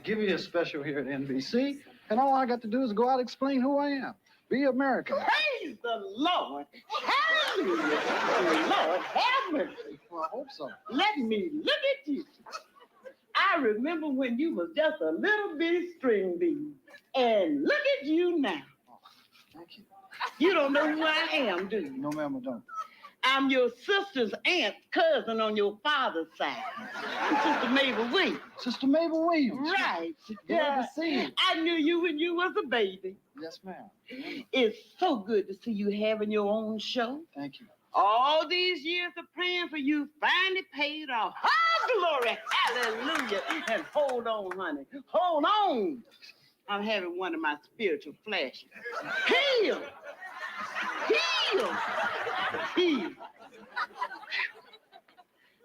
give me a special here at NBC, and all I got to do is go out and explain who I am. Be American. Praise the Lord. Hallelujah. Lord, have mercy. Well, I hope so. Let me look at you. I remember when you was just a little bitty string bean. And look at you now. Oh, thank you. You don't know who I am, do you? No, ma'am, I don't. I'm your sister's aunt, cousin on your father's side. Sister Mabel Williams. Sister Mabel Williams. Right. Glad to see you. I knew you when you was a baby. Yes, ma'am. It's so good to see you having your own show. Thank you. All these years of praying for you finally paid off. Oh, glory, hallelujah. And hold on, honey. Hold on. I'm having one of my spiritual flashes. Heal. Heal. Heal.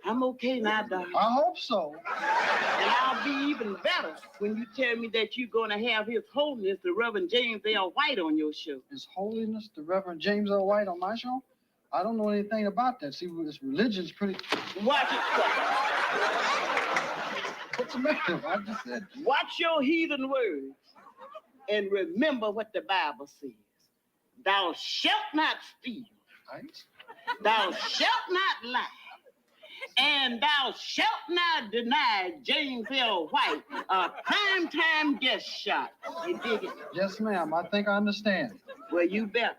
I'm okay now, darling. I hope so. And I'll be even better when you tell me that you're going to have His Holiness, the Reverend James L. White, on your show. His Holiness, the Reverend James L. White, on my show? I don't know anything about that. See, this religion's pretty... Watch it. What's the matter? I just said... Watch your heathen words and remember what the Bible says. Thou shalt not steal. Right? Thou shalt not lie. And thou shalt not deny James L. White a primetime guest shot. You dig it? Yes, ma'am. I think I understand. Well, you better.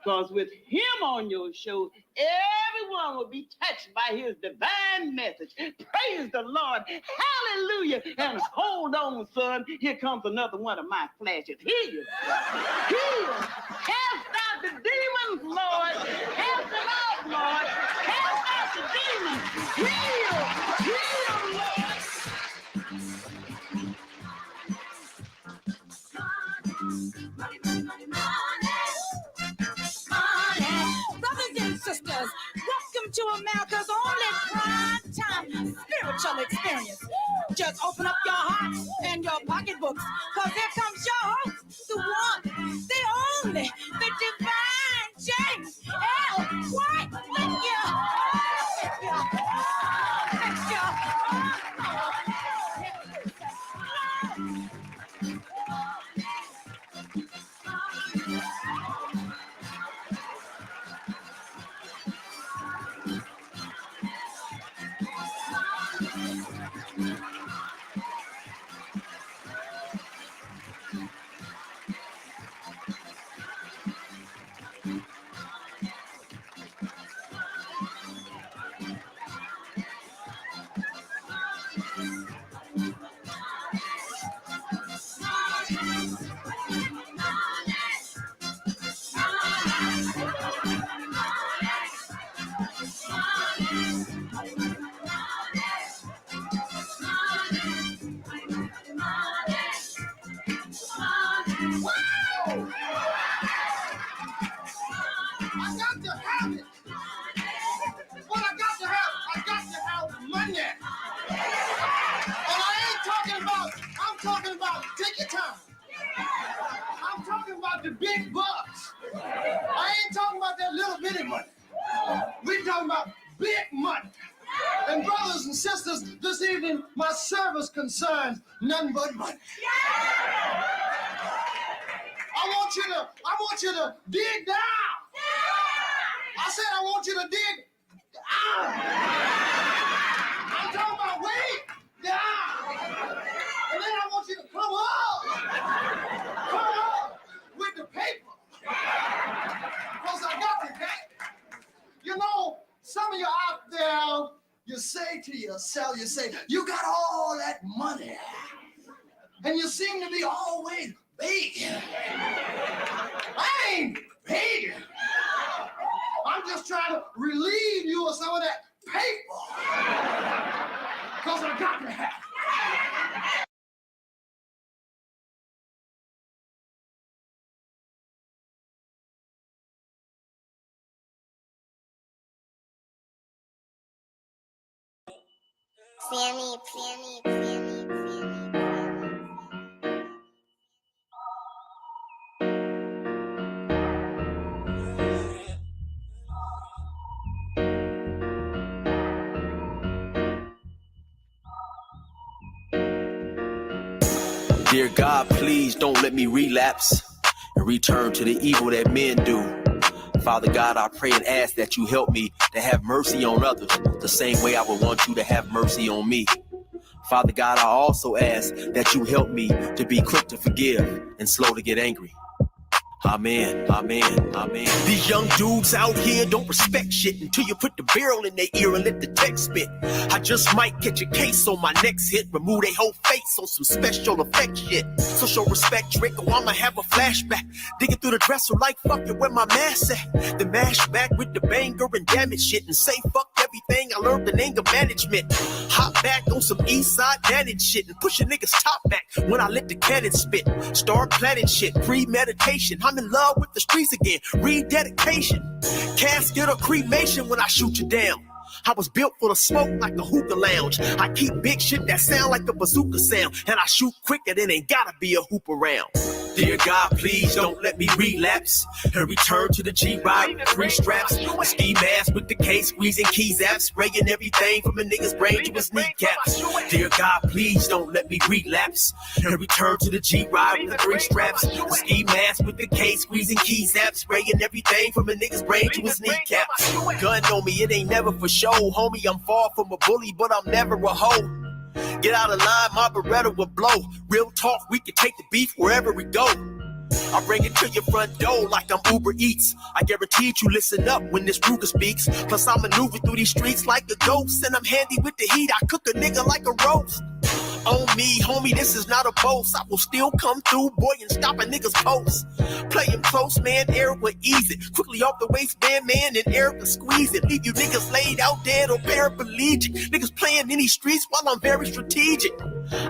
Because with him on your show, everyone will be touched by his divine message. Praise the Lord. Hallelujah. And hold on, son. Here comes another one of my flashes. Heal. Heal. Cast out the demons, Lord. Cast them out, Lord. Cast out the demons. Heal. Heal, Lord. Money, money, money, money. Brothers and sisters, welcome to America's only prime time spiritual experience. Just open up your hearts and your pocketbooks, because here comes your host, the one, the only, the divine James L. White. Thank you. Thank you. Thank you. The big bucks. I ain't talking about that little bitty money. We're talking about big money. And brothers and sisters, this evening, my service concerns none but money. I want you to dig down. I said I want you to dig down. I'm talking about way down. And then I want you to come up. Come up with the paper. Because I got the paper. You know, some of you out there, you say to yourself, you say, you got all that money. And you seem to be always begging. I ain't begging. I'm just trying to relieve you of some of that paper. Because I got to have it. Sammy. Dear God, please don't let me relapse and return to the evil that men do. Father God, I pray and ask that you help me to have mercy on others the same way I would want you to have mercy on me. Father God, I also ask that you help me to be quick to forgive and slow to get angry. Amen, amen, amen. These young dudes out here don't respect shit until you put the barrel in their ear and let the text spit. I just might catch a case on my next hit, remove their whole face on some special effect shit. So show respect, Drake, or I'ma have a flashback. Digging through the dresser like fuck it, where my mask at? The mash back with the banger and damage shit and say fuck everything I learned in anger management. Hop back on some east side managed shit and push a nigga's top back when I let the cannon spit. Start planning shit, premeditation. I'm in love with the streets again, rededication. Casket or cremation when I shoot you down. I was built for the smoke like a hookah lounge. I keep big shit that sound like the bazooka sound, and I shoot quicker than ain't gotta be a hoop around. Dear God, please don't let me relapse and return to the G-Ride, 3 straps, a ski mask with the case, squeezing keys apps, spraying everything from a nigga's brain to his kneecaps. Dear God, please don't let me relapse and return to the G-Ride with the 3 straps, a ski mask with the case, squeezing keys apps, spraying everything from a nigga's brain to his kneecaps. Gun on me, it ain't never for show, homie. I'm far from a bully, but I'm never a hoe. Get out of line, my Beretta will blow. Real talk, we can take the beef wherever we go. I bring it to your front door like I'm Uber Eats. I guarantee you listen up when this Ruger speaks. Plus I maneuver through these streets like a ghost, and I'm handy with the heat. I cook a nigga like a roast. On me, homie, this is not a boast. I will still come through, boy, and stop a nigga's post. Play him close, man, Eric will ease it. Quickly off the waistband, man, and Eric will squeeze it. Leave you niggas laid out dead or paraplegic. Niggas playing in these streets while I'm very strategic.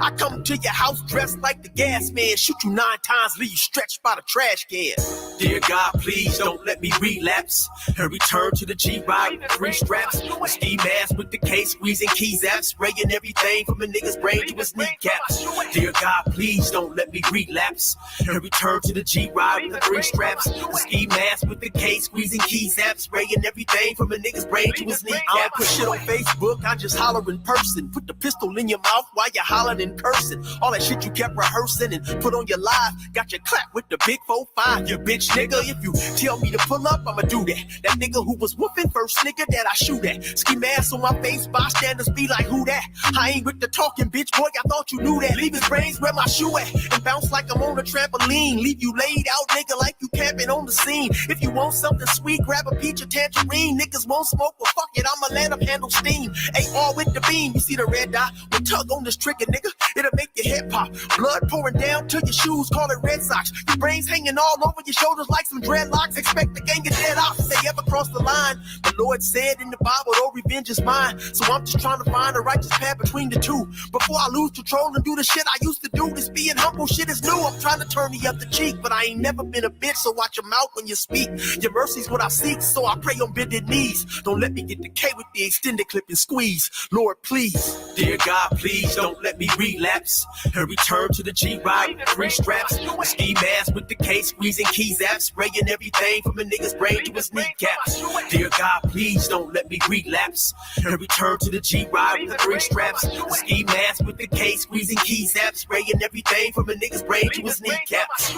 I come to your house dressed like the gas man. Shoot you 9 times, leave you stretched by the trash can. Dear God, please don't let me relapse and return to the G-Ride with 3 straps, a ski mask with the case, squeezing keys apps, spraying everything from a nigga's brain to his kneecaps. Dear God, please don't let me relapse and return to the G-Ride with the 3 straps, a ski mask with the case, squeezing keys apps, spraying everything from a nigga's brain to his kneecaps. I don't put shit on Facebook, I just holler in person. Put the pistol in your mouth while you're hollering and cursing. All that shit you kept rehearsing and put on your live, got your clap with the big 4-5. You bitch nigga, if you tell me to pull up, I'ma do that. That nigga who was whooping first nigga that I shoot at. Ski mask on my face, bystanders be like, who that? I ain't with the talking, bitch, boy, I thought you knew that. Leave his brains where my shoe at and bounce like I'm on a trampoline. Leave you laid out, nigga, like you camping on the scene. If you want something sweet, grab a peach or tangerine. Niggas won't smoke, well fuck it, I'ma let them handle steam. AR with the beam, you see the red dot? We tug on this trigger, nigga, it'll make your head pop. Blood pouring down to your shoes, call it Red Sox. Your brains hanging all over your shoulders like some dreadlocks. Expect the gang of dead ops if they ever cross the line. The Lord said in the Bible, oh, revenge is mine. So I'm just trying to find a righteous path between the two. Before I lose control and do the shit I used to do. This being humble shit is new. I'm trying to turn the other cheek, but I ain't never been a bitch, so watch your mouth when you speak. Your mercy's what I seek, so I pray on bended knees. Don't let me get the K with the extended clip and squeeze. Lord, please. Dear God, please don't let me relapse and return to the G-Ride, 3 straps, a ski mask with the case, squeezing keys apps, spraying everything from a nigga's brain to his kneecaps. Dear God, please don't let me relapse and return to the G-Ride with 3 straps, a ski mask with the case, squeezing keys apps, spraying everything from a nigga's brain to his kneecaps.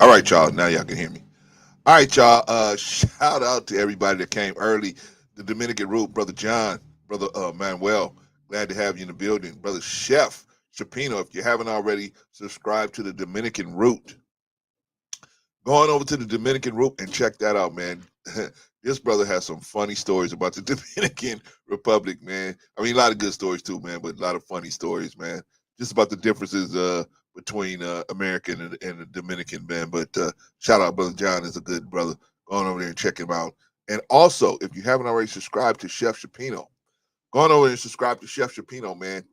All right, y'all. Now y'all can hear me. All right, y'all. Shout out to everybody that came early. The Dominican Root, Brother John, Brother Manuel. Glad to have you in the building. Brother Chef Chapino, if you haven't already, subscribe to the Dominican Root. Go on over to the Dominican Root and check that out, man. This brother has some funny stories about the Dominican Republic, man. I mean, a lot of good stories too, man, but a lot of funny stories, man. Just about the differences between American and the Dominican, man. But shout out, Brother John is a good brother. Go on over there and check him out. And also, if you haven't already subscribed to Chef Chapino, Go on over and subscribe to Chef Shapino, man.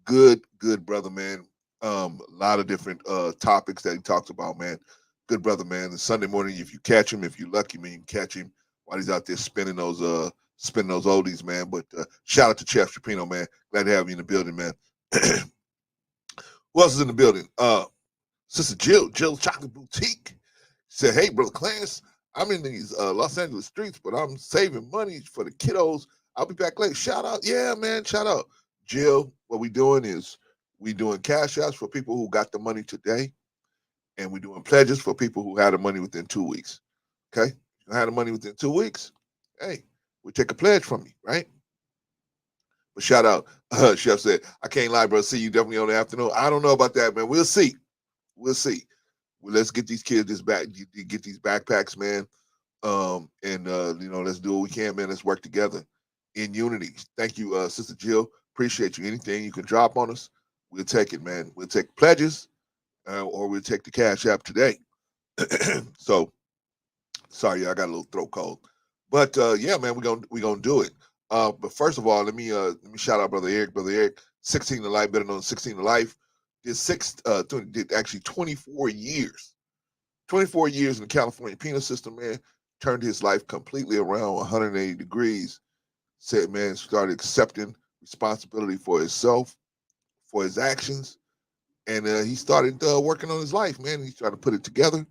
Good brother, man. A lot of different topics that he talks about, man. Good brother, man. And Sunday morning, if you catch him, if you're lucky, man, you can catch him while he's out there spinning those oldies, man. But shout out to Chef Shapino, man. Glad to have you in the building, man. Who else is in the building? Sister Jill Chocolate Boutique said, "Hey, brother Clarence, I'm in these Los Angeles streets, but I'm saving money for the kiddos. I'll be back late." Shout out, yeah, man. Shout out, Jill. What we doing is we doing cash outs for people who got the money today, and we doing pledges for people who had the money within 2 weeks. Okay, you had the money within 2 weeks. Hey, we take a pledge from you, right? But shout out, Chef said, "I can't lie, bro. See you definitely on the afternoon." I don't know about that, man. We'll see. We'll see. Well, let's get these kids get these backpacks, man. And let's do what we can, man. Let's work together in unity. Thank you, Sister Jill. Appreciate you. Anything you can drop on us, we'll take it, man. We'll take pledges, or we'll take the cash app today. So sorry, I got a little throat cold, but yeah, man, we gonna do it. But first of all, let me shout out Brother Eric. Brother Eric, 16 to Life, better known as 16 to Life, did actually 24 years. 24 years in the California penal system, man. Turned his life completely around 180 degrees. Said, man, started accepting responsibility for himself, for his actions, and he started working on his life, man. He's trying to put it together.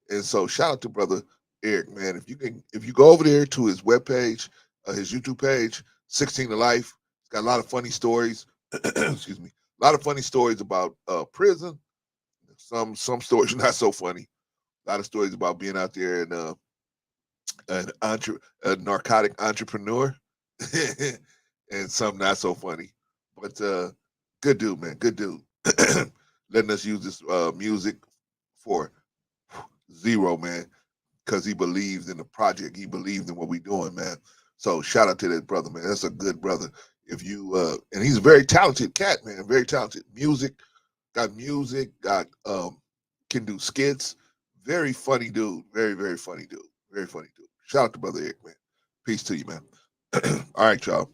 And so, shout out to Brother Eric, man. If you go over there to his webpage, his YouTube page, 16 to Life, it's got a lot of funny stories. Excuse me, a lot of funny stories about prison. Some stories not so funny. A lot of stories about being out there and a narcotic entrepreneur, and some not so funny. But good dude, man, good dude. Letting us use this music for zero, man, because he believes in the project. He believes in what we're doing, man. So shout out to that brother, man. That's a good brother. If you and he's a very talented cat, man. Very talented. Got music, can do skits. Very funny dude. Very, very funny dude. Very funny dude. Shout out to Brother Eric, man. Peace to you, man. All right, y'all.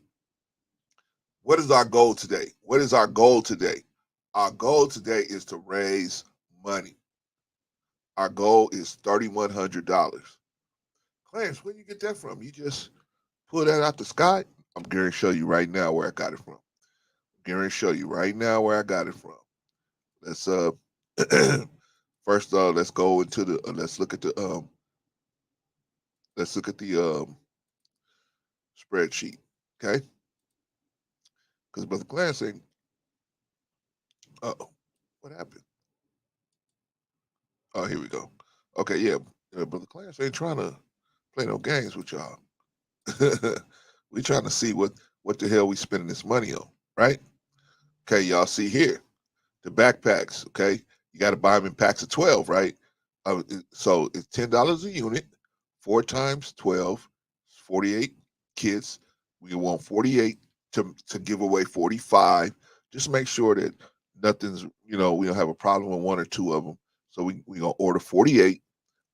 What is our goal today? What is our goal today? Our goal today is to raise money. Our goal is $3,100. Clarence, where do you get that from? You just pull that out the sky? I'm going to show you right now where I got it from. I'm going to show you right now where I got it from. Let's first let's go into the let's look at the spreadsheet, okay? Because Brother Clarence saying, oh, what happened? Oh, here we go. Okay, yeah, Brother Clarence ain't trying to play no games with y'all. We trying to see what the hell we spending this money on, right? Okay, y'all see here the backpacks. Okay, you got to buy them in packs of 12, right? So it's $10 a unit, 4 times 12, 48 kids. We want 48 to give away 45. Just make sure that nothing's, we don't have a problem with 1 or 2 of them. So we gonna order 48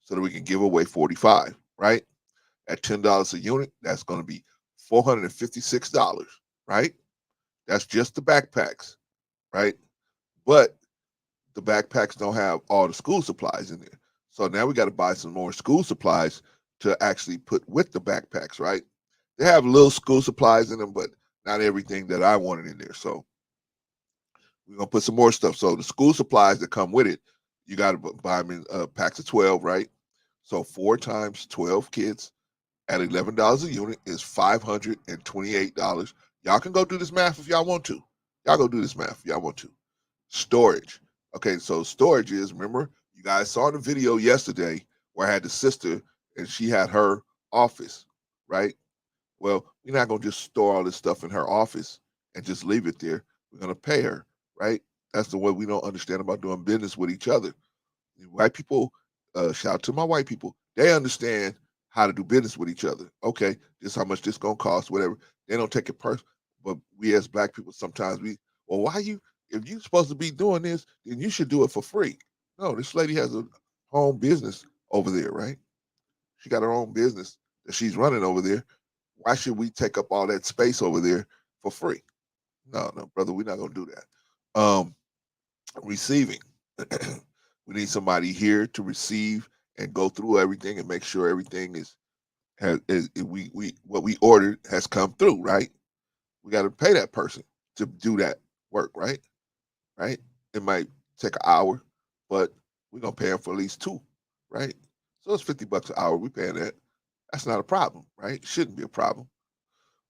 so that we can give away 45, right? At $10 a unit, that's gonna be $456, right? That's just the backpacks, right? But the backpacks don't have all the school supplies in there. So now we got to buy some more school supplies to actually put with the backpacks, right? They have little school supplies in them, but not everything that I wanted in there. So we're going to put some more stuff. So the school supplies that come with it, you got to buy them in packs of 12, right? So 4 times 12 kids at $11 a unit is $528. Y'all can go do this math if y'all want to. Y'all go do this math if y'all want to. Storage. Okay, so storage is, remember, you guys saw the video yesterday where I had the sister and she had her office, right? Well, we're not going to just store all this stuff in her office and just leave it there. We're going to pay her, right? That's the way we don't understand about doing business with each other. White people, shout out to my white people, they understand how to do business with each other. Okay, this is how much this going to cost, whatever. They don't take it personal. But we as black people, sometimes if you're supposed to be doing this, then you should do it for free. No, this lady has a home business over there, right? She got her own business that she's running over there. Why should we take up all that space over there for free. No, brother, we're not gonna do that. Receiving. We need somebody here to receive and go through everything and make sure everything is we what we ordered has come through, right? We got to pay that person to do that work, right? Right? It might take an hour, but we're gonna pay them for at least two, right? So it's $50 an hour. We paying that. That's not a problem, right? Shouldn't be a problem.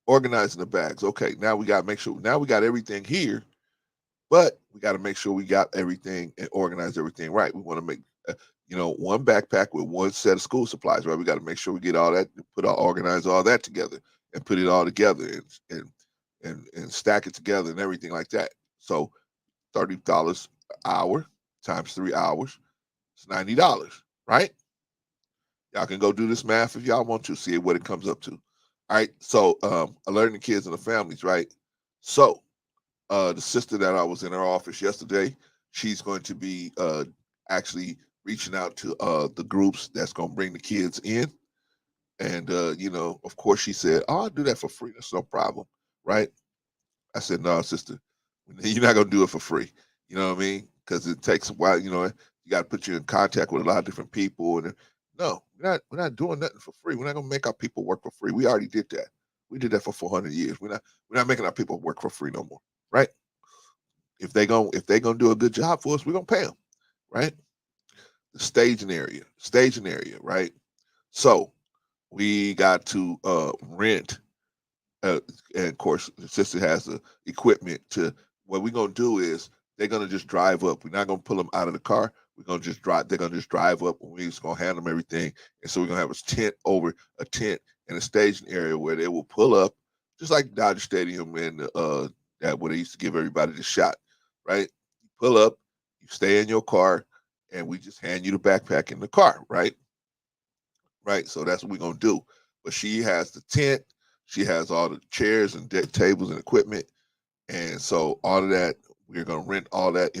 Organizing the bags. Okay, now we got to make sure. Now we got everything here, but we got to make sure we got everything and organize everything right. We want to make, one backpack with one set of school supplies, right? We got to make sure we get all that, organize all that together, and put it all together, and stack it together and everything like that. So $30 an hour times 3 hours, it's $90, right? Y'all can go do this math if y'all want to see what it comes up to. All right. So alerting the kids and the families, right? So the sister that I was in her office yesterday, she's going to be actually reaching out to the groups that's going to bring the kids in. And, of course, she said, oh, I'll do that for free. That's no problem. Right. I said, no, sister, you're not going to do it for free. You know what I mean? Because it takes a while. You got to put you in contact with a lot of different people. And no, we're not doing nothing for free. We're not going to make our people work for free. We already did that. We did that for 400 years. We're not making our people work for free no more. Right. If they gonna do a good job for us, we're gonna pay them, right? The staging area, right? So we got to rent, and of course the sister has the equipment to. What we're gonna do is they're gonna just drive up. We're not gonna pull them out of the car. We're gonna just drive. They're gonna just drive up, and we're just gonna hand them everything. And so we're gonna have a tent in a staging area where they will pull up, just like Dodger Stadium and that where they used to give everybody the shot, right? You pull up, you stay in your car, and we just hand you the backpack in the car, right? Right. So that's what we're gonna do. But she has the tent, she has all the chairs and tables and equipment, and so all of that we're gonna rent all that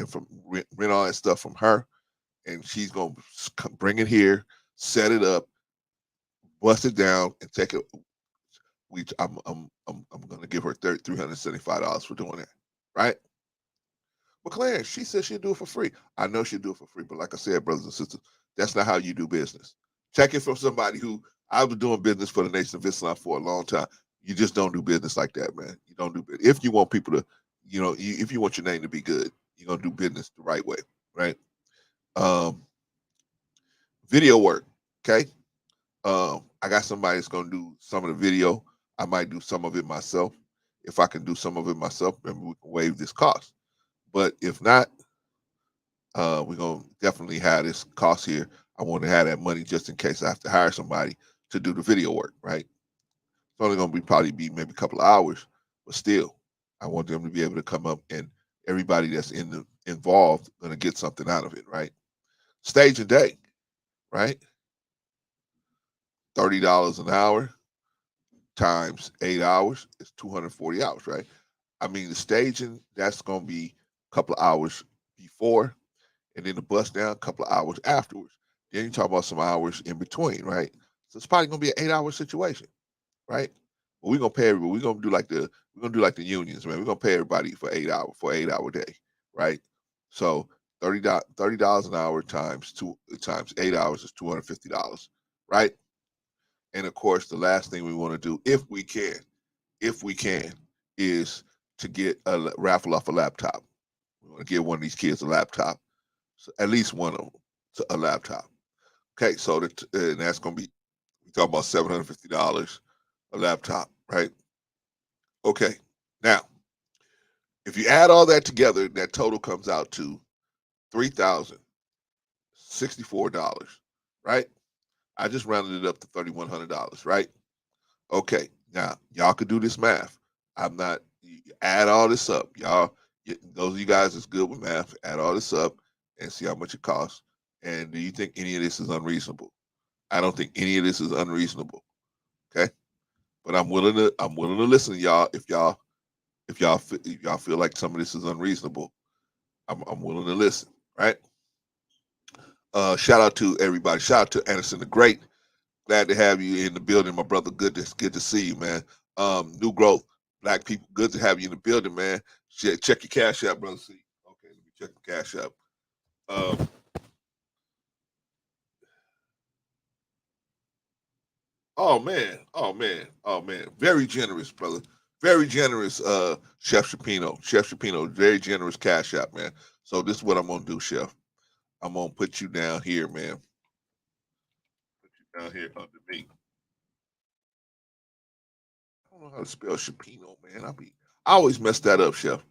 rent all that stuff from her, and she's gonna bring it here, set it up, bust it down, and take it. I'm gonna give her $375 for doing that, right? But Clarence, she said she'd do it for free. I know she'd do it for free, but like I said, brothers and sisters, that's not how you do business. Check it from somebody who I've been doing business for the Nation of Islam for a long time. You just don't do business like that, man. You don't do business. If you want people to, if you want your name to be good, you're gonna do business the right way, right? Um, Video work, okay? I got somebody that's gonna do some of the video. I might do some of it myself. If I can do some of it myself, then we can waive this cost. But if not, we're gonna definitely have this cost here. I want to have that money just in case I have to hire somebody to do the video work, right? It's only gonna probably be maybe a couple of hours, but still, I want them to be able to come up and everybody that's involved gonna get something out of it, right? Stage a day, right? $30 an hour times 8 hours is 240 hours, right? I mean, the staging, that's going to be a couple of hours before, and then the bust down a couple of hours afterwards. Then you talk about some hours in between, right? So it's probably going to be an 8 hour situation, right? But we're going to pay everybody. We're going to do like the unions, man. We're going to pay everybody for 8 hours, for 8 hour day, right? So $30 an hour times 8 hours is $250, right? And of course, the last thing we want to do, if we can, is to get raffle off a laptop. We want to give one of these kids a laptop, so at least one of them a laptop. Okay, so and that's going to be, we talking about $750 a laptop, right? Okay, now if you add all that together, that total comes out to $3,064, right? I just rounded it up to $3,100, right? Okay, now y'all could do this math. I'm not add all this up, y'all. Those of you guys that's good with math, add all this up and see how much it costs. And do you think any of this is unreasonable? I don't think any of this is unreasonable. Okay, but I'm willing to listen to y'all if y'all feel like some of this is unreasonable. I'm willing to listen. Right. Shout out to everybody. Shout out to Anderson the Great. Glad to have you in the building, my brother. Good to see you, man. New growth. Black people, good to have you in the building, man. Check your cash out, brother. See, okay, let me check the cash out. Oh man, oh man, oh man. Very generous, brother. Very generous, Chef Shapino. Chef Shapino, very generous cash out, man. So this is what I'm gonna do, Chef. I'm gonna put you down here, man. Put you down here under me. I don't know how to spell Shapino, man. I always mess that up, Chef.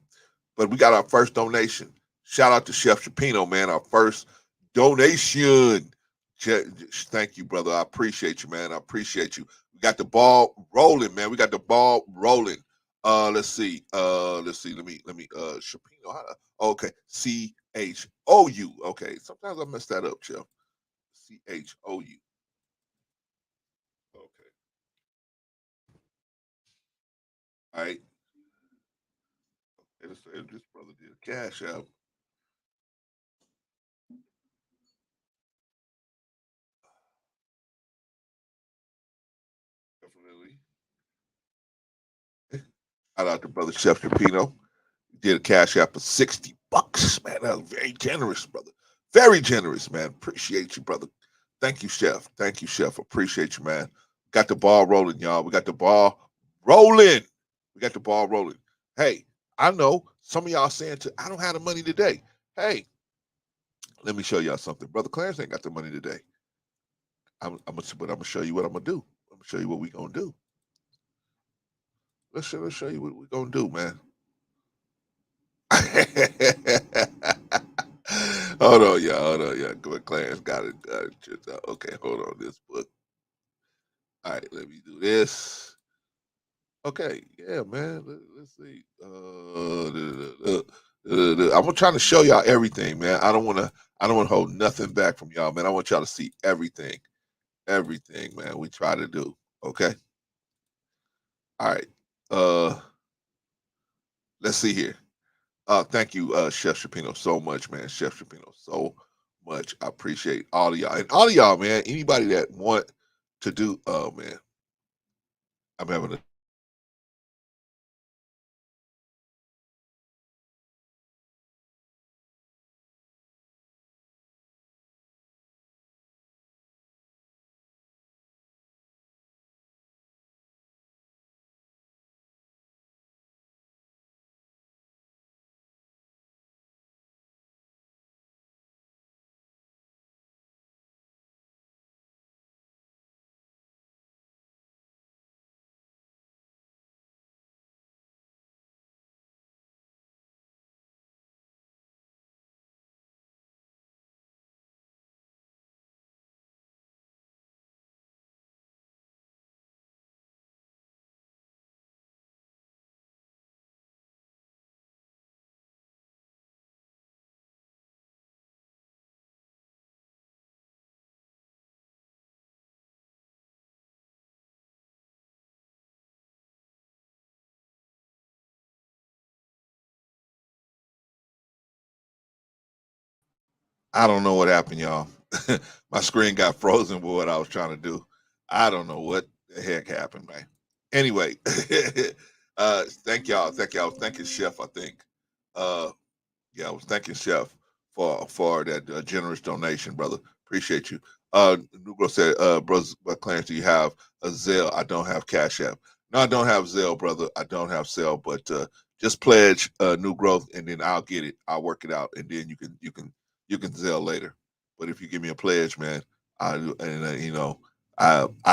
But we got our first donation. Shout out to Chef Shapino, man. Our first donation. Thank you, brother. I appreciate you, man. I appreciate you. We got the ball rolling, man. We got the ball rolling. Let's see. Let me Shapino. Okay. CHOU. Okay. Sometimes I mess that up, Chef. CHOU. Okay. All right. This brother did a cash out. Definitely. Shout out to brother Chef Shapino. Did a cash app for $60. Man, that was very generous, brother. Very generous, man. Appreciate you, brother. Thank you, Chef. Thank you, Chef. Appreciate you, man. Got the ball rolling, y'all. We got the ball rolling. We got the ball rolling. Hey, I know some of y'all saying, I don't have the money today. Hey, let me show y'all something. Brother Clarence ain't got the money today. But I'm gonna show you what I'm gonna do. I'm gonna show you what we gonna do. Let's show you what we gonna do, man. Hold on, y'all. Hold on, y'all. Clarence got it. Okay, hold on. This book. All right, let me do this. Okay, yeah, man. Let's see. I'm trying to show y'all everything, man. I don't want to hold nothing back from y'all, man. I want y'all to see everything, man. We try to do. Okay. All right. Let's see here. Thank you, Chef Shapino, so much, man. Chef Shapino, so much. I appreciate all of y'all. And all of y'all, man, anybody that want to do, oh, man, I'm having a, I don't know what happened, y'all. My screen got frozen with what I was trying to do. I don't know what the heck happened, man. Anyway, thank y'all. Thank y'all. Thank you, Chef, I think. Uh, Yeah, I was thanking Chef for that generous donation, brother. Appreciate you. Negro said, brother Clarence, do you have a Zelle? I don't have Cash App. No, I don't have Zelle, brother. I don't have Zelle, but just pledge New Growth, and then I'll get it. I'll work it out, and then you can Zelle later. But if you give me a pledge, man, I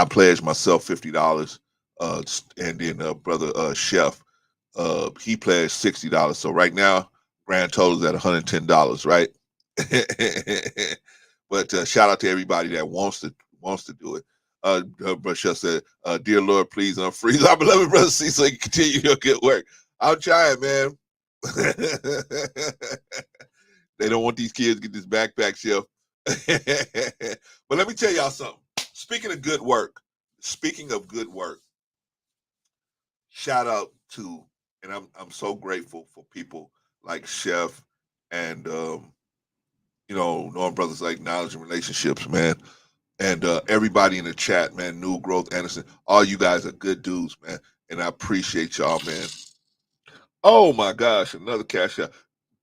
pledge myself $50, and then brother Chef, he pledged $60. So right now, grand total is at $110, right? But shout out to everybody that wants to do it. Brother Chef said, "Dear Lord, please unfreeze our beloved brother C so he can continue your good work." I'm trying, man. They don't want these kids to get this backpack, Chef. But let me tell y'all something. Speaking of good work, shout out to, and I'm so grateful for people like Chef and knowing brothers like knowledge and relationships, man. And everybody in the chat, man, New Growth, Anderson, all you guys are good dudes, man. and I appreciate y'all, man. Oh my gosh, another cash out.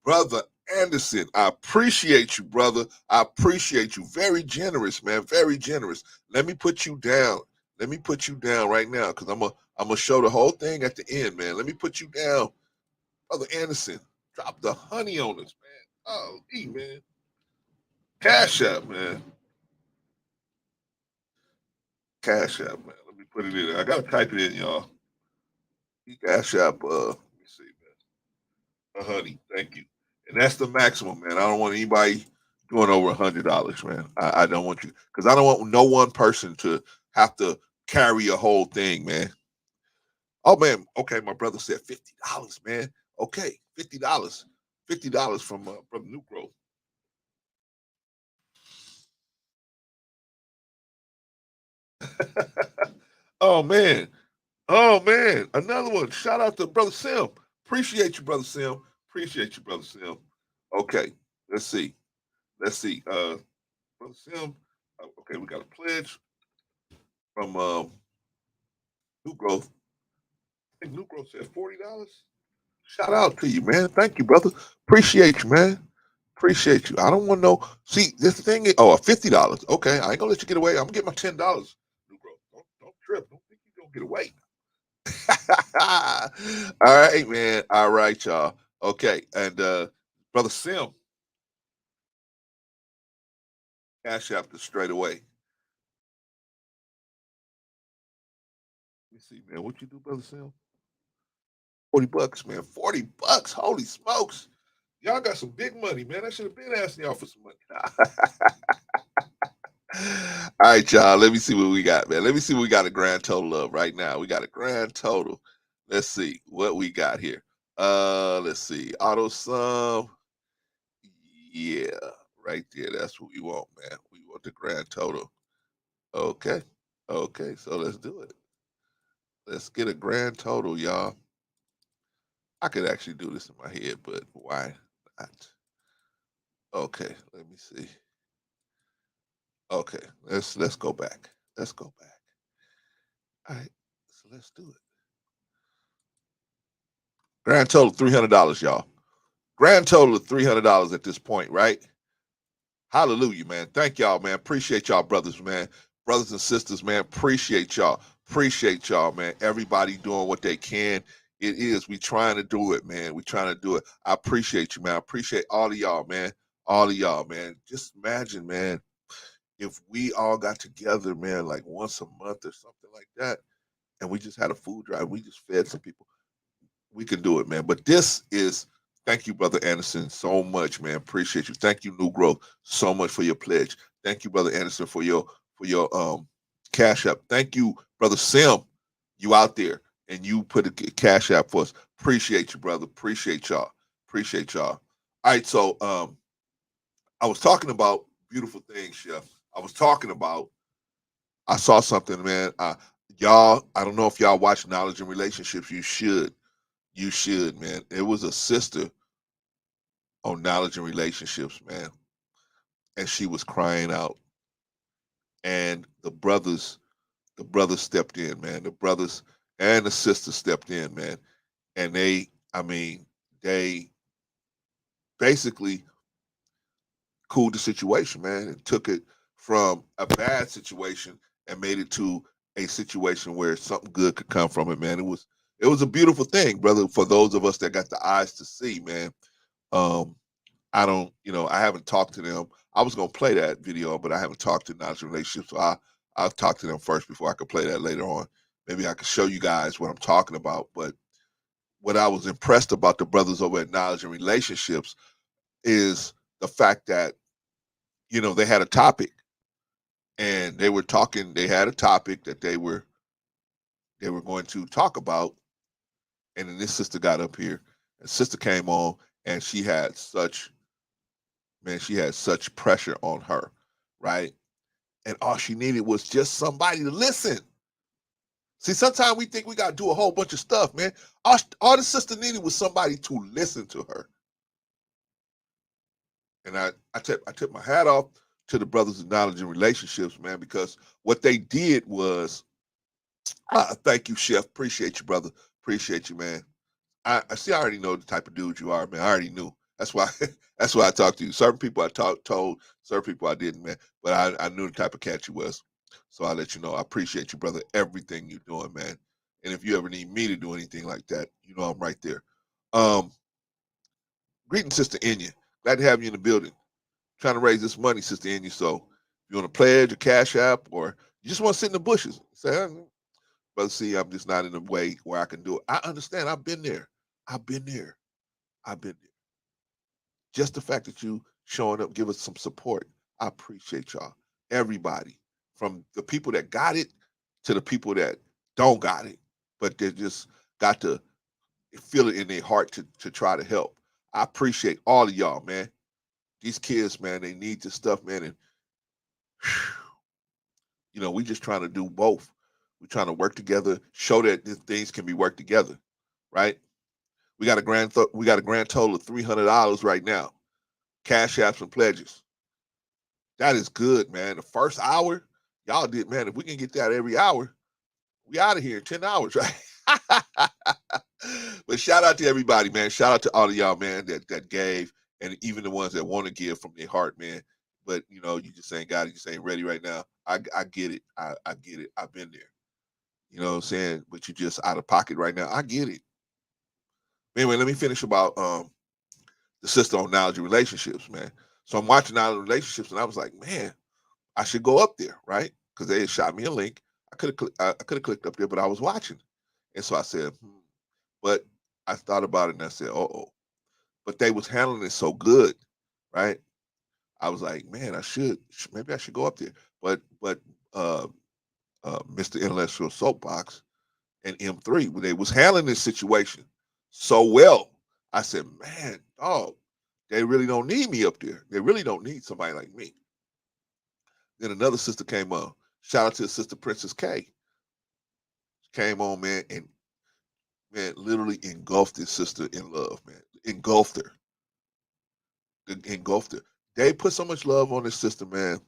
Brother Anderson, I appreciate you, brother. I appreciate you. Very generous, man. Very generous. Let me put you down. Let me put you down right now, because I'm gonna show the whole thing at the end, man. Let me put you down. Brother Anderson, drop the honey on us, man. Oh, man. Cash out, man. Cash out, man. Let me put it in. I gotta type it in, y'all. Cash out, let me see, man. Honey, thank you. And that's the maximum, man. I don't want anybody doing over $100, man. I don't want you, because I don't want no one person to have to carry a whole thing, man. Oh man, okay. My brother said $50, man. Okay, $50, $50 from New Growth. Oh man, oh man, another one. Shout out to Brother Sim. Appreciate you, Brother Sim. Appreciate you, Brother Sim. Okay, let's see. Let's see. Brother Sim. Okay, we got a pledge from New Growth. I think New Growth said $40. Shout out to you, man. Thank you, brother. Appreciate you, man. Appreciate you. I don't want no. See, this thing is $50. Okay, I ain't gonna let you get away. I'm gonna get my $10. New Growth. Don't trip. Don't think you're gonna get away. All right, man. All right, y'all. Okay, and brother Sim, cash after straight away. Let me see, man. What you do, brother Sim? $40, man. $40. Holy smokes. Y'all got some big money, man. I should have been asking y'all for some money. All right, y'all. Let me see what we got, man. Let me see what we got a grand total of right now. We got a grand total. Let's see what we got here. Let's see. Auto sum. Yeah, right there. That's what we want, man. We want the grand total. Okay. Okay, so let's do it. Let's get a grand total, y'all. I could actually do this in my head, but why not? Okay, let me see. Okay, let's go back. Let's go back. All right, so let's do it. Grand total $300, y'all. Grand total of $300 at this point, right? Hallelujah, man. Thank y'all, man. Appreciate y'all, brothers, man. Brothers and sisters, man. Appreciate y'all. Appreciate y'all, man. Everybody doing what they can. It is. We trying to do it, man. We trying to do it. I appreciate you, man. I appreciate all of y'all, man. All of y'all, man. Just imagine, man, if we all got together, man, like once a month or something like that, and we just had a food drive. We just fed some people. We can do it, man. But this is, thank you, Brother Anderson, so much, man. Appreciate you. Thank you, New Growth, so much for your pledge. Thank you, Brother Anderson, for your cash app. Thank you, Brother Sim. You out there and you put a cash app for us. Appreciate you, brother. Appreciate y'all. Appreciate y'all. All right, so I was talking about beautiful things, Chef. I was talking about, I saw something, man. Y'all, I don't know if y'all watch Knowledge and Relationships. You should. You should, man. It was a sister on Knowledge and Relationships, man, and she was crying out, and the brothers stepped in, man. The brothers and the sisters stepped in, man, and I mean, they basically cooled the situation, man, and took it from a bad situation and made it to a situation where something good could come from it, man. It was a beautiful thing, brother, for those of us that got the eyes to see, man. Um, I don't, I haven't talked to them. I was gonna play that video, but I haven't talked to Knowledge and Relationships, so I'll talk to them first before I can play that later on. Maybe I can show you guys what I'm talking about. But what I was impressed about the brothers over at Knowledge and Relationships is the fact that, they had a topic and they were talking, they had a topic that they were going to talk about. And then this sister got up here and sister came on and she had such pressure on her, right? And all she needed was just somebody to listen. See, sometimes we think we got to do a whole bunch of stuff, man. All the sister needed was somebody to listen to her. And I tip my hat off to the brothers of Knowledge and Relationships, man, because what they did was Thank you, Chef. Appreciate you, brother. Appreciate you, man. I see. I already know the type of dude you are, man. I already knew. That's why. That's why I talked to you. Certain people I told. Certain people I didn't, man. But I knew the type of cat you was. So I let you know. I appreciate you, brother. Everything you're doing, man. And if you ever need me to do anything like that, you know I'm right there. Um, Greeting, Sister Enya. Glad to have you in the building. Trying to raise this money, Sister Enya. So if you want to pledge or cash app, or you just want to sit in the bushes, say, brother, see, I'm just not in a way where I can do it. I understand. I've been there. I've been there. I've been there. Just the fact that you showing up, give us some support. I appreciate y'all. Everybody, from the people that got it to the people that don't got it, but they just got to feel it in their heart to try to help. I appreciate all of y'all, man. These kids, man, they need this stuff, man. And we just trying to do both. We're trying to work together, show that these things can be worked together, right? We got a grand total of $300 right now. Cash apps and pledges. That is good, man. The first hour, y'all did, man. If we can get that every hour, we out of here in 10 hours, right? But shout out to everybody, man. Shout out to all of y'all, man, that gave, and even the ones that want to give from their heart, man. But you just ain't got it, you just ain't ready right now. I get it. I get it. I've been there. You know what I'm saying? But you just out of pocket right now. I get it. Anyway, let me finish about the sister on knowledge and relationships, man. So I'm watching knowledge and relationships, and I was like, man, I should go up there, right? Because they had shot me a link. I could have clicked up there, but I was watching, and so I said, But I thought about it, and I said, oh. But they was handling it so good, right? I was like, man, maybe I should go up there. But Mr. Intellectual Soapbox and M3, they was handling this situation so well. I said, man, dog, they really don't need me up there. They really don't need somebody like me. Then another sister came on. Shout out to the sister Princess K. Came on, man, and man, literally engulfed this sister in love, man. Engulfed her. Engulfed her. They put so much love on this sister, man.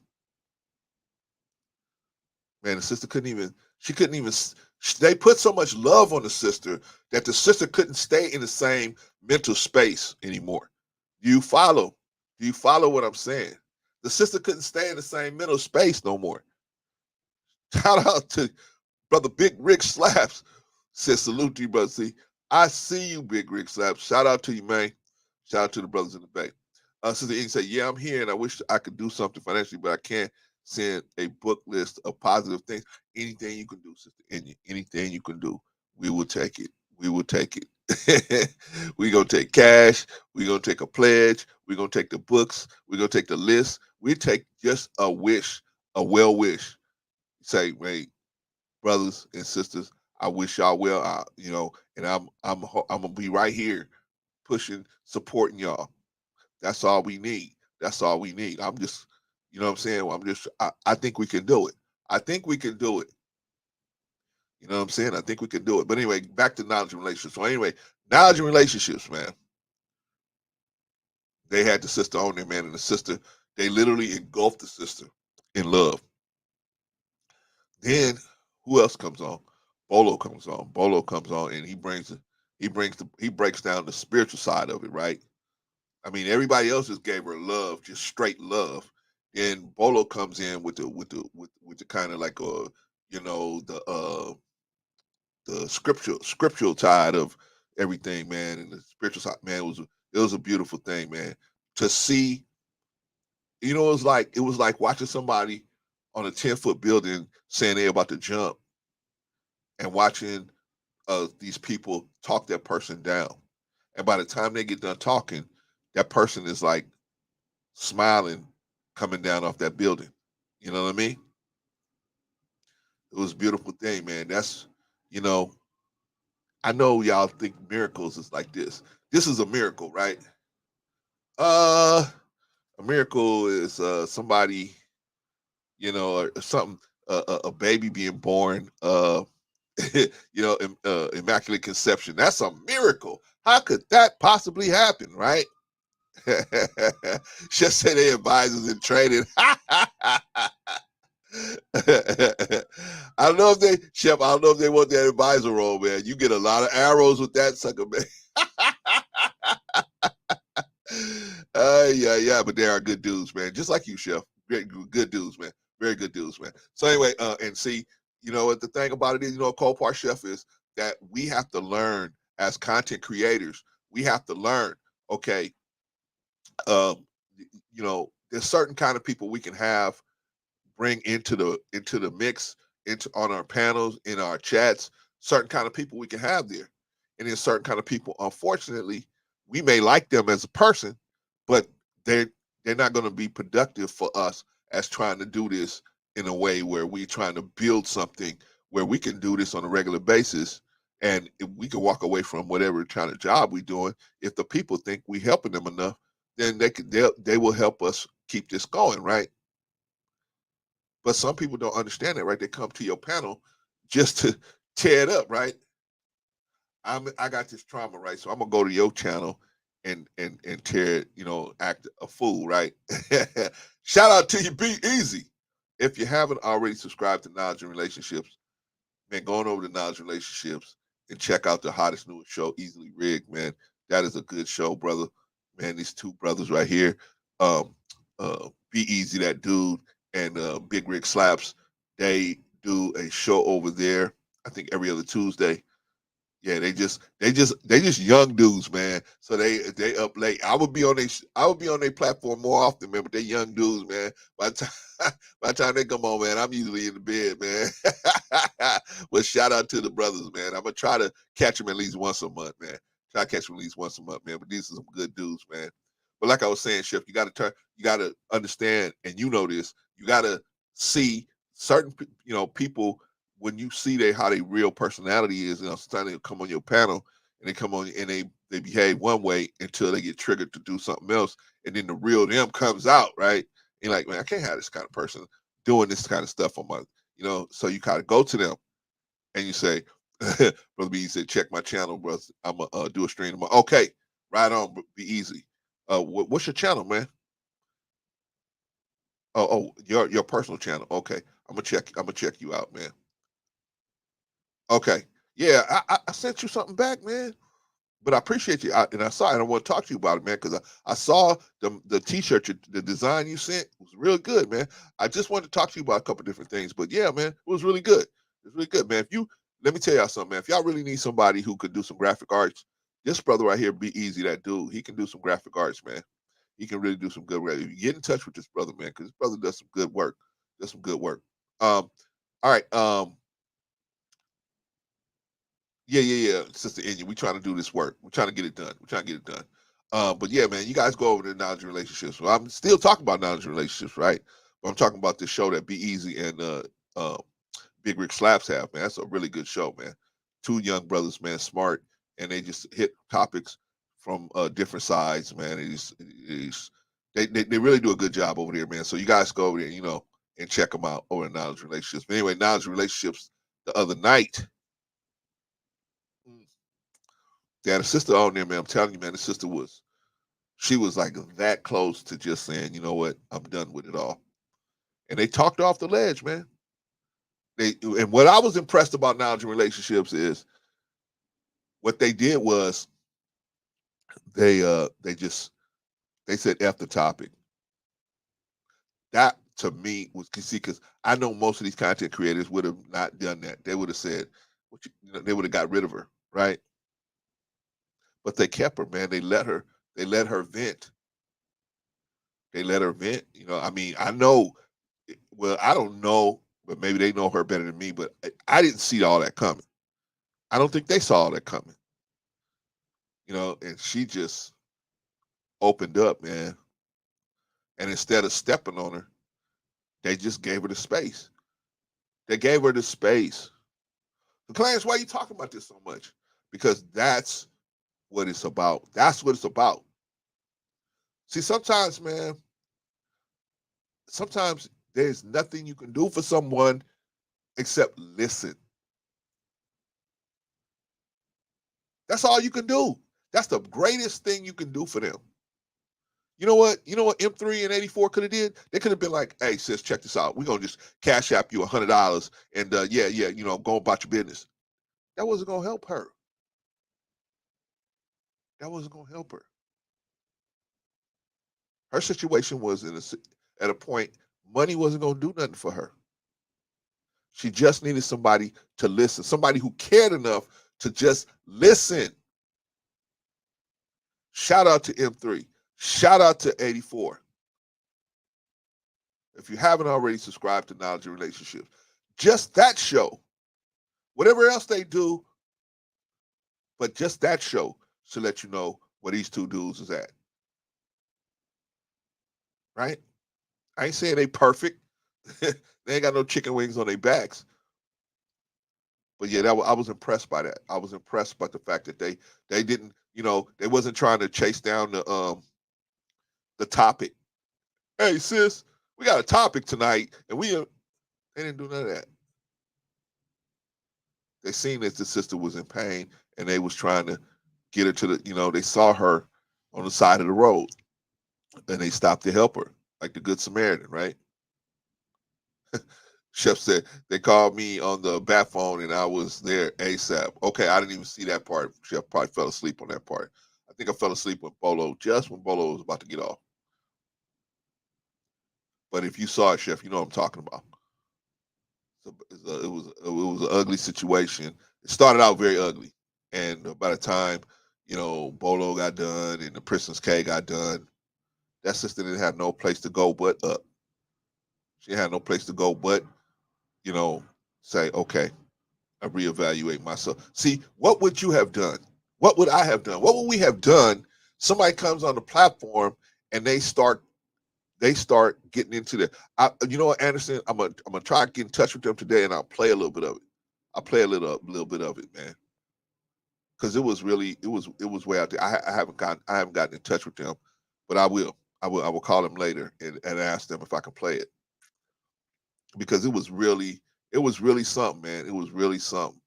Man, the sister they put so much love on the sister that the sister couldn't stay in the same mental space anymore. Do you follow? Do you follow what I'm saying? The sister couldn't stay in the same mental space no more. Shout out to Brother Big Rick Slaps. Says salute to you, brother. See, I see you, Big Rick Slaps. Shout out to you, man. Shout out to the brothers in the Bay. Sister Ing said, yeah, I'm here and I wish I could do something financially, but I can't send a book list of positive things. Anything you can do, Sister Ing, anything you can do, we will take it. We will take it. We're going to take cash. We're going to take a pledge. We're going to take the books. We're going to take the list. We take just a wish, a well wish. Say, wait, brothers and sisters, I wish y'all well. And I'm gonna be right here, pushing, supporting y'all. That's all we need. That's all we need. I'm just, you know what I'm saying. I think we can do it. I think we can do it. You know what I'm saying. I think we can do it. But anyway, back to knowledge and relationships. So anyway, knowledge and relationships, man. They had the sister on there, man, and the sister, they literally engulfed the sister in love. Then who else comes on? Bolo comes on. Bolo comes on, and he breaks down the spiritual side of it, right? I mean, everybody else just gave her love, just straight love. And Bolo comes in with the kind of like the scriptural side of everything, man, and the spiritual side, man, it was a beautiful thing, man, to see. It was like watching somebody on a 10-foot building saying they're about to jump, and watching these people talk that person down. And by the time they get done talking, that person is like smiling, coming down off that building. You know what I mean? It was a beautiful thing, man. You know, I know y'all think miracles is like this. This is a miracle, right? A miracle is somebody, or something, a baby being born, immaculate conception. That's a miracle. How could that possibly happen, right? Just say they advisors in training. I don't know if they, Chef, I don't know if they want that advisor role, man. You get a lot of arrows with that sucker, man. Yeah, but they are good dudes, man. Just like you, Chef. Very good dudes, man. Very good dudes, man. So anyway, and see, you know what the thing about it is, you know, co-part Chef is that we have to learn as content creators. We have to learn, okay, um, you know, there's certain kind of people we can have bring into the mix, into on our panels, in our chats, certain kind of people we can have there. And there's certain kind of people, unfortunately, we may like them as a person, but they're they're not going to be productive for us as trying to do this in a way where we're trying to build something where we can do this on a regular basis, and if we can walk away from whatever kind of job we're doing. If the people think we helping them enough, then they will help us keep this going, right? But some people don't understand it, right? They come to your panel just to tear it up, right? I got this trauma, right? So I'm gonna go to your channel and tear it, you know, act a fool, right? Shout out to you, Be Easy. If you haven't already subscribed to Knowledge and Relationships, man, going over to Knowledge and Relationships and check out the hottest newest show, Easily Rigged, man. That is a good show, brother. Man, these two brothers right here, um, Be Easy, that dude, and Big Rick Slaps, they do a show over there, I think every other Tuesday. Yeah, they just young dudes, man. So they up late. I would be on their platform more often, man. But they young dudes, man. By the time by the time they come on, man, I'm usually in the bed, man. Well, shout out to the brothers, man. I'm gonna try to catch them at least once a month, man. Try to catch them at least once a month, man. But these are some good dudes, man. But like I was saying, Chef, you gotta understand, and you know this. You gotta see certain, you know, people when you see how they real personality is. You know, sometimes they come on your panel and they come on and they behave one way until they get triggered to do something else, and then the real them comes out, right? And you're like, man, I can't have this kind of person doing this kind of stuff on my, you know. So you kind of go to them and you say, Brother B, you said, check my channel, brother. I'm gonna do a stream tomorrow. Okay, right on, Be Easy. What's your channel, man? Your personal channel. Okay, I'm gonna check. I'm gonna check you out, man. Okay, yeah, I sent you something back, man. But I appreciate you, and I saw it. And I want to talk to you about it, man, because I saw the T-shirt, the design you sent was really good, man. I just wanted to talk to you about a couple different things, but yeah, man, it was really good. It was really good, man. If you Let me tell y'all something, man. If y'all really need somebody who could do some graphic arts, this brother right here, Be Easy, that dude, he can do some graphic arts, man. He can really do some good work. If you get in touch with this brother, man, because this brother does some good work. Does some good work. All right. Yeah. Sister India, we trying to do this work. We're trying to get it done. We're trying to get it done. But yeah, man, you guys go over to Knowledge and Relationships. Well, I'm still talking about Knowledge and Relationships, right? But I'm talking about this show that Be Easy and uh, Big Rick Slaps have, man. That's a really good show, man. Two young brothers, man, smart, and they just hit topics from different sides, man. They really do a good job over there, man. So you guys go over there, you know, and check them out over at Knowledge and Relationships. But anyway, Knowledge and Relationships the other night. They had a sister on there, man. I'm telling you, man, the sister she was like that close to just saying, you know what, I'm done with it all. And they talked off the ledge, man. And what I was impressed about Knowledge and Relationships is what they did was they said F the topic. That to me was, you see, because I know most of these content creators would have not done that. They would have said, they would have got rid of her, right? But they kept her, man. They let her vent. They let her vent. You know, I mean, I know, well, I don't know, but maybe they know her better than me, but I didn't see all that coming. I don't think they saw all that coming. You know, and she just opened up, man. And instead of stepping on her, they just gave her the space. They gave her the space. The clients, why are you talking about this so much? Because that's what it's about. That's what it's about. See, sometimes, man, sometimes there's nothing you can do for someone except listen. That's all you can do. That's the greatest thing you can do for them. You know what? You know what M3 and 84 could have did? They could have been like, hey, sis, check this out. We're going to just cash app you $100 and yeah, you know, go about your business. That wasn't going to help her. That wasn't going to help her. Her situation was at a point, money wasn't going to do nothing for her. She just needed somebody to listen, somebody who cared enough to just listen. Shout out to M3. Shout out to 84. If you haven't already subscribed to Knowledge and Relationships, just that show, whatever else they do, but just that show should let you know where these two dudes is at. Right? I ain't saying they perfect. They ain't got no chicken wings on their backs. But yeah, I was impressed by that. I was impressed by the fact that they didn't, you know, they wasn't trying to chase down the topic. Hey sis, we got a topic tonight, and they didn't do none of that. They seen that the sister was in pain, and they was trying to get her to the, you know, they saw her on the side of the road, and they stopped to help her, like the Good Samaritan, right? Chef said they called me on the bat phone and I was there ASAP. Okay, I didn't even see that part. Chef probably fell asleep on that part. I think I fell asleep with Bolo just when Bolo was about to get off. But if you saw it, Chef, you know what I'm talking about. So it was an ugly situation. It started out very ugly, and by the time you know Bolo got done and the Princess K got done, that sister didn't have no place to go but up. She had no place to go but you know say okay. I reevaluate myself. See, what would you have done? What would I have done? What would we have done? Somebody comes on the platform and they start getting into the. You know what, Anderson? I'm gonna try to get in touch with them today, and I'll play a little bit of it. I'll play a little bit of it, man, because it was way out there. I haven't gotten in touch with them, but I will. I will call them later and ask them if I can play it because it was really something, man. It was really something.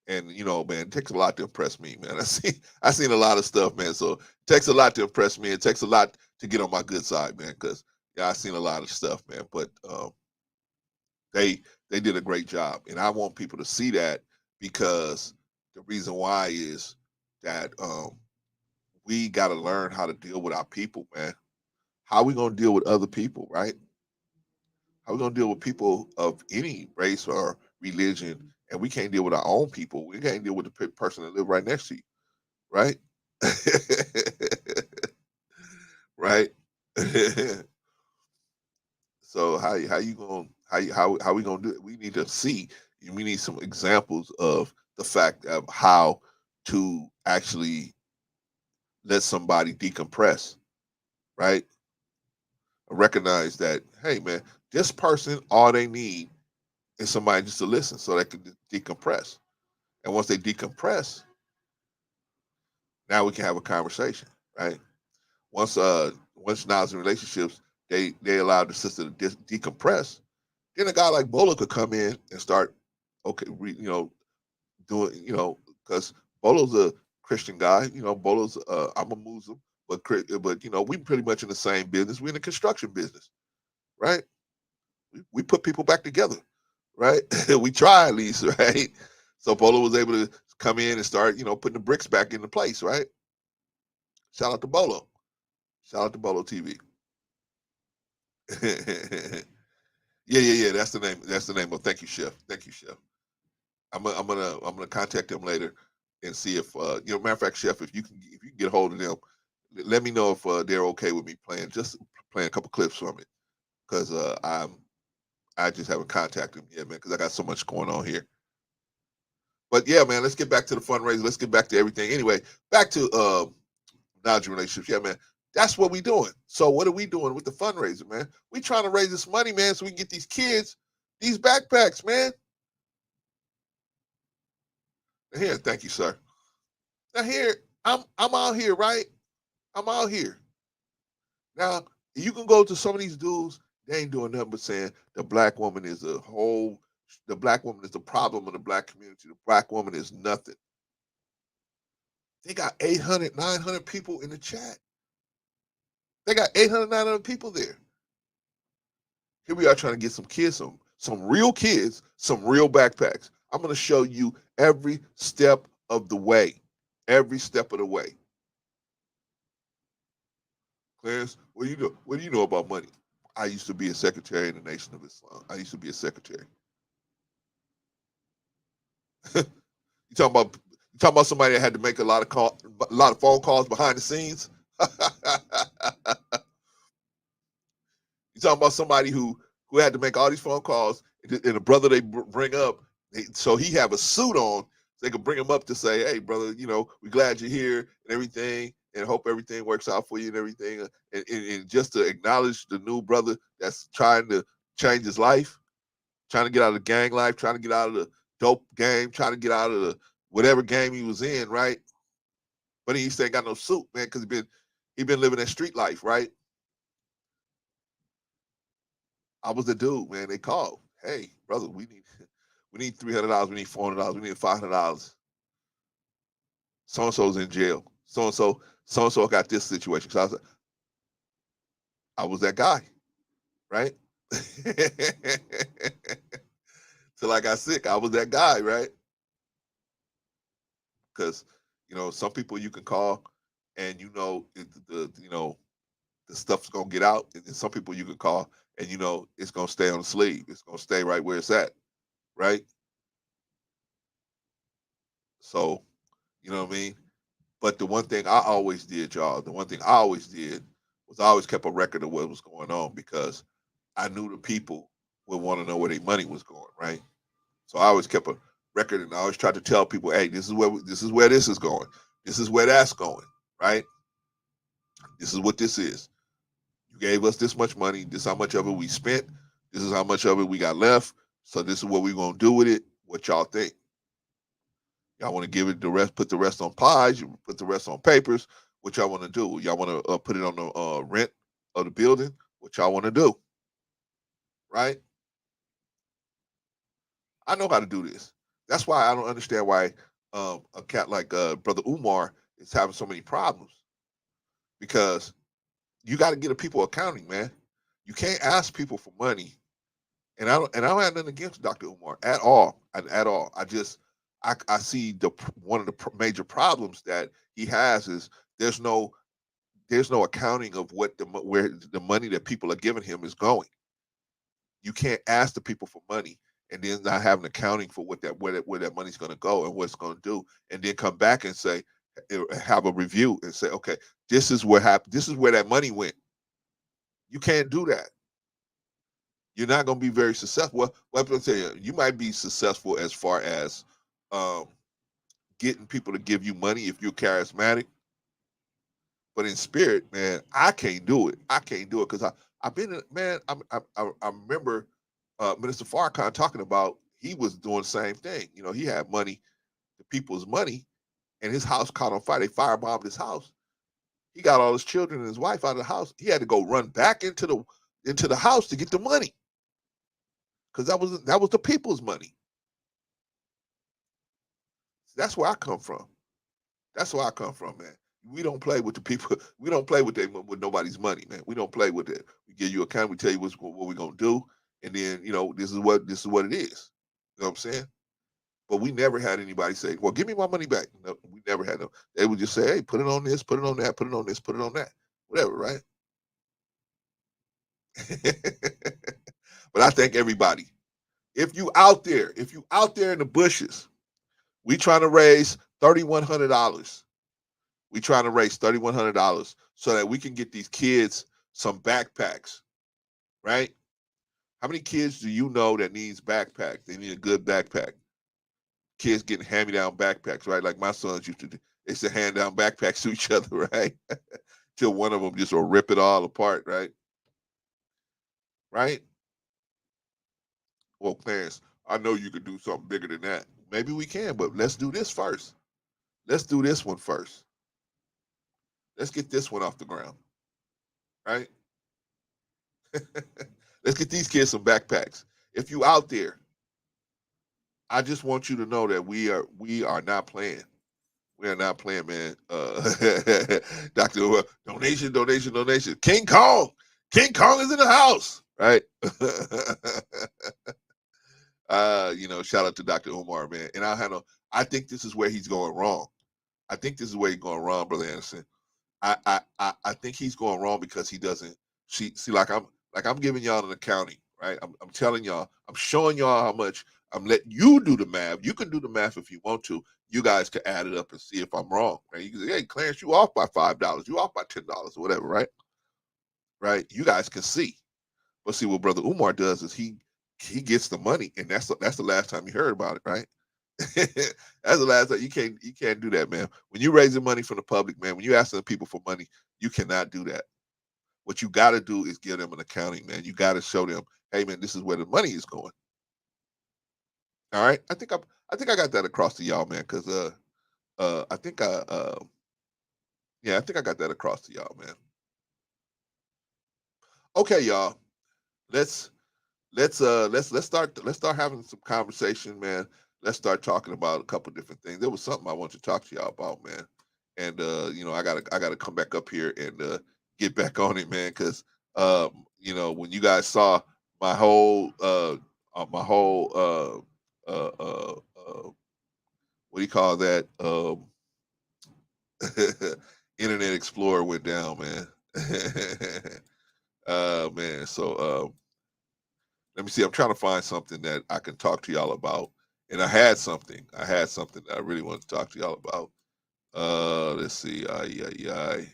And you know, man, it takes a lot to impress me, man. I seen a lot of stuff, man. So it takes a lot to impress me. It takes a lot to get on my good side, man. Because yeah, I seen a lot of stuff, man. But they did a great job, and I want people to see that because the reason why is that we got to learn how to deal with our people, man. How we gonna deal with other people, right? How we gonna deal with people of any race or religion, and we can't deal with our own people? We can't deal with the person that live right next to you, right? Right? So how we gonna do it? We need to see. We need some examples of the fact of how to actually let somebody decompress, right? Recognize that, hey man, this person all they need is somebody just to listen so they can decompress. And once they decompress, now we can have a conversation, right? Once knowledge and relationships, they allow the sister to decompress. Then a guy like Bolo could come in and start, okay, you know, doing, you know, because Bolo's a Christian guy. You know, Bolo's I'm a Muslim, but you know, we pretty much in the same business. We're in the construction business, right? We put people back together, right? We try at least, right? So Bolo was able to come in and start, you know, putting the bricks back into place, right? Shout out to Bolo. Shout out to Bolo TV. Yeah. That's the name. That's the name of. Thank you, Chef. Thank you, Chef. I'm gonna contact them later and see if you know. Matter of fact, Chef, if you can get a hold of them, let me know if they're okay with me playing a couple clips from it because I just haven't contacted them yet, man, because I got so much going on here. But yeah, man, let's get back to the fundraiser. Let's get back to everything. Anyway, back to knowledge relationships. Yeah, man. That's what we doing. So what are we doing with the fundraiser, man? We trying to raise this money, man, so we can get these kids these backpacks, man. Here, thank you, sir. Now here, I'm out here, right? I'm out here. Now, you can go to some of these dudes, they ain't doing nothing but saying the black woman is the black woman is the problem of the black community. The black woman is nothing. They got 800, 900 people in the chat. They got 800, 900 people there. Here we are trying to get some kids, some real kids, some real backpacks. I'm going to show you every step of the way. Every step of the way. Clarence, what do you know? What do you know about money? I used to be a secretary in the Nation of Islam. I used to be a secretary. You talking about somebody that had to make a lot of phone calls behind the scenes? You talking about somebody who had to make all these phone calls, and the brother they bring up, so he have a suit on, so they could bring him up to say, "Hey, brother, we glad you're here and everything, and hope everything works out for you and everything," and just to acknowledge the new brother that's trying to change his life, trying to get out of the gang life, trying to get out of the dope game, trying to get out of the whatever game he was in, right? But he still ain't got no suit, man, because he been living that street life, right? I was the dude, man. They called, "Hey, brother, we need $300, we need $400, we need $500. So and so's in jail. So and so got this situation." So I was that guy, right? Till I got sick, I was that guy, right? Because some people you can call, and the stuff's gonna get out, and then some people you can call, and it's gonna stay on the sleeve. It's gonna stay right where it's at, right? So, you know what I mean? But the one thing I always did, y'all, the one thing I always did was I always kept a record of what was going on, because I knew the people would want to know where their money was going, right? So I always kept a record, and I always tried to tell people, "Hey, this is where this is going. This is where that's going, right? This is what this is. You gave us this much money. This is how much of it we spent. This is how much of it we got left. So this is what we're gonna do with it. What y'all think? Y'all want to give it the rest? Put the rest on pies. You put the rest on papers. What y'all want to do? Y'all want to put it on the rent of the building? What y'all want to do? Right? I know how to do this. That's why I don't understand why a cat like Brother Umar is having so many problems, because you got to get a people accounting, man. You can't ask people for money, and I don't have nothing against Dr. Umar at all, at all. I see one of the major problems that he has is there's no accounting of where the money that people are giving him is going. You can't ask the people for money and then not have an accounting for where that money's going to go and what it's going to do, and then come back and say, have a review and say, okay, this is what happened. This is where that money went. You can't do that. You're not going to be very successful. Well, I'm going to tell you, you might be successful as far as getting people to give you money if you're charismatic, but in spirit, man, I can't do it. I can't do it because I've been man. I remember Minister Farrakhan talking about he was doing the same thing. He had money, the people's money, and his house caught on fire. They firebombed his house. He got all his children and his wife out of the house. He had to go run back into the house to get the money, because that was the people's money. That's where I come from. That's where I come from, man. We don't play with the people. We don't play with nobody's money, man. We don't play with it. We give you a account. We tell you what we're gonna do, and then this is what it is. You know what I'm saying? But we never had anybody say, "Well, give me my money back." No, we never had no. They would just say, "Hey, put it on this, put it on that, put it on this, put it on that, whatever." Right? But I thank everybody. If you out there in the bushes, we trying to raise $3,100. We trying to raise $3,100 so that we can get these kids some backpacks, right? How many kids do you know that needs backpacks? They need a good backpack. Kids getting hand-me-down backpacks, right? Like my sons used to do. They used to hand down backpacks to each other, right? Till one of them just will rip it all apart, right? Right? Well, Clarence, I know you could do something bigger than that. Maybe we can, but let's do this first. Let's do this one first. Let's get this one off the ground, right? Let's get these kids some backpacks. If you out there, I just want you to know that we are not playing. We are not playing, man. Dr. Umar, donation. King Kong is in the house, right? Shout out to Dr. Umar, man. And I think this is where he's going wrong. I think this is where he's going wrong, Brother Anderson. I think he's going wrong because he doesn't see I'm giving y'all an accounting, right? I'm telling y'all, I'm showing y'all how much. I'm letting you do the math. You can do the math if you want to. You guys can add it up and see if I'm wrong. Right? You can say, hey, Clarence, you off by $5, you off by $10 or whatever, right? Right? You guys can see. But see what Brother Umar does is he gets the money, and that's the last time you heard about it, right? That's the last time. You can't do that, man. When you raising money from the public, man, when you asking people for money, you cannot do that. What you got to do is give them an accounting, man. You got to show them, hey, man, this is where the money is going. All right, I think I got that across to y'all, man, because I think I think I got that across to y'all, man. Okay, y'all, let's start having some conversation, man. Let's start talking about a couple different things. There was something I wanted to talk to y'all about, man. And I gotta come back up here and get back on it, man, because when you guys saw my whole my whole what do you call that? Internet Explorer went down, man. Man, so let me see. I'm trying to find something that I can talk to y'all about. And I had something. That I really wanted to talk to y'all about. Let's see. Ay, ay, ay.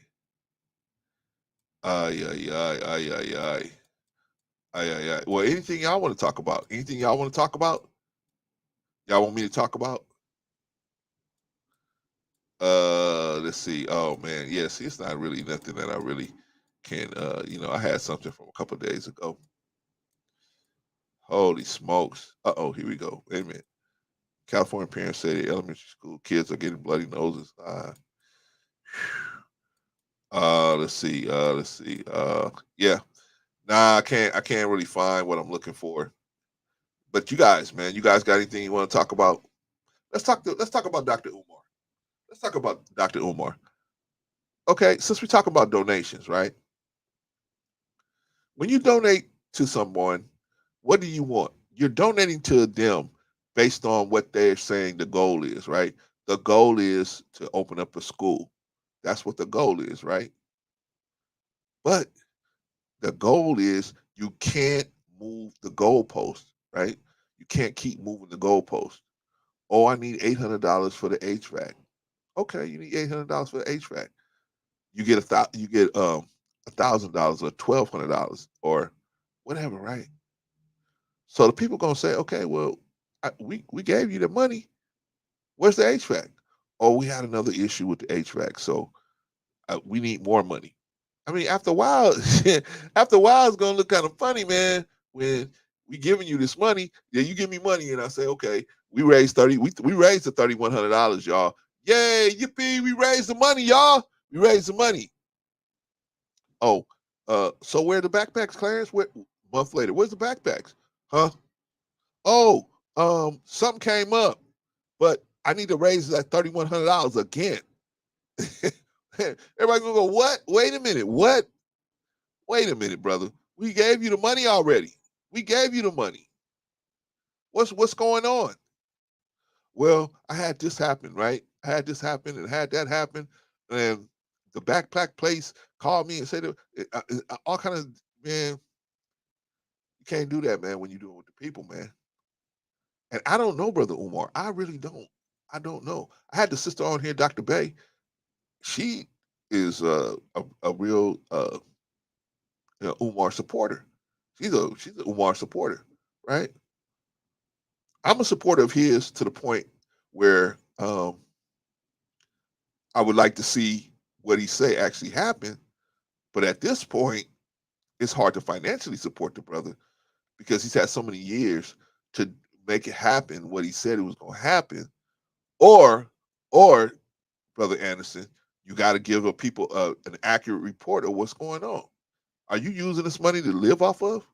Ay, ay, ay, ay, ay, ay. Ay, ay, ay. Well, anything y'all want to talk about? Anything y'all want to talk about? Y'all want me to talk about? Let's see. Oh man, yeah. See, it's not really nothing that I really can. I had something from a couple of days ago. Holy smokes! Oh, here we go. Wait a minute. California parents say the elementary school kids are getting bloody noses. Let's see. Yeah. Nah, I can't really find what I'm looking for. But you guys, man, you guys got anything you want to talk about? Let's talk about Dr. Umar. Let's talk about Dr. Umar. Okay, since we talk about donations, right? When you donate to someone, what do you want? You're donating to them based on what they're saying the goal is, right? The goal is to open up a school. That's what the goal is, right? But the goal is you can't move the goalpost, right? You can't keep moving the goalpost. Oh, I need $800 for the HVAC. Okay, you need $800 for the HVAC. You get $1,000 or $1,200 or whatever, right? So the people gonna say, okay, well, we gave you the money. Where's the HVAC? Oh, we had another issue with the HVAC, so we need more money. I mean, after a while, it's gonna look kind of funny, man. When we giving you this money, yeah, you give me money, and I say, okay, we raised we raised the $3,100, y'all. Yay, yippee! We raised the money, y'all. We raised the money. Oh, so where are the backpacks, Clarence? Where, month later, where's the backpacks? Huh? Oh, something came up, but I need to raise that $3,100 again. Everybody gonna go, what? Wait a minute, what? Wait a minute, brother. We gave you the money already. We gave you the money. What's going on? Well, I had this happen, right? I had this happen and had that happen, and the backpack place called me and said all kind of, man. You can't do that, man. When you do it with the people, man. And I don't know, Brother Umar. I really don't. I don't know. I had the sister on here, Dr. Bay. She is a real Umar supporter. She's a Umar supporter, right? I'm a supporter of his to the point where I would like to see what he say actually happen. But at this point, it's hard to financially support the brother because he's had so many years to make it happen what he said it was going to happen. Or, Brother Anderson, you got to give people an accurate report of what's going on. Are you using this money to live off of?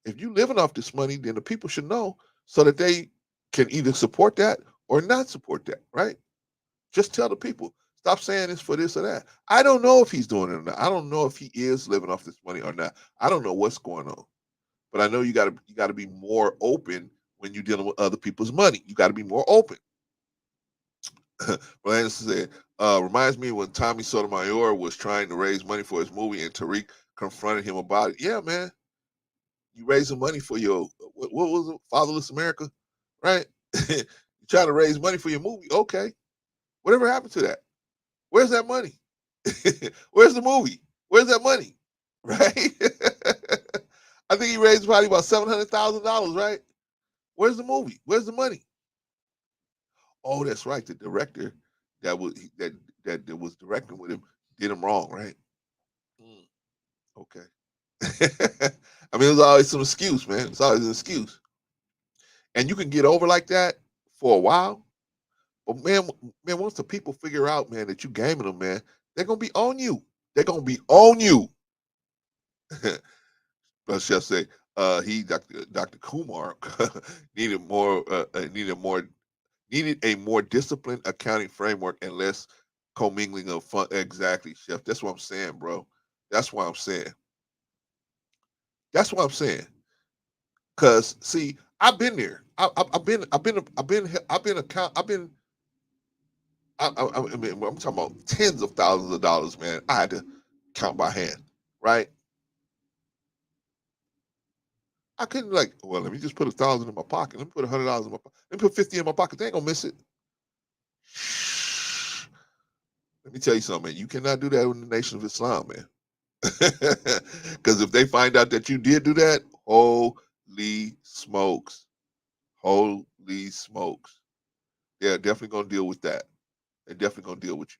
If you living off this money, then the people should know so that they can either support that or not support that, right? Just tell the people. Stop saying it's for this or that. I don't know if he's doing it or not. I don't know if he is living off this money or not. I don't know what's going on. But I know you gotta be more open when you're dealing with other people's money. You gotta be more open. Brandon said, reminds me when Tommy Sotomayor was trying to raise money for his movie and Tariq confronted him about it. Yeah, man. You raising money for your what was it? Fatherless America, right? You trying to raise money for your movie. Okay. Whatever happened to that? Where's that money? Where's the movie? Where's that money? Right? I think he raised probably about $700,000, right? Where's the movie? Where's the money? Oh, that's right. The director that was that was directing with him did him wrong, right? Mm, okay. I mean, it was always some excuse, man. It's always an excuse, and you can get over like that for a while. But man, once the people figure out, man, that you gaming them, man, they're gonna be on you. They're gonna be on you. Let's just say, Dr. Kumar needed more, needed a more disciplined accounting framework and less commingling of fun. Exactly, Chef. That's what I'm saying, bro. That's what I'm saying. That's what I'm saying. Cause see, I've been there. I mean, I'm talking about tens of thousands of dollars, man. I had to count by hand, right? I couldn't like, well, let me just put 1,000 in my pocket. Let me put $100 in my pocket. Let me put 50 in my pocket. They ain't gonna miss it. Shh. Let me tell you something, man. You cannot do that in the Nation of Islam, man. Because if they find out that you did do that, holy smokes, holy smokes, they're definitely gonna deal with that. They're definitely gonna deal with you.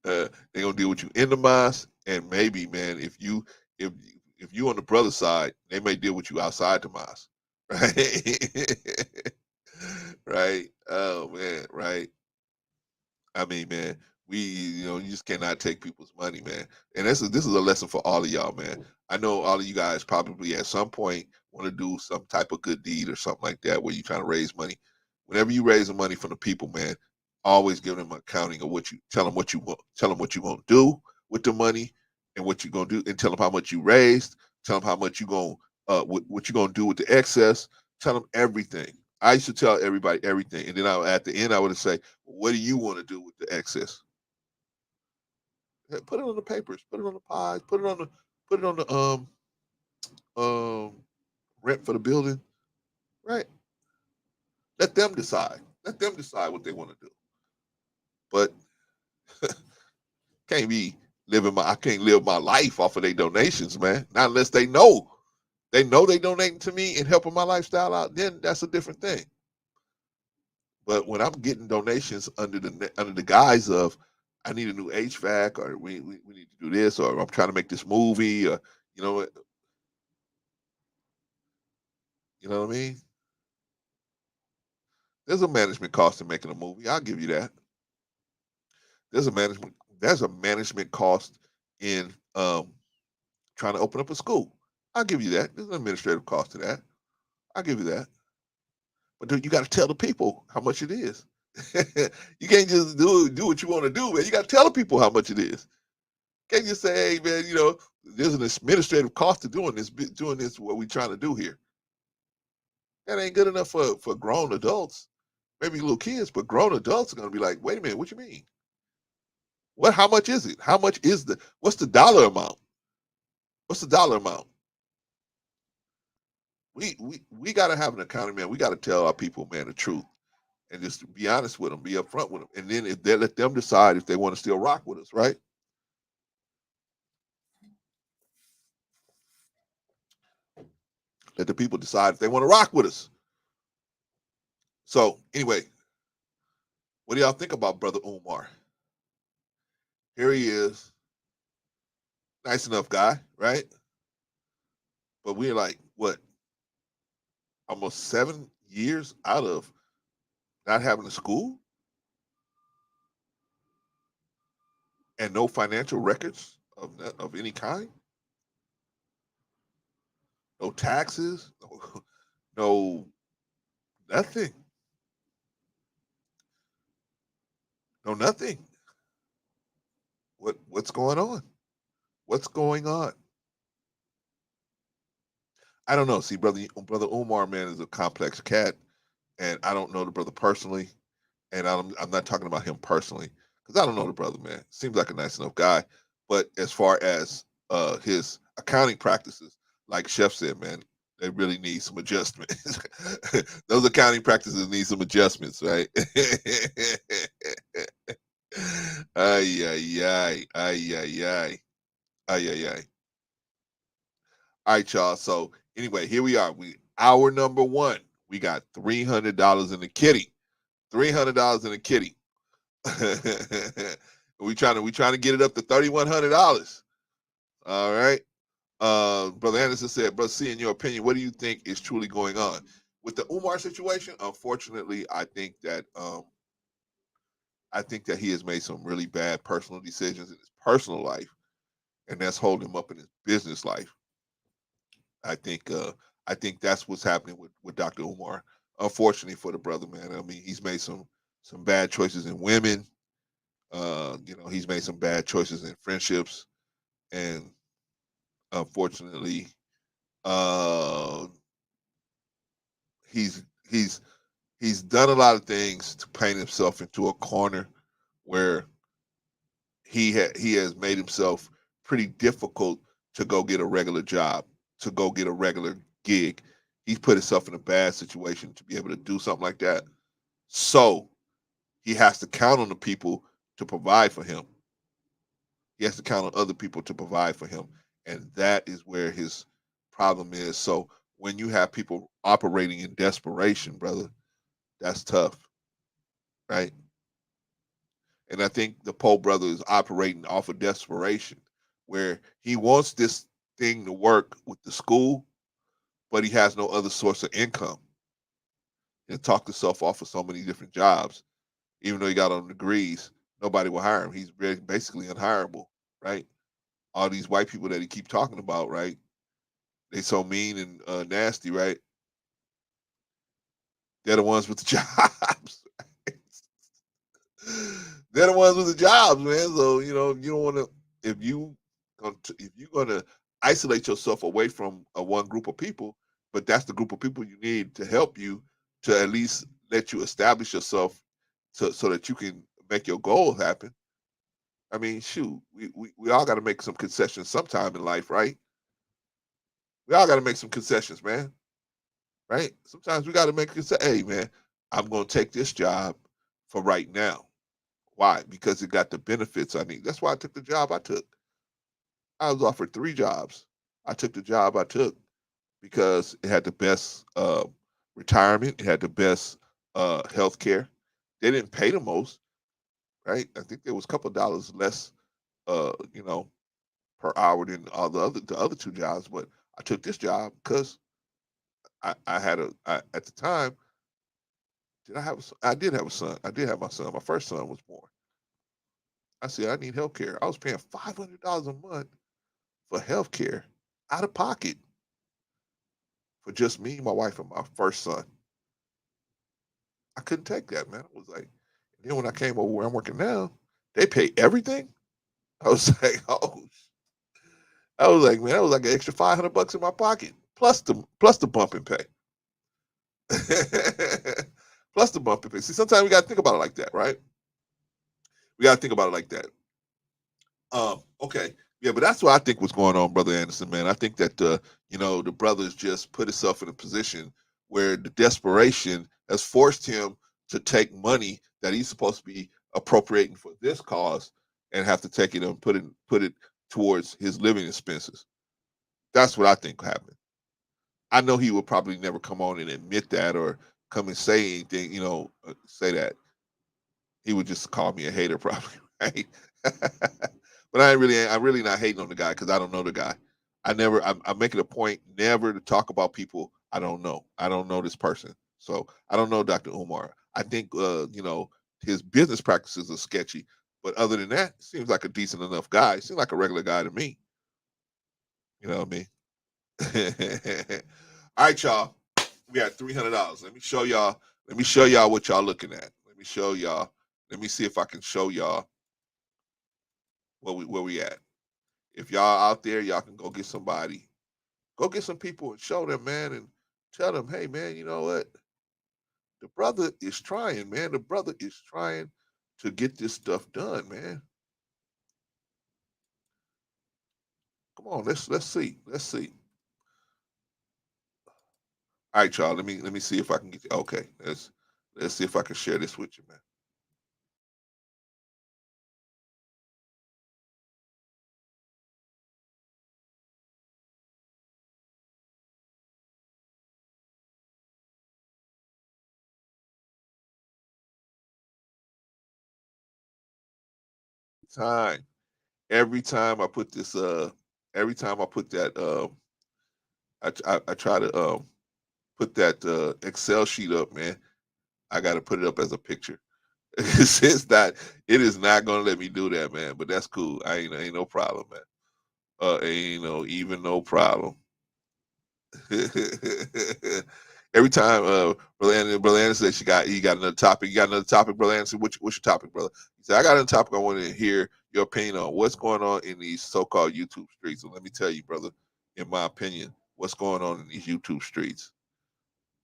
They're gonna deal with you in the mosque, and maybe, man, if if you on the brother side, they may deal with you outside the mosque, right? Right? Oh man, right? I mean, man, you just cannot take people's money, man. And this is a lesson for all of y'all, man. I know all of you guys probably at some point want to do some type of good deed or something like that, where you're trying to raise money. Whenever you raise the money from the people, man, always give them an accounting of what you tell them what you want, tell them what you gonna do with the money, and what you gonna do, and tell them how much you raised, tell them how much you gonna what you gonna do with the excess, tell them everything. I used to tell everybody everything, and then at the end I would say, what do you want to do with the excess? Put it on the papers, put it on the pies, put it on the um rent for the building, right? Let them decide. Let them decide what they want to do. But can't be I can't live my life off of their donations, man. Not unless they donating to me and helping my lifestyle out. Then that's a different thing. But when I'm getting donations under the guise of I need a new HVAC, or we need to do this, or I'm trying to make this movie, or you know what you know what I mean? There's a management cost in making a movie. I'll give you that. There's a management cost in trying to open up a school. I'll give you that. There's an administrative cost to that. I'll give you that. But dude, you got to tell the people how much it is. You can't just do what you want to do, man. You got to tell the people how much it is. You can't just say, hey, man, there's an administrative cost to doing this. What we trying to do here. That ain't good enough for grown adults. Maybe little kids, but grown adults are gonna be like, wait a minute, what you mean? What? How much is it? How much is what's the dollar amount? What's the dollar amount? We gotta have an accounting, man. We gotta tell our people, man, the truth, and just be honest with them, be upfront with them, and then if they let them decide if they want to still rock with us, right? Let the people decide if they want to rock with us. So anyway, what do y'all think about Brother Umar? Here he is, nice enough guy, right? But we're like, what, almost 7 years out of not having a school and no financial records of any kind, no taxes, no nothing. No, nothing. What's going on? What's going on? I don't know. See, brother Umar, man, is a complex cat, and I don't know the brother personally, and I'm not talking about him personally because I don't know the brother, man. Seems like a nice enough guy, but as far as his accounting practices, like Chef said, man, they really need some adjustment. Those accounting practices need some adjustments, right? Ay ay ay ay ay ay ay ay ay. All right, y'all. So anyway, here we are. We hour number one. We got $300 in the kitty. $300 in the kitty. we trying to get it up to $3,100. All right. Brother Anderson said, Brother C, in your opinion, what do you think is truly going on with the Umar situation? Unfortunately, I think that he has made some really bad personal decisions in his personal life, and that's holding him up in his business life. I think I think that's what's happening with Dr. Umar. Unfortunately for the brother, man. I mean, he's made some bad choices in women. He's made some bad choices in friendships, and unfortunately, uh, he's he's he's done a lot of things to paint himself into a corner where he has made himself pretty difficult to go get a regular job, to go get a regular gig. He's put himself in a bad situation to be able to do something like that. So he has to count on the people to provide for him. He has to count on other people to provide for him. And that is where his problem is. So when you have people operating in desperation, brother, that's tough, right? And I think the Poe brother is operating off of desperation, where he wants this thing to work with the school, but he has no other source of income. He'll talk himself off of so many different jobs. Even though he got on degrees, nobody will hire him. He's basically unhireable, right? All these white people that he keep talking about, right? They so mean and nasty, right? They're the ones with the jobs. They're the ones with the jobs, man. So you don't want to. If you if you're gonna isolate yourself away from one group of people, but that's the group of people you need to help you to at least let you establish yourself, so that you can make your goals happen. I mean, shoot, we all got to make some concessions sometime in life, right? We all got to make some concessions, man. Right? Sometimes we got to make concessions. Hey, man, I'm gonna take this job for right now. Why? Because it got the benefits I need. That's why I took the job I took. I was offered 3 jobs. I took the job I took because it had the best retirement. It had the best health care. They didn't pay the most, right? I think there was a couple of dollars less, uh, you know, per hour than all the other 2 jobs. But I took this job because I had at the time. Did I have? I did have a son. I did have my son. My first son was born. I said I need health care. I was paying $500 a month for health care out of pocket for just me, my wife, and my first son. I couldn't take that, man. I was like, and then when I came over where I'm working now, they pay everything. I was like, oh, I was like, man, that was like an extra $500 in my pocket, plus the bump and pay, plus the bump and pay. See, sometimes we got to think about it like that, right? We got to think about it like that. Okay. Yeah, but that's what I think was going on, Brother Anderson, man. I think that the brothers just put himself in a position where the desperation has forced him to take money that he's supposed to be appropriating for this cause and have to take it and put it towards his living expenses. That's what I think happened. I know he would probably never come on and admit that or come and say anything, say that. He would just call me a hater, probably, right? But I'm really not hating on the guy because I don't know the guy. I'm making a point never to talk about people I don't know. I don't know this person, so I don't know Dr. Umar. I think his business practices are sketchy, but other than that, seems like a decent enough guy. Seems like a regular guy to me. You know what I mean? All right, y'all. We got $300. Let me show y'all. Let me show y'all what y'all looking at. Let me show y'all Let me see if I can show y'all where we at. If y'all out there, y'all can go get somebody. Go get some people and show them, man, and tell them, hey, man, you know what? The brother is trying, man. The brother is trying to get this stuff done, man. Come on, let's see. Let's see. All right, y'all. Let me see if I can get you. Okay, let's see if I can share this with you, man. Time. Every time I put this every time I put that I try to put that Excel sheet up, man. I got to put it up as a picture. It's not. It is not gonna let me do that, man. But that's cool. Ain't no problem, man. Ain't no even no problem. Every time, brother Anderson said he got another topic. You got another topic, brother Anderson. What's your topic, brother? He said I got another topic. I want to hear your opinion on what's going on in these so-called YouTube streets. And let me tell you, brother, in my opinion, what's going on in these YouTube streets.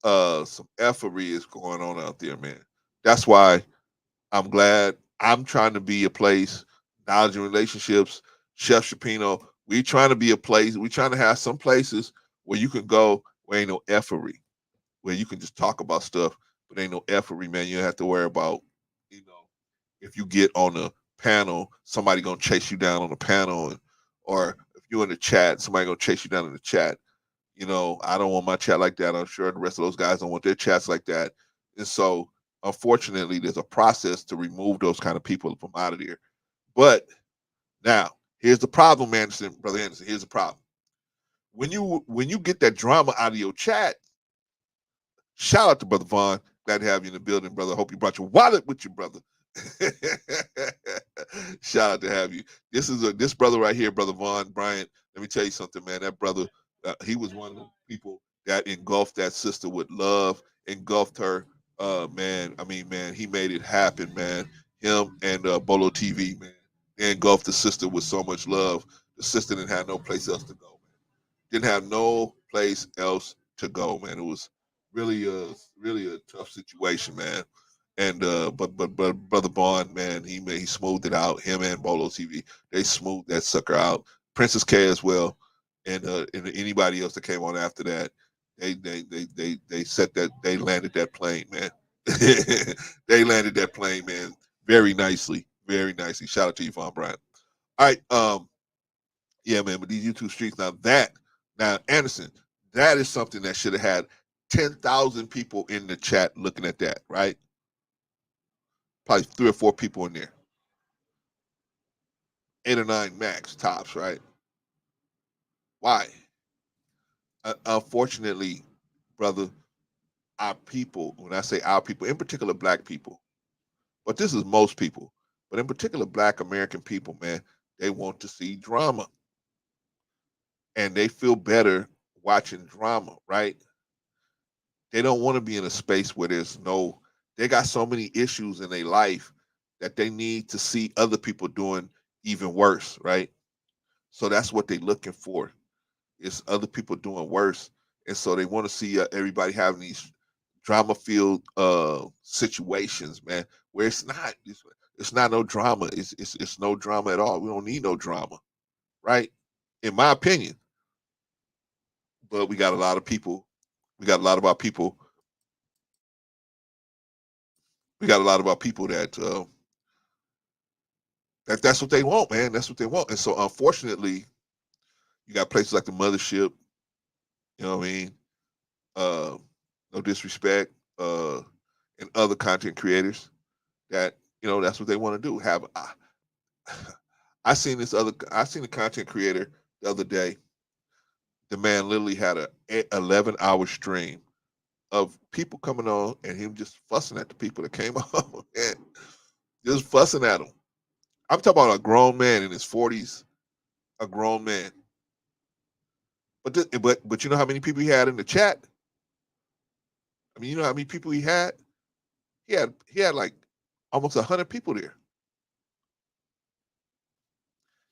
Some effery is going on out there, man. That's why I'm glad I'm trying to be a place, knowledge and relationships, Chef Shapino. We trying to be a place, we trying to have some places where you can go where ain't no effery, where you can just talk about stuff, but ain't no effery, man. You don't have to worry about, if you get on a panel, somebody gonna chase you down on the panel, or if you're in the chat, somebody gonna chase you down in the chat. I don't want my chat like that. I'm sure the rest of those guys don't want their chats like that. And so, unfortunately, there's a process to remove those kind of people from out of there. But now, here's the problem, Anderson, brother Anderson. Here's the problem. When you get that drama out of your chat, shout out to Brother Vaughn. Glad to have you in the building, brother. Hope you brought your wallet with you, brother. Shout out to have you. This brother right here, Brother Vaughn Bryant. Let me tell you something, man. That brother, he was one of the people that engulfed that sister with love, engulfed her. Man, I mean, man, he made it happen, man. Him and Bolo TV, man, they engulfed the sister with so much love. The sister didn't have no place else to go. Didn't have no place else to go, man. It was really a tough situation, man. And but brother Bond, man, he smoothed it out. Him and Bolo TV, they smoothed that sucker out. Princess K as well, and anybody else that came on after that, they set that they landed that plane, man. They landed that plane, man, very nicely, very nicely. Shout out to you, Von Bryant. All right, yeah, man, but these YouTube streets, now Anderson, that is something that should have had 10,000 people in the chat looking at that, right? Probably 3 or 4 people in there. 8 or 9 max tops, right? Why? Unfortunately, brother, our people, when I say our people, in particular black people, but this is most people, but in particular black American people, man, they want to see drama. And they feel better watching drama, right? They don't want to be in a space where they got so many issues in their life that they need to see other people doing even worse, right? So that's what they're looking for, is other people doing worse. And so they want to see everybody having these drama filled situations, man, where it's not no drama. It's no drama at all. We don't need no drama, right? In my opinion. But we got a lot of people. We got a lot of our people. We got a lot of our people that's what they want, man. That's what they want. And so unfortunately, you got places like the mothership, you know what I mean? Uh no disrespect, and other content creators that, that's what they want to do. I seen a content creator the other day. The man literally had a 11-hour stream of people coming on and him just fussing at the people that came on, and just fussing at them. I'm talking about a grown man in his 40s, a grown man. But you know how many people he had in the chat? I mean, you know how many people he had? He had like almost 100 people there.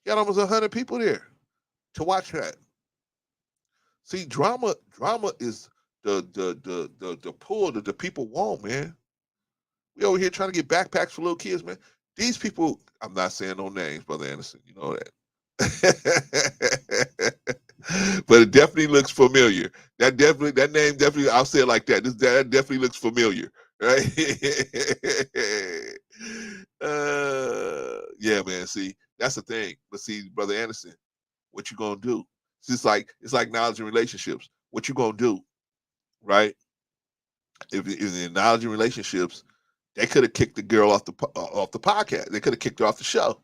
He had almost 100 people there to watch that. See, drama is the pull that the people want, man. We over here trying to get backpacks for little kids, man. These people, I'm not saying no names, Brother Anderson, you know that. But it definitely looks familiar. That name definitely, I'll say it like that. That definitely looks familiar, right? Yeah, man. See, that's the thing. But see, Brother Anderson, what you gonna do? It's like knowledge and relationships. What you gonna do, right? If in knowledge and relationships, they could have kicked the girl off the podcast. They could have kicked her off the show,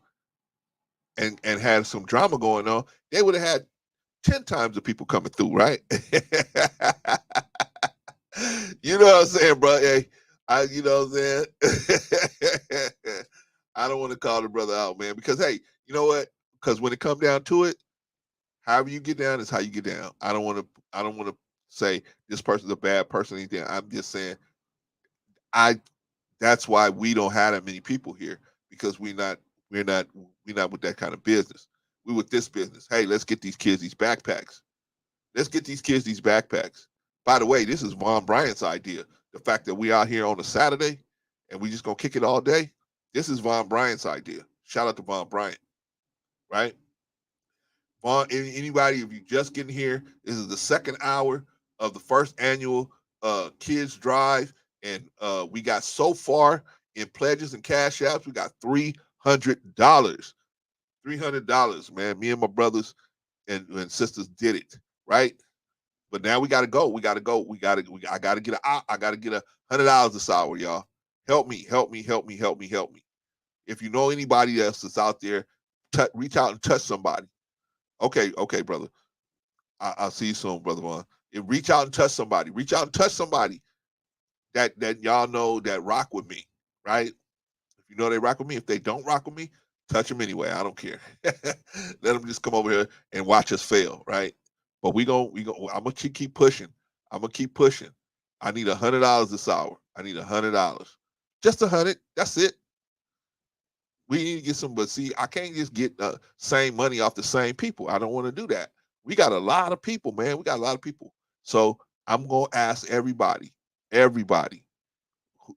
and had some drama going on. They would have had 10 times the people coming through, right? You know what I'm saying, bro? Hey, you know what I'm saying? I don't want to call the brother out, man, because hey, you know what? Because when it comes down to it, however you get down is how you get down. I don't want to say this person's a bad person or anything. I'm just saying I that's why we don't have that many people here, because we're not with that kind of business. We with this business. Hey, let's get these kids these backpacks. Let's get these kids these backpacks. By the way, this is Von Bryant's idea. The fact that we out here on a Saturday and we just gonna kick it all day. This is Von Bryant's idea. Shout out to Von Bryant, right? Vaughn, anybody, if you just getting here, this is the second hour of the first annual Kids Drive. And we got so far in pledges and cash apps, we got $300. $300, man. Me and my brothers and sisters did it, right? But now we gotta go. We gotta go. I gotta get $100 this hour, y'all. Help me, help me, help me, help me, help me. If you know anybody else that's out there, reach out and touch somebody. Okay, brother. I'll see you soon, brother Vaughn. Reach out and touch somebody. Reach out and touch somebody that y'all know that rock with me, right? If you know they rock with me, if they don't rock with me, touch them anyway. I don't care. Let them just come over here and watch us fail, right? But I'm gonna keep pushing. I'm gonna keep pushing. I need $100 this hour. I need $100. Just 100. That's it. We need to get some, but see, I can't just get the same money off the same people. I don't want to do that. We got a lot of people, man. We got a lot of people. So I'm gonna ask everybody,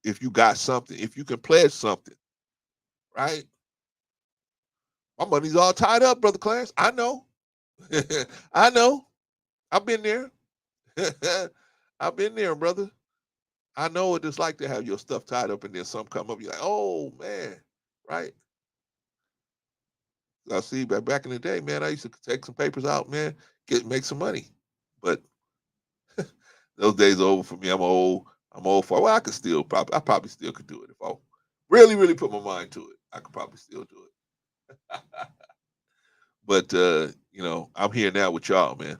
if you got something, if you can pledge something, right? My money's all tied up, brother Clarence. I know. I know. I've been there. I've been there, brother. I know what it's like to have your stuff tied up and then some come up. You're like, oh man, right? I see back in the day, man, I used to take some papers out, man, make some money. But those days are over for me. I'm old. Well, I could still I probably still could do it if I really, really put my mind to it. I could probably still do it. But I'm here now with y'all, man.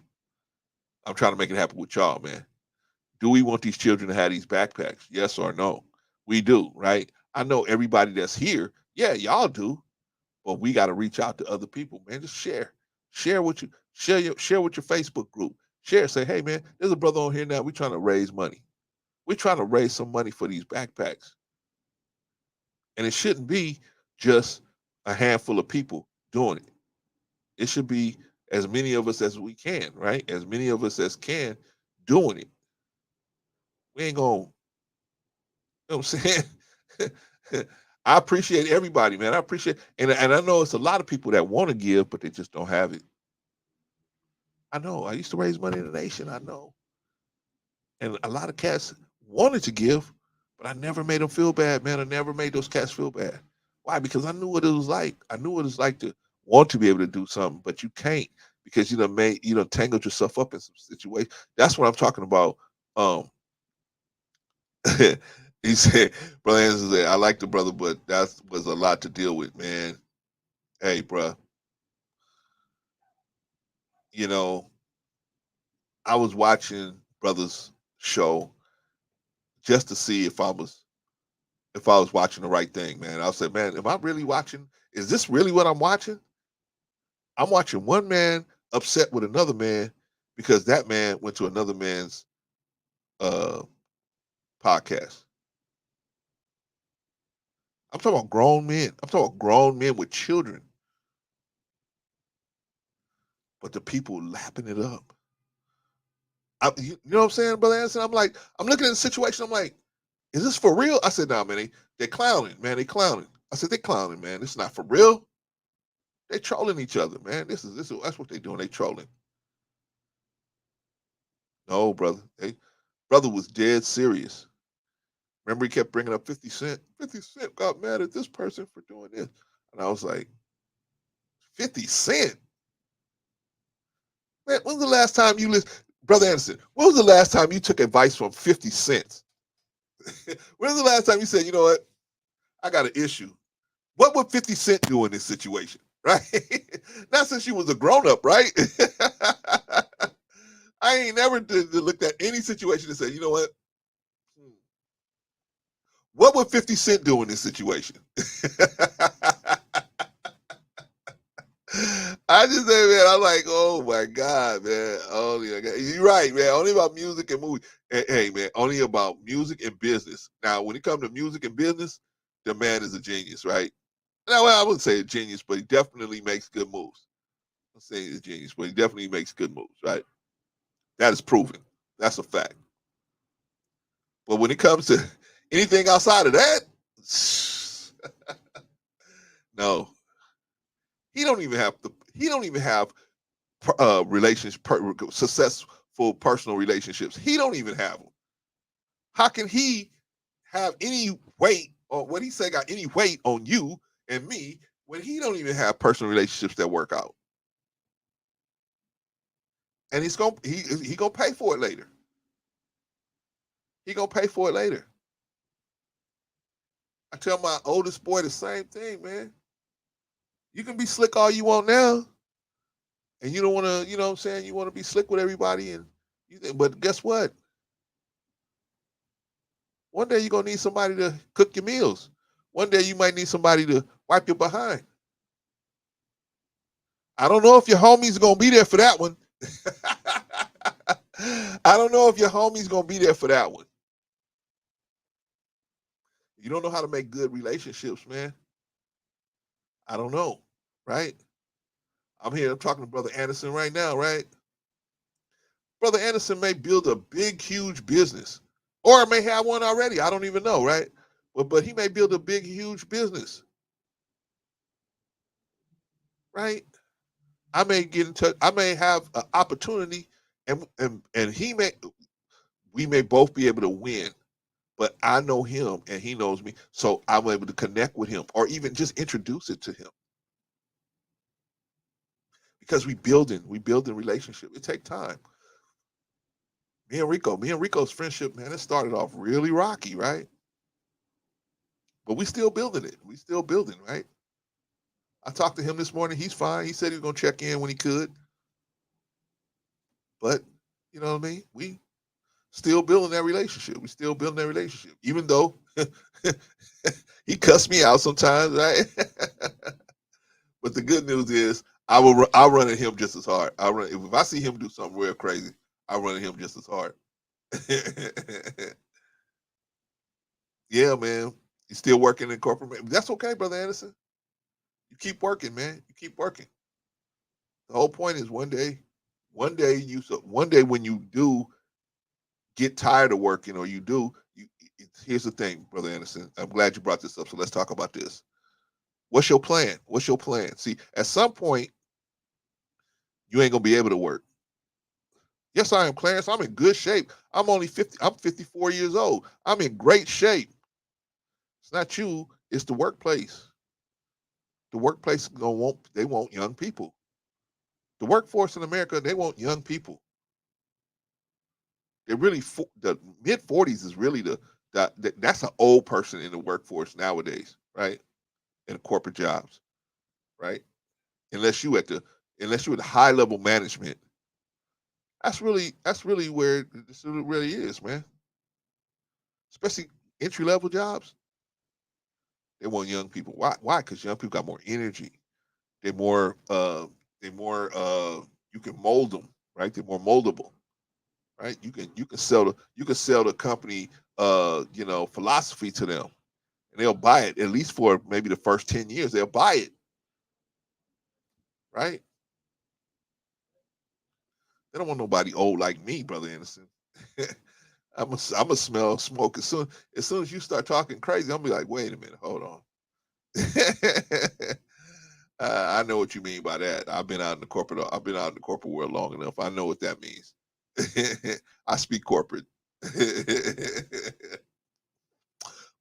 I'm trying to make it happen with y'all, man. Do we want these children to have these backpacks? Yes or no? We do, right? I know everybody that's here. Yeah, y'all do. But we got to reach out to other people, man. Just share with your Facebook group. Say, hey man, there's a brother on here now. We're trying to raise money. We're trying to raise some money for these backpacks. And it shouldn't be just a handful of people doing it. It should be as many of us as we can, right? As many of us as can doing it. We ain't gonna, you know what I'm saying? I appreciate everybody, man. I appreciate, and I know it's a lot of people that want to give, but they just don't have it. I know. I used to raise money in the nation. I know. And a lot of cats wanted to give, but I never made them feel bad, man. I never made those cats feel bad. Why? Because I knew what it was like. I knew what it was like to want to be able to do something, but you can't because you done tangled yourself up in some situation. That's what I'm talking about. He said, Brother Anderson said, I like the brother, but that was a lot to deal with, man. Hey, bro. I was watching brother's show just to see if I was watching the right thing, man. I said, man, am I really watching? Is this really what I'm watching? I'm watching one man upset with another man because that man went to another man's podcast. I'm talking about grown men. I'm talking about grown men with children. But the people lapping it up. You know what I'm saying, Brother Anderson? I'm looking at the situation. I'm like, is this for real? I said, nah, man, they clowning, man. They clowning. I said, they clowning, man. This is not for real. They trolling each other, man. That's what they doing. They trolling. No, brother. Brother was dead serious. Remember, he kept bringing up 50 Cent. 50 Cent got mad at this person for doing this. And I was like, 50 Cent? Man, when was the last time you listened? Brother Anderson, when was the last time you took advice from 50 Cent? When was the last time you said, you know what? I got an issue. What would 50 Cent do in this situation? Right? Not since you was a grown-up, right? I ain't never looked at any situation and said, you know what? What would 50 Cent do in this situation? I just say, man, I'm like, oh my God, man. You're right, man. Only about music and movie. Hey, man, only about music and business. Now, when it comes to music and business, the man is a genius, right? Now, well, I wouldn't say a genius, but he definitely makes good moves. I'm saying he's a genius, but he definitely makes good moves, right? That is proven. That's a fact. But when it comes to anything outside of that, no, he don't even have successful personal relationships. He don't even have them. How can he have any weight, or what he say got any weight on you and me when he don't even have personal relationships that work out? And he gonna pay for it later. He gonna pay for it later. I tell my oldest boy the same thing, man. You can be slick all you want now, and you don't want to, you know what I'm saying? You want to be slick with everybody, but guess what? One day you're gonna need somebody to cook your meals. One day you might need somebody to wipe your behind. I don't know if your homie's gonna be there for that one. I don't know if your homie's gonna be there for that one. You don't know how to make good relationships, man. I don't know, right? I'm talking to Brother Anderson right now, right? Brother Anderson may build a big, huge business, or may have one already. I don't even know, right? But he may build a big, huge business, right? I may get in touch. I may have an opportunity, and we may both be able to win. But I know him, and he knows me, so I'm able to connect with him, or even just introduce it to him, because we building relationship. It take time. Me and Rico's friendship, man, it started off really rocky, right? But we still building it. We still building, right? I talked to him this morning. He's fine. He said he was gonna check in when he could. But you know what I mean? We still building that relationship. We still building that relationship, even though he cussed me out sometimes, right? But the good news is, I'll run at him just as hard. If I see him do something real crazy, I'll run at him just as hard. Yeah, man. You still working in corporate? That's okay, Brother Anderson. You keep working, man. You keep working. The whole point is one day when you do get tired of working, or here's the thing, Brother Anderson. I'm glad you brought this up. So let's talk about this. What's your plan? What's your plan? See, at some point, you ain't gonna be able to work. Yes, I am, Clarence. I'm in good shape. I'm only 50. I'm 54 years old. I'm in great shape. It's not you. It's the workplace. The workplace they want young people. The workforce in America, they want young people. They really the mid 40s is really that's an old person in the workforce nowadays, right? In corporate jobs, right? Unless you at the high level management. That's really where this really is, man. Especially entry level jobs. They want young people. Why? Why? Because young people got more energy. They're more you can mold them, right? They're more moldable, right? You can sell the company philosophy to them, and and they'll buy it at least for maybe the first 10 years. They'll buy it, right? They don't want nobody old like me, Brother Anderson. I'm a smell smoke as soon as you start talking crazy. I'm be like, wait a minute, hold on. I know what you mean by that. I've been out in the corporate world long enough. I know what that means. I speak corporate.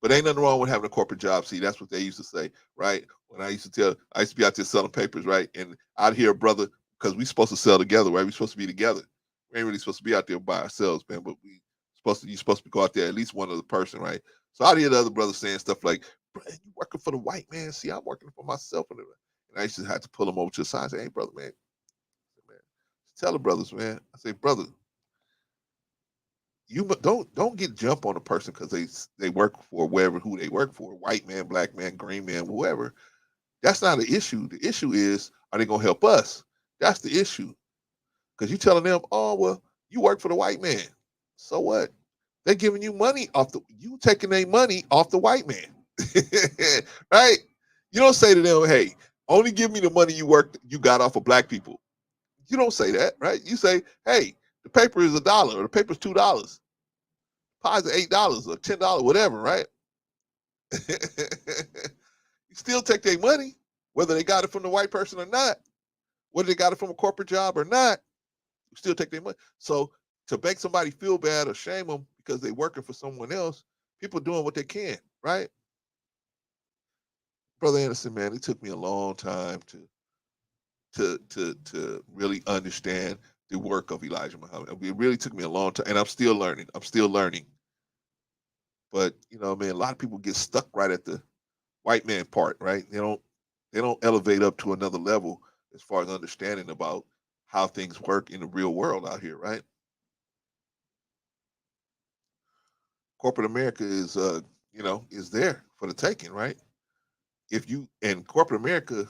But ain't nothing wrong with having a corporate job. See, that's what they used to say, right? When I used to be out there selling papers, right? And I'd hear a brother, because we supposed to sell together, right? We supposed to be together. We ain't really supposed to be out there by ourselves, man. But you're supposed to go out there at least one other person, right? So I'd hear the other brothers saying stuff like, "Bro, you working for the white man? See, I'm working for myself." And I used to have to pull them over to the side and say, "Hey, brother, man, tell the brothers, man." I say, "Brother, you don't get jump on a person because they work for who they work for, white man, black man, green man, whoever. That's not the issue. The issue is, are they gonna help us? That's the issue. Because you telling them, oh well, you work for the white man, so what? They giving you money you taking their money off the white man, right? You don't say to them, hey, only give me the money you got off of black people. You don't say that, right? You say, hey, the paper is $1 or the paper is $2. Pies are $8 or $10, whatever, right? You still take their money, whether they got it from the white person or not, whether they got it from a corporate job or not, you still take their money. So to make somebody feel bad or shame them because they're working for someone else, people doing what they can, right? Brother Anderson, man, it took me a long time to really understand the work of Elijah Muhammad. It really took me a long time, and I'm still learning. But man, a lot of people get stuck right at the white man part, right? They don't elevate up to another level as far as understanding about how things work in the real world out here, right? Corporate America is there for the taking, right? If you in corporate America,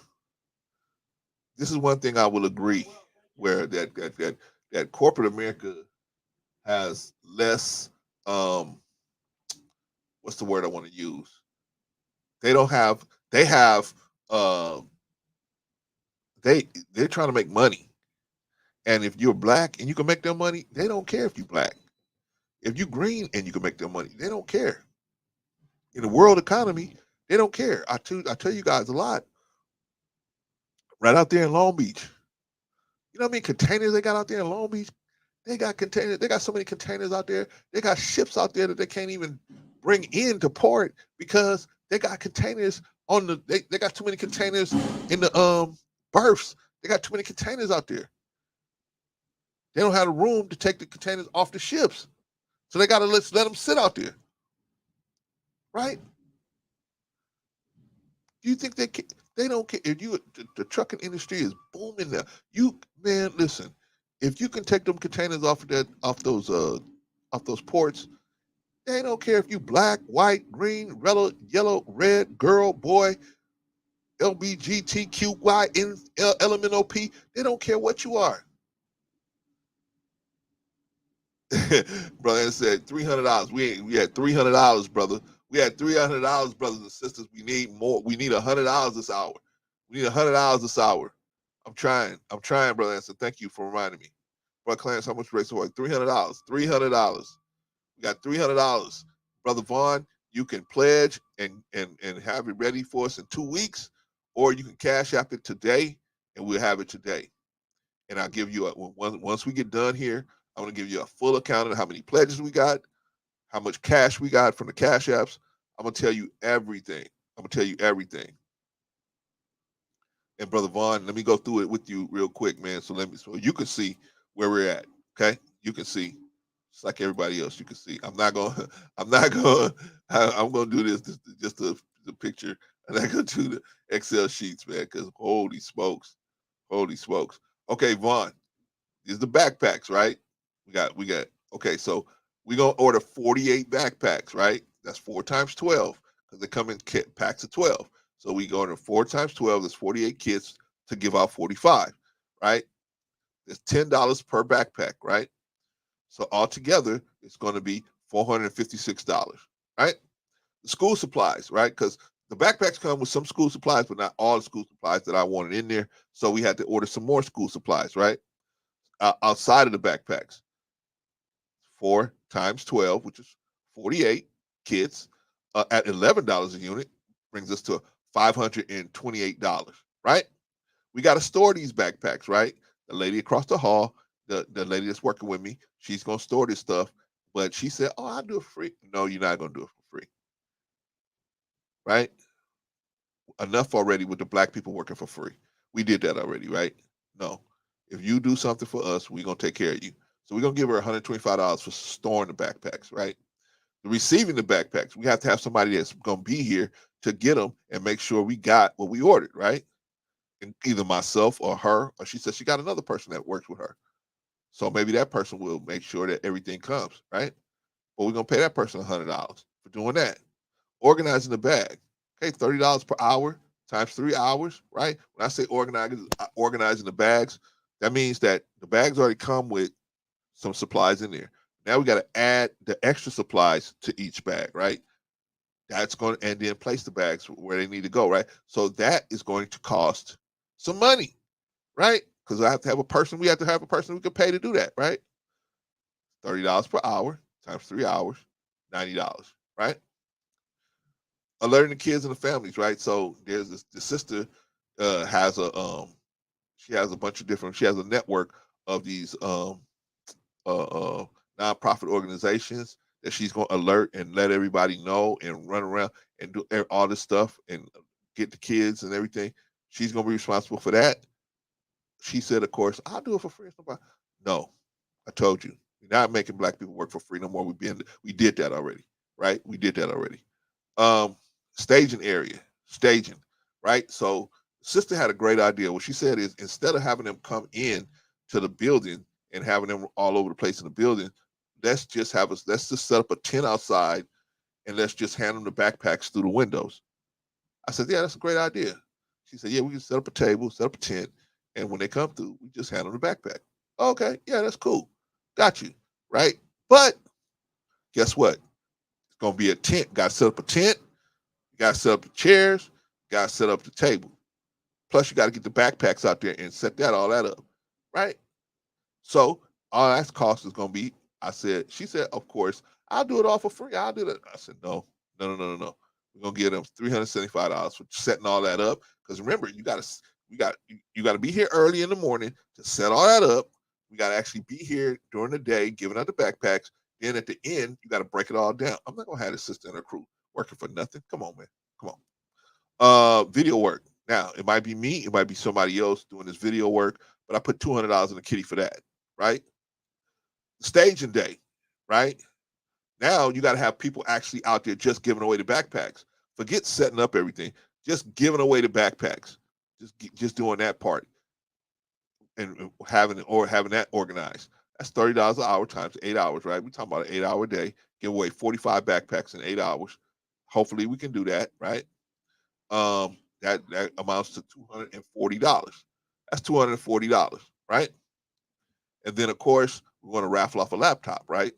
this is one thing I will agree, where that corporate America has less what's the word I want to use? They don't have they have they're trying to make money. And if you're black and you can make their money, they don't care if you're black. If you green and you can make their money, they don't care. In the world economy, they don't care. I tell you guys a lot. Right out there in Long Beach, you know what I mean? Containers they got out there in Long Beach. They got containers. They got so many containers out there. They got ships out there that they can't even bring into port because they got containers on the. They got too many containers in the berths. They got too many containers out there. They don't have the room to take the containers off the ships, so they got to let them sit out there, right? Do you think they don't care if the trucking industry is booming now? Man, listen, if you can take them containers off those ports, they don't care if you black, white, green, yellow, red, girl, boy, LBGTQY, LMNOP. They don't care what you are. Brother said $300. We had $300, brother. We had $300, brothers and sisters. We need more. We need $100 this hour. We need $100 this hour. I'm trying, brother. And thank you for reminding me. Brother Clarence, how much race work? $300. $300. We got $300. Brother Vaughn, you can pledge and have it ready for us in 2 weeks, or you can cash app it today, and we'll have it today. And I'll give you once we get done here, I'm gonna give you a full account of how many pledges we got, how much cash we got from the cash apps. I'm gonna tell you everything. And Brother Vaughn, let me go through it with you real quick, man. So you can see where we're at. Okay, you can see. It's like everybody else. You can see. I'm gonna do this just the picture. I'm not gonna do the Excel sheets, man. Because holy smokes. Okay, Vaughn. These are the backpacks, right? We got. Okay, so we're gonna order 48 backpacks, right? That's 4 times 12 because they come in packs of 12. So we go to 4 times 12. There's 48 kits to give out 45, right? It's $10 per backpack, right? So altogether, it's going to be $456, right? School supplies, right? Because the backpacks come with some school supplies, but not all the school supplies that I wanted in there. So we had to order some more school supplies, right? Outside of the backpacks. 4 times 12, which is 48 kids at $11 a unit, brings us to $528, right? We got to store these backpacks, right? The lady across the hall, the lady that's working with me, she's going to store this stuff. But she said, oh, I'll do it for free. No, you're not going to do it for free, right? Enough already with the black people working for free. We did that already, right? No. If you do something for us, we're going to take care of you. So we're going to give her $125 for storing the backpacks, right? Receiving the backpacks, we have to have somebody that's going to be here to get them and make sure we got what we ordered, right? And either myself or her, or she said she got another person that works with her. So maybe that person will make sure that everything comes, right? But we're going to pay that person $100 for doing that. Organizing the bag, okay, $30 per hour times 3 hours, right? When I say organizing the bags, that means that the bags already come with some supplies in there. Now we got to add the extra supplies to each bag, right? That's going to, and then place the bags where they need to go, right? So that is going to cost some money, right? Because I have to have a person, we have to have a person who can pay to do that, right? $30 per hour times 3 hours, $90, right? Alerting the kids and the families, right? So there's this, the sister has a she has a bunch of different, she has a network of these nonprofit organizations that she's going to alert and let everybody know and run around and do all this stuff and get the kids and everything. She's going to be responsible for that. She said, of course, I'll do it for free. No, I told you, we're not making black people work for free no more. We did that already, right? We did that already. Um, Staging area, staging, right? So sister had a great idea. What she said is instead of having them come in to the building and having them all over the place in the building, let's just set up a tent outside and let's just hand them the backpacks through the windows. I said, yeah, that's a great idea. She said, yeah, we can set up a table, set up a tent, and when they come through, we just hand them the backpack. Okay, yeah, that's cool. Got you, right? But guess what? It's gonna be a tent. Got to set up a tent. You got to set up the chairs. You got to set up the table. Plus, you got to get the backpacks out there and set all that up, right? So all that's cost is going to be, she said, of course, I'll do it all for free. I'll do that. I said, no. We're going to give them $375 for setting all that up. Because remember, you got to be here early in the morning to set all that up. We got to actually be here during the day, giving out the backpacks. Then at the end, you got to break it all down. I'm not going to have a sister and her crew working for nothing. Come on, man. Come on. Video work. Now, it might be me. It might be somebody else doing this video work. But I put $200 in the kitty for that, right? Staging day, right? Now you got to have people actually out there just giving away the backpacks. Forget setting up everything. Just giving away the backpacks. Just doing that part and having that organized. That's $30 an hour times 8 hours, right? We're talking about an 8-hour day. Give away 45 backpacks in 8 hours. Hopefully we can do that, right? That amounts to $240. That's $240, right? And then of course we want to raffle off a laptop, right?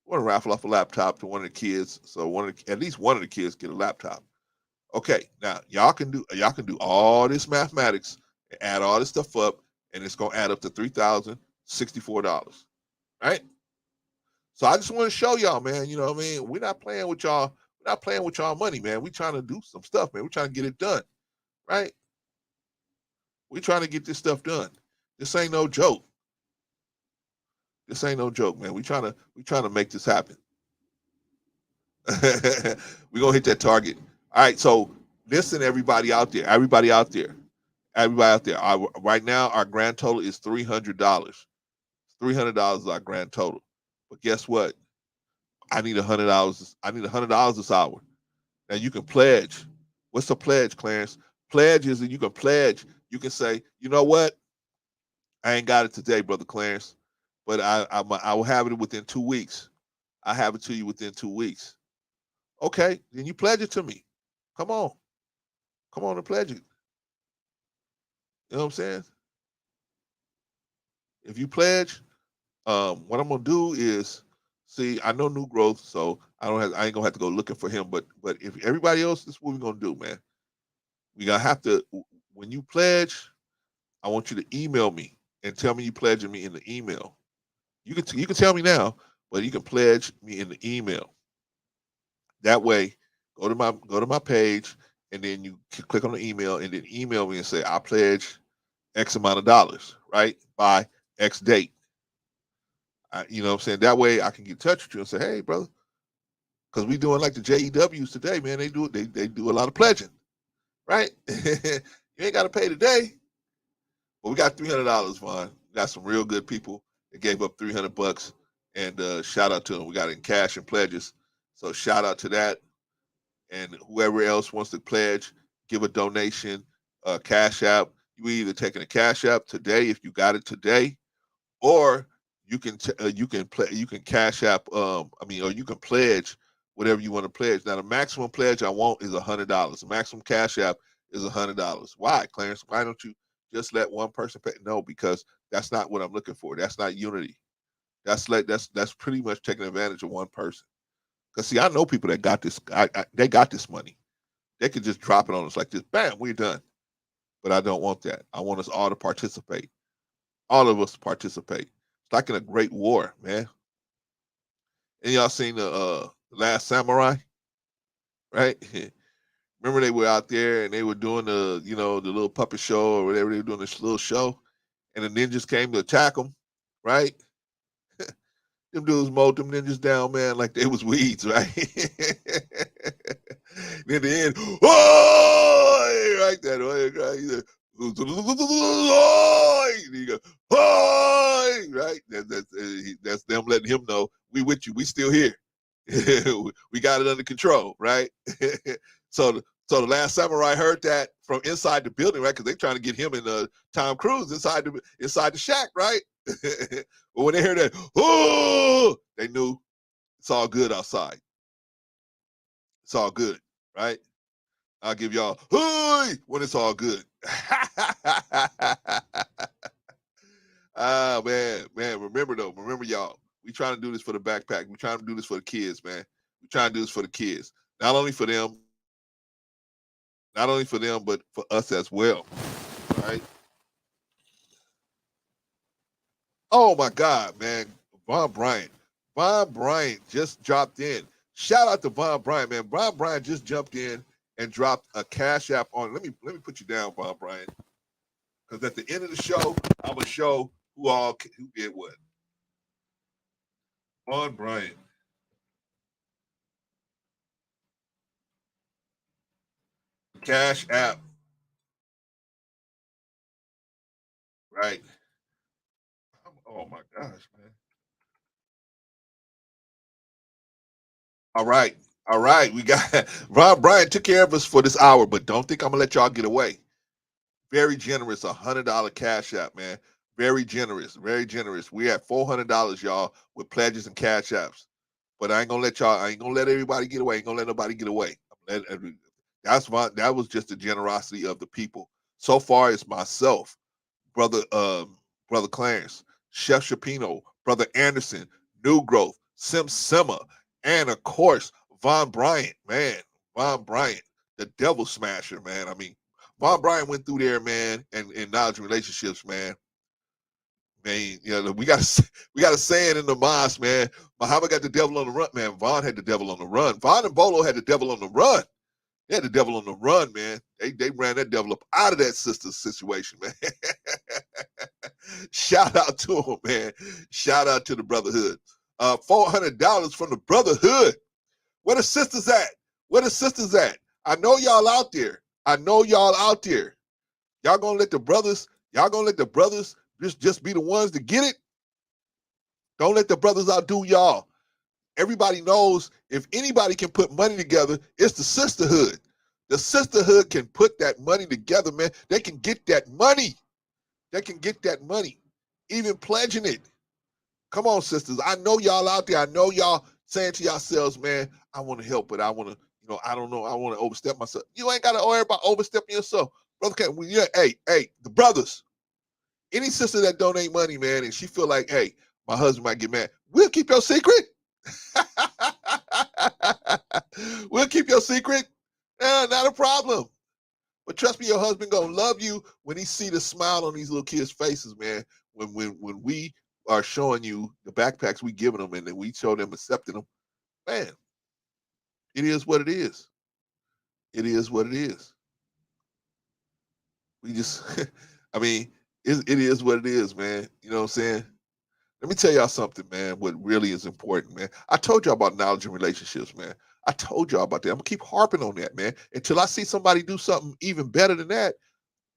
We want to raffle off a laptop to one of the kids, so at least one of the kids get a laptop. Okay, now y'all can do all this mathematics and add all this stuff up, and it's gonna add up to $3,064, right? So I just want to show y'all, man. You know what I mean? We're not playing with y'all. We're not playing with y'all money, man. We're trying to do some stuff, man. We're trying to get it done, right? We're trying to get this stuff done. This ain't no joke. This ain't no joke, man. We trying to make this happen. We're gonna hit that target. All right, so listen, everybody out there, right now, our grand total is $300. $300 is our grand total. But guess what? I need $100. I need $100 this hour. Now you can pledge. What's a pledge, Clarence? Pledge is that you can pledge. You can say, you know what? I ain't got it today, brother Clarence, but I will have it within 2 weeks. I have it to you within 2 weeks. Okay, then you pledge it to me. Come on and pledge it. You know what I'm saying? If you pledge, what I'm gonna do is, see, I know new growth, so I ain't gonna have to go looking for him. But if everybody else, this is what we're gonna do, man. We gonna have to, when you pledge, I want you to email me and tell me you pledging me in the email. You can tell me now, but you can pledge me in the email. That way, go to my page, and then you click on the email, and then email me and say I pledge X amount of dollars, right, by X date. You know what I'm saying? That way I can get in touch with you and say, hey, brother, because we doing like the JEWs today, man. They do a lot of pledging, right? You ain't got to pay today, but we got $300, Vaughn. We got some real good people that gave up $300, and shout out to them. We got it in cash and pledges, so shout out to that. And whoever else wants to pledge, give a donation, Cash App. You either taking a Cash App today if you got it today, or you can Cash App. Or you can pledge whatever you want to pledge. Now the maximum pledge I want is $100. The maximum Cash App is $100. Why, Clarence? Why don't you just let one person pay? No, because that's not what I'm looking for. That's not unity. That's pretty much taking advantage of one person. Because see, I know people that got this. They got this money. They could just drop it on us like this. Bam, we're done. But I don't want that. I want us all to participate. All of us to participate. It's like in a great war, man. And y'all seen the Last Samurai, right? Remember they were out there and they were doing the little puppet show or whatever, they were doing this little show, and the ninjas came to attack them, right? Them dudes mowed them ninjas down, man, like they was weeds, right? And in the end, oh, right that way, right? He goes, oh, right? That's them letting him know we with you, we still here. We got it under control, right? So the Last Samurai heard that from inside the building, right? Because they're trying to get him and Tom Cruise inside the shack, right? But when they heard that, oh, they knew it's all good outside. It's all good, right? I'll give y'all, hey, when it's all good. Ah, man, remember y'all. We trying to do this for the backpack. We trying to do this for the kids, man. We trying to do this for the kids. Not only for them, but for us as well, right? Oh my God, man. Von Bryant just dropped in. Shout out to Von Bryant, man. Von Bryant just jumped in and dropped a Cash App on. Let me put you down, Von Bryant. Because at the end of the show, I'm gonna show who did what. Von Bryant. Cash App. Right. Oh my gosh, man. All right. All right. We got Ron Bryant took care of us for this hour, but don't think I'm gonna let y'all get away. Very generous, $100 Cash App, man. Very generous, very generous. We at $400, y'all, with pledges and Cash Apps. But I ain't gonna let everybody get away. I ain't gonna let nobody get away. That was just the generosity of the people. So far, it's myself, brother Clarence, Chef Shapino, brother Anderson, New Growth, Sim Simma, and of course Von Bryant, man. Von Bryant, the devil smasher, man. I mean, Von Bryant went through there, man, and knowledge relationships, man. Man, we got a saying in the mosque, man. Muhammad got the devil on the run, man. Von had the devil on the run. Von and Bolo had the devil on the run. They had the devil on the run, man. They ran that devil up out of that sister situation, man. Shout out to him, man. Shout out to the brotherhood. $400 from the brotherhood. Where the sisters at? Where the sisters at? I know y'all out there. Y'all gonna let the brothers just be the ones to get it? Don't let the brothers outdo y'all. Everybody knows if anybody can put money together, it's the sisterhood. The sisterhood can put that money together, man. They can get that money. Even pledging it. Come on, sisters. I know y'all out there. I know y'all saying to yourselves, man, I want to help, but I want to, I don't know. I want to overstep myself. You ain't got to worry about overstepping yourself. Brother, hey, the brothers. Any sister that donate money, man, and she feel like, hey, my husband might get mad. We'll keep your secret. We'll keep your secret. Not a problem. But trust me, your husband gonna love you when he see the smile on these little kids' faces, man. When we are showing you the backpacks we giving them and then we show them accepting them, man, it is what it is. It is what it is. We just, I mean, it is what it is, man. You know what I'm saying? Let me tell y'all something, man. What really is important, man. I told y'all about knowledge and relationships, man. I told y'all about that. I'm gonna keep harping on that, man. Until I see somebody do something even better than that,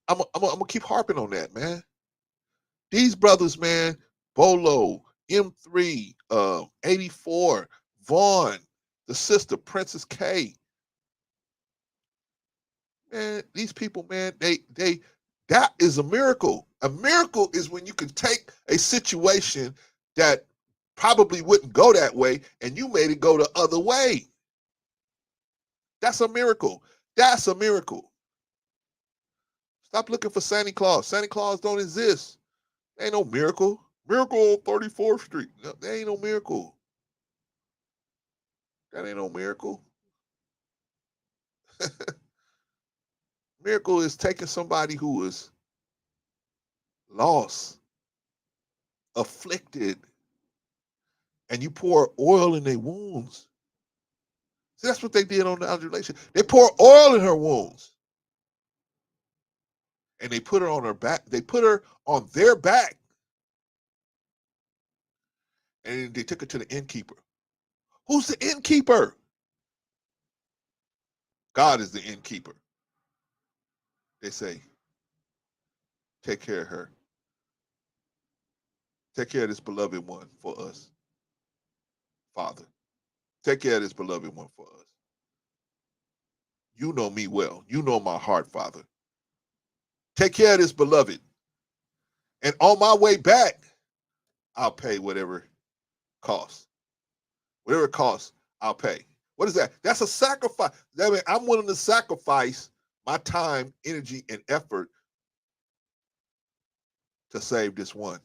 I'm gonna keep harping on that, man. These brothers, man, Bolo, M3, 84, Vaughn, the sister, Princess K, man, these people, man, they that is a miracle. A miracle is when you can take a situation that probably wouldn't go that way and you made it go the other way. That's a miracle. That's a miracle. Stop looking for Santa Claus. Santa Claus don't exist. There ain't no miracle. Miracle on 34th Street. No, there ain't no miracle. That ain't no miracle. Miracle is taking somebody who is lost, afflicted, and you pour oil in their wounds. See, that's what they did on the undulation. They pour oil in her wounds. And they put her on her back. They put her on their back. And they took her to the innkeeper. Who's the innkeeper? God is the innkeeper. They say, take care of her. Take care of this beloved one for us, Father. Take care of this beloved one for us. You know me well. You know my heart, Father. Take care of this beloved. And on my way back, I'll pay whatever costs. Whatever it costs, I'll pay. What is that? That's a sacrifice. That means I'm willing to sacrifice my time, energy, and effort to save this one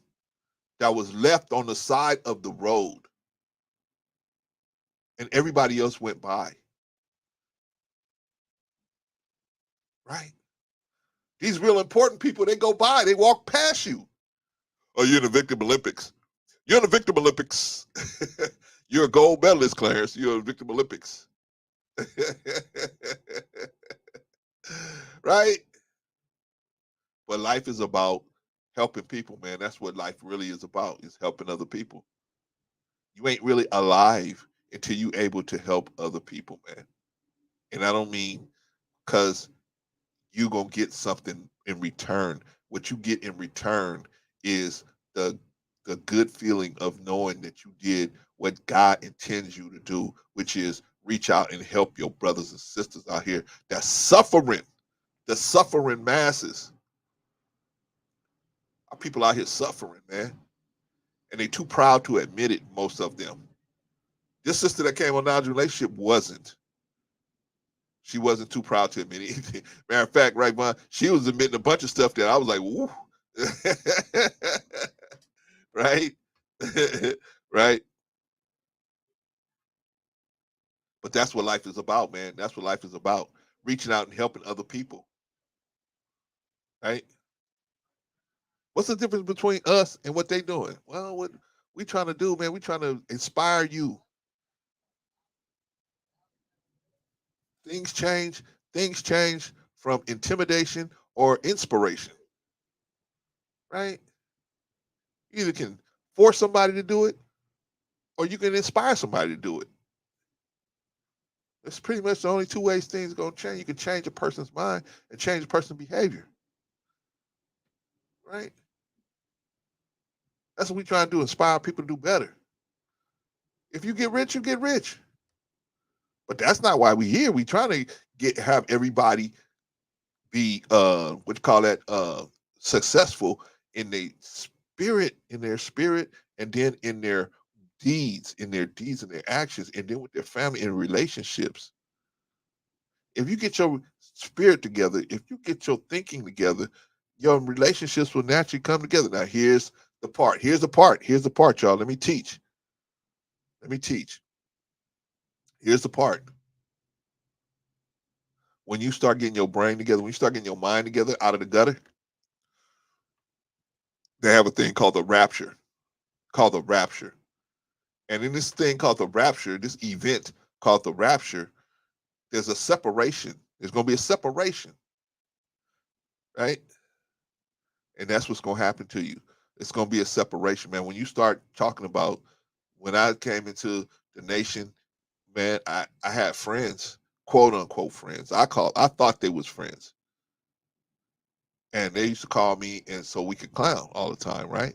that was left on the side of the road. And everybody else went by. Right? These real important people, they go by, they walk past you. Oh, you're in the Victim Olympics. You're in the Victim Olympics. You're a gold medalist, Clarence. You're in the Victim Olympics. Right? But life is about helping people, man. That's what life really is about, is helping other people. You ain't really alive until you able to help other people, man. And I don't mean because you gonna get something in return. What you get in return is the good feeling of knowing that you did what God intends you to do, which is reach out and help your brothers and sisters out here that's suffering, the suffering masses. Our people out here suffering, man. And they too proud to admit it, most of them. This sister that came on Now's Relationship wasn't. She wasn't too proud to admit anything. Matter of fact, right, man, she was admitting a bunch of stuff that I was like, woo. Right? Right? But that's what life is about, man. That's what life is about. Reaching out and helping other people. Right? What's the difference between us and what they doing? Well, what we trying to do, man, we trying to inspire you. Things change. Things change from intimidation or inspiration. Right? You either can force somebody to do it or you can inspire somebody to do it. It's pretty much the only two ways things are going to change. You can change a person's mind and change a person's behavior. Right? That's what we try to do, inspire people to do better. If you get rich, you get rich. But that's not why we here. We trying to have everybody be what you call that successful in their spirit, and then in their deeds, and their actions, and then with their family and relationships. If you get your spirit together, if you get your thinking together, your relationships will naturally come together. Now here's the part. Here's the part, y'all. Let me teach. Here's the part. When you start getting your brain together, when you start getting your mind together out of the gutter, they have a thing called the rapture. Called the rapture. And in this thing called the rapture, this event called the rapture, there's a separation. There's going to be a separation, right? And that's what's going to happen to you. It's going to be a separation, man. When you start talking about when I came into the nation, man, I had friends, quote unquote friends. I thought they was friends. And they used to call me, and so we could clown all the time, right?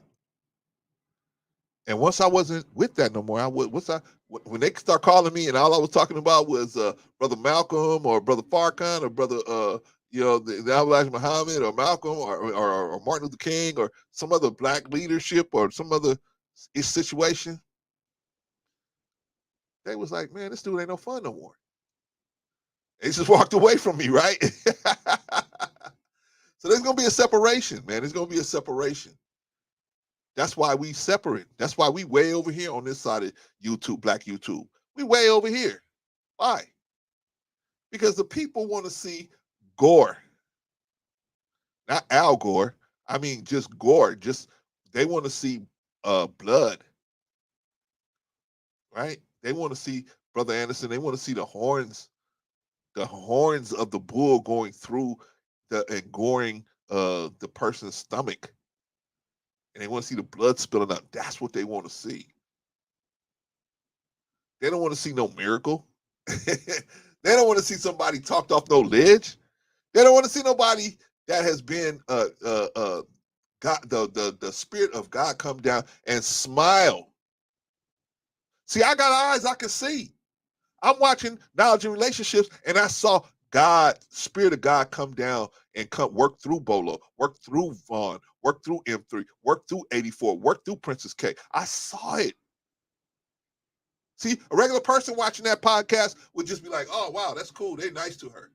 And once I wasn't with that no more, when they start calling me, and all I was talking about was Brother Malcolm or Brother Farrakhan or Brother the Elijah Muhammad or Malcolm or Martin Luther King or some other black leadership or some other situation, they was like, man, this dude ain't no fun no more. They just walked away from me, right? So there's gonna be a separation, man. There's gonna be a separation. That's why we separate. That's why we way over here on this side of YouTube, Black YouTube. We way over here. Why? Because the people want to see gore. Not Al Gore. I mean just gore. Just they want to see blood. Right? They want to see Brother Anderson, they want to see the horns of the bull going through and goring the person's stomach. And they want to see the blood spilling out. That's what they want to see. They don't want to see no miracle. They don't want to see somebody talked off no ledge. They don't want to see nobody that has been God, the spirit of God come down and smile. See, I got eyes I can see. I'm watching Knowledge and Relationships, and I saw God, Spirit of God come down and come work through Bolo, work through Vaughn, work through M3, work through 84, work through Princess K. I saw it. See, a regular person watching that podcast would just be like, oh, wow, that's cool. They're nice to her.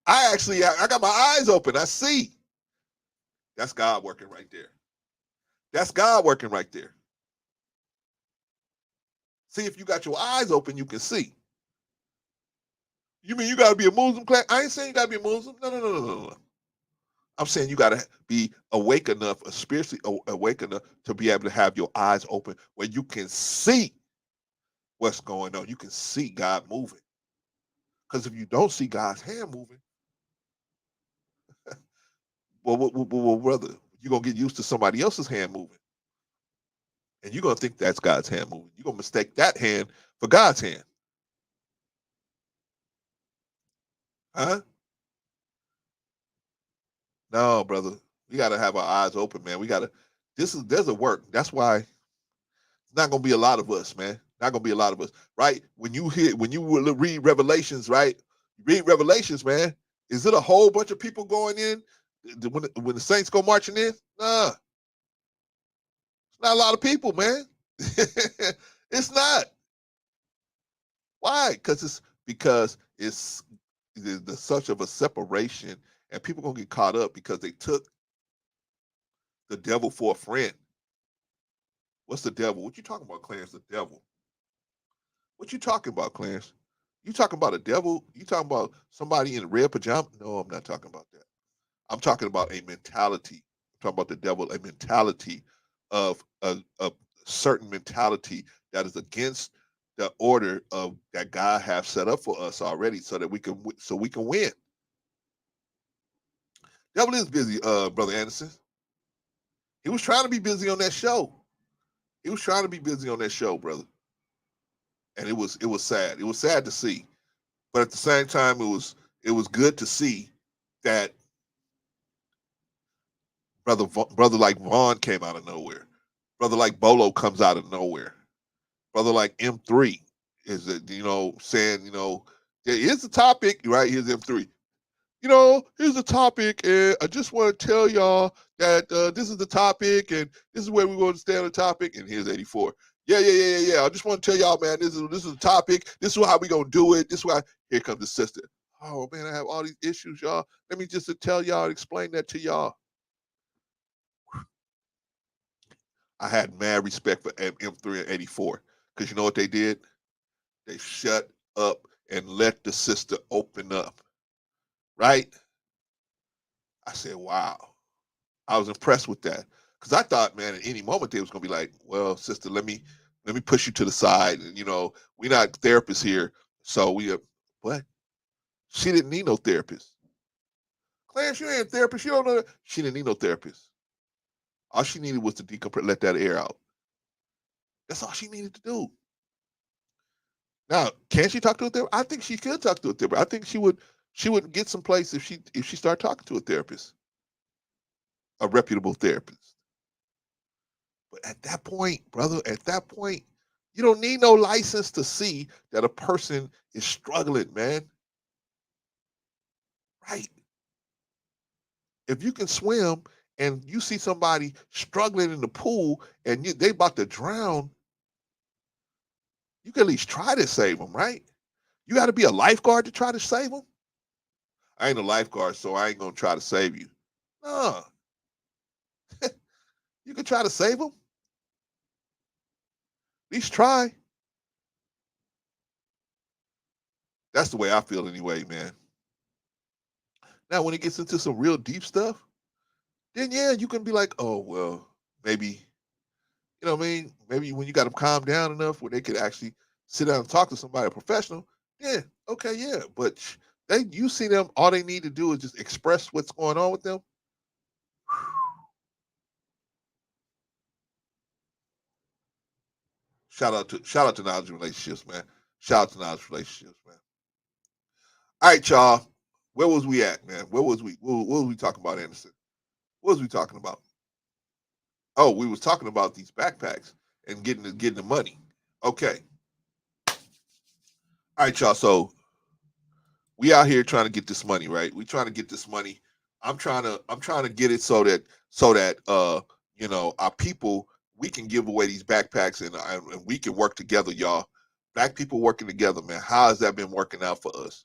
I got my eyes open. I see. That's God working right there. That's God working right there. See, if you got your eyes open, you can see. You mean you got to be a Muslim class? I ain't saying you got to be a Muslim. No. I'm saying you got to be awake enough, spiritually awake enough to be able to have your eyes open where you can see what's going on. You can see God moving. Because if you don't see God's hand moving, well, brother, you're going to get used to somebody else's hand moving. And you're going to think that's God's hand moving. You're going to mistake that hand for God's hand. Huh? No, brother. We got to have our eyes open, man. There's a work. That's why it's not going to be a lot of us, man. Not going to be a lot of us, right? When you read Revelations, right? Read Revelations, man. Is it a whole bunch of people going in when the saints go marching in? Nah. It's not a lot of people, man. It's not. Why? Because it's there's such of a separation, and people gonna get caught up because they took the devil for a friend. What's the devil? What you talking about, Clarence? The devil. What you talking about, Clarence? You talking about a devil? You talking about somebody in red pajamas? No, I'm not talking about that. I'm talking about a mentality. I'm talking about the devil, a mentality of a certain mentality that is against the order of that God have set up for us already, so that we can win. Devil is busy, Brother Anderson. He was trying to be busy on that show. He was trying to be busy on that show, brother. And it was sad. It was sad to see, but at the same time, it was good to see that brother like Vaughn came out of nowhere. Brother like Bolo comes out of nowhere. Brother like M3 is saying here's the topic, right? Here's M3. Here's the topic, and I just want to tell y'all that this is the topic, and this is where we're going to stay on the topic. And here's 84. Yeah. I just want to tell y'all, man, this is the topic. This is how we gonna do it. This is why. Here comes the sister. Oh man, I have all these issues, y'all. Let me just tell y'all, explain that to y'all. I had mad respect for M3 and 84 because you know what they did? They shut up and let the sister open up, right? I said, wow. I was impressed with that because I thought, man, at any moment they was gonna be like, well, sister, let me push you to the side, and we're not therapists here, so what? She didn't need no therapist. Clarence, you ain't a therapist. You don't know that. She didn't need no therapist. All she needed was to decompress, let that air out. That's all she needed to do. Now, can she talk to a therapist? I think she could talk to a therapist. I think she would get some place if she started talking to a therapist, a reputable therapist. But at that point, brother, you don't need no license to see that a person is struggling, man. Right? If you can swim and you see somebody struggling in the pool and they about to drown, you can at least try to save them, right? You got to be a lifeguard to try to save them. I ain't a lifeguard, so I ain't gonna try to save you. No, you can try to save them. At least try. That's the way I feel anyway, man. Now, when it gets into some real deep stuff, then yeah, you can be like, oh well, maybe what I mean. Maybe when you got them calmed down enough where they could actually sit down and talk to somebody, a professional. Yeah, okay, yeah. But you see them, all they need to do is just express what's going on with them. Shout out to knowledge relationships, man. Shout out to knowledge relationships, man. All right, y'all. Where was we at, man? Where was we? What was we talking about, Anderson? What was we talking about? Oh, we was talking about these backpacks and getting the money. Okay. All right, y'all. So we out here trying to get this money, right? We trying to get this money. I'm trying to get it so that our people, we can give away these backpacks and we can work together, y'all. Black people working together, man. How has that been working out for us?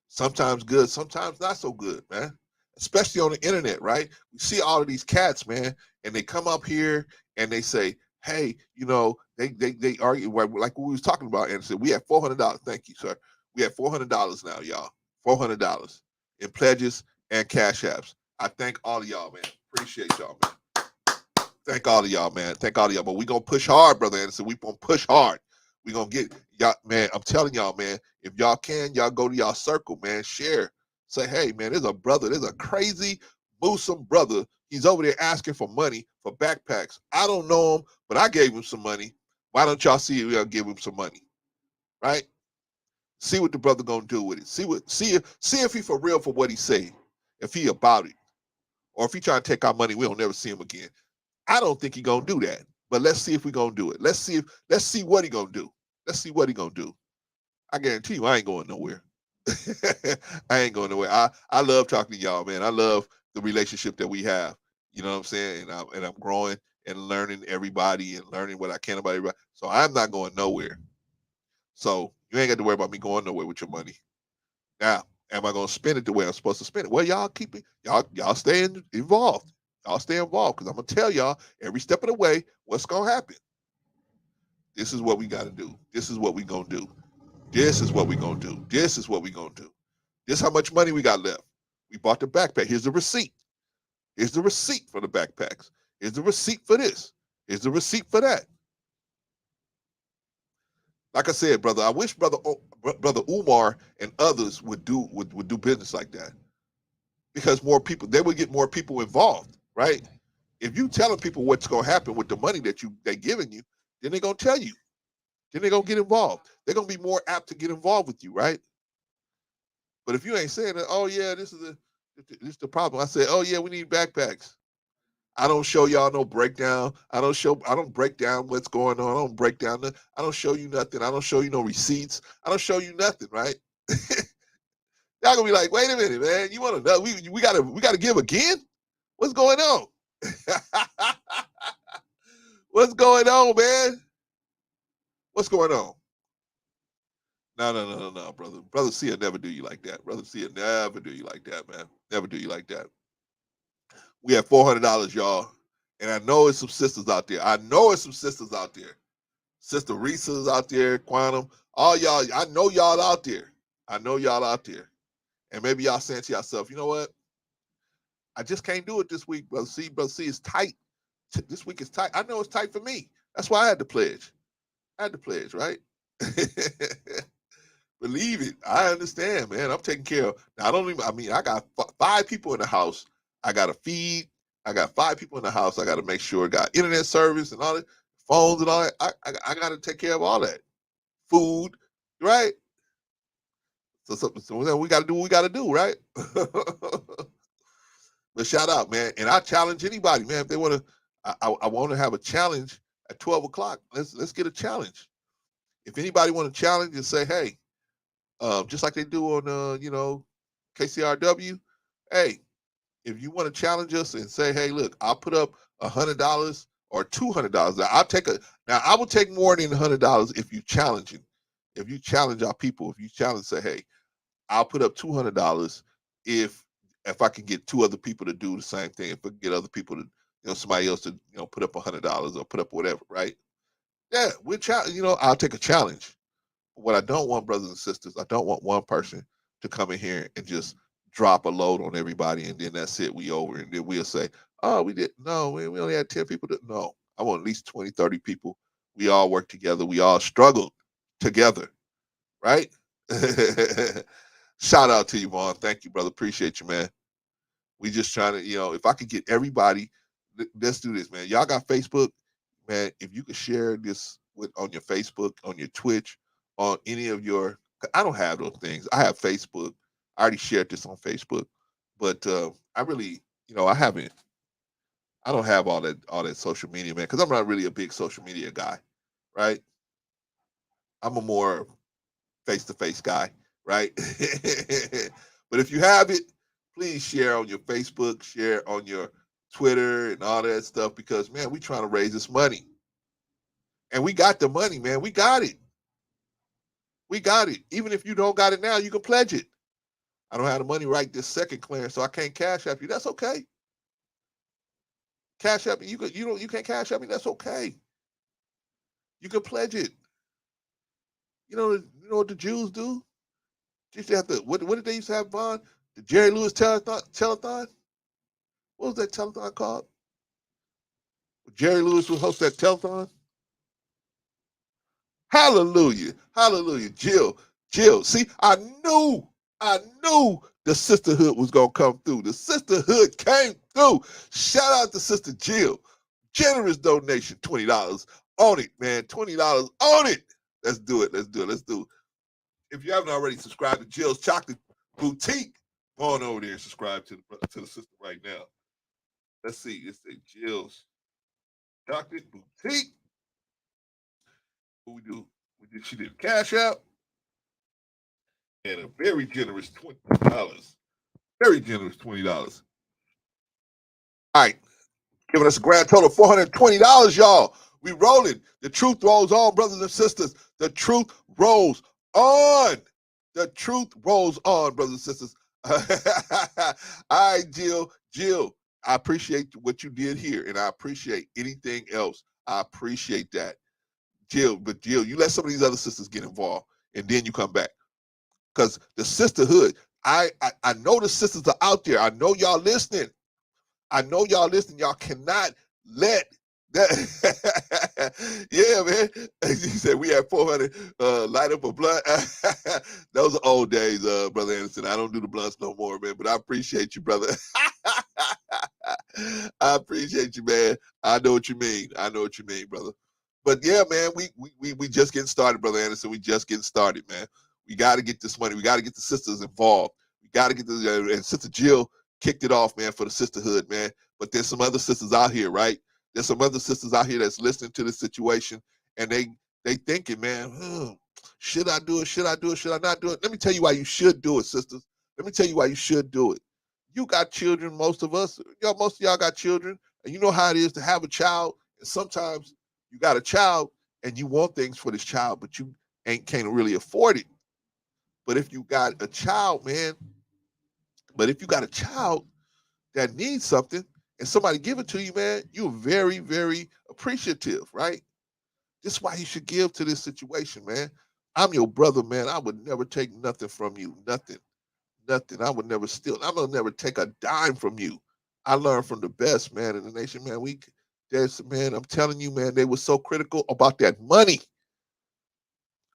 Sometimes good, sometimes not so good, man. Especially on the internet, right? We see all of these cats, man, and they come up here and they say, "Hey, they argue like we was talking about." And said, "We have $400. Thank you, sir. We have $400 now, y'all. $400 in pledges and cash apps. I thank all of y'all, man. Appreciate y'all, man. Thank all of y'all, man. Thank all of y'all. But we gonna push hard, brother Anderson. We gonna push hard. We gonna get y'all, man. I'm telling y'all, man. If y'all can, y'all go to y'all circle, man. Share. Say, hey, man. There's a crazy Muslim brother. He's over there asking for money for backpacks. I don't know him, but I gave him some money. Why don't y'all see if y'all give him some money, right? See what the brother gonna do with it. See if he for real for what he say. If he about it, or if he trying to take our money, we don't never see him again. I don't think he gonna do that. But let's see if we gonna do it. Let's see what he gonna do. Let's see what he gonna do. I guarantee you, I ain't going nowhere. I ain't going nowhere. I love talking to y'all, man. I love the relationship that we have. You know what I'm saying? And I'm growing and learning everybody and learning what I can about everybody. So I'm not going nowhere. So you ain't got to worry about me going nowhere with your money. Now, am I gonna spend it the way I'm supposed to spend it? Well, y'all keep it. Y'all stay involved. Y'all stay involved because I'm gonna tell y'all every step of the way what's gonna happen. This is what we got to do. This is what we gonna do. This is what we gonna do. This is what we gonna do. This how much money we got left. We bought the backpack. Here's the receipt. Here's the receipt for the backpacks. Here's the receipt for this. Here's the receipt for that. Like I said, brother, I wish brother Umar and others would do business like that because more people, they would get more people involved, right? If you telling people what's gonna happen with the money that they giving you, then they're gonna tell you. Then they're gonna get involved. They're gonna be more apt to get involved with you, right? But if you ain't saying that, oh yeah, this is the problem. I say, oh yeah, we need backpacks. I don't show y'all no breakdown. I don't break down what's going on. I don't show you nothing. I don't show you no receipts. I don't show you nothing, right? Y'all gonna be like, wait a minute, man. You wanna know we gotta give again? What's going on? What's going on, man? What's going on? No, brother. Brother C will never do you like that. Brother C will never do you like that, man. Never do you like that. We have $400, y'all. And I know it's some sisters out there. Sister Risa's out there, Quantum, All y'all, I know y'all out there. I know y'all out there. And maybe y'all saying to yourself, you know what? I just can't do it this week, brother C. Brother C, it's tight. This week is tight. I know it's tight for me. That's why I had to pledge. Right? Believe it. I understand, man. I'm taking care of. Now, I got 5 people in the house. I got to feed. I got 5 people in the house. I got to make sure I got internet service and all that, phones and all that. I got to take care of all that. Food, right? So we got to do what we got to do, right? But shout out, man. And I challenge anybody, man. If they want to, I want to have a challenge at 12 o'clock. Let's get a challenge. If anybody want to challenge and say, hey, just like they do on, KCRW, hey, if you want to challenge us and say, hey, look, I'll put up $100 or $200. Now I will take more than $100 if you challenge it. If you challenge our people, if you challenge, say, hey, I'll put up $200 if I can get 2 other people to do the same thing. If I can get other people to, somebody else to, put up $100 or put up whatever, right? Yeah, I'll take a challenge. What I don't want, brothers and sisters, I don't want one person to come in here and just drop a load on everybody and then that's it, we over. And then we'll say, oh, we did. No, we only had 10 people. No, I want at least 20, 30 people. We all work together. We all struggled together, right? Shout out to you, Vaughn. Thank you, brother. Appreciate you, man. We just trying to, if I could get everybody, let's do this, man. Y'all got Facebook, man. If you could share this on your Facebook, on your Twitch, on any of your, I don't have those things. I have Facebook. I already shared this on Facebook, but I really, I don't have all that social media, man, because I'm not really a big social media guy, right? I'm a more face-to-face guy, right? But if you have it, please share on your Facebook, share on your Twitter and all that stuff because, man, we trying to raise this money. And we got the money, man. We got it. We got it. Even if you don't got it now, you can pledge it. I don't have the money right this second, Clarence, so I can't cash app you. That's okay. Cash app me. You can't cash app me. That's okay. You can pledge it. You know what the Jews do? They used to have to, what did they used to have, Vaughn? The Jerry Lewis telethon? What was that telethon called? Jerry Lewis would host that telethon. Hallelujah. Hallelujah. Jill. See, I knew the sisterhood was going to come through. The sisterhood came through. Shout out to Sister Jill. Generous donation, $20 on it, man. $20 on it. Let's do it. If you haven't already subscribed to Jill's Chocolate Boutique, go on over there and subscribe to the sister right now. Let's see. It's a Jill's Chocolate Boutique. What we do? She did a cash out and a very generous $20. Very generous $20. All right, giving us a grand total of $420, y'all. We rolling. The truth rolls on, brothers and sisters. The truth rolls on. The truth rolls on, brothers and sisters. All right, Jill. I appreciate what you did here, and I appreciate anything else. I appreciate that. Jill, you let some of these other sisters get involved, and then you come back. Because the sisterhood, I know the sisters are out there. I know y'all listening. Y'all cannot let that. Yeah, man. He said we had 400 light up a blunt. Those are old days, Brother Anderson. I don't do the blunts no more, man. But I appreciate you, brother. I appreciate you, man. I know what you mean, brother. But yeah, man, we just getting started, Brother Anderson. We just getting started, man. We got to get this money. We got to get the sisters involved. We got to get and Sister Jill kicked it off, man, for the sisterhood, man. But there's some other sisters out here, right? There's some other sisters out here that's listening to this situation, and they thinking, man, should I do it? Should I do it? Should I not do it? Let me tell you why you should do it, sisters. Let me tell you why you should do it. You got children, most of us. Most of y'all got children, and you know how it is to have a child. And sometimes you got a child, and you want things for this child, but you can't really afford it. But if you got a child, man, that needs something and somebody give it to you, man, you're very, very appreciative, right? This is why you should give to this situation, man. I'm your brother, man. I would never take nothing from you. Nothing. Nothing. I would never steal. I'm gonna never take a dime from you. I learned from the best, man, in the nation, man. Man, I'm telling you, man, they were so critical about that money.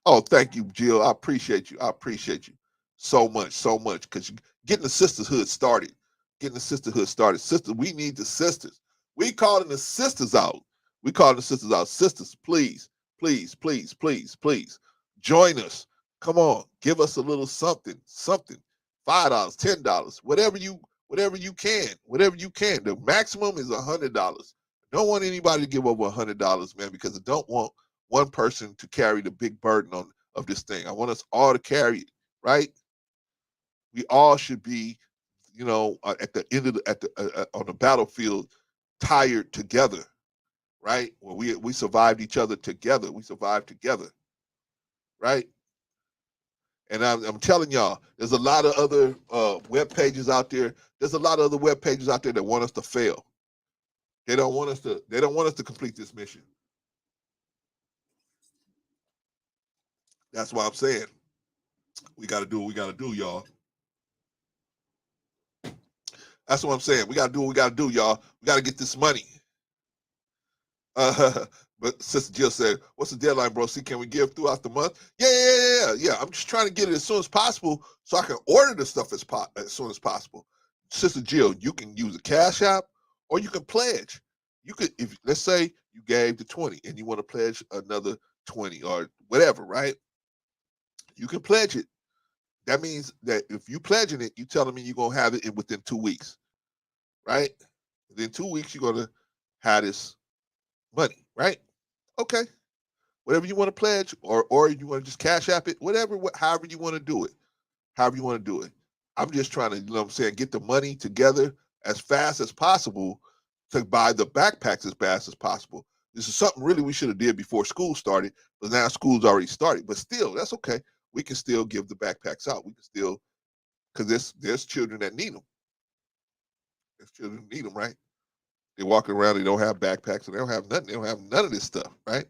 Oh, thank you, Jill. I appreciate you. I appreciate you so much, because getting the sisterhood started. Getting the sisterhood started. Sisters, we need the sisters. We calling the sisters out. We calling the sisters out. Sisters, please, please, please, please, please, join us. Come on, give us a little something, something. $5, $10, whatever you can, whatever you can. The maximum is $100. Don't want anybody to give over $100, man, because I don't want one person to carry the big burden of this thing. I want us all to carry it, right? We all should be, at the end of on the battlefield, tired together, right? Well, we survived each other together. We survived together, right? And I'm telling y'all, there's a lot of other web pages out there. There's a lot of other web pages out there that want us to fail. They don't want us to. They don't want us to complete this mission. That's why I'm saying we got to do what we got to do, y'all. That's what I'm saying. We got to do what we got to do, y'all. We got to get this money. But Sister Jill said, "What's the deadline, bro? See, can we give throughout the month?" Yeah. I'm just trying to get it as soon as possible so I can order the stuff as soon as possible. Sister Jill, you can use a Cash App or you can pledge. You could, if let's say you gave the 20 and you want to pledge another 20 or whatever, right? You can pledge it. That means that if you pledging it, you telling me you're gonna have it within 2 weeks, right? Within 2 weeks, you're gonna have this money, right? Okay. Whatever you want to pledge, or you want to just Cash App it, however you want to do it. However you want to do it. I'm just trying to, get the money together as fast as possible to buy the backpacks as fast as possible. This is something really we should have did before school started, but now school's already started. But still, that's okay. We can still give the backpacks out. We can still, because there's children that need them. There's children who need them, right? They're walking around, they don't have backpacks, and they don't have nothing. They don't have none of this stuff, right?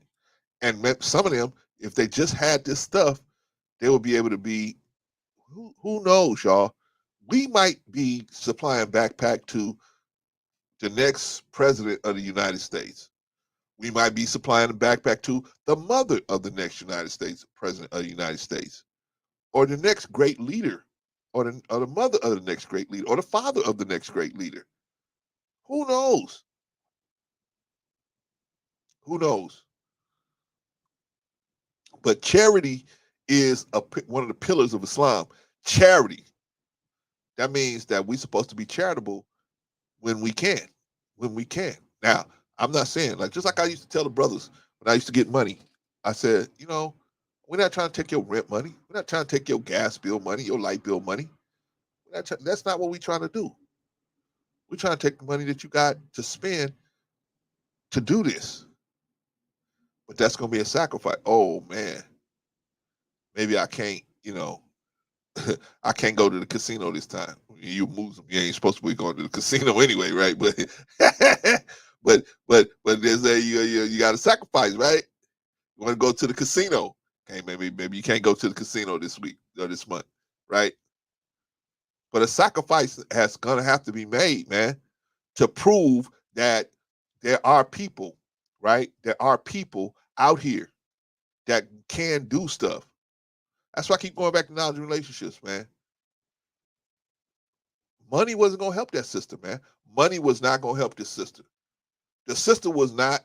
And some of them, if they just had this stuff, they would be able to be, who knows, y'all? We might be supplying backpack to the next president of the United States. We might be supplying a backpack to the mother of the next United States president of the United States, or the next great leader, or the mother of the next great leader, or the father of the next great leader. Who knows? Who knows? But charity is one of the pillars of Islam. Charity. That means that we're supposed to be charitable when we can. When we can. Now, I'm not saying, just like I used to tell the brothers when I used to get money, I said, we're not trying to take your rent money. We're not trying to take your gas bill money, your light bill money. That's not what we're trying to do. We're trying to take the money that you got to spend to do this. But that's going to be a sacrifice. Oh, man. Maybe I can't, I can't go to the casino this time. You Muslim, you ain't supposed to be going to the casino anyway, right? But but there's you got to sacrifice, right? You want to go to the casino? Okay, maybe you can't go to the casino this week or this month, right? But a sacrifice has gonna have to be made, man, to prove that there are people, right? There are people out here that can do stuff. That's why I keep going back to knowledge relationships, man. Money wasn't gonna help that sister, man. Money was not gonna help this sister. The sister was not.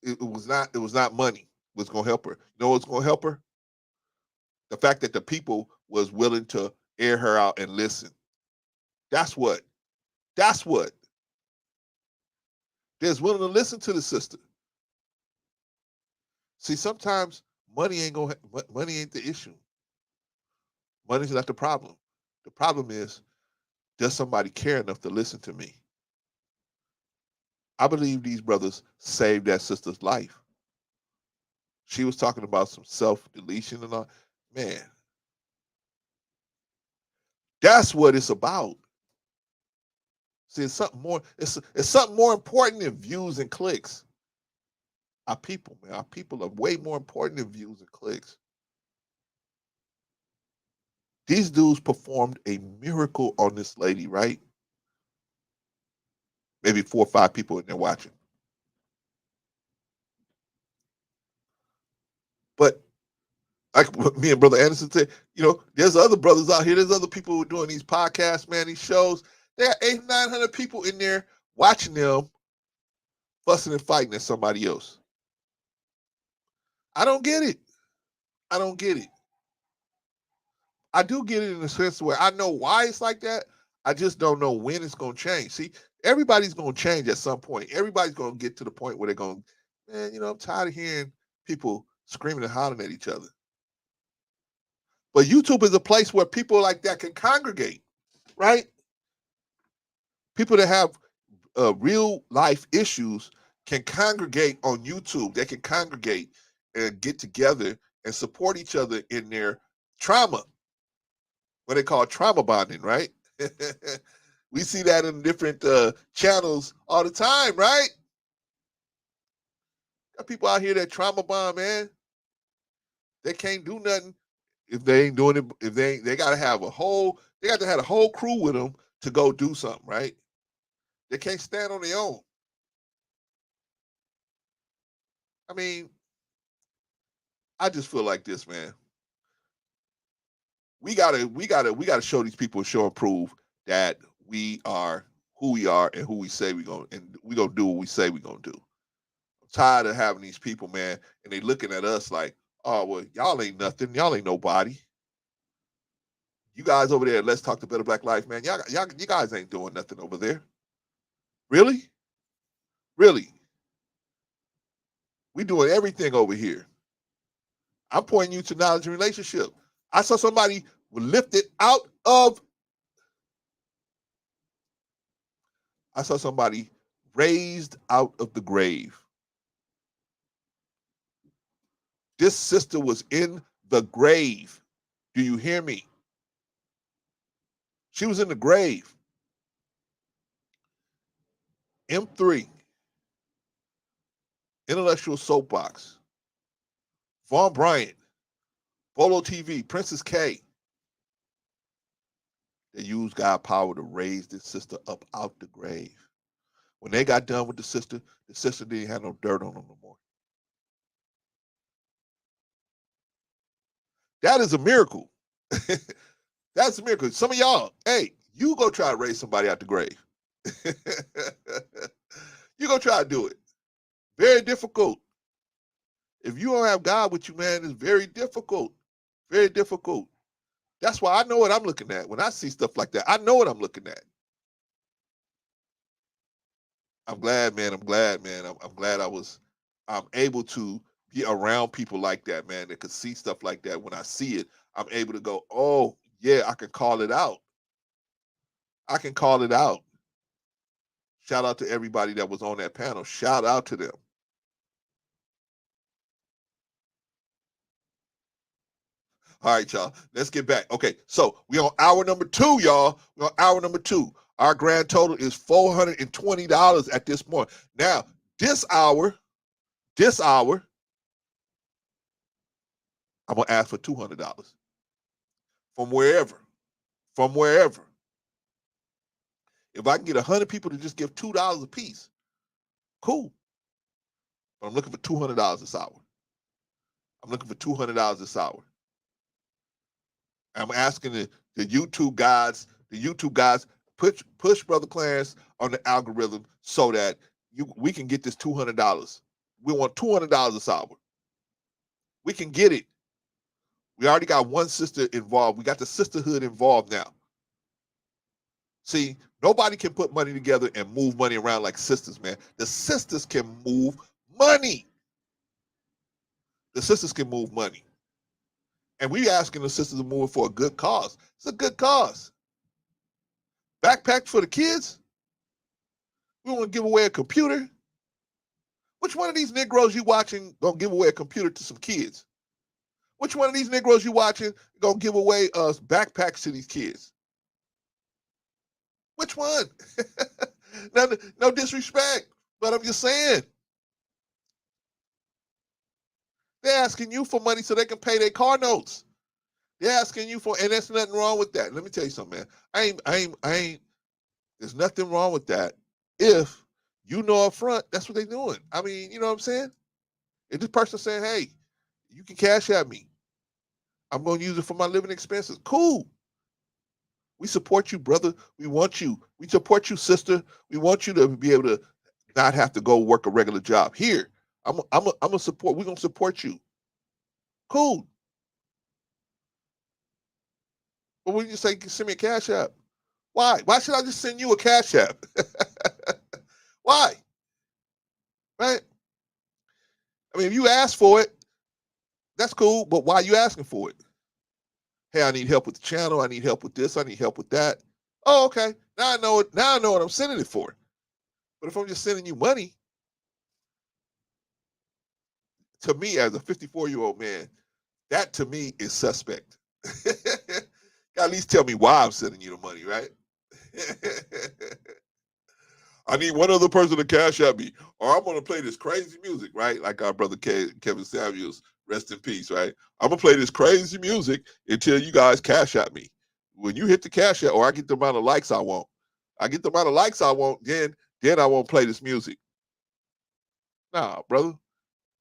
It was not. It was not money was gonna help her. You know what's gonna help her? The fact that the people was willing to air her out and listen. That's what. That's what. They're willing to listen to the sister. See, sometimes money ain't the issue. Money's not the problem. The problem is, does somebody care enough to listen to me? I believe these brothers saved that sister's life. She was talking about some self-deletion and all. Man, that's what it's about. See, it's something more. It's something more important than views and clicks. Our people, man, our people are way more important than views and clicks. These dudes performed a miracle on this lady, right? Maybe 4 or 5 people in there watching. But like me and Brother Anderson said, there's other brothers out here. There's other people who are doing these podcasts, man, these shows. There are 800, 900 people in there watching them fussing and fighting at somebody else. I don't get it. I don't get it. I do get it in the sense where I know why it's like that. I just don't know when it's going to change. See, everybody's going to change at some point. Everybody's going to get to the point where they're going, man, I'm tired of hearing people screaming and hollering at each other. But YouTube is a place where people like that can congregate, right? People that have real life issues can congregate on YouTube. They can congregate and get together and support each other in their trauma, what they call trauma bonding, right? We see that in different channels all the time, right? Got people out here that trauma bond, man. They can't do nothing if they ain't doing it. If they got to have a whole crew with them to go do something, right? They can't stand on their own. I mean, I just feel like this, man. We gotta show these people, show and prove that we are who we are and who we say we gonna do what we say we gonna do. I'm tired of having these people, man, and they looking at us like, oh well, y'all ain't nothing, y'all ain't nobody. You guys over there, let's talk to Better Black Life, man. You guys ain't doing nothing over there. Really? Really? We doing everything over here. I'm pointing you to knowledge and relationship. I saw somebody lifted out of. I saw somebody raised out of the grave. This sister was in the grave. Do you hear me? She was in the grave. M3, Intellectual Soapbox, Vaughn Bryant, Bolo TV, Princess K. They used God power to raise this sister up out the grave. When they got done with the sister didn't have no dirt on them no more. That is a miracle. That's a miracle. Some of y'all, hey, you go try to raise somebody out the grave. You go try to do it. Very difficult. If you don't have God with you, man, it's very difficult. Very difficult. That's why I know what I'm looking at. When I see stuff like that, I know what I'm looking at. I'm glad, man. I'm glad I'm able to be around people like that, man, that could see stuff like that. When I see it, I'm able to go, oh, yeah, I can call it out. I can call it out. Shout out to everybody that was on that panel. Shout out to them. All right, y'all. Let's get back. Okay, so we on hour number 2, y'all. We're on hour number 2. Our grand total is $420 at this point. Now, this hour, I'm gonna ask for $200 from wherever. If I can get 100 people to just give $2 a piece, cool. But I'm looking for $200 this hour. I'm asking the YouTube guys, push Brother Clarence on the algorithm so that we can get this $200. We want $200 this hour. We can get it. We already got one sister involved. We got the sisterhood involved now. See, nobody can put money together and move money around like sisters, man. The sisters can move money. And we asking the sisters to move for a good cause. It's a good cause. Backpacks for the kids? We want to give away a computer? Which one of these Negroes you watching gonna give away a computer to some kids? Which one of these Negroes you watching gonna give away backpacks to these kids? Which one? No disrespect, but I'm just saying. They're asking you for money so they can pay their car notes. They're asking you for, and there's nothing wrong with that. Let me tell you something, man. I ain't. There's nothing wrong with that if you know up front that's what they're doing. I mean, you know what I'm saying? If this person saying, "Hey, you can cash at me. I'm going to use it for my living expenses." Cool. We support you, brother. We want you. We support you, sister. We want you to be able to not have to go work a regular job. Here, I'm a support. We're gonna support you. Cool. But when you say send me a cash app, why? Why should I just send you a cash app? Why? Right? I mean, if you ask for it, that's cool. But why are you asking for it? Hey, I need help with the channel. I need help with this. I need help with that. Oh, okay. Now I know it. Now I know what I'm sending it for. But if I'm just sending you money, to me as a 54-year-old man, that to me is suspect. At least tell me why I'm sending you the money, right? I need one other person to cash at me, or I'm gonna play this crazy music, right? Like our brother Kevin Samuels, rest in peace, right? I'm gonna play this crazy music until you guys cash at me. When you hit the cash at, or I get the amount of likes I want, then I won't play this music. Nah, brother.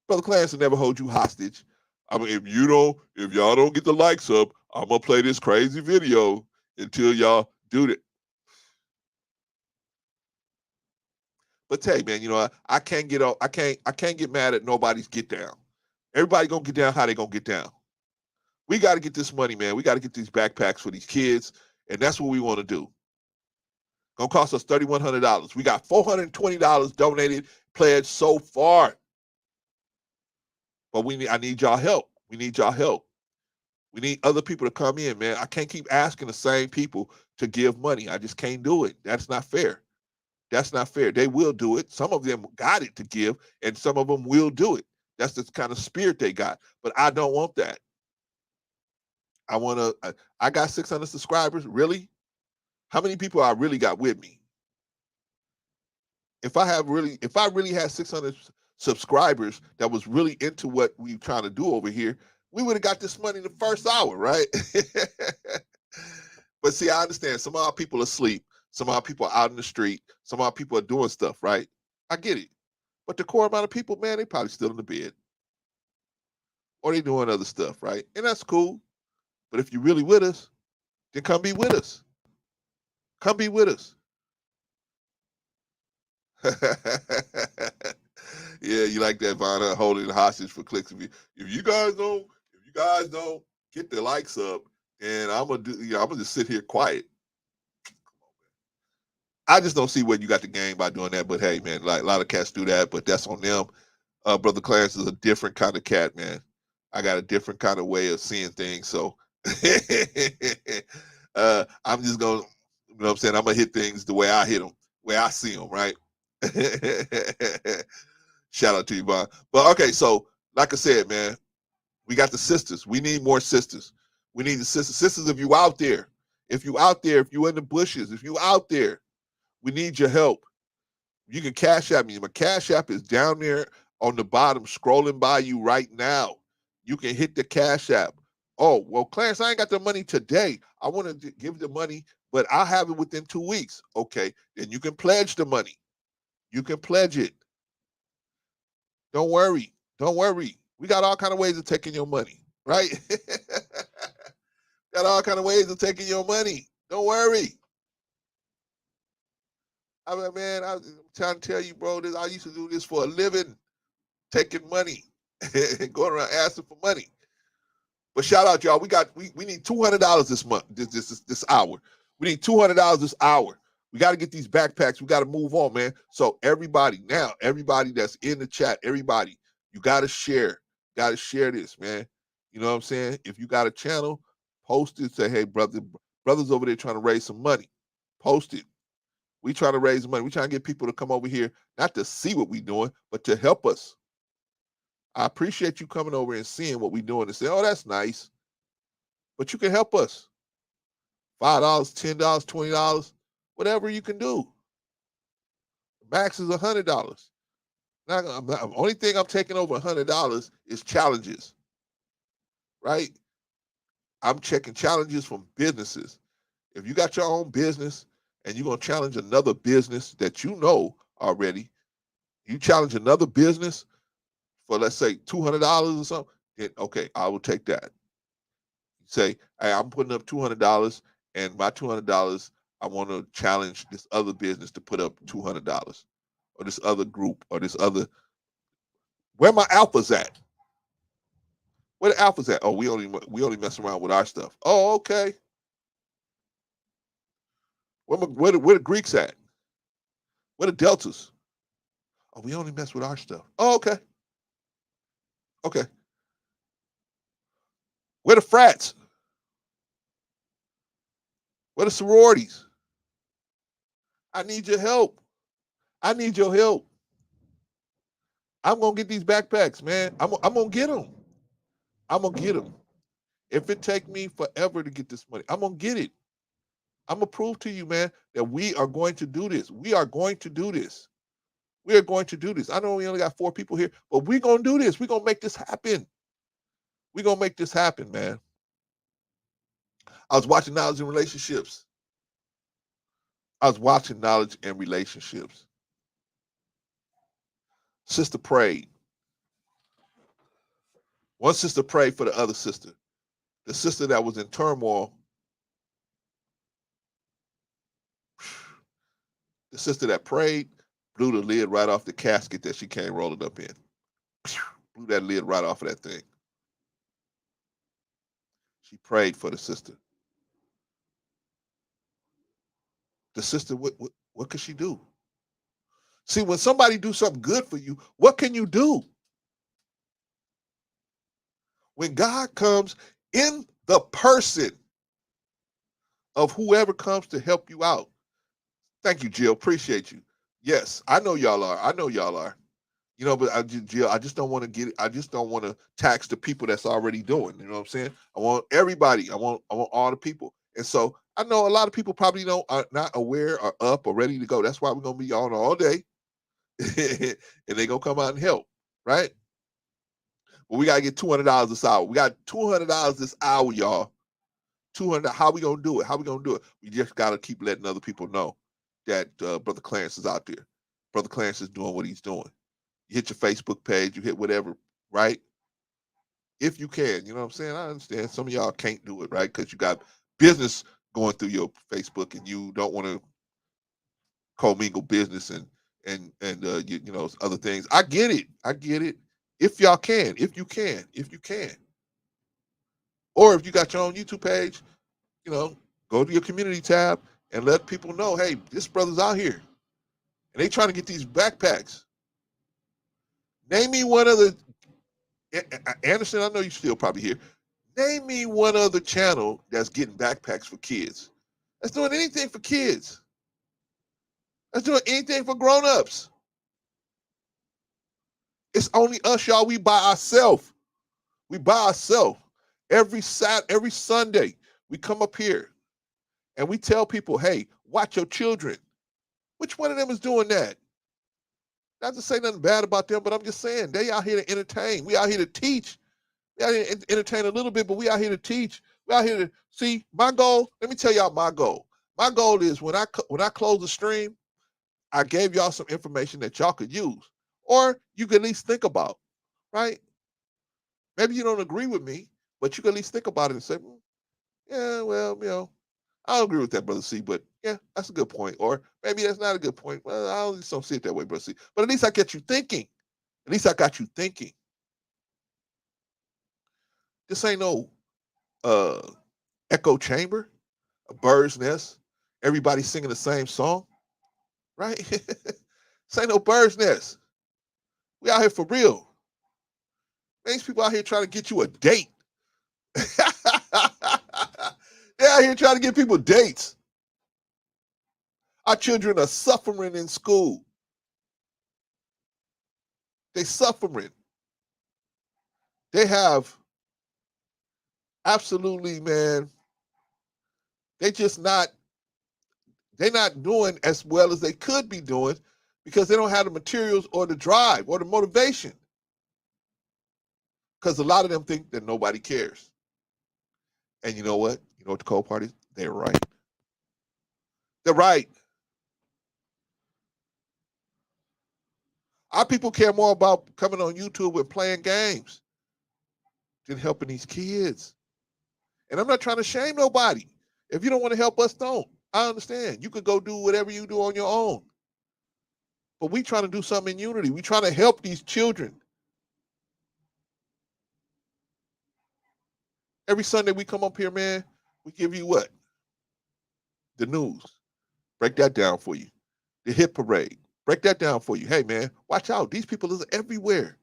Brother Clarence will never hold you hostage. I mean, if y'all don't get the likes up, I'm gonna play this crazy video until y'all do that. But hey, man, you know, I can't get mad at nobody's get down. Everybody gonna get down how they gonna get down. We got to get this money, man. We got to get these backpacks for these kids, and that's what we want to do. Gonna cost us $3,100. We got $420 donated, pledged so far. But I need y'all help. We need y'all help. We need other people to come in, man. I can't keep asking the same people to give money. I just can't do it. That's not fair. That's not fair. They will do it. Some of them got it to give, and some of them will do it. That's the kind of spirit they got. But I don't want that. I got 600 subscribers. Really? How many people I really got with me? If I really had 600 subscribers that was really into what we trying to do over here, we would have got this money in the first hour, right? But see, I understand some of our people are asleep, some of our people are out in the street, some of our people are doing stuff, right? I get it. But the core amount of people, man, they probably still in the bed. Or they doing other stuff, right? And that's cool. But if you really with us, then come be with us. Come be with us. Yeah, you like that, Vanna, holding hostage for clicks. If you guys don't get the likes up, then I'm gonna just sit here quiet. I just don't see what you got to gain by doing that. But hey, man, like a lot of cats do that, but that's on them. Brother Clarence is a different kind of cat, man. I got a different kind of way of seeing things. So I'm just gonna, you know what I'm saying? I'm gonna hit things the way I hit them, way I see them, right? Shout out to you, Von. But okay, so like I said, man, we got the sisters. We need more sisters. We need the sisters. Sisters, if you out there, if you in the bushes, if you out there, we need your help. You can cash app me. My cash app is down there on the bottom, scrolling by you right now. You can hit the cash app. Oh, well, Clarence, I ain't got the money today. I want to give the money, but I'll have it within 2 weeks. Okay, then you can pledge the money. You can pledge it. Don't worry. Don't worry. We got all kind of ways of taking your money, right? Got all kind of ways of taking your money. Don't worry. I mean, man, I'm trying to tell you, bro, I used to do this for a living, taking money, going around asking for money. But shout out, y'all. We need $200 this month, this hour. We need $200 this hour. We got to get these backpacks. We got to move on, man. So everybody that's in the chat, everybody, you got to share. Got to share this, man. You know what I'm saying? If you got a channel, post it. Say, hey, brothers over there trying to raise some money. Post it. We trying to raise money. We trying to get people to come over here, not to see what we doing, but to help us. I appreciate you coming over and seeing what we doing and say, oh, that's nice. But you can help us. $5, $10, $20, whatever you can do. The max is $100. Now, the only thing I'm taking over $100 is challenges, right? I'm checking challenges from businesses. If you got your own business and you're going to challenge another business that you know already, you challenge another business for, let's say, $200 or something, then okay, I will take that. Say, hey, I'm putting up $200, and my $200, I want to challenge this other business to put up $200, or this other group, or this other. Where my alphas at? Where the alphas at? Oh, we only mess around with our stuff. Oh, okay. Where the Greeks at? Where the deltas? Oh, we only mess with our stuff. Oh, okay. Okay. Where the frats? Where the sororities? I need your help. I need your help. I'm gonna get these backpacks, man. I'm gonna get them. I'm gonna get them. If it take me forever to get this money, I'm gonna get it. I'm gonna prove to you, man, that we are going to do this. We are going to do this. We are going to do this. I know we only got 4 people here, but we're gonna do this. We're gonna make this happen. We're gonna make this happen, man. I was watching Knowledge and Relationships. I was watching Knowledge and Relationships. Sister prayed. One sister prayed for the other sister. The sister that was in turmoil, the sister that prayed blew the lid right off the casket that she came rolling up in. Blew that lid right off of that thing. She prayed for the sister. The sister, what could she do? See, when somebody do something good for you, what can you do? When God comes in the person of whoever comes to help you out. Thank you, Jill. Appreciate you. Yes, I know y'all are. I know y'all are. You know, but Jill, I just don't want to I just don't want to tax the people that's already doing. You know what I'm saying? I want everybody. I want all the people. And so I know a lot of people probably are not aware or up or ready to go. That's why we're gonna be on all day, and they gonna come out and help, right? But we gotta get $200 this hour. We got $200 this hour, y'all. 200. How we gonna do it? How we gonna do it? We just gotta keep letting other people know that Brother Clarence is out there. Brother Clarence is doing what he's doing. You hit your Facebook page, you hit whatever, right? If you can, you know what I'm saying? I understand some of y'all can't do it, right? Because you got business going through your Facebook and you don't want to commingle business and you know, other things. I get it. I get it. If y'all can, if you can. Or if you got your own YouTube page, you know, go to your community tab and let people know, hey, this brother's out here. And they trying to get these backpacks. Name me one other, Anderson, I know you're still probably here. Name me one other channel that's getting backpacks for kids. That's doing anything for kids. That's doing anything for grown-ups. It's only us, y'all. We by ourselves. We by ourselves. Every Sunday, we come up here and we tell people, hey, watch your children. Which one of them is doing that? Not to say nothing bad about them, but I'm just saying they out here to entertain. We out here to teach. We out here to entertain a little bit, but we out here to teach. We out here to see. My goal. Let me tell y'all my goal. My goal is when I close the stream, I gave y'all some information that y'all could use, or you could at least think about. Right? Maybe you don't agree with me, but you can at least think about it and say, yeah, well, you know, I don't agree with that, Brother C, but yeah, that's a good point. Or maybe that's not a good point. Well, I just don't see it that way, Brother C. But at least I get you thinking. At least I got you thinking. This ain't no echo chamber, a bird's nest, everybody singing the same song, right? This ain't no bird's nest. We out here for real. These people out here trying to get you a date. They're out here trying to get people dates. Our children are suffering in school. They suffering. They have absolutely, man, they're not doing as well as they could be doing because they don't have the materials or the drive or the motivation. Because a lot of them think that nobody cares. And you know what? You know what the cold part is? They're right. They're right. Our people care more about coming on YouTube and playing games than helping these kids. And I'm not trying to shame nobody. If you don't want to help us, don't. I understand. You could go do whatever you do on your own. But we trying to do something in unity. We trying to help these children. Every Sunday we come up here, man, we give you what? The news. Break that down for you. The hit parade. Break that down for you. Hey, man, watch out. These people is everywhere.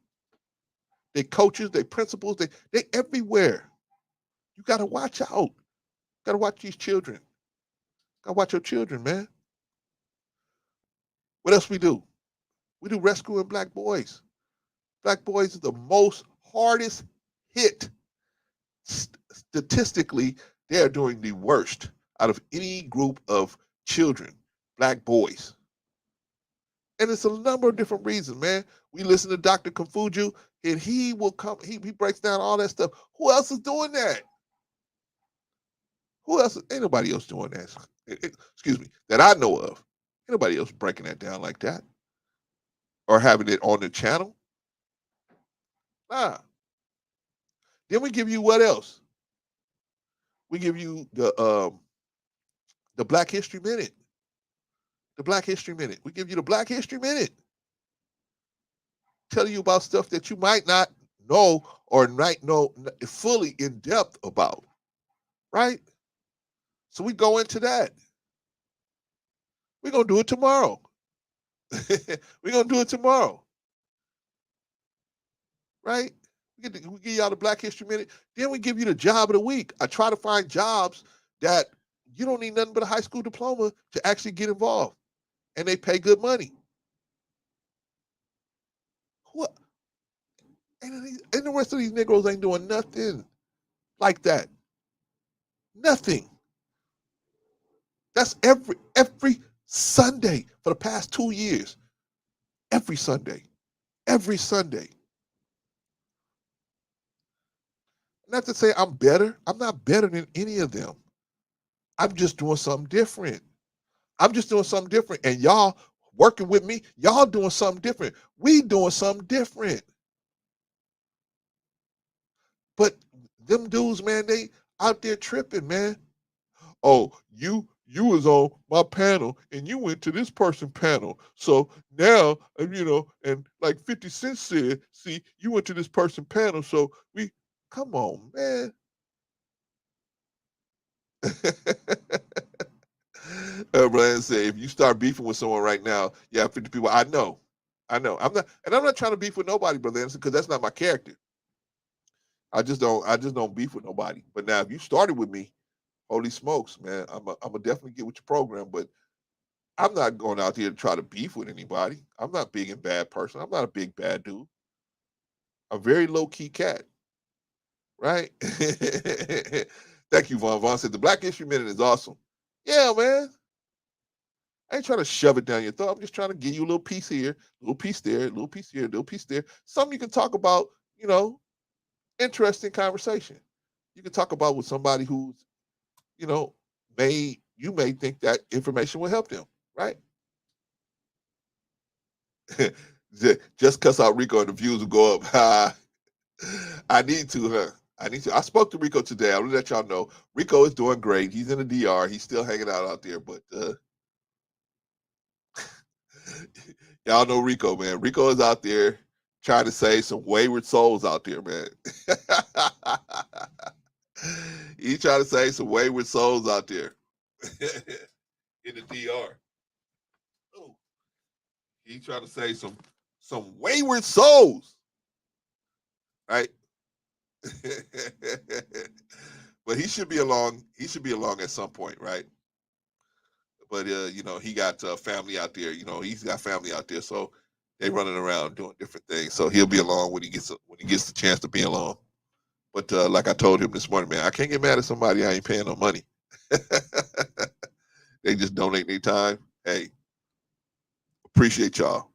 They coaches, they principals, they everywhere. You got to watch out. Got to watch these children. Got to watch your children, man. What else we do? We do rescuing black boys. Black boys is the most hardest hit. Statistically, they are doing the worst out of any group of children, black boys. And it's a number of different reasons, man. We listen to Dr. Confuju, and he will come, he breaks down all that stuff. Who else is doing that? Who else? Ain't nobody else doing that. Excuse me, that I know of. Ain't nobody else breaking that down like that. Or having it on the channel. Nah. Then we give you what else? We give you the Black History Minute. The Black History Minute. We give you the Black History Minute. Tell you about stuff that you might not know or might know fully in depth about. Right? So we go into that. We're going to do it tomorrow. We're going to do it tomorrow. Right? We give y'all the Black History Minute. Then we give you the job of the week. I try to find jobs that you don't need nothing but a high school diploma to actually get involved. And they pay good money. What? And the rest of these Negroes ain't doing nothing like that. Nothing. That's every Sunday for the past 2 years. Every Sunday. Every Sunday. Not to say I'm better. I'm not better than any of them. I'm just doing something different. I'm just doing something different. And y'all working with me, y'all doing something different. We doing something different. But them dudes, man, they out there tripping, man. Oh, you was on my panel and you went to this person panel. So now, and like 50 Cent said, see, you went to this person panel. So come on, man. Brian said, if you start beefing with someone right now, you have 50 people. I know. I'm not trying to beef with nobody, Brother Anderson, because that's not my character. I just don't beef with nobody. But now if you started with me, holy smokes, man, I'm gonna definitely get with your program, but I'm not going out there to try to beef with anybody. I'm not big and bad person. I'm not a big bad dude. I'm a very low key cat, right? Thank you, Vaughn. Vaughn said the Black History Minute is awesome. Yeah, man. I ain't trying to shove it down your throat. I'm just trying to give you a little piece here, a little piece there, a little piece here, a little piece there. Something you can talk about, interesting conversation. You can talk about with somebody who's, you may think that information will help them, right? Just cuss out Rico and the views will go up. I need to, huh? I need to. I spoke to Rico today. I'll let y'all know. Rico is doing great. He's in the DR. He's still hanging out there, but y'all know Rico, man. Rico is out there trying to save some wayward souls out there, man. He's trying to save some wayward souls out there in the DR. Oh, he's trying to save some wayward souls, right? But he should be along. He should be along at some point, right? But he got family out there. He's got family out there, so they running around doing different things. So he'll be along when he gets the chance to be along. But like I told him this morning, man, I can't get mad at somebody I ain't paying no money. They just donate their time. Hey, appreciate y'all.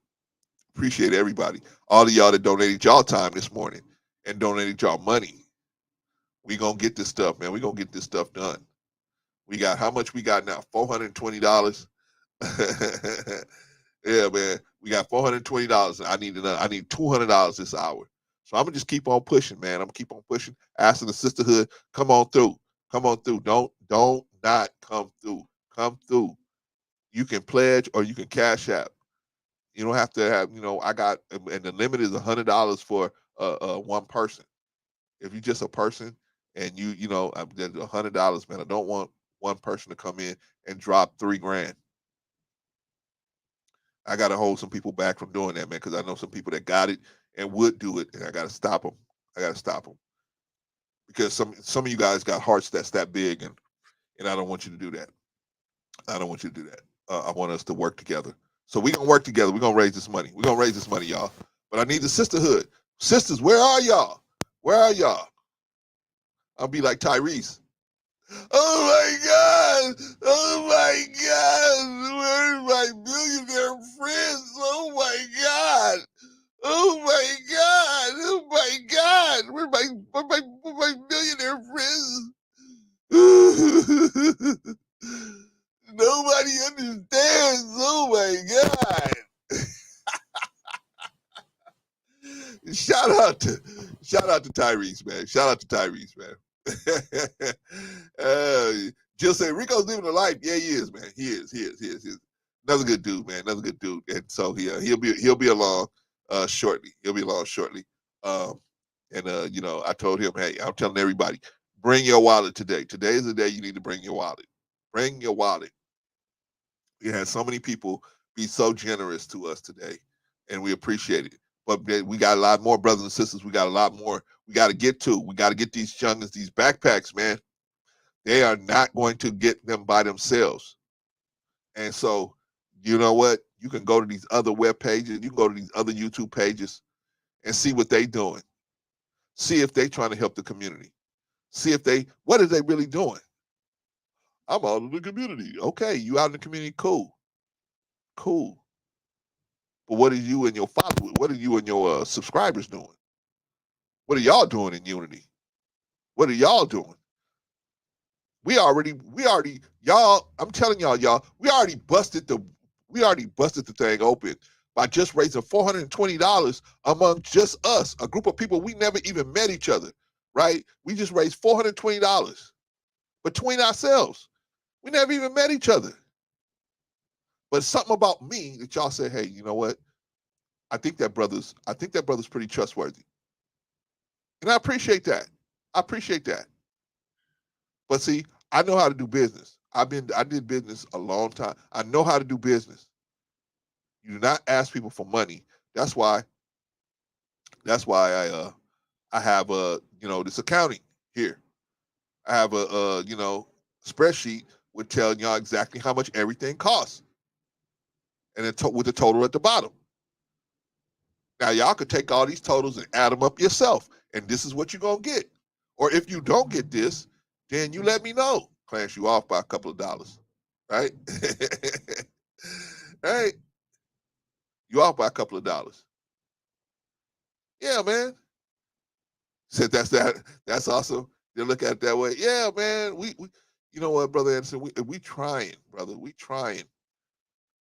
Appreciate everybody. All of y'all that donated y'all time this morning and donated y'all money. We gonna get this stuff, man. We gonna get this stuff done. We got how much we got now? $420. Yeah, man. We got $420. I need $200 this hour. So I'm gonna just keep on pushing, man. I'm gonna keep on pushing, asking the sisterhood, come on through. Come on through. Don't not come through. Come through. You can pledge or you can cash app. You don't have to have, I got, and the limit is $100 for one person. If you're just a person and there's $100, man. I don't want one person to come in and drop $3,000. I got to hold some people back from doing that, man, because I know some people that got it and would do it, and I got to stop them. I got to stop them because some of you guys got hearts that's that big, and I don't want you to do that. I don't want you to do that. I want us to work together. So we're gonna work together. We're gonna raise this money. We're gonna raise this money, y'all. But I need the sisterhood. Sisters, where are y'all? Where are y'all? I'll be like Tyrese. Oh my God! Oh my God! Where's my billionaire friends? Oh my God! Oh my God! Oh my God! Where's my billionaire friends? Nobody understands. Oh my God! Shout out to Tyrese, man. Shout out to Tyrese, man. Jill said Rico's living a life. Yeah, he is, man. He is. Another good dude, man. Another good dude. And so he'll be along shortly. He'll be along shortly. I told him, hey, I'm telling everybody, bring your wallet today. Today is the day you need to bring your wallet. Bring your wallet. We had so many people be so generous to us today, and we appreciate it. But we got a lot more brothers and sisters. We got a lot more we got to get to. We got to get these youngins, these backpacks, man. They are not going to get them by themselves. And so, you know what? You can go to these other web pages. You can go to these other YouTube pages and see what they doing. See if they trying to help the community. See if what are they really doing? I'm out in the community. Okay, you out in the community, cool. Cool. But what are you and your followers, what are you and your subscribers doing? What are y'all doing in unity? What are y'all doing? We already, y'all, I'm telling y'all, we already busted the thing open by just raising $420 among just us, a group of people we never even met each other, right? We just raised $420 between ourselves. We never even met each other. But something about me that y'all say, hey, you know what? I think that brother's pretty trustworthy. And I appreciate that. I appreciate that. But see, I know how to do business. I did business a long time. I know how to do business. You do not ask people for money. That's why I have this accounting here. I have a spreadsheet with telling y'all exactly how much everything costs, and then with the total at the bottom. Now y'all could take all these totals and add them up yourself, and this is what you're gonna get. Or if you don't get this, then you let me know. Class you off by a couple of dollars, right? Right? You off by a couple of dollars. Yeah, man. Said that's awesome. They look at it that way. Yeah, man. We you know what, Brother Anderson, we trying, brother. We trying.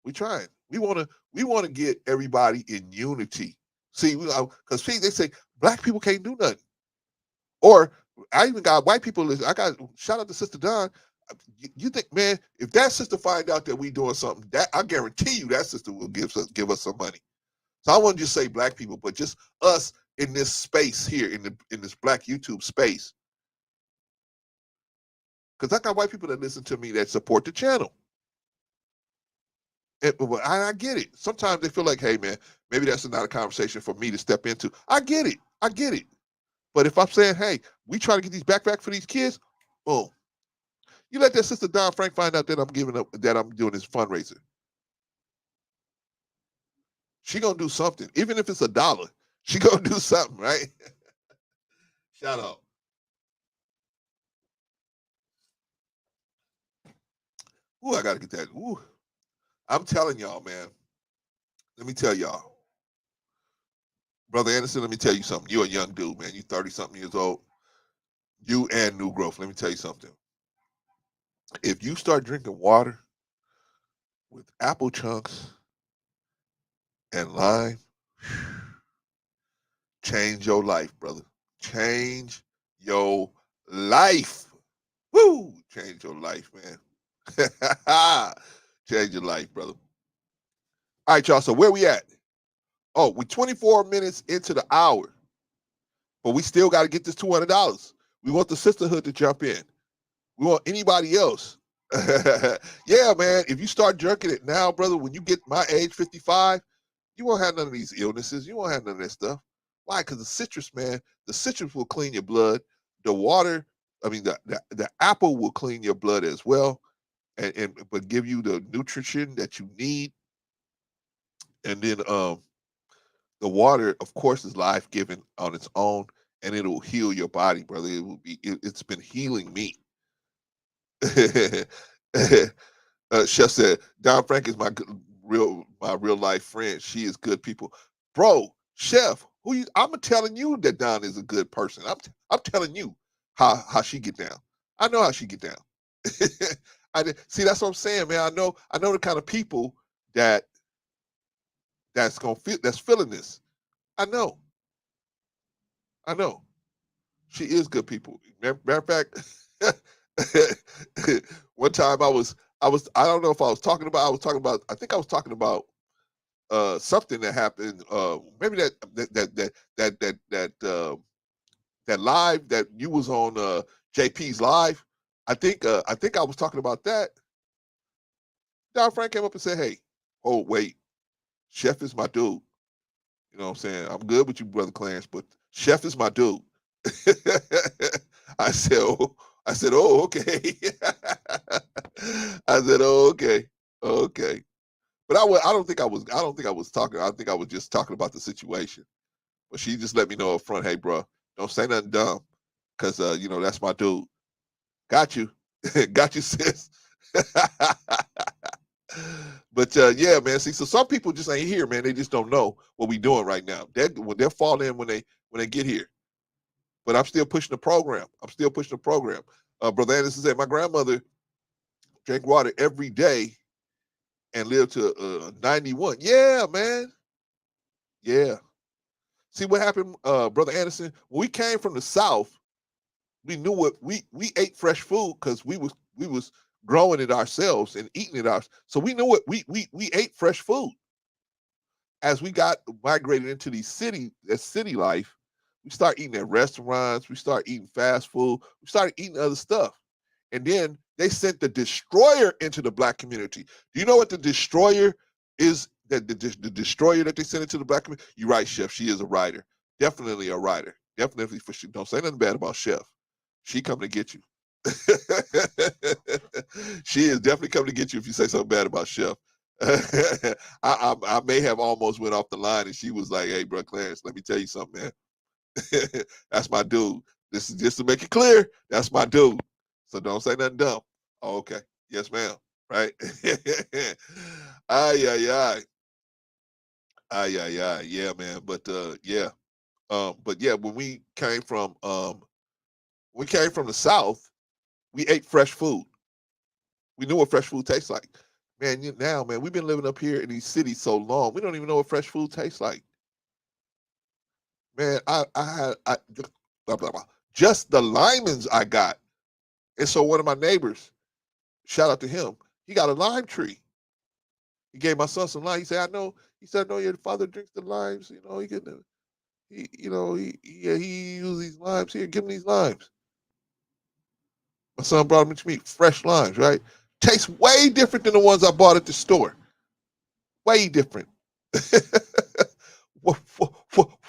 We trying. We wanna get everybody in unity. See, because they say black people can't do nothing. Or I even got white people listen. I got shout out to Sister Don. You think, man, if that sister find out that we doing something, that I guarantee you that sister will give us some money. So I wouldn't just say black people, but just us in this space here, in this black YouTube space. Because I got white people that listen to me that support the channel. And I get it. Sometimes they feel like, hey man, maybe that's not a conversation for me to step into. I get it. I get it. But if I'm saying, hey, we try to get these backpacks for these kids, boom. You let that sister Don Frank find out that I'm doing this fundraiser. She gonna do something, even if it's $1. She gonna do something, right? Shout out. Ooh, I gotta get that. Ooh, I'm telling y'all, man. Let me tell y'all, Brother Anderson. Let me tell you something. You're a young dude, man. You 30 something years old. You and New Growth. Let me tell you something. If you start drinking water with apple chunks and lime, change your life, brother. Change your life. Woo! Change your life, man. Change your life, brother. All right, y'all. So where we at? Oh, we're 24 minutes into the hour, but we still got to get this $200. We want the sisterhood to jump in. We want anybody else. Yeah, man. If you start jerking it now, brother, when you get my age, 55, you won't have none of these illnesses. You won't have none of that stuff. Why? Because the citrus, man, the citrus will clean your blood. The water, I mean, the apple will clean your blood as well, and but give you the nutrition that you need. And then the water, of course, is life giving on its own, and it'll heal your body, brother. It's been healing me. Chef said, Don Frank is my real life friend. She is good people. Bro, Chef, I'm telling you that Don is a good person. I'm telling you how she get down. I know how she get down. See, that's what I'm saying, man. I know the kind of people that's feeling this. I know. She is good people. Matter of fact, one time I don't know if I was talking about I think I was talking about something that happened, maybe that live that you was on, JP's live. I think I was talking about that. Don Frank came up and said, "Hey, oh wait, Chef is my dude. You know what I'm saying? I'm good with you, brother Clarence, but Chef is my dude." I said, "Oh, okay." I said, "Oh, okay, okay." But I don't think I was talking. I think I was just talking about the situation. But she just let me know up front, "Hey, bro, don't say nothing dumb, cause that's my dude. Got you, got you, sis." But yeah, man. See, so some people just ain't here, man. They just don't know what we doing right now. They'll fall in when they get here. But I'm still pushing the program. Brother Anderson said my grandmother drank water every day and lived to 91. Yeah, man. Yeah. See what happened, Brother Anderson? When we came from the South, we knew what we ate fresh food because we was growing it ourselves and eating it ourselves. So we knew what we ate fresh food. As we got migrated into city life, we start eating at restaurants, we start eating fast food, we started eating other stuff. And then they sent the destroyer into the black community. Do you know what the destroyer is? The destroyer that they sent into the black community? You're right, Chef. She is a writer. Definitely a writer. Definitely for sure. Don't say nothing bad about Chef. She coming to get you. She is definitely coming to get you if you say something bad about Chef. I may have almost went off the line and she was like, "Hey, bro, Clarence, let me tell you something, man. That's my dude. This is just to make it clear. That's my dude. So don't say nothing dumb." Oh, okay. Yes, ma'am. Right? Ay, ay, ay. Ay, ay, ay. Yeah, man. Yeah. But yeah, when we came from the South, we ate fresh food. We knew what fresh food tastes like. Man, now, man, we've been living up here in these cities so long, we don't even know what fresh food tastes like. Man, blah, blah, blah. Just the limons I got. And so one of my neighbors, shout out to him, he got a lime tree. He gave my son some lime. He said, I know your father drinks the limes. He uses these limes here. Give him these limes. My son brought them to me, fresh limes, right? Tastes way different than the ones I bought at the store. Way different.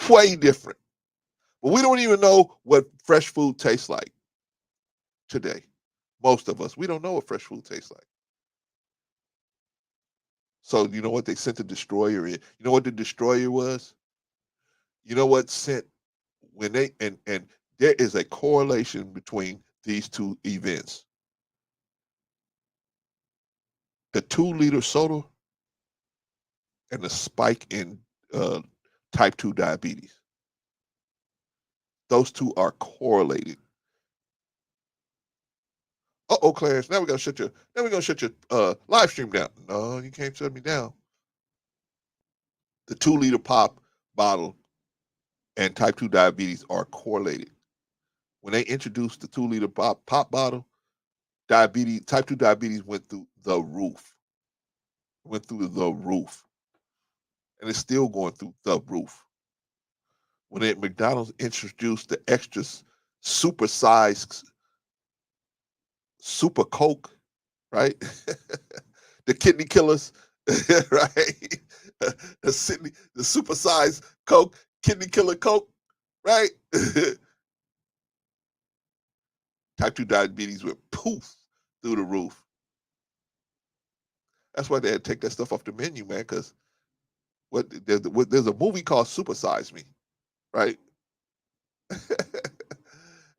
Way different. But we don't even know what fresh food tastes like today. Most of us, we don't know what fresh food tastes like. So you know what they sent the destroyer in? You know what the destroyer was? You know what sent when they and there is a correlation between these two events. The 2 liter soda and the spike in uh, type 2 diabetes. Those two are correlated. Uh-oh, Clarence, now we're gonna shut your live stream down. No, you can't shut me down. The 2-liter pop bottle and type 2 diabetes are correlated. When they introduced the 2-liter pop bottle, type 2 diabetes went through the roof. Went through the roof. And it's still going through the roof. When McDonald's introduced the extra supersized Super Coke, right? The kidney killers, right? The supersized Coke, kidney killer Coke, right? Type 2 diabetes went poof through the roof. That's why they had to take that stuff off the menu, man, because there's a movie called Super Size Me, right?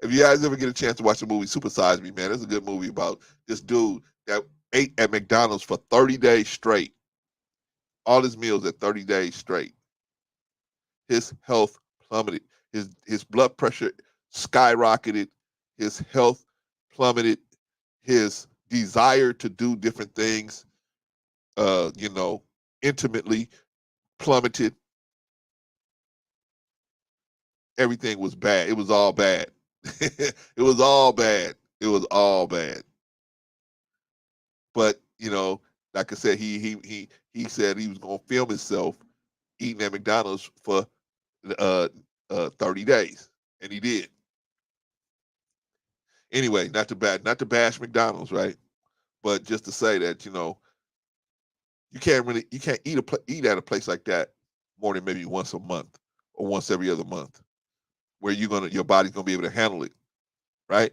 If you guys ever get a chance to watch the movie Super Size Me, man, it's a good movie about this dude that ate at McDonald's for 30 days straight. All his meals at 30 days straight. His health plummeted. His blood pressure skyrocketed. His health plummeted. His desire to do different things, intimately plummeted. Everything was bad. It was all bad. It was all bad. It was all bad. But like I said, he said he was gonna film himself eating at McDonald's for 30 days, and he did. Anyway, not to bash McDonald's, right? But just to say that you can't eat at a place like that more than maybe once a month or once every other month, where your body's gonna be able to handle it, right?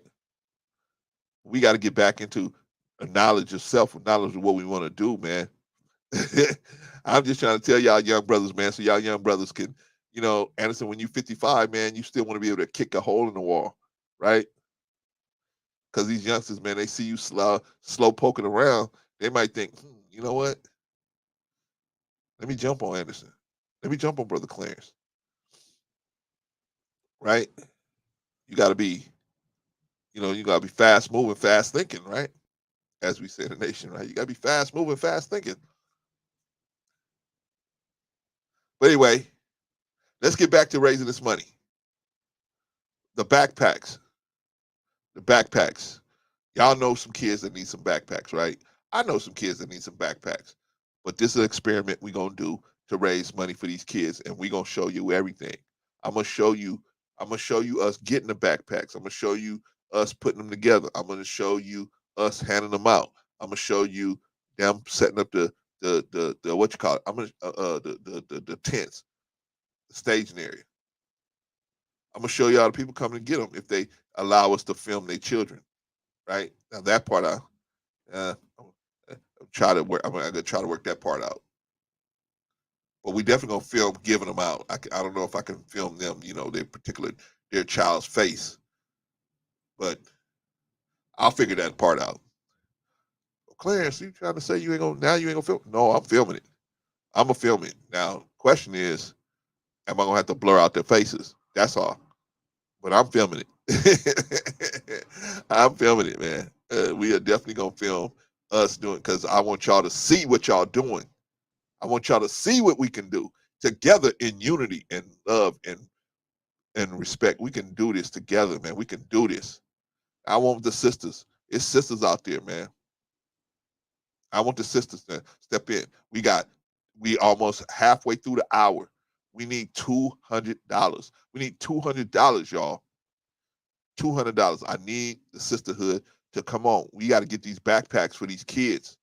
We got to get back into a knowledge of self, a knowledge of what we want to do, man. I'm just trying to tell y'all young brothers, man, so y'all young brothers can, Anderson, when you 55, man, you still want to be able to kick a hole in the wall, right? Because these youngsters, man, they see you slow poking around, they might think, you know what? Let me jump on Anderson. Let me jump on Brother Clarence, right? You got to be, you got to be fast moving, fast thinking, right? As we say in the nation, right? You got to be fast moving, fast thinking. But anyway, let's get back to raising this money. The backpacks. The backpacks. Y'all know some kids that need some backpacks, right? I know some kids that need some backpacks. But this is an experiment we're going to do to raise money for these kids, and we're going to show you everything. I'm going to show you us getting the backpacks. I'm going to show you us putting them together. I'm going to show you us handing them out. I'm going to show you them setting up the what you call it? I'm going to the tents, the staging area. I'm gonna show y'all the people coming to get them if they allow us to film their children. Right now, that part I'm try to work. I'm gonna try to work that part out. But we definitely gonna film giving them out. I don't know if I can film them, their child's face, but I'll figure that part out. Clarence, you trying to say you ain't gonna film? No, I'm filming it. I'm gonna film it. Now, question is, am I gonna have to blur out their faces? That's all. But I'm filming it. I'm filming it, man. We are definitely gonna film us doing, because I want y'all to see what y'all doing. I want y'all to see what we can do together in unity and love and respect. We can do this together, man. We can do this. I want the sisters. It's sisters out there, man. I want the sisters to step in. We almost halfway through the hour. We need $200. We need $200, y'all. $200. I need the sisterhood to come on. We got to get these backpacks for these kids.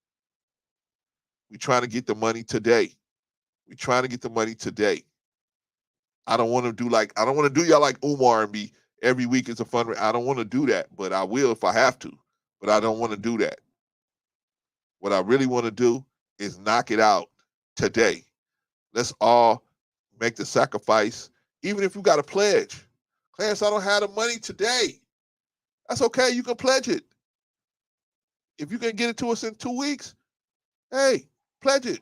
We trying to get the money today. We trying to get the money today. I don't want to do y'all like Umar and be every week it's a fundraiser. I don't want to do that, but I will if I have to. But I don't want to do that. What I really want to do is knock it out today. Let's all make the sacrifice, even if you got to pledge. Clarence, I don't have the money today. That's okay. You can pledge it. If you can get it to us in 2 weeks, hey, pledge it.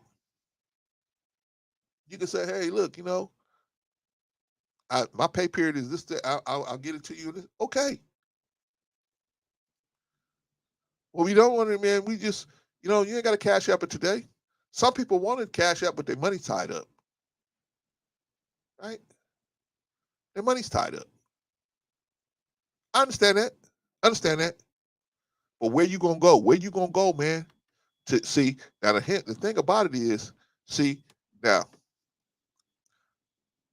You can say, hey, look, my pay period is this day. I'll get it to you. Okay. Well, we don't want it, man. We just, you ain't got to cash app it today. Some people wanted cash app, but their money tied up, right? Their money's tied up. I understand that. Understand that. But where you gonna go? Where you gonna go, man? To see now the thing about it is, see now.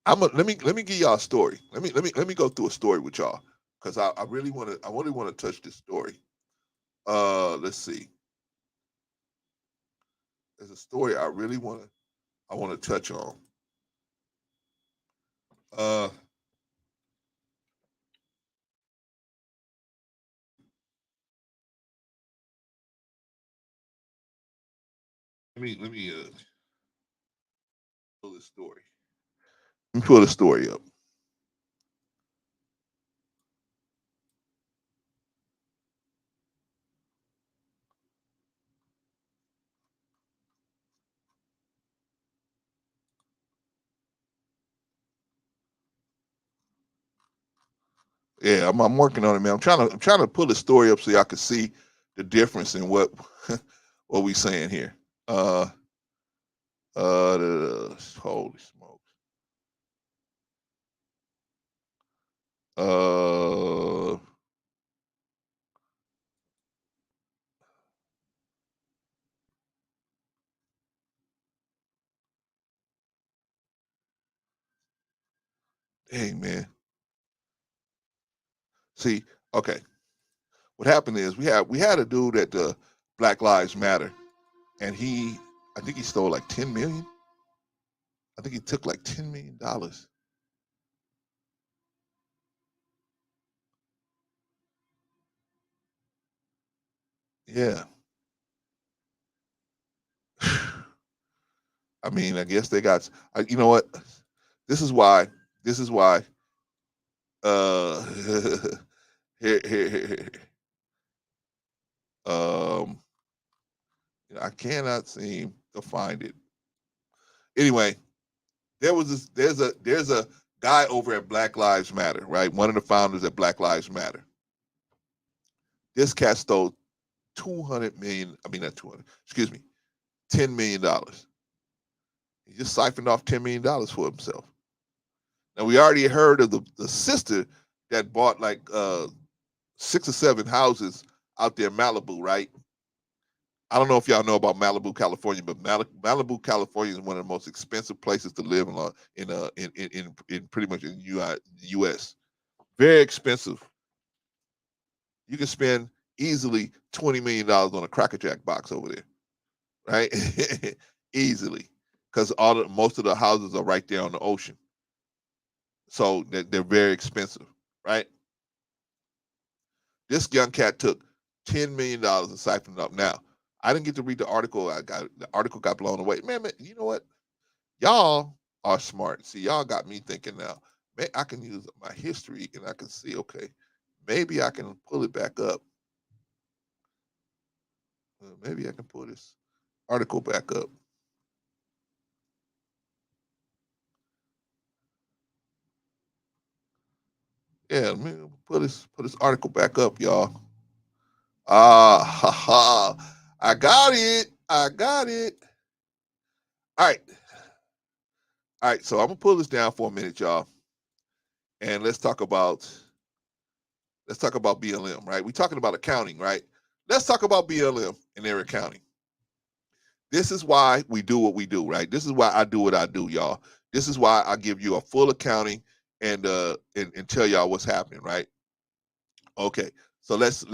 Let me give y'all a story. Let me go through a story with y'all because I really want to touch this story. Let's see. There's a story I want to touch on. Uh, let me pull this story. Let me pull the story up. Yeah, I'm working on it, man. I'm trying to pull the story up so y'all can see the difference in what what we saying here. Holy smokes. Uh, Dang, man. See, okay. What happened is we had a dude at the Black Lives Matter, and I think he stole like 10 million. I think he took like $10 million. Yeah. I mean, I guess they got. You know what? This is why. This is why. Uh, here. Um, I cannot seem to find it. Anyway, there's a guy over at Black Lives Matter, right? One of the founders at Black Lives Matter. This cat stole 200 million. I mean, not 200. Excuse me, $10 million. He just siphoned off $10 million for himself. Now we already heard of the sister that bought like 6 or 7 houses out there in Malibu, right? I don't know if y'all know about Malibu, California, but Malibu, California is one of the most expensive places to live in pretty much in the U.S. Very expensive. You can spend easily $20 million on a Cracker Jack box over there, right? Easily, because most of the houses are right there on the ocean, so they're very expensive, right? This young cat took $10 million and siphoned it up. Now, I didn't get to read the article. The article got blown away. Man, you know what? Y'all are smart. See, y'all got me thinking now. Man, I can use my history and I can see. Okay, maybe I can pull it back up. Maybe I can pull this article back up. Yeah, let me put this article back up, y'all. Ha ha! I got it. I got it. All right. All right. So I'm gonna pull this down for a minute, y'all, and let's talk about BLM. Right? We're talking about accounting, right? Let's talk about BLM and their accounting. This is why we do what we do, right? This is why I do what I do, y'all. This is why I give you a full accounting and tell y'all what's happening, right? Okay. So let's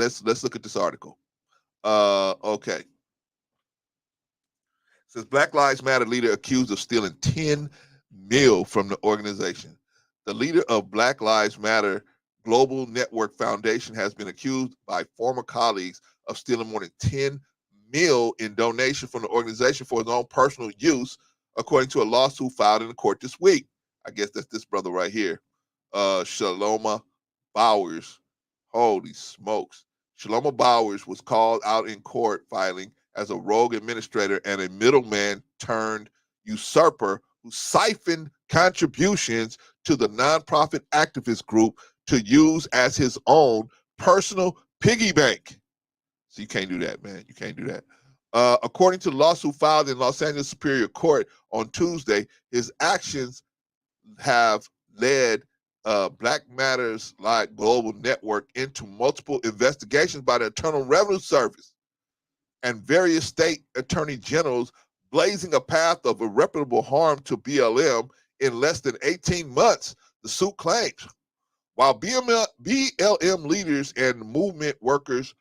look at this article. Okay. Says Black Lives Matter leader accused of stealing 10 mil from the organization. The leader of Black Lives Matter Global Network Foundation has been accused by former colleagues of stealing more than 10 mil in donation from the organization for his own personal use, according to a lawsuit filed in the court this week. I guess that's this brother right here, Shaloma Bowers. Holy smokes. Shaloma Bowers was called out in court filing as a rogue administrator and a middleman turned usurper who siphoned contributions to the nonprofit activist group to use as his own personal piggy bank. So you can't do that, man. You can't do that. According to the lawsuit filed in Los Angeles Superior Court on Tuesday, his actions have led Black Matters Live Global Network into multiple investigations by the Internal Revenue Service and various state attorney generals, blazing a path of irreparable harm to BLM in less than 18 months, the suit claims. While BLM leaders and movement workers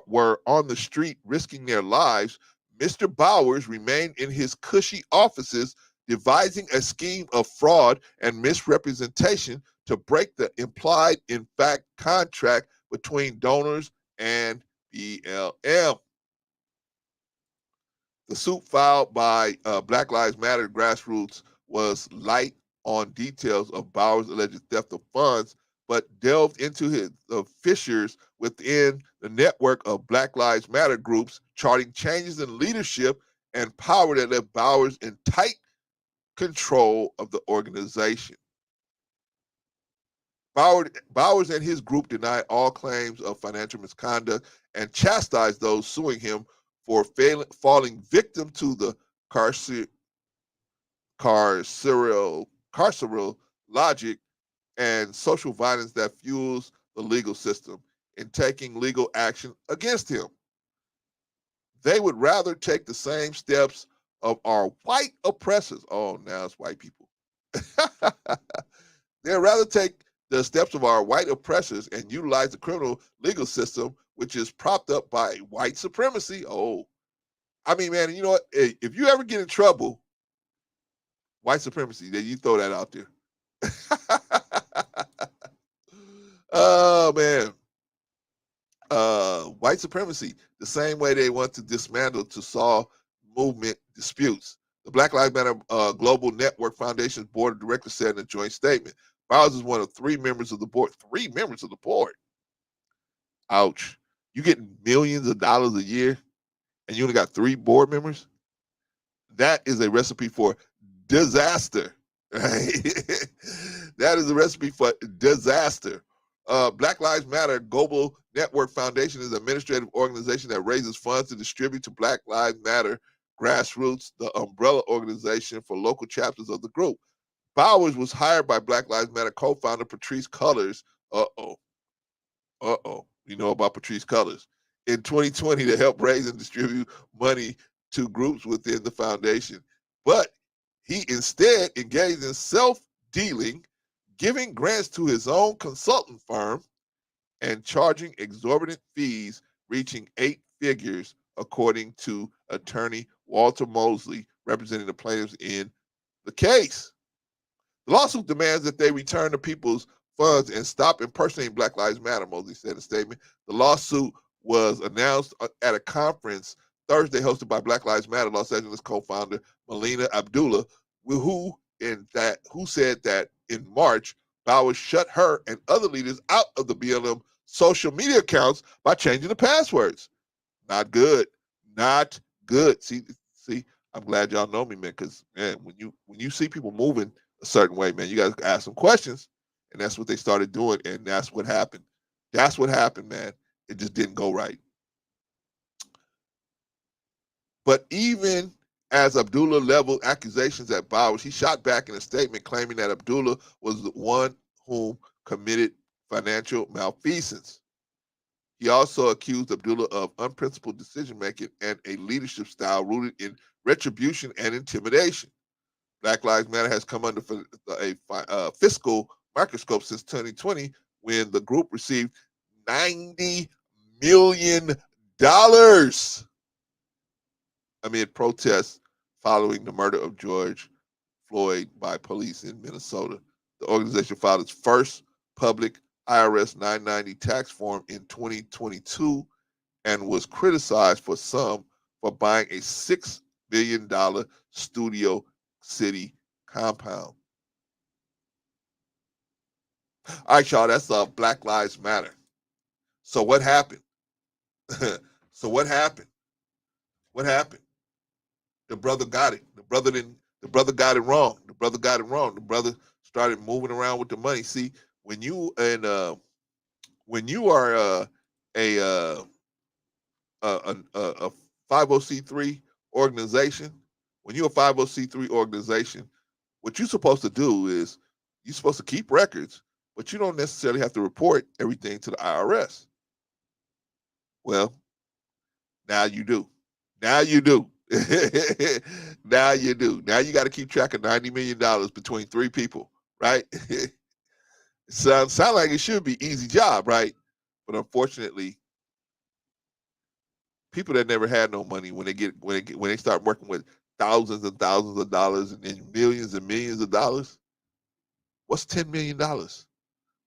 were on the street risking their lives, Mr. Bowers remained in his cushy offices, devising a scheme of fraud and misrepresentation to break the implied in fact contract between donors and BLM. The suit filed by Black Lives Matter grassroots was light on details of Bowers' alleged theft of funds, but delved into his fissures within the network of Black Lives Matter groups, charting changes in leadership and power that left Bowers in tight control of the organization. Bowers and his group denied all claims of financial misconduct and chastised those suing him for falling victim to the carceral logic and social violence that fuels the legal system in taking legal action against him. They would rather take the same steps of our white oppressors. Oh, now it's white people. They'd rather take the steps of our white oppressors and utilize the criminal legal system, which is propped up by white supremacy. Oh, I mean, man, you know what? If you ever get in trouble, white supremacy, then you throw that out there. Oh, man. White supremacy, the same way they want to dismantle to solve movement disputes. The Black Lives Matter Global Network Foundation's board of directors said in a joint statement, Bowers is one of 3 members of the board. 3 members of the board. Ouch. You getting millions of dollars a year and you only got 3 board members? That is a recipe for disaster. Right? That is a recipe for disaster. Black Lives Matter Global Network Foundation is an administrative organization that raises funds to distribute to Black Lives Matter grassroots, the umbrella organization for local chapters of the group. Bowers was hired by Black Lives Matter co-founder Patrisse Cullors. You know about Patrisse Cullors. In 2020 to help raise and distribute money to groups within the foundation. But he instead engaged in self-dealing, giving grants to his own consultant firm and charging exorbitant fees reaching 8 figures, according to attorney Walter Mosley, representing the plaintiffs in the case. The lawsuit demands that they return the people's funds and stop impersonating Black Lives Matter, Mosley said in a statement. The lawsuit was announced at a conference Thursday hosted by Black Lives Matter Los Angeles co-founder Melina Abdullah, who said that in March, Bowers shut her and other leaders out of the BLM social media accounts by changing the passwords. Not good. Not good. See, I'm glad y'all know me, man, because man, when you see people moving a certain way, man, you guys ask them questions, and that's what they started doing, and that's what happened. That's what happened, man. It just didn't go right. But even as Abdullah leveled accusations at Bowers, he shot back in a statement claiming that Abdullah was the one whom committed financial malfeasance. He also accused Abdullah of unprincipled decision-making and a leadership style rooted in retribution and intimidation. Black Lives Matter has come under a fiscal microscope since 2020 when the group received $90 million amid protests following the murder of George Floyd by police in Minnesota. The organization filed its first public IRS 990 tax form in 2022 and was criticized for buying a $6 billion Studio City compound. All right, y'all, that's Black Lives Matter. So what happened? So what happened? What happened? The brother got it. The brother got it wrong. The brother got it wrong. The brother started moving around with the money. See, when you are a a 50c3 organization, when you're a 50c3 organization, what you're supposed to do is you're supposed to keep records, but you don't necessarily have to report everything to the IRS. Well, now you do. Now you do. Now you do. Now you got to keep track of $90 million between three people, right? Sound like it should be easy job, right? But unfortunately, people that never had no money, when they start working with thousands and thousands of dollars and millions of dollars, what's $10 million?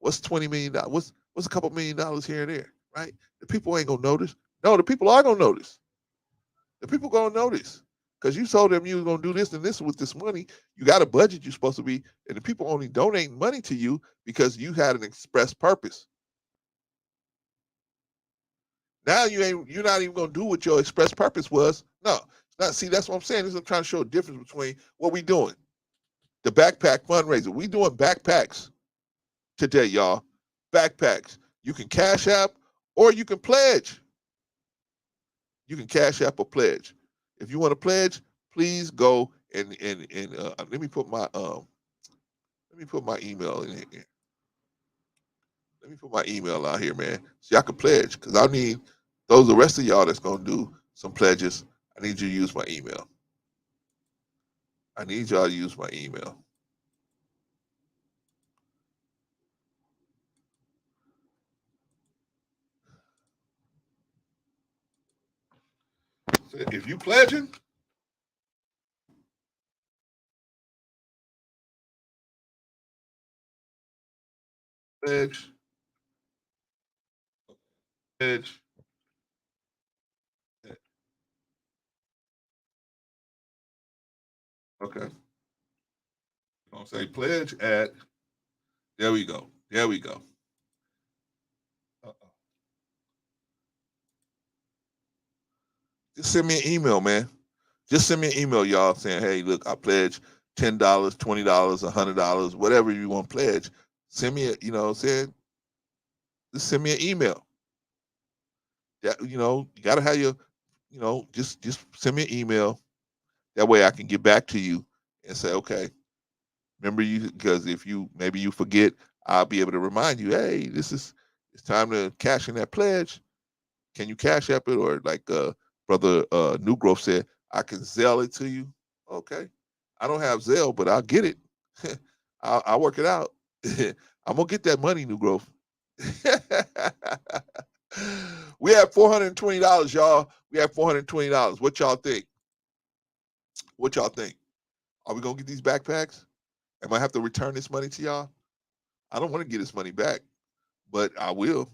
What's $20 million? What's a couple $1 million here and there, right? The people ain't gonna notice. No, the people are gonna notice. The people gonna notice because you told them you was gonna do this and this with this money. You got a budget you're supposed to be, and the people only donate money to you because you had an express purpose. Now you're not even gonna do what your express purpose was. No, not. See, that's what I'm saying. This is I'm trying to show a difference between what we doing. The backpack fundraiser. We doing backpacks today, y'all. Backpacks. You can cash app or you can pledge. You can cash app or pledge. If you want to pledge, please go and let me put my email in here. Let me put my email out here, man, so y'all can pledge, because I need the rest of y'all that's gonna do some pledges. I need you to use my email. I need y'all to use my email. So if you pledging, pledge. Okay. I'm gonna say pledge at. There we go. There we go. Just send me an email, man. Just send me an email, y'all, saying, "Hey, look, I pledge $10, $20, $100, whatever you want to pledge." Send me you know what I'm saying? Just send me an email. Yeah, you gotta have your, just send me an email. That way I can get back to you and say, okay, remember you, because if maybe you forget, I'll be able to remind you, hey, it's time to cash in that pledge. Can you cash app it? Or like brother New Growth said, I can Zelle it to you. Okay. I don't have Zelle, but I'll get it. I'll work it out. I'm gonna get that money, New Growth. We have $420, y'all. We have $420. What y'all think? What y'all think? Are we gonna get these backpacks? Am I have to return this money to y'all? I don't want to get this money back, but I will.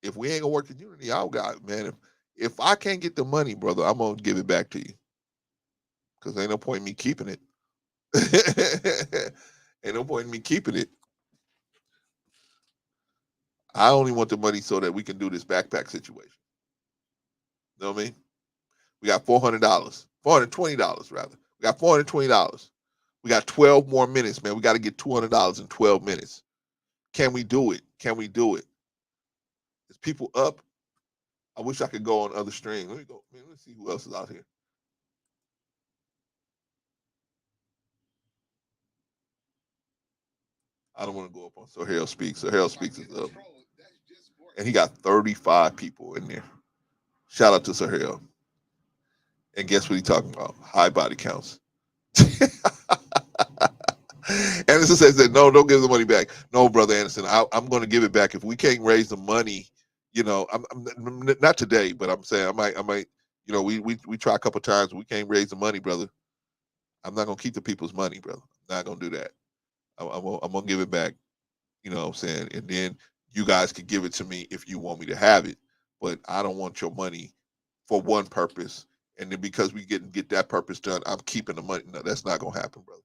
If we ain't gonna work in unity, I'll got, man. If I can't get the money, brother, I'm gonna give it back to you. Cause ain't no point in me keeping it. Ain't no point in me keeping it. I only want the money so that we can do this backpack situation. You know what I mean? We got $400, $420 rather. We got $420. We got 12 more minutes, man. We got to get $200 in 12 minutes. Can we do it? Can we do it? Is people up? I wish I could go on other streams. Let me go, man. Let's see who else is out here. I don't want to go up on So Harold Speaks. So Harold Speaks is up. And he got 35 people in there. Shout out to Sir Harold. And guess what he's talking about? High body counts. Anderson says that no, don't give the money back. No, brother Anderson, I'm going to give it back if we can't raise the money. I'm not today, but I'm saying I might. We try a couple times. We can't raise the money, brother. I'm not going to keep the people's money, brother. I'm not going to do that. I'm going to give it back. You know what I'm saying? And then you guys can give it to me if you want me to have it. But I don't want your money for one purpose. And then because we get that purpose done, I'm keeping the money. No, that's not going to happen, brother.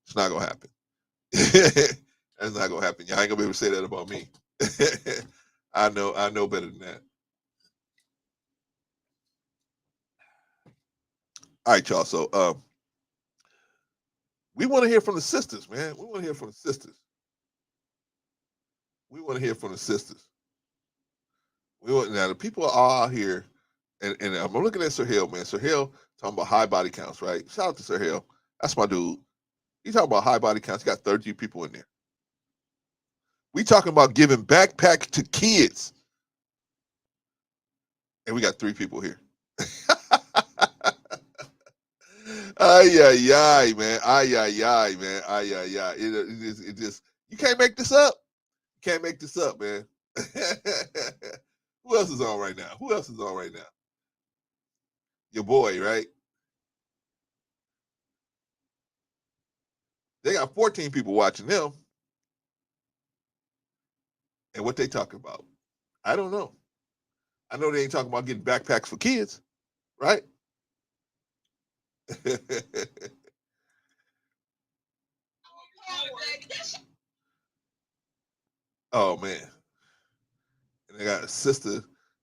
It's not going to happen. That's not going to happen. Y'all ain't going to be able to say that about me. I know better than that. All right, y'all. So we want to hear from the sisters, man. We want to hear from the sisters. We want to hear from the sisters. Now the people are all out here, and I'm looking at Sir Hill, man. Sir Hill talking about high body counts, right? Shout out to Sir Hill. That's my dude. He talking about high body counts. He got 30 people in there. We talking about giving backpacks to kids. And we got 3 people here. Ay, ay, ay, man. Ay, ay, ay, man. Ay, ay, ay. It just, you can't make this up. You can't make this up, man. Who else is on right now? Who else is on right now? Your boy, right? They got 14 people watching them. And what they talking about? I don't know. I know they ain't talking about getting backpacks for kids, right? Oh man. And they got a sister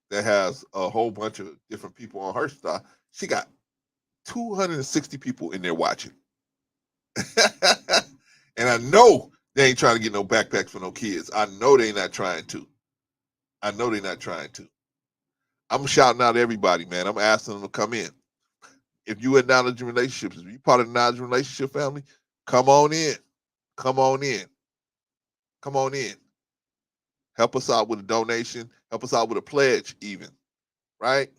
that has a whole bunch of different people on her stuff. She got 260 people in there watching. And I know they ain't trying to get no backpacks for no kids. I know they not trying to. I know they not trying to. I'm shouting out everybody, man. I'm asking them to come in. If you in knowledge relationships, if you part of the knowledge relationship family, come on in. Come on in. Come on in. Help us out with a donation. Help us out with a pledge, even. Right?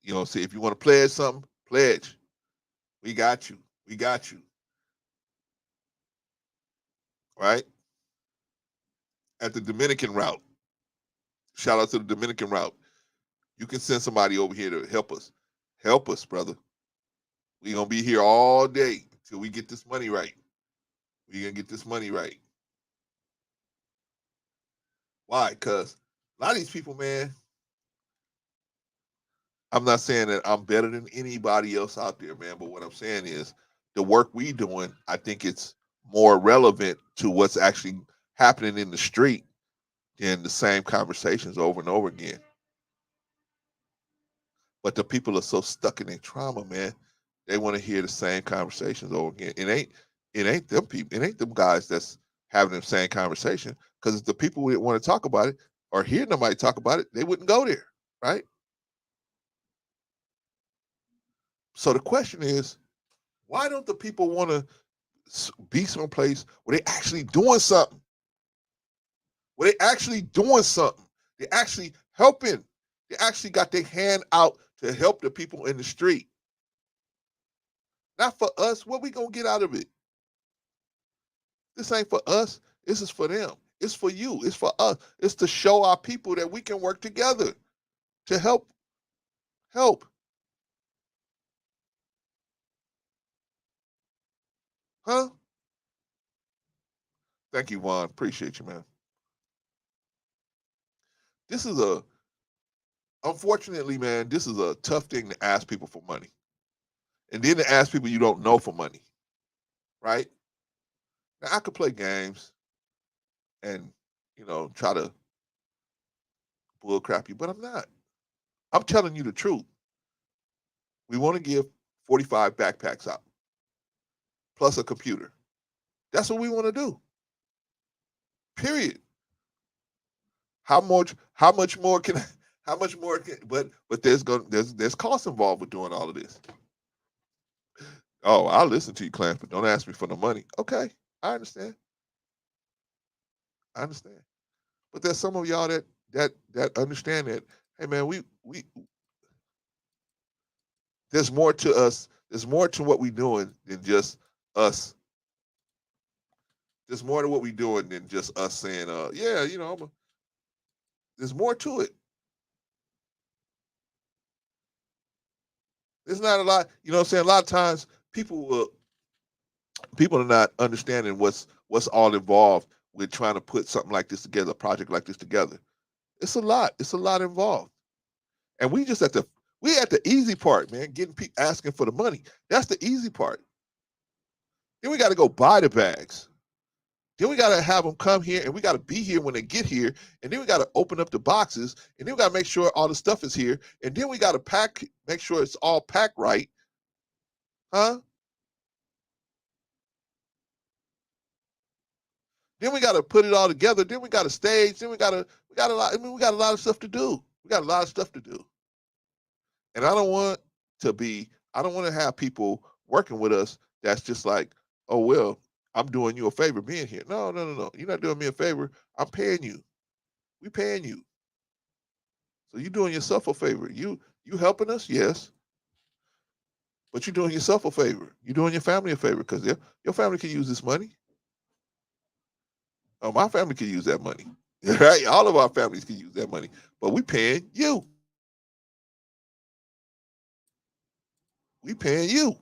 You know, see, if you want to pledge something, pledge. We got you. We got you. Right? At the Dominican route. Shout out to the Dominican route. You can send somebody over here to help us. Help us, brother. We're going to be here all day till we get this money right. We're going to get this money right. Why? Because a lot of these people, man, I'm not saying that I'm better than anybody else out there, man, but what I'm saying is the work we doing, I think it's more relevant to what's actually happening in the street than the same conversations over and over again. But the people are so stuck in their trauma, man. They want to hear the same conversations over again. It ain't them people. It ain't them guys that's having the same conversation. Because if the people that want to talk about it or hear nobody talk about it, they wouldn't go there, right? So the question is, why don't the people want to be someplace where they actually doing something? Where they actually doing something? They actually helping. They actually got their hand out to help the people in the street. Not for us. What we gonna get out of it? This ain't for us. This is for them. It's for you. It's for us. It's to show our people that we can work together to help. Help. Huh? Thank you, Vaughn. Appreciate you, man. This is unfortunately, man, this is a tough thing to ask people for money. And then to ask people you don't know for money. Right? Now, I could play games and, try to bull crap you, but I'm not. I'm telling you the truth. We want to give 45 backpacks out plus a computer. That's what we want to do. Period. How much more can but there's costs involved with doing all of this. Oh, I'll listen to you, Clarence, but don't ask me for the money. Okay, I understand. I understand. But there's some of y'all that understand that, hey man, we there's more to us, there's more to what we're doing than just us. There's more to what we're doing than just us saying, yeah, there's more to it. There's not a lot, you know what I'm saying? A lot of times people are not understanding what's all involved with trying to put something like this together, a project like this together. It's a lot. It's a lot involved. And we at the easy part, man, getting asking for the money. That's the easy part. Then we got to go buy the bags. Then we got to have them come here, and we got to be here when they get here. And then we got to open up the boxes, and then we got to make sure all the stuff is here. And then we got to make sure it's all packed right. Huh? Then we got to put it all together. Then we got to stage. Then we got a lot. I mean, we got a lot of stuff to do. We got a lot of stuff to do. And I don't want to have people working with us that's just like, oh, well, I'm doing you a favor being here. No, no, no, no. You're not doing me a favor. I'm paying you. We paying you. So you're doing yourself a favor. You helping us, yes, but you're doing yourself a favor. You're doing your family a favor because your family can use this money. Oh, my family can use that money. Right? All of our families can use that money. But we paying you. We paying you.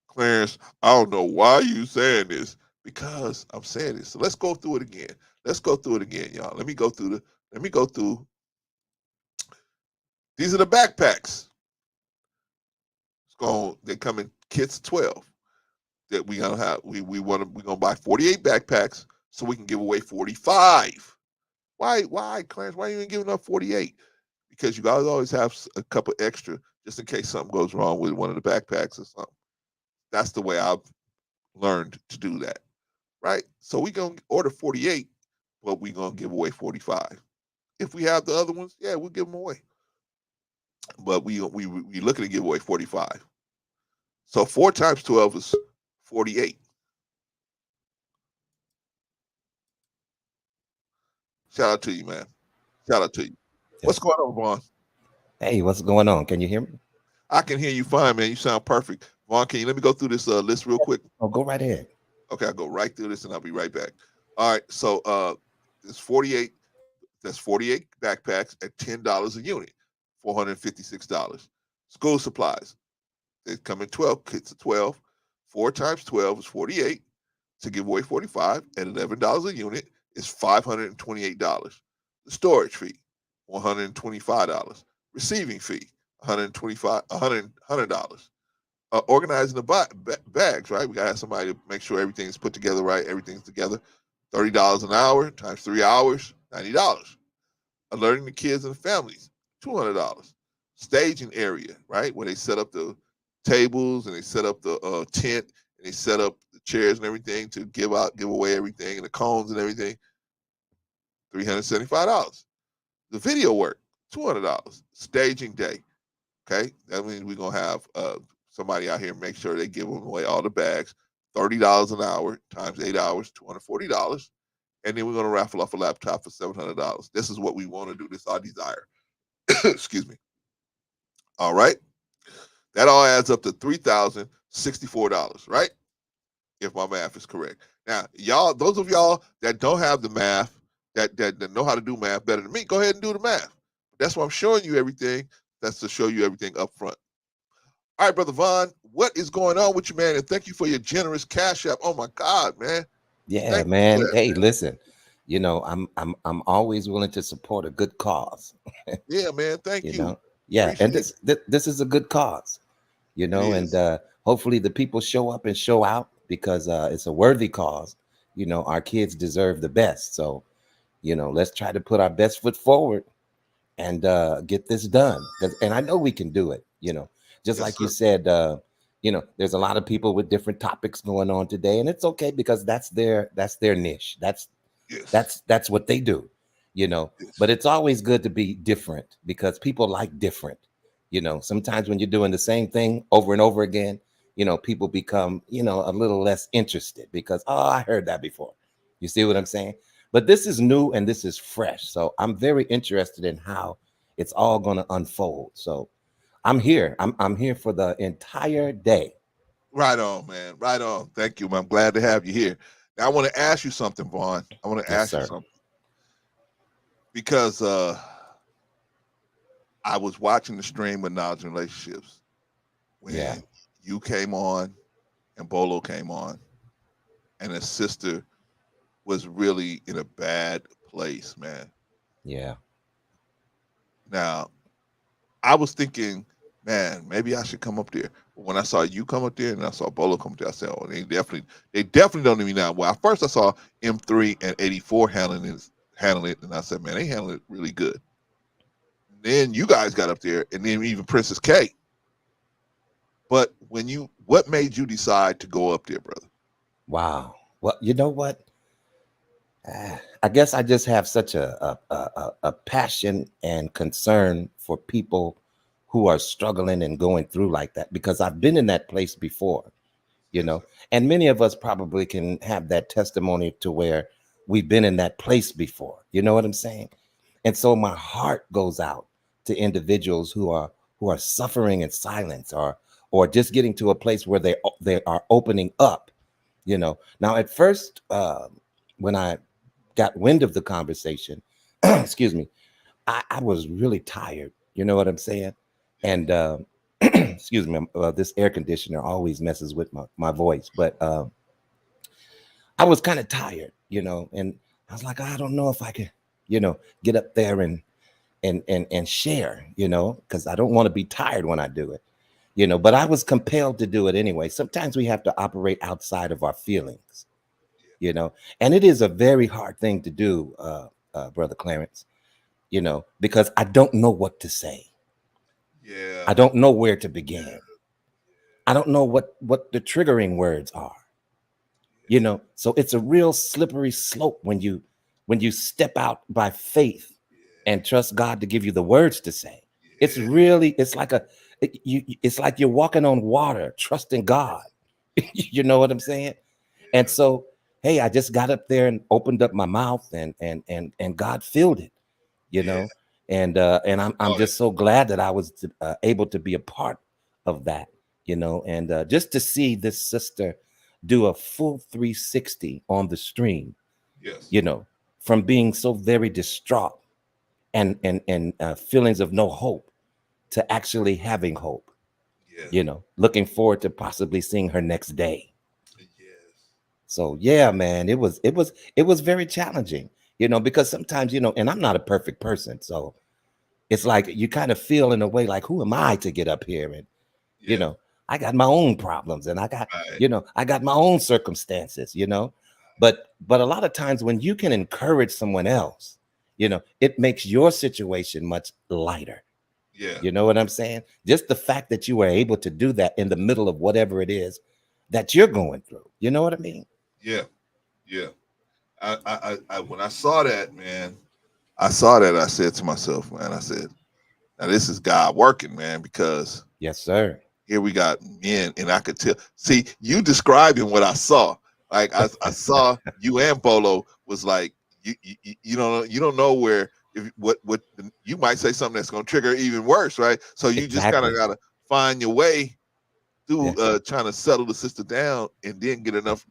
Clarence, I don't know why you saying this because I'm saying this. So let's go through it again. Let's go through it again, y'all. Let me go through. These are the backpacks. They come in kits 12 that we gonna have. We're gonna buy 48 backpacks so we can give away 45. Why, Clarence? Why you ain't giving up 48? Because you guys always have a couple extra just in case something goes wrong with one of the backpacks or something. That's the way I've learned to do that. Right? So we gonna order 48, but we gonna give away 45. If we have the other ones, yeah, we'll give them away. But we looking to give away 45. So 4 times 12 is 48. Shout out to you, man. Shout out to you. What's Yes. going on, Vaughn? Hey, what's going on? Can you hear me? I can hear you fine, man. You sound perfect. Vaughn, can you let me go through this list real quick? Oh, go right ahead. Okay, I'll go right through this and I'll be right back. All right, so it's 48. That's 48 backpacks at $10 a unit, $456. School supplies. They come in 12 kits of 12. 4 times 12 is 48. To give away 45 at $11 a unit is $528. The storage fee, $125. Receiving fee, $100. Organizing the bags, right? We gotta have somebody to make sure everything's put together right, everything's together. $30 an hour times 3 hours, $90. Alerting the kids and the families, $200. Staging area, right, where they set up the tables and they set up the tent and they set up the chairs and everything to give away everything and the cones and everything, $375. The video work, $200. Staging day, okay, that means we're gonna have somebody out here make sure they give away all the bags, $30 an hour times 8 hours, $240. And then we're going to raffle off a laptop for $700. This is what we want to do. This is our desire. Excuse me. All right. That all adds up to $3,064, right? If my math is correct. Now, y'all, those of y'all that don't have the math, that know how to do math better than me, go ahead and do the math. That's why I'm showing you everything. That's to show you everything up front. All right, Brother Vaughn, what is going on with you, man? And thank you for your generous cash app. Oh my God, man. Yeah, Thank you for man. that, Hey, man. listen. I'm always willing to support a good cause. Yeah, man. Thank You you. know. Yeah, and Appreciate it. this is a good cause. It And is. hopefully the people show up and show out because it's a worthy cause. Our kids deserve the best. So let's try to put our best foot forward and get this done. And I know we can do it. Just Yes, like you sir. said, there's a lot of people with different topics going on today, and it's okay because that's their niche. That's Yes. that's that's what they do, you know. But Yes. it's always good to be different because people like different. Sometimes when you're doing the same thing over and over again, people become, a little less interested because, oh, I heard that before. You see what Yeah. I'm saying? But this is new and this is fresh. So I'm very interested in how it's all going to unfold. So I'm here. I'm here for the entire day. Right on, man. Right on. Thank you, man. I'm glad to have you here. Now I want to ask you something, Vaughn. I want to Yes, ask you sir. something because I was watching the stream of Knowledge and Relationships Yeah. when you came on and Bolo came on, and his sister was really in a bad place, man. Yeah. Now I was thinking, man, maybe I should come up there. But when I saw you come up there and I saw Bolo come up there, I said, oh, they definitely don't even know. Well, at first I saw M3 and 84 handling it, and I said, man, they handle it really good. Then you guys got up there, and then even Princess K. But what made you decide to go up there, brother? Wow. Well, you know what? I guess I just have such a passion and concern for people who are struggling and going through like that, because I've been in that place before, you Yes, know, sir. and many of us probably can have that testimony to where we've been in that place before. You know what I'm saying? And so my heart goes out to individuals who are suffering in silence, or just getting to a place where they are opening up. You know, now at first, when I got wind of the conversation, excuse me, I was really tired. You know what I'm saying? Yeah. And excuse me, this air conditioner always messes with my voice, but I was kind of tired, you know, and I was like, I don't know if I could, you know, get up there and share, you know, because I don't want to be tired when I do it, you know, but I was compelled to do it anyway. Sometimes we have to operate outside of our feelings, you know, and it is a very hard thing to do, Brother Clarence, you know, because I don't know what to say. Yeah. I don't know where to begin. I don't know what the triggering words are, you know. So it's a real slippery slope when you step out by faith and trust God to give you the words to say. It's Yeah. really, it's like it's like you're walking on water, trusting God. You know what I'm saying? And Yeah. so, hey, I just got up there and opened up my mouth, and God filled it, you Yeah. know. And I'm Oh, yeah. just so glad that I was able to be a part of that, you know, and just to see this sister do a full 360 on the stream, Yes. you know, from being so very distraught and feelings of no hope to actually having hope, Yes. you know, looking forward to possibly seeing her next day. Yes. So yeah, man, it was very challenging, you know, because sometimes, you know, and I'm not a perfect person, so it's like you kind of feel in a way like, who am I to get up here? And you Yeah. know, I got my own problems, and Right. I got my own circumstances, you know. But a lot of times when you can encourage someone else, you know, it makes your situation much lighter. Yeah. You know what I'm saying? Just the fact that you were able to do that in the middle of whatever it is that you're going through. You know what I mean? Yeah. Yeah. When I saw that, man, I saw that. I said to myself, man, I said, now this is God working, man, because Yes, sir. here we got men, and I could tell. See, you describing what I saw. Like I saw you and Bolo was like you don't know where if what you might say something that's gonna trigger even worse, right? So you just kind of Exactly. gotta find your way through Yeah. trying to settle the sister down, and then get enough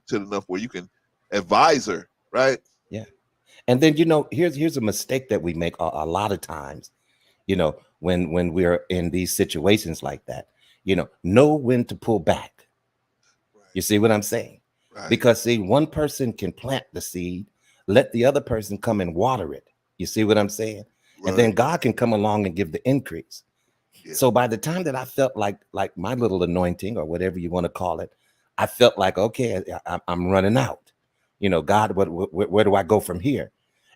where you can advise her, right? Yeah. And then, you know, here's a mistake that we make a lot of times, you know, when we're in these situations like that, you know when to pull back. You see what I'm saying? Right, Because see, one person can plant the seed, let the other person come and water it. You see what I'm saying? And right, then God can come along and give the increase. yeah, So by the time that I felt like my little anointing or whatever you want to call it, I felt like, okay, I'm running out. You know, God, where do I go from here?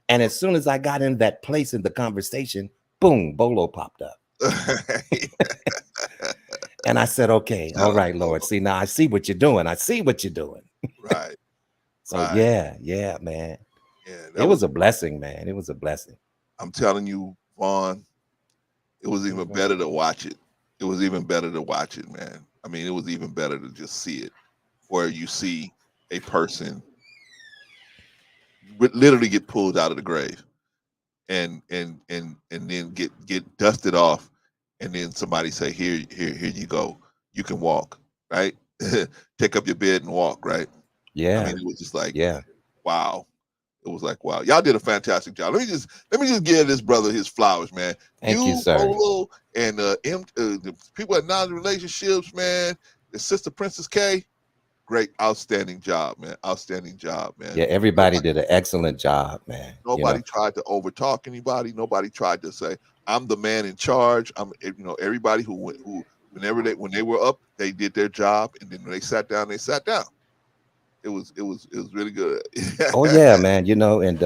And as soon as I got in that place in the conversation, boom, Bolo popped up. right. And I said, okay, Shout all out right, to Lord. Bolo. See, now I see what you're doing. I see what you're doing. Right, So right. yeah, man. Yeah, It that was was. a blessing, man. It was a blessing. I'm telling you, Vaughn. It was even Mhm. better to watch it. It was even better to watch it, man. I mean, it was even better to just see it, where you see a person literally get pulled out of the grave, and then get dusted off, and then somebody say, here you go, you can walk, right? Take up your bed and walk, right? I Yeah, mean, it was just like, yeah. wow. It was like, wow, y'all did a fantastic job. Let me just give this brother his flowers, man. Thank you, You, sir. Bolo, and the people at Non Relationships, man. The sister Princess K, great, outstanding job, man. Outstanding job, man. Yeah, everybody did an excellent job, man. You know, Nobody tried to overtalk anybody. Nobody tried to say I'm the man in charge. Everybody who when they were up, they did their job, and then when they sat down, they sat down. It was really good. oh yeah, man. You know, and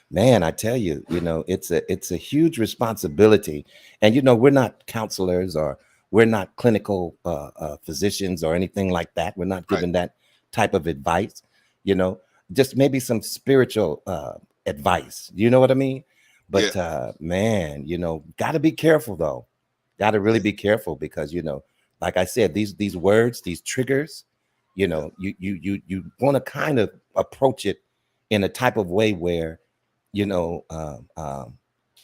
man, I tell you, you know, it's a huge responsibility. And you know, we're not counselors, or we're not clinical physicians or anything like that. We're not Right. giving that type of advice, you know. just maybe some spiritual advice. You know what I mean? Yeah. But man, got to be careful though. Got to really be careful because like I said, these words, these triggers, you want to kind of approach it in a type of way where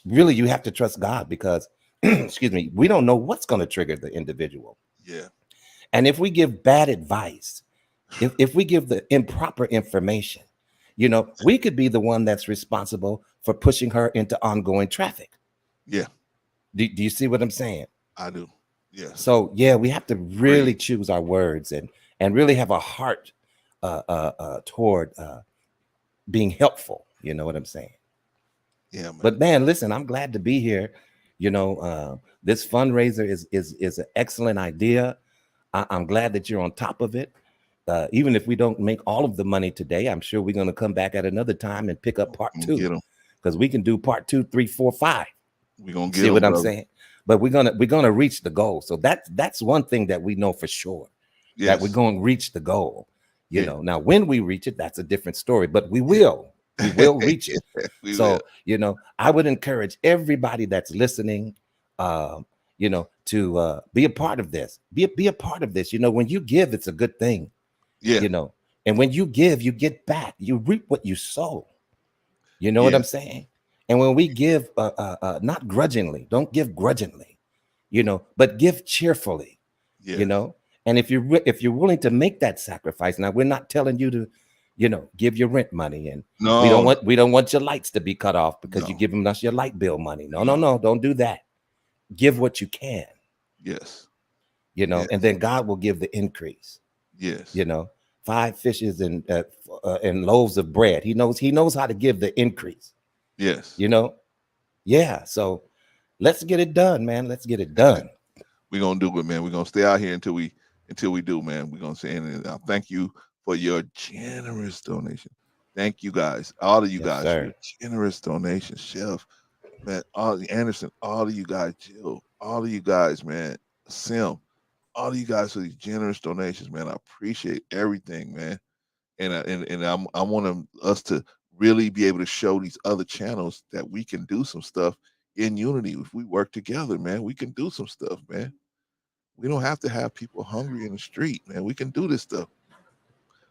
really you have to trust God because excuse me, we don't know what's going to trigger the individual. Yeah. And if we give bad advice, if we give the improper information, we could be the one that's responsible for pushing her into ongoing traffic. Yeah. Do you see what I'm saying? I do. Yes. So yeah, we have to really choose our words and really have a heart toward being helpful. You know what I'm saying? Yeah, man. But man, listen, I'm glad to be here. This fundraiser is an excellent idea. I'm glad that you're on top of it. Even if we don't make all of the money today, I'm sure we're going to come back at another time and pick up part 2 because we can do part 2, 3, 4, 5. We're gonna see what I'm saying. But we're gonna reach the goal. So that's one thing that we know for sure. Yes. That we're going to reach the goal. Now when we reach it, that's a different story. But we will. We will reach it. I would encourage everybody that's listening, to be a part of this. Be a part of this. When you give, it's a good thing. Yeah. And when you give, you get back. You reap what you sow. You know what I'm saying? And when we give, not grudgingly, don't give grudgingly, but give cheerfully. And if you're willing to make that sacrifice, now we're not telling you to, give your rent money, and we don't want your lights to be cut off because you're giving us your light bill money. No, don't do that. Give what you can. Yes. And then God will give the increase. Yes. 5 fishes and loaves of bread. He knows how to give the increase. Yes. Yeah. So let's get it done, man. Let's get it done. We're gonna do it, man. We're gonna stay out here until we do, man. We're gonna say, and thank you for your generous donation. Thank you guys, all of you guys, for your generous donation. Chef, man, Anderson, all of you guys, Jill, all of you guys, man, Sim, all of you guys for these generous donations, man. I appreciate everything, man. And I want us to really be able to show these other channels that we can do some stuff in unity. If we work together, man, we can do some stuff, man. We don't have to have people hungry in the street, man. We can do this stuff.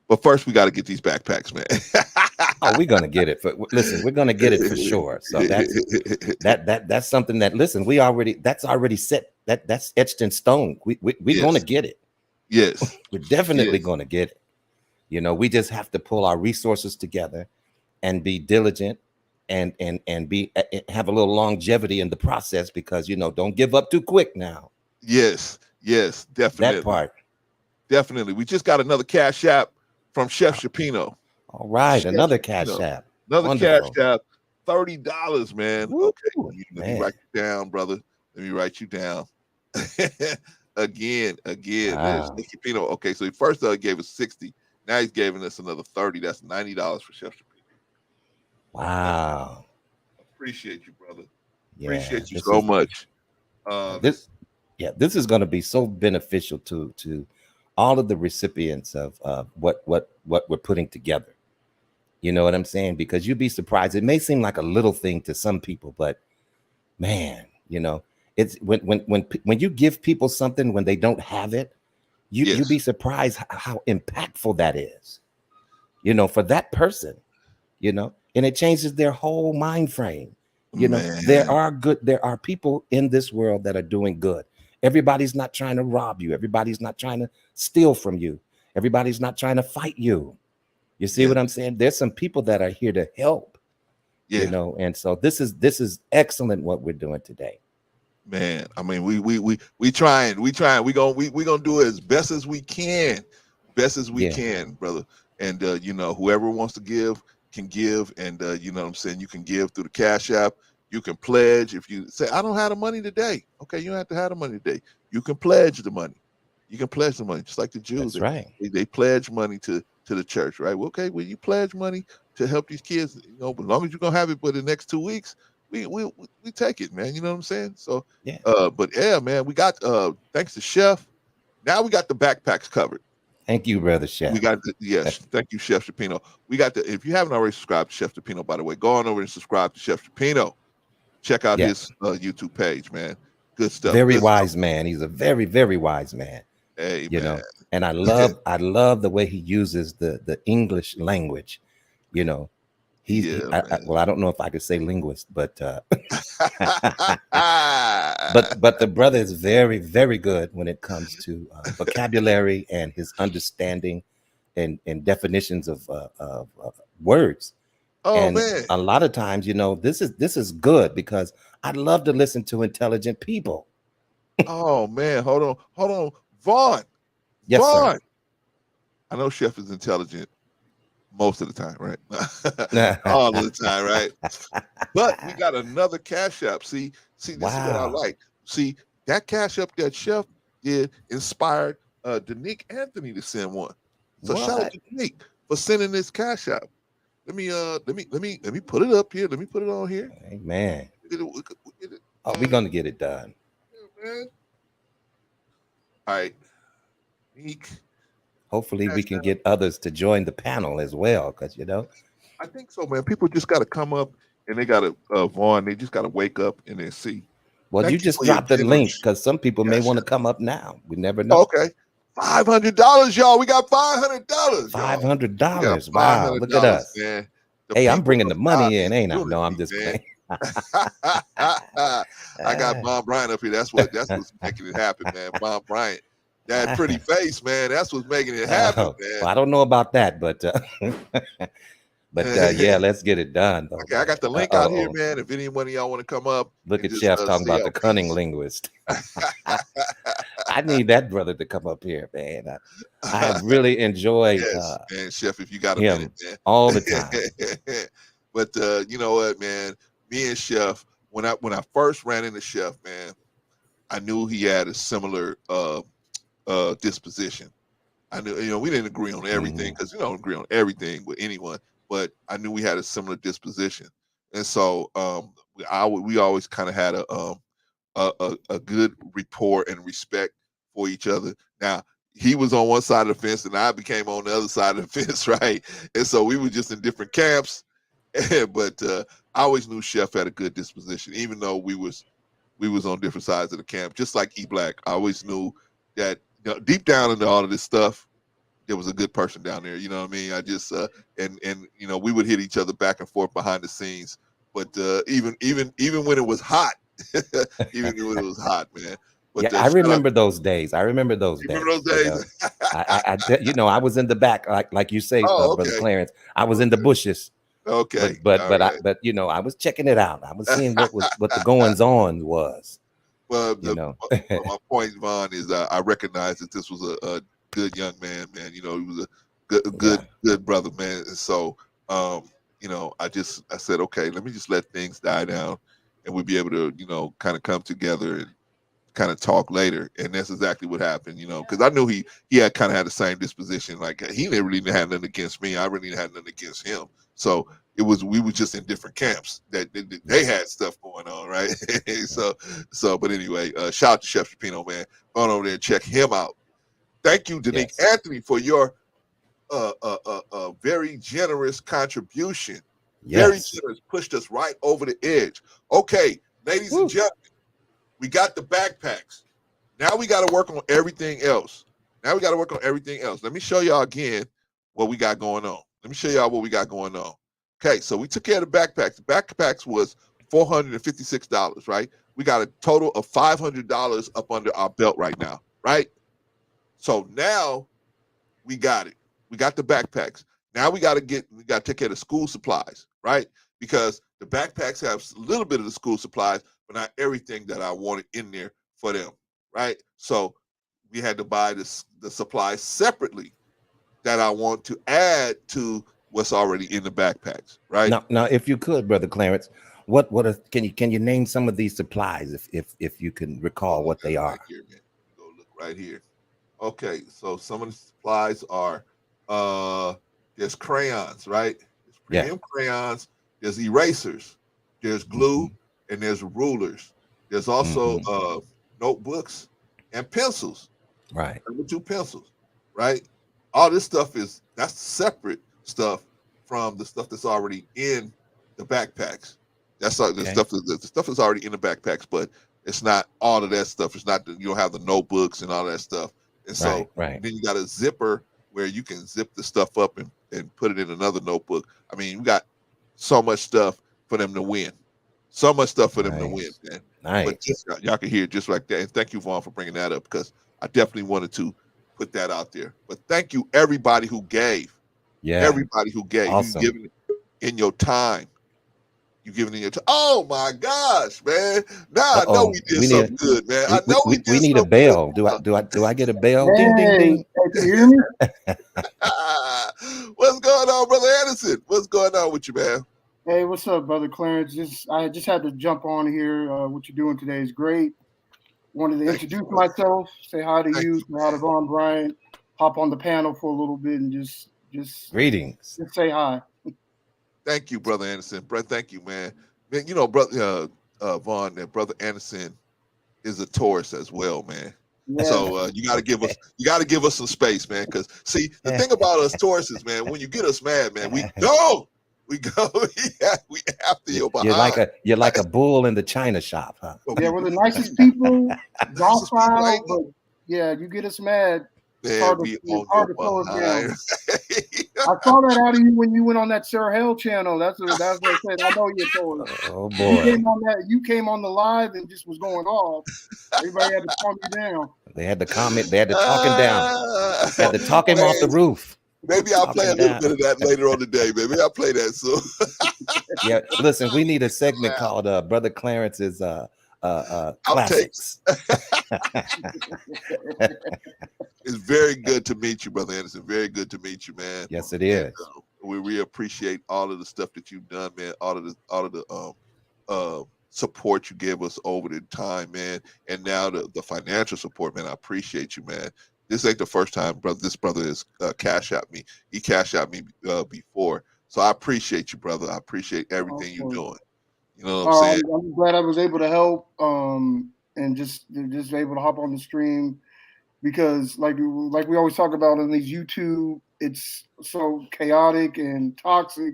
But first, we got to get these backpacks, man. Oh, we're gonna get it. Listen, we're gonna get it for sure. So that's something that that's already set. That's etched in stone. We're gonna get it. Yes, we're definitely gonna get it. We just have to pull our resources together and be diligent and have a little longevity in the process because don't give up too quick now. Yes, definitely. That part. Definitely. We just got another Cash App from Chef Shapino. All right, another Cash App. Another Wonderful. Cash App. $30, man. Woo, okay. Let me write you down, brother. Let me write you down. again. Wow. Chef Shapino. Okay, so he first gave us 60. Now he's giving us another 30. That's $90 for Chef Shapino. Wow. Appreciate you, brother. Yeah, appreciate you so much. This is going to be so beneficial to all of the recipients of what we're putting together. You know what I'm saying? Because you'd be surprised. It may seem like a little thing to some people, but man, it's when you give people something when they don't have it, you'd be surprised how impactful that is. For that person, and it changes their whole mind frame. There are people in this world that are doing good. Everybody's not trying to rob you. Everybody's not trying to steal from you. Everybody's not trying to fight you. You see what I'm saying? There's some people that are here to help. And so this is excellent what we're doing today. Man, I mean, we trying. We gonna do it as best as we can, brother. And whoever wants to give can give, and you know what I'm saying, you can give through the Cash App. You can pledge. If you say, I don't have the money today, okay, you don't have to have the money today. You can pledge the money. You can pledge the money, just like the Jews. That's right. They pledge money to the church, right? Well, okay, well, you pledge money to help these kids, but as long as you're gonna have it for the next 2 weeks, we take it, man. You know what I'm saying? So yeah. But yeah, man, we got thanks to Chef. Now we got the backpacks covered. Thank you, brother Chef. We got the, yes, thank you, Chef Shapino. We got the, if you haven't already subscribed to Chef Shapino, by the way, go on over and subscribe to Chef Shapino. Check out Yes. his YouTube page, man. Good stuff. Very Good wise stuff. man. He's a very, very wise man. Hey, You man. know, and I love the way he uses the English language. You know, Yeah, well, I don't know if I could say linguist, but man. but the brother is very, very good when it comes to vocabulary and his understanding and definitions of words. Oh And man. a lot of times, you know, this is good because I love to listen to intelligent people. Oh man. Hold on. Vaughn. Yes, Vaughn. sir. I know Chef is intelligent most of the time, right? All of the time, right? But we got another Cash App. See, this is what I Wow. like. See, that Cash App that Chef did inspired Danique Anthony to send one. So shout out What? to Danique for sending this Cash App. Let me put it up here. Let me put it on here. Amen. Get it, Oh, we're gonna get it done. yeah, man. All right. Danique. Hopefully, we Cash can App. get others to join the panel as well, because you know. I think so, man. People just got to come up and they got to, Vaughn, they just got to wake up and then see. Well, Thank you you just for your dropped the link generous because some people may Cash want to App. come up now. We never Oh, know. okay. $500, y'all. We got $500, y'all. We got $500. Wow, look at $500, us. man. The Hey, I'm people bringing of the God money in, need ain't I? No, I'm unity, just man. playing. I got Mom Bryant up here. That's what's making it happen, man. Mom Bryant. That pretty face, man. That's what's making it happen, Oh, man. well, I don't know about that, but yeah, let's get it done, though. Okay, I got the Man. link out here, man. If any one of y'all want to come up Look and at just Chef talking say about the y'all cunning piece. linguist. I need that brother to come up here, man. I really enjoy Yes, man, Chef, if you got a minute, him man. all the time. But you know what, man? Me and Chef, when I first ran into Chef, man, I knew he had a similar disposition. I knew, you know, we didn't agree on everything because you don't agree on everything with anyone, but I knew we had a similar disposition, and so we always kind of had a good rapport and respect for each other. Now he was on one side of the fence and I became on the other side of the fence, right? And so we were just in different camps. But I always knew Chef had a good disposition, even though we was on different sides of the camp. Just like E Black, I always knew that, you know, deep down into all of this stuff, there was a good person down there. You know what I mean? I just and you know, we would hit each other back and forth behind the scenes. But even when it was hot, even when it was hot, man. But Yeah, I shout out. remember those days. I remember those You remember days. those You days? know, you know, I was in the back, like you say, Oh, brother okay. Clarence. I was in the Okay. bushes, Okay. All right. but you know, I was checking it out. I was seeing what the goings on was. Well, You know, my point, Vaughn, is I recognize that this was a good young man, man. You know, he was a yeah, good brother, man. And so, you know, I said, okay, let me just let things die down, and we'll be able to, you know, kind of come together and kind of talk later. And that's exactly what happened, you know, because I knew he had kind of had the same disposition. Like he never really had nothing against me. I really had nothing against him. So we were just in different camps that they had stuff going on, right? But anyway, shout out to Chef Shapino, man. Go on over there and check him out. Thank you, Danique yes, Anthony, for your very generous contribution. Very yes. generous, pushed us right over the edge. Okay, ladies and Woo. gentlemen, we got the backpacks. Now we got to work on everything else. Let me show y'all again what we got going on. Okay, so we took care of the backpacks. The backpacks was $456, right? We got a total of $500 up under our belt right now, right? So now we got it. We got the backpacks. Now we got to take care of the school supplies, right? Because the backpacks have a little bit of the school supplies, but not everything that I wanted in there for them, right? So we had to buy the supplies separately that I want to add to what's already in the backpacks, right? Now, if you could, brother Clarence, can you name some of these supplies if you can recall what they are? Right here, man. Go look right here. Okay, so some of the supplies are there's crayons, right? There's Yeah. premium crayons, there's erasers, there's glue, and there's rulers. There's also notebooks and pencils. Right. Number 2 pencils, right? all this stuff that's separate stuff from the stuff that's already in the backpacks. That's like the stuff that's already in the backpacks, but it's not all of that stuff. It's not you don't have the notebooks and all that stuff. And so Right. then you got a zipper where you can zip the stuff up and put it in another notebook. I mean, we got so much stuff for them to win. So much stuff for them to win, man. But Nice. just, y'all can hear it just like that. And thank you, Vaughn, for bringing that up because I definitely wanted to put that out there. But thank you, everybody who gave. Yeah. Everybody who gave. Awesome. You giving in your time. You giving in your time. Oh my gosh, man! Now I know we did something good, man. I know we did. We need a bell. Do I get a bell? Hey, Ding ding ding. hey, can you hear me? What's going on, Brother Anderson? What's going on with you, man? Hey, what's up, Brother Clarence? I just had to jump on here. What you're doing today is great. Wanted to introduce myself, say hi to you, say hi to Ron Bryant, hop on the panel for a little bit, and just greetings. Just say hi. Thank you, Brother Anderson. Thank you, man. Man, you know, brother Vaughn, that Brother Anderson is a Taurus as well, man. Yeah. So you got to give us some space, man. Because see, the thing about us Tauruses, man, when you get us mad, man, we go, we after your behind. You're like a bull in the china shop, huh? Yeah, we're the nicest people, docile, but yeah, you get us mad. Man, it's hard to slow us down. I saw that out of you when you went on that Sarah Hell channel. That's what I said. I know you're Taurus. Oh boy! You came on the live and just was going off. Everybody had to calm you down. They had to comment. They had to talk him down. Had to talk him off the roof. Maybe I'll play a little bit of that later on today. Maybe I'll play that soon. Yeah, listen, we need a segment called Brother Clarence's classics. It's very good to meet you, Brother Anderson. Very good to meet you, man. Yes, it is. And, we really appreciate all of the stuff that you've done, man. All of the support you gave us over the time, man. And now the financial support, man. I appreciate you, man. This ain't the first time, brother. This brother is cash out me. He cashed out me before, so I appreciate you, brother. I appreciate everything you're doing. You know what I'm saying? I'm glad I was able to help, and just able to hop on the stream. Because like we always talk about in these YouTube, it's so chaotic and toxic.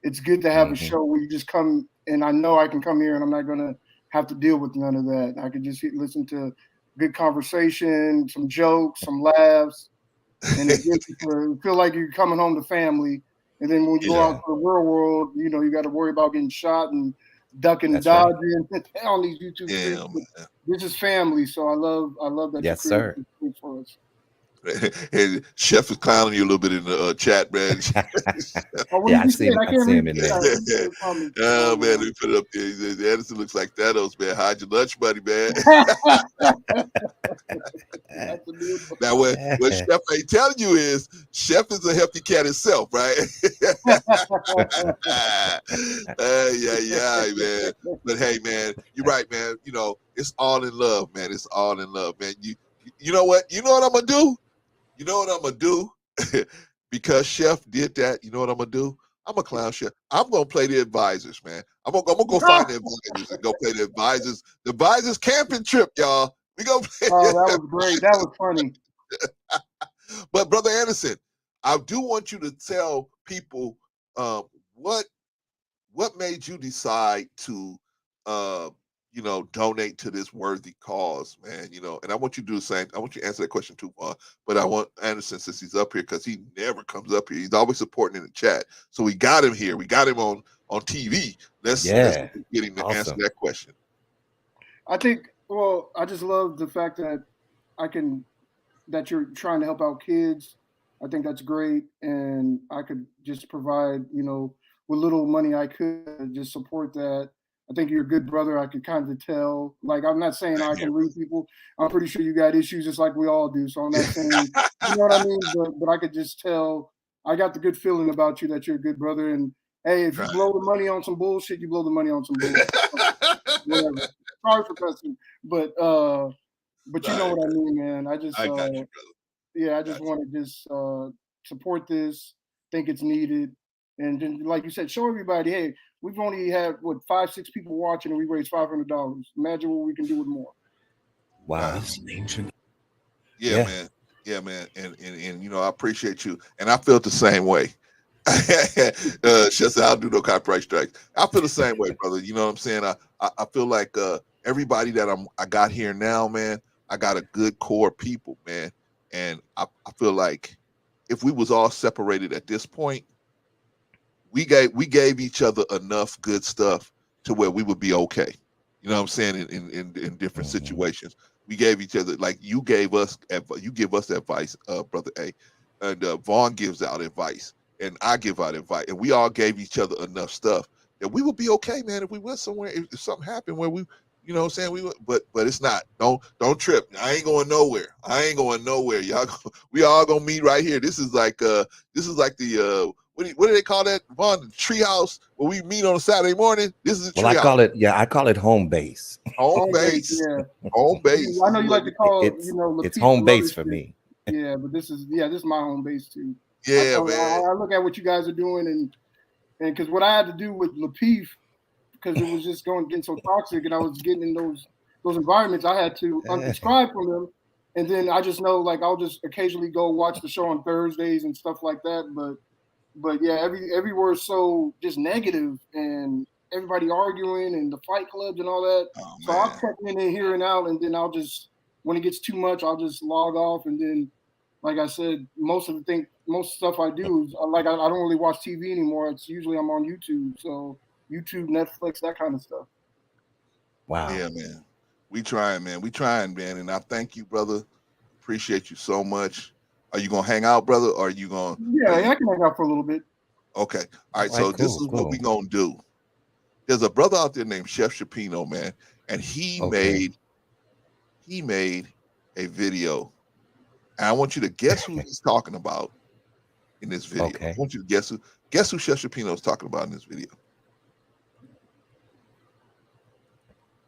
It's good to have a show where you just come, and I know I can come here and I'm not going to have to deal with none of that. I can just listen to good conversation, some jokes, some laughs, and it gets you feel like you're coming home to family. And then when you go out to the real world, you know, you got to worry about getting shot and ducking and dodging on these YouTube streams. This is family, so I love that. Yes, sir. For us. And Chef is clowning you a little bit in the chat, man. Yeah, I see him in there. Oh man, we put it up there. He says, Anderson looks like Thanos, man. Hide your lunch money, man. Now, what Chef ain't telling you is Chef is a healthy cat himself, right? Yeah, man. But hey, man, you're right, man. You know, it's all in love, man. It's all in love, man. You know what? You know what I'm gonna do? You know what I'm gonna do? Because Chef did that. You know what I'm gonna do? I'm a clown Chef. I'm gonna play the advisors, man. I'm gonna go find the advisors and go play the advisors. The advisors camping trip, y'all. We gonna play. Oh, that was great. That was funny. But Brother Anderson, I do want you to tell people what made you decide to donate to this worthy cause, man. You know, and I want you to do the same. I want you to answer that question too, but I want Anderson, since he's up here, because he never comes up here. He's always supporting in the chat. So we got him here. We got him on TV. Let's get him to answer that question. I think. Well, I just love the fact that that you're trying to help out kids. I think that's great, and I could just provide, with little money I could just support that. I think you're a good brother. I could kind of tell. Like, I'm not saying I can read people. I'm pretty sure you got issues just like we all do. So I'm not saying, you know what I mean? But I could just tell. I got the good feeling about you that you're a good brother. And hey, if you blow the money on some bullshit, you blow the money on some bullshit. Whatever. Sorry for cussing, but you know what I mean, man. I got you, brother. Yeah, I just want to just support this. Think it's needed, and then, like you said, show everybody. Hey, we've only had 5-6 people watching, and we raised $500. Imagine what we can do with more. Wow, yeah, man. Yeah, man, and you know, I appreciate you, and I felt the same way. Just I'll do no copyright strikes. I feel the same way, brother. You know what I'm saying? I feel like everybody that I got here now, man. I got a good core of people, man, and I feel like if we was all separated at this point, we gave each other enough good stuff to where we would be okay. You know what I'm saying? In different situations, we gave each other, like you gave us you give us advice, brother A, and Vaughn gives out advice, and I give out advice, and we all gave each other enough stuff that we would be okay, man. If we went somewhere, if something happened where we, you know what I'm saying, we would, but it's not. Don't trip. I ain't going nowhere. I ain't going nowhere. Y'all, we all gonna meet right here. This is like the what do they call that? Vaughn, the treehouse where we meet on a Saturday morning. This is a Well, I treehouse. call it, yeah, I call it home base. Home base. Yeah. Home base. I know you like to call It's you know it's Latifah home base Mother's for Day. me. Yeah, but this is my home base too. Yeah, man. I look at what you guys are doing and because what I had to do with Latif, because it was just getting so toxic, and I was getting in those environments, I had to unsubscribe from them, and then I just know like I'll just occasionally go watch the show on Thursdays and stuff like that. But yeah, everywhere is so just negative and everybody arguing and the fight clubs and all that. Oh, so I'll check in here and out, and then I'll just when it gets too much, I'll just log off, and then like I said, most stuff I do is I don't really watch TV anymore. It's usually I'm on YouTube, so YouTube, Netflix, that kind of stuff. Wow. Yeah, man. We trying, man. We trying, man. And I thank you, brother. Appreciate you so much. Are you gonna hang out, brother? Or are you gonna? Yeah, I can hang out for a little bit. Okay. All right. All So right, this cool, is what cool. we gonna do. There's a brother out there named Chef Shapino, man, and he Okay. made a video. And I want you to guess who he's talking about in this video. Okay. I want you to guess who Chef Shapino is talking about in this video.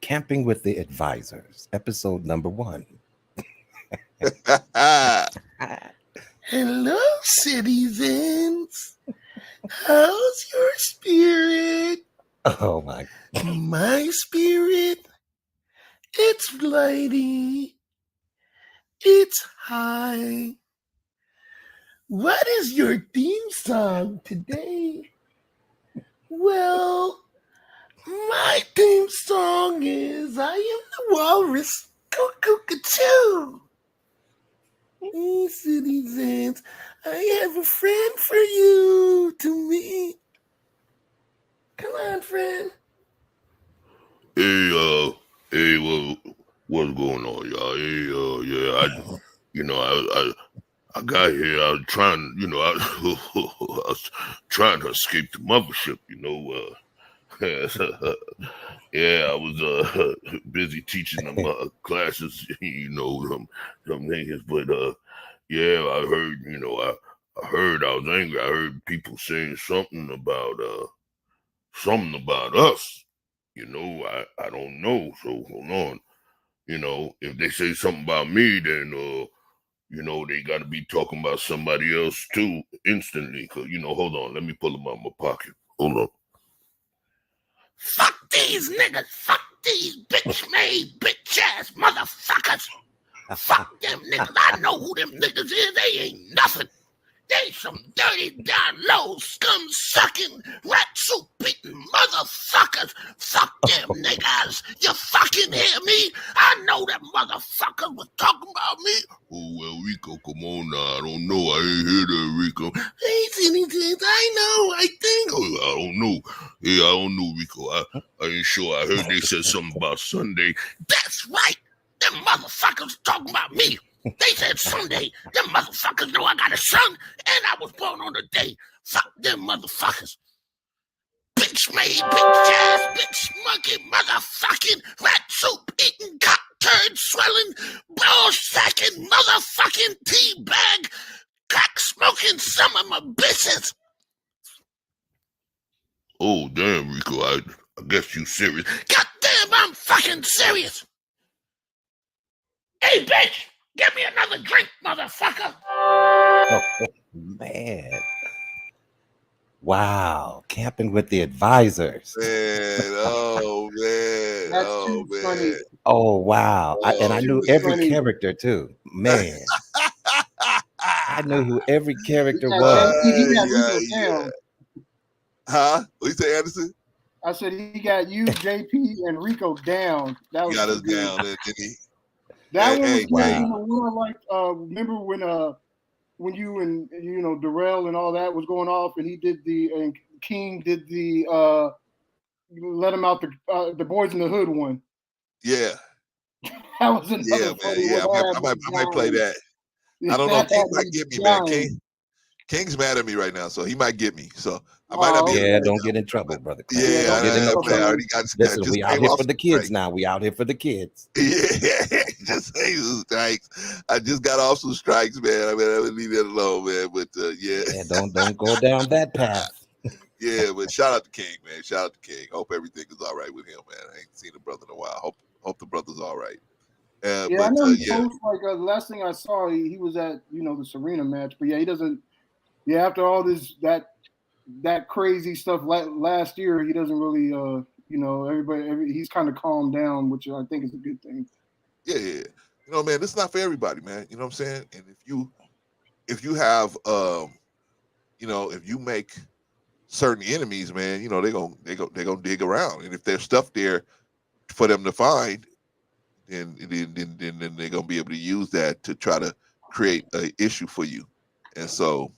Camping with the Advisors, episode number 1. Hello, citizens. How's your spirit? Oh my. My spirit, it's flighty. It's high. What is your theme song today? Well, my theme song is I Am the Walrus, Cuckoo-Ca-Choo. Hey, citizens, I have a friend for you to meet. Come on, friend. Hey, what's going on, y'all? I got here. I was trying, I was trying to escape the mothership, yeah, I was busy teaching them classes, them niggas. But yeah, I heard, I heard I was angry. I heard people saying something about us. I don't know. So hold on. If they say something about me, then they got to be talking about somebody else too instantly. Cause hold on, let me pull them out of my pocket. Hold on. Fuck these niggas. Fuck these bitch-made, bitch-ass motherfuckers. Fuck them niggas. I know who them niggas is. They ain't nothing. They some dirty, down low, scum-sucking, rat soup-eating motherfuckers. Fuck them niggas. You fucking hear me? I know them motherfuckers was talking about me. Oh, well, Rico, come on now. I don't know. I ain't hear that, Rico. Hey, citizens, I know. I think. Oh, I don't know. Hey, I don't know, Rico. I ain't sure. I heard they said something about Sunday. That's right. Them motherfuckers talking about me. They said Sunday. Them motherfuckers know I got a son and I was born on the day. Fuck them motherfuckers. Bitch made, bitch ass, bitch monkey, motherfucking rat soup eating, cock turd swelling, ball sacking, motherfucking tea bag, crack smoking some of my bitches. Oh, damn, Rico. I guess you serious. Goddamn, I'm fucking serious. Hey, bitch, give me another drink, motherfucker. Oh, man. Wow. Camping with the Advisors. Man, oh man. That's Oh too man. funny. Oh wow. I Oh, knew man. every funny. character too. Man. I knew who every character Yeah, was. he got Yeah, Rico yeah. down. Huh? What you say, Anderson? I said he got you, JP, and Rico down. That He was got us good. down, didn't he? That one was Hey, good. Wow. You know, one I liked. Remember when you and Darrell and all that was going off, and he did and King did the let him out the Boys in the Hood one. yeah, That was another yeah, man. funny Yeah, one. That had I me might play dying. that. I don't know. That King had might me get me, man. dying. King's mad at me right now, so he might get me. So I might not Oh, be able to Yeah, play don't that get in one. trouble, brother Clarence. Yeah, Don't don't get in get in no Man, I trouble. trouble. already Listen, just we out came here off for some the kids strikes. now. We out here for the kids. Yeah, just say some strikes. I just got off some strikes, man. I mean, I would leave that alone, man. But yeah, Yeah, don't go down that path. yeah. But shout out to King, man. Shout out to King. Hope everything is all right with him, man. I ain't seen the brother in a while. Hope the brother's all right. Yeah, I But know he yeah, posts like the last thing I saw, he was at the Serena match, but yeah, he doesn't. Yeah, after all this that crazy stuff last year, he doesn't really he's kind of calmed down, which I think is a good thing. yeah. You know, man, this is not for everybody, man. You know what I'm saying? And if you have if you make certain enemies, man, they're gonna dig around, and if there's stuff there for them to find, then they're gonna be able to use that to try to create an issue for you. And so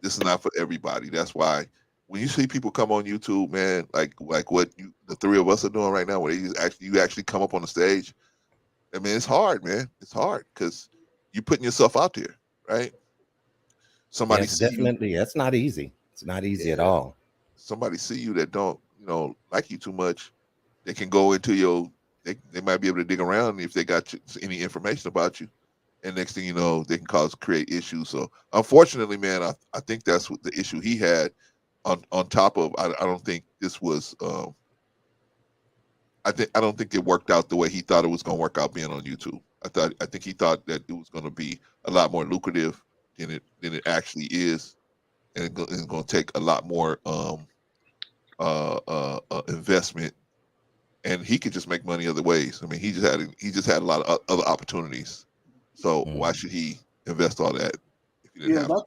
this is not for everybody. That's why when you see people come on YouTube, man, like what the three of us are doing right now, where you actually come up on the stage. I mean, it's hard, man. It's hard because you're putting yourself out there, right? Somebody Yes, see you, definitely. That's not easy. It's not easy at yeah. all. Somebody see you that don't, like you too much. They can go into your. They might be able to dig around if they got any information about you, and next thing you know, they can create issues. So unfortunately, man, I think that's what the issue he had. On top of, I don't think this was. I don't think it worked out the way he thought it was going to work out being on YouTube. I think he thought that it was going to be a lot more lucrative than it actually is, and it's going to take a lot more investment, and he could just make money other ways. I mean, he just had a lot of other opportunities. So why should he invest all that if he didn't Yeah, have to?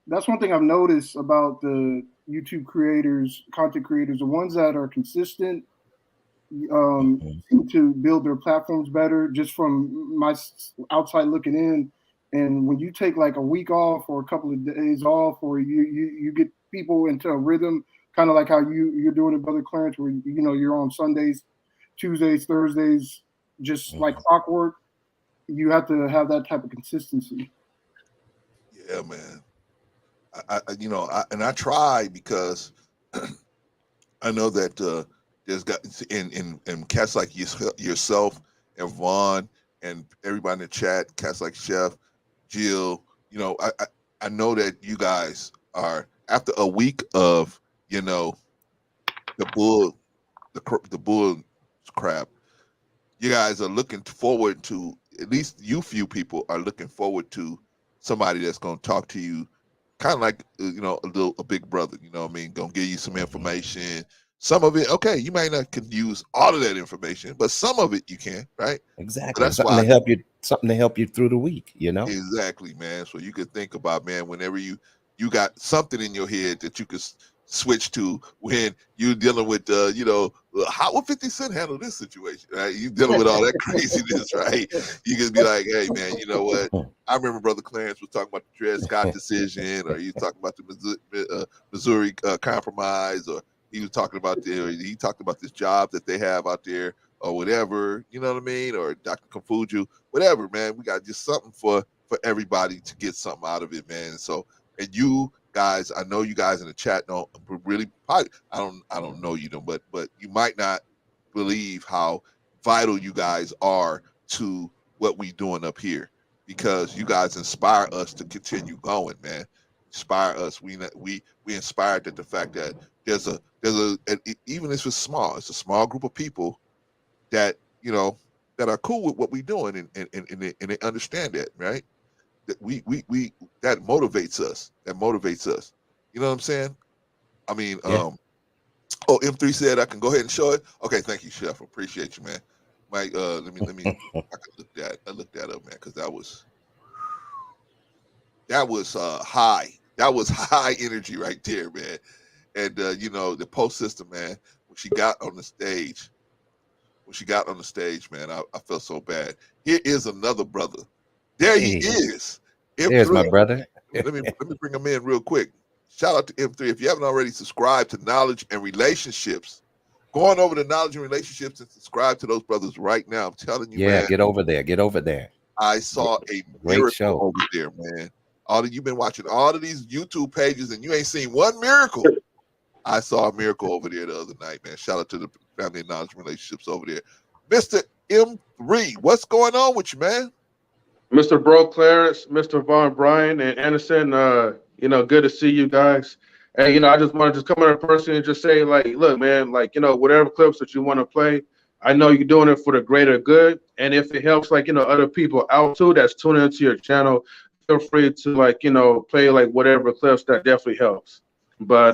that's one thing I've noticed about the YouTube creators, content creators, the ones that are consistent seem to build their platforms better just from my outside looking in. And when you take like a week off or a couple of days off, or you get people into a rhythm, kind of like how you're doing it, Brother Clarence, where you're on Sundays, Tuesdays, Thursdays, just like clockwork. You have to have that type of consistency. Yeah, man. I try because I know that there's got in cats like yourself and Vaughn and everybody in the chat, cats like Chef, Jill. I know that you guys are after a week of the bull the bull crap. You guys are looking forward to, at least you few people are looking forward to somebody that's going to talk to you kind of like a big brother, you know what I mean, gonna give you some information. Some of it, okay, you might not can use all of that information, but some of it you can, right? So Exactly. that's why Something to help you through the week, exactly, man. So you could think about, man, whenever you got something in your head that you could switch to when you're dealing with how would 50 Cent handle this situation, right? You dealing with all that craziness, right? You could be like, hey man, you know what, I remember Brother Clarence was talking about the Dred Scott decision, or he was talking about the Missouri compromise, or he was talking about he talked about this job that they have out there, or whatever, you know what I mean, or Dr. Confucius, whatever, man. We got just something for everybody to get something out of it, man. So, and you guys, I know you guys in the chat don't really probably, I don't know you know, but you might not believe how vital you guys are to what we doing up here, because you guys inspire us to continue going, man. Inspire us. We inspired at the fact that there's a even if it's small, it's a small group of people that that are cool with what we're doing, and they understand that, right? That we that motivates us. That motivates us. You know what I'm saying? I mean, Yeah. Oh, M3 said I can go ahead and show it. Okay, thank you, Chef. Appreciate you, man. Mike, let me I could look that up, man, because that was that was high. That was high energy right there, man. And you know, the post sister, man, when she got on the stage, man, I felt so bad. Here is another brother. There he Hey, is. there's my M3. brother. Let me bring him in real quick. Shout out to M3. If you haven't already subscribed to Knowledge and Relationships, go on over to Knowledge and Relationships and subscribe to those brothers right now. I'm telling you, Yeah, man, get over there. Get over there. I saw a Great miracle show. over there, man. All of you've been watching all of these YouTube pages and you ain't seen one miracle. I saw a miracle over there the other night, man. Shout out to the Family and Knowledge Relationships over there. Mr. M3, what's going on with you, man? Mr. Bro Clarence, Mr. Von Bryan, and Anderson, good to see you guys. And, I just want to just come in person and just say, like, look, man, like, whatever clips that you want to play, I know you're doing it for the greater good. And if it helps, like, other people out too that's tuning into your channel, feel free to, like, play, like, whatever clips that definitely helps. But,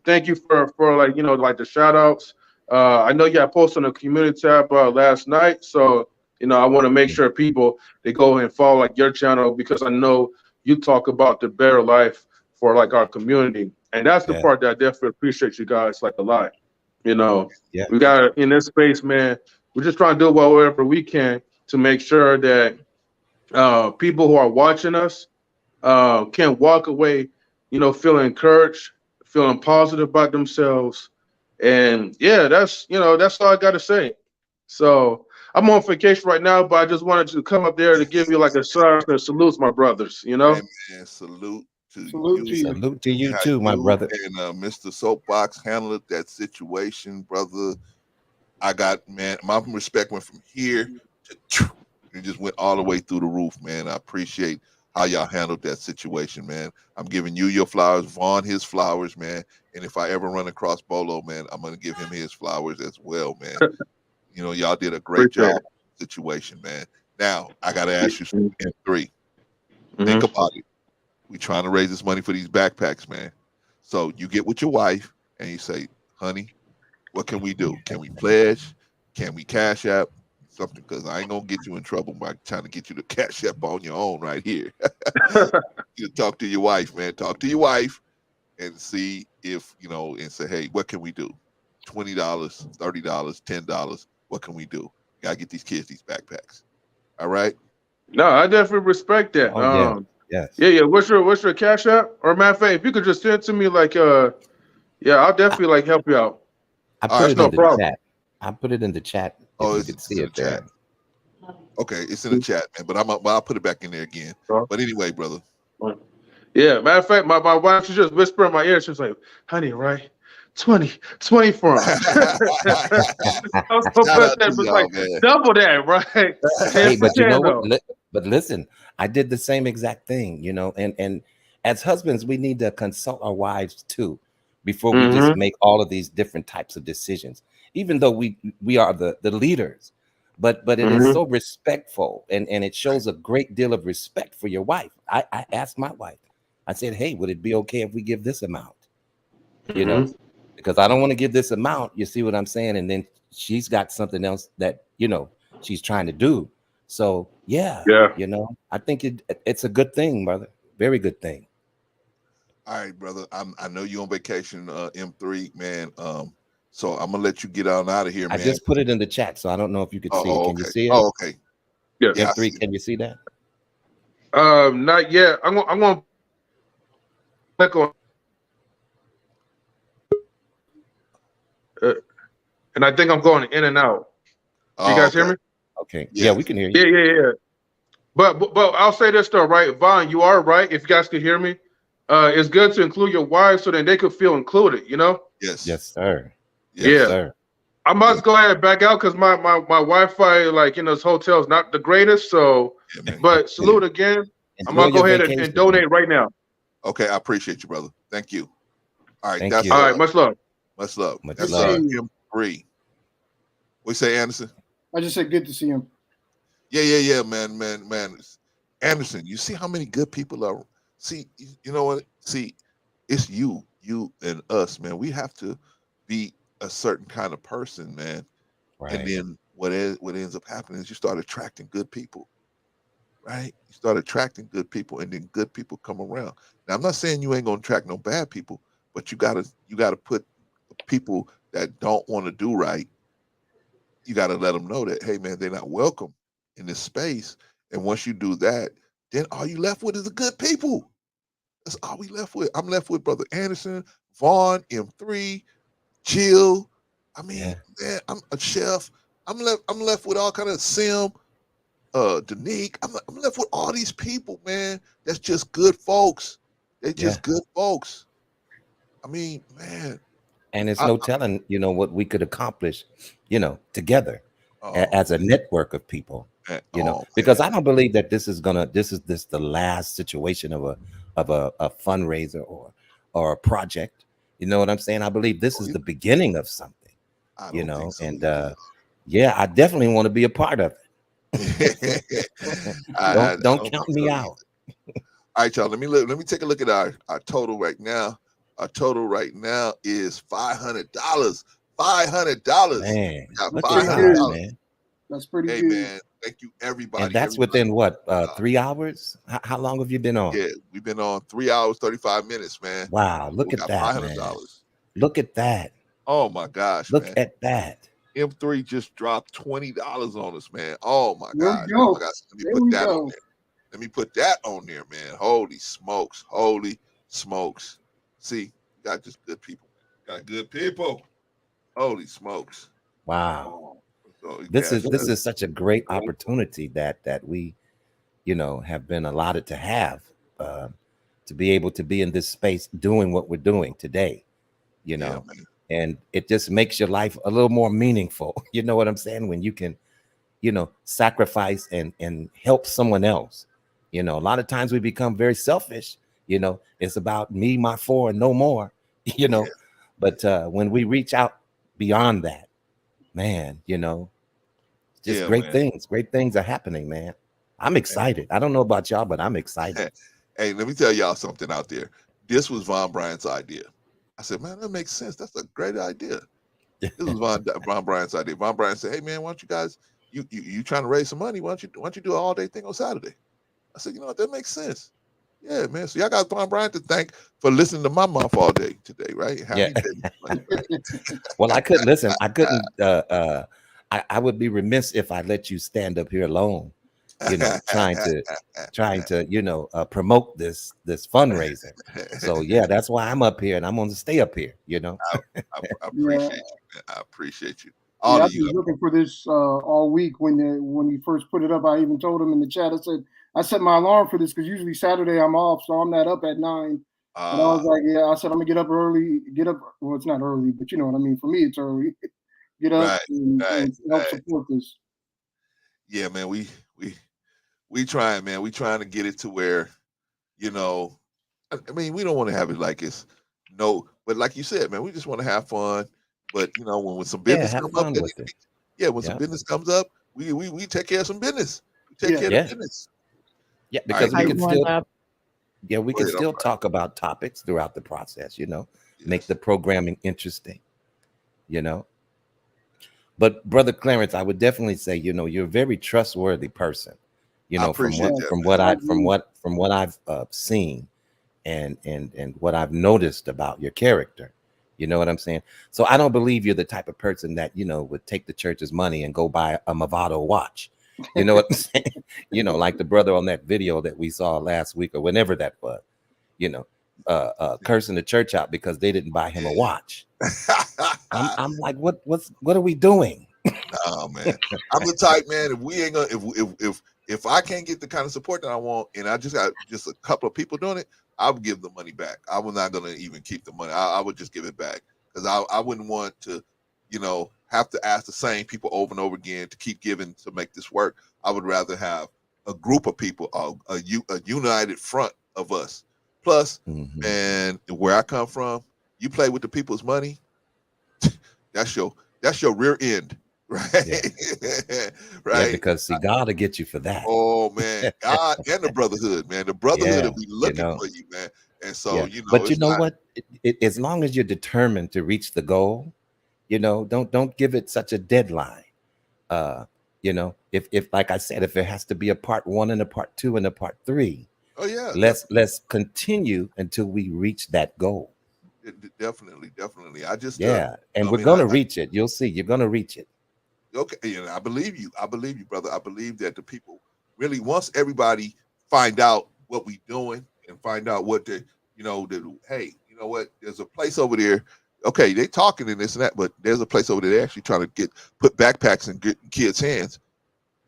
thank you for like, like the shout outs. I know you had posted on the community tab last night. So, I want to make sure people they go and follow like your channel because I know you talk about the better life for like our community, and that's the Yeah. part that I definitely appreciate you guys like a lot. Yeah. We got in this space, man. We're just trying to do whatever we can to make sure that people who are watching us can walk away, feeling encouraged, feeling positive about themselves, and yeah, that's all I got to say. So I'm on vacation right now, but I just wanted to come up there to give you like a sign and salute my brothers. Hey, man, salute to Salute to you. you. Salute to you How too, my you brother. and Mr. Soapbox handled that situation, brother. I got, man, my respect went from here to it just went all the way through the roof, man. I appreciate how y'all handled that situation, man. I'm giving you your flowers, Vaughn his flowers, man. And if I ever run across Bolo, man, I'm gonna give him his flowers as well, man. You know, y'all did a great Appreciate job situation, man. Now I gotta ask you it. in three. Think Mhm. about it. We trying to raise this money for these backpacks, man. So you get with your wife and you say, honey, what can we do? Can we pledge? Can we cash app something? Because I ain't gonna get you in trouble by trying to get you to cash app on your own right here. You talk to your wife, man. Talk to your wife and see if and say, hey, what can we do? $20, $30, $10. What can we do? Gotta get these kids these backpacks. All right. No, I definitely respect that. Oh yeah. Yes. Yeah. What's your cash app? Or matter of fact, if you could just send it to me, like, yeah, I'll I, definitely like help you out. I All put right. That's it in no the problem. chat. I put it in the chat if Oh, you it's, could it's see in the it chat. there. Okay, it's in the chat, man. But I'll put it back in there again. But anyway, brother. Yeah, matter of fact, my wife, she just whispered in my ear. She was like, honey, right? 20 for him. I was so Shout out upset, to but y'all, like man. double that, right? 10 Hey, for but you 10 know what? though. But listen, I did the same exact thing, and as husbands, we need to consult our wives too before we just Mm-hmm. make all of these different types of decisions. Even though we are the leaders, but it is Mm-hmm. so respectful, and it shows a great deal of respect for your wife. I asked my wife, I said, hey, would it be okay if we give this amount? You know, Mm-hmm. because I don't want to give this amount. You see what I'm saying? And then she's got something else that she's trying to do. So yeah, Yeah. I think it's a good thing, brother. Very good thing. All right, brother. I know you on vacation, M3, man. So I'm gonna let you get on out of here, I man. just put it in the chat, so I don't know if you could see it. Oh, Can you okay. see it? Oh, okay. Yeah. Yeah, I M3, see it. can you see that? Not yet. I'm gonna click on and I think I'm going in and out. You Oh, guys hear okay. me? Okay. Yeah, Yes. we can hear you. Yeah. But I'll say this though, right? Vaughn, you are right. If you guys can hear me, it's good to include your wives so that they could feel included, Yes. Yes, sir. Yes, Yes. Yeah. sir. I must Yeah. go ahead and back out because my Wi-Fi, like in this hotel, is not the greatest. So, Yeah, man. but salute again. I'm Enjoy gonna go your ahead and vacation, man. donate right now. Okay, I appreciate you, brother. Thank you. All right, Thank that's you. All right, much love. much love. Much Good That's love. seeing you. M3. What you say, Anderson? I just said good to see him. Yeah, man. Anderson, you see how many good people are. See, you know what? See, it's you and us, man. We have to be a certain kind of person, man. And Right. then what ends up happening is you start attracting good people. right? You start attracting good people, and then good people come around. Now, I'm not saying you ain't gonna attract no bad people, but you gotta put the people that don't want to do right. You gotta let them know that, hey man, they're not welcome in this space. And once you do that, then all you left with is the good people. That's all we left with. I'm left with Brother Anderson, Vaughn, M3, Chill. I mean, Yeah, man, I'm a chef. I'm left with all kind of Sim, Danique. I'm left with all these people, man. That's just good folks. They yeah. just good folks. I mean, man. And it's I, no telling, what we could accomplish, together oh as a network of people, man, oh man. because I don't believe that this is the last situation of a fundraiser or a project. You know what I'm saying? I believe this is the beginning of something, I don't think so and either. yeah, I definitely want to be a part of it. I Don't don't count think me so out. either. All right, y'all. Let me look. Let me take a look at our total right now. Our total right now is $500. $500. Man, We got look at five Pretty hundred God, good. dollars. man. That's pretty Hey good. man, thank you And everybody. that's Everybody. within what, Uh, 3 hours? How long have you been on? yeah, we've been on 3 hours 35 minutes, man. Wow, So we look at got five that, hundred man. dollars. Look at that. Oh my gosh, Look man. at that. M3 just dropped $20 on us, man. Oh my There we gosh. Oh my go. gosh. Let me There put we that on go. there. Let me put that on there, man. Holy smokes. Holy smokes. See, you got just good people, man. Got good people. Holy smokes. Wow. Oh, so you This cash is this that. is such a great opportunity that we, have been allotted to have, uh, to be able to be in this space doing what we're doing today, you Yeah, know, man. and it just makes your life a little more meaningful. You know what I'm saying? When you can, sacrifice and help someone else. A lot of times we become very selfish. It's about me, my four, and no more. You Yeah, know, but when we reach out beyond that, man, just yeah, man. great things are happening, man. I'm excited. I don't know about y'all, but I'm excited. Hey, let me tell y'all something out there. This was Von Bryant's idea. I said, man, that makes sense. That's a great idea. This was Von Bryant's idea. Von Bryant said, hey man, why don't you guys you trying to raise some money? Why don't you do an all day thing on Saturday? I said, you know what, that makes sense. Yeah, man. So y'all got Von Bryant to thank for listening to my mouth all day today, right? Yeah. Happy day, money, Well, I couldn't listen. I couldn't. I would be remiss if I let you stand up here alone. Trying to promote this fundraiser. So yeah, that's why I'm up here, and I'm going to stay up here. I Yeah. appreciate you, man. I appreciate you. Yeah, All of I've you. been looking for this all week. When you first put it up, I even told him in the chat. I set my alarm for this because usually Saturday I'm off, so I'm not up at 9. But I Uh, was like, yeah, I said I'm gonna get up early. Get up. Well, it's not early, but you know what I mean. For me, it's early. Get up right, right, and help right. support this. Yeah, man. We trying, man. We trying to get it to where, you know, I mean, we don't want to have it like it's no, but like you said, man, we just want to have fun. But when some Yeah, business have come up, fun with it. yeah, when some Yeah, business comes up, we take care of some business. We take Yeah. care of yeah, the business. yeah. All right, Because How we you can doing, still, Bob? yeah, we go can ahead. I'm still sorry. talk about topics throughout the process. Make Yes, the programming interesting. You know, but brother Clarence, I would definitely say, you're a very trustworthy person. I From appreciate what Yeah. that, from man. what I I agree. from what I've seen and what I've noticed about your character. You know what I'm saying? So I don't believe you're the type of person that would take the church's money and go buy a Movado watch. You know what I'm saying? Like the brother on that video that we saw last week or whenever that was. You know, cursing the church out because they didn't buy him a watch. I'm like, what are we doing? Oh man, I'm the type, man. If we ain't gonna, if I can't get the kind of support that I want, and I just got just a couple of people doing it, I would give the money back. I was not gonna even keep the money. I would just give it back because I wouldn't want to, have to ask the same people over and over again to keep giving to make this work. I would rather have a group of people, a united front of us. Plus, Mhm. man, where I come from, you play with the people's money, that's your rear end, Yeah, right? yeah, Right. because see, God will get you for that. Oh man, God and the brotherhood, man. The brotherhood Yeah, will be you looking know. for you, man. And so, Yeah, but you it's know not. what? As long as you're determined to reach the goal, don't give it such a deadline. Uh, You know, if like I said, if it has to be a part 1 and a part 2 and a part 3, Oh yeah, let's continue until we reach that goal. definitely. I just Yeah, and I we're mean, gonna reach it. You'll see. You're gonna reach it. okay, I believe you. I believe you, brother. I believe that the people really, once everybody find out what we doing and find out what the, hey, you know what? There's a place over there. Okay, they talking and this and that, but there's a place over there. They're actually trying to put backpacks in kids' hands.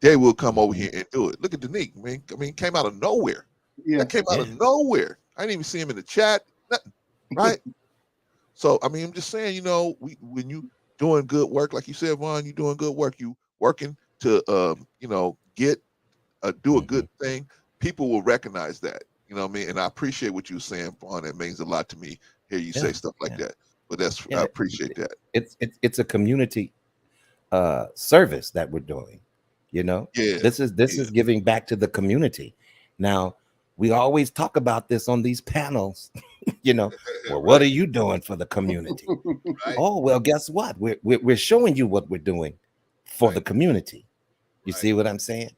They will come over here and do it. Look at Danique, man. I mean, came out of nowhere. Yeah. That came out of nowhere. I didn't even see him in the chat. Nothing. Right? So I mean, I'm just saying, when you doing good work, like you said, Vaughn, you doing good work. You working to, get do a good thing. People will recognize that. You know what I mean? And I appreciate what you were saying, Vaughn. That means a lot to me. Hear you say stuff like that. But I appreciate that. It's a community service that we're doing. Yeah. This is giving back to the community. Now, we always talk about this on these panels. Well, what are you doing for the community? Right. Oh, well, guess what? We're showing you what we're doing for the community. You see what I'm saying?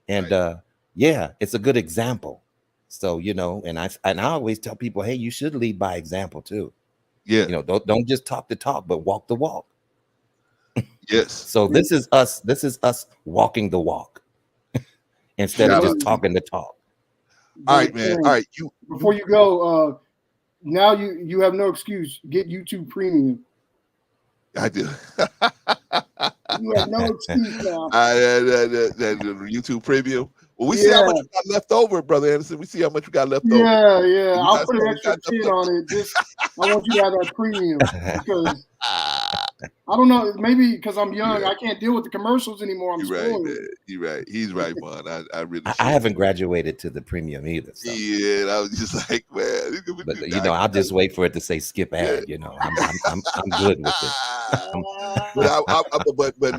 And yeah, it's a good example. So, and I always tell people, hey, you should lead by example too. Yeah. Don't just talk the talk, but walk the walk. Yes. So this is us walking the walk instead of just talking the talk. All right, man. All right, before you go, now you have no excuse. Get YouTube Premium. I do. You have no excuse now. That YouTube Premium. Well, we see how much we got left over, Brother Anderson. We see how much we got left over. Yeah. I'll put an extra 10 on it. Just I want you to have that premium because I don't know. Maybe because I'm young, I can't deal with the commercials anymore. I'm spoiled. You're right. He's right, man. I really. I haven't graduated to the premium either. So. Yeah, I was just like, man. But I'll just wait for it to say skip ad. I'm good with it. But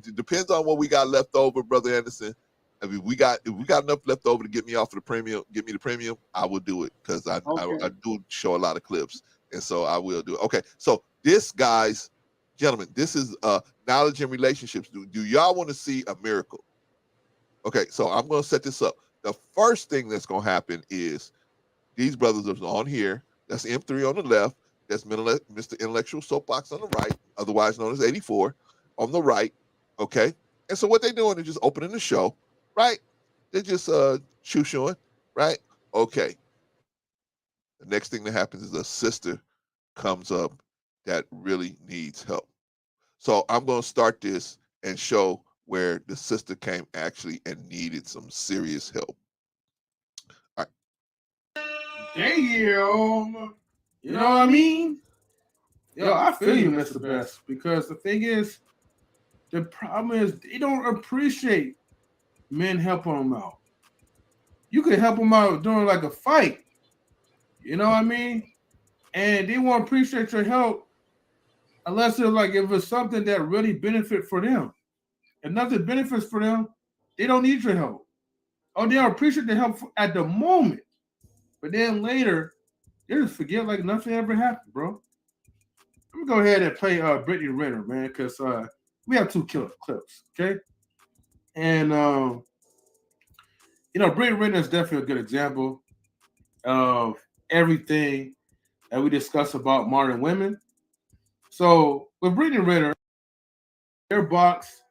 it depends on what we got left over, Brother Anderson. I mean, if we got enough left over to get me off of the premium, get me the premium, I will do it because I do show a lot of clips, and so I will do it. Okay, so this, guys, gentlemen, this is knowledge and relationships. Do y'all want to see a miracle? Okay, so I'm going to set this up. The first thing that's going to happen is these brothers are on here. That's M3 on the left. That's Mr. Intellectual Soapbox on the right, otherwise known as 84 on the right. Okay, and so what they're doing is just opening the show. Right? They're just shoo-shooing, right? Okay. The next thing that happens is a sister comes up that really needs help. So I'm going to start this and show where the sister came actually and needed some serious help. All right. Damn. You know what I mean? Yo, I feel you, Mr. Best, because the thing is, the problem is they don't appreciate men helping them out. You could help them out during like a fight. You know what I mean? And they won't appreciate your help unless it's like if it's something that really benefit for them. If nothing benefits for them, they don't need your help. Or they don't appreciate the help at the moment. But then later, they just forget like nothing ever happened, bro. Let me go ahead and play Brittany Renner, man, because we have 2 killer clips, okay? And Brittany Renner is definitely a good example of everything that we discuss about modern women. So with Brittany Renner, their box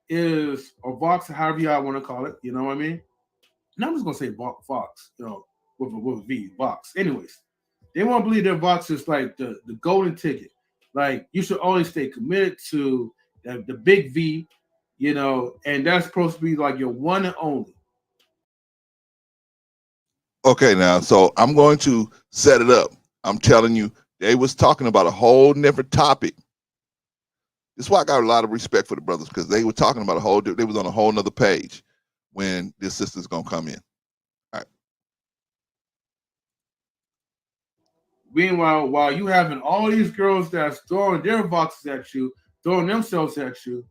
is, or box, however y'all want to call it, you know what I mean? And I'm just gonna say box, with a V, box. Anyways, they want to believe their box is like the golden ticket. Like you should always stay committed to the big V, and that's supposed to be like your one and only. Okay, now, so I'm going to set it up. I'm telling you, they was talking about a whole different topic. This is why I got a lot of respect for the brothers, because they were talking about they was on a whole nother page when this sister's gonna come in. All right. Meanwhile, while you having all these girls that's throwing their boxes at you, throwing themselves at you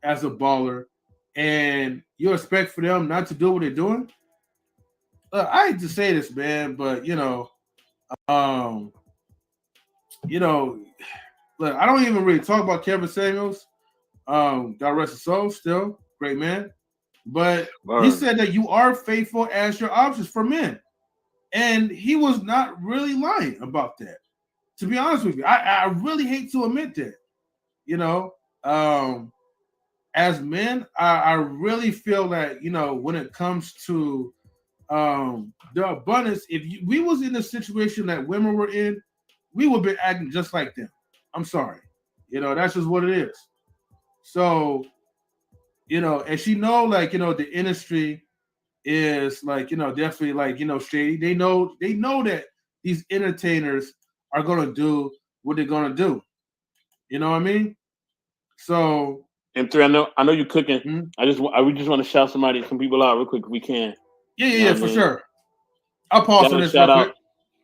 as a baller, and you expect for them not to do what they're doing. I hate to say this, man, but look, I don't even really talk about Kevin Samuels. God rest his soul, still. great man. But he Word. said that you are faithful as your options for men. And he was not really lying about that. To be honest with you, I really hate to admit that. You know, as men, I really feel that, you know, when it comes to the abundance, we was in the situation that women were in, we would be acting just like them. I'm sorry. You know, that's just what it is. So, you know, and she know, like, you know, the industry is like, you know, definitely like, you know, shady. They know that these entertainers are gonna do what they're gonna do. You know what I mean? So M3, I know you're cooking. Mhm. We just want to shout some people out real quick if we can. Yeah, You know what I for mean? sure. I'll pause on this real quick.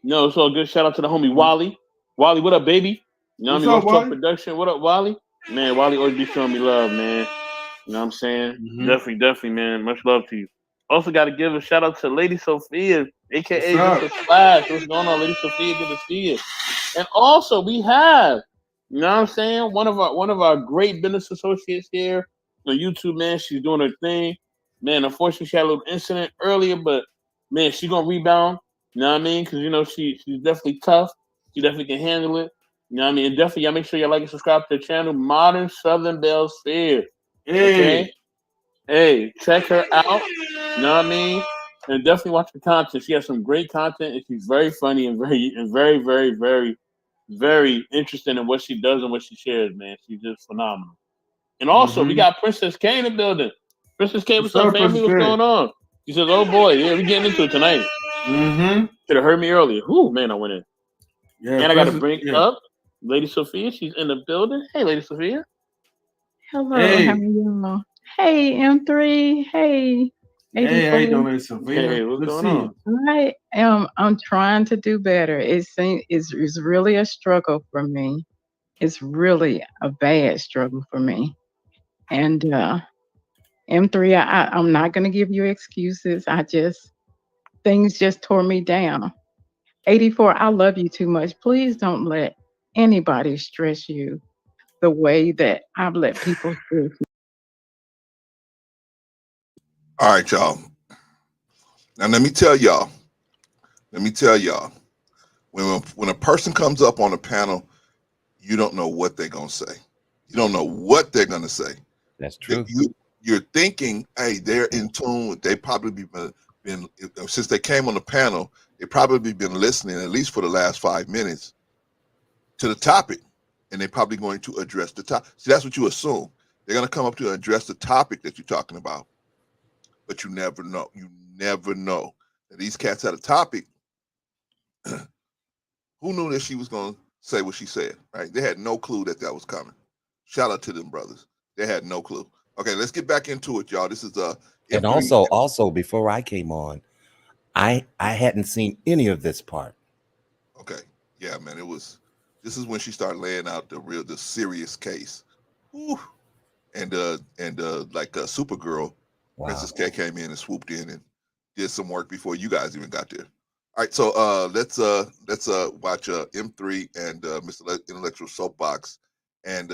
No, it's all good. Shout out to the homie Wally. Wally, what up, baby? You know what I What's mean? up, Rough Talk Wally? Production. What up, Wally? Man, Wally always be showing me love, man. You know what I'm saying? Mhm. Definitely, man. Much love to you. Also, got to give a shout out to Lady Sophia, What's aka up? Mr. Splash. What's going on, Lady Sophia? Good to see you. And also, we have, you know what I'm saying, one of our great business associates here on YouTube, man. She's doing her thing. Man, unfortunately, she had a little incident earlier, but man, she's gonna rebound. You know what I mean? Because you know she's definitely tough. She definitely can handle it. You know what I mean? And definitely, y'all make sure y'all like and subscribe to the channel, Modern Southern Belle Sphere. Okay. Hey, check her out. You know what I mean? And definitely watch her content. She has some great content, and she's very funny and very interesting in what she does and what she shares. Man, she's just phenomenal. And also, we got Princess K in the building. Princess K, what's up, family? What's going on? She says, "Oh boy, yeah, we getting into it tonight." Mm-hmm. Should have heard me earlier. Whoo, man, I went in. Yeah, and I got to bring up Lady Sophia. She's in the building. Hey, Lady Sophia. Hello, Hey. how are y'all? Hey, M3. Hey, Hey, how you 84. doing, Lady Sophia? Hey, what's Good to going see on? you. I'm trying to do better. It's really a struggle for me. It's really a bad struggle for me. And M3, I'm not gonna give you excuses. Things just tore me down. 84, I love you too much. Please don't let anybody stress you the way that I've let people stress me. All right, y'all. Now let me tell y'all. When a person comes up on a panel, you don't know what they're gonna say. You don't know what they're gonna say. That's true. You're thinking, hey, they're in tune. They probably been since they came on the panel. They probably been listening at least for the last 5 minutes to the topic, and they're probably going to address the topic. See, that's what you assume. They're going to come up to address the topic that you're talking about, but you never know. You never know that these cats had a topic. Who knew that she was going to say what she said? Right? They had no clue that was coming. Shout out to them brothers. They had no clue. Okay, let's get back into it, y'all. This is and also before I came on, I hadn't seen any of this part. Okay, yeah, man. This is when she started laying out the serious case. Whew. And like Supergirl, Wow. Princess K came in and swooped in and did some work before you guys even got there. All right, so let's watch M3 and Mr. Intellectual Soapbox, and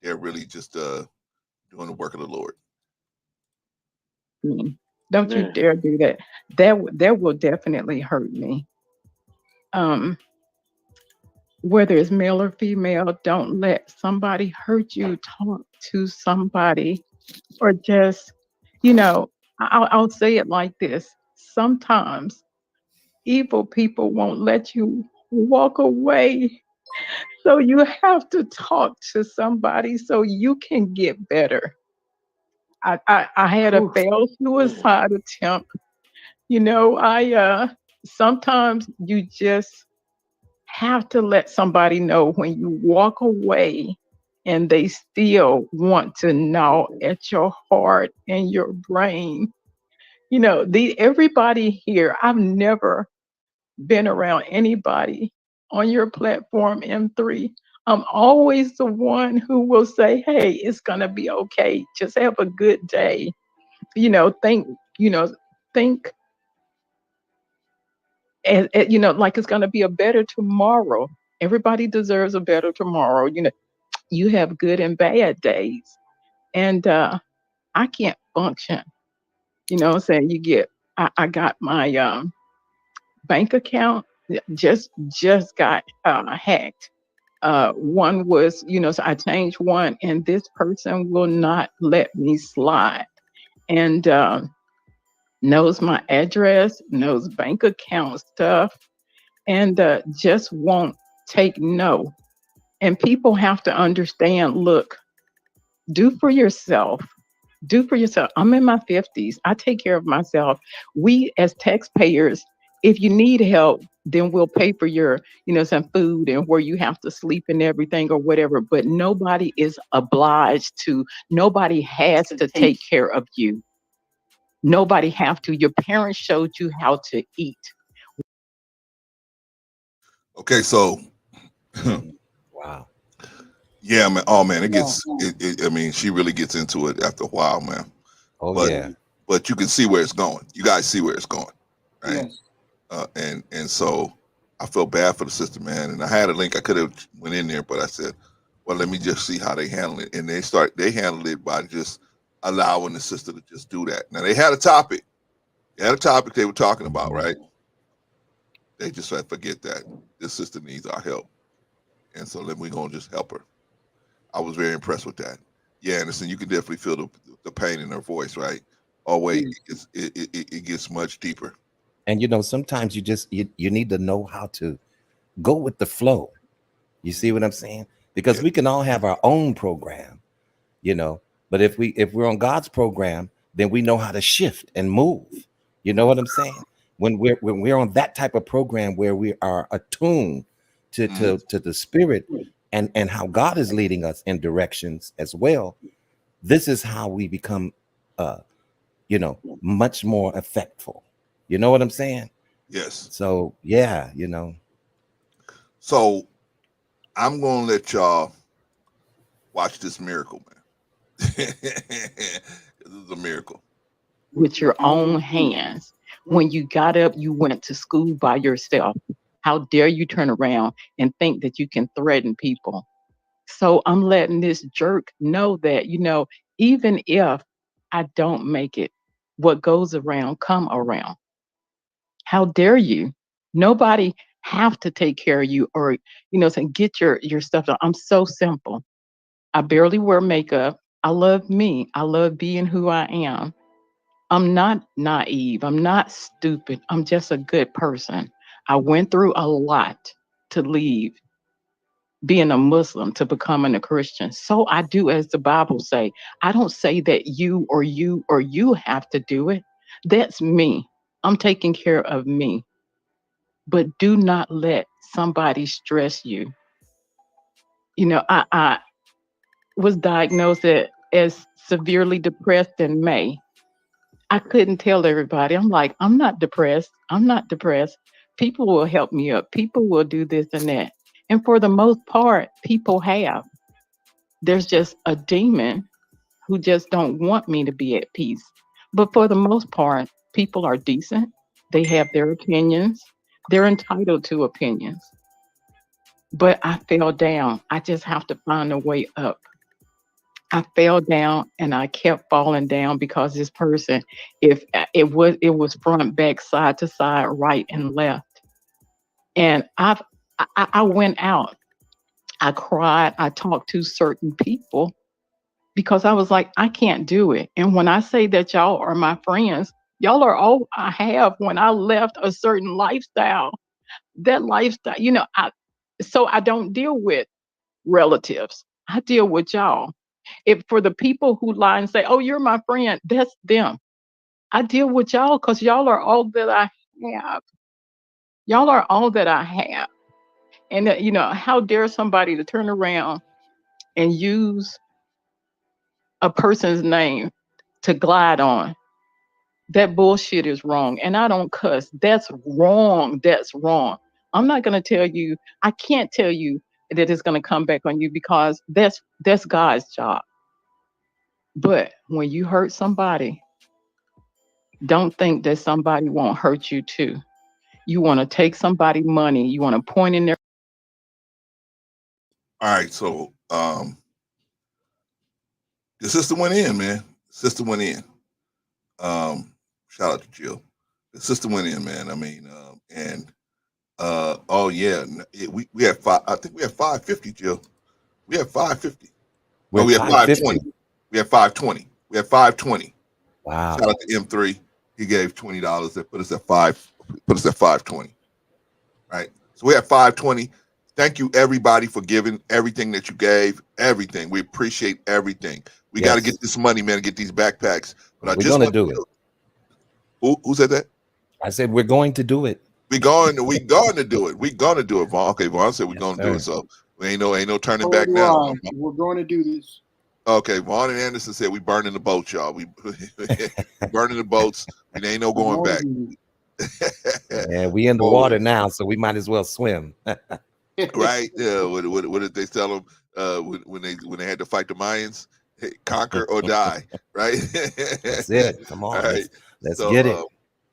they're really just doing the work of the Lord. Don't you dare do that. That will definitely hurt me. Whether it's male or female, don't let somebody hurt you. Talk to somebody, or just, I'll say it like this. Sometimes evil people won't let you walk away. So you have to talk to somebody so you can get better. I had a failed suicide attempt. I sometimes you just have to let somebody know when you walk away and they still want to gnaw at your heart and your brain. Everybody here, I've never been around anybody on your platform, M3. I'm always the one who will say, hey, it's gonna be okay. Just have a good day. Think, think like it's gonna be a better tomorrow. Everybody deserves a better tomorrow. You have good and bad days. And I can't function. You know what I'm saying? I got my bank account just got hacked. One was, so I changed one, and this person will not let me slide. And knows my address, knows bank account stuff, and just won't take no. And people have to understand, look, do for yourself. Do for yourself. I'm in my 50s. I take care of myself. We as taxpayers, if you need help, then we'll pay for your, some food and where you have to sleep and everything or whatever. But nobody is obliged to, nobody has to take care of you. Nobody have to. Your parents showed you how to eat. Okay, so Wow. yeah, man. Oh man, it gets I mean, she really gets into it after a while, man. Oh But yeah. but you can see where it's going. You guys see where it's going, right? Yes. And so I felt bad for the sister, man. And I had a link. I could have went in there, but I said, well, let me just see how they handle it. And they handled it by just allowing the sister to just do that. Now they had a topic. They had a topic they were talking about, right? They just said, forget that. This sister needs our help. And so then we're gonna just help her. I was very impressed with that. Yeah, Anderson, you can definitely feel the pain in her voice, right? Oh wait, it gets much deeper. And sometimes you need to know how to go with the flow. You see what I'm saying? Because we can all have our own program, but if we're on God's program, then we know how to shift and move. You know what I'm saying? When we're on that type of program where we are attuned to the spirit and how God is leading us in directions as well, this is how we become much more effectful. You know what I'm saying? Yes. So yeah, So I'm gonna let y'all watch this miracle, man. This is a miracle. With your own hands. When you got up, you went to school by yourself. How dare you turn around and think that you can threaten people? So I'm letting this jerk know that, even if I don't make it, what goes around come around. How dare you? Nobody have to take care of you or, say get your stuff done. I'm so simple. I barely wear makeup. I love me. I love being who I am. I'm not naive. I'm not stupid. I'm just a good person. I went through a lot to leave being a Muslim to becoming a Christian. So I do as the Bible say. I don't say that you or you or you have to do it. That's me. I'm taking care of me. But do not let somebody stress you. I was diagnosed as severely depressed in May. I couldn't tell everybody. I'm like, I'm not depressed. I'm not depressed. People will help me up. People will do this and that. And for the most part, people have. There's just a demon who just don't want me to be at peace. But for the most part, people are decent. They have their opinions. They're entitled to opinions. But I fell down. I just have to find a way up. I fell down and I kept falling down because this person, if it was front, back, side to side, right and left. And I went out. I cried. I talked to certain people because I was like, I can't do it. And when I say that y'all are my friends, y'all are all I have when I left a certain lifestyle. That lifestyle, so I don't deal with relatives. I deal with y'all. If for the people who lie and say, "Oh, you're my friend," that's them. I deal with y'all because y'all are all that I have. Y'all are all that I have. And how dare somebody to turn around and use a person's name to glide on? That bullshit is wrong. And I don't cuss. That's wrong. That's wrong. I'm not going to tell you. I can't tell you that it's going to come back on you because that's God's job. But when you hurt somebody, don't think that somebody won't hurt you too. You want to take somebody money, you want to point in their All right, so the sister went in, man. Sister went in. Shout out to Jill. The sister went in, man. I mean, oh yeah, we had five. I think we had 550, Jill. We had 550. We're Oh, we had 550. 520. We had 520. We had 520. Wow. Shout out to M3. He gave $20. That put us at 520. Right. So we had 520. Thank you everybody for giving everything that you gave. Everything. We appreciate everything. We got to get this money, man, and get these backpacks. But We're going to do it. Who said that? I said we're going to do it. We going to do it. We gonna do it, Vaughn. Okay, Vaughn said we're gonna do it. So we ain't no turning back now. We're going to do this. Okay, Vaughn and Anderson said we burning the boats, y'all. We burning the boats. We ain't no going back. Yeah, we in the water now, so we might as well swim. Right? Yeah. What did they tell them when they had to fight the Mayans? Hey, conquer or die. Right? That's it. Come on, right. Let's get it.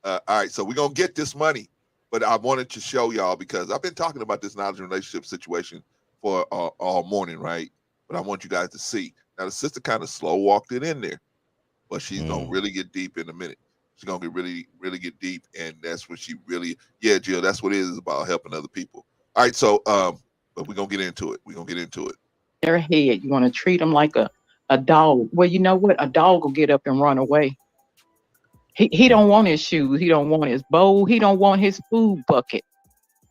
All right, so we're gonna get this money, but I wanted to show y'all because I've been talking about this knowledge and relationship situation for all morning, right? But I want you guys to see. Now the sister kind of slow walked it in there, but she's gonna really get deep in a minute. She's gonna get really get deep, and that's what she really, yeah, Jill, that's what it is about, helping other people. All right, so but we're gonna get into it. Their head, you want to treat them like a dog. Well, you know what? A dog will get up and run away. He don't want his shoes. He don't want his bowl. He don't want his food bucket.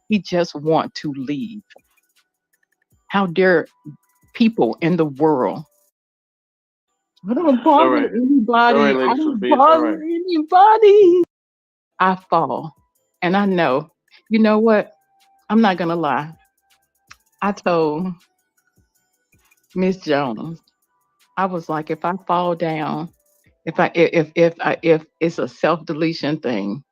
He just want to leave. How dare people in the world? I don't bother anybody. I don't bother anybody. I fall. And I know. You know what? I'm not gonna lie. I told Miss Jones, I was like, if I fall down, if it's a self-deletion thing,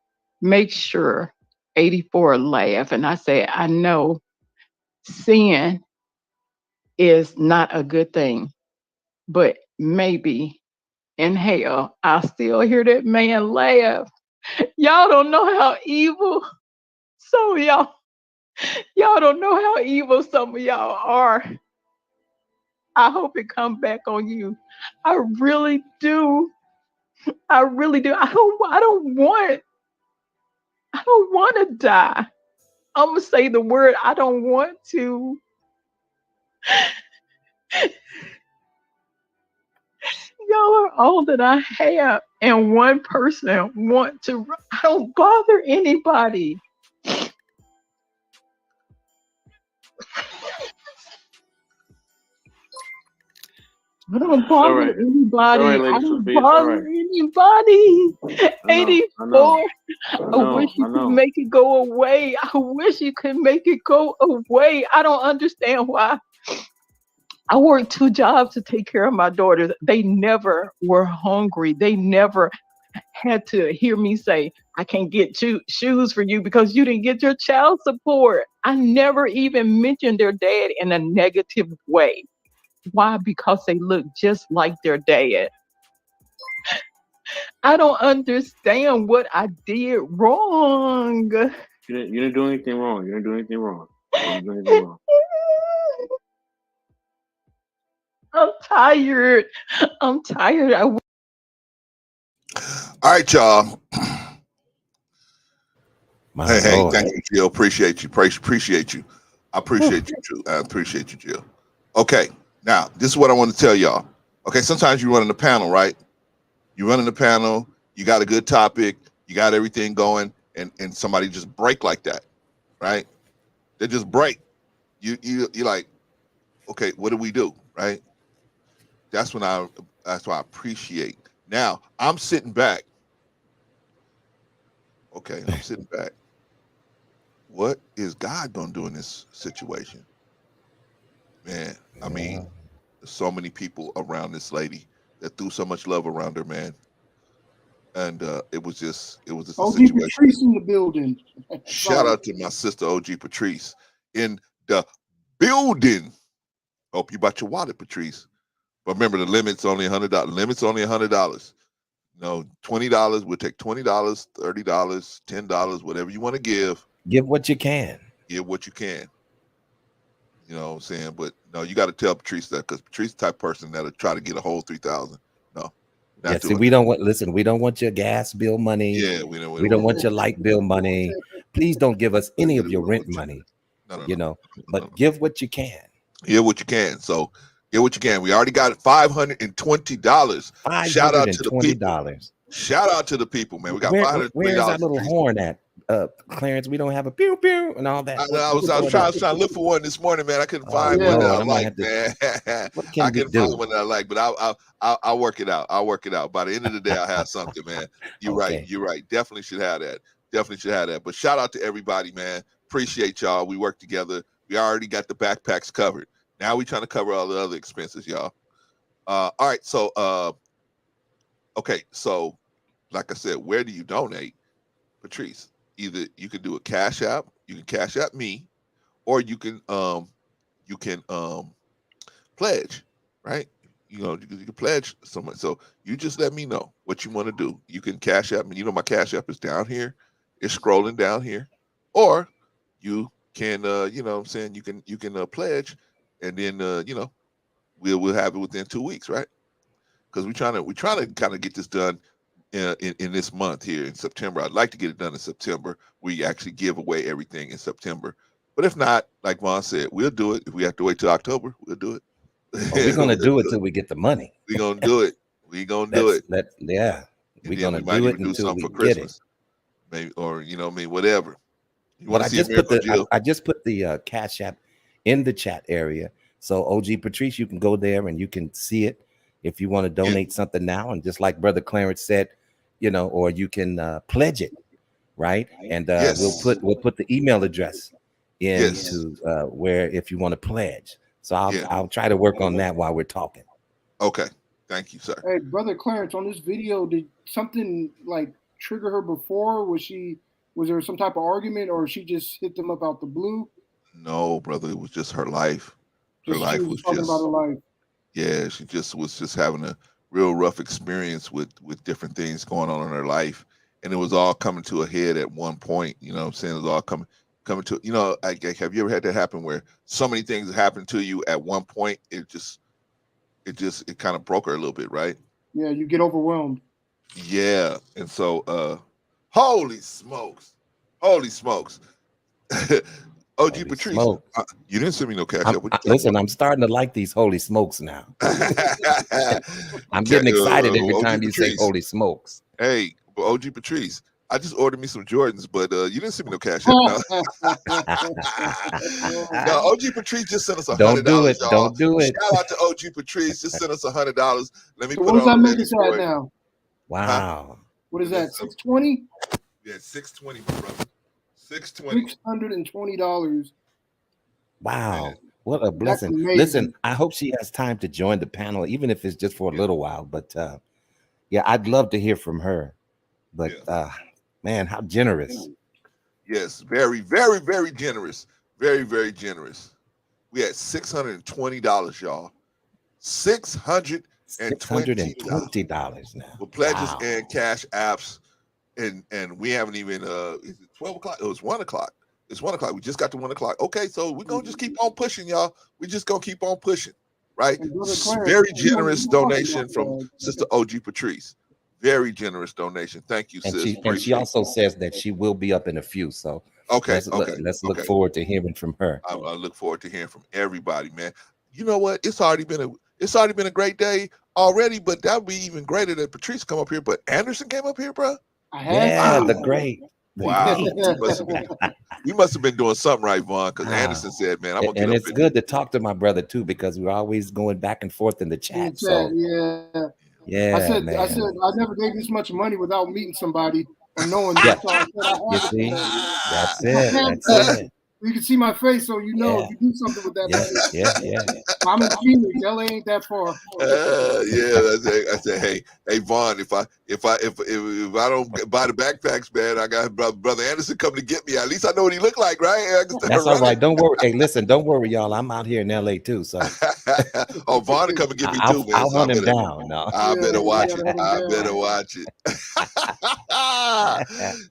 make sure 84 laugh. And I say, I know sin is not a good thing, but maybe in hell I'll still hear that man laugh. Y'all don't know how evil some of y'all don't know how evil some of y'all are. I hope it comes back on you. I really do. I really do. I don't want to die. I'm gonna say the word. I don't want to. Y'all are all that I have, and one person want to. I don't bother anybody. I don't bother anybody. I don't bother anybody. 84. I wish you could make it go away. I wish you could make it go away. I don't understand why. I worked 2 jobs to take care of my daughters. They never were hungry. They never had to hear me say, I can't get shoes for you because you didn't get your child support. I never even mentioned their dad in a negative way. Why? Because they look just like their dad. I don't understand what I did wrong. You didn't do anything wrong. You didn't do anything wrong. I'm tired. I'm tired. All right, y'all. Hey, thank you, Jill. Appreciate you. Appreciate you. I appreciate you, too. I appreciate you, Jill. Okay, now, this is what I want to tell y'all. Okay, sometimes you run in the panel, right? You run in the panel, you got a good topic, you got everything going, and somebody just break like that, right? They just break. You're like, okay, what do we do, right? That's why I appreciate. Now, I'm sitting back. Okay, I'm sitting back. What is God gonna do in this situation? Man, I mean, there's so many people around this lady that threw so much love around her, man. And it was just a situation. Patrice in the building. Shout out to my sister OG Patrice in the building. Hope you bought your wallet, Patrice. But remember, the limit's only $100. Limit's only $100. No, $20. We'll take $20, $30, $10, whatever you want to give. Give what you can. Give what you can. You know what I'm saying? But no, you got to tell Patrice that, because Patrice is the type of person that'll try to get a whole 3,000. No, Yeah, see, we don't want your gas bill money. Yeah, we don't want your light bill money. Please don't give us any of your rent money. But give what you can. Give what you can. So get what you can. We already got $520. Shout out to the people. Shout out to the people, man. We got $520. Where's our little horn at? Clarence, we don't have a pew pew and all that. I was trying to look for one this morning, man. I couldn't find one that I like, man. I couldn't find one that I like, but I'll work it out. I'll work it out. By the end of the day, I'll have something, man. You're right. You're right. Definitely should have that. But shout out to everybody, man. Appreciate y'all. We work together. We already got the backpacks covered. Now we trying to cover all the other expenses, y'all. All right. So, okay. So, like I said, where do you donate, Patrice? Either you can do a Cash App, you can Cash App me, or you can pledge, right? You can pledge someone. So you just let me know what you want to do. You can Cash App me. My Cash App is down here. It's scrolling down here. Or you can you know what I'm saying, you can pledge, and then we'll have it within 2 weeks, right? Because we're trying to kind of get this done in this month here in September. I'd like to get it done in September. We actually give away everything in September. But if not, like Vaughn said, we'll do it. If we have to wait till October, we'll do it. We're gonna do it till we get the money. We're gonna do it. We're gonna do it. We're gonna do it until we get it. Maybe, or whatever. But I just put the Cash App in the chat area. So OG Patrice, you can go there and you can see it if you want to donate something now. And just like Brother Clarence said, or you can pledge it, right? And we'll put the email address into where if you want to pledge. So I'll try to work on that while we're talking. Okay, thank you, sir. Hey, Brother Clarence, on this video, did something like trigger her before? Was there some type of argument, or she just hit them up out the blue? No, brother, it was just her life. Her life was talking about her life. Yeah, she was just having a real rough experience with different things going on in her life, and it was all coming to a head at one point. You know what I'm saying? It was all coming to, have you ever had that happen where so many things happened to you at one point? It kind of broke her a little bit, right? Yeah, you get overwhelmed. Yeah, and so holy smokes. OG Patrice, you didn't send me no cash. Listen, I'm starting to like these holy smokes now. I'm getting excited every time you say holy smokes. Hey, OG Patrice, I just ordered me some Jordans, but you didn't send me no cash. No, OG Patrice just sent us $100. Don't do it. Y'all. Don't do it. Shout out to OG Patrice. Just sent us $100. Let me put what's on that make us at now? Wow. What is that? 620? Yeah, 620, my brother. $620. Wow. Man. What a blessing. Listen, I hope she has time to join the panel, even if it's just for a little while. But I'd love to hear from her. But man, how generous. Yes, very, very, very generous. Very, very generous. We had $620, y'all. $620 now. With pledges and cash apps. And we haven't even is it 12 o'clock? It was 1 o'clock. It's 1 o'clock. We just got to 1 o'clock. Okay, so we're gonna just keep on pushing, y'all. We just gonna keep on pushing, right? Very generous donation from Sister OG Patrice. Very generous donation. Thank you, sis. And she also says that she will be up in a few. So let's look forward to hearing from her. I look forward to hearing from everybody, man. You know what? It's already been a great day already, but that would be even greater that Patrice come up here. But Anderson came up here, bro. The great. Wow. We must have been doing something right, Vaughn, because Anderson said, man, I'm gonna get and up it's good to talk to my brother too, because we're always going back and forth in the chat. So I said I never gave this much money without meeting somebody or knowing this. So you see, that's it. You can see my face, so you know if you do something with that. Yeah. I'm in Phoenix. LA ain't that far. I said, hey, Vaughn, if I don't buy the backpacks, man, I got brother Anderson coming to get me. At least I know what he looked like, right? That's all right. Don't worry. Hey, listen, don't worry, y'all. I'm out here in LA too, so. Vaughn to come and get me too, man. I'll hunt him down. No. I better watch it.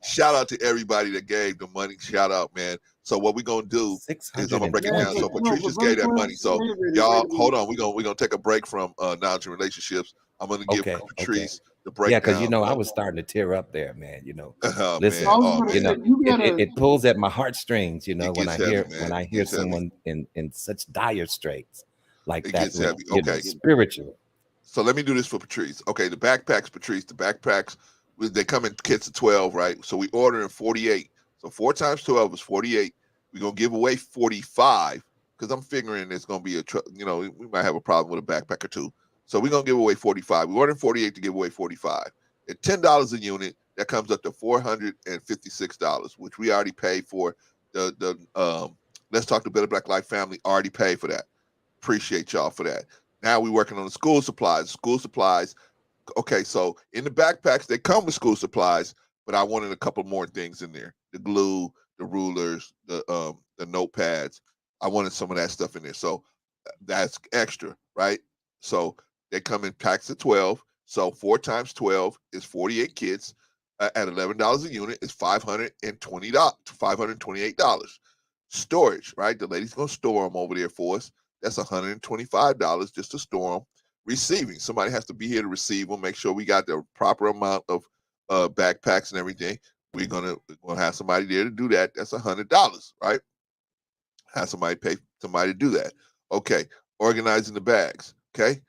Shout out to everybody that gave the money. Shout out, man. So what we're gonna do is I'm gonna break it Yeah, down. but So no, Patrice but just gave Brother that Clarence, money. So wait a minute, y'all, wait a hold minute. on. We're gonna take a break from knowledge and relationships. I'm gonna give Okay. Patrice the Yeah, because breakdown. I was starting to tear up there, man. Oh Listen, man, I was oh gonna man, say you gotta. it pulls at my heartstrings, it when gets I heavy, hear man. It gets heavy. someone in such dire straits like It that gets with heavy. Okay. spiritual. So let me do this for Patrice. Okay, the backpacks, Patrice, the backpacks, they come in kits of 12, right? So we order in 48. So 4 times 12 is 48. We're going to give away 45 because I'm figuring it's going to be we might have a problem with a backpack or two. So we're going to give away 45. We ordered 48 to give away 45. At $10 a unit, that comes up to $456, which we already paid for. Let's Talk to Better Black Life family already paid for that. Appreciate y'all for that. Now we're working on the school supplies. School supplies. Okay, so in the backpacks, they come with school supplies, but I wanted a couple more things in there. The glue, the rulers, the notepads. I wanted some of that stuff in there. So that's extra, right? So they come in packs of 12. So 4 times 12 is 48 kits at $11 a unit is $520, $528. Storage, right? The lady's going to store them over there for us. That's $125 just to store them. Receiving, somebody has to be here to receive them, make sure we got the proper amount of backpacks and everything. We're gonna have somebody there to do that. That's $100, right? Have somebody pay somebody to do that. Okay, organizing the bags. Okay,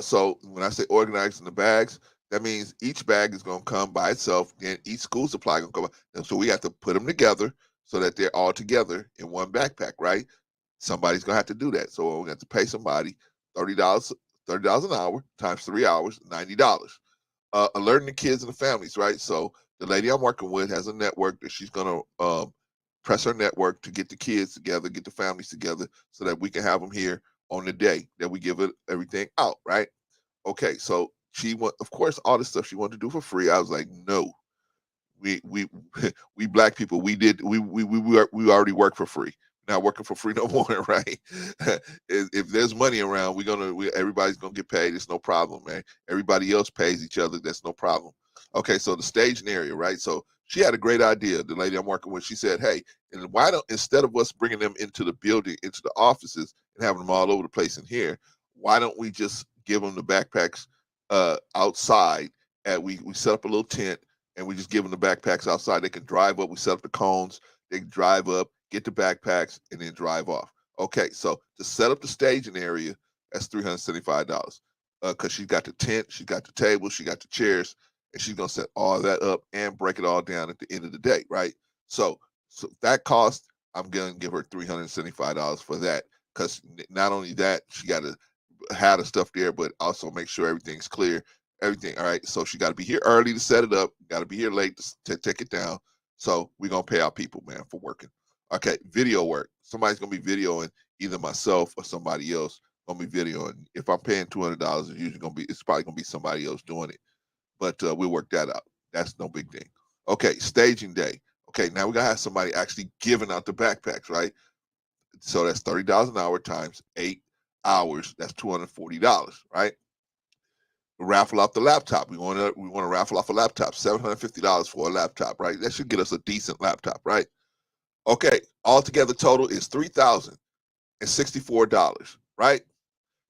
so when I say organizing the bags, that means each bag is going to come by itself. Then each school supply going to come. And so we have to put them together so that they're all together in one backpack, right? Somebody's going to have to do that. So we have to pay somebody $30 an hour times 3 hours, $90. Alerting the kids and the families, right? So the lady I'm working with has a network that she's going to press her network to get the kids together, get the families together so that we can have them here on the day that we give it everything out, right? Okay, so she want, of course, all this stuff she wanted to do for free. I was like, no, we we black people, we already work for free. Not working for free no more, right? If there's money around, everybody's gonna get paid. It's no problem, man. Everybody else pays each other. That's no problem. Okay, so the staging area, right? So she had a great idea. The lady I'm working with, she said, "Hey, and why don't instead of us bringing them into the building, into the offices, and having them all over the place in here, why don't we just give them the backpacks outside? We set up a little tent." And we just give them the backpacks outside. They can drive up. We set up the cones. They can drive up, get the backpacks, and then drive off. Okay, so to set up the staging area, that's $375. Because she's got the tent, she's got the table, she got the chairs, and she's gonna set all that up and break it all down at the end of the day, right? So that cost, I'm gonna give her $375 for that. Because not only that, she got to have the stuff there, but also make sure everything's clear. Everything. All right. So she got to be here early to set it up. Got to be here late to take it down. So we're going to pay our people, man, for working. Okay. Video work. Somebody's going to be videoing, either myself or somebody else going to be videoing. If I'm paying $200, it's probably going to be somebody else doing it. But we'll work that out. That's no big thing. Okay. Staging day. Okay. Now we got to have somebody actually giving out the backpacks, right? So that's $30 an hour times 8 hours. That's $240, right? Raffle off the laptop. We want to raffle off a laptop. $750 for a laptop, right? That should get us a decent laptop, right? Okay, altogether total is $3,064, right?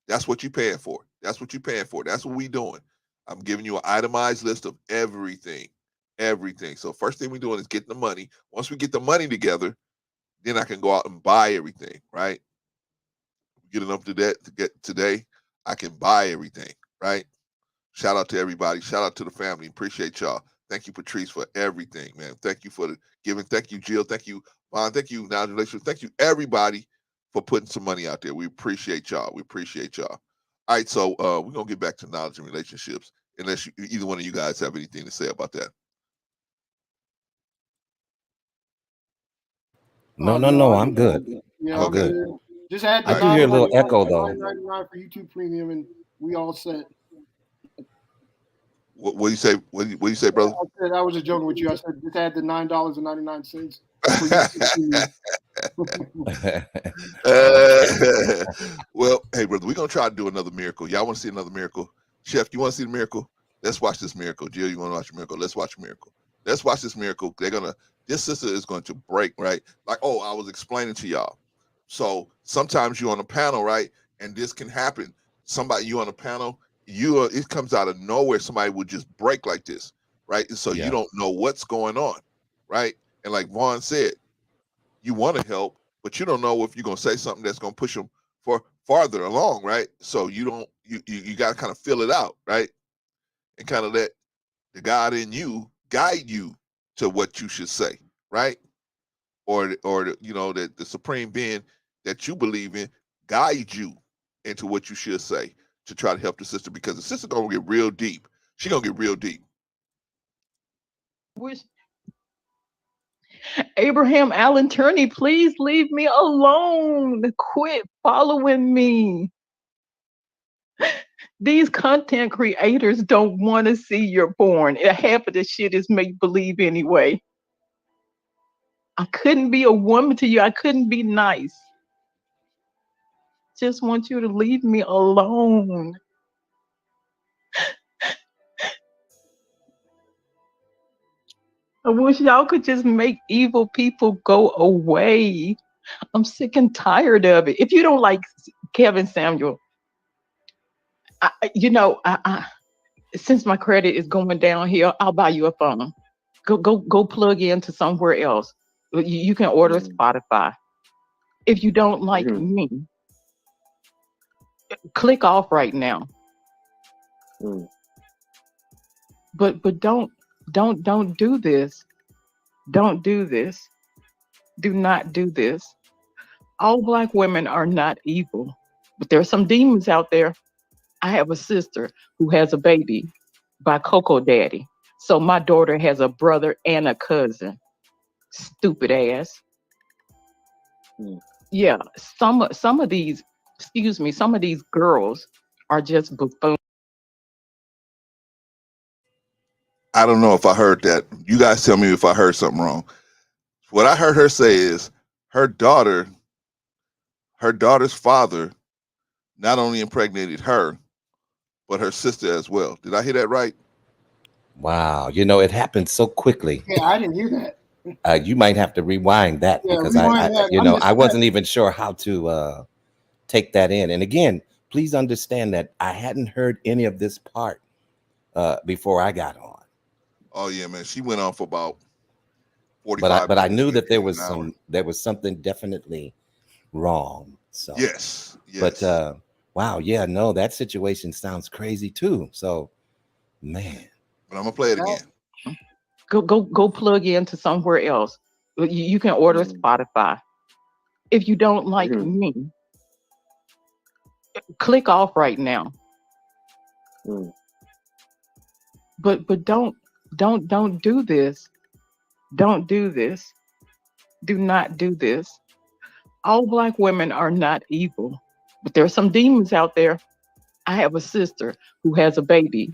That's what you're paying for. That's what you're paying for. That's what we doing. I'm giving you an itemized list of everything, everything. So first thing we're doing is getting the money. Once we get the money together, then I can go out and buy everything, right? Get enough to that to get today, I can buy everything, right? Shout out to everybody. Shout out to the family. Appreciate y'all. Thank you, Patrice, for everything, man. Thank you for the giving. Thank you, Jill. Thank you, Vaughn. Thank you, Now Relations. Thank you, everybody, for putting some money out there. We appreciate y'all. We appreciate y'all. All right, so we're going to get back to knowledge and relationships, unless either one of you guys have anything to say about that. No, I'm good. Yeah, I'm I'm good. good. Just add the I do hear a little echo though. $9.99 for YouTube Premium, and we all set. What do you say? What do you say, brother? I said I was just joking with you. I said just add the $9.99 for YouTube Premium. Well, hey, brother, we're gonna try to do another miracle. Y'all want to see another miracle? Chef, you want to see the miracle? Let's watch this miracle. Jill, you want to watch a miracle? Let's watch a miracle. Let's watch this miracle. They're gonna this sister is going to break, right? Like, oh, I was explaining to y'all. So sometimes you're on a panel, right? And this can happen. Somebody you on a panel, it comes out of nowhere. Somebody would just break like this, right? And so you Yeah. don't know what's going on, right? And like Vaughn said, you want to help, but you don't know if you're gonna say something that's gonna push them farther along, right? So you don't you got to kind of feel it out, right? And kind of let the God in you guide you to what you should say, right? Or you know that the supreme being that you believe in guide you into what you should say to try to help the sister, because the sister gonna get real deep. She gonna get real deep. Wish Abraham Allen Turney, please leave me alone. Quit following me. These content creators don't want to see your porn. Half of the shit is make believe anyway. I couldn't be a woman to you. I couldn't be nice. Just want you to leave me alone. I wish y'all could just make evil people go away. I'm sick and tired of it. If you don't like Kevin Samuel, since my credit is going downhill, I'll buy you a phone. Go plug into somewhere else. You can order Spotify. If you don't like me, click off right now. But don't do this. Don't do this. Do not do this. All Black women are not evil, but there are some demons out there. I have a sister who has a baby by Coco Daddy. So my daughter has a brother and a cousin. Stupid ass. Yeah, some of these, excuse me, some of these girls are just buffoons. I don't know if I heard that. You guys tell me if I heard something wrong. What I heard her say is her daughter's father not only impregnated her, but her sister as well. Did I hear that right? Wow. You know, it happened so quickly. Yeah, I didn't hear that. You might have to rewind that Yeah, because rewind that. I missed I wasn't that. even sure how to take that in. And again, please understand that I hadn't heard any of this part before I got on. Oh yeah, man. She went on for about But I 45 but I minutes, knew that maybe even an hour. there was something definitely wrong. So Yes, but yes. wow, yeah, no, that situation sounds crazy too. So man. But I'm gonna play it That- again. Go plug into somewhere else. You can order Spotify. If you don't like me, click off right now. But don't do this. Don't do this. Do not do this. All Black women are not evil, but there are some demons out there. I have a sister who has a baby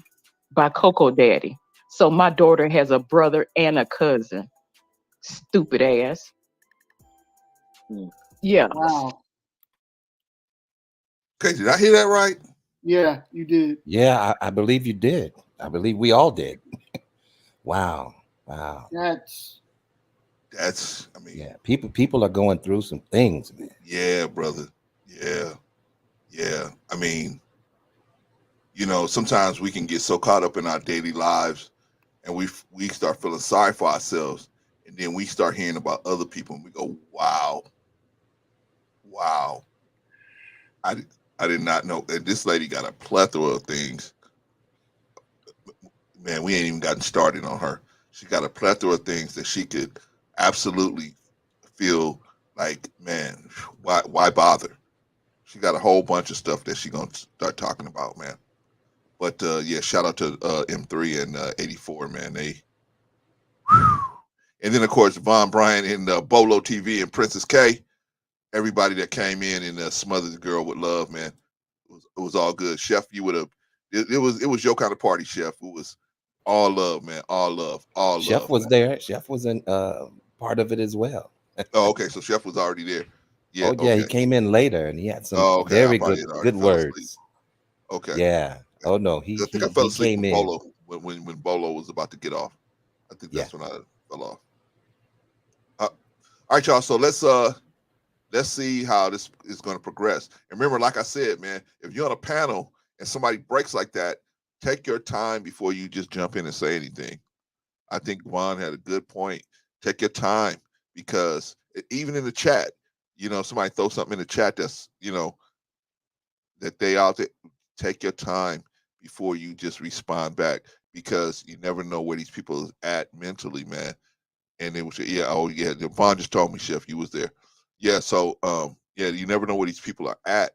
by Coco Daddy. So my daughter has a brother and a cousin. Stupid ass. Yeah. Wow. Okay, did I hear that right? Yeah, you did. Yeah, I believe you did. I believe we all did. Wow. Wow. That's I mean, Yeah, people are going through some things, man. yeah, brother. Yeah. Yeah. I mean, you know, sometimes we can get so caught up in our daily lives and we start feeling sorry for ourselves, and then we start hearing about other people and we go, wow, wow. I did not know that this lady got a plethora of things. Man, we ain't even gotten started on her. She got a plethora of things that she could absolutely feel like, man, why bother? She got a whole bunch of stuff that she gonna start talking about, man. But yeah, shout out to M3 and 84, man. They and then of course Von Bryant and Bolo TV and Princess K. Everybody that came in and smothered the girl with love, man. It was all good. Chef, you would have. It was your kind of party, Chef. It was all love, man. All love, all Chef love, was man. there. Chef was in part of it as well. Oh, okay. So Chef was already there. Yeah. Oh yeah, he Okay. came in later and he had some Oh, okay. I very probably had already good fell asleep. words. Okay. Yeah. Oh no, I think I fell he asleep came when in. Bolo when Bolo was about to get off. I think Yeah. that's when I fell off. All right, y'all. So let's see how this is going to progress. And remember, like I said, man, if you're on a panel and somebody breaks like that, take your time before you just jump in and say anything. I think Juan had a good point. Take your time because even in the chat, somebody throw something in the chat that's, that they out there. Take your time before you just respond back because you never know where these people is at mentally, man. And it was, yeah, oh yeah, Vaughn just told me, Chef, you was there. Yeah, so yeah, you never know where these people are at,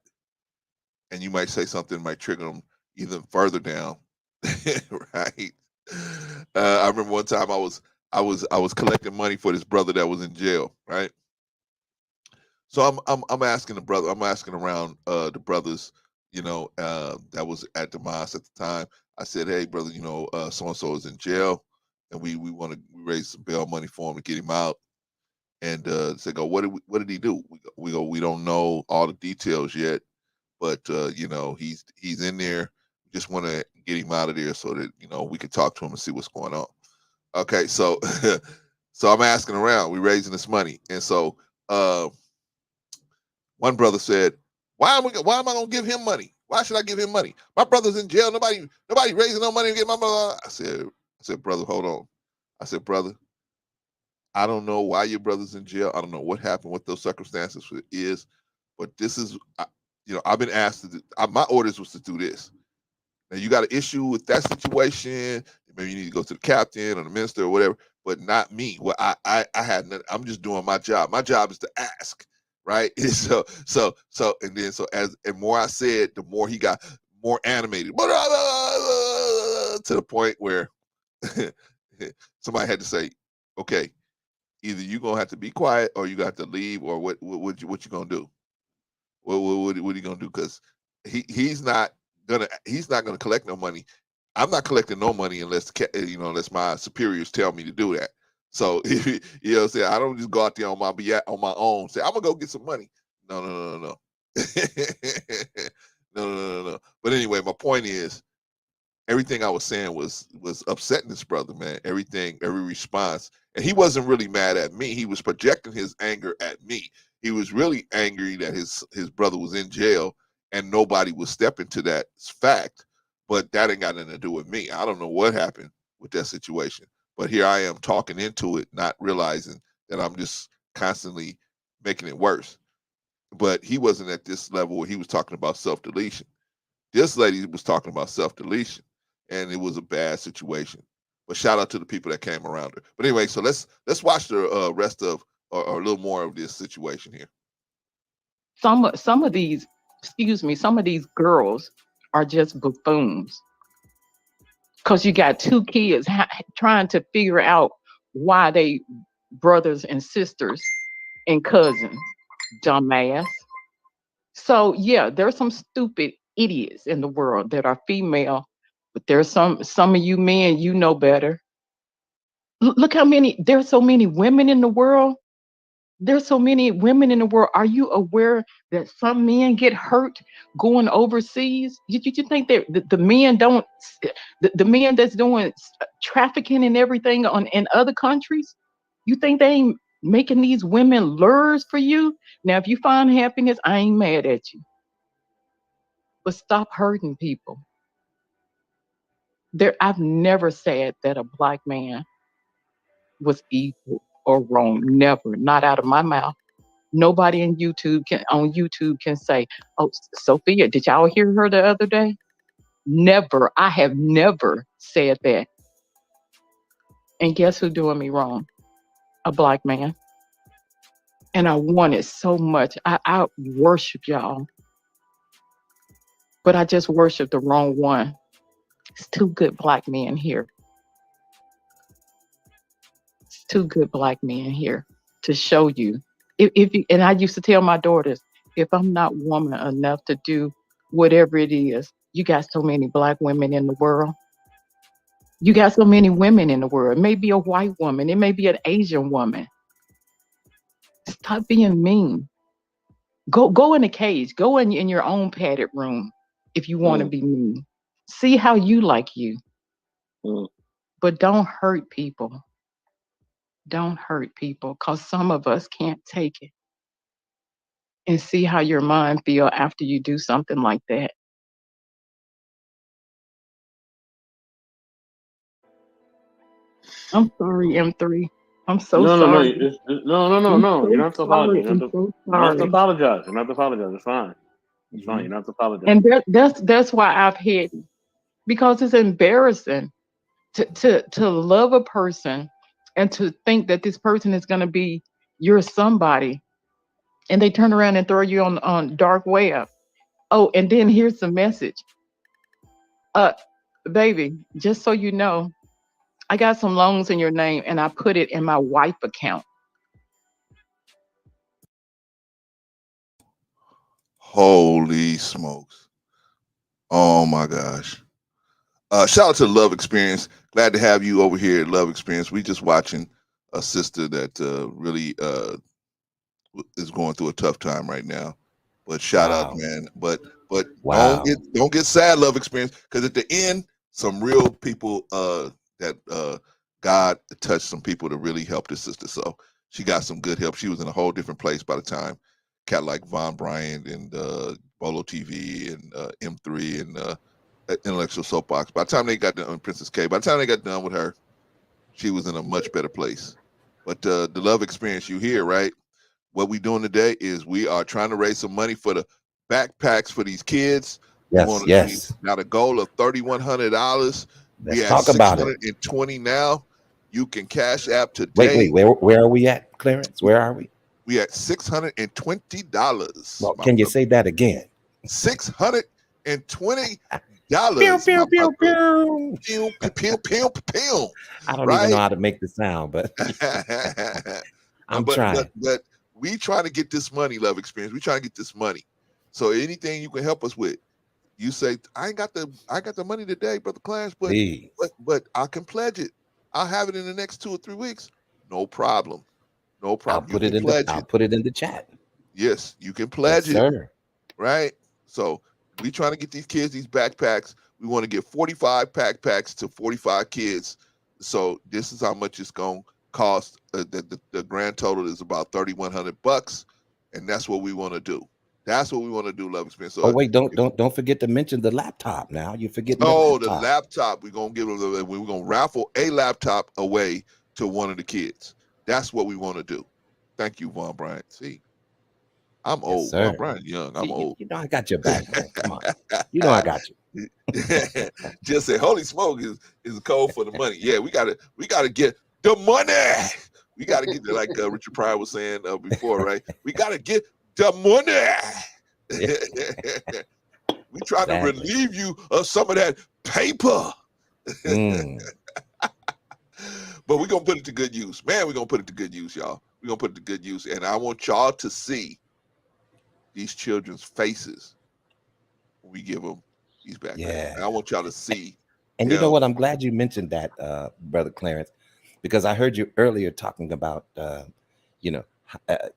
and you might say something that might trigger them even further down, right? I remember one time I was collecting money for this brother that was in jail, right? So I'm asking the brother, I'm asking around the brothers, that was at the mosque at the time. I said, hey brother, so and so is in jail, and we want to raise some bail money for him to get him out. And they go, what did he do? We don't know all the details yet, but he's in there. We just want to get him out of there so that we can talk to him and see what's going on. Okay, so so I'm asking around. We raising this money, and so one brother said, why am I gonna give him money? Why should I give him money? My brother's in jail. Nobody raising no money to get my brother. I said, brother, hold on. I said, brother, I don't know why your brother's in jail. I don't know what happened, what those circumstances is, but this is, I've been asked to do, my orders was to do this. Now you got an issue with that situation. Maybe you need to go to the captain or the minister or whatever, but not me. Well, I had nothing. I'm just doing my job. My job is to ask, right? And then and more I said, the more he got more animated, to the point where somebody had to say, okay, either you're gonna have to be quiet or you got to leave, or what you gonna do? What are you gonna do? Because he's not gonna collect no money. I'm not collecting no money unless my superiors tell me to do that. So you know what I'm saying? I don't just go out there on my own, say I'm gonna go get some money. No. No. No. But anyway, my point is, everything I was saying was upsetting this brother, man. Every response, and he wasn't really mad at me. He was projecting his anger at me. He was really angry that his brother was in jail and nobody was stepping to that fact. But that ain't got nothing to do with me. I don't know what happened with that situation. But here I am talking into it, not realizing that I'm just constantly making it worse. But he wasn't at this level where he was talking about self-deletion. This lady was talking about self-deletion, and it was a bad situation. But shout out to the people that came around her. But anyway, so let's watch the rest of or a little more of this situation here. Some of these, some of these girls are just buffoons, because you got two kids trying to figure out why they brothers and sisters and cousins. Dumbass. So yeah, there's some stupid idiots in the world that are female, but there's some of you men, you know better. Look how many, there's so many women in the world. There's so many women in the world. Are you aware that some men get hurt going overseas? You think that the men don't, the men that's doing trafficking and everything in other countries, you think they ain't making these women lures for you? Now, if you find happiness, I ain't mad at you, but stop hurting people. I've never said that a black man was evil or wrong. Never, not out of my mouth. Nobody on YouTube can say, "Oh, Sophia, did y'all hear her the other day?" Never. I have never said that. And guess who doing me wrong? A black man. And I want it so much. I worship y'all, but I just worship the wrong one. It's two good black men here. It's two good black men here to show you. If you, and I used to tell my daughters, if I'm not woman enough to do whatever it is, you got so many black women in the world. You got so many women in the world. It may be a white woman. It may be an Asian woman. Stop being mean. Go in a cage. Go in your own padded room if you want to be mean. See how you like you. But don't hurt people. Don't hurt people, because some of us can't take it. And see how your mind feel after you do something like that. I'm sorry, M3. I'm so No, no, no, sorry. I'm no. You so don't have to sorry. apologize. I'm so You don't have to sorry. apologize. You don't have to apologize. It's fine. It's fine. You don't have to apologize. And that's why I've hidden, because it's embarrassing to love a person and to think that this person is going to be your somebody, and they turn around and throw you on dark web. Oh, and then here's the message. Uh, baby, just so you know, I got some loans in your name, and I put it in my wife account. Holy smokes. Oh my gosh. Shout out to Love Experience. Glad to have you over here at Love Experience. We just watching a sister that really is going through a tough time right now. But shout out, Wow. man. But Wow. don't get sad, Love Experience, because at the end, some real people that God touched some people to really help this sister. So she got some good help. She was in a whole different place by the time cat like Von Bryant and Bolo TV and M3 and Intellectual Soapbox. By the time they got done, Princess K, by the time they got done with her, she was in a much better place. But the Love Experience, you hear, right? What we doing today is we are trying to raise some money for the backpacks for these kids. Yes, We yes. got a goal of $3,100. Let's We at talk about it. 620 now. You can cash app Wait, today. where are we at, Clarence? Where are we? We at $620. Well, My can you brother. say that again? $620. Pew, pew, pew, pew. Pew, pew, pew, pew, pew. I don't even know Right? how to make the sound, but I'm but trying. we trying to get this money, Love Experience. We trying to get this money. So anything you can help us with, you say, I got the money today, Brother Clarence, Please. but I can pledge it. I'll have it in the next 2 or 3 weeks. No problem. No I'll problem. You put it can in the pledge I'll it. put it in the chat. Yes, you can Yes, pledge it. sir. Right? So we trying to get these kids these backpacks. We want to get 45 backpacks to 45 kids. So this is how much it's going to cost. The grand total is about $3,100, and that's what we want to do. That's what we want to do, Love Experience. So Oh wait, don't forget to mention the laptop now. You're forgetting the the laptop. laptop, we're gonna give them. We're gonna raffle a laptop away to one of the kids. That's what we want to do. Thank you, Von Bryant. See, I'm Yes, old. Von sir. Bryant young. I'm old. You know I got your back, man. Come on. You know I got you. Just say holy smoke is code for the money. Yeah, we gotta get the money. We gotta get like Richard Pryor was saying before, right? We gotta get the money. We trying to Exactly. relieve you of some of that paper. Mm. But we're gonna put it to good use. Man, we're gonna put it to good use, y'all. We're gonna put it to good use. And I want y'all to see these children's faces when we give them these backpacks. Yeah. And I want y'all to see. And you know what? I'm glad you mentioned that, Brother Clarence, because I heard you earlier talking about,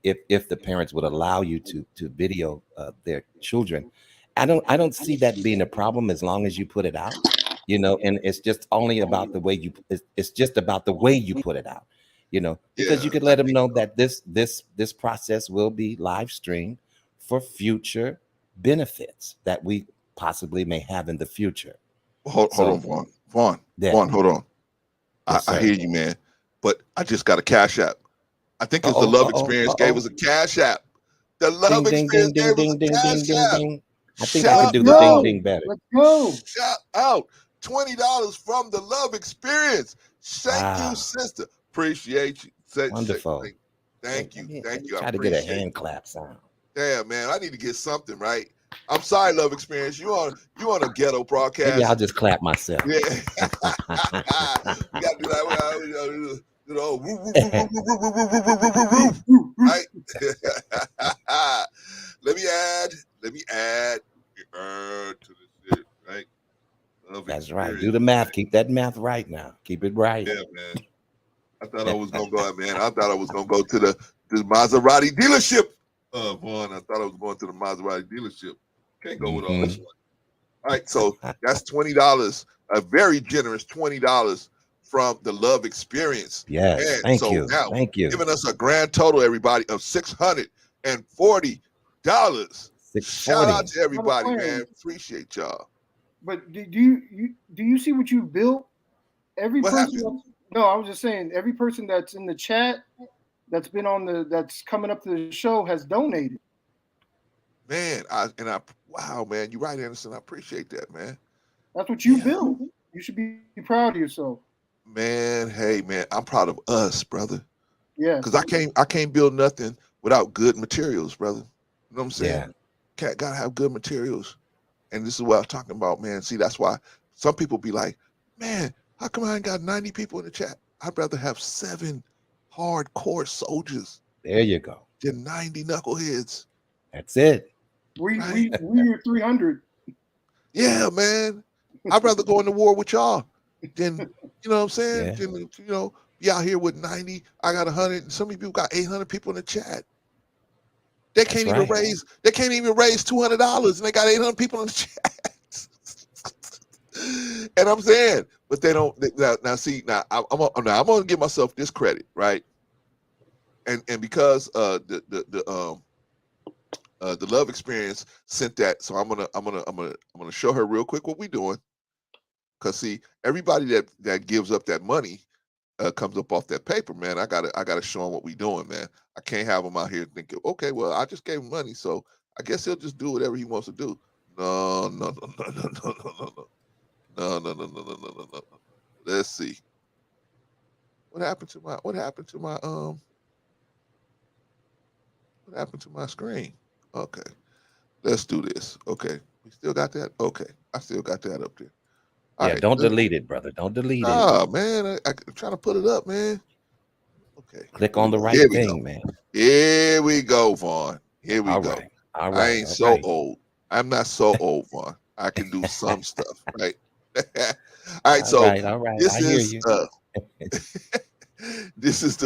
if the parents would allow you to video their children. I don't see that being a problem as long as you put it out, and it's just only about the way it's just about the way you put it out, because you could let them know that this process will be live streamed for future benefits that we possibly may have in the future. Hold on, Vaughn. Yeah. Vaughn, hold on. Yes, I hear you, man. But I just got a cash app. I think it's the Love Experience gave us a cash app. The Love Experience gave us a cash app. I think I can do the ding ding better. Let's go. Shout out. $20 from the Love Experience. Thank you, sister. Appreciate you. Wonderful. Thank you. Try to get a hand clap sound. Damn, man, I need to get something, right? I'm sorry, Love Experience. You on a ghetto broadcast. Maybe I'll just clap myself. Yeah. You gotta do that. Right? Let me add to this shit, right? That's right. Do the math. Keep that math right now. Keep it right. Yeah, man. I thought I was gonna go, man. I thought I was gonna go to the Maserati dealership. Vaughn, I thought I was going to the Maserati dealership. Can't go with all this one. All right, so that's $20, a very generous $20 from the Love Experience. Yes, And thank so you. now, Thank you. giving us a grand total, everybody, of $640. Shout out 640. to everybody, Brother man. Quinn, Appreciate y'all. but do you see what you built? Every What person happened? no, I was just saying, every person that's in the chat that's been on that's coming up to the show has donated. Man, wow, man, you're right, Anderson. I appreciate that, man. That's what you Yeah. built. You should be proud of yourself. Man, hey, man, I'm proud of us, brother. Because Yes. I can't build nothing without good materials, brother. You know what I'm saying? Yeah. Gotta have good materials. And this is what I was talking about, man. See, that's why some people be like, man, how come I ain't got 90 people in the chat? I'd rather have 7 hardcore soldiers There you go. than 90 knuckleheads. That's it. We were 300. Yeah, man. I'd rather go into war with y'all than, you know what I'm saying? Yeah. Than, be out here with 90. I got 100, and some of you got 800 people in the chat. They That's can't even right. raise $200, and they got 800 people in the chat. And I'm saying, but they don't. Now see, I'm gonna give myself this credit, right? And because the Love Experience sent that, so I'm gonna show her real quick what we doing. Cause see, everybody that gives up that money comes up off that paper, man. I gotta show them what we doing, man. I can't have them out here thinking, okay, well, I just gave him money, so I guess he'll just do whatever he wants to do. No. No. Let's see. What happened to my screen? Okay. Let's do this. Okay. We still got that? Okay. I still got that up there. All Yeah, right. don't delete it, brother. Don't delete it. Oh man, I'm trying to put it up, man. Okay. Click on the right Here we go. thing, man. Here we go, Vaughn. Here we All go. right. All I right. ain't All so right. old. I'm not so old, Vaughn. I can do some stuff, right? All right, All so right. All right. this I hear is you. this is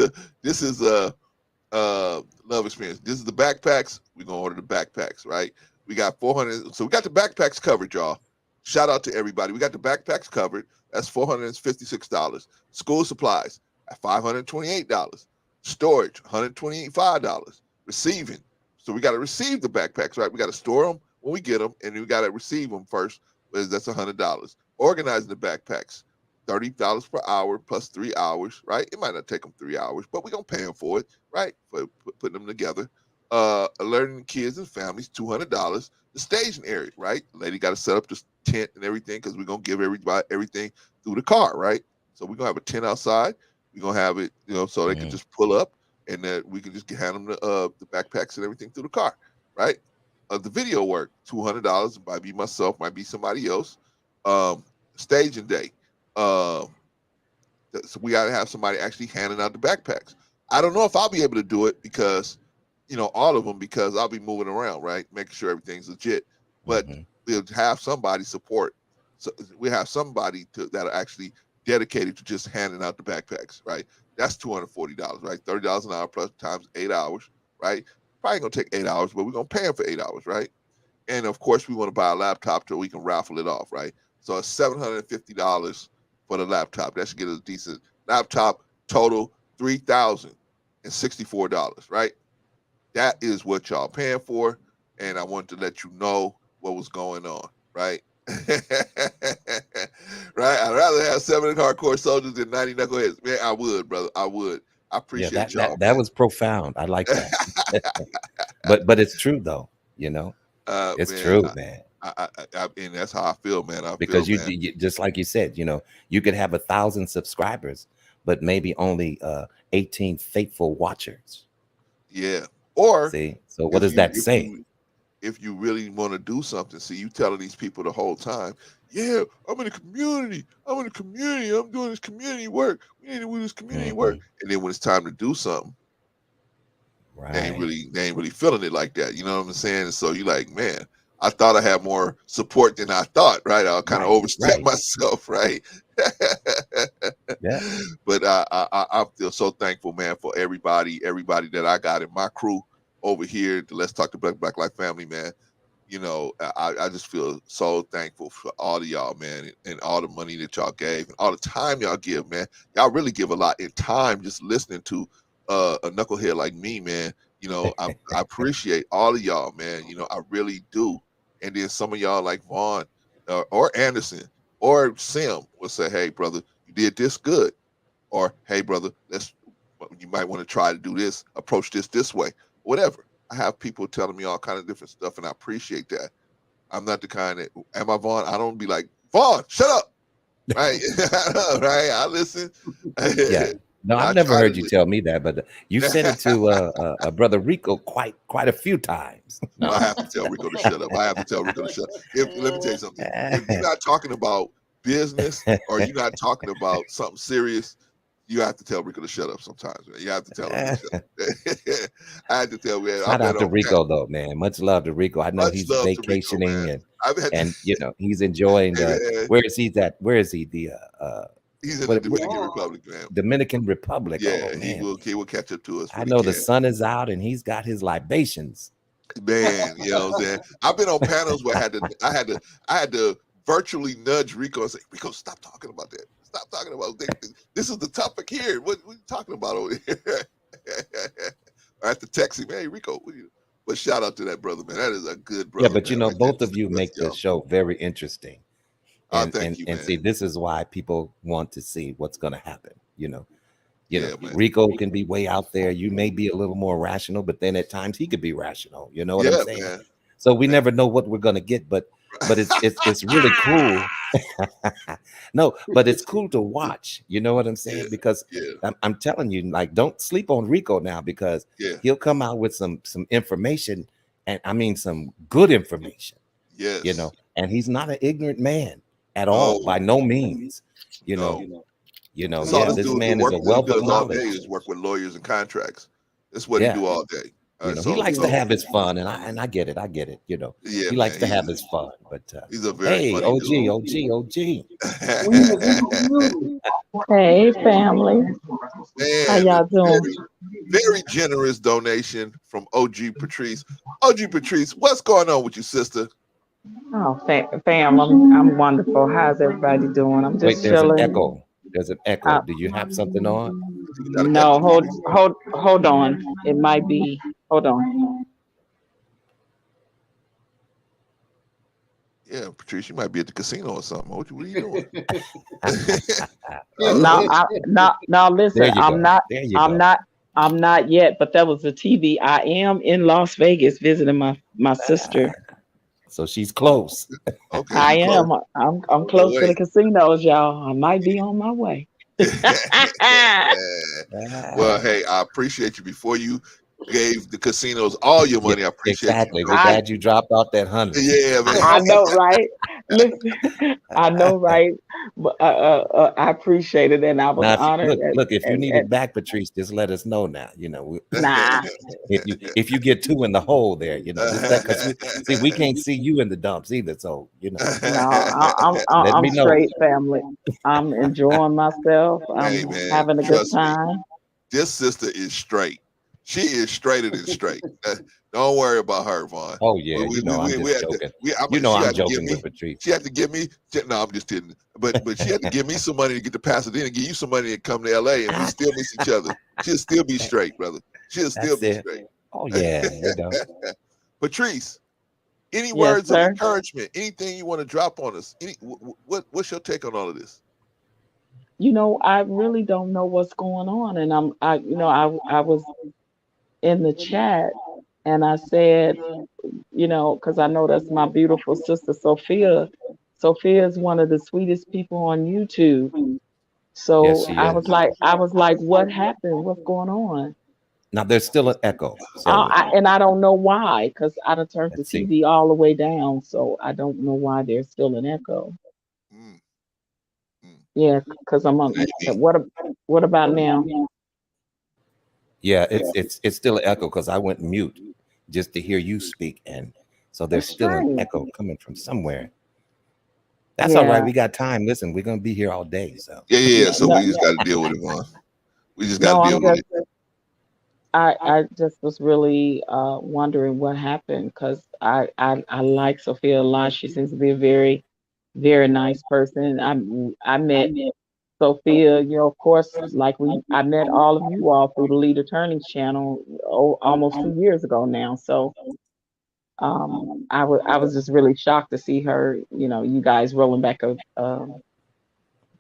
Love Experience. This is the backpacks. We're gonna order the backpacks, right? We got 400. So we got the backpacks covered, y'all. Shout out to everybody. We got the backpacks covered. That's $456. School supplies at $528. Storage, $125. Receiving. So we got to receive the backpacks, right? We got to store them when we get them, and we got to receive them first. That's $100. Organizing the backpacks, $30 per hour plus 3 hours, right? It might not take them 3 hours, but we're gonna pay them for it, right? For putting them together. Alerting kids and families, $200. The staging area, right? Lady got to set up this tent and everything because we're gonna give everybody everything through the car, right? So we're gonna have a tent outside. We're gonna have it, so they can just pull up, and then we can just hand them the backpacks and everything through the car, right? The video work, $200. Might be myself, might be somebody else. Staging day. So we got to have somebody actually handing out the backpacks. I don't know if I'll be able to do it because, all of them, because I'll be moving around, right? Making sure everything's legit. But we'll have somebody support. So we have somebody that are actually dedicated to just handing out the backpacks, right? That's $240, right? $30 an hour plus times 8 hours, right? Probably gonna take 8 hours, but we're gonna pay them for 8 hours, right? And of course, we want to buy a laptop so we can raffle it off, right? So it's $750 for the laptop. That should get us a decent laptop. Total $3,064, right? That is what y'all paying for, and I wanted to let you know what was going on, right? Right? I'd rather have 7 hardcore soldiers than 90 knuckleheads. Man, I would, brother. I would. I appreciate y'all. That was profound. I like that. but it's true though. It's Man, true, man. And that's how I feel, man. Because you just like you said, you could have 1,000 subscribers, but maybe only 18 faithful watchers. Yeah. Or see, so what does that say? If you really want to do something, see, you telling these people the whole time, yeah, I'm in the community. I'm doing this community work. We need to do this community work. And then when it's time to do something, right, they ain't really feeling it like that. You know what I'm saying? And so you like, man, I thought I had more support than I thought, right? I'll kind of overstep myself, right? Yeah. But I feel so thankful, man, for everybody that I got in my crew over here. Let's Talk to Black Life Family, man. you know, I just feel so thankful for all of y'all, man, and all the money that y'all gave and all the time y'all give, man. Y'all really give a lot in time just listening to a knucklehead like me, man. You know, I appreciate all of y'all, man. You know, I really do. And then some of y'all like Vaughn or Anderson or Sim will say, hey, brother, you did this good. Or, hey, brother, you might want to try to do this, approach this way, whatever. I have people telling me all kind of different stuff, and I appreciate that. I'm not the kind that, am I Vaughn? I don't be like, Vaughn, shut up. Right? Right? I listen. Yeah. No, I've I never try to heard you tell me that, but you said it to brother Rico quite a few times. I have to tell Rico to shut up. I have to tell Rico to shut up. Let me tell you something. If you're not talking about business or you're not talking about something serious, you have to tell Rico to shut up sometimes, man. You have to tell him to shut up. I had to tell man. Shout out to Rico though, man. Much love to Rico. I know Much he's love to Rico, vacationing man. and you know he's enjoying Hey, the man. where is he at? Where is he? He's in the Dominican Republic, man. Dominican Republic. Yeah, oh man. he will catch up to us. I know the sun is out and he's got his libations. Man, you know what I'm saying? I've been on panels where I had to virtually nudge Rico and say, Rico, stop talking about that. Stop talking about that. This is the topic here. What are you talking about over here? I have to text him, hey Rico, but shout out to that brother, man. That is a good brother. Yeah, but you know, right both of you make the show very interesting. And thank you, man. see, this is why people want to see what's going to happen. You know, man. Rico can be way out there. You may be a little more rational, but then at times he could be rational. You know what I'm saying? Man. So we never know what we're going to get, but it's really cool. No, but it's cool to watch. You know what I'm saying? Because I'm telling you, like, don't sleep on Rico now, because he'll come out with some information, and I mean some good information. Yes. You know, and he's not an ignorant man at all, by no means. You know, this man is a wealth of knowledge. All day is work with lawyers and contracts. That's what he do all day. You know, he likes to have his fun, and I get it. You know, he likes to have his fun. But he's a very funny OG. Hey, family. Man, How y'all doing? Very generous donation from OG Patrice. OG Patrice, what's going on with you, sister? Oh, fam, I'm wonderful. How's everybody doing? I'm just chilling. There's an echo. Do you have something on? No, hold on. It might be. Hold on. Yeah, Patrice, you might be at the casino or something. What are you doing? No, listen, I'm not yet, but that was the TV. I am in Las Vegas visiting my sister. So she's close. Okay. I am. I'm close to the casinos, y'all. I might be on my way. Well, hey, I appreciate you. Before you gave the casinos all your money, I appreciate you. We're glad you dropped out that 100. Yeah, man. I know, right? Listen, I know, right? But I appreciate it, and I was honored. Look, if you need it back, Patrice, just let us know now. You know, nah. If you get 2 in the hole there, you know, because we can't see you in the dumps either. So you know, no, I'm straight, family. I'm enjoying myself. I'm having a good time. This sister is straight. She is straighter than straight. Don't worry about her, Vaughn. Oh yeah, I'm just joking. I'm joking with Patrice. She had to give me. No, I'm just kidding. But she had to give me some money to get to Pasadena, give you some money to come to LA, and we still miss each other. She'll still be straight, brother. She'll still be straight. Oh yeah, Patrice, any words of encouragement? Anything you want to drop on us? What's your take on all of this? You know, I really don't know what's going on, and I was in the chat, and I said, you know, because I know that's my beautiful sister Sophia. Sophia is one of the sweetest people on YouTube. So yes, I was like, what happened? What's going on? Now there's still an echo, and I don't know why, because I done turned the TV all the way down, so I don't know why there's still an echo. Yeah, because I'm on. What about now? Yeah, it's still an echo because I went mute just to hear you speak, and so there's still an echo coming from somewhere. That's all right. We got time. Listen, we're gonna be here all day. So yeah. So we just got to deal with it, man. We just got to deal with it. I just was really wondering what happened because I like Sophia a lot. She seems to be a very, very nice person. I met Sophia, of course, like I met all of you all through the Lead Attorneys channel almost 2 years ago now. So I was just really shocked to see her, you guys rolling back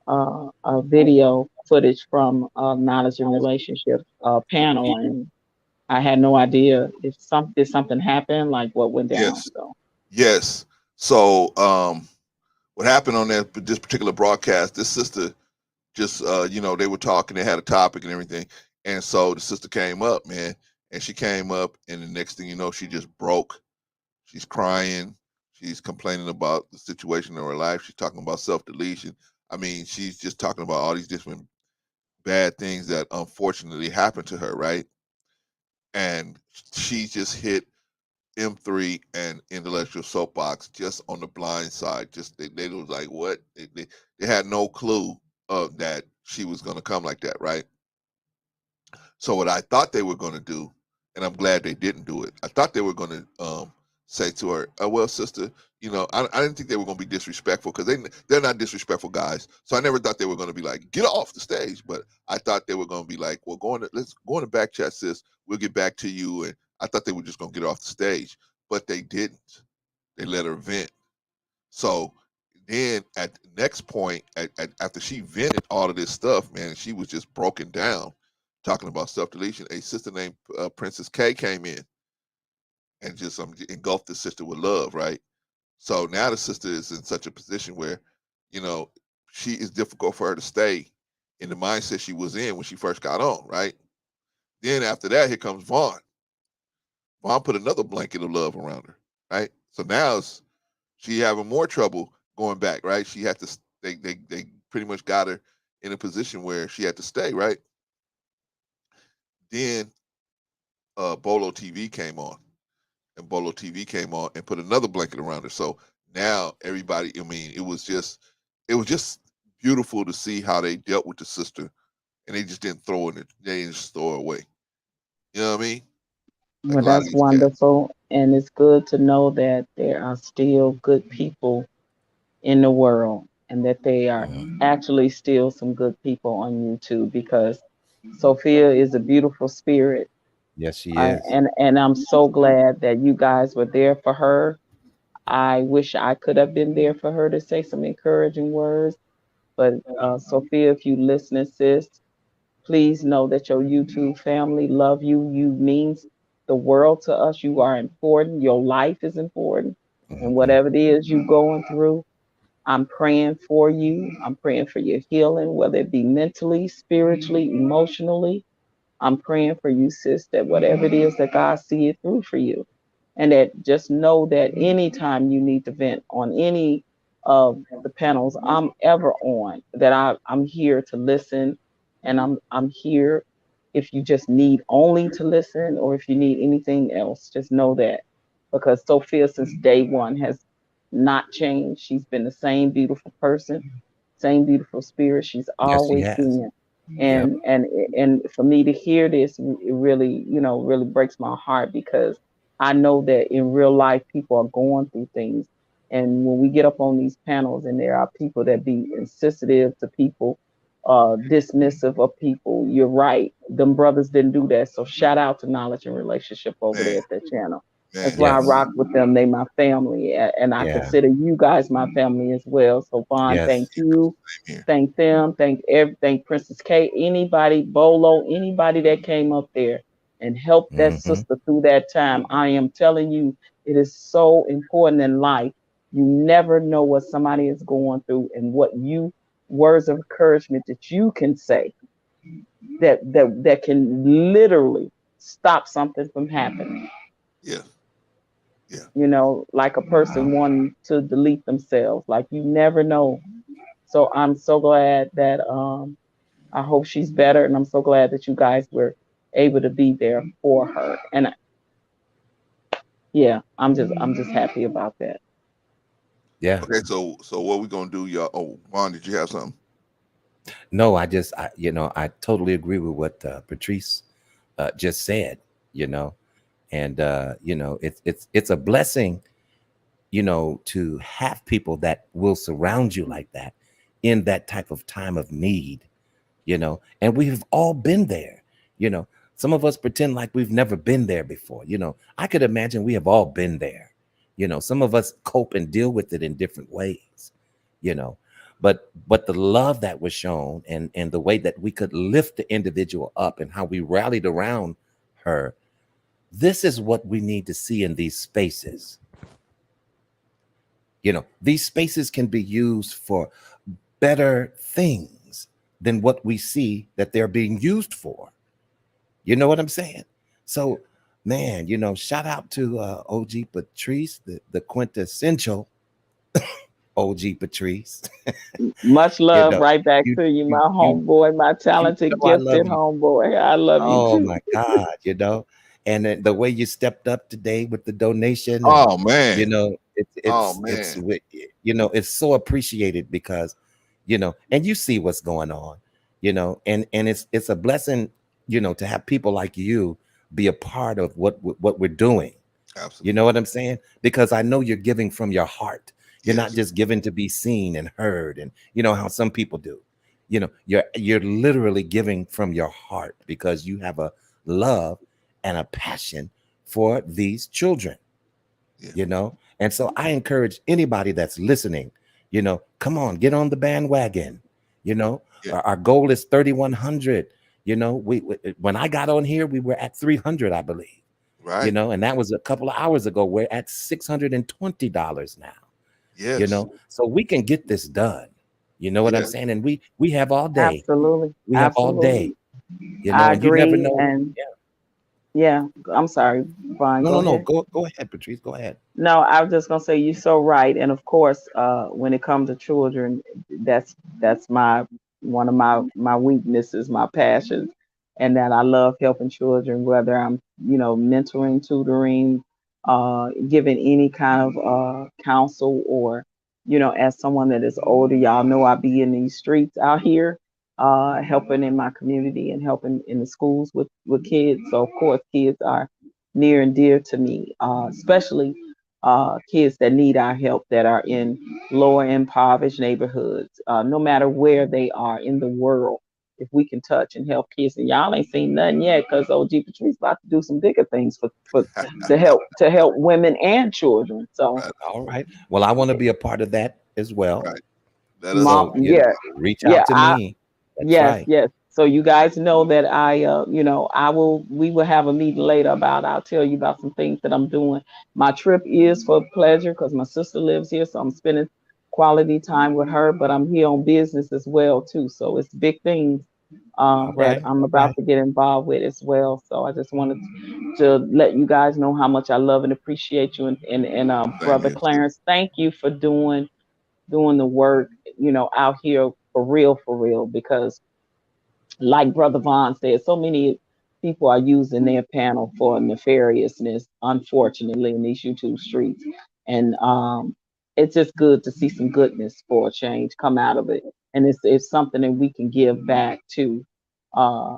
a video footage from Knowledge and Relationship panel, and I had no idea if something happened, like what went down. Yes, So yes. So what happened on this particular broadcast? This sister just they were talking, they had a topic and everything, and so the sister came up, man, and she came up, and the next thing you know, she just broke. She's crying. She's complaining about the situation in her life. She's talking about self-deletion. I mean, she's just talking about all these different bad things that unfortunately happened to her, right? And she just hit M3 and intellectual soapbox just on the blind side. Just they was like, what? They had no clue of that she was gonna come like that, right? So what I thought they were gonna do, and I'm glad they didn't do it. I thought they were gonna say to her, "Oh well, sister, I didn't think they were gonna be disrespectful because they're not disrespectful guys. So I never thought they were gonna be like, get off the stage. But I thought they were gonna be like, well, let's go on the back chat, sis. We'll get back to you. And I thought they were just gonna get off the stage, but they didn't. They let her vent. So then at the next point, after she vented all of this stuff, man, she was just broken down, talking about self deletion. A sister named Princess K came in and just engulfed the sister with love, right? So now the sister is in such a position where, you know, she is difficult for her to stay in the mindset she was in when she first got on, right? Then after that, here comes Vaughn. Vaughn put another blanket of love around her, right? So now she having more trouble going back, right? She had to. They pretty much got her in a position where she had to stay, right? Then Bolo TV came on, and Bolo TV came on and put another blanket around her. So now everybody, I mean, it was just beautiful to see how they dealt with the sister, and they just didn't throw it. They didn't just throw her away. You know what I mean? Like well, a lot of that's these cats. wonderful, and it's good to know that there are still good people in the world, and that they are actually still some good people on YouTube because Sophia is a beautiful spirit. Yes, she is. And I'm so glad that you guys were there for her. I wish I could have been there for her to say some encouraging words. But Sophia, if you listen, sis, please know that your YouTube family love you. You means the world to us. You are important. Your life is important. And Hmm. whatever it is you going through, I'm praying for you. I'm praying for your healing, whether it be mentally, spiritually, emotionally. I'm praying for you, sis, that whatever it is that God see it through for you. And that just know that anytime you need to vent on any of the panels I'm ever on, that I'm here to listen, and I'm here if you just need only to listen or if you need anything else, just know that. Because Sophia since day one has not changed. She's been the same beautiful person, same beautiful spirit she's Yes, she always has. been. Yep. And for me to hear this, it really, really breaks my heart because I know that in real life people are going through things. And when we get up on these panels and there are people that be insensitive to people, dismissive of people, you're right. Them brothers didn't do that. So shout out to Knowledge and Relationship over Man, there at that channel. That's man, why I Yes. rock with them. They my family, and I Yeah. consider you guys my family as well. So Vaughn, thank Yes. you, same here. thank them, thank Princess K, anybody, Bolo, anybody that came up there and helped that Hmm. sister through that time. I am telling you, it is so important in life. You never know what somebody is going through and what you words of encouragement that you can say that can literally stop something from happening. Yeah, yeah. Like a person wanting to delete themselves. Like you never know. So I'm so glad that I hope she's better, and I'm so glad that you guys were able to be there for her. And yeah, I'm just happy about that. Yeah. Okay, so what we gonna do, y'all? Oh, Vaughn, did you have something? No, I totally agree with what Patrice just said, and it's a blessing, to have people that will surround you like that in that type of time of need, and we've all been there. Some of us pretend like we've never been there before. I could imagine we have all been there. Some of us cope and deal with it in different ways, but the love that was shown, and the way that we could lift the individual up and how we rallied around her, this is what we need to see in these spaces. These spaces can be used for better things than what we see that they're being used for. You know what I'm saying? So, man, shout out to OG Patrice, the quintessential OG Patrice. Much love right back you, to you, my you, homeboy, my talented, I love gifted you. homeboy. I love you Oh too. my God, and then the way you stepped up today with the donation, and Oh man. it's man. it's so appreciated because, and you see what's going on, and it's a blessing, to have people like you be a part of what we're doing. Absolutely. You know what I'm saying? Because I know you're giving from your heart. You're not Yes. just giving to be seen and heard, and how some people do. You're literally giving from your heart because you have a love and a passion for these children. Yeah. And so I encourage anybody that's listening, come on, get on the bandwagon. Yeah. Our goal is 3,100. We when I got on here, we were at 300, I believe. Right. And that was a couple of hours ago. We're at $620 now. Yes. So we can get this done. You know what I'm Yes. saying? And we have all day. Absolutely. We have all day. I And you never agree. know. And yeah, I'm sorry, Brian. No, Go no, ahead. no. Go ahead, Patrice. Go ahead. No, I was just gonna say you're so right. And of course, when it comes to children, that's my one of my weaknesses, my passions, and that I love helping children, whether I'm mentoring, tutoring, giving any kind of counsel, or as someone that is older, y'all know I be in these streets out here, helping in my community and helping in the schools with kids. So of course, kids are near and dear to me, especially kids that need our help that are in lower impoverished neighborhoods, no matter where they are in the world. If we can touch and help kids, and y'all ain't seen nothing yet, because OG Patrice about to do some bigger things for to help women and children. So, Right. All right. Well, I want to be a part of that as well. Right. Let us So, know. reach yeah, out to me. That's yes, right. yes. So you guys know that we will have a meeting later I'll tell you about some things that I'm doing. My trip is for pleasure because my sister lives here, so I'm spending quality time with her, but I'm here on business as well too. So it's big things All that right. I'm All about right. to get involved with as well. So I just wanted to let you guys know how much I love and appreciate you, and Same brother here. Clarence, thank you for doing the work, out here for real, because like Brother Vaughn said, so many people are using their panel for nefariousness, unfortunately, in these YouTube streets. And it's just good to see some goodness for a change come out of it. And it's something that we can give back to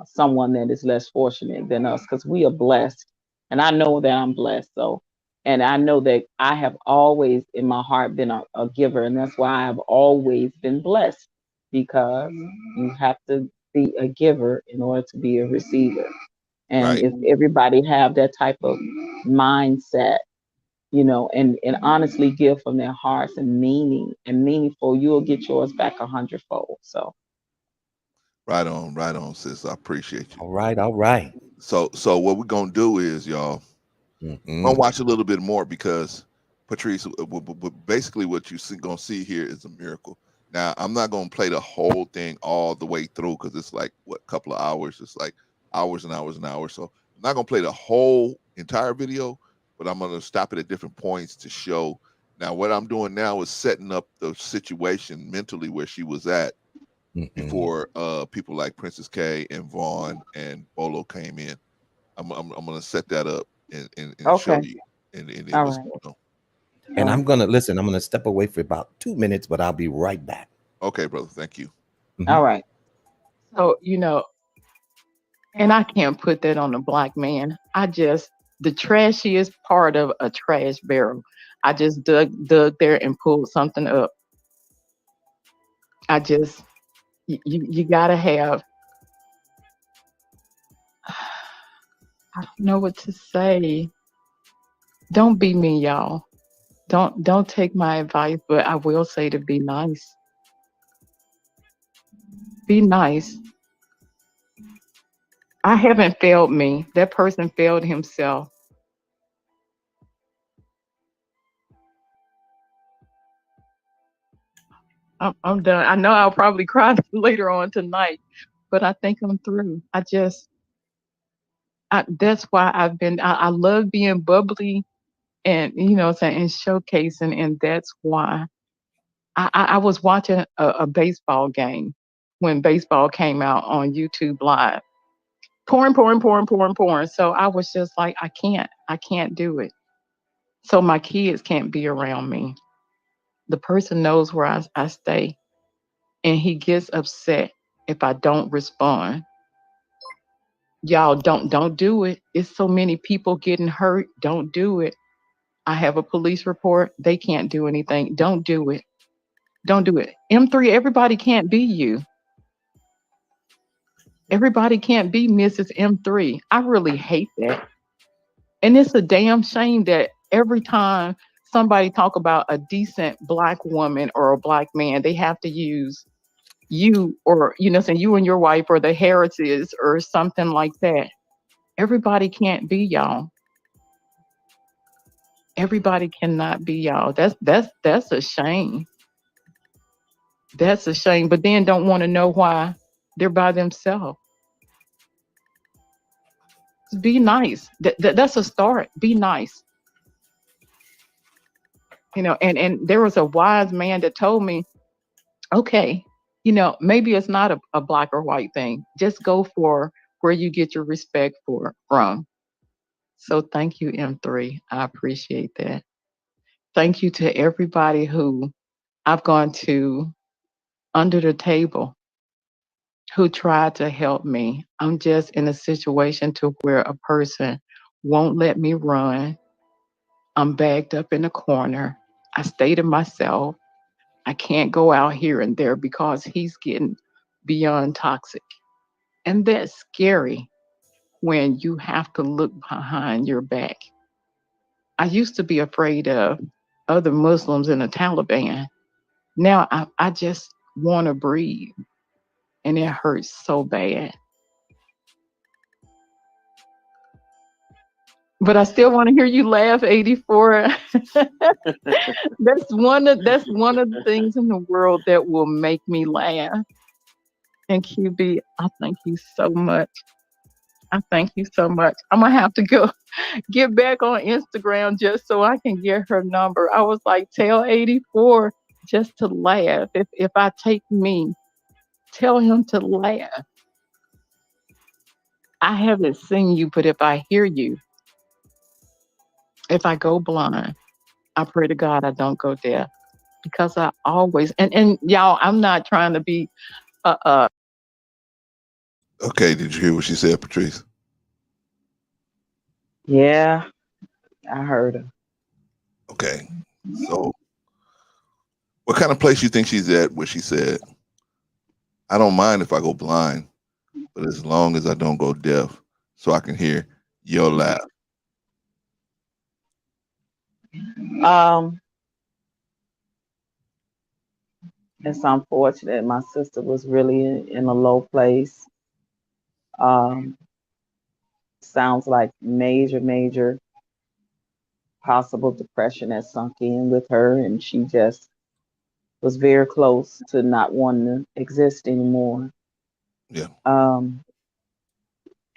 someone that is less fortunate than us, because we are blessed. And I know that I'm blessed. So, and I know that I have always in my heart been a giver. And that's why I have always been blessed, because you have to be a giver in order to be a receiver. And Right. if everybody have that type of mindset, and honestly give from their hearts and meaningful, you'll get yours back 100-fold. So Right on, sis. I appreciate you. All right. All right. So what we're gonna do is, y'all, I'm gonna watch a little bit more because Patrice, basically what gonna see here is a miracle. Now I'm not gonna play the whole thing all the way through because it's like what a couple of hours. It's like hours and hours and hours. So I'm not gonna play the whole entire video, but I'm gonna stop it at different points to show. Now what I'm doing now is setting up the situation mentally where she was at before people like Princess K and Vaughn and Bolo came in. I'm gonna set that up and show okay, you and all what's right, going on. And all I'm right, gonna listen. I'm gonna step away for about 2 minutes, but I'll be right back. Okay, brother. Thank you. Mhm. all right. So, And I can't put that on a black man. The trashiest part of a trash barrel. I just dug there and pulled something up. I just, you gotta have, I don't know what to say. Don't be me, y'all. Don't take my advice, but I will say to be nice. Be nice. I haven't failed me. That person failed himself. I'm done. I know I'll probably cry later on tonight, but I think I'm through. That's why I love being bubbly and, saying, and showcasing. And that's why I was watching a baseball game when baseball came out on YouTube Live, pouring. So I was just like, I can't do it. So my kids can't be around me. The person knows where I stay, and he gets upset if I don't respond. Y'all don't do it. It's so many people getting hurt. Don't do it. I have a police report. They can't do anything. Don't do it. Don't do it. M3, everybody can't be you. Everybody can't be Mrs. M3. I really hate that. And it's a damn shame that every time somebody talk about a decent black woman or a black man, they have to use you, or saying you and your wife, or the Harrises or something like that. Everybody can't be y'all. Everybody cannot be y'all. That's a shame. That's a shame. But then don't want to know why they're by themselves. Be nice. That's a start. Be nice. And there was a wise man that told me, okay, maybe it's not a black or white thing. Just go for where you get your respect from. So thank you, M3. I appreciate that. Thank you to everybody who I've gone to under the table, who tried to help me. I'm just in a situation to where a person won't let me run. I'm backed up in a corner. I stay to myself. I can't go out here and there because he's getting beyond toxic. And that's scary when you have to look behind your back. I used to be afraid of other Muslims in the Taliban. Now I just want to breathe, and it hurts so bad. But I still want to hear you laugh, 84. That's one of the things in the world that will make me laugh. And QB, I thank you so much. I thank you so much. I'm gonna have to go get back on Instagram just so I can get her number. I was like, tell 84 just to laugh. If I take me, tell him to laugh. I haven't seen you, but if I hear you, if I go blind, I pray to God I don't go deaf, because I always, and y'all, I'm not trying to be Okay, did you hear what she said, Patrice? Yeah, I heard her. Okay. So what kind of place you think she's at where she said, I don't mind if I go blind, but as long as I don't go deaf, so I can hear your laugh. Um, it's unfortunate. My sister was really in a low place. Um, sounds like major possible depression has sunk in with her, and she just was very close to not wanting to exist anymore. Yeah.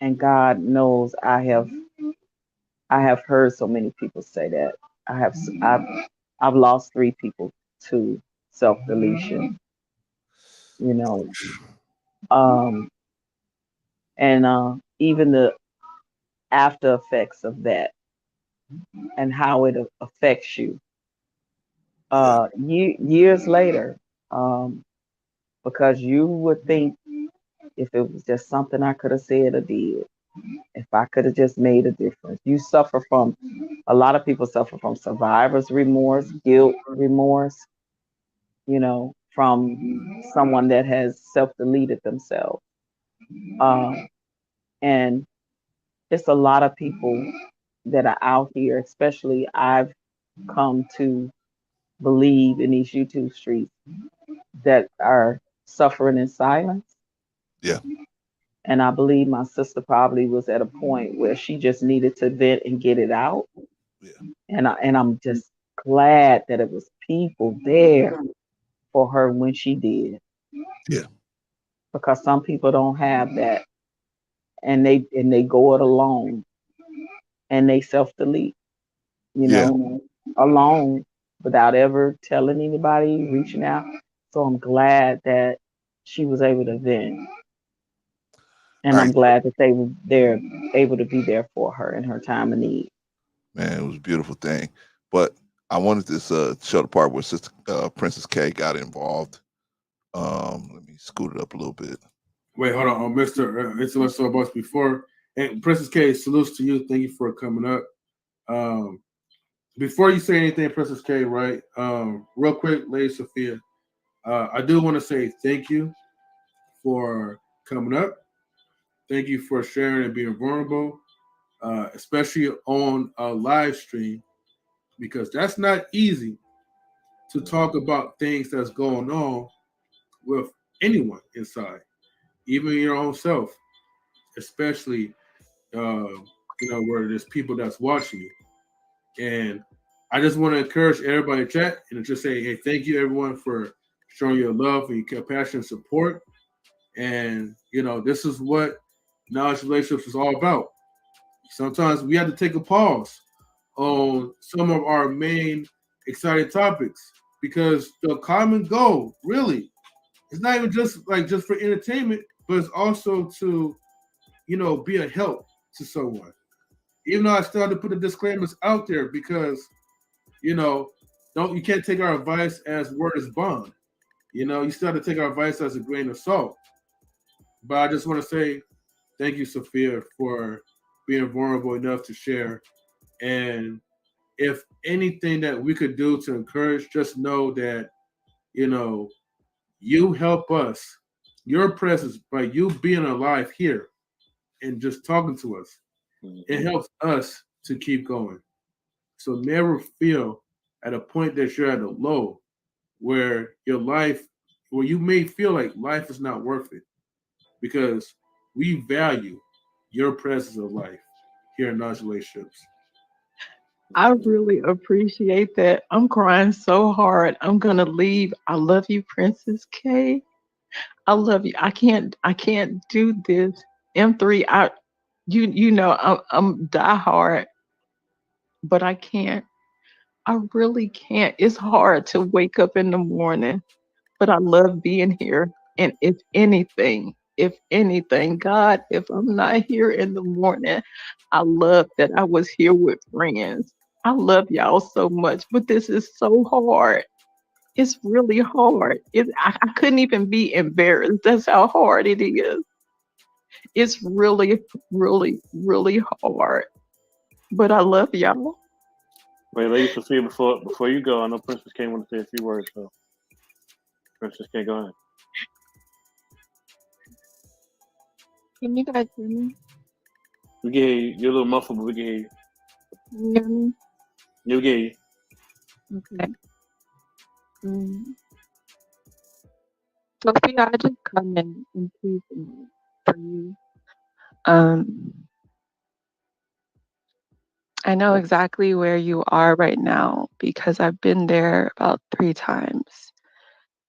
And God knows I have heard so many people say that. I've lost 3 people to self-deletion, you know. And even the after effects of that and how it affects you years later, because you would think if it was just something I could have said or did, if I could have just made a difference. A lot of people suffer from survivor's remorse, guilt, remorse, from someone that has self deleted themselves. And it's a lot of people that are out here, especially I've come to believe in these YouTube streets that are suffering in silence. Yeah. And I believe my sister probably was at a point where she just needed to vent and get it out. Yeah. And I'm just glad that it was people there for her when she did. Yeah. Because some people don't have that, and they go it alone, and they self delete, Yeah. alone without ever telling anybody, reaching out. So I'm glad that she was able to vent. And All I'm right, glad that they were there, able to be there for her in her time of need. man, it was a beautiful thing. But I wanted this show the part where Sister Princess K got involved. Let me scoot it up a little bit. Wait, hold on, Mr. Intellectual Boss. Before and Princess K, salutes to you. Thank you for coming up. Before you say anything, Princess K, right? Real quick, Lady Sophia, I do want to say thank you for coming up. Thank you for sharing and being vulnerable, especially on a live stream, because that's not easy to talk about things that's going on with anyone inside, even your own self, especially where there's people that's watching you. And I just want to encourage everybody to chat and just say, hey, thank you everyone for showing your love and your compassion and support. And this is what knowledge relationships is all about. Sometimes we have to take a pause on some of our main exciting topics because the common goal really it's not even just for entertainment, but it's also to be a help to someone. Even though I still have to put the disclaimers out there because you can't take our advice as word is bond. You still have to take our advice as a grain of salt. But I just want to say thank you, Sophia, for being vulnerable enough to share. And if anything that we could do to encourage, just know that, you help us. Your presence by you being alive here and just talking to us, it helps us to keep going. So never feel at a point that you're at a low where where you may feel like life is not worth it because we value your presence of life here in Knowledge Relationships. I really appreciate that. I'm crying so hard. I'm gonna leave. I love you, Princess K. I love you. I can't do this. M3, I'm die hard, but I can't. I really can't. It's hard to wake up in the morning, but I love being here. And if anything, God, if I'm not here in the morning, I love that I was here with friends. I love y'all so much, but this is so hard. It's really hard. I couldn't even be embarrassed. That's how hard it is. It's really, really, really hard. But I love y'all. Wait, Lady Sophia, before you go, I know Princess K want to say a few words, so Princess K, go ahead. Can you guys hear me? We can hear you. You're a little muffled, but we can hear you. Can you hear me? Yeah, we can hear you. Okay. Um, Sophia, I just come in peace for you. Um, I know exactly where you are right now because I've been there about 3 times.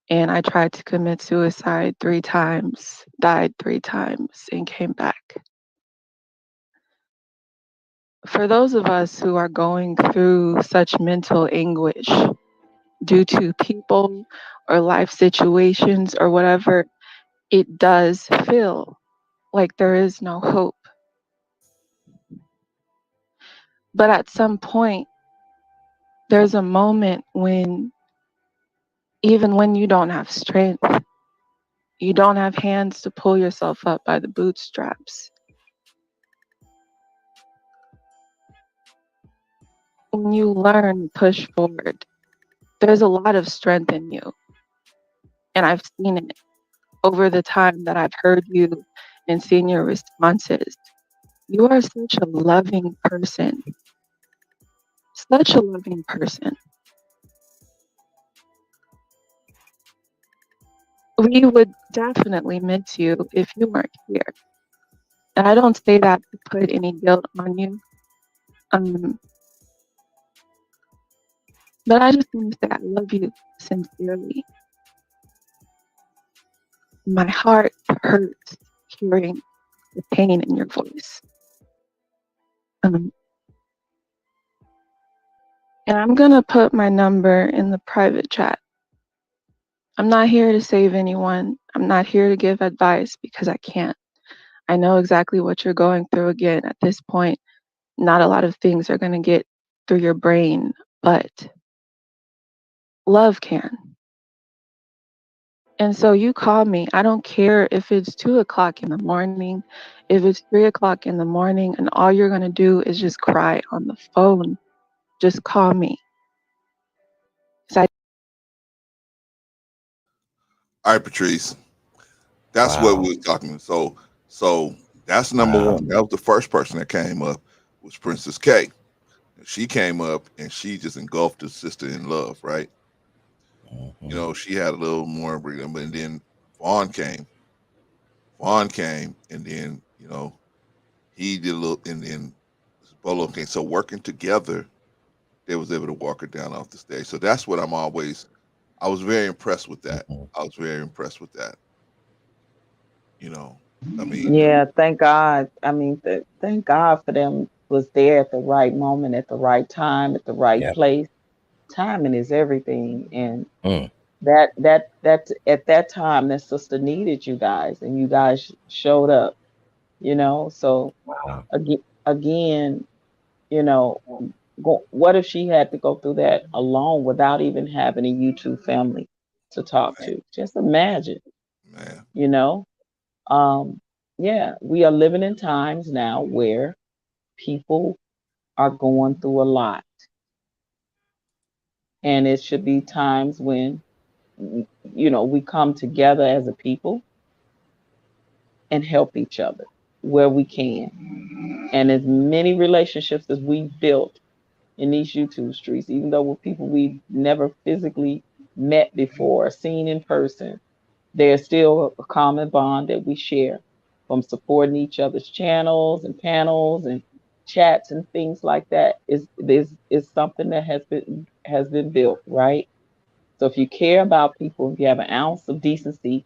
And I tried to commit suicide 3 times, died 3 times, and came back. For those of us who are going through such mental anguish due to people or life situations or whatever, it does feel like there is no hope. But at some point, there's a moment when, even when you don't have strength, You don't have hands to pull yourself up by the bootstraps. When you learn to push forward, there's a lot of strength in you. And I've seen it over the time that I've heard you and seen your responses. You are such a loving person. Such a loving person. We would definitely miss you if you weren't here. And I don't say that to put any guilt on you. But I just want to say I love you sincerely. My heart hurts hearing the pain in your voice. And I'm going to put my number in the private chat. I'm not here to save anyone. I'm not here to give advice because I can't. I know exactly what you're going through. Again, at this point, not a lot of things are going to get through your brain, but love can. And so you call me. I don't care if it's 2:00 in the morning, if it's 3:00 in the morning, and all you're going to do is just cry on the phone. Just call me. All right, Patrice. That's what Wow. we were talking. So that's number Wow. one. That was the first person that came up was Princess K. She came up and she just engulfed her sister in love, right? You know, she had a little more freedom, and then Vaughn came. Vaughn came, and then he did a little, and then Bolo came. So working together, they was able to walk her down off the stage. So that's what I was very impressed with that. I was very impressed with that. You know, I mean, Yeah, thank God. I mean, thank God for them was there at the right moment, at the right time, at the right Yep. place. Timing is everything, and Mm. that at that time, that sister needed you guys, and you guys showed up. So Wow. again, you know, what if she had to go through that alone without even having a YouTube family to talk man, to? Just imagine, man, you know. Um, yeah, we are living in times now where people are going through a lot, and it should be times when we come together as a people and help each other where we can. And as many relationships as we've built in these YouTube streets, even though with people we've never physically met before, or seen in person, there's still a common bond that we share from supporting each other's channels and panels and chats and things like that is something that has been built, right? So if you care about people, if you have an ounce of decency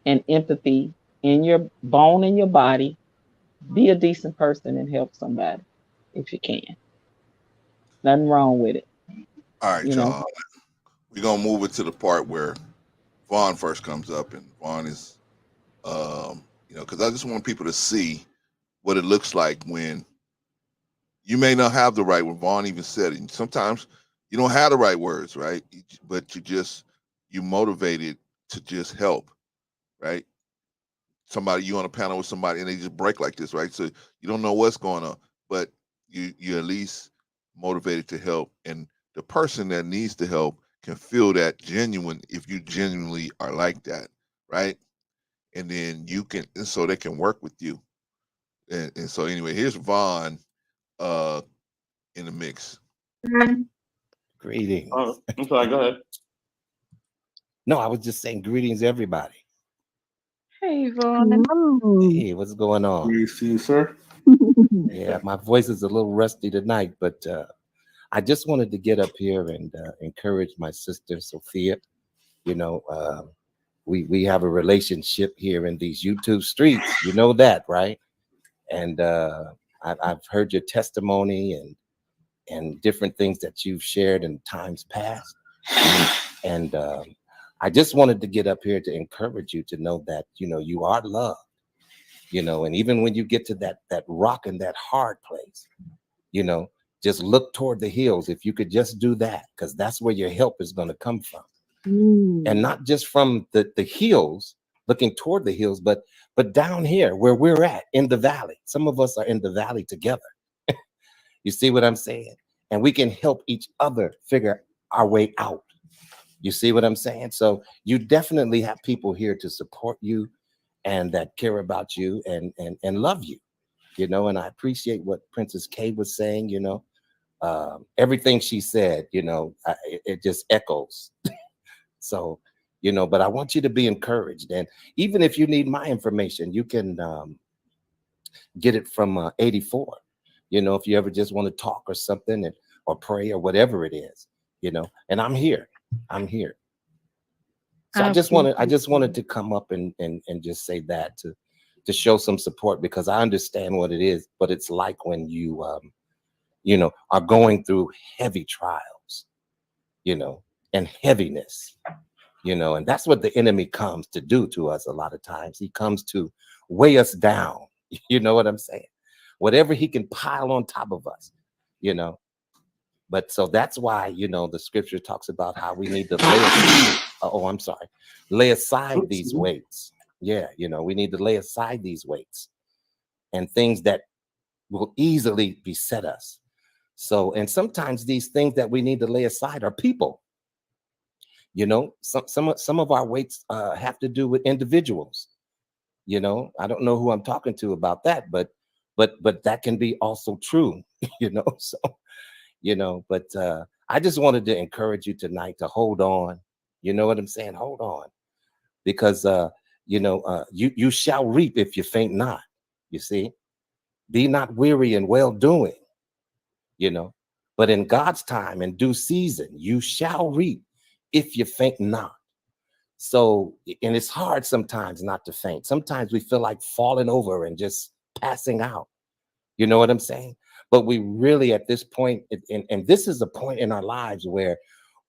and empathy in your bone in your body, be a decent person and help somebody if you can. Nothing wrong with it, all right, you know. y'all. We're gonna move it to the part where Vaughn first comes up, and Vaughn is, because I just want people to see what it looks like when you may not have the right. When Vaughn even said it, sometimes you don't have the right words, right? But you motivated to just help, right? Somebody you on a panel with somebody and they just break like this, right? So you don't know what's going on, but you at least motivated to help, and the person that needs the help can feel that genuine if you genuinely are like that, right? And then and so they can work with you. And so anyway, here's Vaughn uh in the mix. Greetings. I'm sorry. Go ahead. No, I was just saying greetings, everybody. Hey, Vaughn. Hey, what's going on? You see, sir. Yeah, my voice is a little rusty tonight, but I just wanted to get up here and encourage my sister Sophia. You know, we have a relationship here in these YouTube streets. You know that, right? And I've heard your testimony and different things that you've shared in times past. And I just wanted to get up here to encourage you to know that, you are loved, and even when you get to that rock and that hard place, just look toward the hills. If you could just do that, because that's where your help is going to come from. And not just from the hills, looking toward the hills, but down here where we're at in the valley, some of us are in the valley together. You see what I'm saying? And we can help each other figure our way out. You see what I'm saying? So you definitely have people here to support you and that care about you and love you, you know. And I appreciate what Princess K was saying, you know. Everything she said, you know, it just echoes. So, you know, but I want you to be encouraged. And even if you need my information, you can get it from 84. You know, if you ever just want to talk or something or pray or whatever it is, you know, and I'm here. I'm here. So I just wanted to come up and just say that to show some support, because I understand what it is, but it's like when you you know, are going through heavy trials, you know, and heaviness, you know, and that's what the enemy comes to do to us a lot of times. He comes to weigh us down. You know what I'm saying? Whatever he can pile on top of us, you know. But so that's why, you know, the scripture talks about how we need to lay aside these weights. Yeah, you know, we need to lay aside these weights and things that will easily beset us. So, and sometimes these things that we need to lay aside are people. You know, some of our weights have to do with individuals. You know, I don't know who I'm talking to about that, but that can be also true. You know, so you know, but I just wanted to encourage you tonight to hold on. You know what I'm saying? Hold on, because you know, you shall reap if you faint not. You see, be not weary in well doing. You know, but in God's time and due season, you shall reap if you faint not. So, and it's hard sometimes not to faint. Sometimes we feel like falling over and just passing out. You know what I'm saying? But we really, at this point, and this is a point in our lives where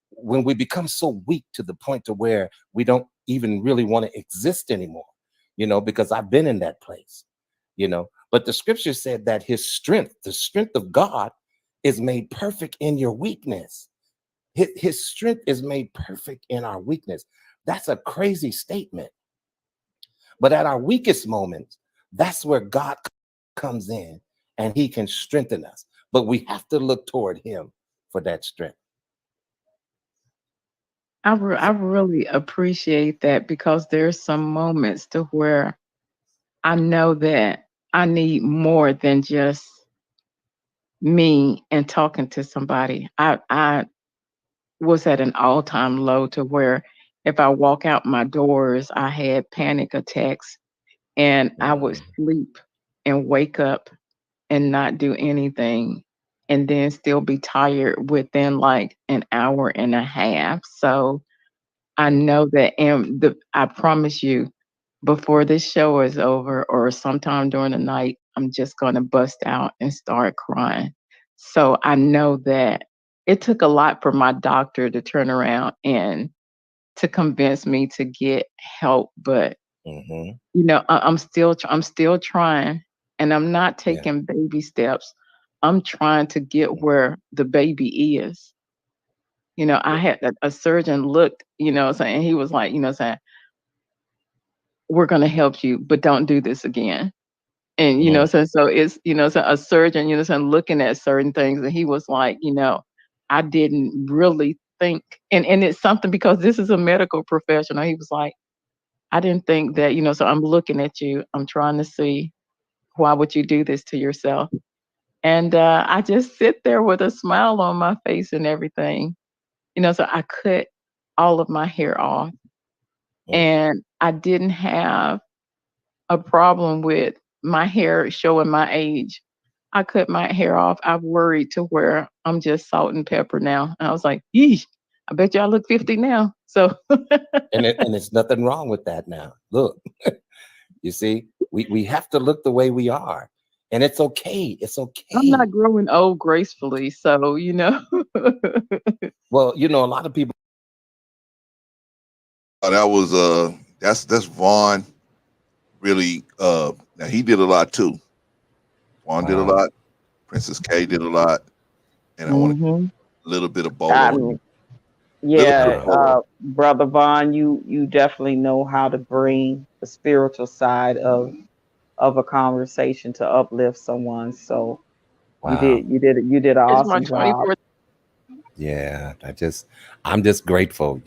when we become so weak to the point to where we don't even really want to exist anymore, you know, because I've been in that place, you know. But the scripture said that his strength, the strength of God, is made perfect in your weakness. His strength is made perfect in our weakness. That's a crazy statement. But at our weakest moments, that's where God comes in and he can strengthen us. But we have to look toward him for that strength. I really appreciate that, because there's some moments to where I know that I need more than just me and talking to somebody. I was at an all-time low to where if I walk out my doors, I had panic attacks, and I would sleep and wake up and not do anything, and then still be tired within like an hour and a half. So I know that, and I promise you, before this show is over or sometime during the night, I'm just going to bust out and start crying. So I know that it took a lot for my doctor to turn around and to convince me to get help. But you know, I'm still trying, and I'm not Yeah. taking baby steps. I'm trying to get where the baby is. You know, I had a surgeon looked, you know, saying, he was like, you know, saying, we're going to help you, but don't do this again. And, you know, so it's, you know, so a surgeon, you know, so looking at certain things, and he was like, you know, I didn't really think, and it's something, because this is a medical professional. He was like, I didn't think that, you know, so I'm looking at you. I'm trying to see, why would you do this to yourself? And I just sit there with a smile on my face and everything. You know, so I cut all of my hair off, and I didn't have a problem with my hair showing my age. I cut my hair off. I've worried to where I'm just salt and pepper now. And I was like, yeesh, I bet you I look 50 now. So And it's nothing wrong with that now. Look, you see, we have to look the way we are. And it's okay. It's okay. I'm not growing old gracefully. So, you know. Well, you know, a lot of people. That was that's Vaughn. Really, now he did a lot too. Vaughn did a lot. Princess K did a lot, and I want a little bit of I Bolo. mean, Little bit of Yeah, both. Brother Vaughn, you definitely know how to bring the spiritual side of a conversation to uplift someone. So Wow. you did an It's my awesome job. 24th. Yeah. I'm just grateful,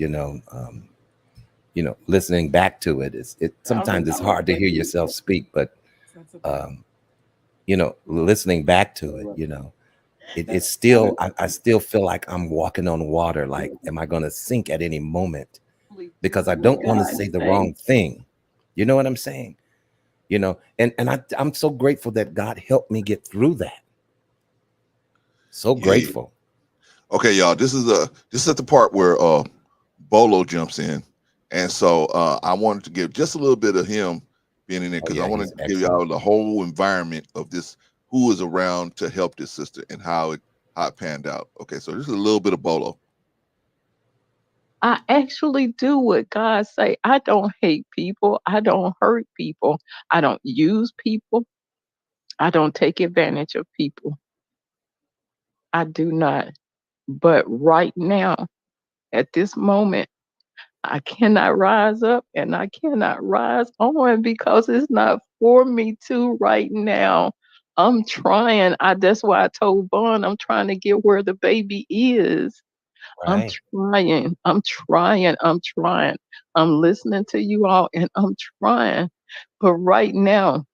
listening back to it. Sometimes it's hard to hear yourself speak, but listening back to it, it's still I still feel like I'm walking on water. Like, am I gonna sink at any moment? Because I don't want to say the wrong thing. You know what I'm saying? I'm so grateful that God helped me get through that. So Yeah. grateful. Okay, y'all. This is at the part where Bolo jumps in, and so I wanted to give just a little bit of him being in there Oh because I yeah, wanted he's to give excellent. y'all the whole environment of this, who is around to help this sister and how it panned out. Okay, so this is a little bit of Bolo. I actually do what God say. I don't hate people. I don't hurt people. I don't use people. I don't take advantage of people. I do not. But right now, at this moment, I cannot rise up and I cannot rise on because it's not for me to right now. I'm trying. That's why I told Vaughn I'm trying to get where the baby is. I'm Right. trying. I'm trying. I'm trying. I'm listening to you all and I'm trying. But right now,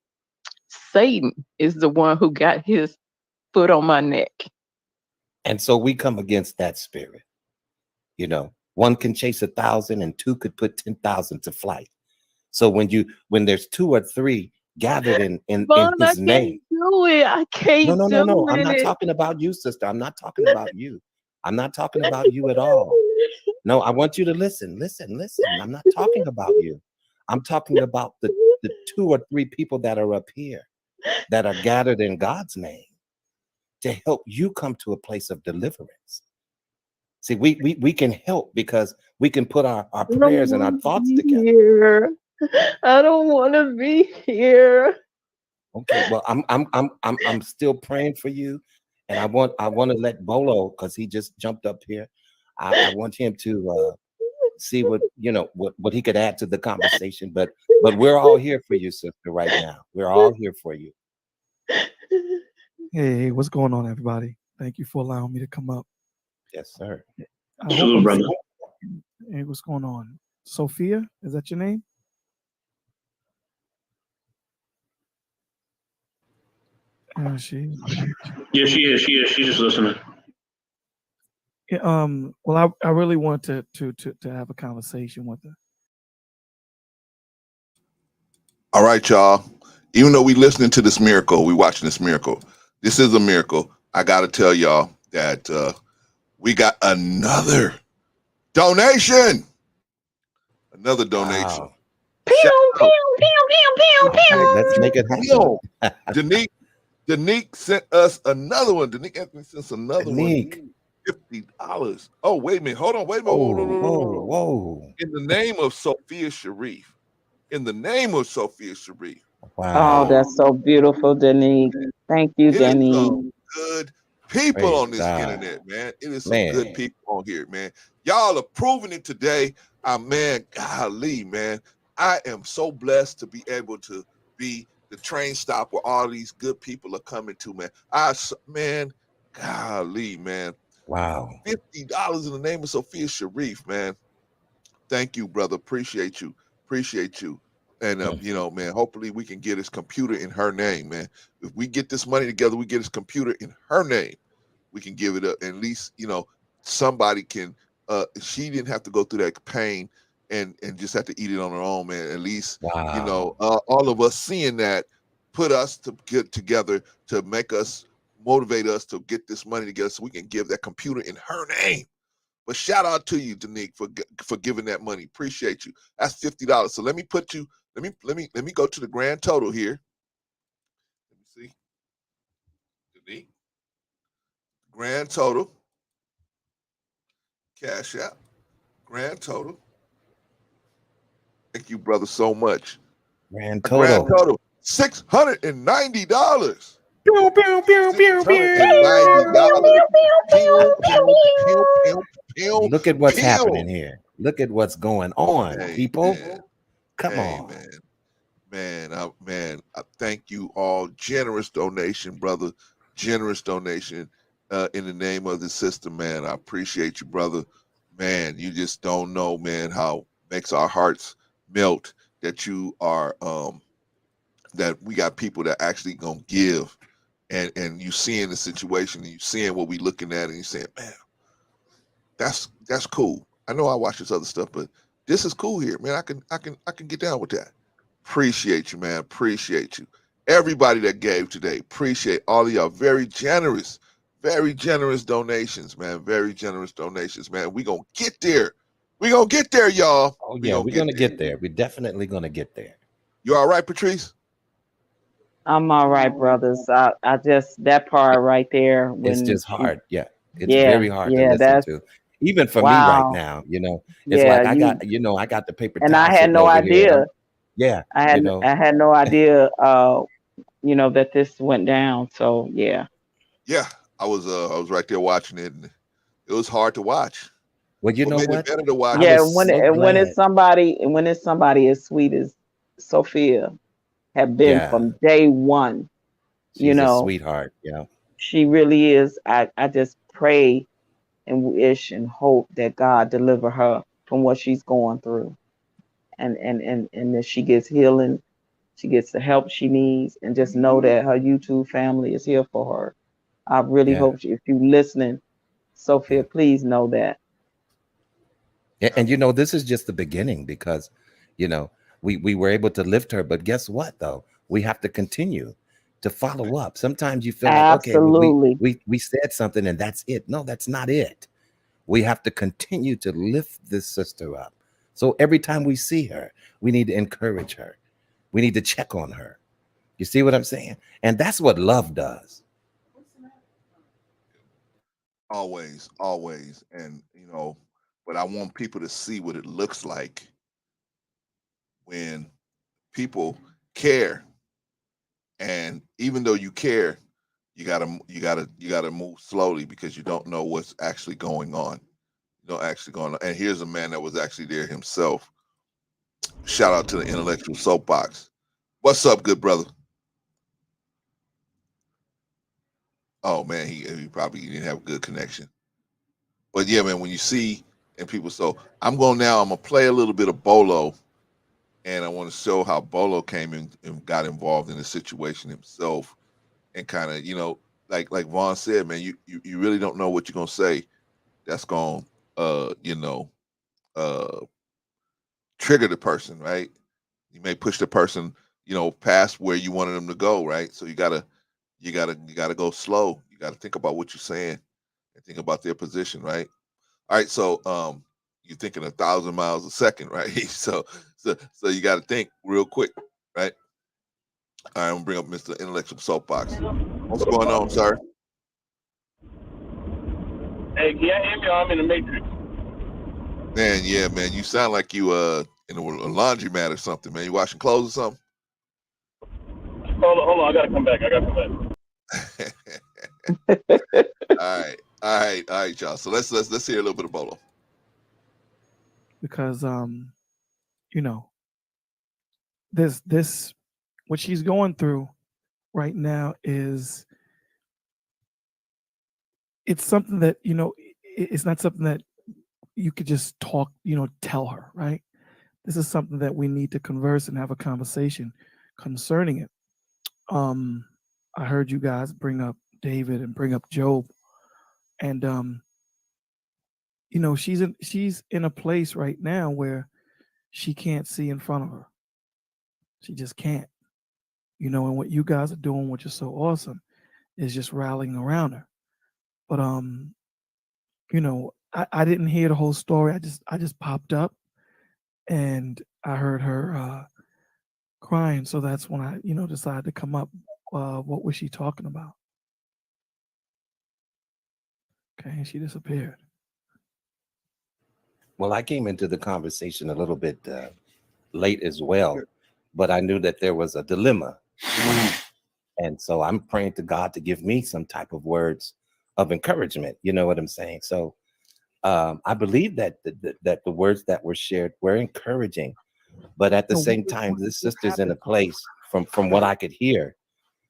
Satan is the one who got his foot on my neck. And so we come against that spirit. One can chase 1,000 and two could put 10,000 to flight. So when there's two or three gathered in Vaughn, I his can't name. do it. I No, can't no, no, do no. I'm not it. talking about you, sister. I'm not talking about you. I'm not talking about you at all. No, I want you to listen, listen, listen. I'm not talking about you. I'm talking about the two or three people that are up here that are gathered in God's name to help you come to a place of deliverance. See, we can help because we can put our I don't prayers and our want to thoughts be together. here. I don't want to be here. Okay, well, I'm still praying for you, and I want to let Bolo, because he just jumped up here. I want him to see what he could add to the conversation. But we're all here for you, sister. Right now, we're all here for you. Hey, what's going on, everybody? Thank you for allowing me to come up. Yes, sir. I hope Salute, I'm brother. Hey, what's going on? Sophia, is that your name? She. Yeah, she is. She is. She's just listening. Yeah, well, I really want to have a conversation with her. All right, y'all. Even though we listening to this miracle, we watching this miracle. This is a miracle. I got to tell y'all that we got another donation. Another donation. Wow. Shout Pew, out. pew, pew, pew, pew, Okay, let's pew. make it happen. Yo, Danique sent us another one. Danique Anthony sent us another one. Nick. $50. Oh, wait a minute. Hold on. Wait a minute. Whoa. In the name of Sophia Sharif. In the name of Sophia Sharif. Oh, Wow. that's so beautiful, Denise. Thank you, It is Denise. some good people Praise on this God. internet, man. It is some good Man. people on here, man. Y'all are proving it today. Man, golly, man. I am so blessed to be able to be the train stop where all these good people are coming to, man. Man, golly, man. Wow. $50 in the name of Sophia Sharif, man. Thank you, brother. Appreciate you. Appreciate you. And man, hopefully we can get his computer in her name, man. If we get this money together, we get his computer in her name. We can give it up. At least, somebody can she didn't have to go through that pain and just have to eat it on her own, man. At least, Wow. all of us seeing that put us to get together to make us motivate us to get this money together so we can give that computer in her name. But shout out to you, Danique, for giving that money. Appreciate you. That's $50. So let me go to the grand total here. Let me see. Danique. Grand total. Cash out. Grand total. Thank you, brother, so much. Grand Grand total. total. $690. Pew, pew, pew, pew, pew. $690. Pew, pew, pew, pew, Kill, Look at what's kill. happening here. Look at what's going on, people. Amen. Come on. Man, I thank you all. Generous donation, brother. Generous donation in the name of the system, man. I appreciate you, brother. Man, you just don't know, man, how makes our hearts melt that you are that we got people that actually gonna give, and you seeing the situation and you seeing what we looking at and you saying, man, that's cool. I know I watch this other stuff, but this is cool here, man. I can get down with that. Appreciate you, man. Appreciate you. Everybody that gave today, appreciate all of y'all. Very generous donations, man. Very generous donations, man. We gonna get there. We gonna get there, y'all. Oh yeah, we're gonna get there. We're definitely gonna get there. You all right, Patrice? I'm all right, brothers. I just that part right there It's when just hard. Yeah. It's yeah, very hard to yeah, listen that's to. Even for me right wow. now, it's Yeah, like I got the paper and towel I had sitting no over here. And idea. yeah, I had no idea that this went down. So yeah. Yeah, I was right there watching it, and it was hard to watch. Well, you What know made it what? better to watch? I Yeah, was so when glad. it's somebody as sweet as Sophia have been Yeah, from day one, she's a sweetheart. Yeah. she really is. I just pray and wish and hope that God deliver her from what she's going through, and that she gets healing, she gets the help she needs, and just know that her YouTube family is here for her. I really Yeah. hope if you listening, Sophia, please know that. And this is just the beginning because, we were able to lift her, but guess what though? We have to continue to follow up. Sometimes you feel like, okay, well, Absolutely. we said something and that's it. No, that's not it. We have to continue to lift this sister up. So every time we see her, we need to encourage her. We need to check on her. You see what I'm saying? And that's what love does. Always, always. And but I want people to see what it looks like when people care. And even though you care, you gotta move slowly because you don't know what's actually going on. You know, actually going on. And here's a man that was actually there himself. Shout out to the intellectual soapbox. What's up, good brother? Oh man, he probably didn't have a good connection. But yeah, man, when you see and people, so I'm gonna play a little bit of Bolo, and I want to show how Bolo came in and got involved in the situation himself, and kind of like Vaughn said, man, you really don't know what you're gonna say that's gonna uh trigger the person, right? You may push the person past where you wanted them to go, right? So you gotta go slow. You gotta think about what you're saying and think about their position, right? All right, so you're thinking 1,000 miles a second, right? So you got to think real quick, right? All right, I'm gonna bring up Mr. Intellectual Soapbox. What's going on, sir? Hey, can you hear me? I'm in the Matrix. Man, yeah, man, you sound like you in a laundromat or something, man. You washing clothes or something? Hold on, I gotta come back. All right, y'all. So let's hear a little bit of Bolo. Because this what she's going through right now is it's something that it's not something that you could just talk, tell her, right? This is something that we need to converse and have a conversation concerning it. I heard you guys bring up David and bring up Job, and she's in a place right now where she can't see in front of her. She just can't. And what you guys are doing, which is so awesome, is just rallying around her. But I didn't hear the whole story. I just popped up and I heard her crying. So that's when I, decided to come up. What was she talking about? Okay, and she disappeared. Well, I came into the conversation a little bit late as well, but I knew that there was a dilemma. And so I'm praying to God to give me some type of words of encouragement. You know what I'm saying? So I believe that that the words that were shared were encouraging, but at the No, same time, this what sister's in a happened? place from what I could hear.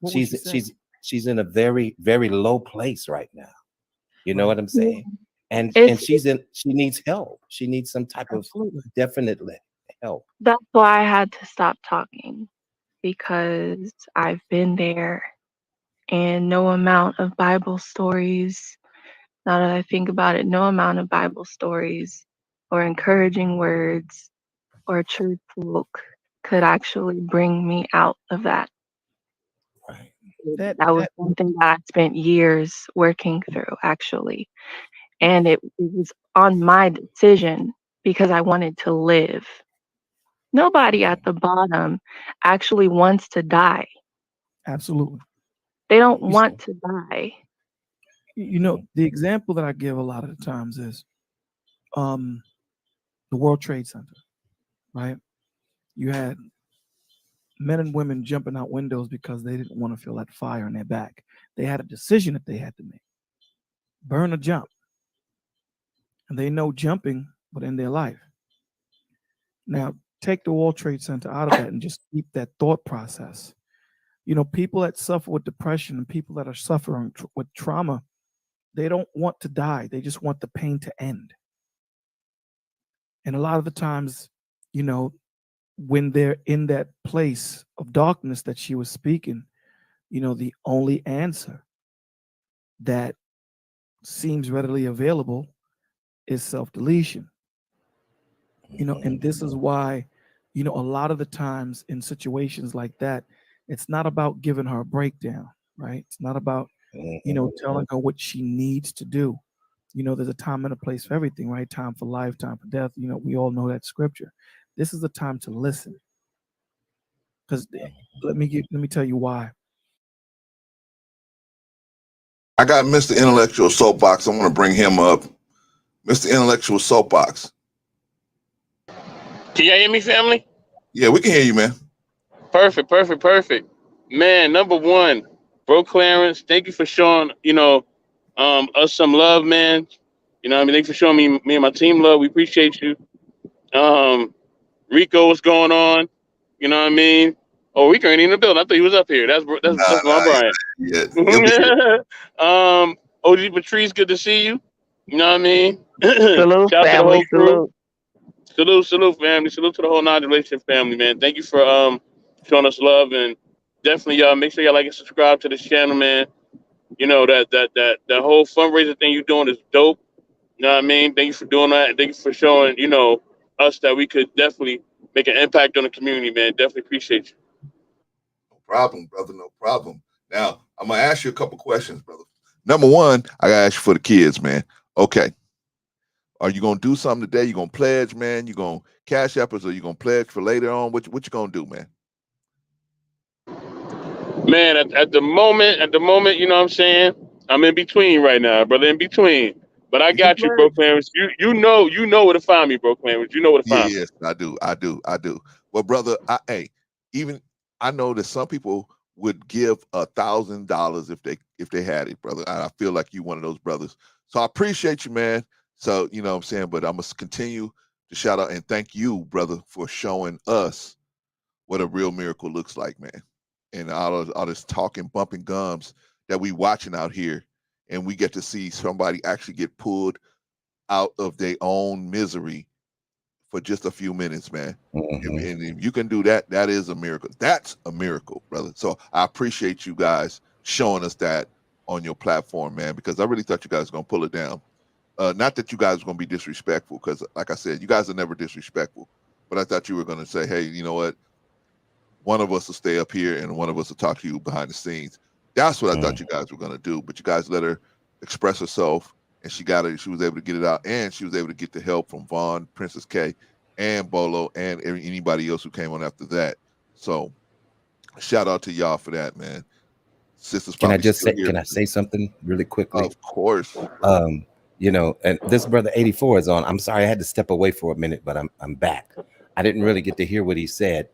What was she She's saying? she's in a very low place right now. You know Right. what I'm saying? And It's she needs help. She needs some type of Absolutely. definitely help. that's why I had to stop talking because I've been there and no amount of Bible stories, now that I think about it, no amount of Bible stories or encouraging words or church folk could actually bring me out of that. Right. That was That something that I spent years working through actually. And it was on my decision because I wanted to live. Nobody at the bottom actually wants to die. absolutely. They don't You, s- want to die. you know, the example that I give a lot of the times is um the World Trade Center, right? You had men and women jumping out windows because they didn't want to feel that fire in their back. They had a decision that they had to make: burn or jump. And they know jumping would end their life. Now, take the World Trade Center out of that and just keep that thought process. You know, people that suffer with depression and people that are suffering with trauma, they don't want to die. They just want the pain to end. And a lot of the times, you know, when they're in that place of darkness that she was speaking, you know, the only answer that seems readily available is self-deletion. You know, and this is why, you know, a lot of the times in situations like that, it's not about giving her a breakdown, right? It's not about, you know, telling her what she needs to do. You know, there's a time and a place for everything, right? Time for life, time for death. You know, we all know that scripture. This is the time to listen. Because let me tell you why. I got Mr. Intellectual Soapbox. I want to bring him up. Mr. Intellectual Soapbox. Can y'all hear me, family? Yeah, we can hear you, man. Perfect, perfect, perfect. Man, number one, bro Clarence, thank you for showing, us some love, man. You know what I mean? Thanks for showing me and my team love. We appreciate you. Um, Rico, what's going on? You know what I mean? Oh, Rico ain't in the building. I thought he was up here. That's my Nah, Brian. yeah, he'll be here. OG Patrice, good to see you. You know what I mean? Salute, Shout out to the family. whole crew. Salute. Salute, family. Salute to the whole non-relationship family, man. Thank you for showing us love, and definitely y'all make sure y'all like and subscribe to this channel, man. You know that whole fundraiser thing you're doing is dope. You know what I mean? Thank you for doing that, and thank you for showing us that we could definitely make an impact on the community, man. Definitely appreciate you. No problem, brother. No problem. Now, I'm going to ask you a couple questions, brother. Number one, I got to ask you for the kids, man. Okay. Are you going to do something today? You going to pledge, man? You going to cash app us, or you going to pledge for later on? What you going to do, man? Man, at the moment, you know what I'm saying? I'm in between right now, brother, in between. But I You can got you, bro, pledge. Clarence. You know where to find me, bro, Clarence. You know where to Yeah, find me. yes, I do. Well, brother, hey, even I know that some people would give $1,000 if they had it, brother. I feel like you one of those brothers. So I appreciate you, man. So you know what I'm saying, but I must continue to shout out and thank you, brother, for showing us what a real miracle looks like, man. And all this talking, bumping gums that we watching out here, and we get to see somebody actually get pulled out of their own misery for just a few minutes, man. And if you can do that, that is a miracle. That's a miracle, brother. So I appreciate you guys showing us that on your platform, man, because I really thought you guys were gonna pull it down. Not that you guys were gonna be disrespectful, because like I said, you guys are never disrespectful. But I thought you were gonna say, hey, you know what? One of us will stay up here and one of us will talk to you behind the scenes. That's what I thought you guys were gonna do. But you guys let her express herself, and she got it. She was able to get it out, and she was able to get the help from Vaughn, Princess K, and Bolo, and anybody else who came on after that. So shout out to y'all for that, man. Sister's Can I probably just still say, here. can I say something really quickly? Of course. You know, and this brother 84 is on. I'm sorry I had to step away for a minute, but I'm back. I didn't really get to hear what he said,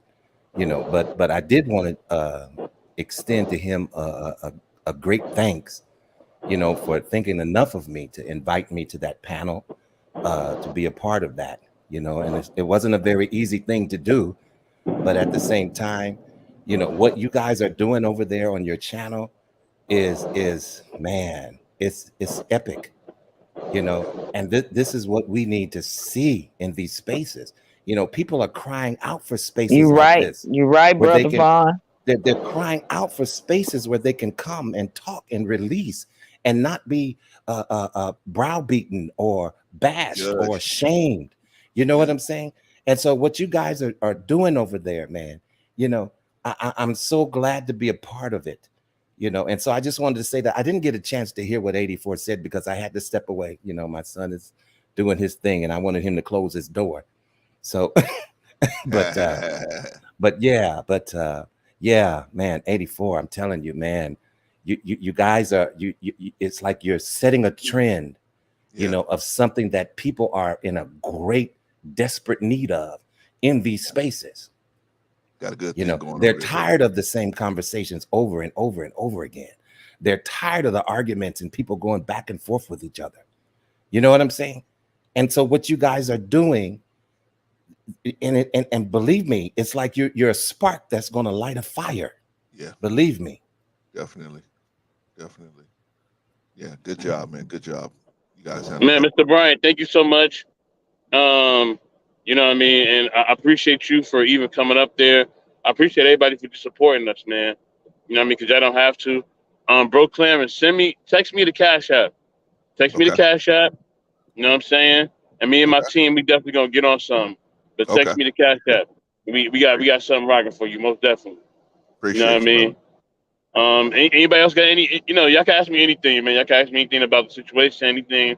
you know, but I did want to extend to him a great thanks, you know, for thinking enough of me to invite me to that panel. to be a part of that, and it wasn't a very easy thing to do, but at the same time, what you guys are doing over there on your channel is man, it's epic, and this is what we need to see in these spaces. People are crying out for spaces like this You're right, where they brother can Vaughn. they're crying out for spaces where they can come and talk and release and not be browbeaten or bashed or Judge. shamed. You know what Yeah. I'm saying? And so what you guys are doing over there, man, I'm so glad to be a part of it. And so I just wanted to say that I didn't get a chance to hear what 84 said because I had to step away. My son is doing his thing and I wanted him to close his door. So but yeah, man, 84, I'm telling you, man, you guys are it's like you're setting a trend, Yeah. of something that people are in a great desperate need of in these spaces. Got a good thing going They're over there, bro. tired of the same conversations over and over and over again. They're tired of the arguments and people going back and forth with each other. You know what I'm saying? And so what you guys are doing, and believe me, it's like you're a spark that's going to light a fire. Yeah. Believe me. Definitely. Yeah, good job, man. Good job. You guys handled Man, that. Mr. Bryant, thank you so much. You know what I mean? And I appreciate you for even coming up there. I appreciate everybody for supporting us, man. You know what I mean? Because I don't have to. Bro Clarence, text me the Cash App. Text me the Okay. Cash App. You know what I'm saying? And me and my Okay. team, we definitely gonna get on something. But Okay. text me the Cash App. We got something rocking for you, most definitely. You know what I Appreciate you, brother. mean? Anybody else got any? Y'all can ask me anything, man. Y'all can ask me anything about the situation, anything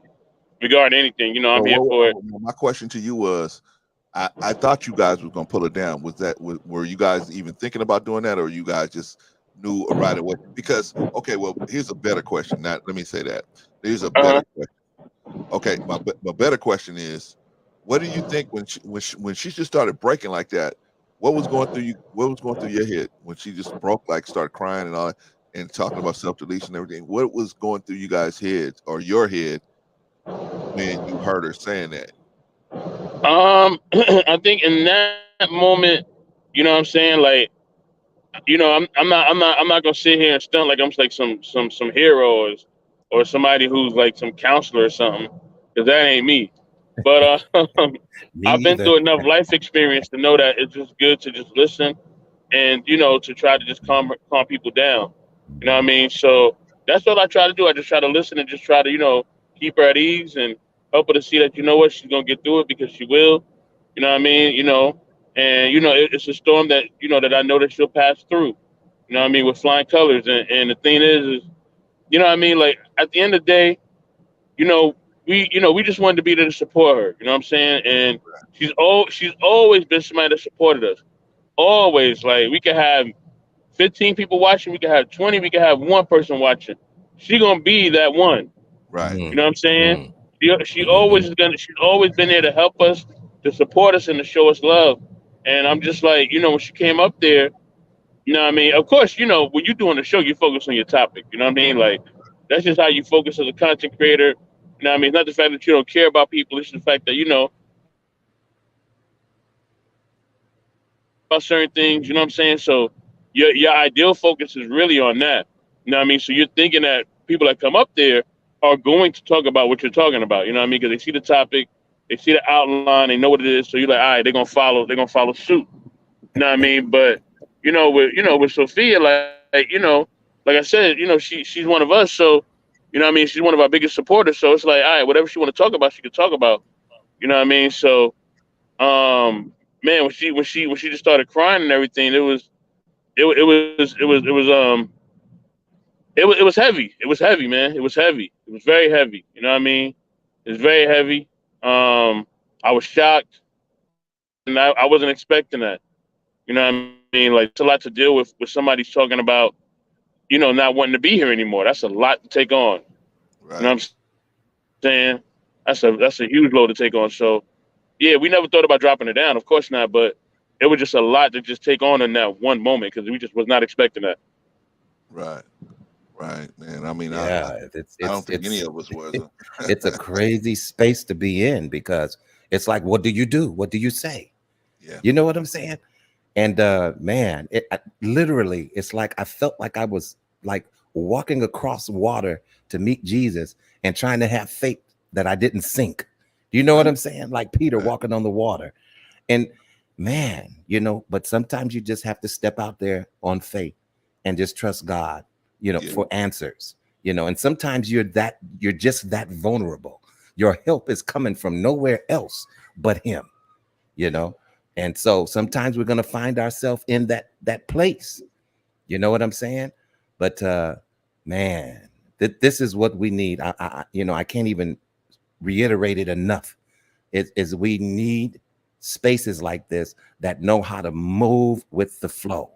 regarding anything. I'm Well, here for it. my question to you was, I thought you guys were gonna pull it down. Were you guys even thinking about doing that, or you guys just knew right away? Because okay, well, here's a better question. Not let me say that. Here's a Uh better question. Okay, my better question is, what do you think when she just started breaking like that? What was going through you? What was going through your head when she just broke, like started crying and all that, and talking about self deletion and everything? What was going through you guys' heads or your head when you heard her saying that? I think in that moment, you know what I'm saying? Like, I'm not gonna sit here and stunt like I'm like some hero or somebody who's like some counselor or something, because that ain't me. But Me I've been either. through enough life experience to know that it's just good to just listen and to try to just calm people down. You know what I mean? So that's what I try to do. I just try to listen and just try to keep her at ease and help her to see that what she's gonna get through it because she will. You know what I mean? And it's a storm that that I know that she'll pass through. You know what I mean, with flying colors. And the thing is you know what I mean. Like at the end of the day, you know we just wanted to be there to support her. You know what I'm saying? And she's always been somebody that supported us. Always. Like we could have 15 people watching, we could have 20, we could have one person watching. She gonna be that one. Right. You know what I'm saying? Mm, She always is gonna. She's always been there to help us, to support us, and to show us love. And I'm just like, when she came up there, you know what I mean? Of course, when you're doing a show, you focus on your topic. You know what I mean? Like that's just how you focus as a content creator. You know what I mean? It's not the fact that you don't care about people. It's the fact that about certain things. You know what I'm saying? So your ideal focus is really on that. You know what I mean? So you're thinking that people that come up there are going to talk about what you're talking about. You know what I mean? Because they see the topic, they see the outline, they know what it is. So you're like, all right, they're gonna follow. They're gonna follow suit. You know what I mean? But with Sophia, like I said, she's one of us. So you know what I mean? She's one of our biggest supporters. So it's like, all right, whatever she want to talk about, she can talk about. You know what I mean? So man, when she just started crying and everything, it was heavy. It was heavy, man. It was heavy. It was very heavy. You know what I mean? It was very heavy. I was shocked, and I wasn't expecting that. You know what I mean? Like it's a lot to deal with somebody's talking about not wanting to be here anymore. That's a lot to take on. You know Right. what I'm saying? That's a huge load to take on. So yeah, we never thought about dropping it down. Of course not, but it was just a lot to just take on in that one moment because we just was not expecting that. Right. Right, man. I mean, Yeah, I don't think any of us was. it's a crazy space to be in because it's like, what do you do? What do you say? Yeah. You know what I'm saying? And man, literally, it's like I felt like I was like walking across water to meet Jesus and trying to have faith that I didn't sink. Do you know what I'm saying? Like Peter walking on the water. And man, you know, but sometimes you just have to step out there on faith and just trust God, you know, for answers, you know. And sometimes you're just that vulnerable. Your help is coming from nowhere else but him, you know. And so sometimes we're going to find ourselves in that place. You know what I'm saying? But man, this is what we need. You know, I can't even reiterate it enough. Is we need spaces like this that know how to move with the flow,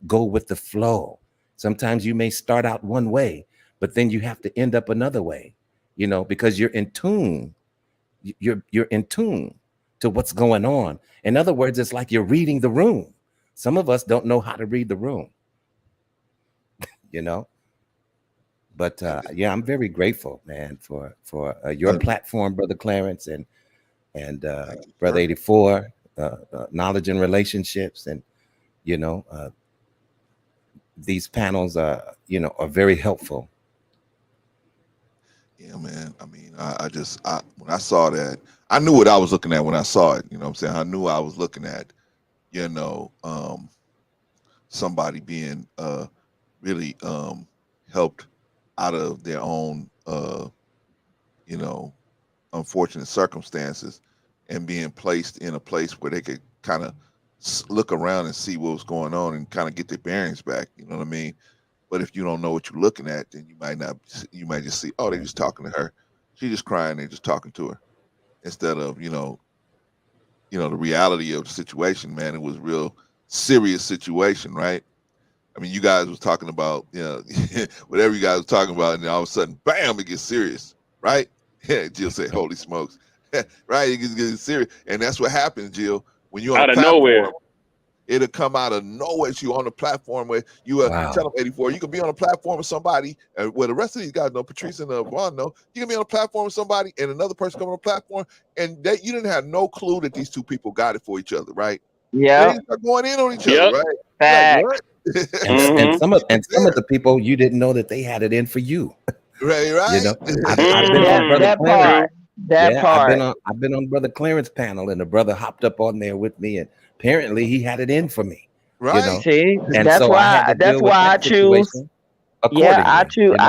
go with the flow. Sometimes you may start out one way, but then you have to end up another way, you know, because you're in tune. You're in tune to what's going on. In other words, it's like you're reading the room. Some of us don't know how to read the room, you know. But yeah, I'm very grateful, man, for your platform, Brother Clarence, and Brother 84, knowledge and relationships, and you know, these panels are, you know, are very helpful. Yeah, man. I mean, I just when I saw that, I knew what I was looking at when I saw it. You know what I'm saying? I knew I was looking at, you know, somebody being really helped out of their own you know, unfortunate circumstances and being placed in a place where they could kind of look around and see what was going on and kind of get their bearings back. You know what I mean? But if you don't know what you're looking at, then you might not. You might just see, oh, they're just talking to her. She's just crying. They're just talking to her instead of the reality of the situation. Man, it was a real serious situation, right? I mean, you guys was talking about, whatever you guys was talking about, and then all of a sudden, bam, it gets serious, right? Jill said, "Holy smokes!" Right? It gets serious, and that's what happens, Jill. When you're on a Out of platform, nowhere. it'll come out of nowhere. You on a platform where you tell them 84. You can be on a platform with somebody, and well, the rest of these guys know, Patrice and Vaughn know. You can be on a platform with somebody, and another person come on a platform, and you didn't have no clue that these two people got it for each other, right? Yeah. They start going in on each Yep. other, right? You're like, what? And some of the people you didn't know that they had it in for you. Right. You know, I've been on Brother That Clarence. part. That Yeah, part. I've been on Brother Clarence panel, and the brother hopped up on there with me, and apparently he had it in for me. You Right. know, See, and so I had to that's deal with why I that choose. situation Yeah, accordingly. You know,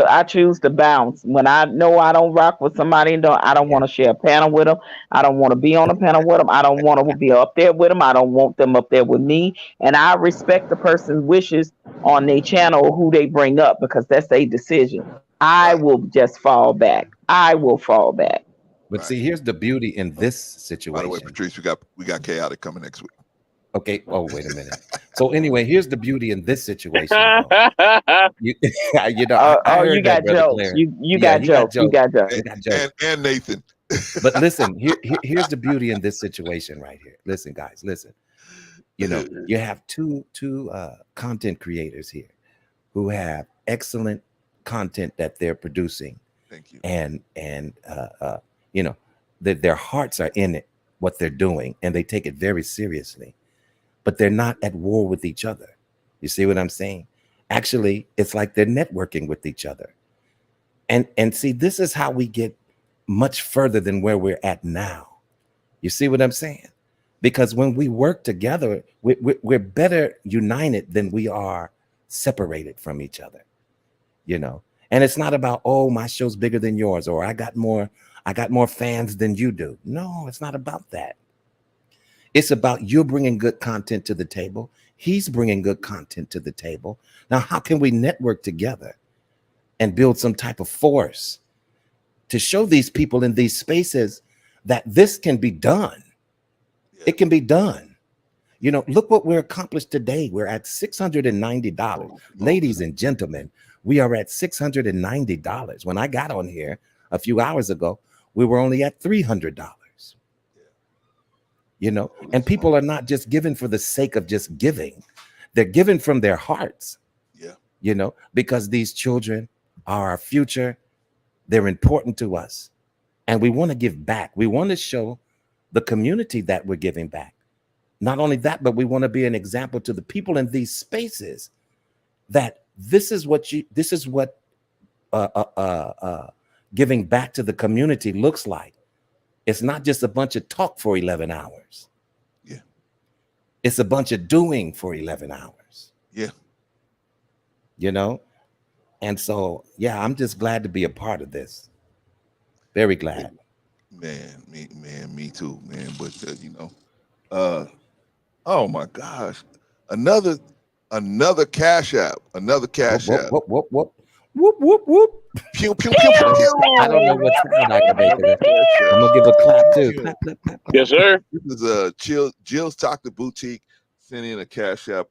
I choose to bounce. When I know I don't rock with somebody, I don't want to share a panel with them. I don't want to be on a panel with them. I don't want to be up there with them. I don't want them up there with me. And I respect the person's wishes on their channel, who they bring up, because that's their decision. I will just fall back. I will fall back. but see, here's the beauty in this By the way, situation. Patrice, we got chaotic coming next week. Okay. Oh, wait a minute. So anyway, here's the beauty in this situation, though. You, you know, I You heard that, got Brother jokes. Clarence. You Yeah, got he got jokes. You jokes. got jokes. He got jokes. And Nathan. But listen, here's the beauty in this situation right here. Listen, guys, listen. You know, you have two content creators here who have excellent content that they're producing. Thank you. And you know, that their hearts are in it, what they're doing, and they take it very seriously. But they're not at war with each other. You see what I'm saying? Actually, it's like they're networking with each other. And see, this is how we get much further than where we're at now. You see what I'm saying? Because when we work together, we're better united than we are separated from each other, you know. And it's not about, oh, my show's bigger than yours, or I got more fans than you do. No, it's not about that. It's about you bringing good content to the table. He's bringing good content to the table. Now, how can we network together and build some type of force to show these people in these spaces that this can be done? It can be done. You know, look what we're accomplished today. We're at $690. Ladies and gentlemen, we are at $690. When I got on here a few hours ago, we were only at $300. You know, and people are not just giving for the sake of just giving. They're giving from their hearts. Yeah. you know, because these children are our future. They're important to us. And we want to give back. We want to show the community that we're giving back. Not only that, but we want to be an example to the people in these spaces that this is what giving back to the community looks like. It's not just a bunch of talk for 11 hours. Yeah. It's a bunch of doing for 11 hours. Yeah. You know? And so, yeah, I'm just glad to be a part of this. Very glad. Me too, man. But you know, oh my gosh, another cash app, another cash app. Whoop, whoop, whoop, whoop, whoop, whoop. Pew, pew, pew, pew. I don't know what sound I can make of it. I'm gonna give a clap too. Clap, clap, clap, clap. Yes, sir. This is Jill's Chocolate Boutique sending in a cash app,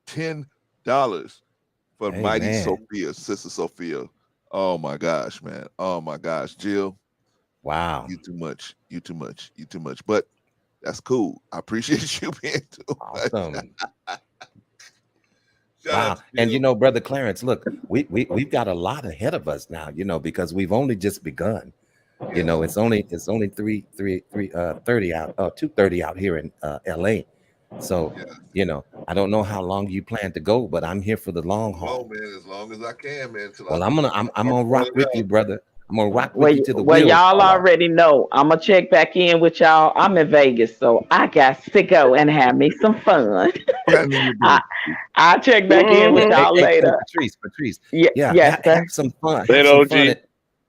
$10 for Hey, Mighty man. Sophia, Sister Sophia. Oh my gosh, man. Oh my gosh, Jill. Wow. You too much. You too much. You too much. But that's cool. I appreciate you being too Awesome. Shout Wow. out to And Jill. you know, Brother Clarence, look, we've got a lot ahead of us now, you know, because we've only just begun. You know, it's only 2:30 out here in LA. So, you know, I don't know how long you plan to go, but I'm here for the long haul. Oh man, as long as I can, man. Well, I'm gonna rock with you, brother. I'm gonna rock with Well, you till the well, wheels y'all fall off. already know. I'm gonna check back in with y'all. I'm in Vegas, so I got to go and have me some fun. I'll check back in with y'all later. Patrice. Yeah, Yeah, yes, sir. have some fun. Later, Have some OG. fun.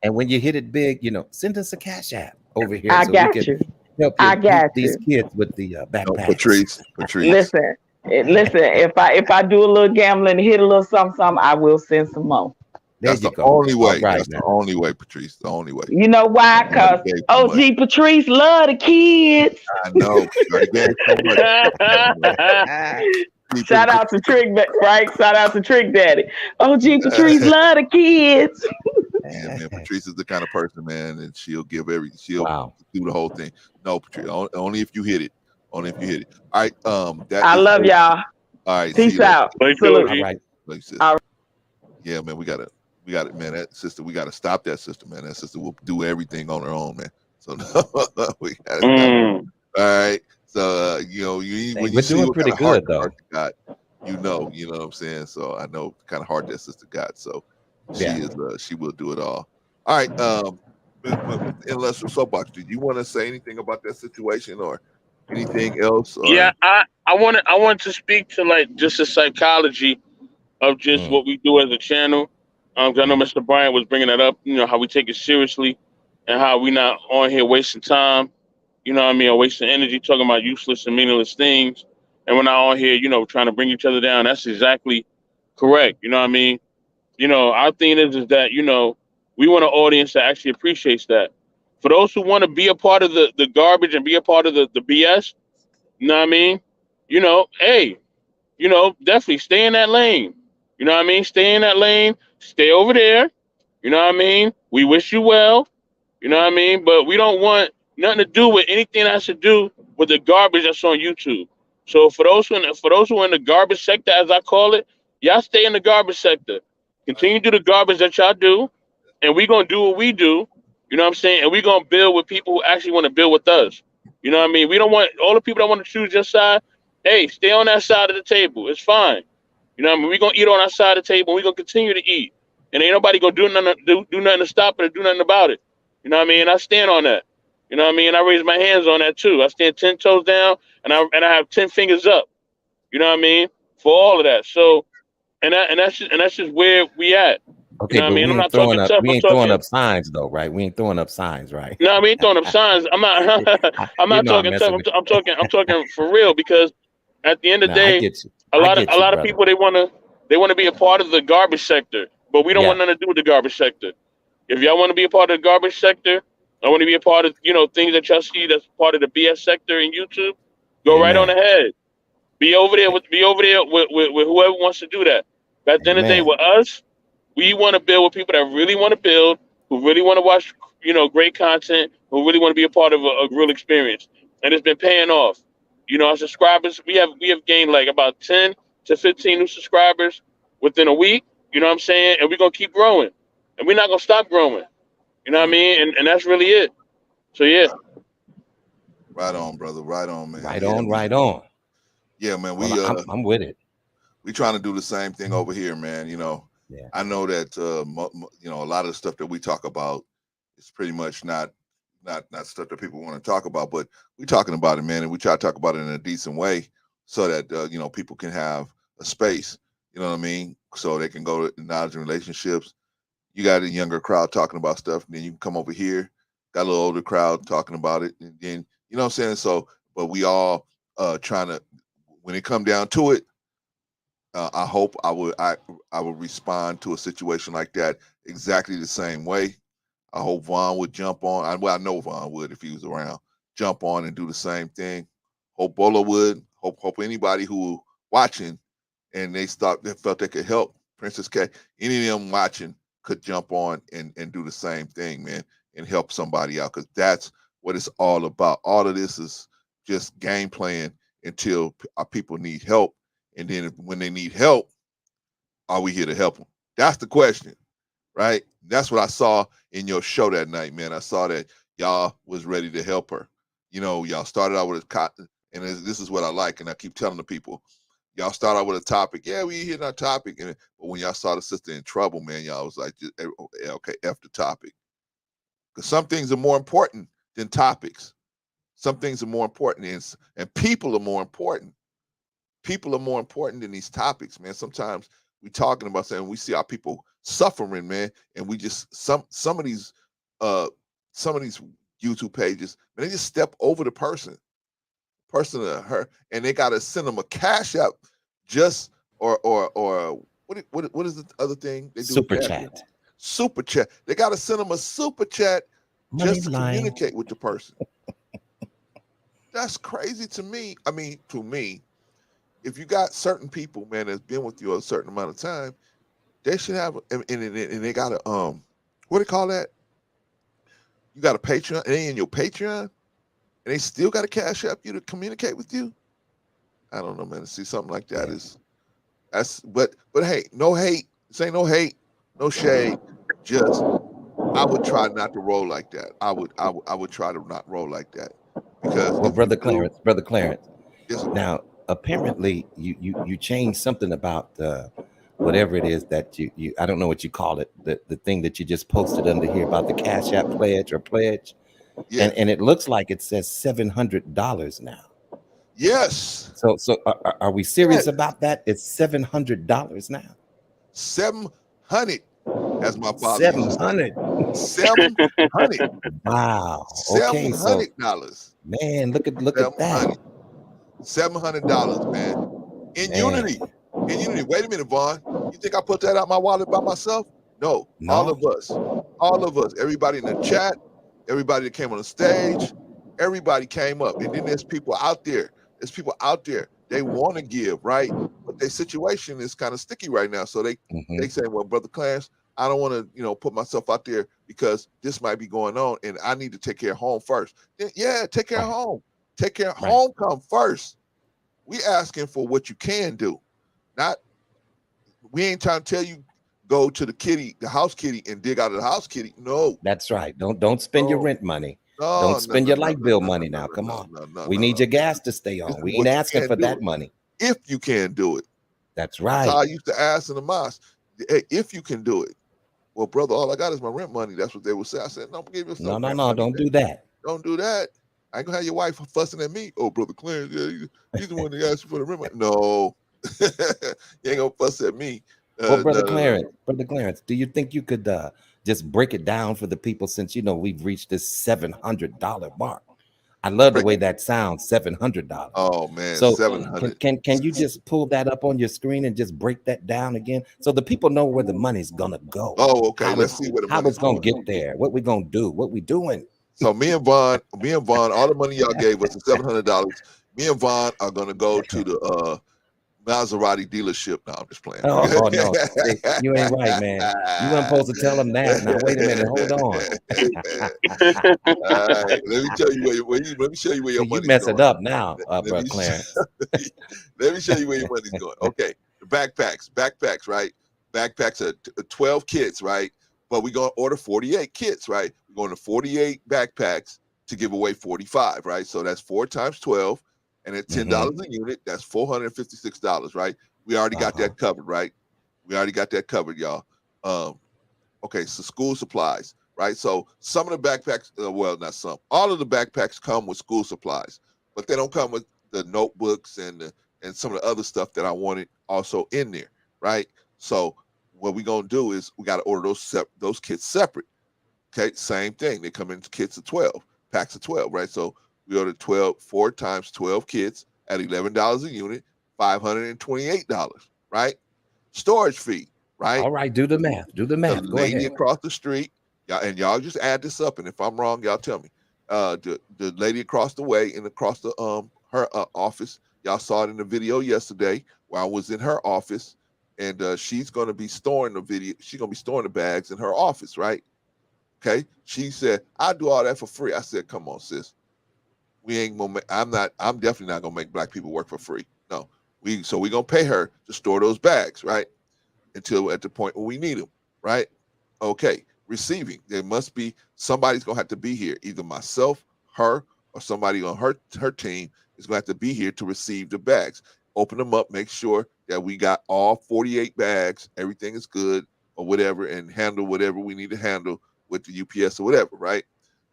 And when you hit it big, you know, send us a cash app over here I so got we can you. help I you got these you. kids with the No, backpacks. Patrice. Listen, if I do a little gambling and hit a little something, I will send some more. There That's you the go. only All way. right That's the now. only way, Patrice. The only way. You know why? You already Cause gave too much. OG Patrice love the kids. I know. You already gave so much. Shout out to Trick, right? Shout out to Trick Daddy. OG Patrice love the kids. Yeah, man. Patrice is the kind of person, man, and she'll do the whole thing. No, Patrice, only if you hit it. Only if you hit it. All right. That I is love y'all. all right. See Peace you later. out. Thank you, Salute. OG. All right. Like sister. All right. Yeah, man. We got it, man. That sister, we gotta stop that sister, man. That sister will do everything on her own, man. So we gotta stop. Mm. All right. So you know, when you We're see doing what pretty kind of heart good though. she got, you know what I'm saying. So I know the kind of heart that sister got. So she Yeah. is, she will do it all. All right. Unless soapbox, did you want to say anything about that situation or anything else? Or Yeah, I want to speak to like just the psychology of just what we do as a channel. 'Cause I know Mr. Bryant was bringing that up. You know how we take it seriously, and how we not on here wasting time. You know what I mean, or wasting energy talking about useless and meaningless things. And we're not on here, you know, trying to bring each other down. That's exactly correct. You know what I mean? You know, our thing is that, you know, we want an audience that actually appreciates that. For those who want to be a part of the garbage and be a part of the BS, you know what I mean? You know, hey, you know, definitely stay in that lane. You know what I mean? Stay in that lane, stay over there. You know what I mean? We wish you well. You know what I mean? But we don't want nothing to do with anything that has to do with the garbage that's on YouTube. So for those who are in the garbage sector, as I call it, y'all stay in the garbage sector. Continue to do the garbage that y'all do, and we gonna do what we do. You know what I'm saying? And we gonna build with people who actually want to build with us. You know what I mean? We don't want all the people that want to choose your side. Hey, stay on that side of the table. It's fine. You know what I mean? We gonna eat on our side of the table. And we gonna continue to eat, and ain't nobody gonna do nothing to stop it or do nothing about it. You know what I mean? I stand on that. You know what I mean? I raise my hands on that too. I stand 10 toes down and I have 10 fingers up. You know what I mean? For all of that. So and that's just where we at. You Okay, know what I but mean? I'm not talking tough. we I'm ain't throwing talking up signs though, right? We ain't throwing up signs, right? no, we ain't throwing up signs. I'm not I'm You not know I'm talking tough. messing with you. I'm talking for real because at the end of No, the I day, get you. a I lot get you, of brother. people they wanna be a part of the garbage sector, but we don't Yeah. want nothing to do with the garbage sector. If y'all want to be a part of the garbage sector, I want to be a part of, you know, things that y'all see that's part of the BS sector in YouTube. Go right on Amen. ahead. Be over there with whoever wants to do that. But at the end of the day, Amen. with us, we want to build with people that really want to build, who really want to watch, you know, great content, who really want to be a part of a real experience. And it's been paying off. You know, our subscribers, we have gained like about 10 to 15 new subscribers within a week. You know what I'm saying? And we're gonna keep growing, and we're not gonna stop growing. You know what I mean? And that's really it. So yeah. Right on, brother. Right on, man. Right Yeah, on, right on. yeah, man. Well, I'm with it. We trying to do the same thing over here, man. You know, Yeah. I know that you know, a lot of the stuff that we talk about is pretty much not stuff that people want to talk about, but we talking about it, man, and we try to talk about it in a decent way so that you know, people can have a space. You know what I mean? So they can go to knowledge and relationships. You got a younger crowd talking about stuff, and then you can come over here, got a little older crowd talking about it, and then you know what I'm saying. So, but we all trying to, when it come down to it, I hope I would respond to a situation like that exactly the same way. I hope Vaughn would jump on. Well, I know Vaughn would if he was around, jump on and do the same thing. Hope Bola would. Hope anybody who watching and they felt they could help Princess K. Any of them watching could jump on and do the same thing, man, and help somebody out, because that's what it's all about. All of this is just game playing until our people need help, and then when they need help, are we here to help them? That's the question, right? That's what I saw in your show that night, man. I saw that y'all was ready to help her. You know, y'all started out with a cotton, and this is what I like, and I keep telling the people, y'all start out with a topic. Yeah, we hitting our topic, but when y'all saw the sister in trouble, man, y'all was like, okay, F the topic. Because some things are more important than topics. Some things are more important, and people are more important. People are more important than these topics, man. Sometimes we talking about saying we see our people suffering, man, and we just some of these uh some of these YouTube pages, man, they just step over the person or her, and they gotta send them a cash app just or what is the other thing they do? Super Cash chat. app. Super chat. They gotta send them a super chat Money just to line. communicate with the person. That's crazy to me. I mean, to me, if you got certain people, man, that's been with you a certain amount of time, they should have, and they got a what do you call that? You got a Patreon, and they in your Patreon, and they still got a cash app you to communicate with you. I don't know, man. To see something like that is but hey, no hate. This ain't no hate, no shade. Just I would try not to roll like that. I would try to not roll like that, because Well, if you do, brother Clarence. yes, sir. Now, apparently, you changed something about whatever it is that you I don't know what you call it, the thing that you just posted under here about the Cash App pledge, Yeah. and it looks like it says $700 now. Yes. So are we serious Yes. about that? It's $700 now. 700, as my father used to say. 700. 700. Wow. Okay, so $700. man, look at that. $700, man. In Man. unity. In unity. Wait a minute, Vaughn. You think I put that out my wallet by myself? No. All of us. All of us. Everybody in the chat, everybody that came on the stage, everybody came up. And then there's people out there. They want to give, right? But their situation is kind of sticky right now. So they say, well, Brother Clarence, I don't want to, put myself out there because this might be going on and I need to take care of home first. Then, yeah, take care of home. Take care of home come first. We asking for what you can do. Not, we ain't trying to tell you go to the house kitty and dig out of the house kitty. No. That's right. Don't spend your rent money. No, Don't spend your light bill money now. Come on. We need your gas to stay on. We ain't asking for that money. If you can do it. That's right. That's how I used to ask in the mosque. Hey, if you can do it. Well, brother, all I got is my rent money. That's what they would say. I said, no, give yourself rent money. Don't do that. Don't do that. I ain't gonna have your wife fussing at me. Oh, Brother Clarence, yeah, he's the one that asked you for the rent money. No, you ain't gonna fuss at me. Well, Brother Clarence, do you think you could just break it down for the people, since we've reached this $700 mark? I love the way that sounds, $700. Oh man, so 700. Can you just pull that up on your screen and just break that down again so the people know where the money's gonna go? Oh, okay. Let's see where the money's gonna going. get there. What we gonna do? What we doing? So me and Vaughn, all the money y'all gave us, the $700. Me and Vaughn are gonna go to the Maserati dealership. No, I'm just playing. Oh no, you ain't right, man. You weren't supposed to tell them that. Now wait a minute, hold on. All right, let me tell you let me show you where your money's you mess going. it up now, bro, Clarence. Let me show you where your money's going. Okay, the backpacks, right? backpacks are 12 kits, right? But we're gonna order 48 kits, right? We're going to 48 backpacks to give away 45, right? So that's 4 times 12, and at $10 a unit, that's $456, right? We already got that covered, right? We already got that covered, y'all. Okay, so school supplies, right? So some of the backpacks, well, not some, all of the backpacks come with school supplies, but they don't come with the notebooks and some of the other stuff that I wanted also in there, right? So what we're gonna do is we got to order those kits separate. Okay, same thing. They come in kits of 12, packs of 12, right? So we ordered 4 times 12 kits at $11 a unit, $528, right? Storage fee, right? All right, do the math. Do the The math. Go lady ahead. across the street, y'all just add this up, and if I'm wrong, y'all tell me. The lady across the way and across the her office, y'all saw it in the video yesterday where I was in her office, and she's gonna be storing the video. She's gonna be storing the bags in her office, right? Okay. She said, "I'll do all that for free." I said, "Come on, sis. We ain't gonna. I'm definitely not gonna make black people work for free. No. We're gonna pay her to store those bags, right? Until at the point where we need them, right? Okay, receiving. There must be somebody's gonna have to be here, either myself, her, or somebody on her team is gonna have to be here to receive the bags. Open them up, make sure that we got all 48 bags, everything is good, or whatever, and handle whatever we need to handle with the UPS or whatever, right?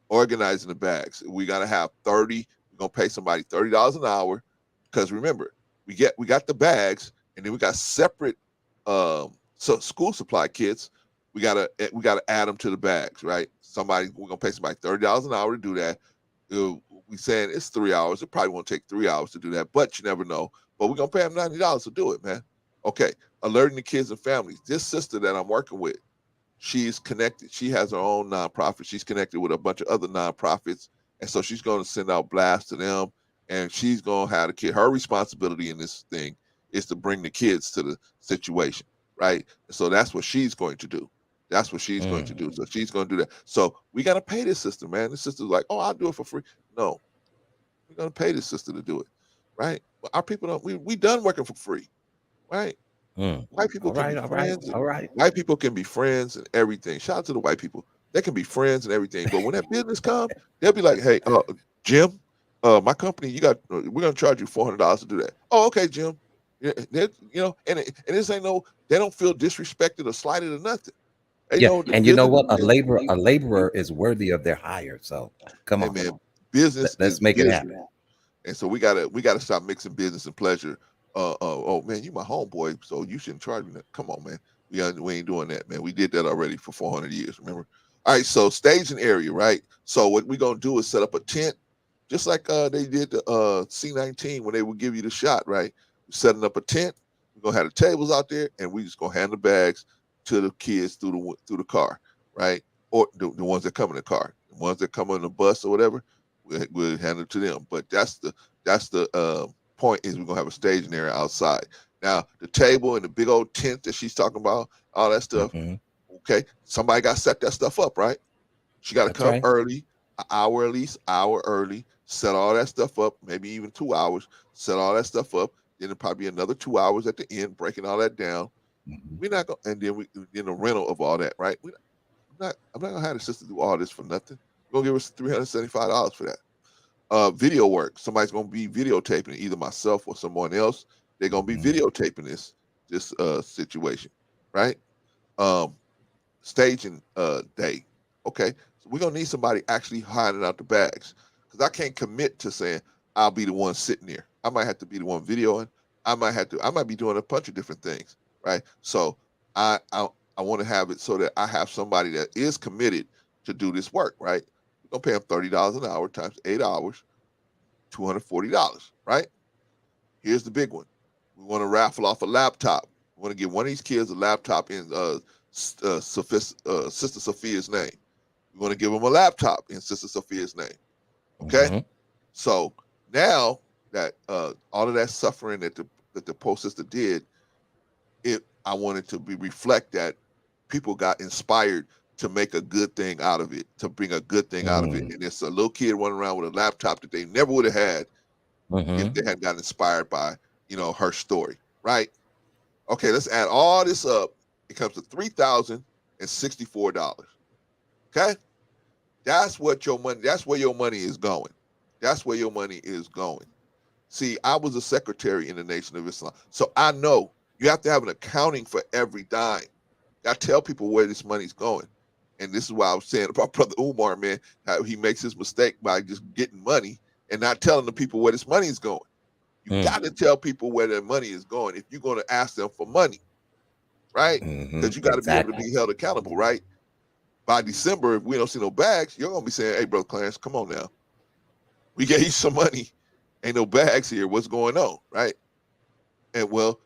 Organizing the bags. We gotta have 30, we're gonna pay somebody $30 an hour, because remember, we got the bags, and then we got separate so school supply kits. We gotta add them to the bags, right? We're gonna pay somebody $30 an hour to do that. We saying it's 3 hours. It probably won't take 3 hours to do that, but you never know. But we're gonna pay them $90 to do it, man. Okay, alerting the kids and families. This sister that I'm working with, she's connected. She has her own nonprofit. She's connected with a bunch of other nonprofits, and so she's going to send out blasts to them. And she's going to have the kid. Her responsibility in this thing is to bring the kids to the situation, right? And so that's what she's going to do. That's what she's going to do. So she's going to do that. So we got to pay this sister, man. This sister's like, "Oh, I'll do it for free." No, we're going to pay this sister to do it, right? But our people don't. We done working for free, right? White people can be friends. All right. White people can be friends and everything. Shout out to the white people. They can be friends and everything. But when that business comes, they'll be like, "Hey, Jim, my company, we're gonna charge you $400 to do that." "Oh, okay, Jim." Yeah, and this ain't they don't feel disrespected or slighted or nothing. They Yeah, know the and you know business. what? A laborer is worthy of their hire. So come Hey on, man, business let's is make it business. happen. And so we gotta stop mixing business and pleasure. Oh man, you my homeboy, so you shouldn't charge me that. Come on, man. We ain't doing that, man. We did that already for 400 years. Remember? All right. So staging area, right? So what we're gonna do is set up a tent, just like they did the C-19 when they would give you the shot, right? We're setting up a tent. We're gonna have the tables out there, and we just gonna hand the bags to the kids through the car, right? Or the ones that come in the car, the ones that come on the bus or whatever, we'll hand it to them. But that's the point, is we're gonna have a staging area outside. Now the table and the big old tent that she's talking about, all that stuff. Okay, somebody got to set that stuff up, right? She got to That's come right. early, an hour at least, hour early, set all that stuff up, maybe even 2 hours, set all that stuff up. Then it'll probably be another 2 hours at the end, breaking all that down. We're not gonna, and then the rental of all that, right? I'm not gonna have the sister do all this for nothing. We're gonna give us $375 for that. Video work. Somebody's gonna be videotaping it, either myself or someone else. They're gonna be videotaping this situation, right? Staging day. Okay, so we're gonna need somebody actually hiding out the bags, because I can't commit to saying I'll be the one sitting there. I might have to be the one videoing. I might be doing a bunch of different things, right? So I want to have it so that I have somebody that is committed to do this work, right? We're gonna pay them $30 an hour times 8 hours, $240, right? Here's the big one. We want to raffle off a laptop. We want to give one of these kids a laptop in Sister Sophia's name. We want to give them a laptop in Sister Sophia's name. Okay? So now that all of that suffering that the post sister did, I wanted to reflect that people got inspired to make a good thing out of it, to bring a good thing out of it. And it's a little kid running around with a laptop that they never would have had if they hadn't got inspired by her story, right? Okay, let's add all this up. it comes to $3,064. Okay, that's what your money. That's where your money is going. That's where your money is going. See, I was a secretary in the Nation of Islam, so I know you have to have an accounting for every dime. I tell people where this money's going. And this is why I was saying about Brother Umar, man, how he makes his mistake by just getting money and not telling the people where this money is going. You got to tell people where their money is going if you're going to ask them for money, right? Because you got to be able to be held accountable, right? By December, if we don't see no bags, you're going to be saying, hey, Brother Clarence, come on now. We gave you some money. Ain't no bags here. What's going on, right? And well,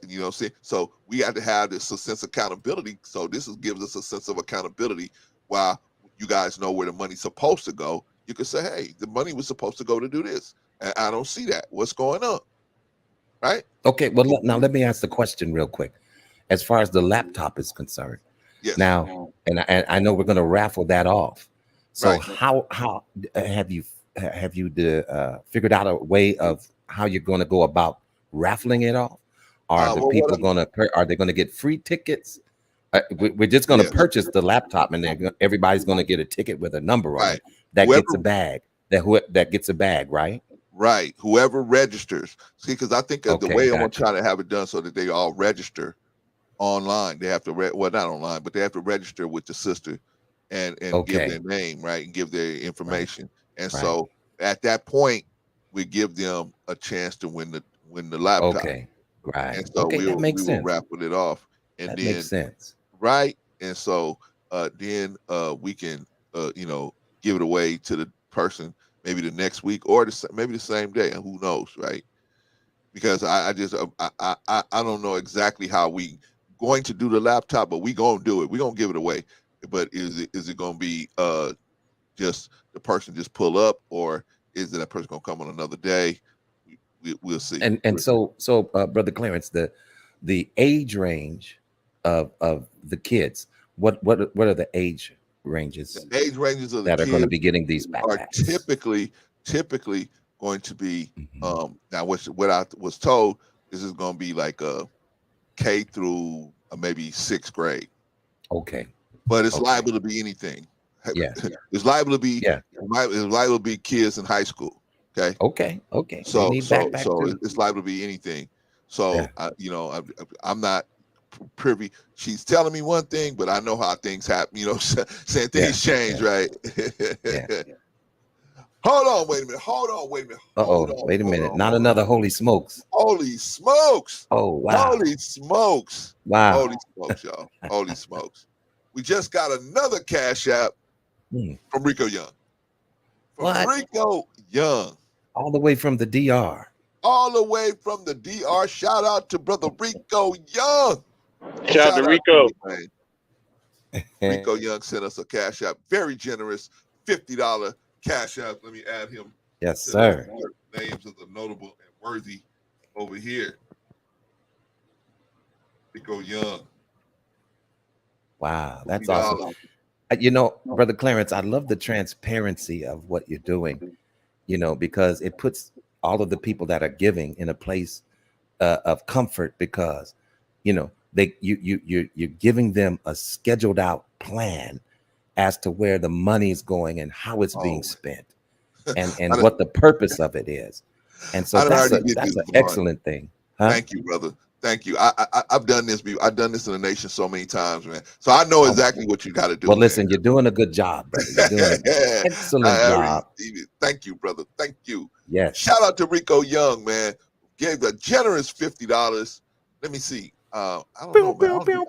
you know what I'm saying? So we have to have this sense of accountability. So this gives us a sense of accountability while you guys know where the money's supposed to go. You can say, hey, the money was supposed to go to do this. And I don't see that. What's going on? Right? Okay, well, now let me ask the question real quick. As far as the laptop is concerned, yes. Now, and I know we're going to raffle that off. So Right. how have you figured out a way of how you're going to go about raffling it off? Are the people going to are they going to get free tickets? We're just going to purchase the laptop, and then everybody's going to get a ticket with a number on it that gets a bag. That gets a bag, right? Right. Whoever registers. See, because I think the way I'm going to try to have it done so that they all register online. They have to well, not online, but they have to register with the sister and give their name, right, and give their information. And so at that point, we give them a chance to win the laptop. Okay. Right. And so we will raffle it off. And that then makes sense. Right. And so then we can give it away to the person maybe the next week or maybe the same day. And who knows, right? Because I don't know exactly how we going to do the laptop, but we gonna do it. We gonna give it away. But is it gonna be just the person just pull up, or is it that person gonna come on another day? We'll see. And so Brother Clarence, the age range of the kids, what are the age ranges? The age ranges of the that kids are going to be getting these backpacks are typically going to be now what I was told is going to be like a K through maybe 6th grade. Okay. But it's liable to be anything. Yeah. It's liable to be it's liable to be kids in high school. Okay. Okay. So it's liable to be anything. So I'm not privy. She's telling me one thing, but I know how things happen. Saying things change, right? Hold on, wait a minute. Wait a minute. Not another holy smokes. Holy smokes. Oh, wow. Holy smokes. Wow. Holy smokes, y'all. Holy smokes. We just got another cash app from Rico Young. Rico Young. All the way from the DR. All the way from the DR. Shout out to Brother Rico Young. Shout out to Rico. Rico Young sent us a cash app. Very generous. $50 cash app. Let me add him. Yes, sir. Names of the notable and worthy over here. Rico Young. Wow, that's awesome. Brother Clarence, I love the transparency of what you're doing, because it puts all of the people that are giving in a place of comfort, because, you're giving them a scheduled out plan as to where the money is going and how it's being spent and what the purpose of it is. And so that's an excellent thing. Huh? Thank you, brother. Thank you. I've done this. I've done this in the nation so many times, man. So I know exactly what you got to do. Well, listen, you're doing a good job, brother. You're doing an excellent job. Thank you, brother. Thank you. Yes. Shout out to Rico Young, man. Gave a generous $50. Let me see. I don't know, man.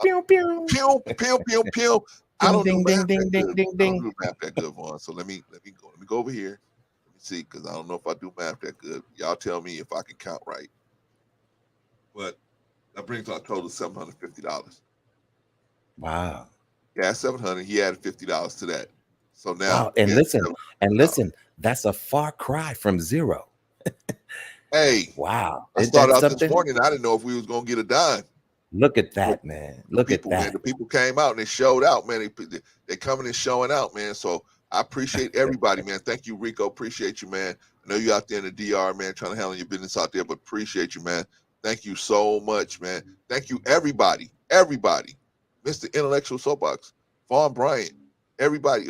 Pew. I don't do math that good, Vaughn. So let me go over here. Let me see, because I don't know if I do math that good. Y'all tell me if I can count right. But that brings our total to $750. Wow. Yeah, $700. He added $50 to that. So now, wow. And listen, that's a far cry from zero. Hey, wow. I started out this morning. I didn't know if we was gonna get a dime. Look at that, man. Look at that. Man, the people came out and they showed out, man. They coming and showing out, man. So I appreciate everybody, man. Thank you, Rico. Appreciate you, man. I know you out there in the DR, man, trying to handle your business out there, but appreciate you, man. Thank you so much, man. Thank you, everybody everybody, Mr. Intellectual Soapbox, Vaughn Bryant, everybody,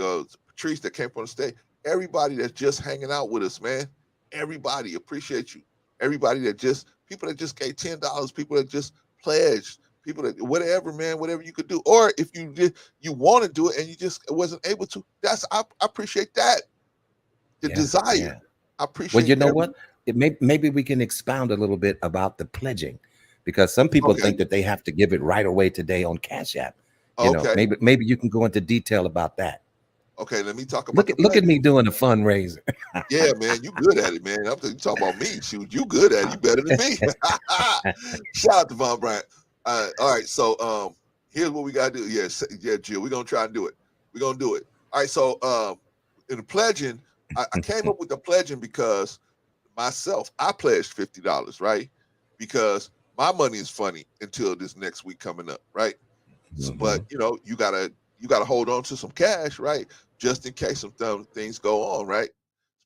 Patrice that came from the state, everybody that's just hanging out with us, man. Everybody appreciate you. Everybody that just people that just gave $10, people that just pledged, people that whatever, man, whatever you could do. Or if you did you want to do it and you just wasn't able to, I appreciate that. The desire. Yeah. I Well, appreciate you know every what? Maybe we can expound a little bit about the pledging, because some people okay. think that they have to give it right away today on Cash App. Okay. Maybe you can go into detail about that. Okay, let me talk about Look the at pledging. me doing a fundraiser. Yeah, man, you good at it, man. You talking about me. Shoot, you good at it. You better than me. Shout out to Von Bryant. All right, so here's what we gotta do. Yeah, Jill, we're gonna try and do it. We're gonna do it. All right, so in the pledging, I came up with the pledging because myself, I pledged $50, right? Because my money is funny until this next week coming up, right? But you gotta hold on to some cash, right? Just in case some things go on, right?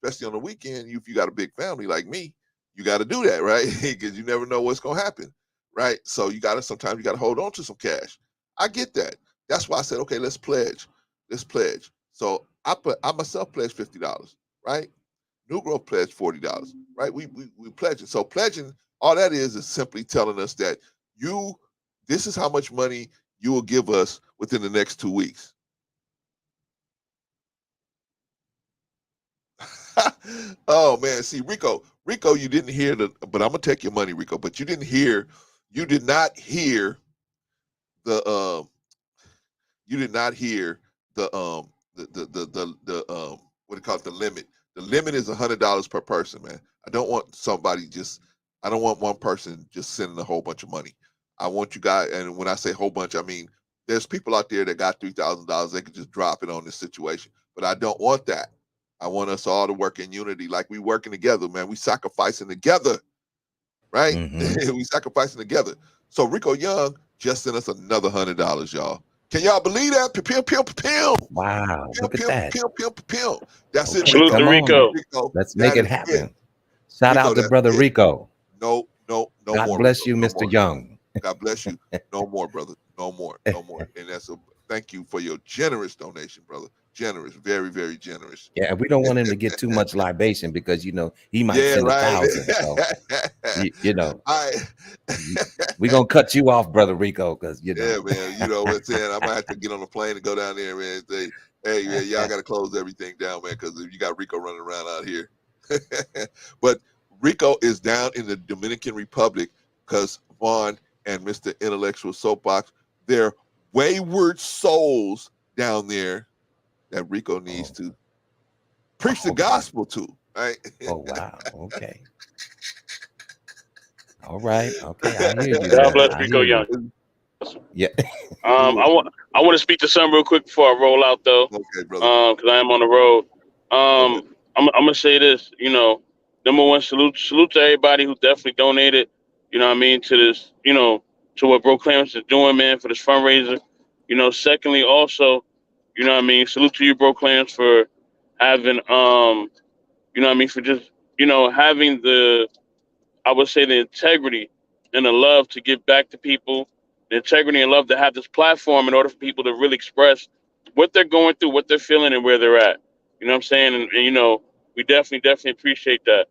Especially on the weekend, if you got a big family like me, you got to do that, right? Because you never know what's gonna happen, right? So sometimes you gotta hold on to some cash. I get that. That's why I said, okay, let's pledge. Let's pledge. So I myself pledged $50, right? New Growth pledged $40, right? We pledging. So pledging, all that is simply telling us that this is how much money you will give us within the next 2 weeks. Oh man, see Rico, you didn't hear but I'm gonna take your money, Rico. But you did not hear the you did not hear the what do you call it, the limit. The limit is $100 per person, man. I don't want I don't want one person just sending a whole bunch of money. I want you guys, and when I say whole bunch, I mean there's people out there that got $3,000. They could just drop it on this situation, but I don't want that. I want us all to work in unity, like we working together, man. We sacrificing together, right? We sacrificing together. So Rico Young just sent us another $100, y'all. Can y'all believe that? Pew, pew, pew, pew. Wow, Pew, look at pew, that. pew, pew, pew, pew. That's it, Okay, Salute Rico. to come on. Rico. Rico, Let's make that it is it. happen. Shout Rico, out to that's brother it. Rico. No God more, bless Rico. you, No Mr. more. Young. God bless you. No more, brother. No more. And that's a thank you for your generous donation, brother. Generous, very, very generous. Yeah, we don't want him to get too much libation, because he might Yeah, send right. 1,000. So I we're gonna cut you off, brother Rico, because yeah, man. You know what I'm saying? I might have to get on a plane and go down there, man, and say, hey, man, y'all got to close everything down, man, because you got Rico running around out here. But Rico is down in the Dominican Republic because Vaughn and Mr. Intellectual Soapbox, they're wayward souls down there that Rico needs to preach the gospel to, right? Oh wow. Okay. All right. Okay. I hear you, God man. bless I Rico hear you. Young. Yeah. I want to speak to something real quick before I roll out though, Okay, brother. because I am on the road. Okay. I'm gonna say this. Number one, salute to everybody who definitely donated. You know what I mean, to this. To what Bro Clarence is doing, man, for this fundraiser. Secondly, also, you know what I mean, salute to you, Bro Clarence, for having you know what I mean, for just having the, I would say, the integrity and the love to give back to people, the integrity and love to have this platform in order for people to really express what they're going through, what they're feeling, and where they're at. You know what I'm saying? And we definitely appreciate that.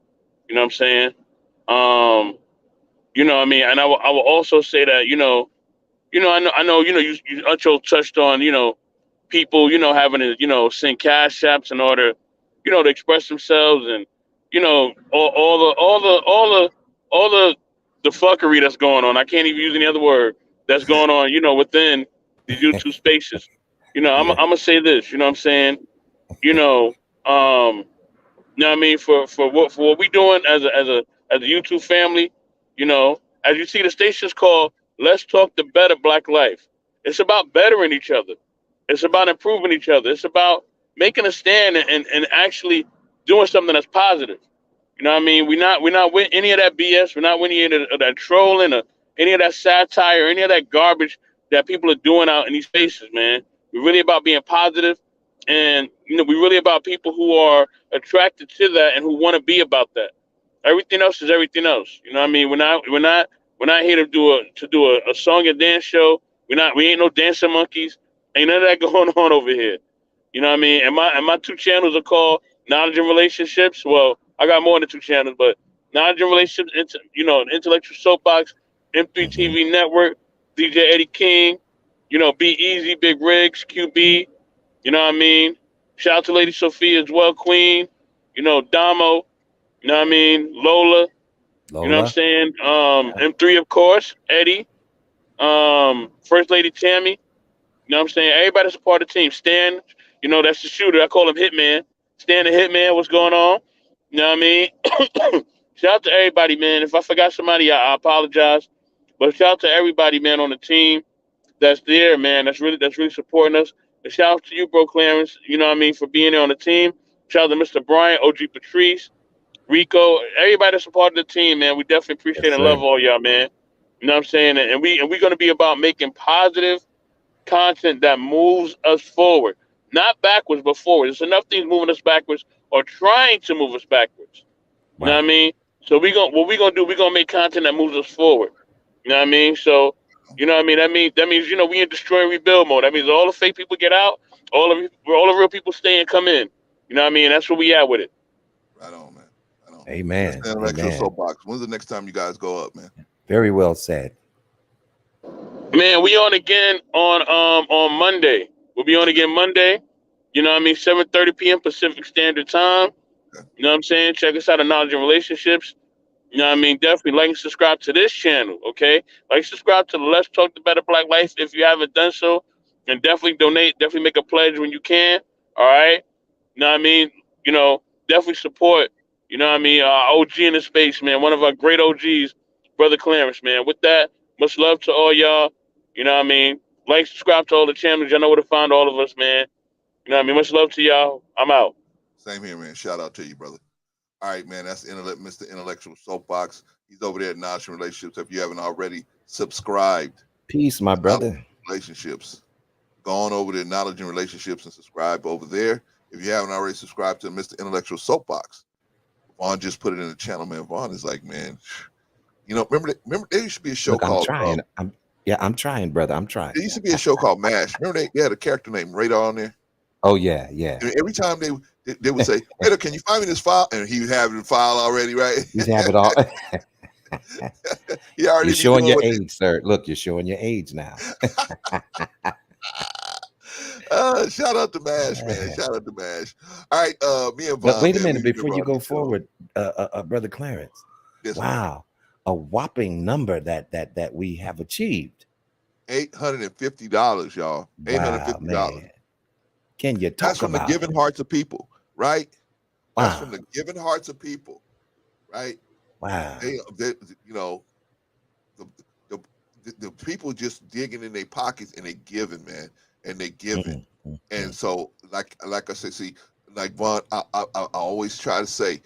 You know what I'm saying? What I mean, and I will also say that I know you Uncho touched on people having to send cash apps in order to express themselves, and all the fuckery that's going on. I can't even use any other word that's going on within the YouTube spaces. I'm Yeah. gonna say this. You know what I'm saying? You know, um, you know what I mean, for what we doing as a YouTube family, as you see, the station's called Let's Talk the Better Black Life. It's about bettering each other. It's about improving each other. It's about making a stand and actually doing something that's positive. You know what I mean? We're not with any of that BS. We're not with any of that trolling or any of that satire or any of that garbage that people are doing out in these spaces, man. We're really about being positive, and we're really about people who are attracted to that and who want to be about that. Everything else is everything else. You know what I mean? We're not here to do a song and dance show. We ain't no dancing monkeys. Ain't none of that going on over here. You know what I mean? And my two channels are called Knowledge and Relationships. Well, I got more than two channels, but Knowledge and Relationships, Intellectual Soapbox, M3 TV Network, DJ Eddie King, Be Easy, Big Rigs, QB, you know what I mean? Shout out to Lady Sophia as well, Queen, Damo, you know what I mean? Lola, you know what I'm Lola. saying? M3, of course, Eddie, First Lady Tammy, you know what I'm saying? Everybody's a part of the team. Stan, that's the shooter. I call him Hitman. Stan the Hitman, what's going on? You know what I mean? Shout out to everybody, man. If I forgot somebody, I apologize. But shout out to everybody, man, on the team that's there, man. That's really supporting us. And shout out to you, bro, Clarence. You know what I mean, for being there on the team. Shout out to Mr. Bryant, OG Patrice, Rico, everybody that's a part of the team, man. We definitely Yes, appreciate and love sir. all y'all, man. You know what I'm saying? And we're gonna be about making positive content that moves us forward, not backwards, but forward. There's enough things moving us backwards or trying to move us backwards. You know what I Right. mean? So what we gonna do? We gonna make content that moves us forward. You know what I mean? So you know what I mean? That means we in destroy and rebuild mode. That means all the fake people get out, all the real people stay and come in. You know what I mean? That's where we at with it. Right on, man. Right on. That's Amen. the intellectual Amen. soapbox. When's the next time you guys go up, man? Very well said. Man, we on again on Monday. We'll be on again Monday. You know what I mean? 7:30 p.m. Pacific Standard Time. You know what I'm saying? Check us out on Knowledge and Relationships. You know what I mean? Definitely like and subscribe to this channel, okay? Like, subscribe to the Let's Talk the Better Black Life if you haven't done so. And definitely donate. Definitely make a pledge when you can. All right? You know what I mean? Definitely support, OG in the space, man. One of our great OGs, Brother Clarence, man. With that, much love to all y'all. You know what I mean? Like, subscribe to all the channels. Y'all know where to find all of us, man. You know what I mean? Much love to y'all. I'm out. Same here, man. Shout out to you, brother. All right, man. That's Mr. Intellectual Soapbox. He's over there at Knowledge and Relationships. If you haven't already subscribed Peace, my to Knowledge brother. and Relationships, go on over to Knowledge and Relationships and subscribe over there. If you haven't already subscribed to Mr. Intellectual Soapbox, Vaughn just put it in the channel, man. Vaughn is like, man, remember there used to be a show Look, I'm called trying. I'm trying, brother. I'm trying. there used to be a show called MASH. Remember they had a character named Radar on there? Oh yeah, yeah. And every time they would say, Radar, can you find me this file? And he would have the file already, right? He's have it all. He already You're be showing doing your what age, sir. Look, you're showing your age now. Shout out to MASH, man. Shout out to MASH. All right, me and But Vaughn, wait a man, minute we've been before you running go the show. forward, brother Clarence. Yes, wow, a whopping number that we have achieved. $850, y'all. Wow, $850. man. Can you That's talk from the about giving it? hearts of people, right? That's from Wow, the giving hearts of people, right? wow. They the, the people just digging in their pockets and they giving, man, and they giving. And so, like I said, see, like Vaughn, I always try to say,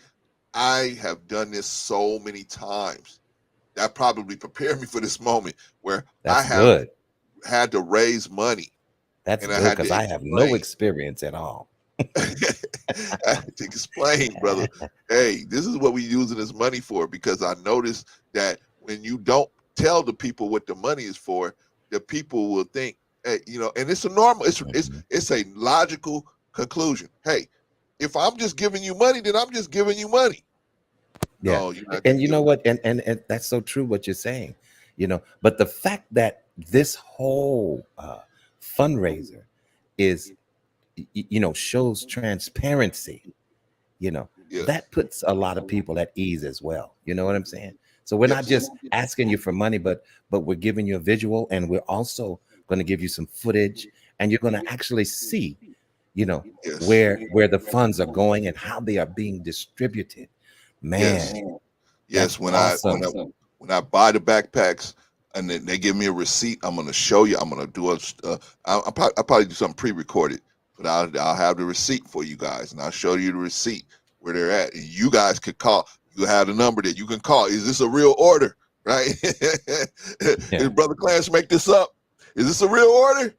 I have done this so many times. That probably prepared me for this moment where I That's have good. had to raise money, That's and I good had because to I have no explain. experience at all. I had to explain, brother. Hey, this is what we using this money for, because I noticed that when you don't tell the people what the money is for, the people will think, hey, and it's a normal, it's a logical conclusion. Hey, if I'm just giving you money, then I'm just giving you money. Yeah. No, you're not And just you know giving. what? And that's so true what you're saying, but the fact that this whole fundraiser is, shows transparency, Yes. that puts a lot of people at ease as well. You know what I'm saying? So we're not Yes. just asking you for money, but we're giving you a visual, and we're also going to give you some footage, and you're going to actually see, Yes. where the funds are going and how they are being distributed. Yes. Man, Yes. that's When awesome. I buy the backpacks and then they give me a receipt, I'm gonna show you. I'm gonna do I'll probably do something pre-recorded, but I'll have the receipt for you guys, and I'll show you the receipt where they're at, and you guys could call. You have the number that you can call. Is this a real order? Right? Did Brother Clarence make this up? Is this a real order?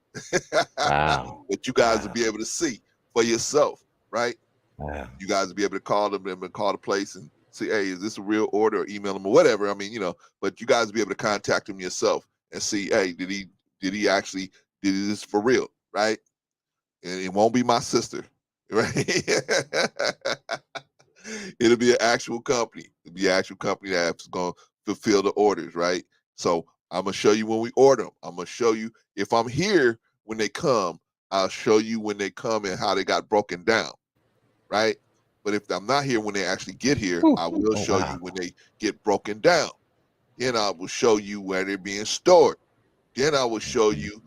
Wow. But you guys will be able to see for yourself, right? Wow. You guys will be able to call them and call the place and see, hey, is this a real order, or email them or whatever. I mean, but you guys will be able to contact them yourself and see, hey, did he did he this for real, right? And it won't be my sister, right? It'll be an actual company. It'll be an actual company that's going to fulfill the orders, right? So I'm gonna show you when we order them. I'm gonna show you if I'm here when they come. I'll show you when they come and how they got broken down, right? But if I'm not here when they actually get here, Whew. I will Oh show wow. you when they get broken down. Then I will show you where they're being stored. Then I will show Mhm. you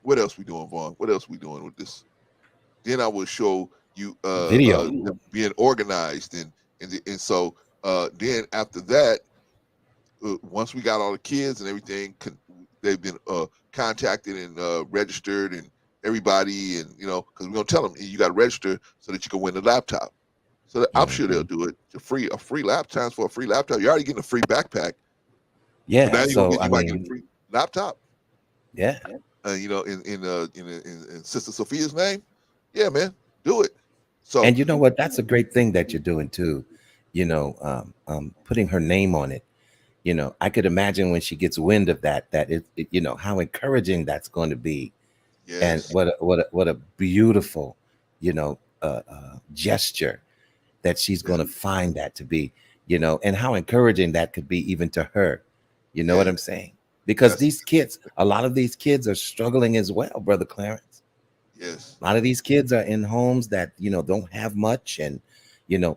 what else we doing, Vaughn? What else we doing with this? Then I will show you Video. them being organized and so then after that, once we got all the kids and everything, they've been contacted and registered and everybody, and because we're gonna tell them you got to register so that you can win the laptop. So I'm sure they'll Mhm. do it. A free laptop for a free laptop. You're already getting a free backpack, but Yeah. now So I you might get a mean, free laptop. yeah. In Sister Sophia's name, yeah, man, do it. So And you know what? That's a great thing that you're doing too. Putting her name on it. I could imagine when she gets wind of that how encouraging that's going to be, and yes, what a beautiful, gesture that she's yes, going to find that to be, and how encouraging that could be even to her. You know what yes, I'm saying? Because that's these kids, a lot of these kids are struggling as well, Brother Clarence. yes, A lot of these kids are in homes that don't have much, and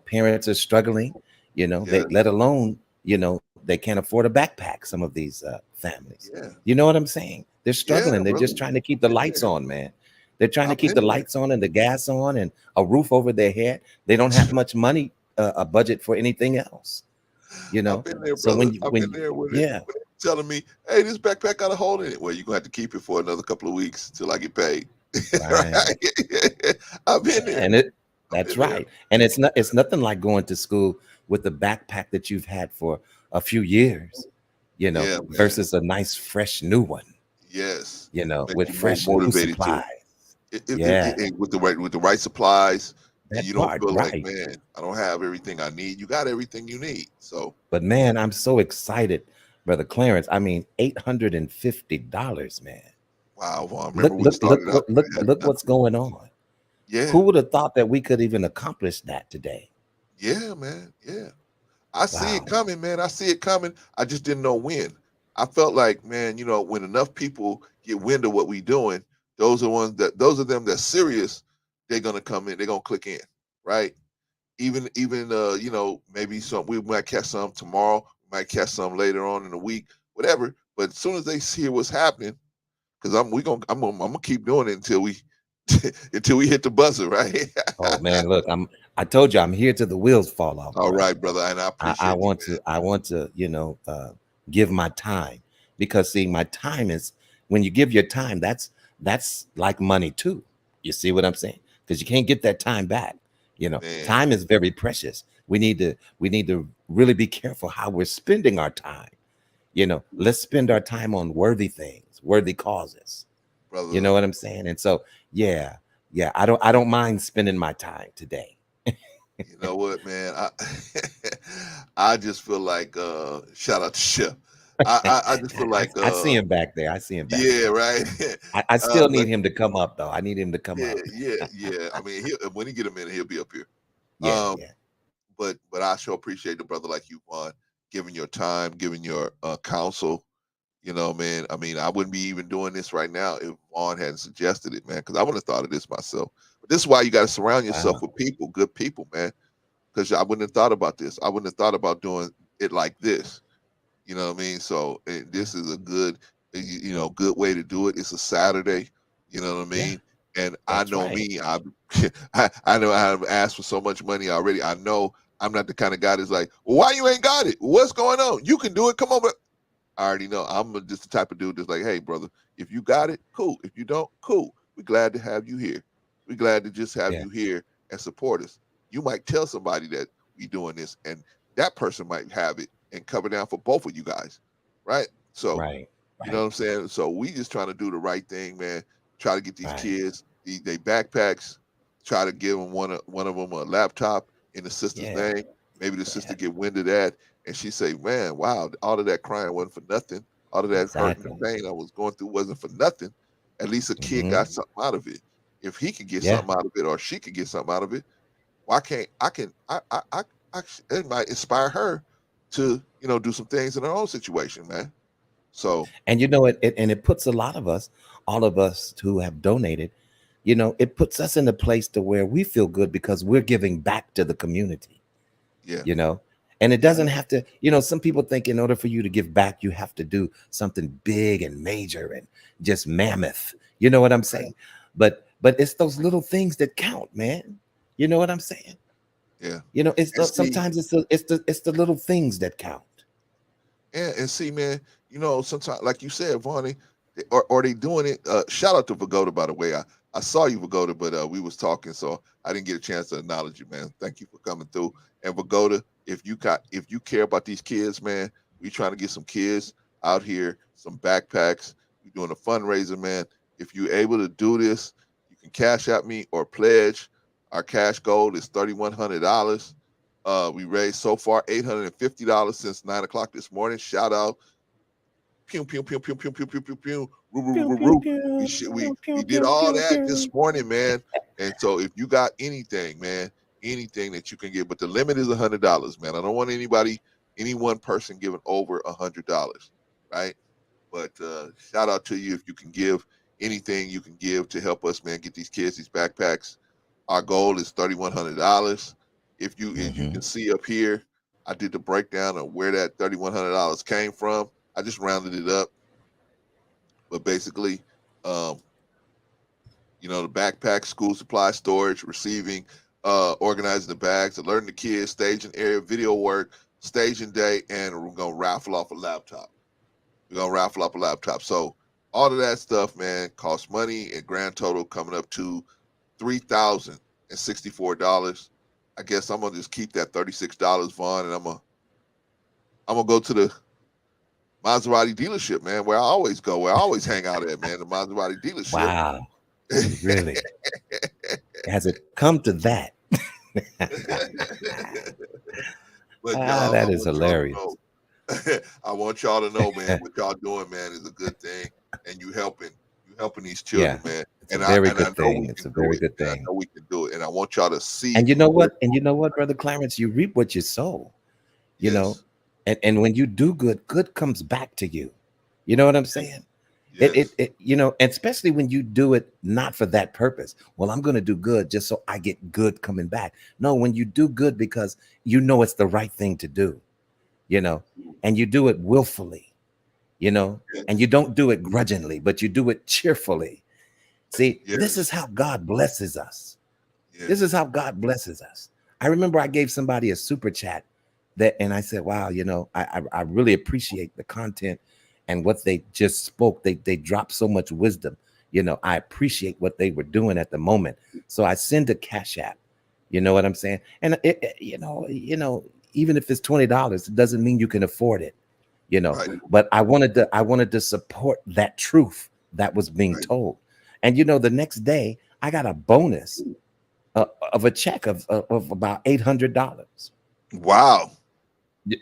parents are struggling. They yes, let alone they can't afford a backpack. Some of these families, yeah, you know what I'm saying? They're yeah, struggling. They're brother. just trying to keep the Been lights there. on, man. They're trying to I've keep been the there. lights on and the gas on and a roof over their head. They don't have much money, a budget for anything else. I've been there, So brother. when you I've been there yeah, when it telling me, "Hey, this backpack got a hole in it." Well, you're gonna have to keep it for another couple of weeks till I get paid. right. Right? I've been there. And I've that's been there. right. And it's nothing like going to school with the backpack that you've had for a few years, Yeah, man. versus a nice fresh new one, Yes, makes with you more fresh new motivated to supplies. Yeah, with the right supplies, and that you don't part, feel like, right. man, I don't have everything I need. You got everything you need. So But man, I'm so excited, Brother Clarence. I mean, $850, man. wow, well, I Look, remember we look, look, started out, what look, I had look what's nothing. going on. Yeah, Who would have thought that we could even accomplish that today? yeah, man, yeah. I see it Wow. coming, man. I see it coming. I just didn't know when. I felt like, man, when enough people get wind of what we doing, those are them that's serious. They're gonna come in. They're gonna click in, right? Even maybe we might catch some tomorrow. We might catch some later on in the week, whatever. But as soon as they see what's happening, because I'm gonna keep doing it until we until we hit the buzzer, right? Oh man, look, I told you I'm here till the wheels fall off, All bro. right, brother, and I I appreciate you, want to give my time, because see, my time is, when you give your time, that's like money too. You see what I'm saying? Because you can't get that time back. man. Time is very precious. We need to really be careful how we're spending our time. Let's spend our time on worthy things, worthy causes. You Brother. know what I'm saying? And so, yeah, yeah, I don't mind spending my time today. You know what, man? I I just feel like shout out to Chef. I just feel I, like I see him back there. I see him back yeah, there. right. I still But need him to come up though. I need him to come yeah, up. yeah. I mean, when he get a minute, he'll be up here. Yeah, Um, yeah. but I sure appreciate the brother like you, Juan, giving your time, giving your counsel. Man. I mean, I wouldn't be even doing this right now if Vaughn hadn't suggested it, man. Because I would have thought of this myself. But this is why you got to surround yourself Wow. with people, good people, man. Because I wouldn't have thought about this. I wouldn't have thought about doing it like this. You know what I mean? So this is a good, good way to do it. It's a Saturday. You know what I Yeah, mean? And I that's know right. me. I know I've asked for so much money already. I know I'm not the kind of guy that's like, well, why you ain't got it? What's going on? You can do it. Come on, I already know. Just the type of dude that's like, hey, brother, if you got it, cool. If you don't, cool. We're glad to have you here. We're glad to just have Yeah, you here and support us. You might tell somebody that we doing this, and that person might have it and cover down for both of you guys, right? So, right, you know what right, I'm saying? So we just trying to do the right thing, man. Try to get these right. kids they backpacks. Try to give them one of them a laptop in the sister's Yeah, name. Maybe the sister yeah, get wind of that, and she say, "Man, wow, all of that crying wasn't for nothing." All of that hurt and Exactly. pain I was going through wasn't for nothing. At least a kid got something out of it. If he could get Yeah. something out of it, or she could get something out of it, why can't I? Can I it might inspire her to do some things in her own situation, man. So And you know and it puts a lot of us, all of us who have donated, it puts us in a place to where we feel good because we're giving back to the community, yeah, and it yeah, doesn't have to, some people think in order for you to give back, you have to do something big and major and just mammoth. You know what I'm saying? But it's those little things that count, man. You know what I'm saying? yeah. It's And see, sometimes it's the little things that count. and see, man, sometimes, like you said, Vonnie, or they doing it. Shout out to Vagoda, by the way. I saw you, Vagoda, but we was talking, so I didn't get a chance to acknowledge you, man. Thank you for coming through. And Vagoda, if you care about these kids, man, we trying to get some kids out here, some backpacks. We doing a fundraiser, man. If you're able to do this, you can cash at me or pledge. Our cash goal is $3,100. We raised so far $850 since 9 o'clock this morning. Shout out. Pew pew pew pew pew pew pew pew pew. Roo, roo, roo, Pew roo, pew roo. pew We pew did pew all pew that this pew. morning, man. And so if you got anything, man, anything that you can give, but the limit is $100, man. I don't want any one person giving over $100, right? But shout out to you if you can give anything you can give to help us, man, get these kids these backpacks. Our goal is $3,100. As you can see up here, I did the breakdown of where that $3,100 came from. I just rounded it up, but basically, um, the backpack, school supply storage, receiving, organizing the bags, alerting the kids, staging area, video work, staging day, and we're gonna raffle off a laptop. We're gonna raffle off a laptop. So all of that stuff, man, costs money, and grand total coming up to $3,064. I guess I'm gonna just keep that $36, Vaughn, and I'm gonna go to the Maserati dealership, man, where I always go, where I always hang out at, man, the Maserati dealership. Wow. Really? Has it come to that? But y'all, That is hilarious. I want y'all to know, man, what y'all doing, man, is a good thing, and you helping these children, Yeah, man. it's a And I very and I good know thing. we It's can a do very it. good And I thing. know we can do it. And I want y'all to see. And you know what? And you know what, Brother Clarence, you reap what you sow. You know, Yes, and when you do good, good comes back to you. You know what I'm saying? yes, And especially when you do it not for that purpose. Well, I'm going to do good just so I get good coming back. No, when you do good because you know it's the right thing to do, and you do it willfully, and you don't do it grudgingly, but you do it cheerfully. See, this is yes, how God blesses us. This is yes. how God blesses us. I remember I gave somebody a super chat and I said, wow, I really appreciate the content and what they just spoke. They dropped so much wisdom. I appreciate what they were doing at the moment. So I send a cash app. You know what I'm saying? And even if it's $20, it doesn't mean you can afford it. Right, But I wanted to support that truth that was being right. told. And the next day I got a bonus of a check of about $800. Wow, You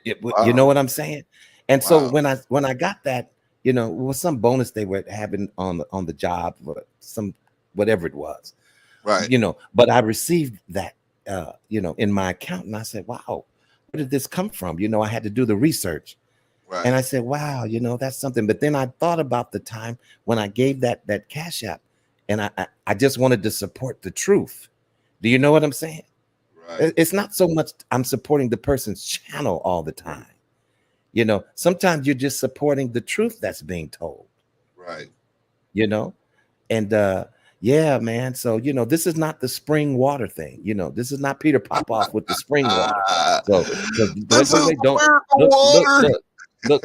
know wow, what I'm saying? And so wow. when I got that, it was some bonus they were having on the job, or some whatever it was, Right, but I received that in my account, and I said, wow, where did this come from? I had to do the research. And right, I said, wow, that's something. But then I thought about the time when I gave that cash app, and I just wanted to support the truth. Do you know what I'm saying? right, It's not so much I'm supporting the person's channel all the time. Sometimes you're just supporting the truth that's being told, right. you know? And yeah, man. So, this is not the spring water thing. This is not Peter Popoff with the spring water. So wait, This wait, is wait, don't miracle look, look, water.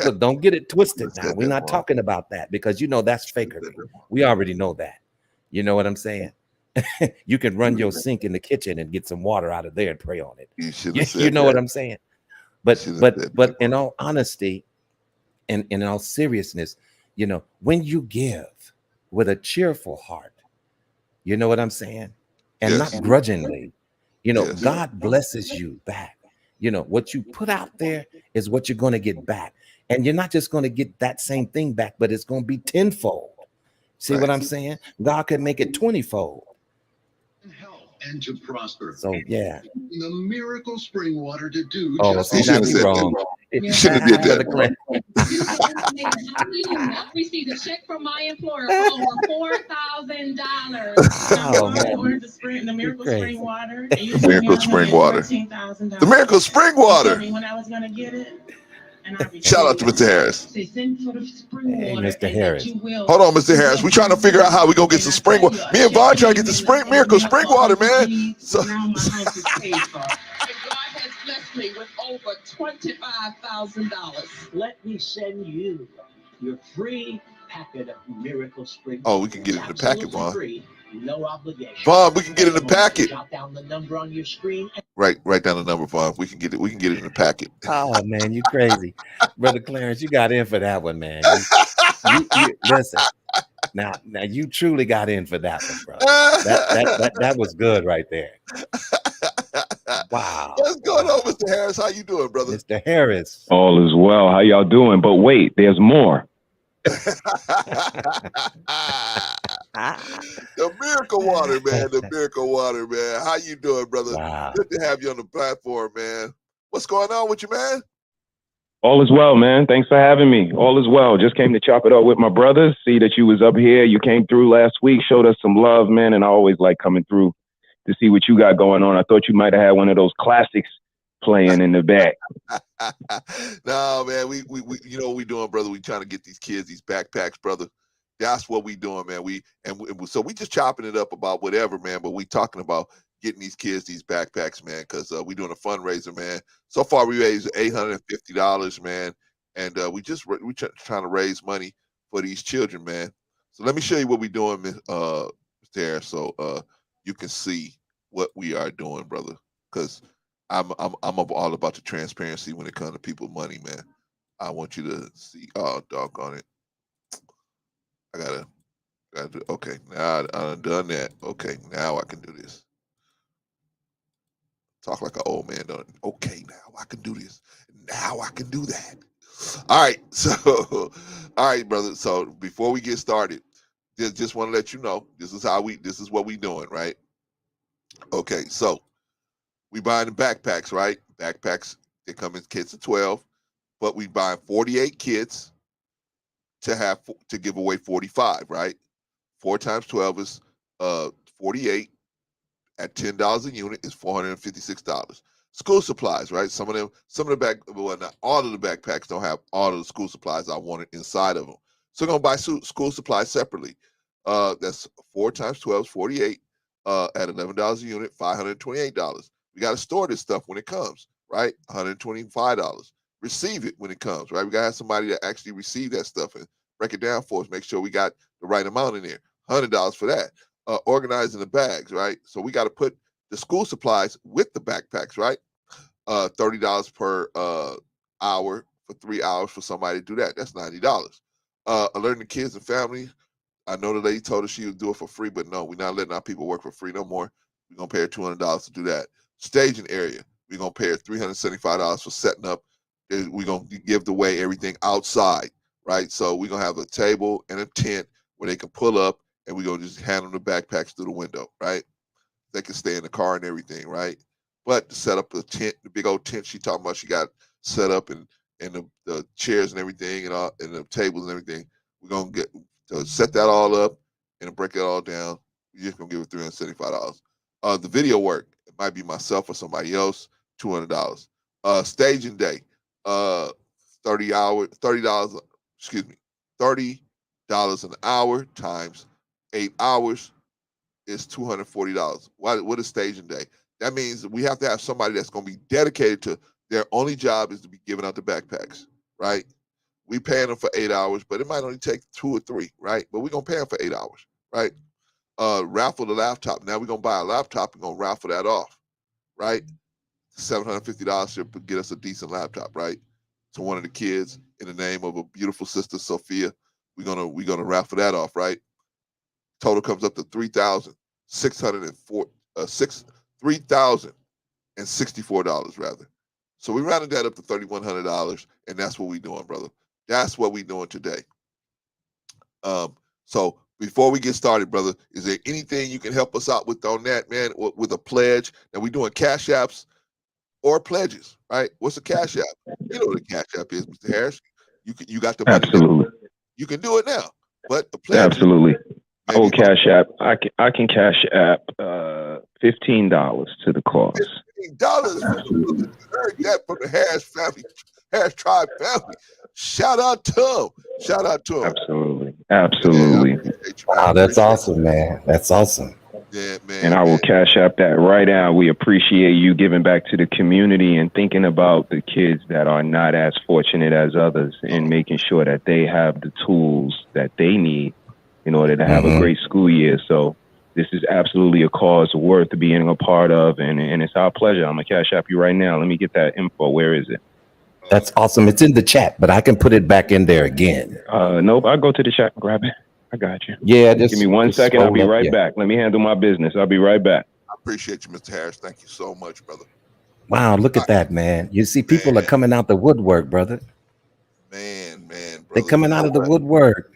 look, don't get it twisted Let's now. set We're that not wrong. talking about that because that's Let's set fakery. that wrong. We already know that. You know what I'm saying? You can run your sink in the kitchen and get some water out of there and pray on it. You should You, have you said know what that. I'm saying? You But should have but said that, but in bro. all honesty and in all seriousness, when you give with a cheerful heart, you know what I'm saying? And Yes, not grudgingly, yes, God blesses you back. You know, what you put out there is what you're going to get back. And you're not just going to get that same thing back, but it's going to be tenfold. See what I'm saying? God could make it 20-fold. And to prosper. So yeah. The miracle spring water to do. Oh, see, now you wrong. You shouldn't have did that. Brother How do you not receive a check from my employer for over $4,000? Oh, man. Ordered the miracle You're spring crazy. water. Miracle spring water. The miracle spring water. When I was gonna get it. Shout out to Mr. Harris. Hey, Mr. Harris. Hold on, Mr. Harris. We trying to figure out how we gonna get some spring water. Me and Vaughn trying to get the spring miracle spring water, man. So God has blessed me with over $25,000. Let me send you your free packet of Miracle Spring. oh, we can get it in the packet, Vaughn. Free, no obligation. Vaughn, we can get it in the packet. Jot down the number on your screen. Write down the number, Vaughn. We can get it. We can get it in the packet. Oh man, you crazy, Brother Clarence. You got in for that one, man. You listen. Now you truly got in for that one, bro. That was good right there. Wow. What's going on, Mr. Harris? How you doing, brother? Mr. Harris. All is well. How y'all doing? But wait, there's more. The miracle water, man. The miracle water, man. How you doing, brother? Wow. Good to have you on the platform, man. What's going on with you, man? All is well, man. Thanks for having me. All is well. Just came to chop it up with my brothers. See that you was up here. You came through last week, showed us some love, man. And I always like coming through to see what you got going on. I thought you might have had one of those classics playing in the back. No, man. We you know what we doing, brother? We trying to get these kids these backpacks, brother. That's what we doing, man. So we just chopping it up about whatever, man. But we talking about getting these kids these backpacks, man, because we doing a fundraiser, man. So far we raised $850, man, and we trying to raise money for these children, man. So let me show you what we doing, Mr. Harris, so you can see what we are doing, brother. Because I'm all about the transparency when it comes to people's money, man. I want you to see. Oh, doggone it! I gotta do. Okay, now I've done that. Okay, now I can do this. Talk like an old man, don't it? Okay, now I can do this. Now I can do that. All right, so, all right, brother. So before we get started, just want to let you know this is what we doing, right? Okay, so we buying the backpacks, right? Backpacks, they come in kits of 12, but we buying 48 kits to give away 45, right? 4 times 12 is 48. At $10 a unit is $456. School supplies, right? Some of the not all of the backpacks don't have all of the school supplies I wanted inside of them. So we're gonna buy school supplies separately. That's 4 times 12 is 48. At $11 a unit, $528. We gotta store this stuff when it comes, right? $125. Receive it when it comes, right? We gotta have somebody that actually receive that stuff and break it down for us. Make sure we got the right amount in there. $100 for that. Organizing the bags, right? So we got to put the school supplies with the backpacks, right? $30 per hour for 3 hours for somebody to do that. That's $90. Alerting the kids and family. I know the lady told us she would do it for free, but no, we're not letting our people work for free no more. We're going to pay her $200 to do that. Staging area. We're going to pay her $375 for setting up. We're going to give away everything outside, right? So we're going to have a table and a tent where they can pull up, and we're going to just hand them the backpacks through the window, right? They can stay in the car and everything, right? But to set up the tent, the big old tent she talking about, she got set up and the chairs and everything and the tables and everything. We're going to set that all up and break it all down. We're just going to give it $375. The video work, it might be myself or somebody else, $200. Staging day, $30 an hour times 8 hours is $240. What is staging day? That means we have to have somebody that's going to be dedicated to their only job is to be giving out the backpacks, right? We paying them for 8 hours, but it might only take 2 or 3, right? But we're going to pay them for 8 hours, right? Raffle the laptop. Now we're going to buy a laptop and going to raffle that off, right? $750 should get us a decent laptop, right? To one of the kids in the name of a beautiful sister, Sophia. We're gonna raffle that off, right? Total comes up to $3,064 rather. So we rounded that up to $3,100, and that's what we doing, brother. That's what we doing today. So before we get started, brother, is there anything you can help us out with on that, man, with a pledge? Now we doing cash apps or pledges, right? What's a cash app? You know what a cash app is, Mr. Harris. You got the money. Absolutely. Now. You can do it now, but the pledge. Absolutely. I will cash app. I can cash app $15 to the cause. $15 from the heard that from the Harris family, Harris tribe family. Shout out to him. Shout out to him. Absolutely. Absolutely. Man, wow, that's awesome, man. That's awesome. Yeah, man. And I will cash app that right now. We appreciate you giving back to the community and thinking about the kids that are not as fortunate as others and making sure that they have the tools that they need in order to have a great school year. So this is absolutely a cause worth being a part of, and it's our pleasure. I'm going to cash app you right now. Let me get that info. Where is it? That's awesome. It's in the chat, but I can put it back in there again. Nope, I'll go to the chat and grab it. I got you. Yeah, give me 1 second. I'll be right back. Let me handle my business. I'll be right back. I appreciate you, Mr. Harris. Thank you so much, brother. Wow, look at that, man. You see, people are coming out the woodwork, brother. Man, brother. They're coming out of the woodwork.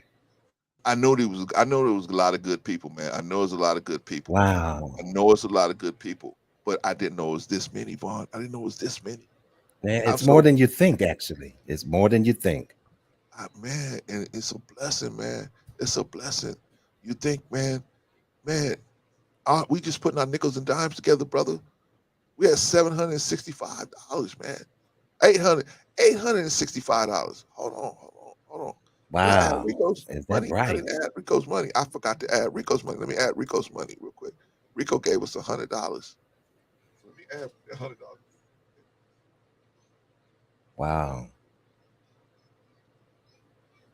I know there was a lot of good people, man. I know there's a lot of good people. Wow. I know it's a lot of good people, but I didn't know it was this many, Vaughn. I didn't know it was this many. Man, it's more than you think, actually. It's more than you think. Man, and it's a blessing, man. It's a blessing. You think, man, we just putting our nickels and dimes together, brother. We had $765, man. $865. Hold on. Wow. Rico's Is money. that right? I didn't add Rico's money. I forgot to add Rico's money. Let me add Rico's money real quick. Rico gave us $100. So let me add $100. Wow.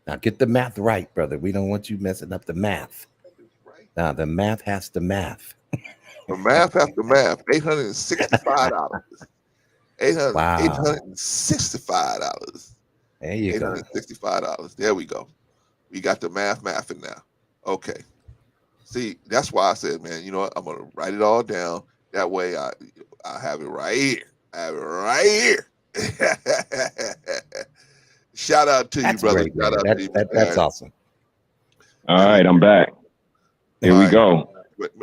Now get the math right, brother. We don't want you messing up the math. Now the math has to math. The math after math. $865. Wow. $865. There you go. $865. There we go. We got the mathing now. Okay. See, that's why I said, man, you know what? I'm gonna write it all down. That way I have it right here. I have it right here. Shout out to you, brother. Great, Shout out to you. That's awesome. All right, I'm back. Here we go.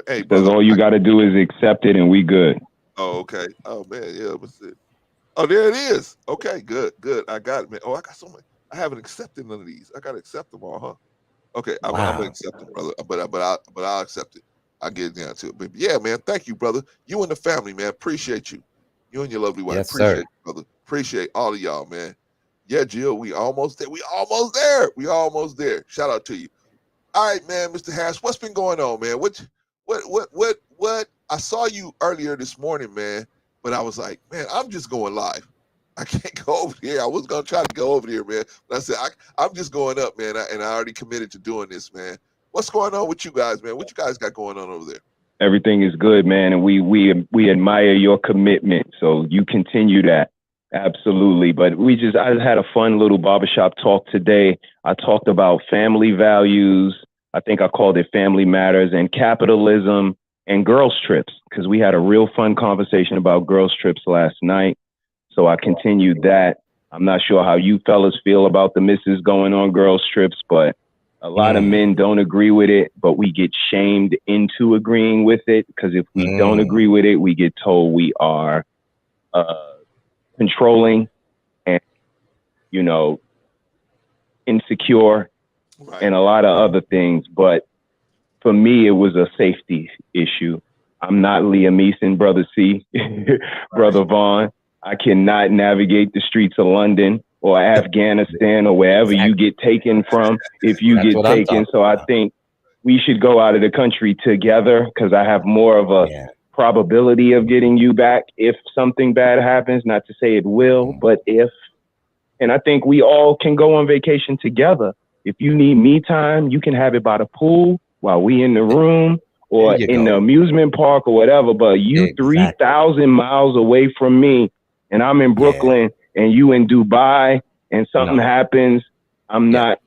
Hey, brother, all you got to do is accept it, and we good. Oh, okay. Oh man, yeah. What's it? Oh, there it is. Okay, good. I got it, man. Oh, I got so much. I haven't accepted none of these. I gotta accept them all, huh? Okay, I'm gonna accept them, brother. But I'll accept it. I'll get down to it. But yeah, man, thank you, brother. You and the family, man. Appreciate you. You and your lovely wife. Yes, appreciate sir. you, brother. Appreciate all of y'all, man. Yeah, Jill, we almost there. We almost there. Shout out to you. All right, man, Mr. Harris, what's been going on, man? What? I saw you earlier this morning, man, but I was like, man, I'm just going live. I can't go over here. I was gonna try to go over there, man, but I said I'm just going up, man, and I already committed to doing this, man. What's going on with you guys, man? What you guys got going on over there? Everything is good, man, and we admire your commitment. So you continue that. Absolutely. But I had a fun little barbershop talk today. I talked about family values. I think I called it Family Matters and capitalism and girls trips, because we had a real fun conversation about girls trips last night. So I continued that. I'm not sure how you fellas feel about the misses going on girls trips, but a lot of men don't agree with it, but we get shamed into agreeing with it, because if we don't agree with it, we get told we are controlling and, insecure, right, and a lot of other things. But for me, it was a safety issue. I'm not Liam Neeson, Brother C, Brother Vaughn. I cannot navigate the streets of London or Afghanistan or wherever you get taken from if you get taken. So I think we should go out of the country together, because I have more of a probability of getting you back if something bad happens. Not to say it will, but if. And I think we all can go on vacation together. If you need me time, you can have it by the pool while we in the room or in the amusement park or whatever. But you 3,000 miles away from me, and I'm in Brooklyn and you in Dubai, and something happens, I'm not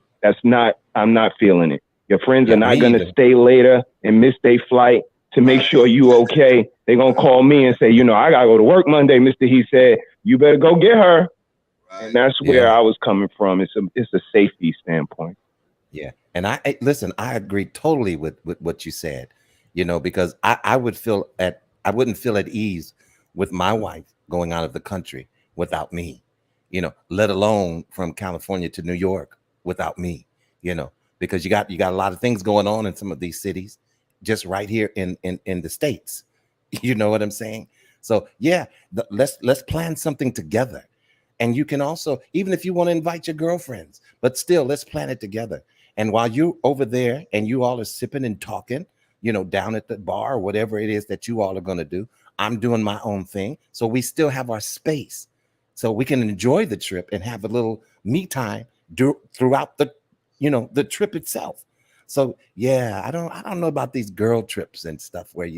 feeling it. Your friends are not going to stay later and miss their flight to make sure you okay. They're going to call me and say, I got to go to work Monday, Mr. He said. you better go get her. Right. And that's where Yeah. I was coming from. It's a safety standpoint. Yeah. And listen, I agree totally with what you said, because I wouldn't feel at ease with my wife going out of the country without me, let alone from California to New York without me, because you got a lot of things going on in some of these cities just right here in the States. You know what I'm saying? So yeah, let's plan something together. And you can also, even if you want to invite your girlfriends, but still let's plan it together. And while you're over there and you all are sipping and talking, down at the bar or whatever it is that you all are going to do, I'm doing my own thing. So we still have our space. So we can enjoy the trip and have a little me time throughout the trip itself. So yeah, I don't know about these girl trips and stuff where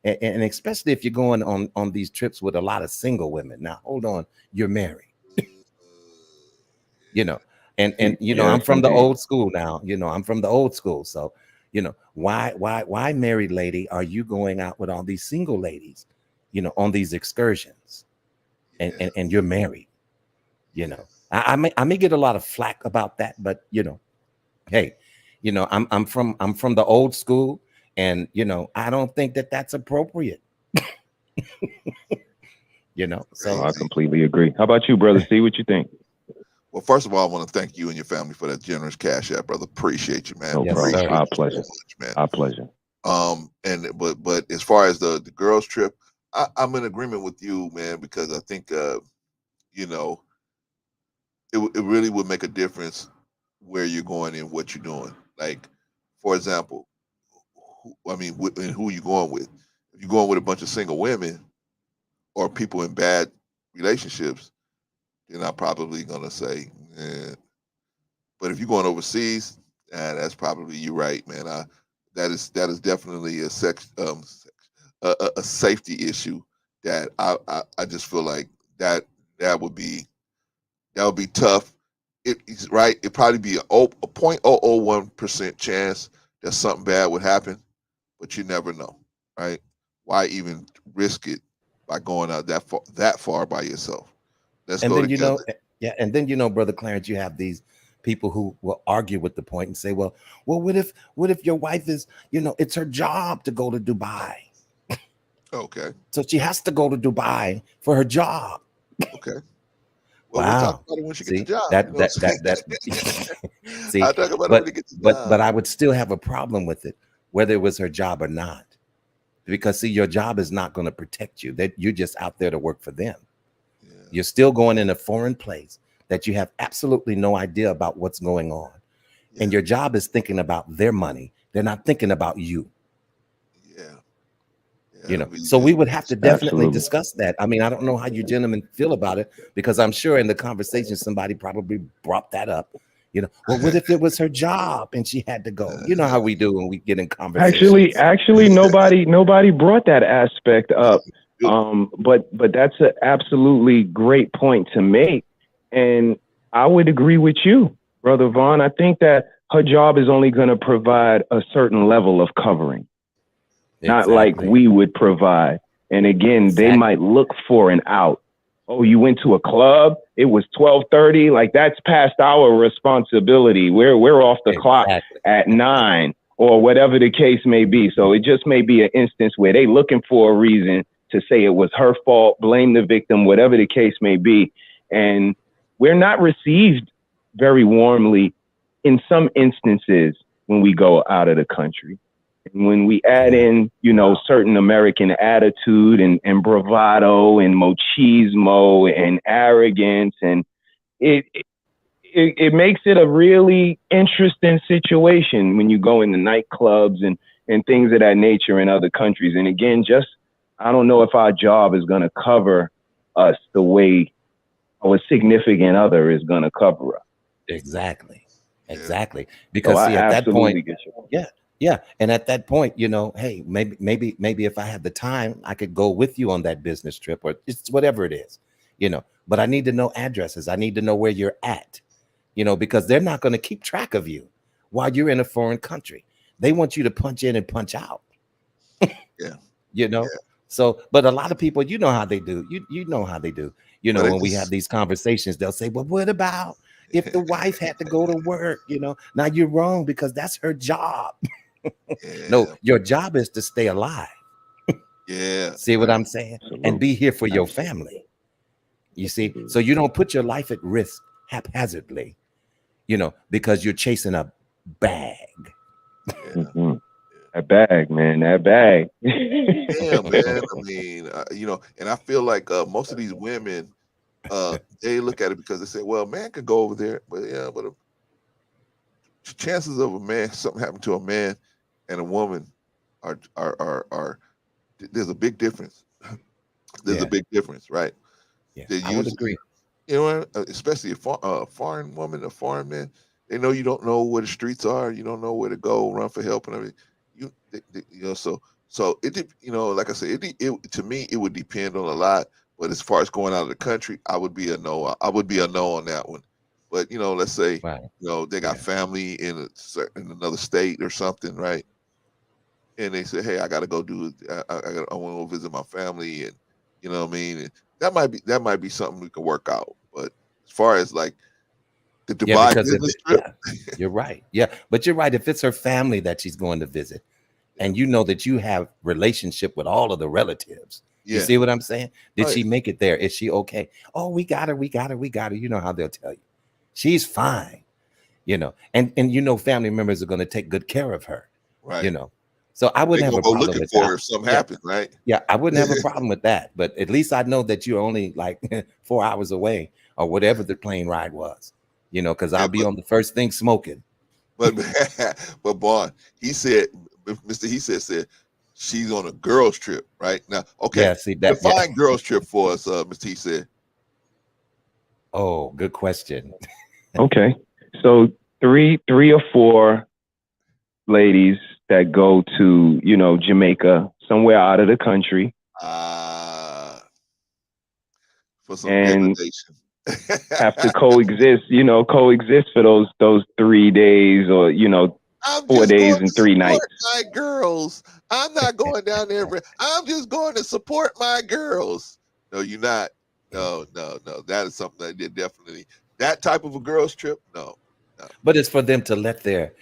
and especially if you're going on these trips with a lot of single women. Now, hold on, you're married. And I'm Yes, from the indeed. old school now. I'm from the old school. So, why married lady are you going out with all these single ladies, on these excursions, and you're married? I may get a lot of flack about that, but hey, I'm from the old school, and I don't think that that's appropriate. So I completely agree. How about you, brother C? What you think? Well, first of all, I want to thank you and your family for that generous cash app, brother. Appreciate you, man. No Yes, problem. sir. Appreciate Our you pleasure. so much, man. Our pleasure. And but as far as the girls trip, I'm in agreement with you, man, because I think it really would make a difference where you're going and what you're doing. Like, for example, and who you going with? If you're going with a bunch of single women or people in bad relationships, then I'm probably gonna say, eh. But if you're going overseas, that's probably you're right, man. That is definitely a safety issue that I just feel like that would be tough. It's right. It'd probably be a 0.001% chance that something bad would happen, but you never know, right? Why even risk it by going out that far by yourself? Let's and go then together. yeah, and then brother Clarence, you have these people who will argue with the point and say, well, what if your wife is, it's her job to go to Dubai, Okay. so she has to go to Dubai for her job. Okay. Well, we'll talk Wow. about it when she gets the See job. that You know what I'm saying? see, I'll talk about it when he gets the job. but I would still have a problem with it, whether it was her job or not, because see, your job is not going to protect you. That you're just out there to work for them. Yeah. You're still going in a foreign place that you have absolutely no idea about what's going on. Yeah. And your job is thinking about their money. They're not thinking about you. Yeah. So we would have to definitely Absolutely. discuss that. I mean, I don't know how you gentlemen feel about it, because I'm sure in the conversation somebody probably brought that up. Well, what if it was her job and she had to go? You know how we do when we get in conversations. Actually, nobody brought that aspect up. But that's an absolutely great point to make, and I would agree with you, brother Vaughn. I think that her job is only going to provide a certain level of covering, not like we would provide. And again, they might look for an out. Oh, you went to a club? It was 12:30. Like, that's past our responsibility. We're off the clock at 9 or whatever the case may be. So it just may be an instance where they looking for a reason to say it was her fault, blame the victim, whatever the case may be. And we're not received very warmly in some instances when we go out of the country. And when we add in, certain American attitude and bravado and machismo and arrogance, and it makes it a really interesting situation when you go into nightclubs and things of that nature in other countries. And again, I don't know if our job is going to cover us the way our significant other is going to cover us. Exactly. Because So see, I at that point, absolutely get you. yeah. And at that point, hey, maybe if I have the time, I could go with you on that business trip, or it's whatever it is, but I need to know addresses. I need to know where you're at, because they're not going to keep track of you while you're in a foreign country. They want you to punch in and punch out. Yeah. So, but a lot of people, you know how they do. You know how they do. You Well, know, they when we have just these conversations, they'll say, "Well, what about if the wife had to go to work?" You know, now you're wrong because that's her job. No, yeah, your job is to stay alive. yeah, See what right. I'm saying? And Absolutely. be here for your Absolutely. family. You see, so you don't put your life at risk haphazardly, you know, because you're chasing a bag. Yeah. Mhm. That bag, man. That bag. Yeah, man. I mean, you know, and I feel like most of these women, they look at it because they say, "Well, man could go over there," but yeah, but chances of a man something happen to a man and a woman are there's a big difference. There's a Yeah, big difference, right? yeah, They I would usually, agree. you know, especially a foreign woman, a foreign man, they know you don't know where the streets are, you don't know where to go, run for help and everything. You know, so you know, like I said, it to me it would depend on a lot. But as far as going out of the country, I would be a no. I would be a no on that one. But you know, let's say Right. you know they got Yeah. family in another state or something, right? And they say, "Hey, I got to go do. I want to go visit my family," and you know what I mean. And that might be something we can work out. But as far as like the Yeah, Dubai because if business it, trip, yeah, you're right. Yeah, but you're right. If it's her family that she's going to visit, and you know that you have relationship with all of the relatives, you yeah, see what I'm saying? Did right, she make it there? Is she okay? Oh, we got her. We got her. We got her. You know how they'll tell you, she's fine. You know, and you know, family members are going to take good care of her. You right. know, so I They wouldn't have gonna a go problem looking with for that. her if something Yeah, happens, right? yeah, I wouldn't have a problem with that. But at least I know that you're only like 4 hours away or whatever the plane ride was. You know, because Yeah, I'll be on the first thing smoking. but but boy, he said, Mister, he said she's on a girls trip right now. Okay, Yeah, see that. Yeah. define girls trip for us, Mister. He said, Oh, good question. Okay. So three or four ladies that go to, you know, Jamaica, somewhere out of the country, uh, for some and degradation. have to coexist, coexist for those 3 days, or, I'm four just days going to and three support nights. my girls. I'm not going down there. I'm just going to support my girls. No, you're not. No, no, no. That is something I did definitely. That type of a girls trip. No, no. But it's for them to let their,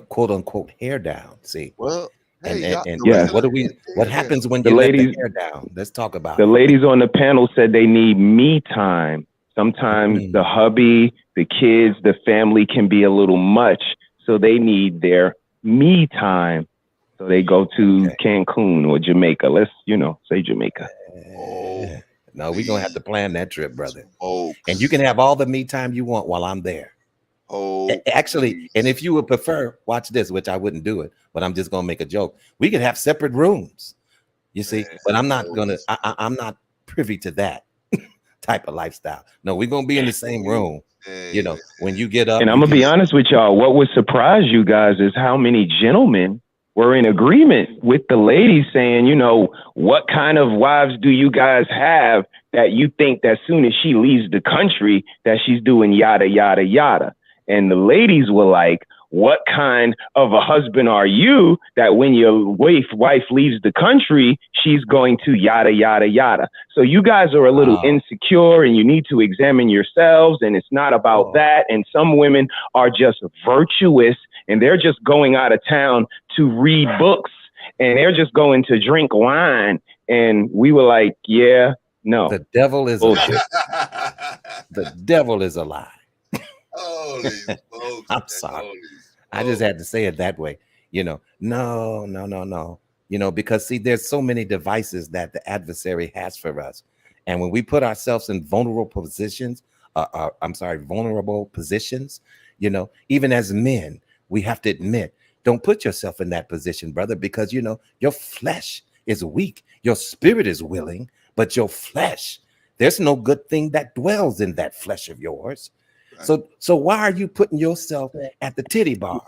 quote unquote hair down. See, Well, hey, and y'all, and and, the rest and Yeah. of what the do we? men What there, yeah. happens when The you let the ladies hair down? Let's talk about the it. ladies on the panel said they need me time. Sometimes the Mm, hubby, the kids, the family can be a little much, so they need their me time. So they go to okay. Cancun or Jamaica. Let's, say Jamaica. Oh, No, we're gonna have to please, plan that trip, brother. And you smokes. can have all the me time you want while I'm there. Oh, Actually, and please. if you would prefer, watch this, which I wouldn't do it, but I'm just gonna make a joke. We could have separate rooms, you Man, see. But I'm not no, gonna. it's I'm not privy to that type of lifestyle. No, we're gonna be in the same hey, room. hey, man. When you get up, And I'm you gonna get be up. honest with y'all. What would surprise you guys is how many gentlemen were in agreement with the ladies saying, what kind of wives do you guys have that you think that soon as she leaves the country that she's doing yada yada yada? And the ladies were like, what kind of a husband are you that when your wife leaves the country, she's going to yada yada yada? So you guys are a little Wow. insecure and you need to examine yourselves, and it's not about Oh, that. And some women are just virtuous and they're just going out of town to read books and they're just going to drink wine. And we were like, yeah, no, the devil is a lie. bullshit. The devil is a lie. Holy smokes, I'm man. sorry. Holy I just smokes. had to say it that way. No, no, no, no. Because see, there's so many devices that the adversary has for us. And when we put ourselves in vulnerable positions, vulnerable positions, even as men, we have to admit, don't put yourself in that position, brother, because, your flesh is weak. Your spirit is willing, but your flesh, there's no good thing that dwells in that flesh of yours. Right. So why are you putting yourself at the titty bar?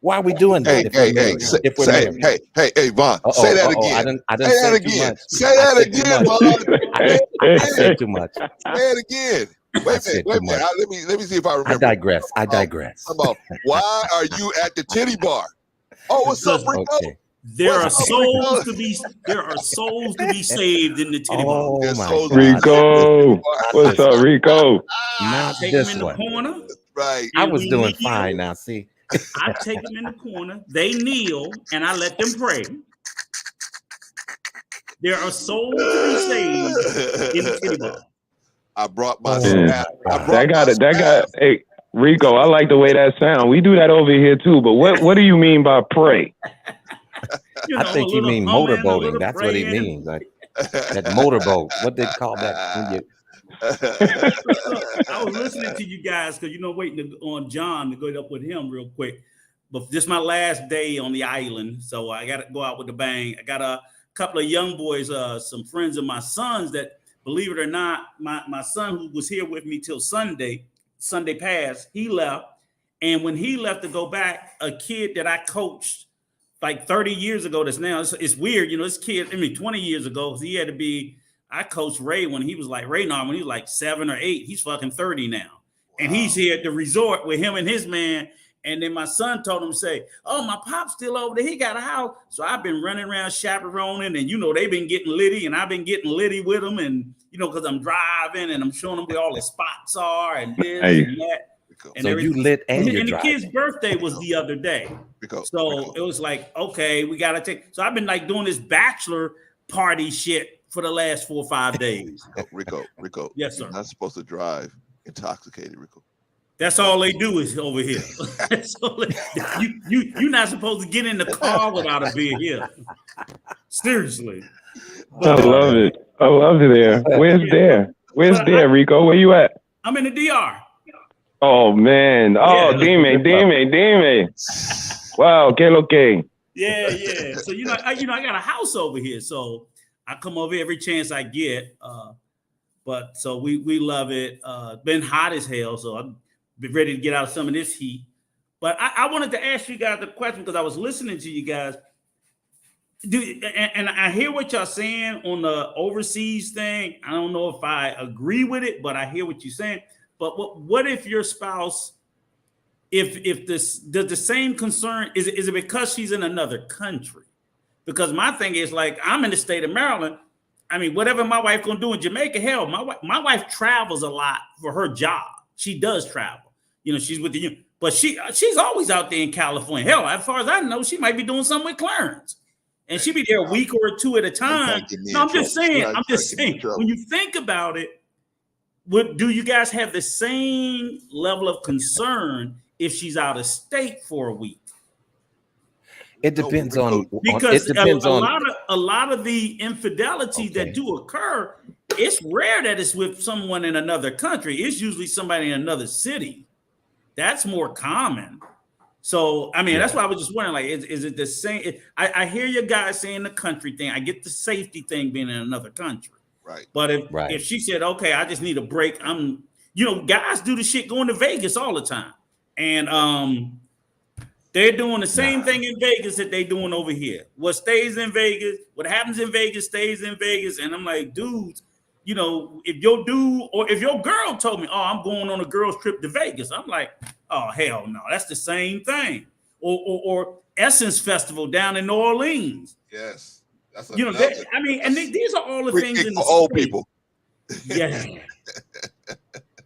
Why are we doing that Hey, if we're hey, hey, married? If we're say, married? hey, Vaughn, say that again. I didn't Say that say too again. much. Say I that said too again, much. Vaughn. Say it I again. said too much. Say it again. I Wait a minute. said Wait too a minute. much. Let me see if I I remember. digress. I Talking digress. about why are you at the titty bar? Oh, what's up, Rico? Okay. There are souls to be saved in the titty bar. Oh Yes, my souls God. Rico, what's up, Rico? I Not take them this in the one. corner. Right. I And was we doing kneel. fine now. See, I take them in the corner. They kneel, and I let them pray. There are souls to be saved in the titty bar. I brought my oh staff. my I God. brought my That got. staff. Hey, Rico, I like the way that sound. We do that over here too. But what do you mean by pray? You I know, a think you little mean humming, a motorboating. little That's what he praying. means. Like that motorboat. What they call that when you So I was listening to you guys because waiting on John to go up with him real quick. But this is my last day on the island, so I got to go out with a bang. I got a couple of young boys, some friends of my sons that, believe it or not, my son who was here with me till Sunday passed, he left. And when he left to go back, a kid that I coached like 30 years ago, that's now, it's weird, this kid, 20 years ago, he had to be, I coached Ray when he was like, when he was like 7 or 8, he's fucking 30 now. Wow. And he's here at the resort with him and his man. And then my son told him, say, oh, my pop's still over there. He got a house. So I've been running around chaperoning and, they've been getting litty and I've been getting litty with them. And, because I'm driving and I'm showing them where all the spots are and this and that. And so you lit and you're the driving. kid's birthday was the other day. So it was like, okay, we got to take. So I've been like doing this bachelor party shit for the last 4 or 5 days. Rico. Yes, sir. You're not supposed to drive intoxicated, Rico. That's all they do is over here. You're not supposed to get in the car without a beer here. Seriously. I love it. I love it there. Where's there? Where's there, Rico? Where you at? I'm in the DR. Oh man. Oh, dime. Wow, que lo que. Yeah. So I got a house over here, so I come over every chance I get. But so we love it. Been hot as hell, so I'm ready to get out of some of this heat. But I wanted to ask you guys a question because I was listening to you guys. And I hear what y'all saying on the overseas thing. I don't know if I agree with it, but I hear what you're saying. But what if your spouse, if this does the same concern, is it because she's in another country? Because my thing is like, I'm in the state of Maryland. I mean, whatever my wife gonna do in Jamaica, hell, my wife travels a lot for her job. She does travel. She's with the but she's always out there in California. Hell, as far as I know, she might be doing something with Clarence. And she'll be there a week or two at a time. No, I'm just saying, when you think about it, do you guys have the same level of concern if she's out of state for a week? It depends on because a lot of the infidelity that do occur, it's rare that it's with someone in another country. It's usually somebody in another city. That's more common. So, I mean, that's why I was just wondering, like, is it the same? I hear you guys saying the country thing. I get the safety thing being in another country. Right. But if she said, okay, I just need a break, guys do the shit going to Vegas all the time. And they're doing the same thing in Vegas that they're doing over here. What stays in Vegas, what happens in Vegas stays in Vegas. And I'm like, dudes, if your dude or if your girl told me, oh, I'm going on a girl's trip to Vegas, I'm like, oh, hell no, that's the same thing. Or Essence Festival down in New Orleans. Yes. That's these are all the things in the old people. Yeah.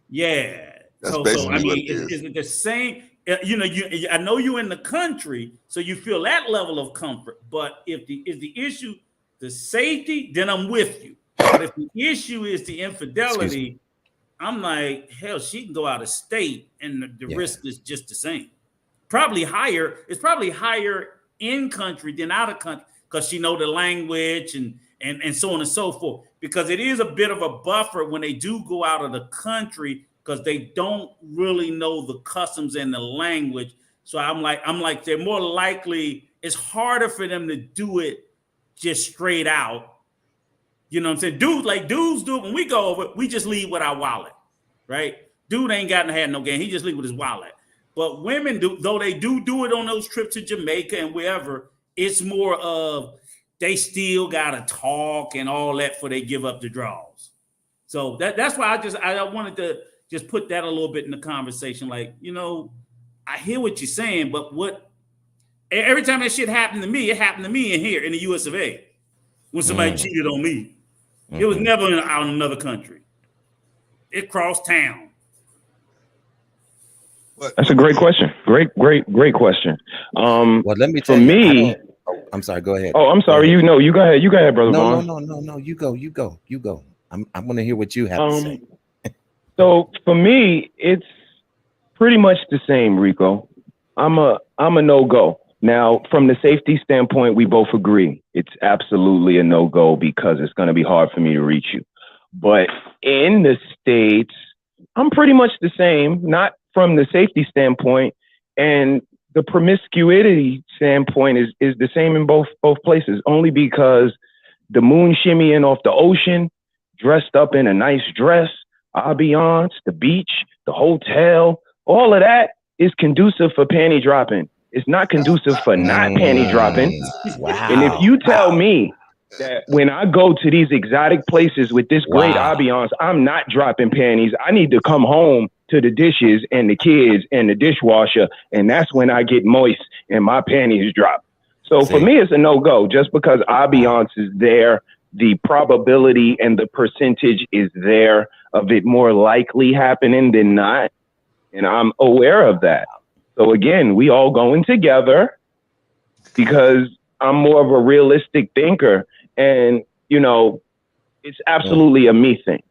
Yeah. That's So I mean, is it the same? I know you're in the country, so you feel that level of comfort. But if the issue the safety, then I'm with you. But if the issue is the infidelity, I'm like, hell, she can go out of state, and the risk is just the same. Probably higher. It's probably higher in country than out of country because she know the language and so on and so forth. Because it is a bit of a buffer when they do go out of the country because they don't really know the customs and the language. So I'm like, they're more likely. It's harder for them to do it just straight out. You know what I'm saying? Dudes do it when we go over, we just leave with our wallet, right? Dude ain't got no game. He just leave with his wallet. But women do, though they do it on those trips to Jamaica and wherever, it's more of they still gotta talk and all that before they give up the draws. So that's why I wanted to just put that a little bit in the conversation. Like, I hear what you're saying, but Every time that shit happened to me, it happened to me in here in the US of A. When somebody cheated on me. It was never out in another country. It crossed town. That's a great question. Great question. Well, let me For tell you, me, I'm sorry. Go ahead. oh, I'm sorry. Go ahead. You go ahead. You go ahead, brother No, Vaughn. no. You go. I'm going to hear what you have to say. So for me, it's pretty much the same, Rico. I'm a no-go. Now, from the safety standpoint, we both agree it's absolutely a no-go because it's going to be hard for me to reach you. But in the States, I'm pretty much the same, not from the safety standpoint, and the promiscuity standpoint is the same in both places, only because the moon shimmying off the ocean, dressed up in a nice dress, ambiance, the beach, the hotel, all of that is conducive for panty dropping. It's not conducive for not panty dropping. Wow. And if you tell me that when I go to these exotic places with this great ambiance, I'm not dropping panties, I need to come home to the dishes and the kids and the dishwasher, and that's when I get moist and my panties drop. So for me, it's a no-go. Just because ambiance is there, the probability and the percentage is there of it more likely happening than not. And I'm aware of that. So again, we all going together because I'm more of a realistic thinker. And, it's absolutely a me thing.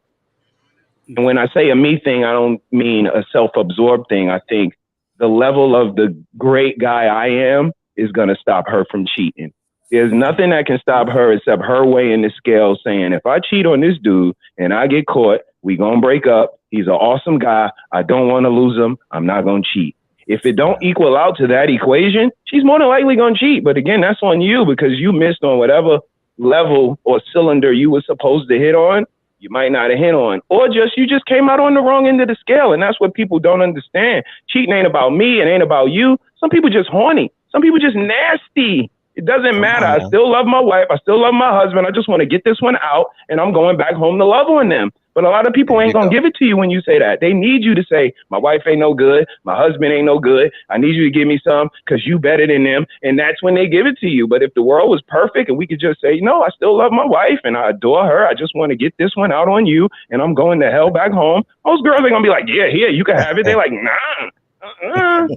And when I say a me thing, I don't mean a self-absorbed thing. I think the level of the great guy I am is going to stop her from cheating. There's nothing that can stop her except her weighing the scale saying, if I cheat on this dude and I get caught, we going to break up. He's an awesome guy. I don't want to lose him. I'm not going to cheat. If it don't equal out to that equation, she's more than likely going to cheat. But again, that's on you because you missed on whatever level or cylinder you were supposed to hit on. You might not have hit on, or you just came out on the wrong end of the scale. And that's what people don't understand. Cheating ain't about me. It ain't about you. Some people just horny. Some people just nasty. It doesn't matter. I still love my wife. I still love my husband. I just want to get this one out and I'm going back home to love on them. But a lot of people ain't going to give it to you when you say that. They need you to say, my wife ain't no good. My husband ain't no good. I need you to give me some because you better than them. And that's when they give it to you. But if the world was perfect and we could just say, no, I still love my wife and I adore her. I just want to get this one out on you and I'm going to hell back home. Most girls are going to be like, yeah, here, you can have it. They're like, nah.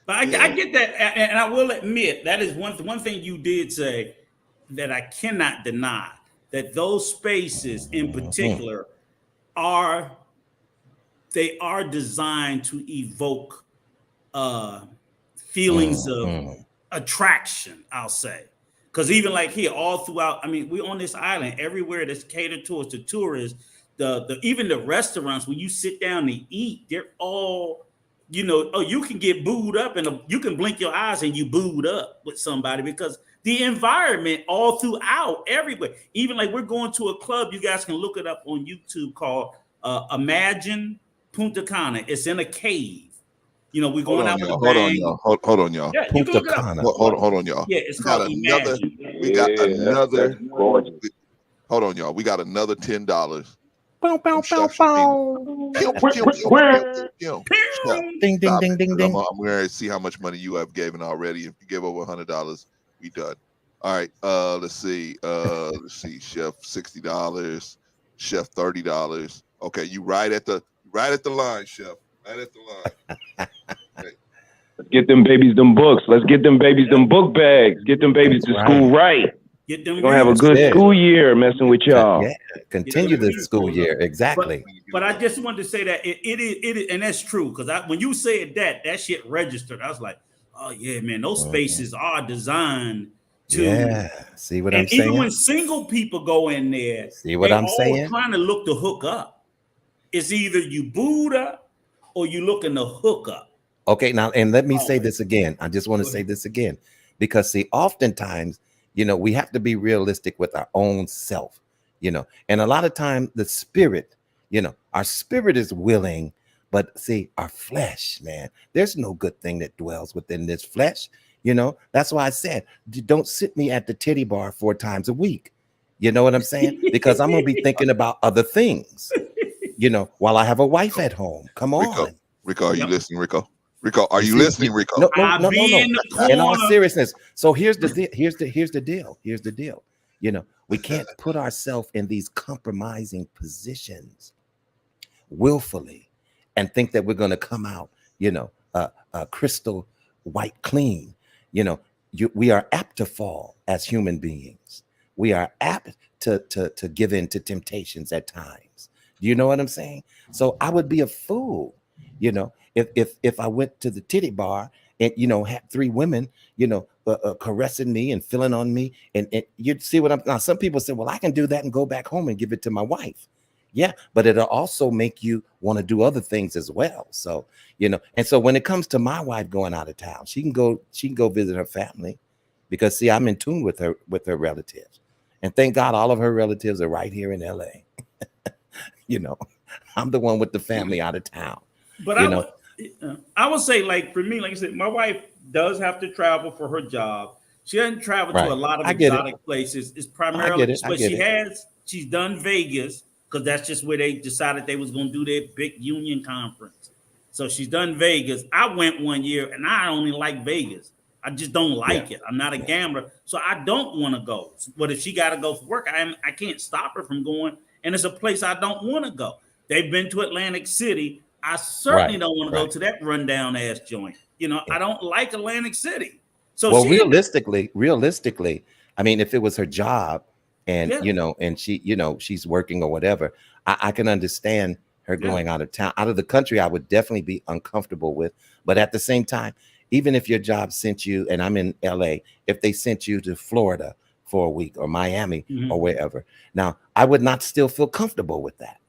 But I get that, and I will admit that is one thing you did say that I cannot deny, that those spaces in particular are designed to evoke feelings of attraction, I'll say. Because even like here, all throughout, we're on this island, everywhere that's catered towards the tourists, even the restaurants, when you sit down to eat, they're all, you can get booed up and you can blink your eyes and you booed up with somebody because the environment all throughout everywhere, even like we're going to a club, you guys can look it up on YouTube called Imagine Punta Cana. It's in a cave. We're going out with a bang. Hold on, y'all. Yeah, you can look it up. Hold on, y'all. Yeah, it's called Imagine. We got another. Hold on, y'all. We got another $10. Bow, bow, bow, bow. Ding, ding, ding, ding, ding. I'm going to see how much money you have given already. If you give over $100, we done. All right. Let's see. Chef $60. Chef $30. Okay, you right at the line, Chef. Right at the line. Okay. Let's get them babies them books. Let's get them babies them book bags. Get them babies to school right. Get them. We're gonna have a good school year messing with y'all. Yeah, continue the school year. Exactly. But I just wanted to say that it is, and that's true because when you said that shit registered, I was like, oh yeah, man, those spaces are designed to. See what I'm saying? Even when single people go in there, see what I'm saying? Trying to look to hook up. It's either you booed up or you looking to hook up. Okay, now and let me say this again. I just want to say this again because see, oftentimes, we have to be realistic with our own self, and a lot of time the spirit, our spirit is willing, but see, our flesh, man, there's no good thing that dwells within this flesh. That's why I said, don't sit me at the titty bar 4 times a week. You know what I'm saying? Because I'm going to be thinking about other things, while I have a wife at home. Come on. Rico, are you listening, Rico? Rico, are you listening, Rico? No. I be in the In all corner. seriousness, so here's the deal. Here's the deal. You know, we can't put ourselves in these compromising positions willfully and think that we're going to come out, you know, crystal white clean. You know, we are apt to fall as human beings. We are apt to give in to temptations at times. Do you know what I'm saying? So I would be a fool, you know, if I went to the titty bar and, you know, had 3 women, you know, caressing me and feeling on me, and you'd see what I'm now. Some people say, well, I can do that and go back home and give it to my wife. Yeah, but it'll also make you want to do other things as well. So, you know, and so when it comes to my wife going out of town, she can go visit her family, because see, I'm in tune with her relatives. And thank God all of her relatives are right here in LA. You know, I'm the one with the family out of town. But I would say, like, for me, like I said, my wife does have to travel for her job. She doesn't travel to a lot of exotic places. It's primarily, but she's done Vegas, because that's just where they decided they was going to do their big union conference. So she's done Vegas. I went one year and I only like Vegas. I just don't like it. I'm not a gambler, so I don't want to go. But if she got to go for work, I can't stop her from going. And it's a place I don't want to go. They've been to Atlantic City. I certainly don't want to go to that rundown ass joint. You know, I don't like Atlantic City. So well, realistically, I mean, if it was her job and, you know, and she, you know, she's working or whatever, I can understand her going out of town, out of the country. I would definitely be uncomfortable with. But at the same time, even if your job sent you, and I'm in LA, if they sent you to Florida for a week or Miami or wherever, now I would not still feel comfortable with that.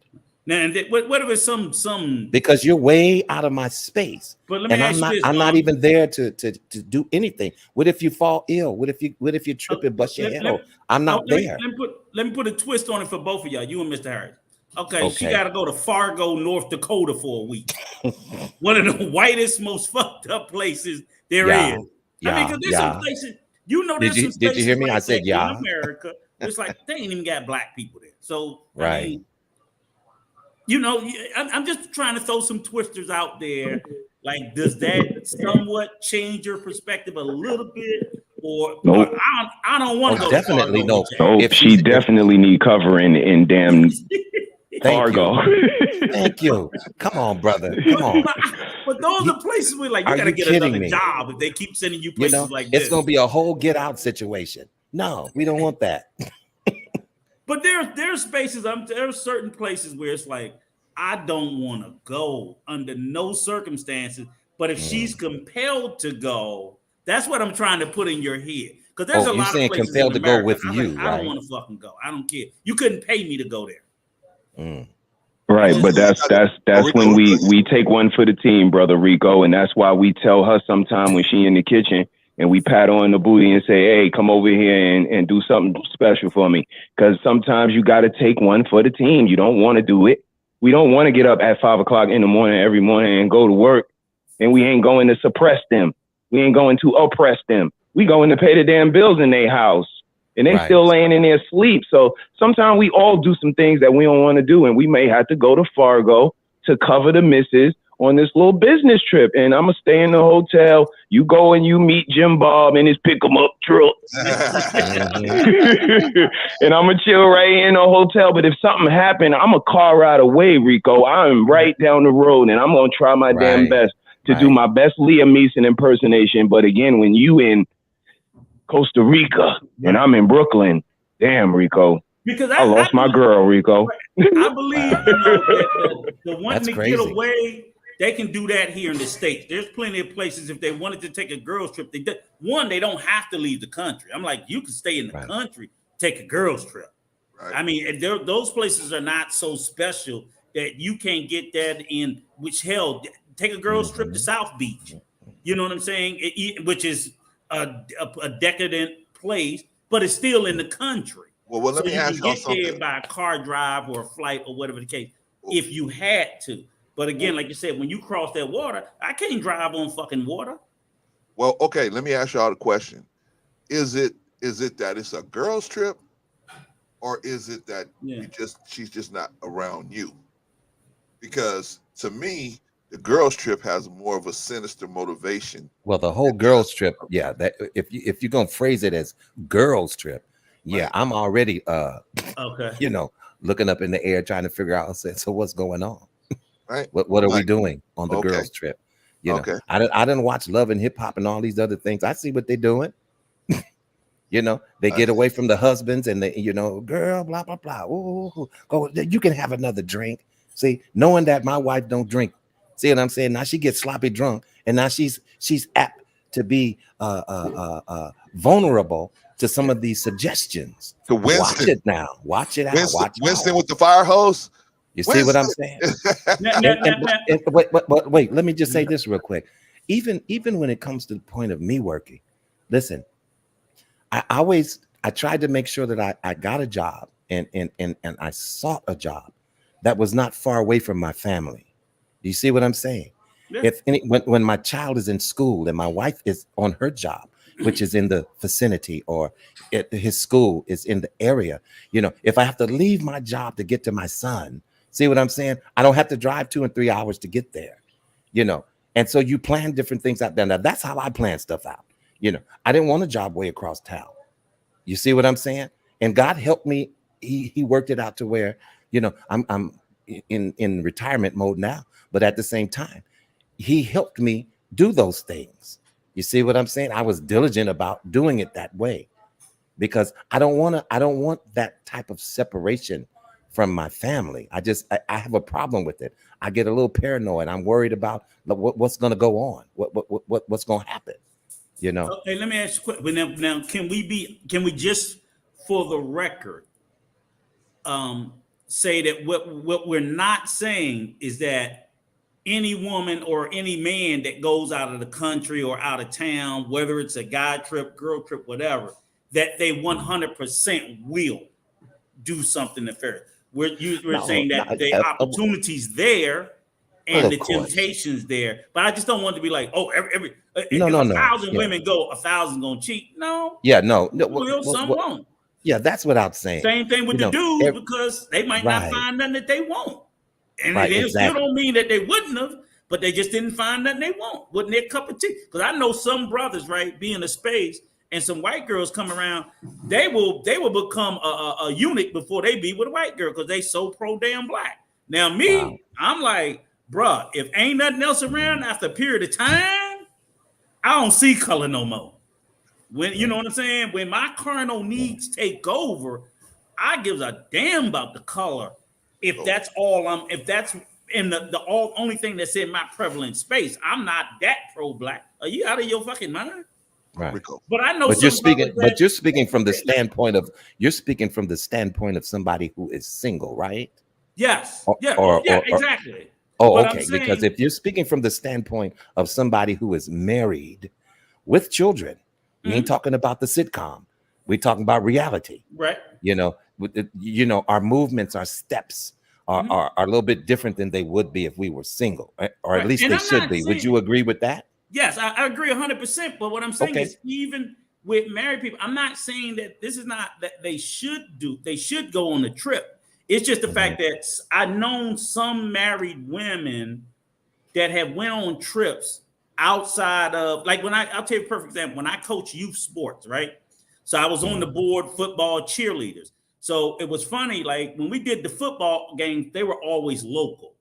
Now, what if it's some because you're way out of my space, but let me ask you this, I'm not even there to do anything. What if you fall ill? What if you trip and bust your head? I'm not there. Let me put a twist on it for both of y'all, you and Mr. Harris. Okay. She got to go to Fargo, North Dakota for a week. One of the whitest, most fucked up places there is. I mean, because there's some places, you know, there's some places. Did you hear me? I said, in America, it's like they ain't even got black people there. So, I mean, you know, I'm just trying to throw some twisters out there. Like, does that somewhat change your perspective a little bit? Or I don't want to go. Definitely no. If she definitely need covering in damn Fargo. Thank you. Come on, brother. Come on. But those are places where, like, you got to get another job if they keep sending you places like this. It's going to be a whole get out situation. No, we don't want that. But there's spaces. There are certain places where it's like, I don't want to go under no circumstances. But if she's compelled to go, that's what I'm trying to put in your head. Because there's a lot of places compelled in to America, go with you, like, I don't want to fucking go. I don't care. You couldn't pay me to go there. Right, but that's when we take one for the team, brother Rico, and that's why we tell her sometime when she in the kitchen and we pat her on the booty and say, hey, come over here and do something special for me. Because sometimes you got to take one for the team. You don't want to do it. We don't want to get up at 5 o'clock in the morning every morning and go to work, and we ain't going to suppress them. We ain't going to oppress them. We going to pay the damn bills in their house, and they still laying in their sleep. So sometimes we all do some things that we don't want to do, and we may have to go to Fargo to cover the misses on this little business trip. And I'm going to stay in the hotel. You go and you meet Jim Bob in his pick 'em up truck. And I'm going to chill right in the hotel. But if something happened, I'm a car ride away, Rico. I'm right down the road, and I'm going to try my damn best to do my best Liam Neeson impersonation. But again, when you in Costa Rica and I'm in Brooklyn, damn, Rico. Because I lost my girl, Rico. I believe, you know, that the one to get away, they can do that here in the States. There's plenty of places, if they wanted to take a girls trip, they don't have to leave the country. I'm like, you can stay in the country, take a girls trip. I mean, those places are not so special that you can't get that in, which hell, take a girls trip to South Beach. You know what I'm saying? Which is a decadent place, but it's still in the country. Well, let me ask y'all something. You can get there by a car drive or a flight or whatever the case, if you had to. But again, like you said, when you cross that water, I can't drive on fucking water. Well, okay, let me ask y'all a question. Is it that it's a girls trip, or is it that she's just not around you? Because to me, The girls trip has more of a sinister motivation. Well, the whole girls trip, yeah. That if you're gonna phrase it as girls trip, yeah, Right. I'm already Okay. you know, looking up in the air trying to figure out. So what's going on? Right. What are we Like, doing on the okay. girls trip? You know, Okay. I didn't watch Love and Hip Hop and all these other things. I see what they're doing. You know, they I get see. away from the husbands and they, you know, girl, blah blah blah. Ooh, go, you can have another drink. See, knowing that my wife don't drink. See what I'm saying? Now she gets sloppy drunk, and now she's apt to be vulnerable to some of these suggestions. To Watch Winston. it now. Watch it out. Watch Winston out. with the fire hose. You see what I'm Winston. saying? Now, Wait, let me just say this real quick. Even when it comes to the point of me working, listen, I tried to make sure that I got a job and I sought a job that was not far away from my family. Do you see what I'm saying? Yeah. When my child is in school and my wife is on her job, which is in the vicinity, or his school is in the area, you know, if I have to leave my job to get to my son, see what I'm saying? I don't have to drive 2 and 3 hours to get there, you know. And so you plan different things out there. Now that's how I plan stuff out. You know, I didn't want a job way across town. You see what I'm saying? And God helped me. He worked it out to where, you know, I'm in retirement mode now, but at the same time, he helped me do those things. You see what I'm saying? I was diligent about doing it that way because I don't want that type of separation from my family. I have a problem with it. I get a little paranoid. I'm worried about what's going to go on. What's going to happen, you know? Okay, let me ask you a question. Now, can we just, for the record, say that what we're not saying is that any woman or any man that goes out of the country or out of town, whether it's a guy trip, girl trip, whatever, that they 100% will do something nefarious. We're saying that the opportunity's there and the temptation's there, but I just don't want to be like, oh, if 1,000 women go, 1,000 gonna cheat. No. Yeah, no. Will, some won't. Yeah, that's what I'm saying. Same thing with the dudes, because they might not find nothing that they want. And it still don't mean that they wouldn't have, but they just didn't find nothing they want. Wasn't their cup of tea. Because I know some brothers, right, be in a space and some white girls come around, they will become a eunuch before they be with a white girl because they so pro damn black. Now me, I'm like, bruh, if ain't nothing else around after a period of time, I don't see color no more. When you know what I'm saying? When my carnal needs take over, I give a damn about the color. If that's all if that's in the only thing that's in my prevalent space, I'm not that pro-black. Are you out of your fucking mind? Right. But I know. But you're speaking from the standpoint of somebody who is single, right? Yes. Exactly. Oh, okay. Because if you're speaking from the standpoint of somebody who is married with children, we ain't talking about the sitcom. We're talking about reality. Right. You know, our movements, our steps are a little bit different than they would be if we were single, or at least they should be. Would you agree with that? Yes, I agree 100%. But what I'm saying is, even with married people, I'm not saying that this is not that they should go on the trip. It's just the fact that I've known some married women that have went on trips outside of, like, I'll tell you a perfect example. When I coach youth sports, right? So I was on the board, football cheerleaders. So it was funny, like when we did the football games, they were always local.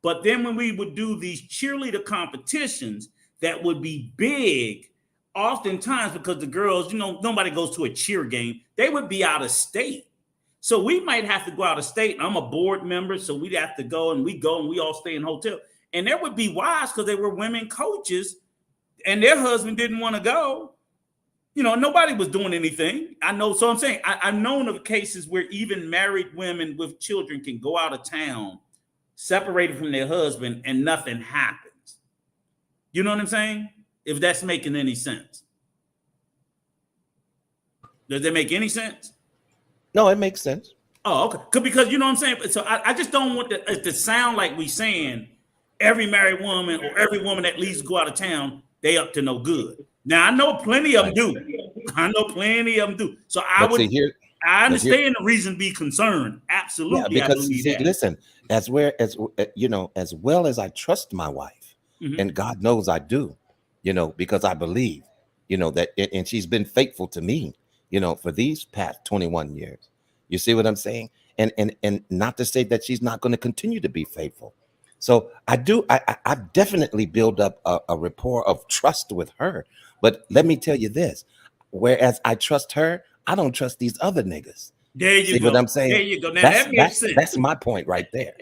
But then when we would do these cheerleader competitions that would be big, oftentimes because the girls, nobody goes to a cheer game, they would be out of state. So we might have to go out of state. I'm a board member, so we'd have to go and we all stay in hotel. And there would be wives because they were women coaches and their husband didn't want to go. Nobody was doing anything. I know. So I'm saying I've known of cases where even married women with children can go out of town, separated from their husband, and nothing happens. You know what I'm saying? If that's making any sense. Does that make any sense? No, it makes sense. Oh, okay. Because you know what I'm saying? So I just don't want it to sound like we saying every married woman or every woman that leaves to go out of town, they up to no good. Now, I know plenty of them do. So I understand the reason to be concerned. Absolutely, yeah, because I believe see, that. listen, as you know, as well as I trust my wife, and God knows I do, you know, because I believe, you know, that, and she's been faithful to me, you know, for these past 21 years. You see what I'm saying? And not to say that she's not going to continue to be faithful. So I definitely build up a rapport of trust with her. But let me tell you this, whereas I trust her, I don't trust these other niggas. There you See go. what I'm saying? There you go. Now that makes sense. That's my point right there.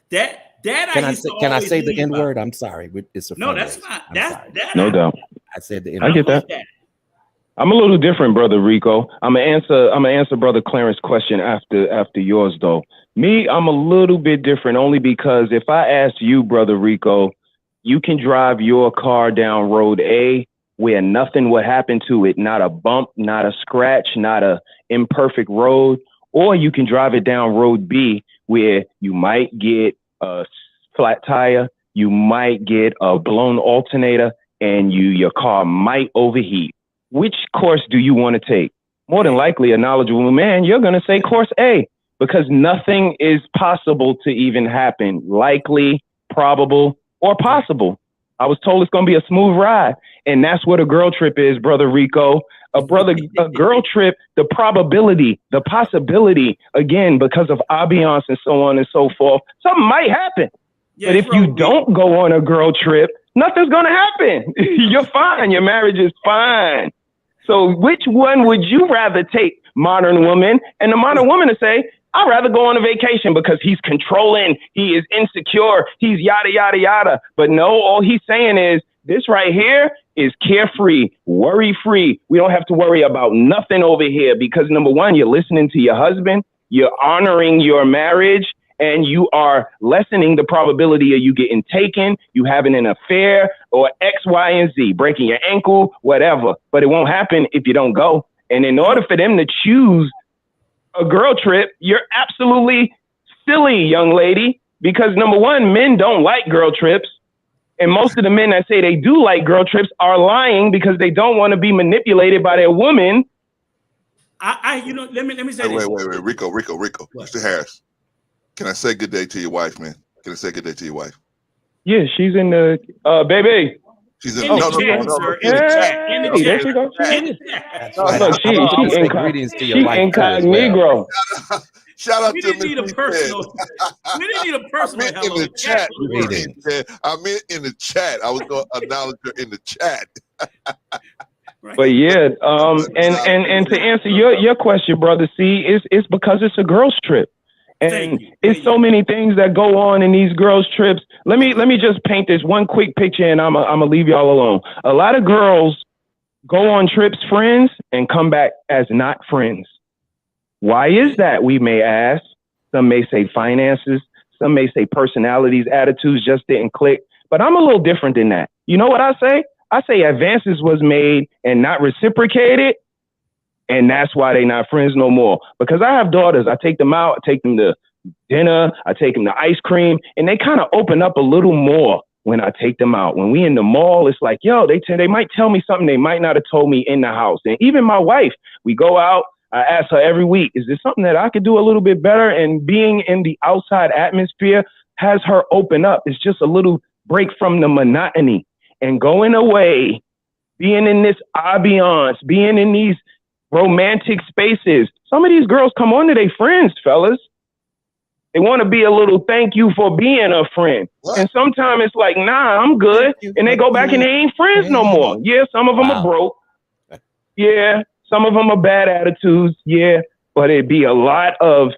That I used to Can I always say the lean N by. word? I'm sorry. It's a No, that's fundraiser. fine. I'm That's sorry. that. No doubt. I said the N I word. get that. I'm a little different, brother Rico. I'm gonna answer brother Clarence's question after yours though. Me, I'm a little bit different only because if I ask you, brother Rico, you can drive your car down road A where nothing will happen to it, not a bump, not a scratch, not a imperfect road, or you can drive it down road B where you might get a flat tire, you might get a blown alternator, and your car might overheat. Which course do you want to take? More than likely, a knowledgeable man, you're going to say course A, because nothing is possible to even happen. Likely, probable, or possible. I was told it's going to be a smooth ride. And that's what a girl trip is, brother Rico. A girl trip, the probability, the possibility, again, because of ambiance and so on and so forth, something might happen. Yeah, but if you don't go on a girl trip, nothing's going to happen. You're fine. Your marriage is fine. So which one would you rather take, modern woman? And the modern woman to say, I'd rather go on a vacation because he's controlling, he is insecure, he's yada, yada, yada. But no, all he's saying is this right here is carefree, worry-free. We don't have to worry about nothing over here because number one, you're listening to your husband, you're honoring your marriage, and you are lessening the probability of you getting taken, you having an affair, or X, Y, and Z, breaking your ankle, whatever. But it won't happen if you don't go. And in order for them to choose a girl trip, you're absolutely silly, young lady, because number one, men don't like girl trips. And most of the men that say they do like girl trips are lying because they don't want to be manipulated by their woman. Let me say this. Wait, Rico. Mr. Harris. Can I say good day to your wife, man? Can I say good day to your wife? Yeah, she's in the baby. She's in the chat, sir. In the chat. In the chat. There she goes. That's right. Look, she greetings to your wife incognito. Shout out we to didn't need a personal. We didn't need a personal in the chat. I meant in the chat. I was going to acknowledge her in the chat. But yeah, and to answer your question, brother, see, it's because it's a girls' trip. And it's so many things that go on in these girls' trips. Let me just paint this one quick picture, and I'm gonna leave y'all alone. A lot of girls go on trips friends and come back as not friends. Why is that, we may ask? Some may say finances. Some may say personalities, attitudes just didn't click. But I'm a little different than that. You know what I say? I say advances was made and not reciprocated. And that's why they're not friends no more. Because I have daughters. I take them out. I take them to dinner. I take them to ice cream. And they kind of open up a little more when I take them out. When we in the mall, it's like, yo, they might tell me something they might not have told me in the house. And even my wife, we go out. I ask her every week, is there something that I could do a little bit better? And being in the outside atmosphere has her open up. It's just a little break from the monotony. And going away, being in this ambiance, being in these romantic spaces. Some of these girls come on to their friends, fellas. They want to be a little thank you for being a friend. What? And sometimes it's like, nah, I'm good. And they go back and they ain't friends no more. Yeah, some of them are broke. Yeah, some of them are bad attitudes. Yeah, but it'd be a lot of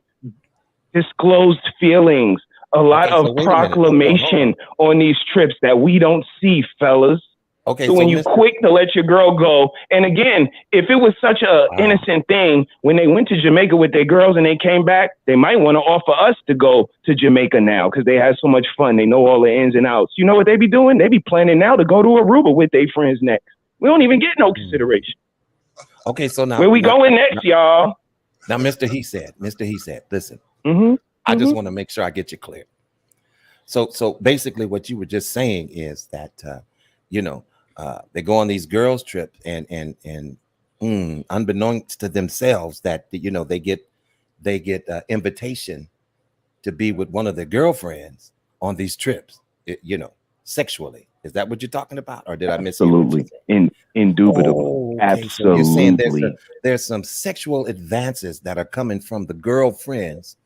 disclosed feelings, a lot of proclamation on these trips that we don't see, fellas. Okay, so when you quick to let your girl go, and again, if it was such a innocent thing, when they went to Jamaica with their girls and they came back, they might want to offer us to go to Jamaica now because they had so much fun. They know all the ins and outs. You know what they be doing? They be planning now to go to Aruba with their friends next. We don't even get no consideration. Okay, so now where we going next, y'all? Now, Mr. He said, listen, I just want to make sure I get you clear. So basically, what you were just saying is that they go on these girls' trips, and unbeknownst to themselves, that they get invitation to be with one of their girlfriends on these trips, sexually. Is that what you're talking about, or did I mishear what you said? Indubitably. Oh, okay. So you're saying there's some sexual advances that are coming from the girlfriends.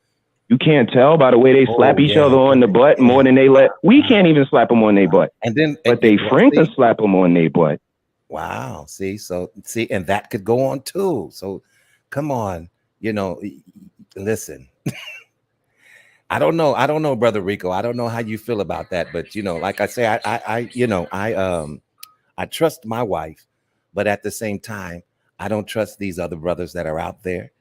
You can't tell by the way they slap each other on the butt more than they let. We can't even slap them on their butt. But they friend can slap them on their butt. Wow. See, and that could go on too. So come on, listen. I don't know, Brother Rico. I don't know how you feel about that, but like I say, I trust my wife, but at the same time, I don't trust these other brothers that are out there,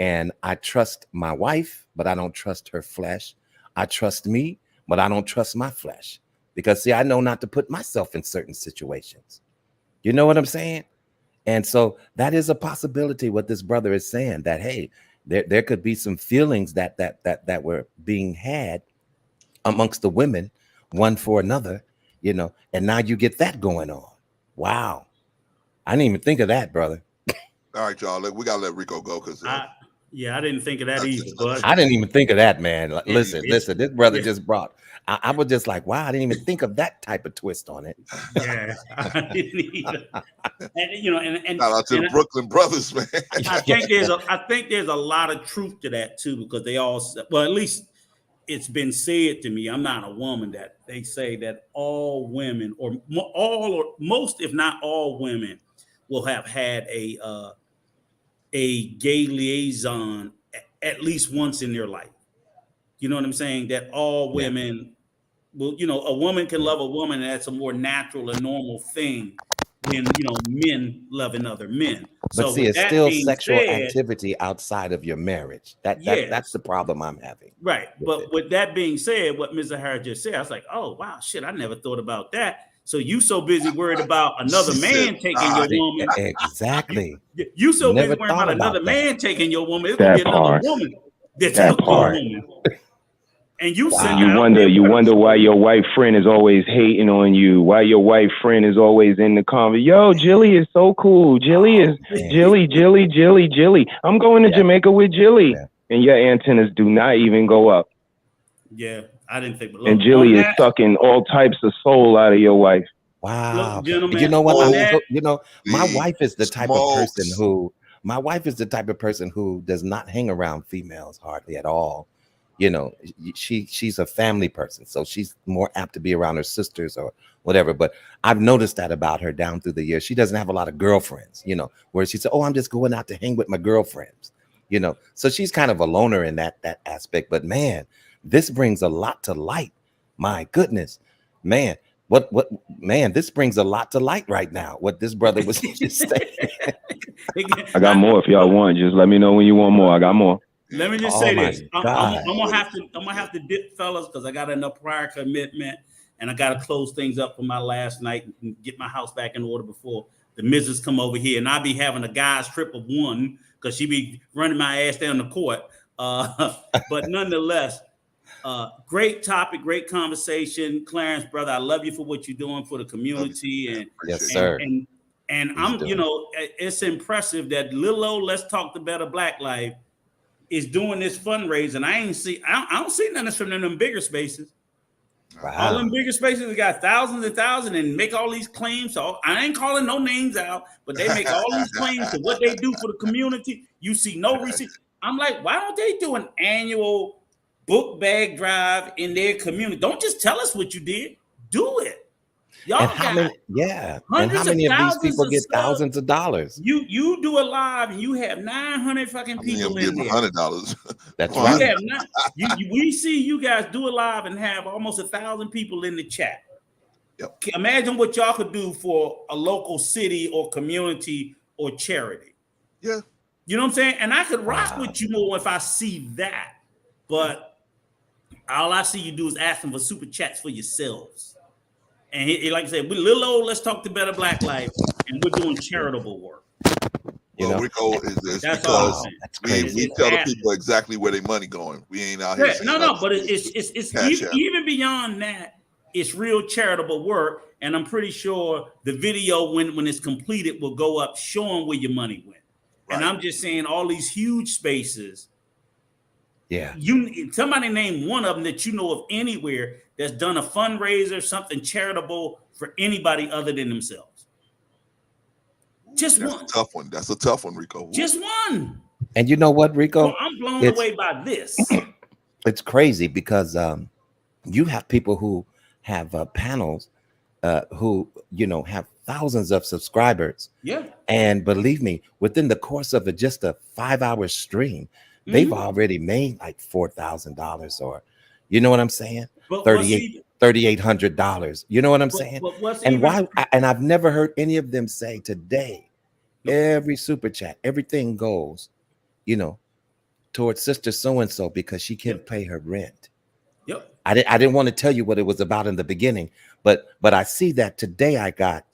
and I trust my wife, but I don't trust her flesh. I trust me, but I don't trust my flesh, because see, I know not to put myself in certain situations. You know what I'm saying? And so that is a possibility, what this brother is saying, that, hey, there could be some feelings that were being had amongst the women, one for another, and now you get that going on. Wow. I didn't even think of that, brother. All right, y'all. We gotta let Rico go because I didn't think of that either, but I didn't even think of that, man. Listen, this brother just brought. I was just like, wow, I didn't even think of that type of twist on it. Yeah, I didn't either. And shout out to the Brooklyn brothers, man. I think there's a lot of truth to that too, because they all, well, at least it's been said to me. I'm not a woman, that they say that all women, or most, if not all women, will have had a gay liaison at least once in their life. You know what I'm saying? That all women will, a woman can love a woman, and that's a more natural and normal thing than, men loving other men. But see, it's still sexual activity outside of your marriage. That's the problem I'm having. Right. But with that being said, what Mr. Harris just said, I was like, oh, wow, shit, I never thought about that. So you so busy worried about another man taking your woman. Exactly. You so busy worried about another man taking your woman. It's going to be another woman that took your woman. And you wonder why your white friend is always hating on you. Why your white friend is always in the comment. Yo, Jilly is so cool. Jilly is Jilly. I'm going to Jamaica with Jilly. Yeah. And your antennas do not even go up. Yeah, I didn't think. And Jilly is sucking all types of soul out of your wife. Wow. Look, gentlemen, you know what? My wife is the type of person who. My wife is the type of person who does not hang around females hardly at all. She's a family person, so she's more apt to be around her sisters or whatever. But I've noticed that about her down through the years. She doesn't have a lot of girlfriends, where she said, oh, I'm just going out to hang with my girlfriends, so she's kind of a loner in that aspect. But man, this brings a lot to light. My goodness, man. This brings a lot to light right now, what this brother was just saying. I got more if y'all want. Just let me know when you want more. I got more. Let me just say this. I'm gonna have to dip, fellas, because I got enough prior commitment, and I got to close things up for my last night and get my house back in order before the missus come over here. And I'll be having a guy's trip of one, because she be running my ass down the court. But nonetheless, great topic, great conversation, Clarence, brother. I love you for what you're doing for the community, and yes, sir. And I'm, it's impressive that little old Let's Talk the Better Black Life is doing this fundraiser, and I don't see nothing from them bigger spaces. Wow. All them bigger spaces got thousands and thousands and make all these claims. So I ain't calling no names out, but they make all these claims to what they do for the community. You see no receipt. I'm like, why don't they do an annual book bag drive in their community? Don't just tell us what you did. Do it. Y'all and how many of these people get thousands of dollars? You do a live and you have 900 fucking people in there. $100. That's right. We see you guys do a live and have almost 1,000 people in the chat. Yep. Imagine what y'all could do for a local city or community or charity. Yeah. You know what I'm saying? And I could rock with you more if I see that. But all I see you do is asking for super chats for yourselves. And he, like I said, we're little old Let's Talk the Better Black Life, and we're doing charitable work. Rico is because we tell the people exactly where their money going. We ain't out here. No, but it's even beyond that. it's real charitable work, and I'm pretty sure the video when it's completed will go up showing where your money went. Right. And I'm just saying, all these huge spaces. Yeah. Somebody name one of them that you know of anywhere that's done a fundraiser, something charitable for anybody other than themselves. Just That's one. A tough one. That's a tough one, Rico. Just one. And you know what, Rico? So I'm blown away by this. It's crazy because you have people who have panels who, you know, have thousands of subscribers. Yeah. And believe me, within the course of just a 5-hour stream, they've already made like $4,000 or, you know what I'm saying? $3,800. You know what I'm saying? And and I've never heard any of them say today, every super chat, everything goes, you know, towards sister so-and-so because she can't pay her rent. Yep. I didn't want to tell you what it was about in the beginning, but I see that today I got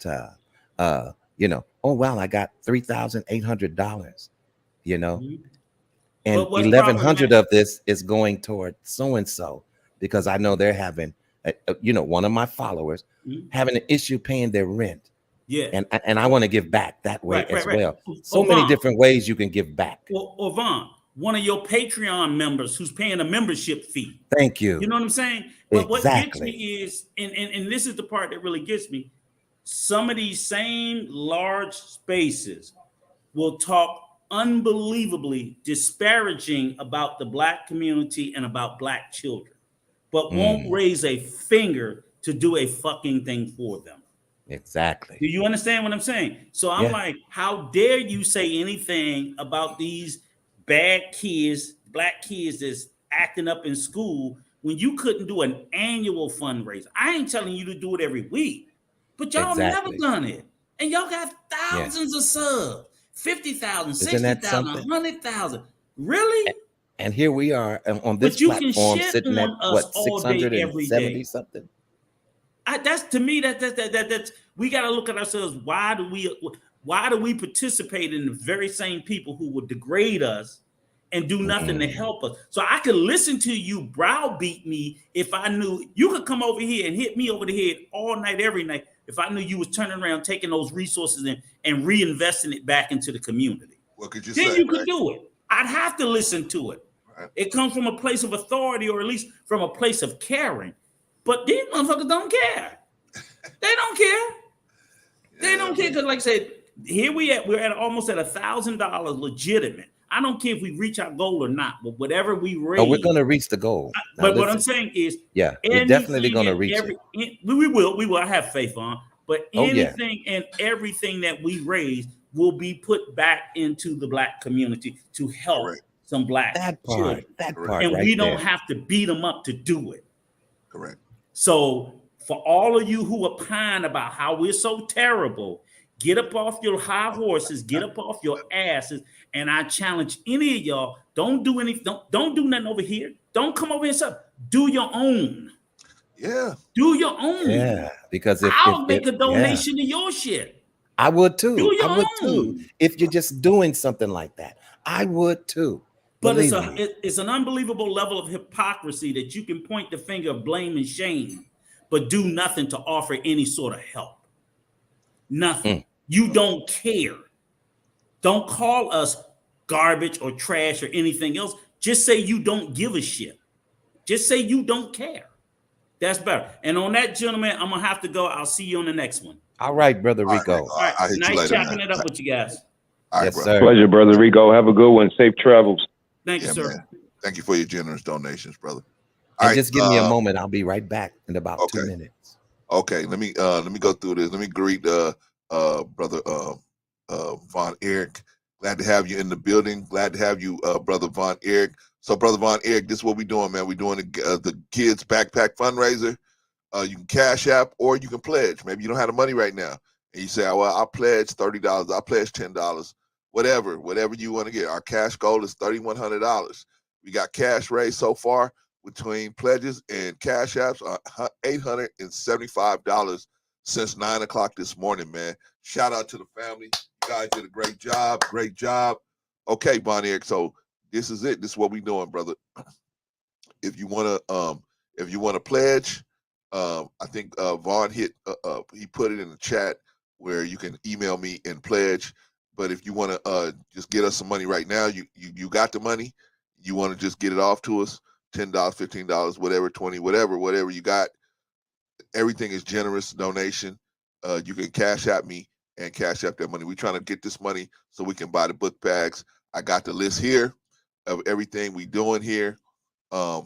you know, oh wow, I got $3,800, you know, and 1,100 of this is going toward so-and-so because I know they're having you know, one of my followers having an issue paying their rent. Yeah. And I want to give back that way as well. So many different ways you can give back. Or Vaughn, one of your Patreon members who's paying a membership fee. Thank you. You know what I'm saying? But what gets me is, and this is the part that really gets me, some of these same large spaces will talk unbelievably disparaging about the Black community and about Black children, but won't raise a finger to do a fucking thing for them. Exactly. Do you understand what I'm saying? So I'm like, how dare you say anything about these bad kids, Black kids that's acting up in school when you couldn't do an annual fundraiser? I ain't telling you to do it every week, but y'all never done it. And y'all got thousands of subs, 50,000, 60,000, 100,000. Really? And here we are on this platform sitting at what, 670 something? That's to me that's we got to look at ourselves. Why do we participate in the very same people who would degrade us and do nothing to help us? So I could listen to you browbeat me if I knew you could come over here and hit me over the head all night, every night, if I knew you was turning around, taking those resources and reinvesting it back into the community. What could you then say? You could do it. I'd have to listen to it. Right. It comes from a place of authority, or at least from a place of caring. But these motherfuckers don't care. They don't care. They don't care because, like I said, here we're at almost at $1,000 legitimate. I don't care if we reach our goal or not, but whatever we raise. Oh, we're going to reach the goal. But what I'm saying is, we're definitely going to reach it. We will. I have faith on. But anything and everything that we raise will be put back into the Black community to help some Black children. That part, and we don't have to beat them up to do it. Correct. So for all of you who opine about how we're so terrible, get up off your high horses, get up off your asses, and I challenge any of y'all, don't do anything, don't do nothing over here. Don't come over here and say, do your own. Yeah. Do your own. Yeah, because I'll make a donation to your shit. I would too. Do your own. Too. If you're just doing something like that, I would too. But it's an unbelievable level of hypocrisy that you can point the finger of blame and shame, but do nothing to offer any sort of help. Nothing. You don't care. Don't call us garbage or trash or anything else. Just say you don't give a shit. Just say you don't care. That's better. And on that, gentlemen, I'm going to have to go. I'll see you on the next one. All right, Brother Rico. All right. Nice chopping it up with you guys. All right, yes, bro. sir. Pleasure, Brother Rico. Have a good one. Safe travels. Thank you, sir. Man. Thank you for your generous donations, brother. All right, just give me a moment. I'll be right back in about 2 minutes. Okay, let me go through this. Let me greet brother Von Eric. Glad to have you in the building. Glad to have you, brother Von Eric. So, brother Von Eric, this is what we're doing, man. We're doing the kids backpack fundraiser. You can cash app or you can pledge. Maybe you don't have the money right now, and you say, "Well, I'll pledge $30. I'll pledge $10." Whatever you want to get. Our cash goal is $3,100. We got cash raised so far between pledges and cash apps, $875 since 9 o'clock this morning, man. Shout out to the family. You guys did a great job. Great job. Okay, Bonnie Eric. So this is it. This is what we doing, brother. If you wanna pledge, I think Vaughn he put it in the chat where you can email me and pledge. But if you want to just get us some money right now, you got the money. You want to just get it off to us, $10, $15, whatever, 20, whatever you got. Everything is generous donation. You can cash at me and cash out that money. We're trying to get this money so we can buy the book bags. I got the list here of everything we doing here. Let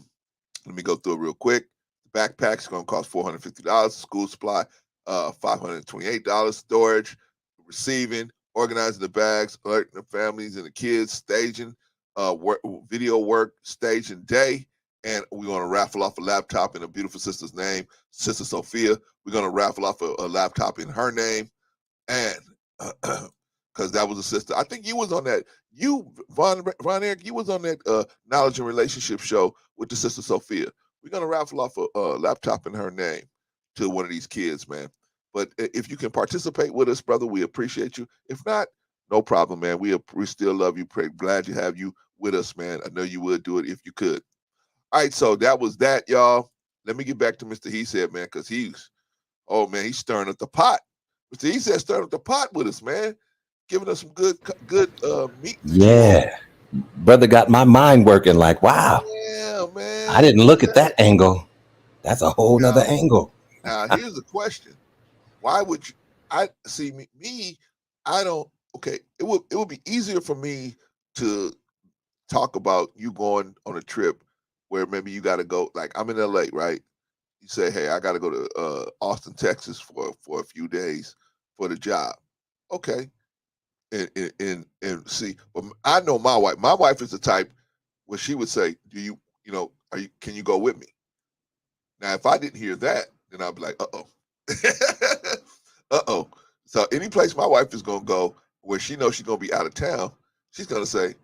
me go through it real quick. The backpack's going to cost $450. School supply, $528. Storage, receiving, organizing the bags, alerting the families and the kids, staging, video work, staging day. And we're going to raffle off a laptop in a beautiful sister's name, Sister Sophia. We're going to raffle off a laptop in her name. And because that was a sister. I think you was on that. You, Von Eric, you was on that Knowledge and Relationship show with the Sister Sophia. We're going to raffle off a laptop in her name to one of these kids, man. But if you can participate with us, brother, we appreciate you. If not, no problem, man. We still love you. Glad to have you with us, man. I know you would do it if you could. All right, so that was that, y'all. Let me get back to Mr. He Said, man, because he's stirring up the pot. Mr. He Said stirring up the pot with us, man. Giving us some good meat. Yeah. Brother got my mind working like, wow. Yeah, man. I didn't look at that angle. That's a whole nother angle. Now, here's the question. Why would you? I see me. I don't. Okay, it would be easier for me to talk about you going on a trip where maybe you got to go. Like I'm in LA, right? You say, hey, I got to go to Austin, Texas for a few days for the job. Okay, and see, but I know my wife. My wife is the type where she would say, can you go with me? Now, if I didn't hear that, then I'd be like, uh-oh. So any place my wife is gonna go where she knows she's gonna be out of town, she's gonna say,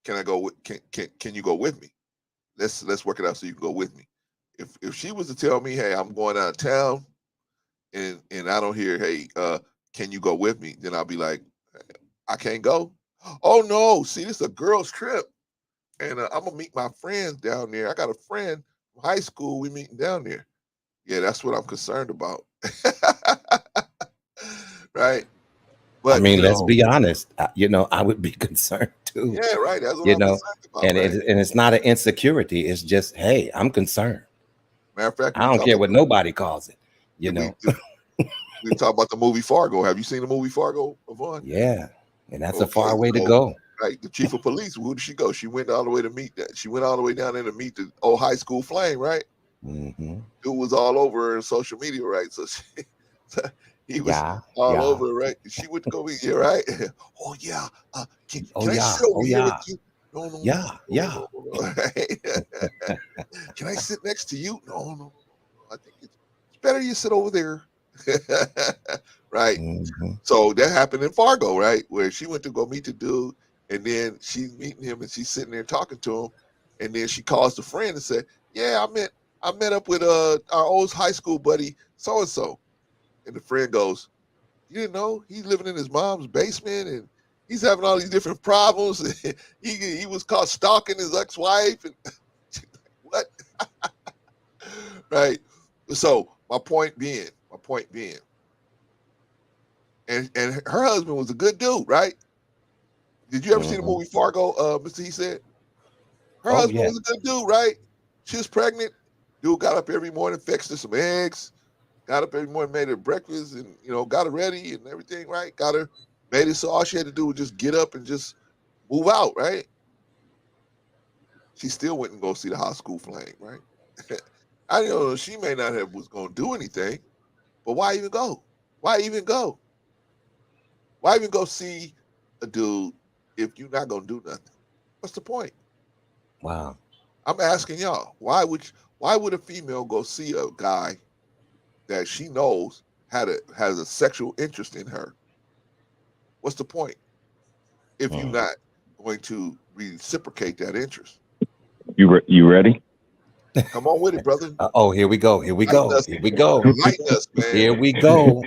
"Can I go? Can you go with me? Let's work it out so you can go with me." If she was to tell me, "Hey, I'm going out of town," and I don't hear, "Hey, can you go with me?" Then I'll be like, "I can't go." Oh no! See, this is a girls' trip, and I'm gonna meet my friends down there. I got a friend from high school. We meeting down there. Yeah, that's what I'm concerned about. Right. But I mean, let's be honest. I would be concerned too. Yeah, right. That's what I'm concerned about. And it's not an insecurity. It's just, hey, I'm concerned. Matter of fact, I don't care what nobody calls it. We talk about the movie Fargo. Have you seen the movie Fargo, Yvonne? Yeah, and that's a far way to go. Right. The chief of police. Who did she go? She went all the way to meet that. She went all the way down there to meet the old high school flame, right? Mm-hmm. It was all over her social media, right? So he was all over, right? She went to go meet you, right? Oh yeah. Can I sit over here with you? No. Can I sit next to you? No. I think it's better you sit over there. Right. Mm-hmm. So that happened in Fargo, right? Where she went to go meet the dude, and then she's meeting him and she's sitting there talking to him, and then she calls the friend and said, "Yeah, I met up with our old high school buddy so and so." And the friend goes, "You didn't know he's living in his mom's basement and he's having all these different problems. he was caught stalking his ex-wife." And what? Right. So my point being, and her husband was a good dude, right? Did you ever see the movie Fargo, Mr. He Said? Her husband was a good dude, right? She was pregnant. Dude got up every morning, fixed her some eggs, got up every morning, made her breakfast, and got her ready and everything, right? Got her, made it so all she had to do was just get up and just move out, right? She still went and go see the high school flame, right? I don't know, she may not have was gonna do anything, but why even go? Why even go? Why even go see a dude if you're not gonna do nothing? What's the point? Wow. I'm asking y'all, why would a female go see a guy that she knows has a sexual interest in her? What's the point if you're not going to reciprocate that interest? You ready? Come on with it, brother. Here we go. Enlighten us, man. Here we go.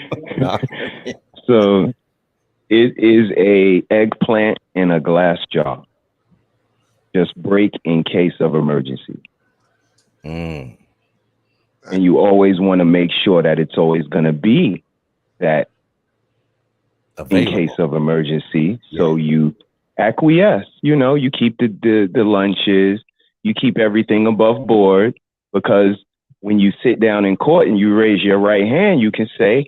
So it is a eggplant in a glass jar. Just break in case of emergency. And you always want to make sure that it's always going to be that available in case of emergency. Yeah. So you acquiesce, you keep the lunches, you keep everything above board, because when you sit down in court and you raise your right hand, you can say,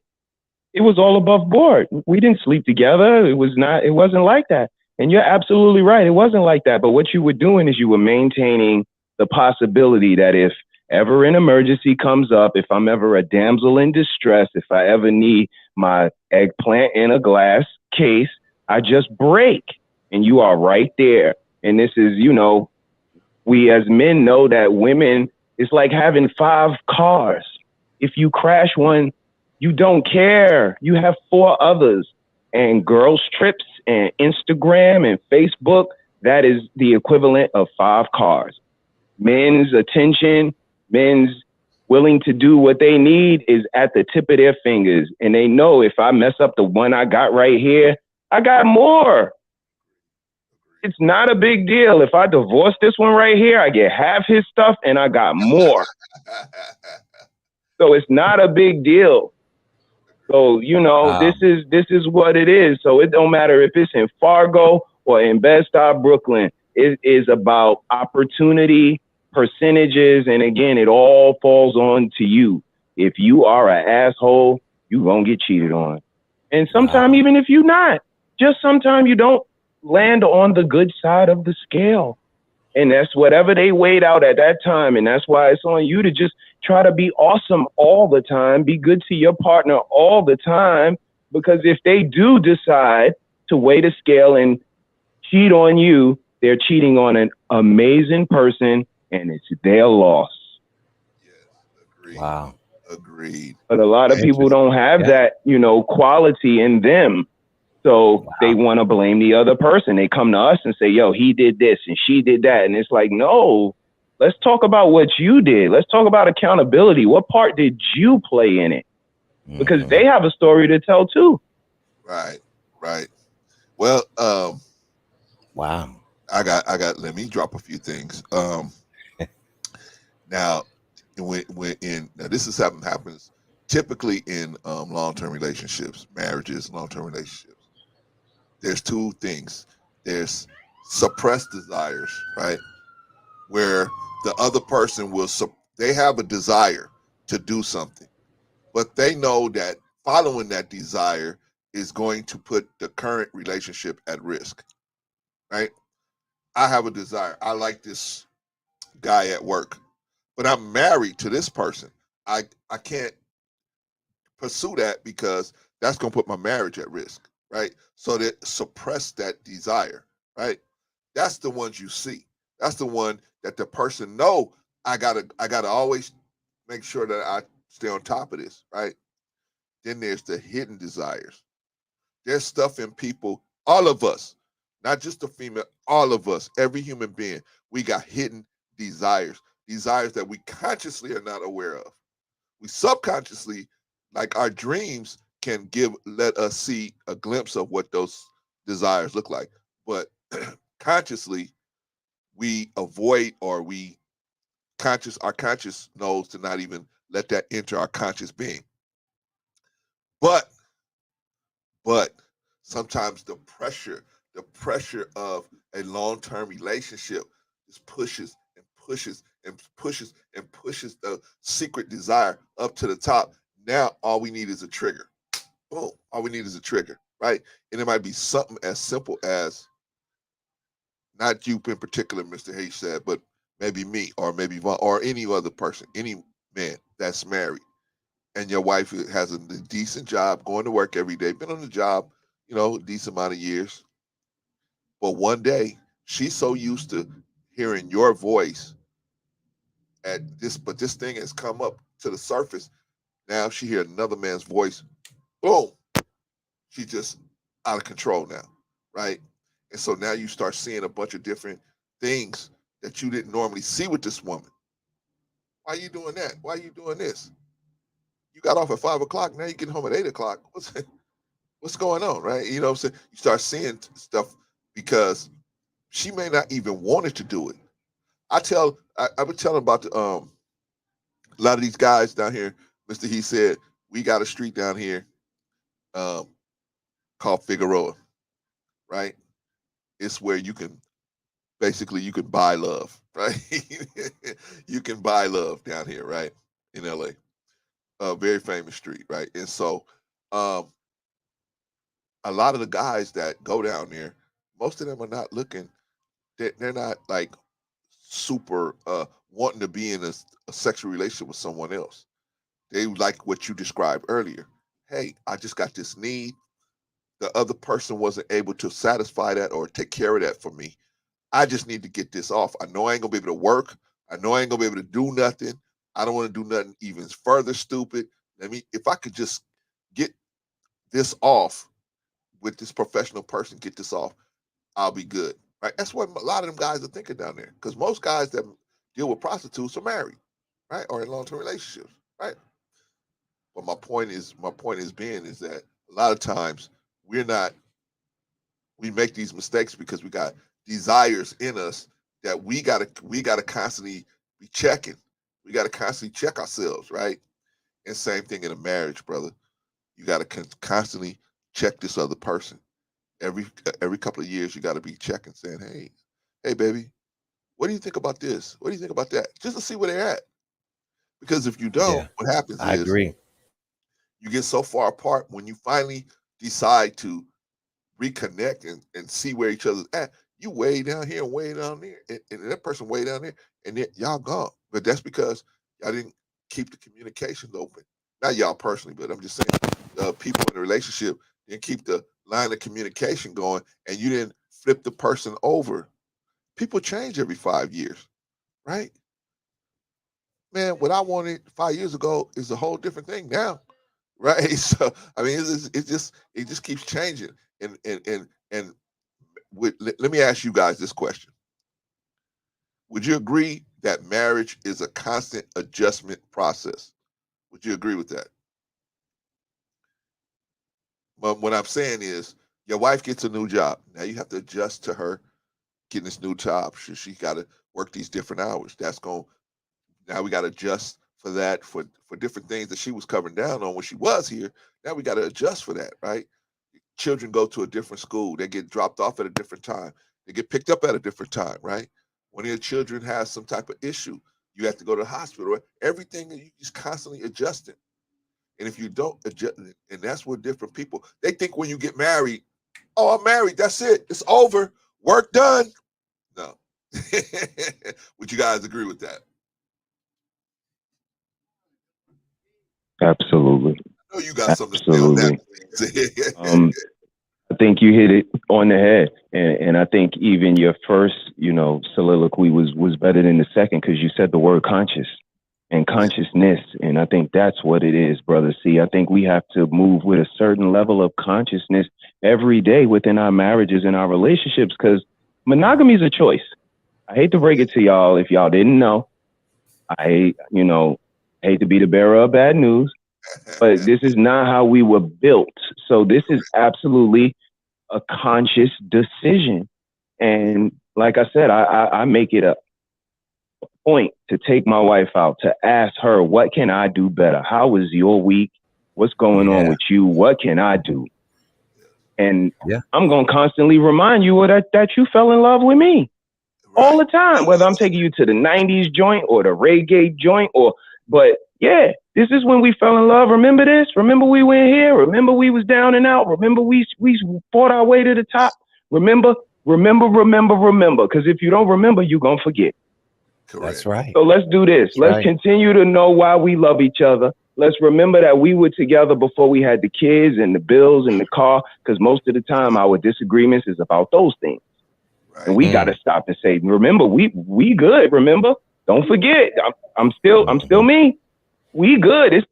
it was all above board. We didn't sleep together. It wasn't like that. And you're absolutely right. It wasn't like that. But what you were doing is you were maintaining the possibility that if ever an emergency comes up, if I'm ever a damsel in distress, if I ever need my eggplant in a glass case, I just break and you are right there. And this is, we as men know that women, it's like having 5 cars. If you crash one, you don't care. You have 4 others. And girls' trips and Instagram and Facebook, that is the equivalent of 5 cars. Men's attention, men's willing to do what they need is at the tip of their fingers. And they know if I mess up the one I got right here, I got more. It's not a big deal. If I divorce this one right here, I get half his stuff and I got more. So it's not a big deal. So, this is what it is. So it don't matter if it's in Fargo or in Bed-Stuy, Brooklyn. It is about opportunity, percentages, and again, it all falls on to you. If you are an asshole, you gonna get cheated on. And sometimes even if you're not, just sometimes you don't land on the good side of the scale. And that's whatever they weighed out at that time. And that's why it's on you to just try to be awesome all the time. Be good to your partner all the time. Because if they do decide to weigh the scale and cheat on you, they're cheating on an amazing person and it's their loss. Yes, agreed. Wow. Agreed. But a lot of people don't have that, quality in them. So they want to blame the other person. They come to us and say, yo, he did this and she did that. And it's like, no, let's talk about what you did. Let's talk about accountability. What part did you play in it? Because they have a story to tell too. Right. Well, wow. I got, let me drop a few things. Now, now this is something happens typically in long-term relationships, marriages, long-term relationships. There's 2 things. There's suppressed desires, right? Where the other person they have a desire to do something, but they know that following that desire is going to put the current relationship at risk, right? I have a desire. I like this guy at work, but I'm married to this person. I can't pursue that because that's going to put my marriage at risk, right? So they suppress that desire, right? That's the ones you see. That's the one that the person know. I gotta always make sure that I stay on top of this, right? Then there's the hidden desires. There's stuff in people, all of us, not just the female, all of us, every human being, we got hidden desires that we consciously are not aware of. We subconsciously, like our dreams can let us see a glimpse of what those desires look like. But consciously, we avoid, or our conscious knows to not even let that enter our conscious being. But sometimes the pressure of a long-term relationship just pushes and pushes and pushes and pushes the secret desire up to the top. Now all we need is a trigger. Boom. All we need is a trigger, right? And it might be something as simple as, not you in particular, Mr. H said, but maybe me or maybe Vaughn or any other person, any man that's married, and your wife has a decent job, going to work every day, been on the job, a decent amount of years. But one day, she's so used to hearing your voice but this thing has come up to the surface. Now she hears another man's voice. Boom. She's just out of control now, right? And so now you start seeing a bunch of different things that you didn't normally see with this woman. Why are you doing that? Why are you doing this? You got off at 5 o'clock. Now you get home at 8 o'clock. What's going on, right? You know what I'm saying? You start seeing stuff because she may not even wanted to do it. I would tell them about A lot of these guys down here, Mr. He said, we got a street down here called Figueroa, right? It's where you can buy love, right? You can buy love down here, right? In LA. A very famous street, right? And so a lot of the guys that go down there, most of them are not looking, they're not like super wanting to be in a sexual relationship with someone else. They like what you described earlier. Hey, I just got this need. The other person wasn't able to satisfy that or take care of that for me. I just need to get this off. I know I ain't gonna be able to work. I know I ain't gonna be able to do nothing. I don't want to do nothing even further stupid. If I could just get this off with this professional person, get this off, I'll be good. Right? That's what a lot of them guys are thinking down there. Because most guys that deal with prostitutes are married, right? Or in long-term relationships, right? But my point is that a lot of times we make these mistakes because we got desires in us that we gotta constantly be checking. We gotta constantly check ourselves, right? And same thing in a marriage, brother. You gotta constantly check this other person. Every couple of years, you gotta be checking, saying, hey, baby, what do you think about this? What do you think about that? Just to see where they're at. Because if you don't, what happens I is agree. you get so far apart when you finally decide to reconnect and see where each other's at. You way down here and way down there, and that person way down there, and then y'all gone. But that's because y'all didn't keep the communications open. Not y'all personally, but I'm just saying people in the relationship didn't keep the line of communication going, and you didn't flip the person over. People change every 5 years, right? Man, what I wanted 5 years ago is a whole different thing now, right? So I mean, it just keeps changing, and let me ask you guys this question. Would you agree that marriage is a constant adjustment process? Would you agree with that? But what I'm saying is your wife gets a new job. Now you have to adjust to her getting this new job. She got to work these different hours. Now we got to adjust for that for different things that she was covering down on when she was here. Now we got to adjust for that, right? Children go to a different school. They get dropped off at a different time. They get picked up at a different time, right? When your children have some type of issue, you have to go to the hospital. Right? Everything you just constantly adjusting. And if you don't adjust, and that's what different people, they think when you get married, oh, I'm married, that's it. It's over. Work done. No. Would you guys agree with that? Absolutely. I know you got something to say on that. I think you hit it on the head, and I think even your first, soliloquy was better than the second because you said the word conscious and consciousness, and I think that's what it is, brother. See, I think we have to move with a certain level of consciousness every day within our marriages and our relationships because monogamy is a choice. I hate to break it to y'all if y'all didn't know. I hate to be the bearer of bad news, but this is not how we were built. So this is absolutely a conscious decision. And like I said, I make it a point to take my wife out, to ask her, what can I do better? How was your week? What's going on with you? What can I do? And I'm going to constantly remind you that you fell in love with me all the time, whether I'm taking you to the 90s joint or the reggae joint but yeah, this is when we fell in love. Remember this? Remember we went here? Remember we was down and out? Remember we fought our way to the top? Remember? Because if you don't remember, you're going to forget. Correct. That's right. So let's do this. Let's continue to know why we love each other. Let's remember that we were together before we had the kids and the bills and the car, because most of the time our disagreements is about those things. Right. And we got to stop and say, remember, we good. Remember, don't forget, I'm still me. We good. It's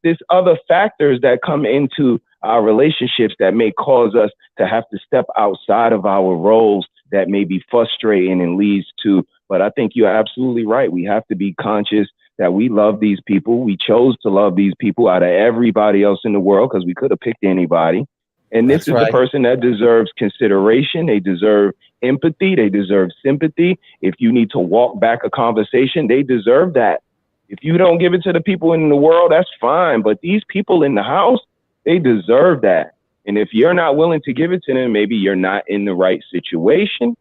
this other factors that come into our relationships that may cause us to have to step outside of our roles that may be frustrating and leads to. But I think you're absolutely right. We have to be conscious that we love these people. We chose to love these people out of everybody else in the world because we could have picked anybody. And this is the person that deserves consideration. They deserve empathy. They deserve sympathy. If you need to walk back a conversation, they deserve that. If you don't give it to the people in the world, that's fine. But these people in the house, they deserve that. And if you're not willing to give it to them, maybe you're not in the right situation,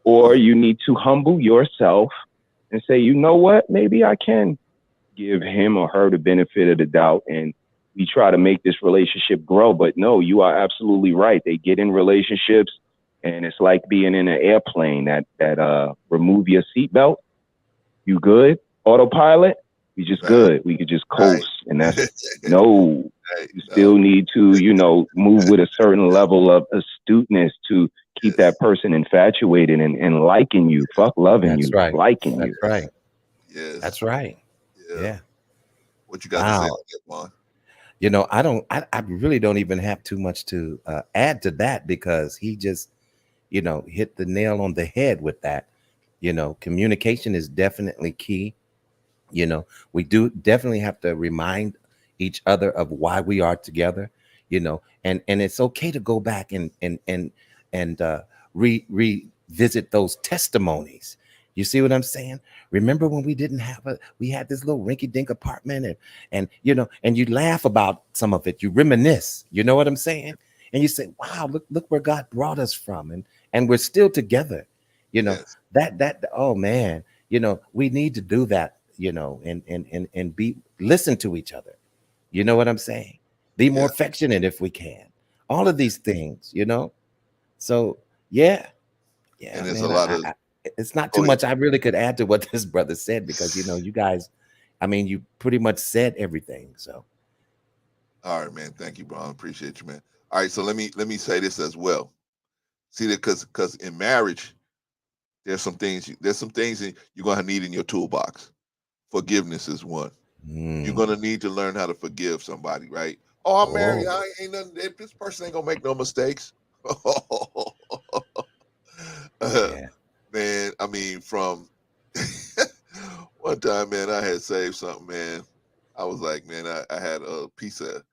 or you need to humble yourself and say, you know what, maybe I can give him or her the benefit of the doubt, and we try to make this relationship grow. But no, you are absolutely right. They get in relationships, and it's like being in an airplane that remove your seatbelt. You good? Autopilot? We just good. We could just coast. And that's no. You still need to, move with a certain level of astuteness to keep that person infatuated and liking you. Fuck loving That's you. right. Liking That's you. right. Yes. That's right. Yeah. What you got to say Wow. on that, Juan? I really don't even have too much to add to that, because he just, hit the nail on the head with that. Communication is definitely key. We do definitely have to remind each other of why we are together, and it's okay to go back and revisit those testimonies. You see what I'm saying? Remember when we had this little rinky-dink apartment, and you laugh about some of it, you reminisce, you know what I'm saying? And you say, wow, look where God brought us from, and we're still together, Yes. that oh man, we need to do that, and listen to each other. You know what I'm saying? Be more affectionate if we can. All of these things, So yeah, And there's a man. lot of. It's not Go too ahead. much I really could add to what this brother said, because you guys, you pretty much said everything. So All right, man. Thank you, bro. I appreciate you, man. All right, so let me say this as well. See that because in marriage, there's some things you're gonna need in your toolbox. Forgiveness is one. You're gonna need to learn how to forgive somebody, right? Oh, I'm married. I ain't nothing. This person ain't gonna make no mistakes. yeah. Man, I mean, from one time, man, I had saved something, man. I was like, man, I had a piece of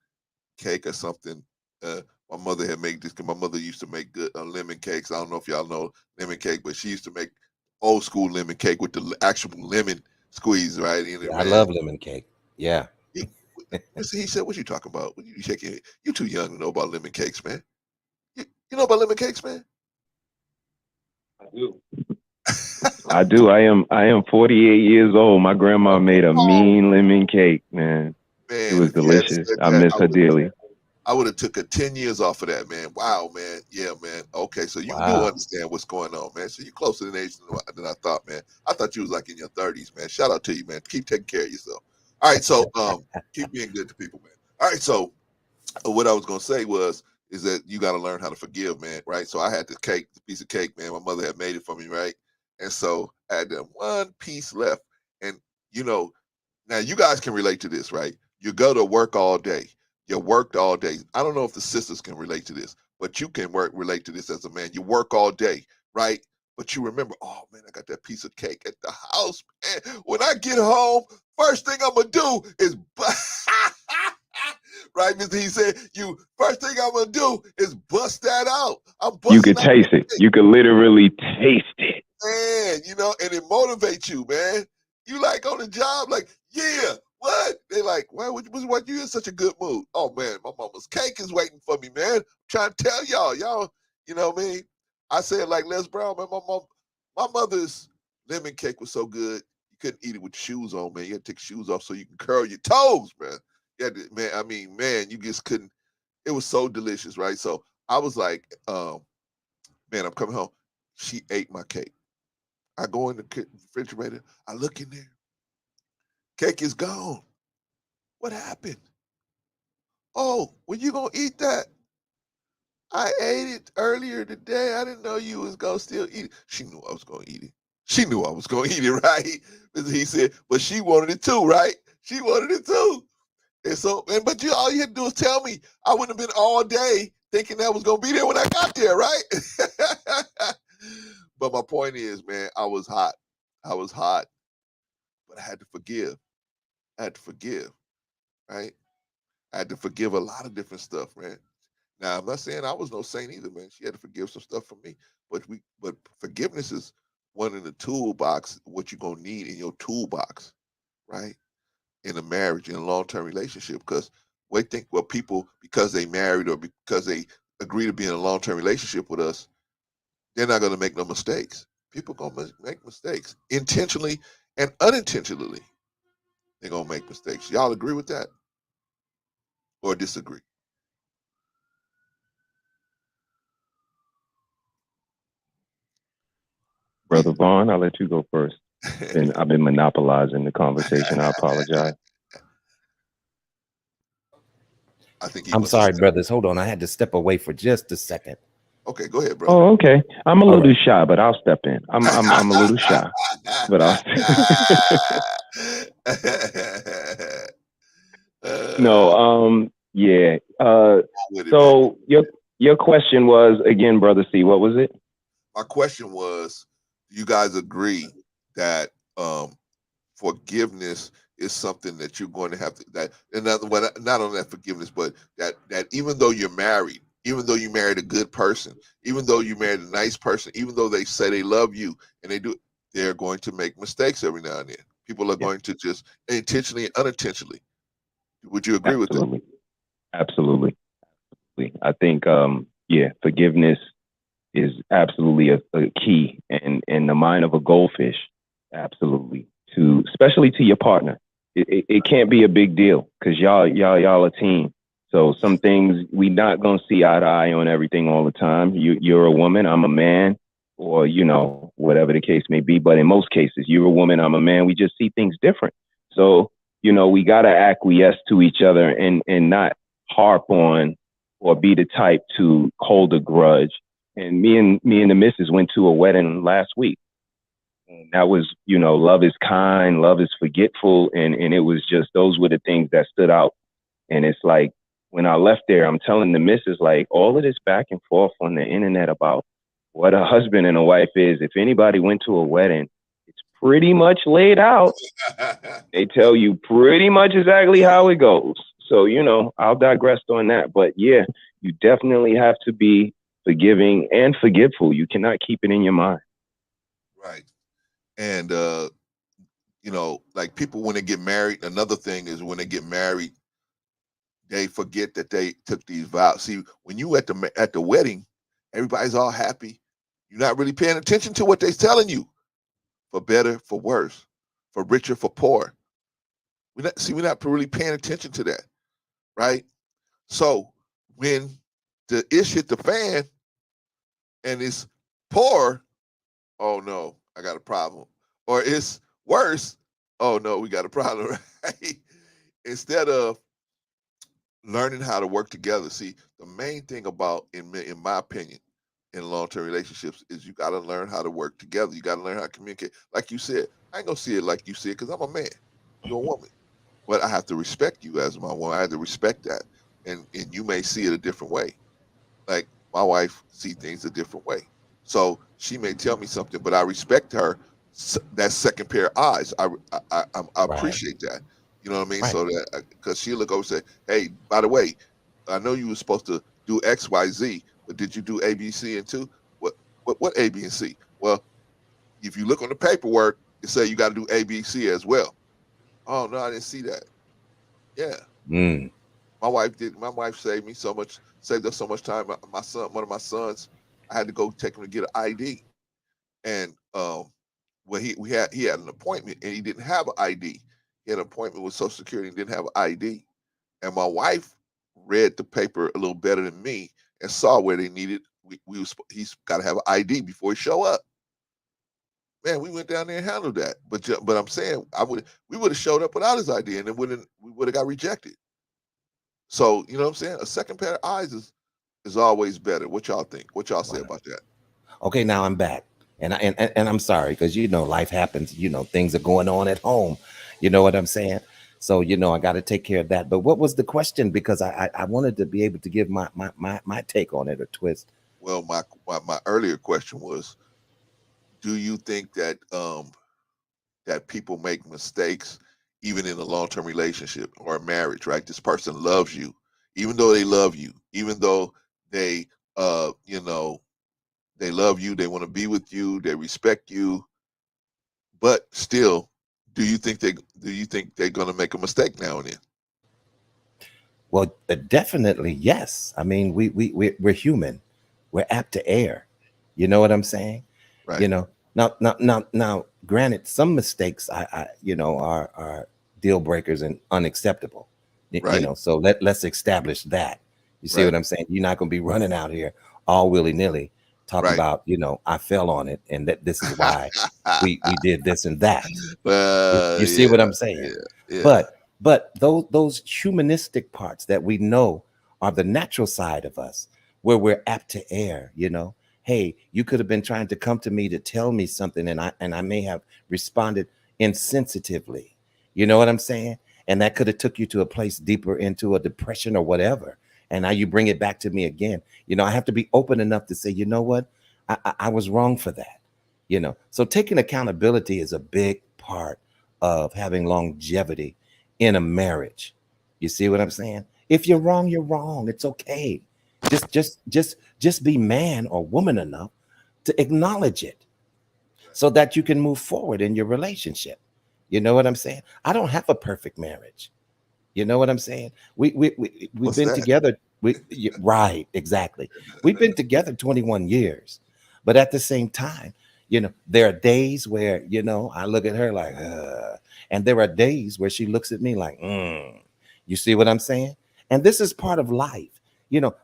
cake or something. Uh, my mother had made this because my mother used to make good lemon cakes. I don't know if y'all know lemon cake, but she used to make old school lemon cake with the actual lemon squeeze right in it, I man. love lemon cake. Yeah. He, he said, "What you talking about? What you shaking? You too young to know about lemon cakes, man. You know about lemon cakes, man." I do. I do. I am 48 years old. My grandma made a mean lemon cake, man. It Man, was if you had delicious. said I that, miss her dearly. I would have took a 10 years off of that, man. Wow, man. Yeah, man. Okay, so you do Wow. understand what's going on, man. So you're closer in age than I thought, man. I thought you was like in your 30s, man. Shout out to you, man. Keep taking care of yourself. All right, so keep being good to people, man. All right, so what I was gonna say is that you got to learn how to forgive, man. Right. So I had the piece of cake, man. My mother had made it for me, right? And so I had that one piece left, and you know, now you guys can relate to this, right? You go to work all day. You worked all day. I don't know if the sisters can relate to this, but you can relate to this as a man. You work all day, right? But you remember, oh man, I got that piece of cake at the house, man. When I get home, first thing I'm gonna do is right, Mr. He said, you first thing I'm gonna do is bust that out. I'm busting You could out taste that it. cake. You could literally taste it. Man, and it motivates you, man. You like on the job, like, yeah, what? They like, why what you in such a good mood? Oh man, my mama's cake is waiting for me, man. I'm trying to tell y'all, you know what I mean? I said like Les Brown, man, my mother's lemon cake was so good, you couldn't eat it with shoes on, man. You had to take shoes off so you can curl your toes, man. You had to, man, I mean, man, you just couldn't. It was so delicious, right? So I was like, man, I'm coming home. She ate my cake. I go in the refrigerator. I look in there. Cake is gone. What happened? Oh, when you gonna eat that? I ate it earlier today. I didn't know you was gonna still eat it. She knew I was gonna eat it. She knew I was gonna eat it, right? He said, but she wanted it too, right? She wanted it too. And so, but all you had to do was tell me. I wouldn't have been all day thinking that was gonna be there when I got there, right? But my point is, man, I was hot. I was hot, but I had to forgive. I had to forgive, right? I had to forgive a lot of different stuff, man. Now I'm not saying I was no saint either, man. She had to forgive some stuff from me, but forgiveness is one in the toolbox. What you're gonna need in your toolbox, right? In a marriage, in a long-term relationship, because people, because they married or because they agree to be in a long-term relationship with us, they're not going to make no mistakes. People going to make mistakes intentionally and unintentionally. They're going to make mistakes. Y'all agree with that or disagree? Brother Vaughn, I'll let you go first. I've been monopolizing the conversation. I apologize. I think I'm sorry, brothers. Hold on. I had to step away for just a second. Okay, go ahead, brother. Oh, okay. I'm a little shy, but I'll step in. I'm a little shy, but I'll. No. Yeah. So your question was again, brother C. What was it? My question was, do you guys agree that forgiveness is something that you're going to have to, that, and not only that forgiveness, but that even though you're married, even though you married a good person, even though you married a nice person, even though they say they love you and they do, they're going to make mistakes every now and then. People are going to just intentionally and unintentionally. Would you agree with that? Absolutely. I think forgiveness is absolutely a key, and in the mind of a goldfish, absolutely, to especially to your partner. It can't be a big deal because y'all a team. So some things we not gonna see eye to eye on everything all the time. You're a woman, I'm a man, or whatever the case may be. But in most cases, you're a woman, I'm a man. We just see things different. So we gotta acquiesce to each other and not harp on or be the type to hold a grudge. And me and the missus went to a wedding last week. And that was, love is kind, love is forgetful. And it was just, those were the things that stood out. And it's like, when I left there, I'm telling the missus, like, all of this back and forth on the internet about what a husband and a wife is. If anybody went to a wedding, it's pretty much laid out. They tell you pretty much exactly how it goes. So, I'll digress on that. But yeah, you definitely have to be forgiving and forgetful. You cannot keep it in your mind. Right. And, like people, when they get married, another thing is when they get married, they forget that they took these vows. See, when you at the wedding, everybody's all happy. You're not really paying attention to what they're telling you, for better, for worse, for richer, for poor. We're not really paying attention to that, right? So when the ish hit the fan and it's poor, oh no, I got a problem. Or it's worse, oh no, we got a problem, right? Instead of learning how to work together. See, the main thing about, in my opinion, in long-term relationships is you got to learn how to work together. You got to learn how to communicate. Like you said, I ain't gonna see it like you see it because I'm a man. You're a woman, but I have to respect you as my woman. I have to respect that, and you may see it a different way. Like my wife see things a different way, so she may tell me something, but I respect her. That second pair of eyes, I appreciate that. You know what I mean? Right. So that, because she'll look over and say, "Hey, by the way, I know you were supposed to do X, Y, Z, but did you do A, B, C, and 2? What A, B, and C? Well, if you look on the paperwork, it say you got to do A, B, C as well. Oh no, I didn't see that. Yeah, my wife did. My wife saved me so much, saved us so much time. My son, one of my sons, I had to go take him to get an ID, and well, he had an appointment and he didn't have an ID. He had an appointment with Social Security and didn't have an ID. And my wife read the paper a little better than me and saw where they needed. He's got to have an ID before he show up. Man, we went down there and handled that. But I'm saying we would have showed up without his ID and we would have got rejected. So you know what I'm saying? A second pair of eyes is always better. What y'all think? What y'all say about that? Okay, now I'm back. And I'm sorry because life happens, things are going on at home. You know what I'm saying? So I got to take care of that. But what was the question? Because I wanted to be able to give my take on it, a twist. Well, my earlier question was, do you think that that people make mistakes even in a long-term relationship or a marriage, right? This person loves you, even though they love you, even though they they love you, they want to be with you, they respect you, but still Do you think they're going to make a mistake now and then? Well, definitely yes. I mean, we're human. We're apt to err. You know what I'm saying? Right. You know. Now. Granted, some mistakes are deal breakers and unacceptable. You Right. know, so let's establish that. You see Right. what I'm saying? You're not going to be running out here all willy nilly talking Right. about I fell on it and that this is why we did this and that. You see Yeah, what I'm saying? yeah, yeah. But those humanistic parts that we know are the natural side of us, where we're apt to err. Hey, you could have been trying to come to me to tell me something, and I may have responded insensitively. You know what I'm saying? And that could have took you to a place deeper into a depression or whatever. And now you bring it back to me again. I have to be open enough to say, you know what? I was wrong for that. So taking accountability is a big part of having longevity in a marriage. You see what I'm saying? If you're wrong, you're wrong. It's okay. Just be man or woman enough to acknowledge it so that you can move forward in your relationship. You know what I'm saying? I don't have a perfect marriage. You know what I'm saying? We've What's been that? together. Right, exactly. We've been together 21 years, but at the same time, there are days where I look at her like, and there are days where she looks at me like, You see what I'm saying? And this is part of life.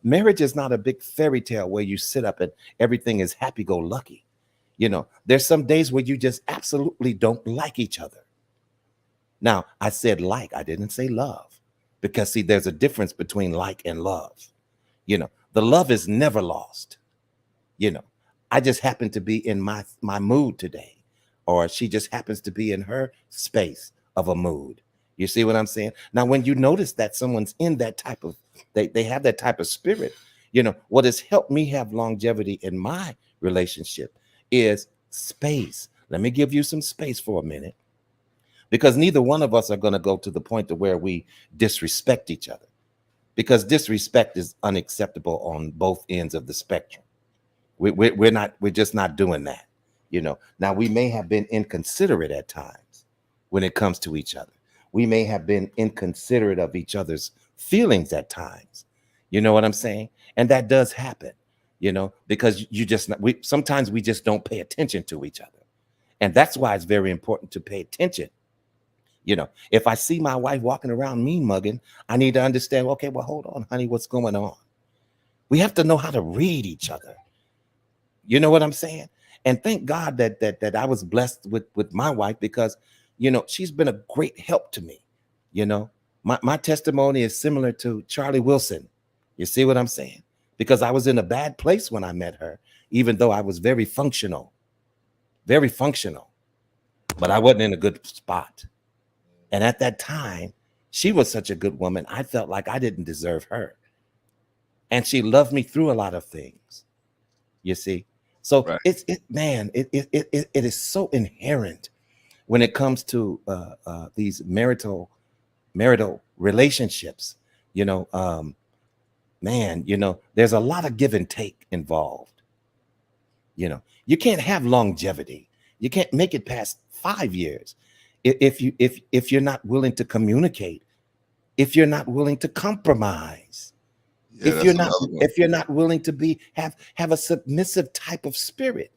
Marriage is not a big fairy tale where you sit up and everything is happy go lucky. There's some days where you just absolutely don't like each other. Now, I said like, I didn't say love, because see, there's a difference between like and love. The love is never lost. You know, I just happen to be in my mood today, or she just happens to be in her space of a mood. You see what I'm saying? Now, when you notice that someone's in that type of, they have that type of spirit, what has helped me have longevity in my relationship is space. Let me give you some space for a minute, because neither one of us are going to go to the point to where we disrespect each other, because disrespect is unacceptable on both ends of the spectrum. We're just not doing that. Now we may have been inconsiderate at times when it comes to each other. We may have been inconsiderate of each other's feelings at times. You know what I'm saying? And that does happen, because sometimes we just don't pay attention to each other. And that's why it's very important to pay attention. If I see my wife walking around mean mugging, I need to understand, okay, well, hold on, honey, what's going on? We have to know how to read each other. You know what I'm saying? And thank God that I was blessed with my wife, because, she's been a great help to me. My testimony is similar to Charlie Wilson. You see what I'm saying? Because I was in a bad place when I met her, even though I was very functional, but I wasn't in a good spot. And at that time, she was such a good woman, I felt like I didn't deserve her. And she loved me through a lot of things. You see? So Right. it is so inherent when it comes to these marital relationships. There's a lot of give and take involved. You can't have longevity. You can't make it past 5 years if you're not willing to communicate, if you're not willing to compromise, Yeah, that's another one. if you're not willing to have a submissive type of spirit.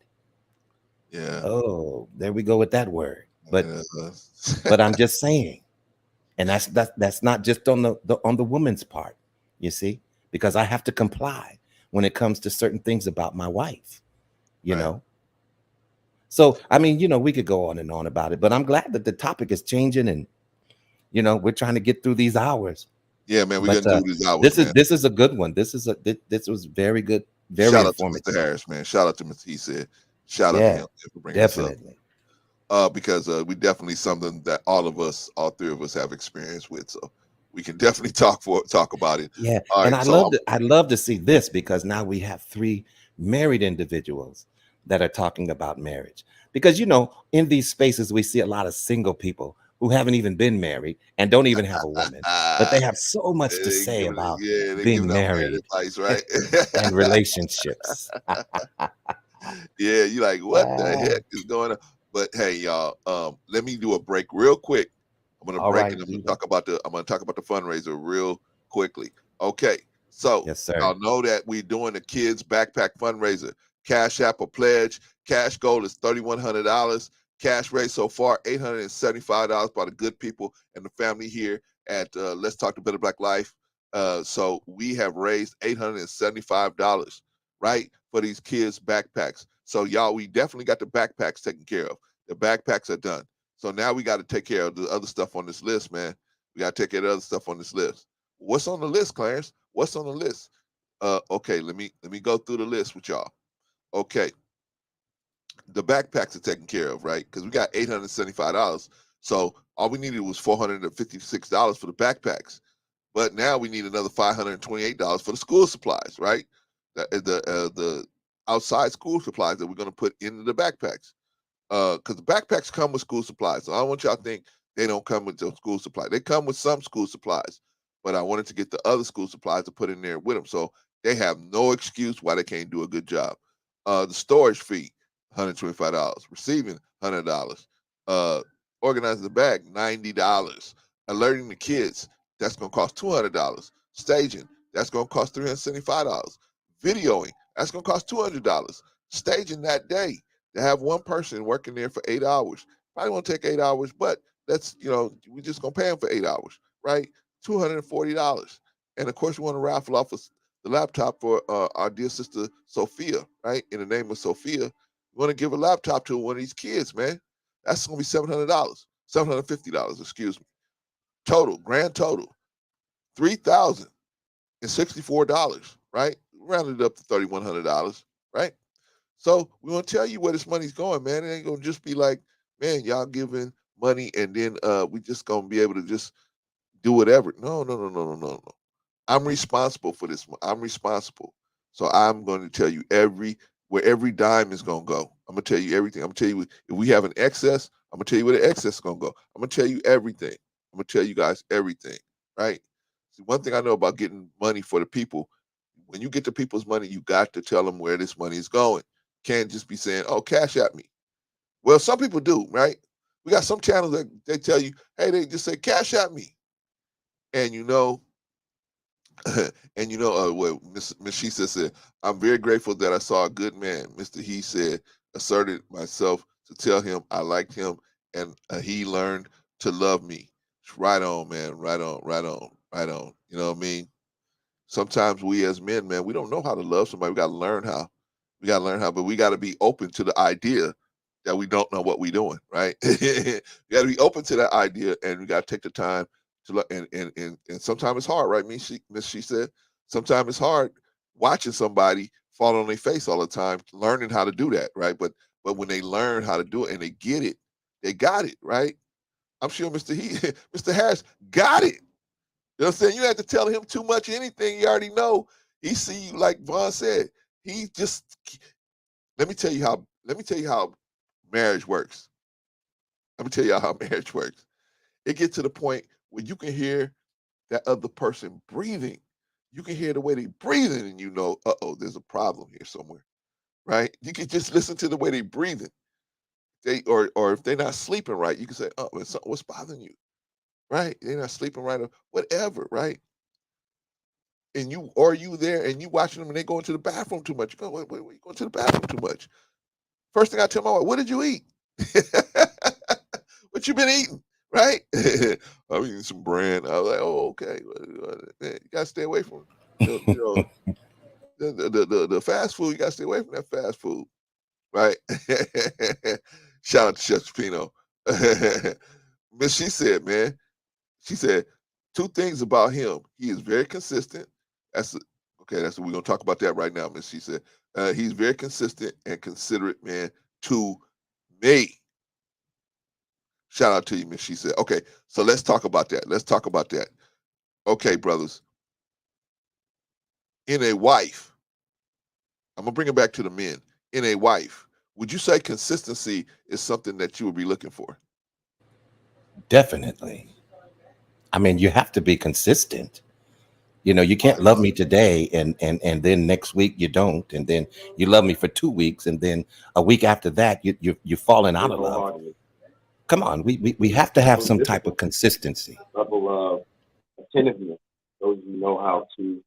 Yeah. Oh, there we go with that word. But but I'm just saying, and that's not just on the woman's part, you see, because I have to comply when it comes to certain things about my wife, Right. So I mean, we could go on and on about it, but I'm glad that the topic is changing, and we're trying to get through these hours. Yeah, man, we're But gonna do these hours, man. this is a good one. This was very good, very Shout out to informative. Mr. Harris, man. Shout out to Mr. He said. Shout out to Yeah, him for bringing definitely. this up. Because we definitely something that all three of us have experience with. So we can definitely talk about it. Yeah, All and right. So I'd love to see this, because now we have 3 married individuals that are talking about marriage. Because in these spaces we see a lot of single people who haven't even been married and don't even have a woman, but they have so much to say about they're being giving out married married advice, right? and relationships. Yeah, you like, what the heck is going on? But hey, y'all, let me do a break real quick. I'm gonna All break right, and I'm gonna do talk about the fundraiser real quickly. Okay, so yes, sir. y'all know that we're doing the kids backpack fundraiser. Cash App or pledge. Cash goal is $3,100. Cash raised so far $875 by the good people and the family here at Let's Talk to Better Black Life. So we have raised $875, right, for these kids backpacks. So y'all, we definitely got the backpacks taken care of. The backpacks are done. So now we got to take care of the other stuff on this list, man. We got to take care of the other stuff on this list. What's on the list, Clarence? What's on the list? Okay, let me go through the list with y'all. Okay, the backpacks are taken care of, right? Because we got $875. So all we needed was $456 for the backpacks. But now we need another $528 for the school supplies, right? The outside school supplies that we're going to put into the backpacks. Because the backpacks come with school supplies. So I don't want y'all to think they don't come with the school supply. They come with some school supplies, but I wanted to get the other school supplies to put in there with them. So they have no excuse why they can't do a good job. The storage fee, $125. Receiving, $100. Organizing the bag, $90. Alerting the kids, that's going to cost $200. Staging, that's going to cost $375. Videoing, that's going to cost $200. Staging that day, to have one person working there for 8 hours. Probably won't take 8 hours, but that's, we're just going to pay them for 8 hours, right? $240. And of course, we want to raffle off the laptop for our dear sister Sophia, right? In the name of Sophia, we want to give a laptop to one of these kids, man. That's going to be $700, $750, excuse me. Total, grand total, $3,064, right? Rounded it up to $3,100, right? So we want to tell you where this money's going, man. It ain't gonna just be like, man, y'all giving money and then we just gonna be able to just do whatever. No, no, no, no, no, no, no. I'm responsible for this. I'm responsible. So I'm going to tell you where every dime is gonna go. I'm gonna tell you everything. I'm gonna tell you if we have an excess, I'm gonna tell you where the excess is gonna go. I'm gonna tell you everything. I'm gonna tell you guys everything, right? See, one thing I know about getting money for the people, when you get the people's money, you got to tell them where this money is going. Can't just be saying, "Oh, cash at me." Well, some people do, right? We got some channels that they tell you, "Hey," they just say, "Cash at me," and what Miss Shisa said, "I'm very grateful that I saw a good man." Mr. He said, "Asserted myself to tell him I liked him, and he learned to love me." Right on, man. Right on. Right on. Right on. You know what I mean? Sometimes we as men, man, we don't know how to love somebody. We got to learn how. We got to learn how, but we got to be open to the idea that we don't know what we're doing, right? We got to be open to that idea, and we got to take the time to look. And sometimes it's hard, right? Miss She said, sometimes it's hard watching somebody fall on their face all the time, learning how to do that, right? But when they learn how to do it and they get it, they got it, right? I'm sure Mr. Harris got it. You know what I'm saying? You have to tell him too much of anything. You already know. He see you, like Vaughn said. He just let me tell you how marriage works. Let me tell you how marriage works. It gets to the point where you can hear that other person breathing. You can hear the way they breathing, and you know, there's a problem here somewhere, right? You can just listen to the way they breathing. Or if they're not sleeping right, you can say, "Oh, what's bothering you?" Right? They're not sleeping right, or whatever, right? And you there and you watching them and they going to the bathroom too much. You go, wait, you going to the bathroom too much? First thing I tell my wife, what did you eat? What you been eating? Right? I'm eating some brand. I was like, oh, okay. Man, you gotta stay away from the fast food. You gotta stay away from that fast food. Right? Shout out to Chef Pino. Miss She said, man, she said, two things about him. He is very consistent. That's what we're gonna talk about that right now, Miss. She said, he's very consistent and considerate, man, to me. Shout out to you, Miss. She said, okay, so let's talk about that. Let's talk about that. Okay, brothers. In a wife, I'm gonna bring it back to the men. In a wife, would you say consistency is something that you would be looking for? Definitely. I mean, you have to be consistent. You know, you can't love me today and then next week you don't, and then you love me for 2 weeks, and then a week after that you're falling out of love. Come on, we have to have some type of consistency. Level of attentiveness, so you know how to, you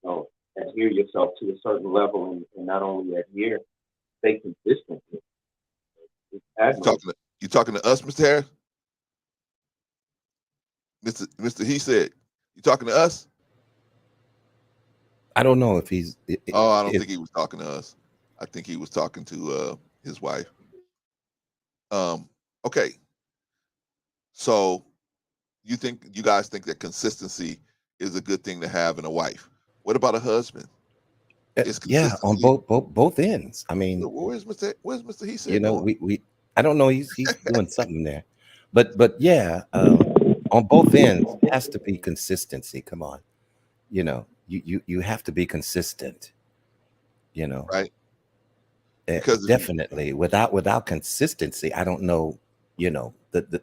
know, adhere yourself to a certain level, and not only adhere, stay consistent. You talking to us, Mr. Harris? Mr. He said, you talking to us? I don't know if he's. I don't think he was talking to us. I think he was talking to his wife. Okay. So you guys think that consistency is a good thing to have in a wife? What about a husband? Yeah, on both ends. I mean, where's Mr. He said? You know, we I don't know. He's doing something there, but yeah, on both ends has to be consistency. Come on, you know, you have to be consistent. You know, right? Because definitely without consistency, I don't know. You know the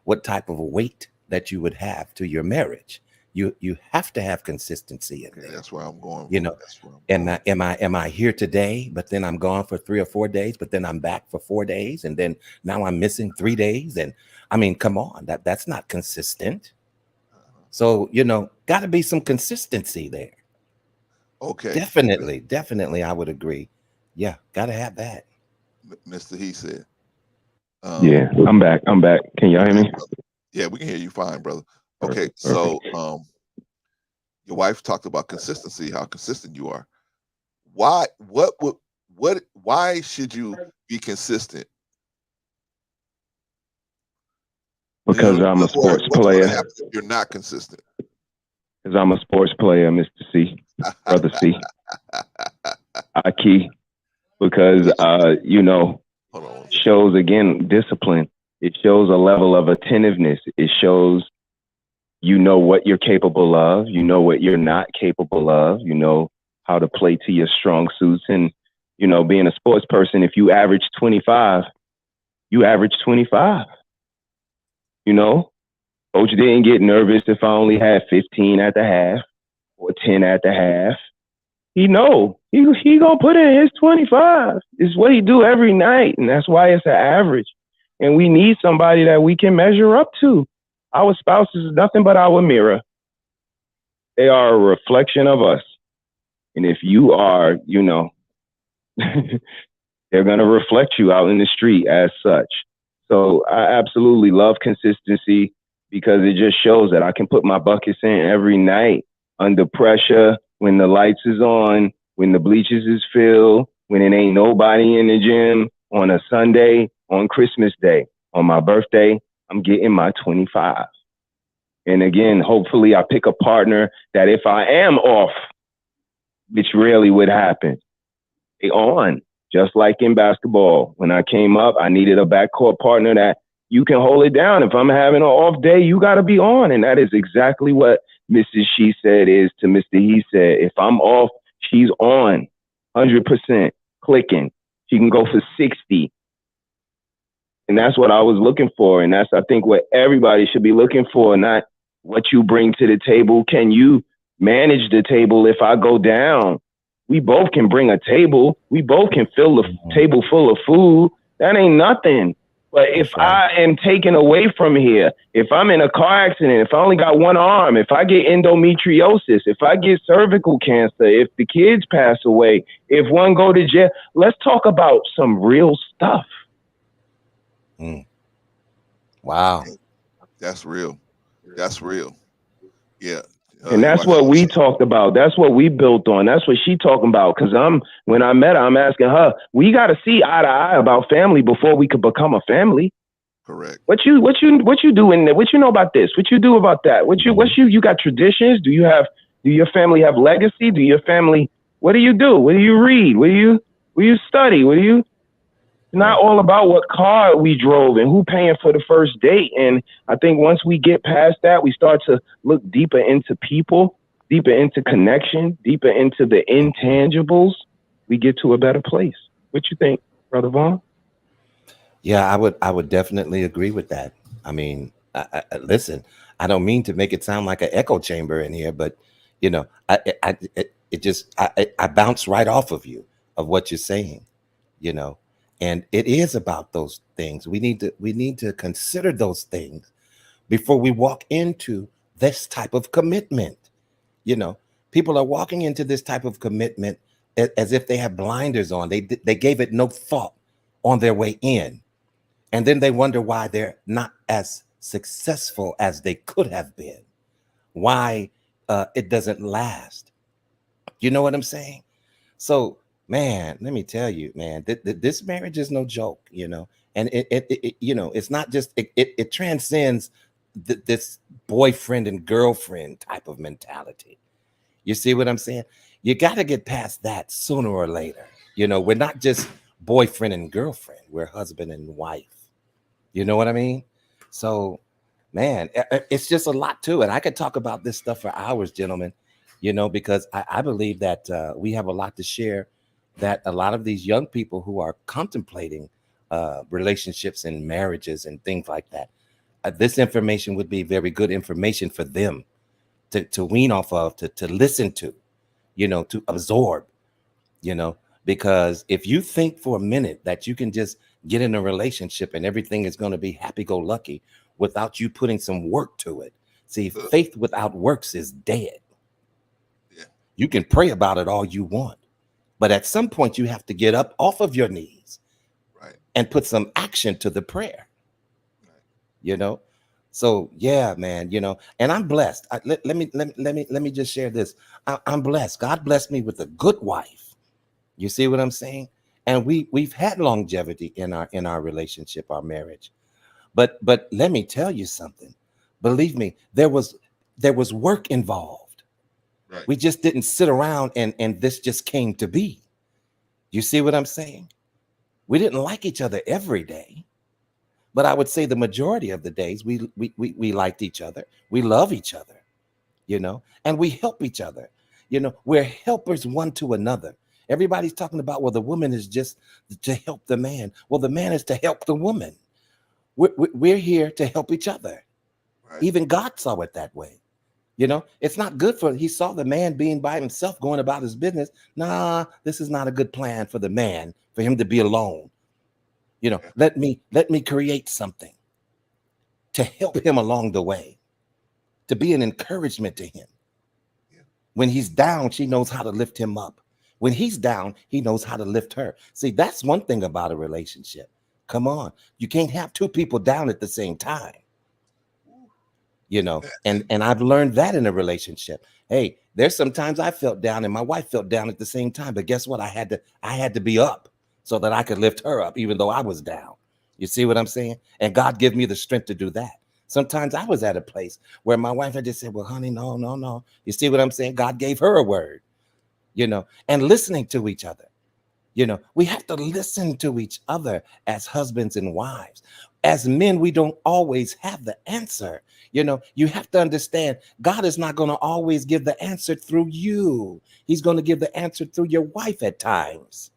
what type of a weight that you would have to your marriage. You have to have consistency in there. That's where I'm going. You know, am I here today, but then I'm gone for 3 or 4 days, but then I'm back for 4 days, and then now I'm missing 3 days, and I mean, come on, that's not consistent. So you know, got to be some consistency there. Okay, definitely, I would agree. Yeah, got to have that. Mr. He said. Yeah, I'm back. Can y'all hear me? Yeah, we can hear you fine, brother. Okay, so your wife talked about consistency, how consistent you are. Why should you be consistent? Because I'm a sports player. If you're not consistent? Because I'm a sports player, Mr. C, Brother C. I key. Because you know, shows again discipline. It shows a level of attentiveness. It shows you know what you're capable of. You know what you're not capable of. You know how to play to your strong suits. And, you know, being a sports person, if you average 25, you average 25. You know, coach didn't get nervous if I only had 15 at the half or 10 at the half. He know he gonna put in his 25. It's what he do every night, and that's why it's an average. And we need somebody that we can measure up to. Our spouse is nothing but our mirror. They are a reflection of us. And if you are, you know, they're going to reflect you out in the street as such. So I absolutely love consistency because it just shows that I can put my buckets in every night under pressure, when the lights is on, when the bleachers is filled, when it ain't nobody in the gym, on a Sunday, on Christmas Day, on my birthday, I'm getting my 25. And again, hopefully I pick a partner that if I am off, which rarely would happen, they on. Just like in basketball. When I came up, I needed a backcourt partner that you can hold it down. If I'm having an off day, you got to be on. And that is exactly what Mrs. She Said is to Mr. He Said. If I'm off, she's on 100% clicking. She can go for 60. And that's what I was looking for. And that's, I think, what everybody should be looking for, not what you bring to the table. Can you manage the table if I go down? We both can bring a table. We both can fill the table full of food. That ain't nothing. But if I am taken away from here, if I'm in a car accident, if I only got one arm, if I get endometriosis, if I get cervical cancer, if the kids pass away, if one go to jail, let's talk about some real stuff. Wow. That's real. That's real. Yeah. And that's what we talked about. That's what we built on. That's what she talking about. Because when I met her, I'm asking her, we got to see eye to eye about family before we could become a family. Correct. What you do in there? What you know about this? What you do about that? You got traditions? Do your family have legacy? Do your family, what do you do? What do you read? What do you study? It's not all about what car we drove and who paying for the first date. And I think once we get past that, we start to look deeper into people, deeper into connection, deeper into the intangibles. We get to a better place. What you think, Brother Vaughn? Yeah, I would definitely agree with that. I mean, listen, I don't mean to make it sound like an echo chamber in here, but You know, I bounce right off of you of what you're saying, you know, and it is about those things. We need to consider those things before we walk into this type of commitment. You know, people are walking into this type of commitment as if they have blinders on. They gave it no thought on their way in, and then they wonder why they're not as successful as they could have been. Why it doesn't last. You know what I'm saying? So, man, let me tell you, man, this marriage is no joke, you know, and you know, it's not just it transcends this boyfriend and girlfriend type of mentality. You see what I'm saying? You got to get past that sooner or later. You know, we're not just boyfriend and girlfriend; we're husband and wife. You know what I mean? So, man, it's just a lot to it. I could talk about this stuff for hours, gentlemen, you know, because I believe that we have a lot to share, that a lot of these young people who are contemplating relationships and marriages and things like that, this information would be very good information for them to wean off of, to listen to, you know, to absorb, you know, because if you think for a minute that you can just get in a relationship and everything is going to be happy-go-lucky without you putting some work to it. See, faith without works is dead. Yeah. You can pray about it all you want, but at some point you have to get up off of your knees, right, and put some action to the prayer. Right. You know, so yeah, man. You know, and I'm blessed. Let me just share this. I'm blessed. God blessed me with a good wife. You see what I'm saying? And we've had longevity in our relationship, our marriage. But let me tell you something. Believe me, there was work involved. Right. We just didn't sit around and this just came to be. You see what I'm saying? We didn't like each other every day, but I would say the majority of the days we liked each other. We love each other, you know, and we help each other. You know, we're helpers one to another. Everybody's talking about, well, the woman is just to help the man. Well, the man is to help the woman. We're here to help each other. Right. Even God saw it that way. You know, it's not good he saw the man being by himself going about his business. Nah, this is not a good plan for the man, for him to be alone. You know, let me create something to help him along the way, to be an encouragement to him. When he's down, she knows how to lift him up. When he's down, he knows how to lift her. See, that's one thing about a relationship. Come on. You can't have two people down at the same time. You know, and I've learned that in a relationship. Hey, there's sometimes I felt down and my wife felt down at the same time, but guess what? I had to be up so that I could lift her up, even though I was down. You see what I'm saying? And God gave me the strength to do that. Sometimes I was at a place where my wife had just said, well, honey, no, no, no. You see what I'm saying? God gave her a word, you know, and listening to each other. You know, we have to listen to each other as husbands and wives. As men, we don't always have the answer. You know, you have to understand God is not going to always give the answer through you. He's going to give the answer through your wife at times.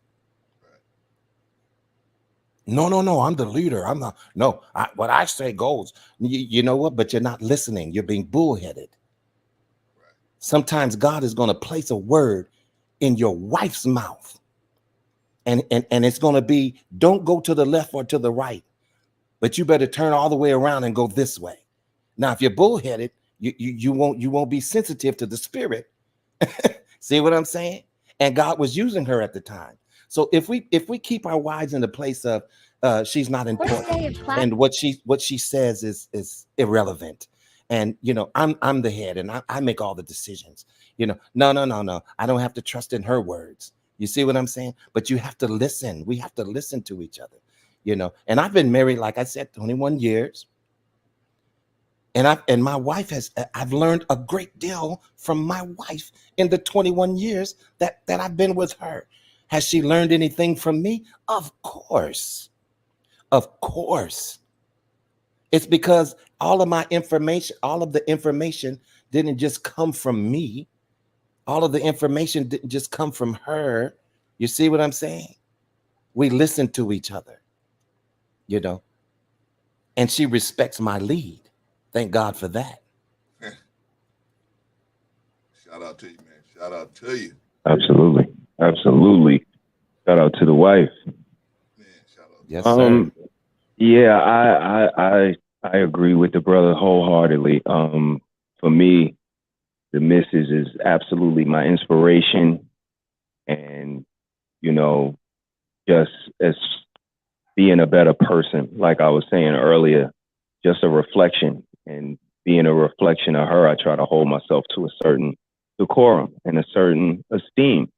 No, no, no, I'm the leader. I'm not. No, what I say goes. You know what? But you're not listening. You're being bullheaded. Sometimes God is going to place a word in your wife's mouth. And it's going to be, don't go to the left or to the right, but you better turn all the way around and go this way. Now, if you're bullheaded, you won't be sensitive to the spirit. See what I'm saying? And God was using her at the time. So if we keep our wives in the place of she's not important, and what she says is irrelevant, and you know I'm the head and I make all the decisions. You know, no, I don't have to trust in her words. You see what I'm saying? But you have to listen. We have to listen to each other. You know, and I've been married, like I said, 21 years. And my wife I've learned a great deal from my wife in the 21 years that I've been with her. Has she learned anything from me? Of course. Of course. It's because all of the information didn't just come from me. All of the information didn't just come from her. You see what I'm saying? We listen to each other, you know, and she respects my lead. Thank God for that. Shout out to you, man. Shout out to you. Absolutely. Absolutely. Shout out to the wife. Yes, sir. Yeah, I agree with the brother wholeheartedly. For me, the missus is absolutely my inspiration, and you know, just as being a better person, like I was saying earlier, just a reflection, and being a reflection of her, I try to hold myself to a certain decorum and a certain esteem,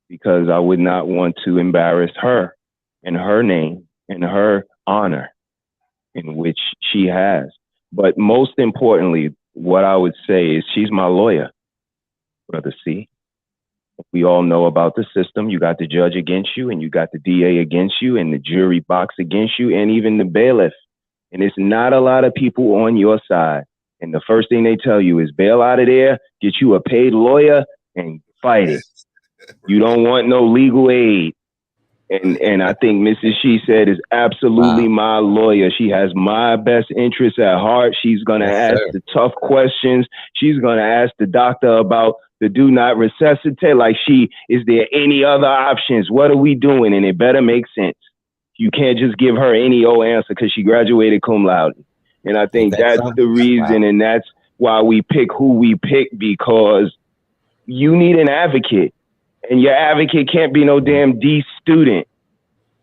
because I would not want to embarrass her and her name and her honor in which she has. But most importantly, what I would say is she's my lawyer, Brother C. We all know about the system. You got the judge against you, and you got the DA against you, and the jury box against you, and even the bailiff. And it's not a lot of people on your side. And the first thing they tell you is bail out of there, get you a paid lawyer, and fight it. You don't want no legal aid. And I think Mrs. She said is absolutely my lawyer. She has my best interests at heart. She's going to ask the tough questions. She's going to ask the doctor about the do not resuscitate. Like, is there any other options? What are we doing? And it better make sense. You can't just give her any old answer because she graduated cum laude. And I think that's the reason. And that's why we pick who we pick, because you need an advocate. And your advocate can't be no damn D student,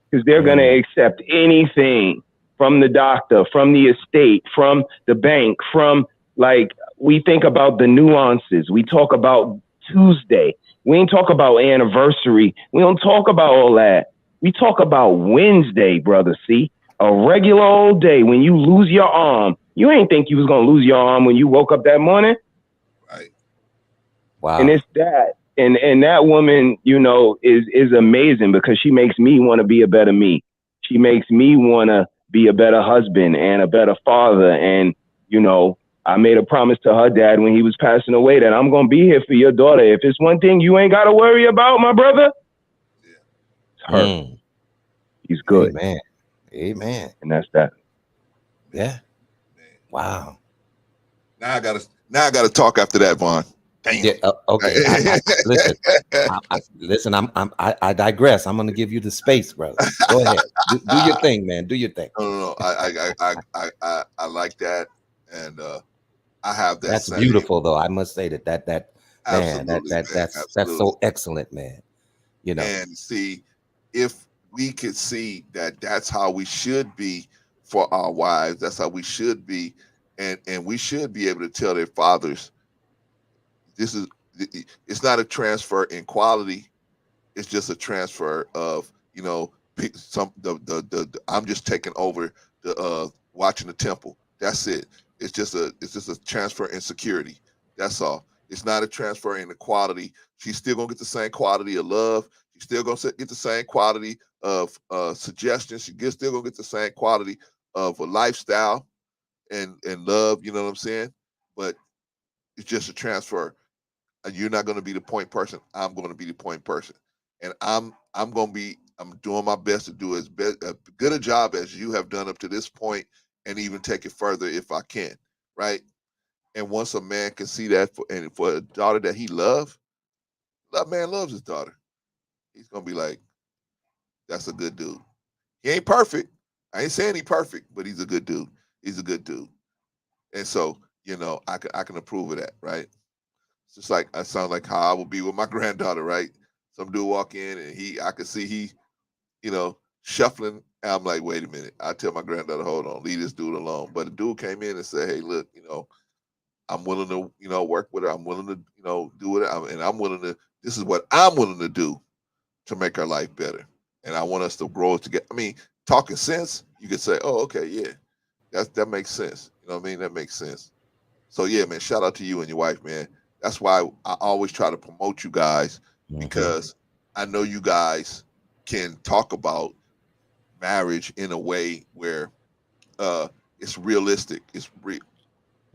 because they're going to accept anything from the doctor, from the estate, from the bank, from, like, we think about the nuances. We talk about Tuesday. We ain't talk about anniversary. We don't talk about all that. We talk about Wednesday, Brother C. A regular old day when you lose your arm. You ain't think you was going to lose your arm when you woke up that morning. Right. Wow. And it's that. And that woman, is amazing, because she makes me want to be a better me. She makes me want to be a better husband and a better father. And, I made a promise to her dad when he was passing away that I'm going to be here for your daughter. If it's one thing you ain't got to worry about, my brother, it's her. He's good. Amen. And that's that. Yeah. Wow. Now I gotta talk after that, Vaughn. Damn. Yeah, okay. Listen. I digress. I'm going to give you the space, brother. Go ahead. Do your thing, man. Do your thing. No. I like that, and I have that. That's beautiful, though. I must say that man, that's so excellent, man. And see, if we could see that that's how we should be for our wives, that's how we should be, and we should be able to tell their fathers, it's not a transfer in quality, it's just a transfer of I'm just taking over the watching the temple. That's it. It's just a transfer in security. That's all. It's not a transfer in the quality. She's still gonna get the same quality of love. She's still gonna get the same quality of suggestions. Still gonna get the same quality of a lifestyle and love. You know what I'm saying? But it's just a transfer. And you're not going to be the point person. I'm going to be the point person, and I'm doing my best to do as good a job as you have done up to this point, and even take it further if I can, right? And once a man can see that, for a daughter that he loves, that man loves his daughter, he's gonna be like, that's a good dude. He ain't perfect. I ain't saying he's perfect, but he's a good dude. He's a good dude, and so I can approve of that, right? It's just like I sound like how I would be with my granddaughter, right? Some dude walk in and I could see he, shuffling. And I'm like, wait a minute. I tell my granddaughter, hold on, leave this dude alone. But the dude came in and said, hey, look, I'm willing to, work with her. I'm willing to, do it. I'm willing to. This is what I'm willing to do to make her life better. And I want us to grow together. I mean, talking sense, you could say, oh, okay, yeah, that makes sense. You know what I mean? That makes sense. So yeah, man, shout out to you and your wife, man. That's why I always try to promote you guys, because I know you guys can talk about marriage in a way where it's realistic. It's real.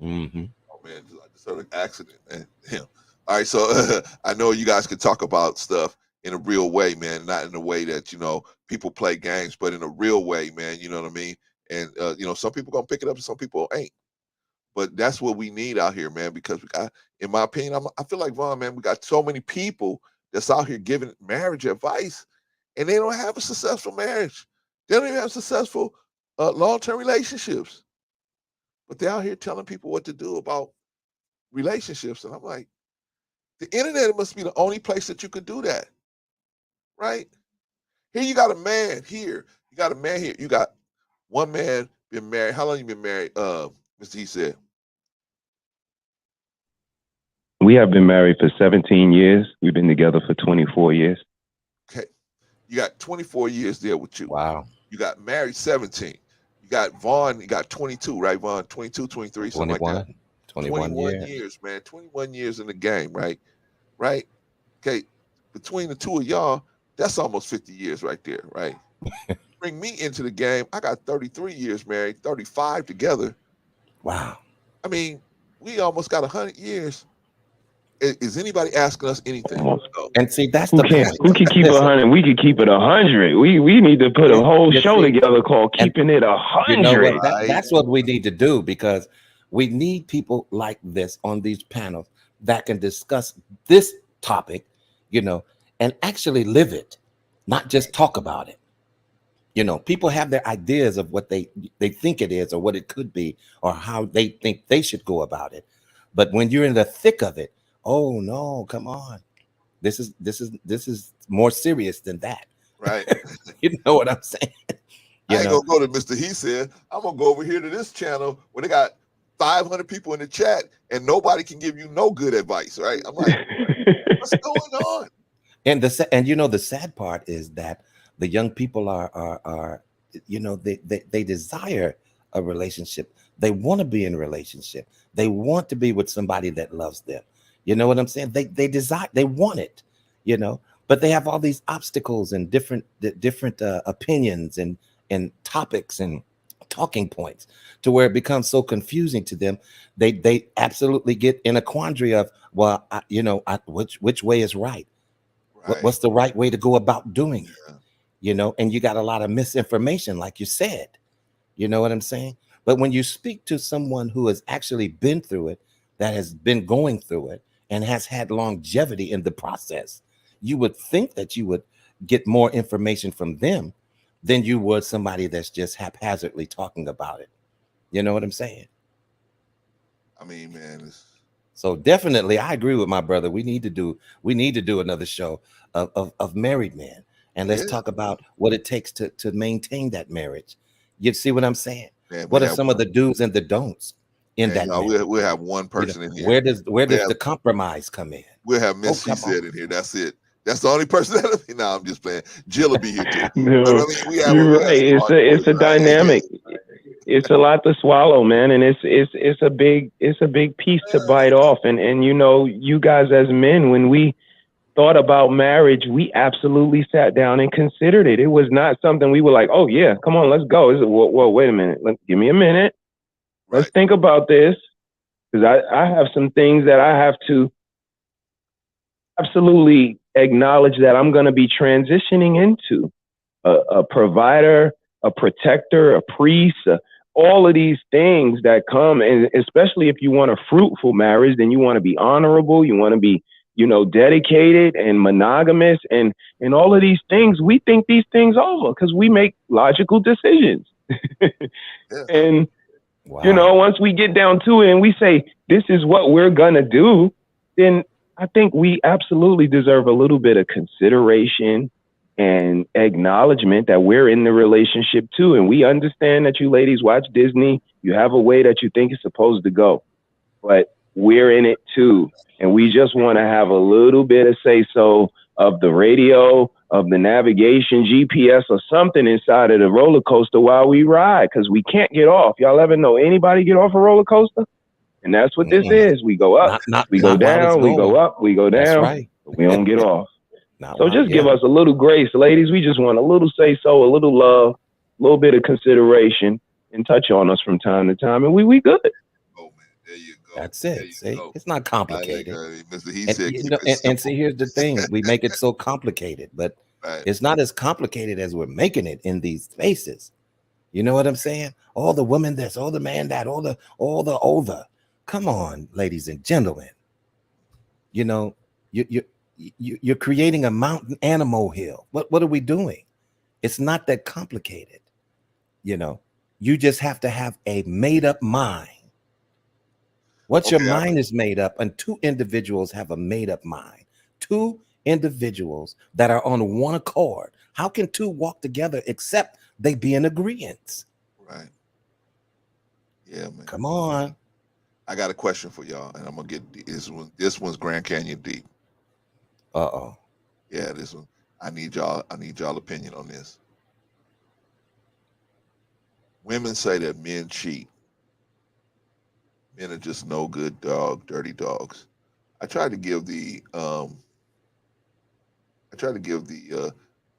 Mm-hmm. Oh man, I just heard an accident, man. Yeah. All right, so I know you guys can talk about stuff in a real way, man, not in a way that people play games, but in a real way, man. You know what I mean? And some people gonna pick it up, and some people ain't. But that's what we need out here, man, because we got, in my opinion, I feel like, Vaughn, man, we got so many people that's out here giving marriage advice, and they don't have a successful marriage. They don't even have successful long-term relationships. But they're out here telling people what to do about relationships. And I'm like, the internet must be the only place that you could do that, right? Here you got a man here. You got a man here. You got one man been married. How long you been married, Mr. He said? We have been married for 17 years. We've been together for 24 years. Okay. You got 24 years there with you. Wow. You got married 17. You got Vaughn, you got 22, right, Vaughn? 22, 23, something like that. 21 years, man. 21 years in the game, right? Right? Okay. Between the two of y'all, that's almost 50 years right there, right? Bring me into the game. I got 33 years married, 35 together. Wow. I mean, we almost got 100 years. Is anybody asking us anything? No. And see, that's Who the can point. who can keep 100? We could keep it 100. We need to put a whole show together called "Keeping It 100." You know what? That's what we need to do, because we need people like this on these panels that can discuss this topic, you know, and actually live it, not just talk about it. You know, people have their ideas of what they think it is or what it could be or how they think they should go about it. But when you're in the thick of it, oh no, come on. This is more serious than that. Right. You know what I'm saying? I ain't gonna go to Mr. He said. I'm gonna go over here to this channel where they got 500 people in the chat and nobody can give you no good advice, right? I'm like, what's going on? And you know, the sad part is that the young people are you know, they desire a relationship. They want to be in a relationship. They want to be with somebody that loves them. You know what I'm saying? They desire, they want it, you know, but they have all these obstacles and different opinions and topics and talking points to where it becomes so confusing to them. They absolutely get in a quandary of, well, which way is right? What's the right way to go about doing it? You know, and you got a lot of misinformation, like you said. You know what I'm saying? But when you speak to someone who has actually been through it, that has been going through it, and has had longevity in the process, you would think that you would get more information from them than you would somebody that's just haphazardly talking about it. You know what I'm saying? I mean, man. So definitely, I agree with my brother. We need to do another show of married men, and let's talk about what it takes to maintain that marriage. You see what I'm saying? Man, what are some of the do's and the don'ts in that? We'll have one person in here. Where does the compromise come in? We'll have Miss He said in here. That's it. That's the only person that'll be. No, I'm just playing. Jill will be here too. No, but, I mean, you're right. It's a dynamic. It's a lot to swallow, man, and it's a big piece to bite off. And you know, you guys as men, when we thought about marriage, we absolutely sat down and considered it. It was not something we were like, oh yeah, come on, let's go. Well, wait a minute. Give me a minute. Let's think about this, because I have some things that I have to absolutely acknowledge that I'm going to be transitioning into. A provider, a protector, a priest, all of these things that come, and especially if you want a fruitful marriage, then you want to be honorable, you want to be, you know, dedicated and monogamous, and all of these things. We think these things over because we make logical decisions. And you know, once we get down to it and we say, this is what we're going to do, then I think we absolutely deserve a little bit of consideration and acknowledgement that we're in the relationship too. And we understand that you ladies watch Disney. You have a way that you think it's supposed to go, but we're in it too. And we just want to have a little bit of say-so of the radio, of the navigation, GPS, or something inside of the roller coaster while we ride, because we can't get off. Y'all ever know anybody get off a roller coaster? And that's what this is. We go up, we go down, we go up, we go down. That's right. But we don't get off. So just give us a little grace, ladies. We just want a little say-so, a little love, a little bit of consideration, and touch on us from time to time, and we good. That's it. See, it's not complicated. Mr. He And, said, you keep know, it and see, here's the thing: we make it so complicated, but it's not as complicated as we're making it in these spaces. You know what I'm saying? All the woman this, all the man that, all the. Come on, ladies and gentlemen. You know, you're creating a mountain and a molehill. What are we doing? It's not that complicated. You know, you just have to have a made up mind. Once your mind is made up, and two individuals have a made up mind, two individuals that are on one accord, how can two walk together except they be in agreement? Right. Yeah, man. Come on. I got a question for y'all, and I'm gonna get this one. This one's Grand Canyon deep. Uh-oh. Yeah, this one. I need y'all opinion on this. Women say that men cheat. Men are just no good dirty dogs. I tried to give the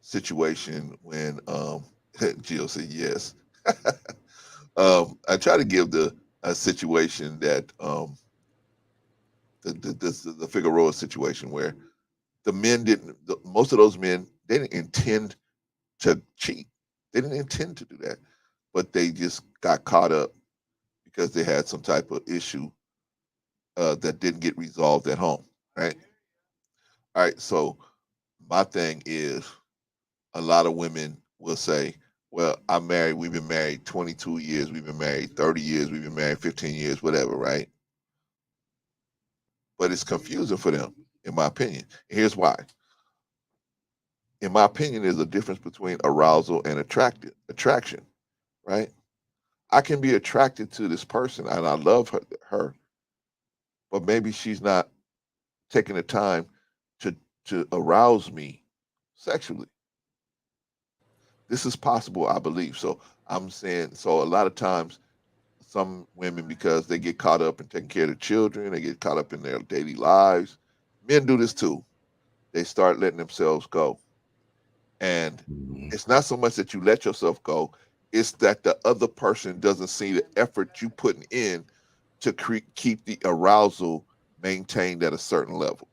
situation when Jill said yes. I try to give the a situation that the Figueroa situation where the men didn't. Most of those men they didn't intend to cheat. They didn't intend to do that, but they just got caught up because they had some type of issue that didn't get resolved at home. Right. All right. So my thing is, a lot of women will say, "Well, I'm married. We've been married 22 years. We've been married 30 years. We've been married 15 years. Whatever." Right. But it's confusing for them, in my opinion. And here's why. In my opinion, there's a difference between arousal and attraction, right? I can be attracted to this person and I love her, but maybe she's not taking the time to arouse me sexually. This is possible, I believe. So I'm saying, so a lot of times, some women, because they get caught up in taking care of their children, they get caught up in their daily lives. Men do this too. They start letting themselves go. And it's not so much that you let yourself go, it's that the other person doesn't see the effort you putting in to keep the arousal maintained at a certain level.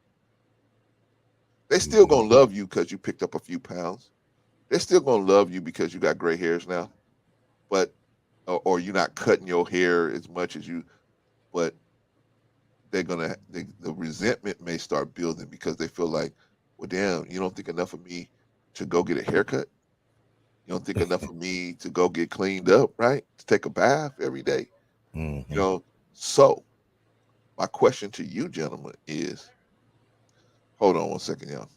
They still gonna love you because you picked up a few pounds. They're still gonna love you because you got gray hairs now, but or you're not cutting your hair as much as you. But the resentment may start building because they feel like, well, damn, you don't think enough of me to go get a haircut. You don't think enough of me to go get cleaned up, right? To take a bath every day. You know, so my question to you, gentlemen, is hold on one second, y'all.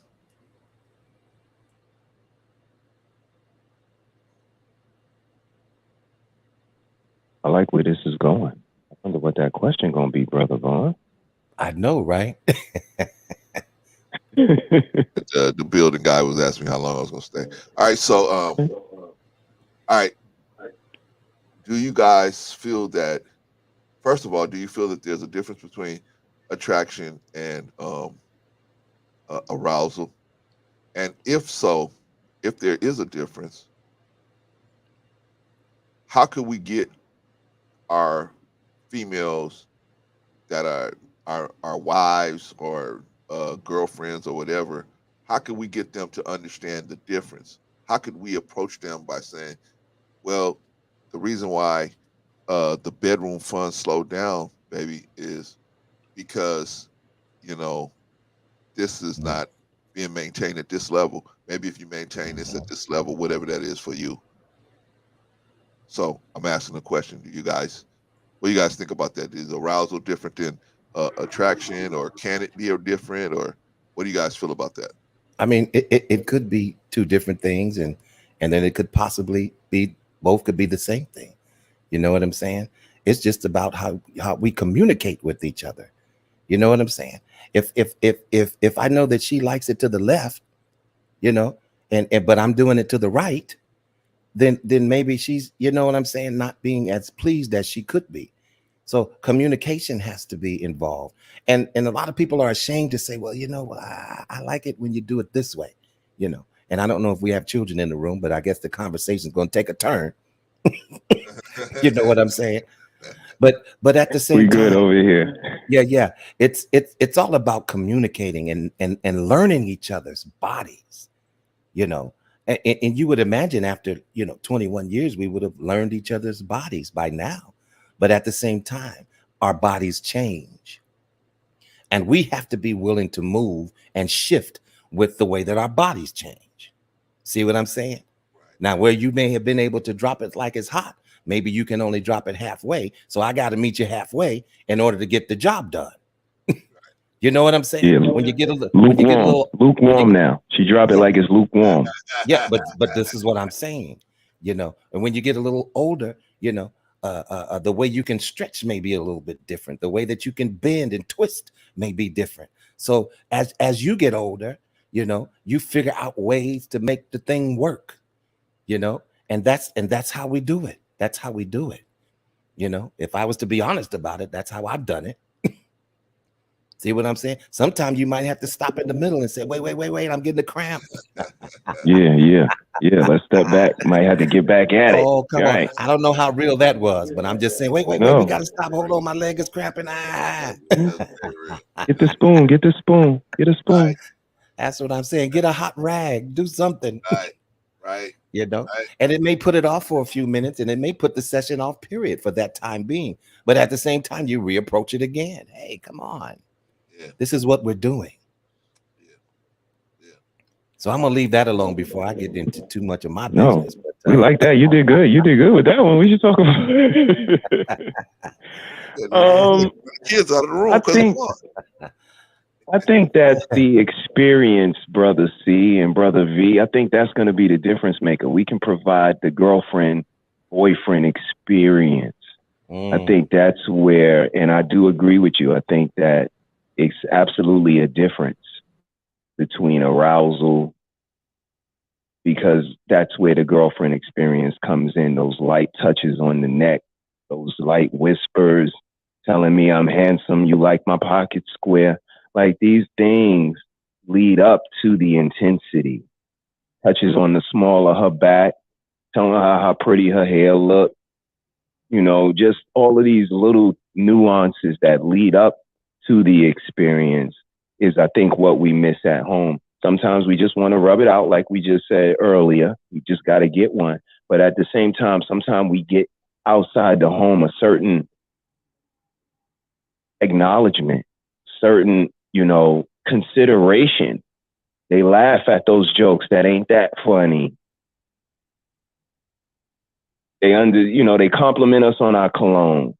I like where this is going. I wonder what that question gonna be, Brother Vaughn. I know, right? The building guy was asking me how long I was gonna stay. All right, so all right. Do you guys feel that, first of all, do you feel that there's a difference between attraction and arousal? And if so, if there is a difference, how could we get our females that are our wives or girlfriends or whatever? How could we get them to understand the difference? How could we approach them by saying, well, the reason why the bedroom fund slowed down, baby, is because, you know, this is not being maintained at this level. Maybe if you maintain this at this level, whatever that is for you. So I'm asking the question: what do you guys think about that? Is arousal different than attraction, or can it be different, or what do you guys feel about that? I mean, it could be two different things, and then it could possibly be both could be the same thing. You know what I'm saying? It's just about how we communicate with each other. You know what I'm saying? If I know that she likes it to the left, you know, and but I'm doing it to the right, then maybe she's, you know what I'm saying, not being as pleased as she could be. So communication has to be involved. And a lot of people are ashamed to say, well, you know, I like it when you do it this way, you know. And I don't know if we have children in the room, but I guess the conversation is going to take a turn. You know what I'm saying? But at the same we time, good over here. Yeah. It's all about communicating and learning each other's bodies, you know. And you would imagine after 21 years, we would have learned each other's bodies by now. But at the same time, our bodies change. And we have to be willing to move and shift with the way that our bodies change. See what I'm saying? Now, where you may have been able to drop it like it's hot, maybe you can only drop it halfway. So I got to meet you halfway in order to get the job done. You know what I'm saying? Yeah, When you get a little lukewarm now. She dropped it like it's lukewarm. Yeah, but this is what I'm saying, and when you get a little older, the way you can stretch may be a little bit different. The way that you can bend and twist may be different. So as you get older, you figure out ways to make the thing work, and that's how we do it. That's how we do it. If I was to be honest about it, that's how I've done it. See what I'm saying? Sometimes you might have to stop in the middle and say, wait, I'm getting a cramp. Yeah. Let's step back. Might have to get back at it. Oh, come on. I don't know how real that was, but I'm just saying, wait, we got to stop. Hold on, my leg is cramping. Get the spoon. Get a spoon. Right. That's what I'm saying. Get a hot rag. Do something. Right. And it may put it off for a few minutes, and it may put the session off, period, for that time being. But at the same time, you reapproach it again. Hey, come on. Yeah. This is what we're doing. So I'm gonna leave that alone before I get into too much of my business. No, we like that. You did good. You did good with that one. We should talk about kids out of the room. I think that's the experience, Brother C and Brother V. I think that's going to be the difference maker. We can provide the girlfriend, boyfriend experience. I think that's where, and I do agree with you. I think that it's absolutely a difference between arousal, because that's where the girlfriend experience comes in. Those light touches on the neck, those light whispers telling me I'm handsome, you like my pocket square. Like, these things lead up to the intensity. Touches on the small of her back, telling her how pretty her hair looked. Just all of these little nuances that lead up to the experience is, I think, what we miss at home. Sometimes we just want to rub it out, like we just said earlier. We just got to get one. But at the same time, sometimes we get outside the home a certain acknowledgement, certain, consideration. They laugh at those jokes that ain't that funny. They compliment us on our cologne.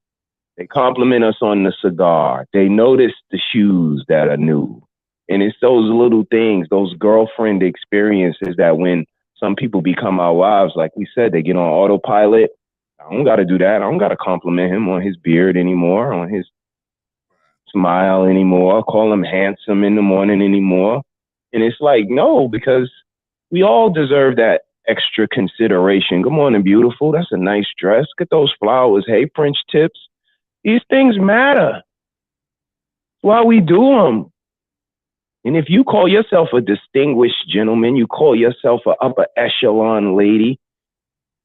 They compliment us on the cigar. They notice the shoes that are new. And it's those little things, those girlfriend experiences, that when some people become our wives, like we said, they get on autopilot. I don't got to do that. I don't got to compliment him on his beard anymore, on his smile anymore, call him handsome in the morning anymore. And it's like, no, because we all deserve that extra consideration. Good morning, beautiful. That's a nice dress. Get those flowers. Hey, French tips. These things matter. Why we do them. And if you call yourself a distinguished gentleman, you call yourself an upper echelon lady,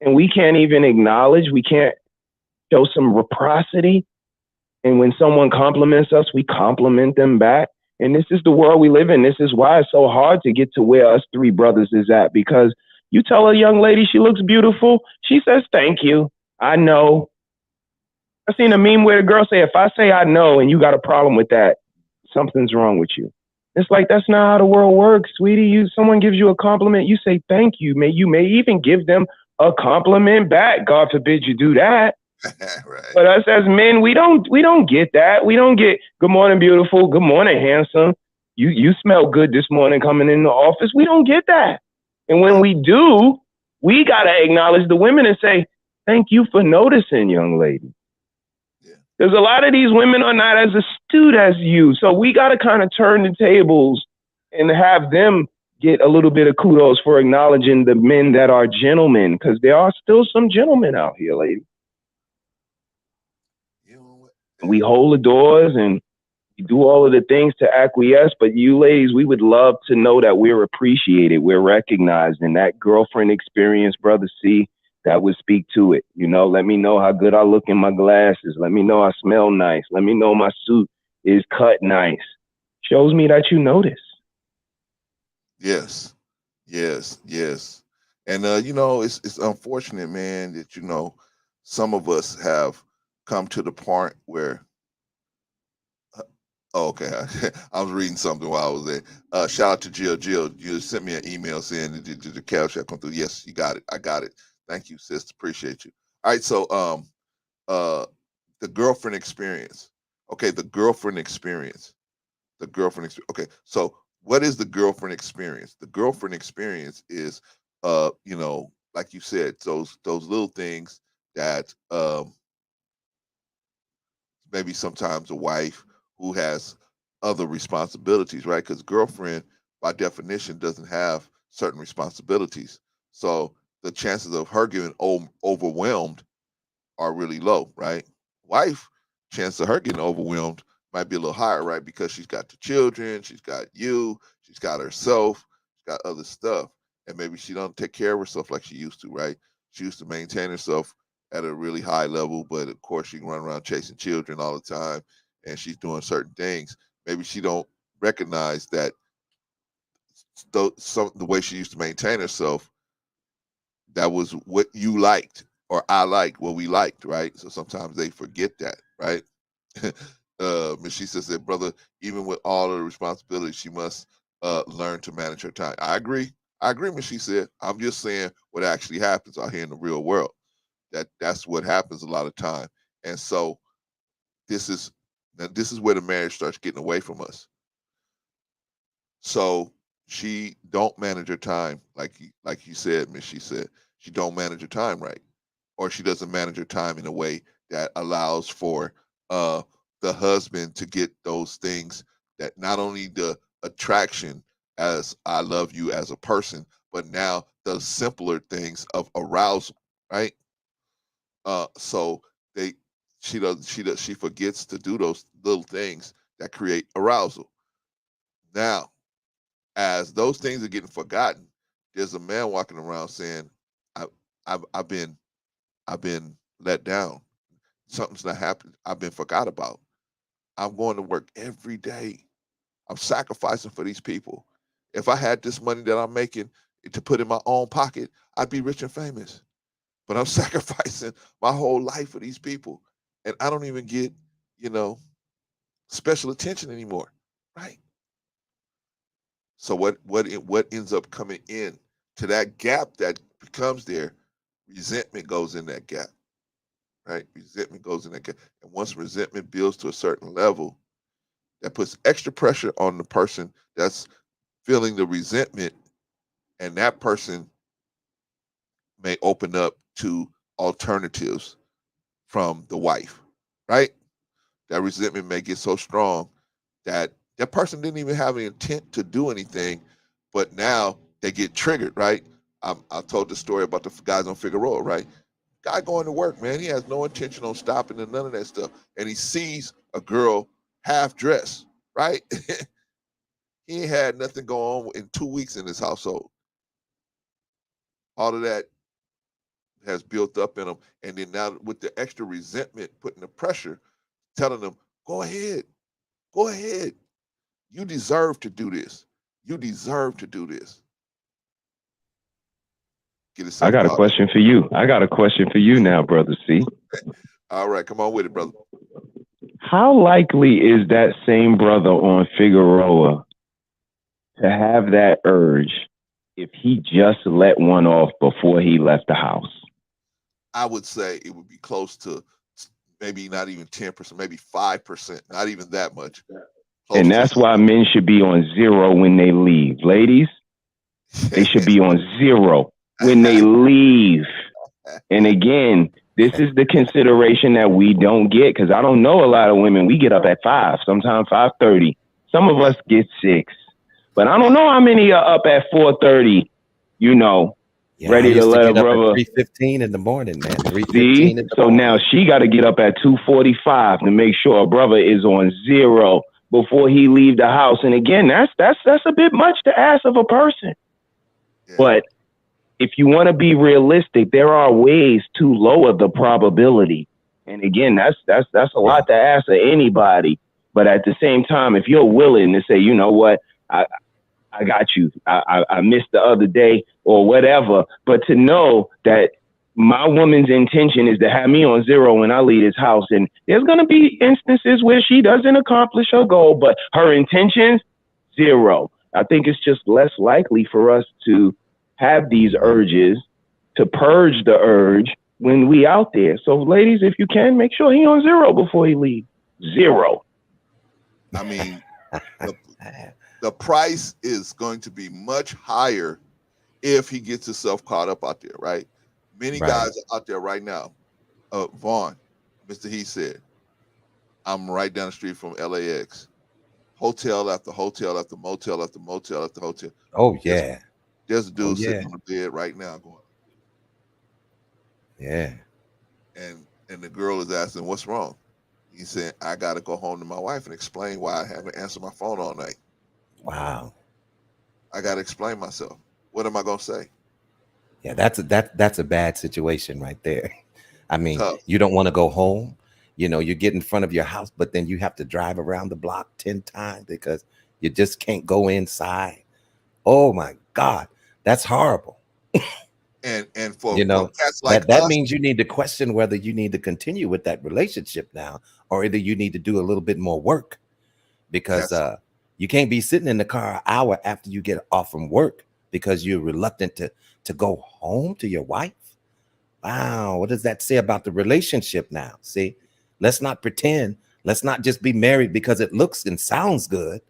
and we can't even acknowledge, we can't show some reciprocity. And when someone compliments us, we compliment them back. And this is the world we live in. This is why it's so hard to get to where us three brothers is at, because you tell a young lady she looks beautiful, she says, thank you. I know. I seen a meme where the girl say, if I say I know and you got a problem with that, something's wrong with you. It's like, that's not how the world works, sweetie. Someone gives you a compliment, you say thank you. You may even give them a compliment back. God forbid you do that. Right. But us as men, we don't get that. We don't get good morning, beautiful. Good morning, handsome. You smell good this morning coming in the office. We don't get that. And when we do, we gotta acknowledge the women and say, thank you for noticing, young lady. Because a lot of these women are not as astute as you. So we got to kind of turn the tables and have them get a little bit of kudos for acknowledging the men that are gentlemen, because there are still some gentlemen out here, lady. We hold the doors and we do all of the things to acquiesce. But you ladies, we would love to know that we're appreciated, we're recognized. And that girlfriend experience, Brother C, that would speak to it. Let me know how good I look in my glasses. Let me know I smell nice. Let me know my suit is cut nice. Shows me that you notice. Yes. And it's unfortunate, man, that some of us have come to the point where. Oh, okay, I was reading something while I was there. Shout out to Jill. Jill, you sent me an email saying did the cash app come through? Yes, you got it. I got it. Thank you, sis. Appreciate you. All right, so uh, the girlfriend experience. Okay, the girlfriend experience. The girlfriend experience. Okay, so what is the girlfriend experience? The girlfriend experience is, like you said, those little things that maybe sometimes a wife who has other responsibilities, right? Because girlfriend, by definition, doesn't have certain responsibilities. So the chances of her getting overwhelmed are really low, right? Wife, chance of her getting overwhelmed might be a little higher, right? Because she's got the children, she's got you, she's got herself, she's got other stuff, and maybe she don't take care of herself like she used to, right? She used to maintain herself at a really high level, but of course she can run around chasing children all the time, and she's doing certain things. Maybe she don't recognize that the way she used to maintain herself, that was what you liked or I liked, what we liked, right? So sometimes they forget that, right? Miss She said, brother, even with all of the responsibilities, she must learn to manage her time. I agree. I agree, Miss She said. I'm just saying what actually happens out here in the real world. That's what happens a lot of time. And so this is where the marriage starts getting away from us. So she don't manage her time like you said, Miss She said. She don't manage her time right, or she doesn't manage her time in a way that allows for uh the husband to get those things, that not only the attraction as I love you as a person, but now the simpler things of arousal, right? So they she forgets to do those little things that create arousal. Now, as those things are getting forgotten, there's a man walking around saying, I, I've been let down. Something's not happening. I've been forgot about. I'm going to work every day. I'm sacrificing for these people. If I had this money that I'm making to put in my own pocket, I'd be rich and famous. But I'm sacrificing my whole life for these people, and I don't even get, you know, special attention anymore, right? So what ends up coming in to that gap that becomes there? Resentment goes in that gap, right? Resentment goes in that gap, and once resentment builds to a certain level, that puts extra pressure on the person that's feeling the resentment, and that person may open up to alternatives from the wife, right? That resentment may get so strong that that person didn't even have an intent to do anything, but now they get triggered, right? I told the story about the guys on Figueroa, right? Guy going to work, man, he has no intention on stopping and none of that stuff, and he sees a girl half dressed, right? He ain't had nothing going on in 2 weeks in his household. All of that has built up in him, and then now with the extra resentment, putting the pressure, telling them, "Go ahead, go ahead. You deserve to do this. You deserve to do this." Get I yourself got a caught up. question for you. I got a question for you now, brother C. All right, come on with it, brother. How likely is that same brother on Figueroa to have that urge if he just let one off before he left the house? I would say it would be close to maybe not even 10%, maybe 5%, not even that much. And that's why men should be on zero when they leave. Ladies, they should be on zero when they leave. And again, this is the consideration that we don't get, because I don't know a lot of women. We get up at 5, sometimes 5:30. Some of us get 6. But I don't know how many are up at 4:30, ready to let a brother. 3:15 in the morning, man. 3:15 See? in the So morning. now she got to get up at 2:45 to make sure a brother is on zero before he leave the house. And again, that's a bit much to ask of a person. Yeah. But if you want to be realistic, there are ways to lower the probability. And again, that's a lot to ask of anybody. But at the same time, if you're willing to say, you know what, I got you. I missed the other day. or whatever, but to know that my woman's intention is to have me on zero when I leave this house. And there's going to be instances where she doesn't accomplish her goal, but her intentions, zero. I think it's just less likely for us to have these urges, to purge the urge when we out there. So ladies, if you can, make sure he on zero before he leaves. Zero. I mean, the price is going to be much higher if he gets himself caught up out there, right? Many guys are out there right now. Vaughn, Mr. He said, I'm right down the street from LAX. Hotel after hotel after motel after motel after hotel. Oh yeah. There's a dude sitting on the bed right now going. Yeah. And the girl is asking, what's wrong? He said, I gotta go home to my wife and explain why I haven't answered my phone all night. Wow. I gotta explain myself. What am I gonna say? Yeah, that's a bad situation right there. I mean, you don't want to go home. You know, you get in front of your house, but then you have to drive around the block 10 times because you just can't go inside. Oh my God, that's horrible. And for cats like that means you need to question whether you need to continue with that relationship now, or either you need to do a little bit more work, because you can't be sitting in the car an hour after you get off from work because you're reluctant to go home to your wife. Wow, what does that say about the relationship now? See, let's not pretend. Let's not just be married because it looks and sounds good,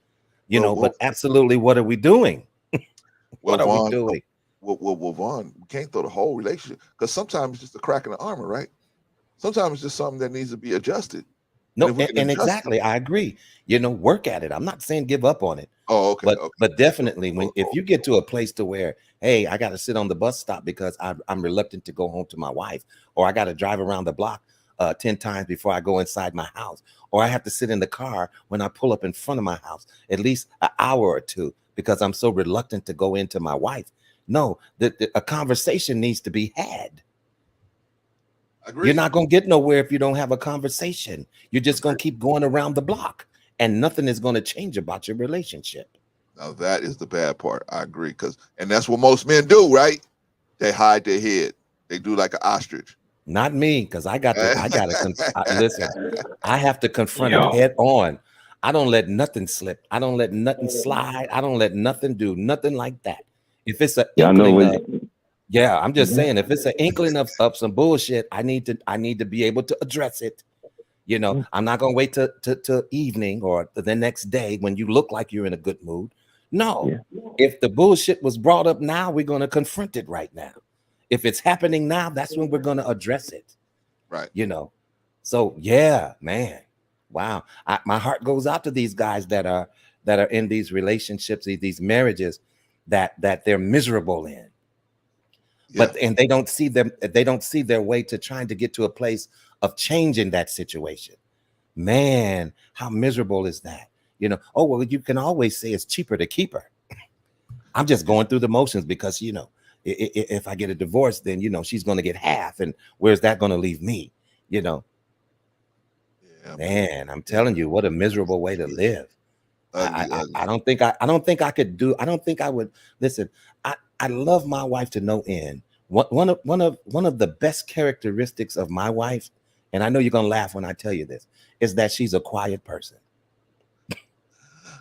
but absolutely, what are we doing? What are we doing? Well, Vaughn, we can't throw the whole relationship, because sometimes it's just a crack in the armor, right? Sometimes it's just something that needs to be adjusted. No, and exactly, I agree. Work at it. I'm not saying give up on it. Oh, okay. But definitely, if you get to a place to where, hey, I got to sit on the bus stop because I'm reluctant to go home to my wife, or I got to drive around the block 10 times before I go inside my house, or I have to sit in the car when I pull up in front of my house at least an hour or two because I'm so reluctant to go into my wife. No, a conversation needs to be had. Agreed. You're not going to get nowhere if you don't have a conversation. You're just going to keep going around the block, and nothing is going to change about your relationship. Now that is the bad part. I agree, and that's what most men do, right? They hide their head. They do like an ostrich. Not me, because I got to listen. I have to confront it head on. I don't let nothing slip. I don't let nothing slide. I don't let nothing do nothing like that. If it's an inkling yeah, I'm just saying, if it's an inkling of some bullshit, I need to be able to address it. I'm not gonna wait to evening or the next day when you look like you're in a good mood. No, if the bullshit was brought up now, we're gonna confront it right now. If it's happening now, that's when we're gonna address it. Right. So yeah, man. Wow. My heart goes out to these guys that are in these relationships, these marriages that they're miserable in. But and they don't see their way to trying to get to a place of changing that situation. Man, how miserable is that? Oh, well, you can always say it's cheaper to keep her. I'm just going through the motions because, if I get a divorce, then, she's going to get half. And where's that going to leave me? Man, I'm telling you, what a miserable way to live. I don't think I could do. I don't think I would. Listen, I love my wife to no end. One of the best characteristics of my wife, and I know you're gonna laugh when I tell you this, is that she's a quiet person.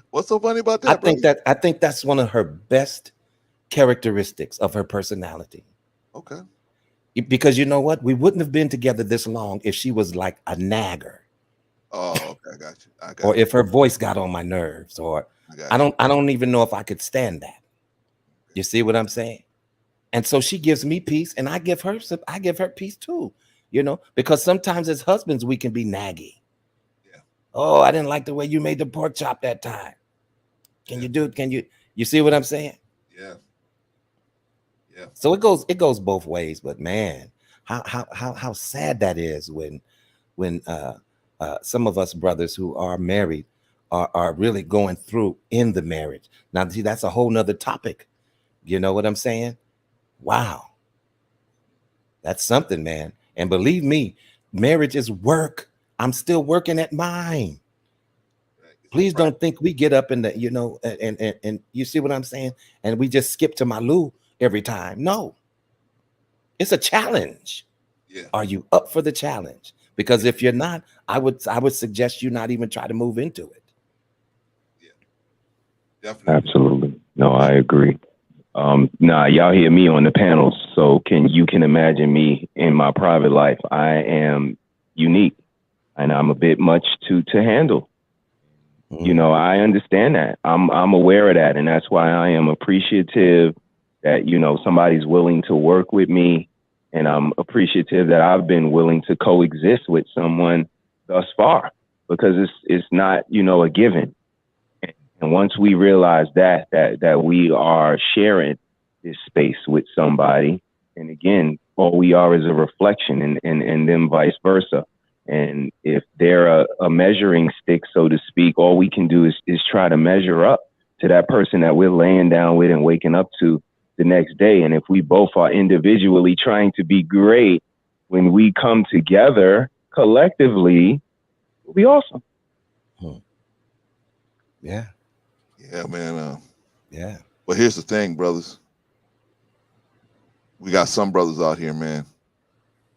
What's so funny about that? I think that's one of her best characteristics of her personality. Okay. Because you know what? We wouldn't have been together this long if she was like a nagger. Oh, okay, I got you. Or if her voice got on my nerves, or I don't even know if I could stand that. You see what I'm saying? And so she gives me peace, and I give her peace too. Because sometimes as husbands we can be naggy. Yeah. Oh, I didn't like the way you made the pork chop that time. You see what I'm saying? Yeah. Yeah. So it goes both ways, but man, how sad that is when some of us brothers who are married are really going through in the marriage. Now, see, that's a whole nother topic. You know what I'm saying? Wow. That's something, man. And believe me, marriage is work. I'm still working at mine. Please don't think we get up in the, and you see what I'm saying? And we just skip to my loo every time. No, it's a challenge. Yeah. Are you up for the challenge? Because if you're not, I would suggest you not even try to move into it. Definitely. Absolutely. No, I agree. Nah, y'all hear me on the panels, so you can imagine me in my private life. I am unique, and I'm a bit much to handle. You know, I understand that. I'm aware of that, and that's why I am appreciative that, you know, somebody's willing to work with me, and I'm appreciative that I've been willing to coexist with someone thus far, because it's not, you know, a given. And once we realize that we are sharing this space with somebody, and again, all we are is a reflection, and then vice versa. And if they're a measuring stick, so to speak, all we can do is try to measure up to that person that we're laying down with and waking up to the next day. And if we both are individually trying to be great, when we come together collectively, it'll be awesome. Yeah. Yeah, man. Yeah. But here's the thing, brothers. We got some brothers out here, man.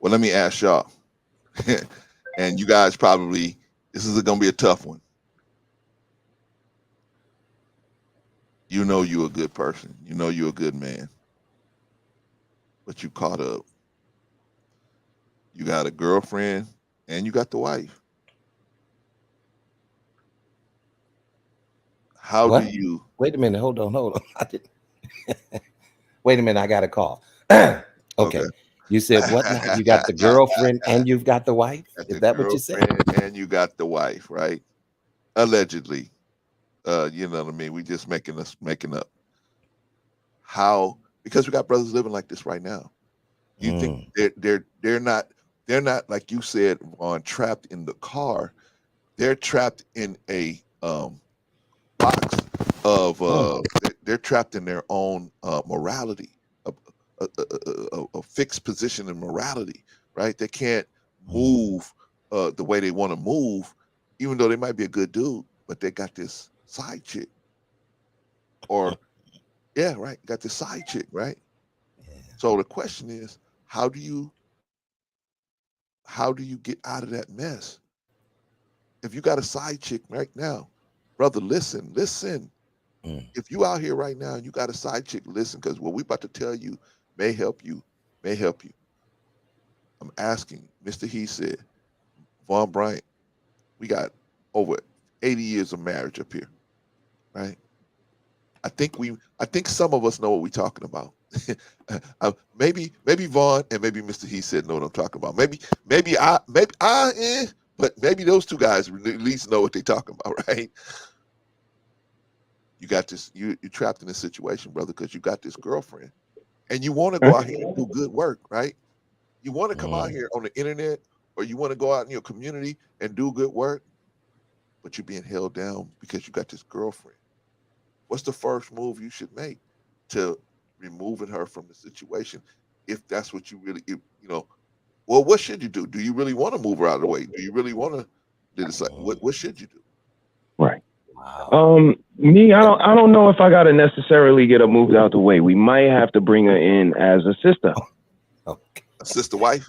Well, let me ask y'all. And you guys probably, this is going to be a tough one. You know you're a good person. You know you're a good man. But you caught up. You got a girlfriend and you got the wife. How What? do you? Wait a minute. Hold on. I didn't. Wait a minute. I got a call. Okay. You said what now? You got the girlfriend and you've got the wife? Is that what you said? And you got the wife, right? Allegedly. You know what I mean? We just making up. How? Because we got brothers living like this right now. You think they're not like you said, Vaughn, trapped in the car. They're trapped in a box of they're trapped in their own morality, a fixed position in morality, right? They can't move the way they want to move, even though they might be a good dude, but they got this side chick. Or yeah, right, got this side chick, right? So the question is, how do you get out of that mess? If you got a side chick right now, brother, listen. If you out here right now and you got a side chick, listen, because what we about to tell you may help you. I'm asking, Mr. He said, Vaughn Bryant, we got over 80 years of marriage up here, right? I think some of us know what we're talking about. Maybe Vaughn and maybe Mr. He said know what I'm talking about. But maybe those two guys at least know what they're talking about, right? You got this, you're trapped in this situation, brother, because you got this girlfriend and you want to go out here and do good work, right? You want to come out here on the internet, or you want to go out in your community and do good work, but you're being held down because you got this girlfriend. What's the first move you should make to removing her from the situation? If that's what you really, well, what should you do? Do you really want to move her out of the way? Do you really want to decide? What should you do? Right. Me, I don't know if I gotta necessarily get her moved out the way. We might have to bring her in as a sister. A sister wife?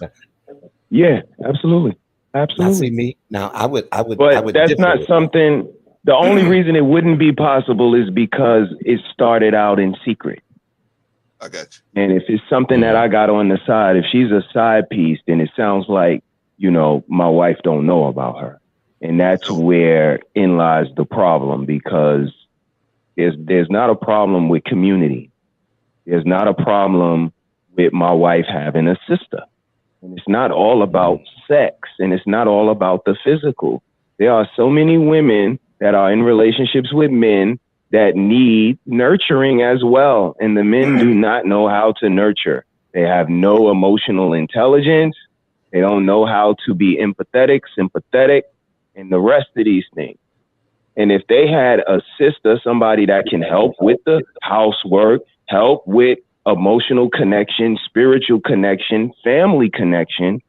Yeah, absolutely. Now, see me. Now, I would. But that's not something. The only reason it wouldn't be possible is because it started out in secret. I got you. And if it's something that I got on the side, if she's a side piece, then it sounds like, my wife don't know about her. And that's where in lies the problem, because there's not a problem with community. There's not a problem with my wife having a sister. And it's not all about sex, and it's not all about the physical. There are so many women that are in relationships with men that need nurturing as well. And the men do not know how to nurture. They have no emotional intelligence. They don't know how to be empathetic, sympathetic, and the rest of these things. And if they had a sister, somebody that can help with the housework, help with emotional connection, spiritual connection, family connection,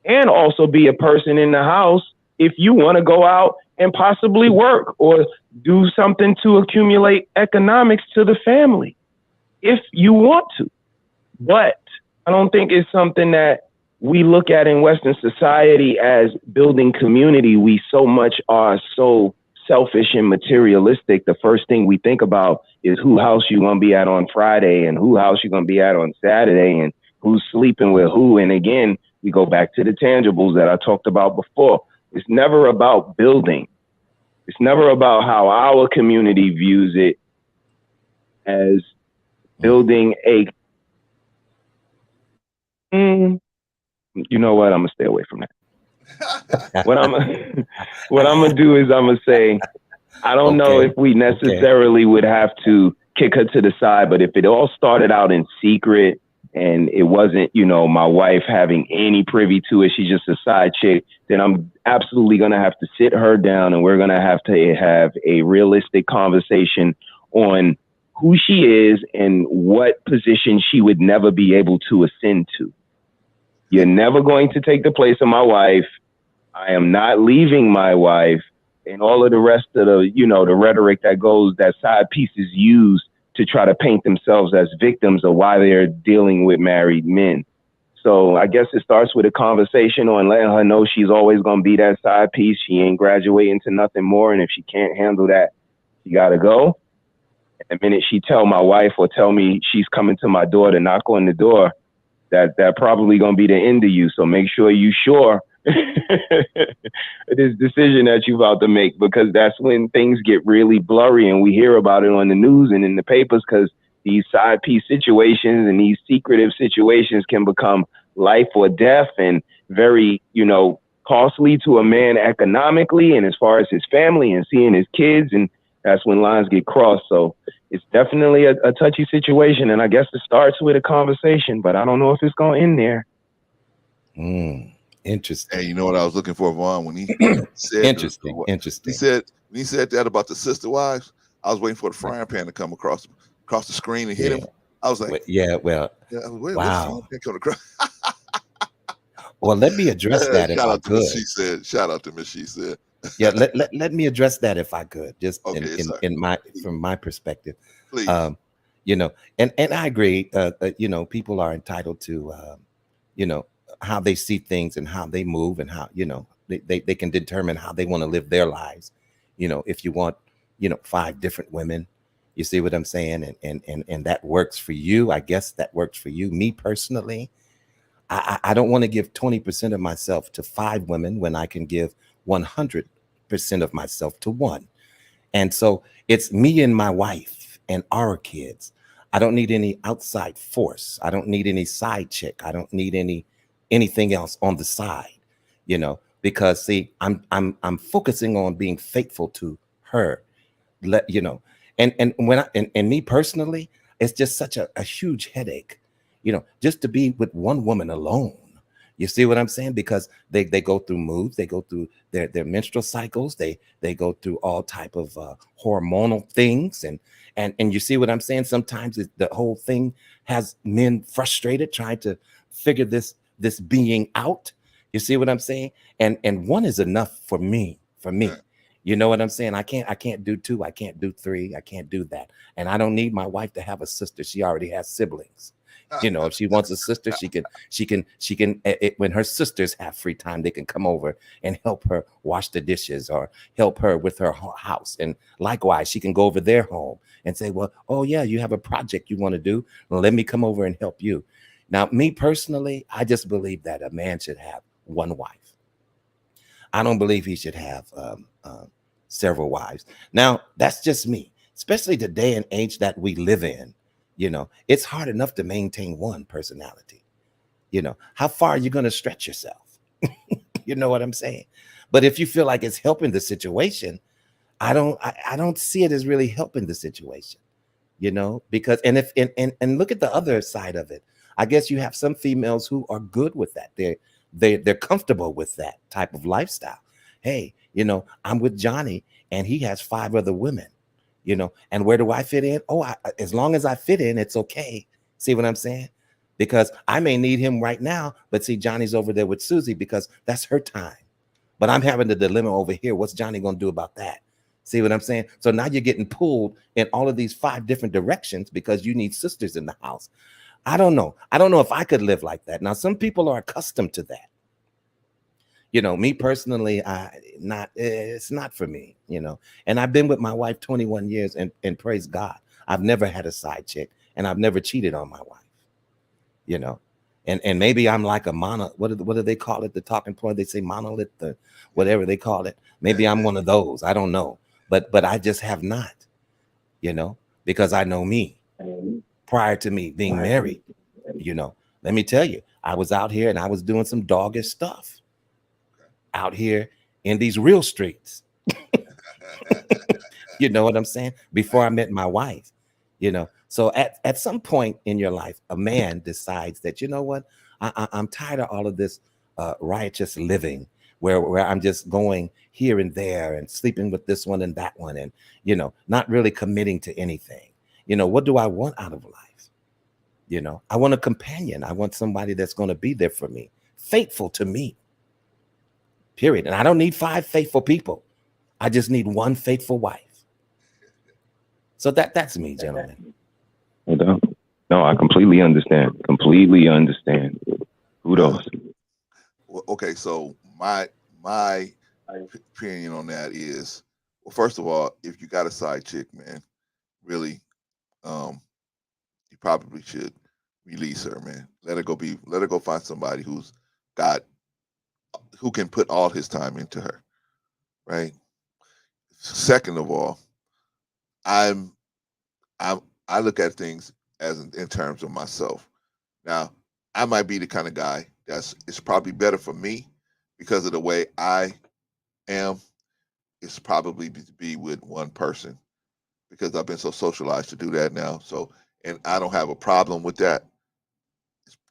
and also be a person in the house if you want to go out and possibly work or do something to accumulate economics to the family. if you want to. But I don't think it's something that we look at in Western society as building community. We so much are so selfish and materialistic. The first thing we think about is who house you gonna be at on Friday and who house you gonna be at on Saturday and who's sleeping with who. And again, we go back to the tangibles that I talked about before. It's never about building. It's never about how our community views it as building a, you know what? I'm gonna stay away from that. What I'm gonna do is I'm gonna say, I don't know if we necessarily would have to kick her to the side, but if it all started out in secret and it wasn't, you know, my wife having any privy to it, she's just a side chick, then I'm absolutely gonna have to sit her down and we're gonna have to have a realistic conversation on who she is and what position she would never be able to ascend to. You're never going to take the place of my wife. I am not leaving my wife, and all of the rest of the, you know, the rhetoric that goes, that side pieces use to try to paint themselves as victims of why they're dealing with married men. So I guess it starts with a conversation on letting her know she's always going to be that side piece. She ain't graduating to nothing more. And if she can't handle that, she got to go. And the minute she tell my wife or tell me she's coming to my door to knock on the door, that probably going to be the end of you. So make sure you sure this decision that you're about to make, because that's when things get really blurry and we hear about it on the news and in the papers, because these side piece situations and these secretive situations can become life or death and very, you know, costly to a man economically and as far as his family and seeing his kids. And that's when lines get crossed. So it's definitely a touchy situation. And I guess it starts with a conversation, but I don't know if it's going to end there. Interesting. Hey, you know what I was looking for, Vaughn, when he said interesting. He said when he said that about the sister wives, I was waiting for the frying pan to come across the screen and hit him. I was like, what's frying pan coming across? Well, let me address that if I could. Shout out to Miss She said. Yeah, let me address that if I could, just from my perspective. Please. You know, and I agree. You know, people are entitled to, you know, how they see things and how they move and how, you know, they can determine how they want to live their lives. You know, if you want, you know, 5 different women, you see what I'm saying, and that works for you. I guess that works for you. Me personally, I don't want to give 20% of myself to 5 women when I can give 100% of myself to one. And so it's me and my wife and our kids. I don't need any outside force. I don't need any side chick. I don't need anything else on the side, you know, because see, I'm focusing on being faithful to her, you know, and when and me personally, it's just such a huge headache, you know, just to be with one woman alone. You see what I'm saying? Because they go through moods, they go through their menstrual cycles, they go through all type of hormonal things, and you see what I'm saying? Sometimes the whole thing has men frustrated trying to figure this being out. You see what I'm saying? And one is enough for me. You know what I'm saying? I can't do 2, I can't do 3, I can't do that. And I don't need my wife to have a sister. She already has siblings. You know, if she wants a sister, she can when her sisters have free time, they can come over and help her wash the dishes or help her with her house. And likewise, she can go over their home and say, well, oh yeah, you have a project you want to do. Well, let me come over and help you. Now, me personally, I just believe that a man should have one wife. I don't believe he should have several wives. Now, that's just me, especially the day and age that we live in. You know, it's hard enough to maintain one personality. You know, how far are you going to stretch yourself? You know what I'm saying? But if you feel like it's helping the situation, I don't see it as really helping the situation, you know, because and look at the other side of it. I guess you have some females who are good with that. They're comfortable with that type of lifestyle. Hey, you know, I'm with Johnny and he has 5 other women. You know, and where do I fit in? Oh, as long as I fit in, it's okay. See what I'm saying? Because I may need him right now, but see, Johnny's over there with Susie because that's her time. But I'm having the dilemma over here. What's Johnny going to do about that? See what I'm saying? So now you're getting pulled in all of these 5 different directions because you need sisters in the house. I don't know. I don't know if I could live like that. Now, some people are accustomed to that. Me personally, it's not for me, and I've been with my wife 21 years and praise God, I've never had a side chick and I've never cheated on my wife, and maybe I'm like a what do they call it? The talking point, they say monolith, whatever they call it. Maybe I'm one of those. I don't know. But I just have not, because I know me prior to me being married, let me tell you, I was out here and I was doing some doggish stuff out here in these real streets. You know what I'm saying? Before I met my wife, So at some point in your life, a man decides that, you know what, I'm tired of all of this riotous living where I'm just going here and there and sleeping with this one and that one and, not really committing to anything. What do I want out of life? I want a companion. I want somebody that's going to be there for me, faithful to me. Period. And I don't need 5 faithful people. I just need one faithful wife. So that's me, gentlemen. No, I completely understand. Completely understand. Kudos. Well, okay, so my opinion on that is, well, first of all, if you got a side chick, man, really, you probably should release her, man. Let her go find somebody who can put all his time into her, right? Second of all, I'm I look at things as in terms of myself. Now, I might be the kind of guy it's probably better for me because of the way I am. It's probably to be with one person because I've been so socialized to do that now. So, and I don't have a problem with that.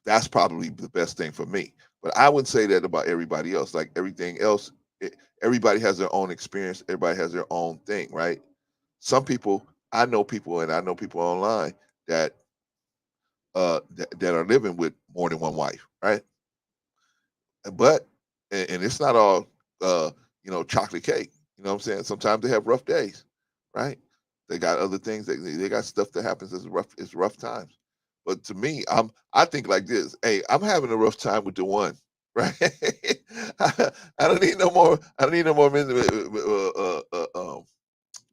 That's probably the best thing for me. But I wouldn't say that about everybody else. Like everything else, everybody has their own experience. Everybody has their own thing, right? Some people, I know people, and I know people online that that are living with more than one wife, right? But and it's not all chocolate cake. You know what I'm saying? Sometimes they have rough days, right? They got other things. They got stuff that happens as rough times. But to me, I think like this. Hey, I'm having a rough time with the one, right? I don't need no more. I don't need no more men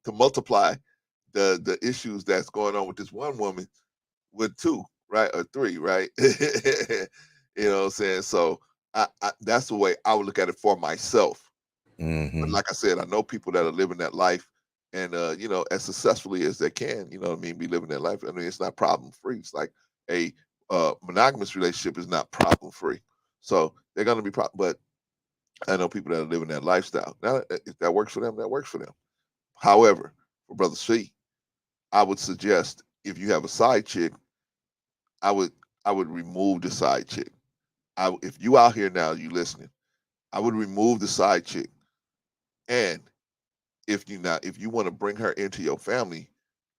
to multiply the issues that's going on with this one woman with 2, right, or 3, right? You know what I'm saying? So that's the way I would look at it for myself. But like I said, I know people that are living that life and as successfully as they can, you know what I mean, be living that life. I mean, it's not problem free. It's like a monogamous relationship is not problem free. So they're gonna be but I know people that are living that lifestyle. Now, if that works for them, that works for them. However, for Brother C, I would suggest if you have a side chick, I would remove the side chick. If you out here now, you listening, I would remove the side chick. And if you want to bring her into your family,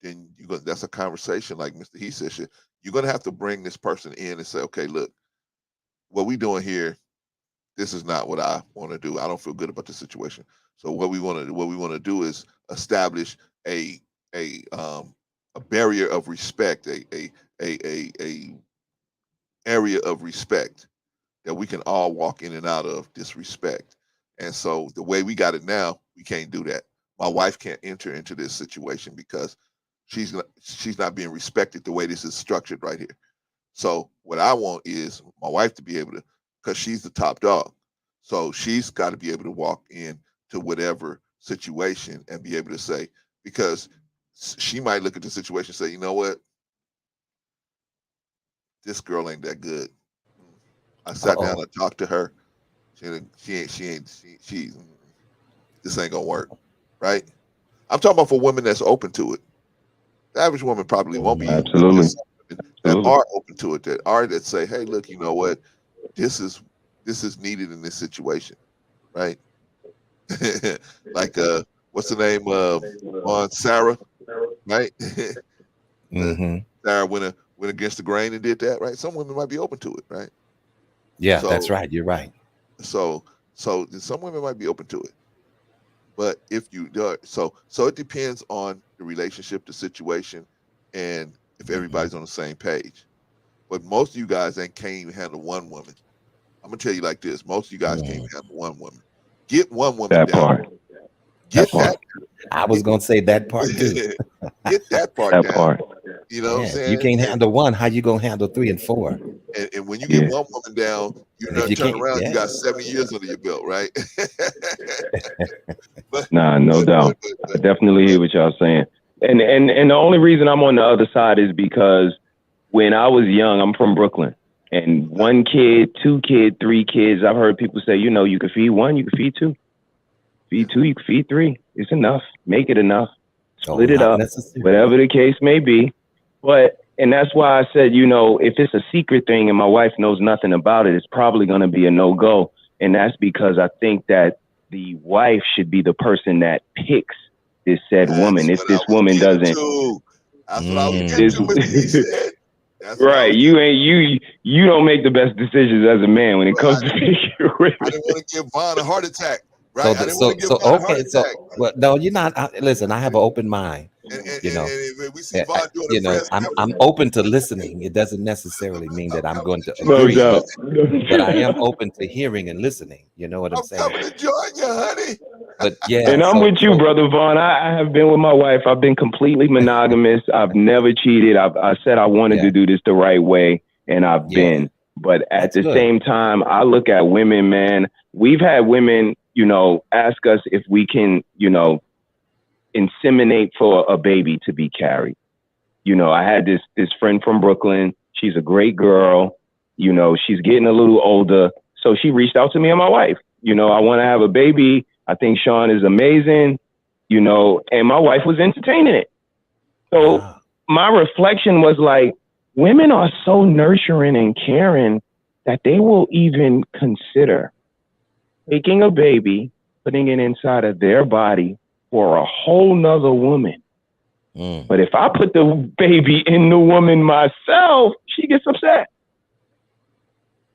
then that's a conversation like Mr. He said. You're gonna have to bring this person in and say, okay, look, what we doing here, this is not what I want to do. I don't feel good about the situation. So what we want to do is establish a barrier of respect, a area of respect that we can all walk in and out of disrespect. And so the way we got it now, we can't do that. My wife can't enter into this situation because she's not being respected the way this is structured right here. So what I want is my wife to be able to, because she's the top dog. So she's got to be able to walk in to whatever situation and be able to say, because she might look at the situation and say, you know what, this girl ain't that good. I sat down and talked to her. She this ain't gonna work, right? I'm talking about for women that's open to it. The average woman probably won't be. Absolutely. That are open to it, that say, hey, look, you know what, this is needed in this situation, right? Like what's the name on Sarah, right? Sarah went against the grain and did that, right? Some women might be open to it, right? Yeah, that's right. You're right. So some women might be open to it, But if you so it depends on the relationship, the situation, and if everybody's on the same page. But most of you guys can't even handle one woman. I'm gonna tell you like this: most of you guys can't even handle one woman. Get one woman That down. part. Get That part. I was gonna say that part too. Get that part That down. part. You know what I'm Yeah, if saying? you can't handle one, how you gonna handle 3 and 4? And when you Yeah. get one woman down, you And if you turn can't, around, you yeah. got 70 years under your belt, right? Nah, no doubt. I definitely hear what y'all saying. And the only reason I'm on the other side is because when I was young, I'm from Brooklyn. And 1 kid, 2 kids, 3 kids, I've heard people say, you can feed 1, you can feed 2. Feed 2, you can feed 3. It's enough. Make it enough. Split it up, whatever the case may be. And that's why I said, if it's a secret thing and my wife knows nothing about it, it's probably going to be a no-go. And that's because I think that the wife should be the person that picks this said woman. If this woman doesn't, that's what I was getting to, Mr. He said. That's right, you don't make the best decisions as a man when it comes to picking women. I didn't want to give Vaughn a heart attack, right? I didn't want to give Vaughn a heart Okay, so attack. well, no, you're not. Listen, I have an open mind. And We see Vaughn doing I'm open to listening. It doesn't necessarily mean that I'm going to agree, but I am open to hearing and listening. You know what I'm saying? I'm coming to join you, honey. But yeah, and I'm with you, brother Vaughn. I have been with my wife. I've been completely monogamous. I've never cheated. I said I wanted to do this the right way, and I've been. But at the same time, I look at women, man. We've had women, ask us if we can, inseminate for a baby to be carried. I had this friend from Brooklyn. She's a great girl. She's getting a little older. So she reached out to me and my wife. I want to have a baby. I think Sean is amazing, and my wife was entertaining it. So my reflection was like, women are so nurturing and caring that they will even consider taking a baby, putting it inside of their body for a whole nother woman. But if I put the baby in the woman myself, she gets upset.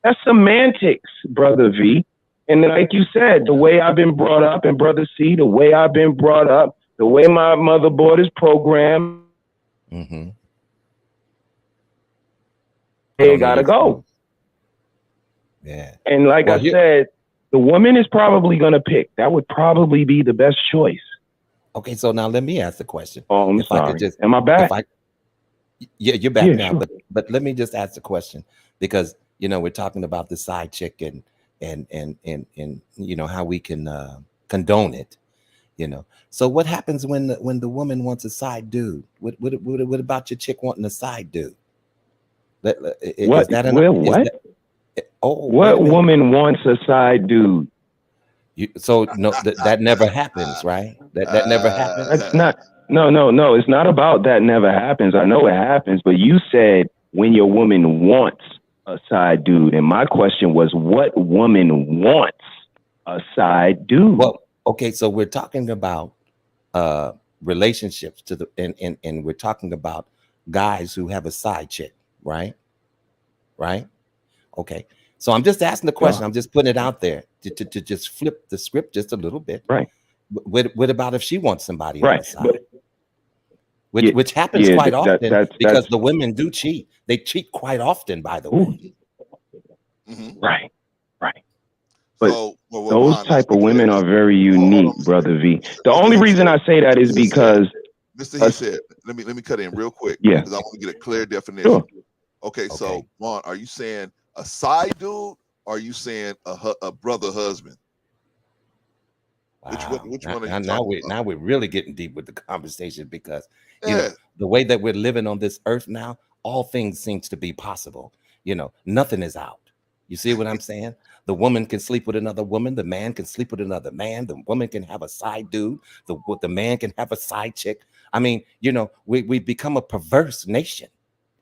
That's semantics, Brother V. And like you said, the way I've been brought up, and Brother C, the way I've been brought up, the way my motherboard is programmed, they gotta go. Yeah. And like I said, the woman is probably gonna pick. That would probably be the best choice. Okay, so now let me ask the question. Oh, I'm sorry. Am I back? You're back now. Sure. But let me just ask the question, because we're talking about the side chick and how we can condone it. So what happens when the woman wants a side dude? What about your chick wanting a side dude? What woman wants a side dude? That never happens, right? That never happens. That's not. No. It's not about that never happens. I know it happens, but you said when your woman wants a side dude, and my question was, what woman wants a side dude? Well, okay, so we're talking about relationships and we're talking about guys who have a side chick, right? Okay, so I'm just asking the question. I'm just putting it out there to just flip the script just a little bit. Right. What about if she wants somebody on Right. the side? Which happens quite often because the women do cheat. They cheat quite often, by the way. Right. But those type of women are very unique, Brother V. The only reason I say that is because Mr. He said, let me cut in real quick, Yeah. because I want to get a clear definition. Sure. Okay, so Vaughn, are you saying a side dude, or are you saying a brother husband? Wow. Which one are you now we're really getting deep with the conversation, because the way that we're living on this earth now, all things seems to be possible. Nothing is out. You see what I'm saying? The woman can sleep with another woman. The man can sleep with another man. The woman can have a side dude. The man can have a side chick. I mean, we've become a perverse nation,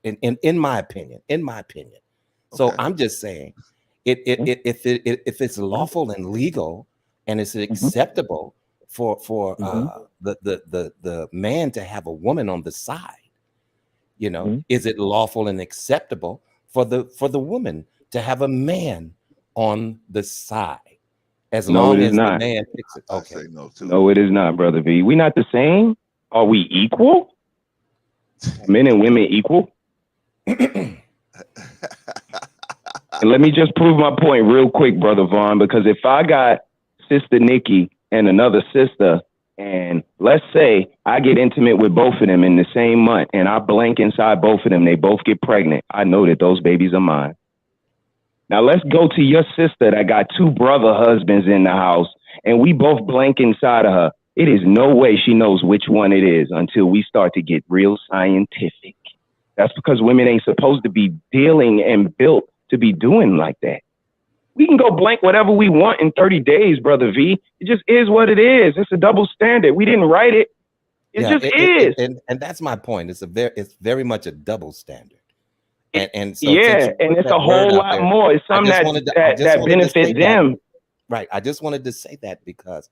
in my opinion. So I'm just saying, if it's lawful and legal, and it's acceptable for the man to have a woman on the side, is it lawful and acceptable for the woman to have a man on the side? As No, long it is as the not. man fixes it. I Okay. say no too. No, it is not, brother V. We not the same. Are we equal? Are men and women equal? And let me just prove my point real quick, brother Vaughn, because if I got Sister Nikki and another sister, and let's say I get intimate with both of them in the same month, and I blank inside both of them, they both get pregnant, I know that those babies are mine. Now let's go to your sister that got two brother husbands in the house, and we both blank inside of her. It is no way she knows which one it is until we start to get real scientific. That's because women ain't supposed to be dealing and built to be doing like that. We can go blank whatever we want in 30 days, brother V. It just is what it is. It's a double standard. We didn't write it. It just is. And that's my point. It's very much a double standard. And so yeah, and it's a whole lot more. It's something that benefits them. Right. I just wanted to say that because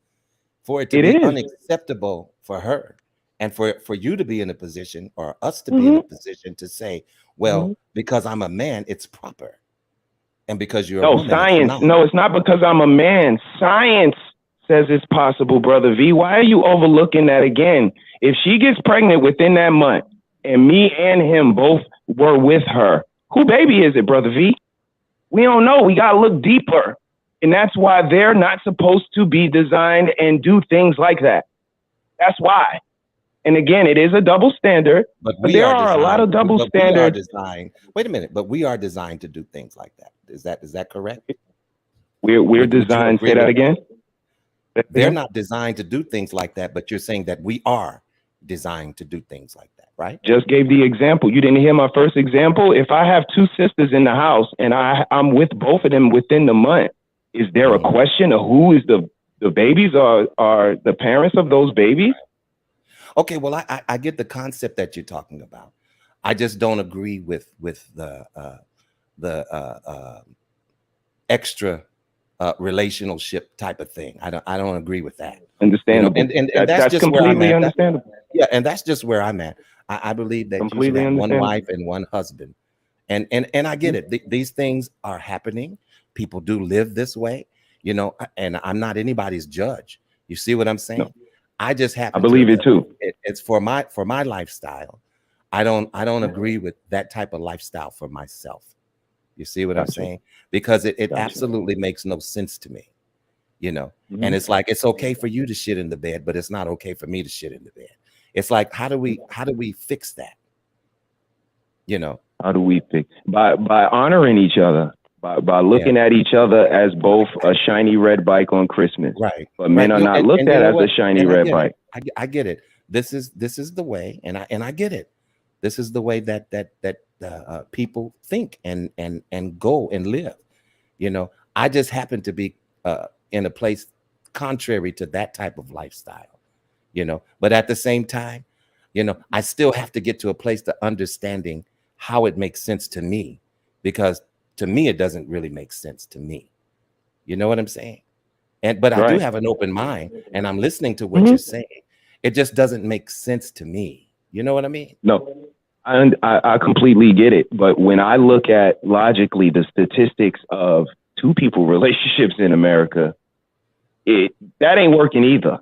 for it to be unacceptable for her and for you to be in a position or us to be in a position to say, well, because I'm a man, it's proper. And because you're a woman, science. No, it's not because I'm a man. Science says it's possible, brother V. Why are you overlooking that again? If she gets pregnant within that month and me and him both were with her, who baby is it, brother V? We don't know. We got to look deeper. And that's why they're not supposed to be designed and do things like that. That's why. And again, it is a double standard, but there are a lot of double standards. Wait a minute, but we are designed to do things like that. Is that correct? We're designed. Say that again. They're not designed to do things like that, but you're saying that we are designed to do things like that, right? Just gave the example. You didn't hear my first example. If I have two sisters in the house and I'm with both of them within the month, is there a question of who is the babies are the parents of those babies? Okay, well, I get the concept that you're talking about. I just don't agree with the extra relationship type of thing. I don't agree with that. Understandable. You know, and that's just completely where I'm at. understandable. Yeah, and that's just where I'm at. I believe that you should have one wife and one husband. And I get it. These things are happening. People do live this way, you know, and I'm not anybody's judge. You see what I'm saying? No. I just happen. I believe it too. It's for my lifestyle. I don't agree with that type of lifestyle for myself. You see what I'm saying? Because it absolutely makes no sense to me, you know. And it's like it's okay for you to shit in the bed, but it's not okay for me to shit in the bed. It's like how do we fix that? You know, how do we fix by honoring each other? By looking at each other as both a shiny red bike on Christmas, right? But men are not looked at as a shiny red bike. I get it. This is the way, and I get it. This is the way that people think and go and live. You know, I just happen to be in a place contrary to that type of lifestyle. You know, but at the same time, you know, I still have to get to a place to understanding how it makes sense to me, because to me, it doesn't really make sense to me. You know what I'm saying? But I do have an open mind, and I'm listening to what you're saying. It just doesn't make sense to me. You know what I mean? No, I completely get it. But when I look at logically the statistics of two people relationships in America, that ain't working either.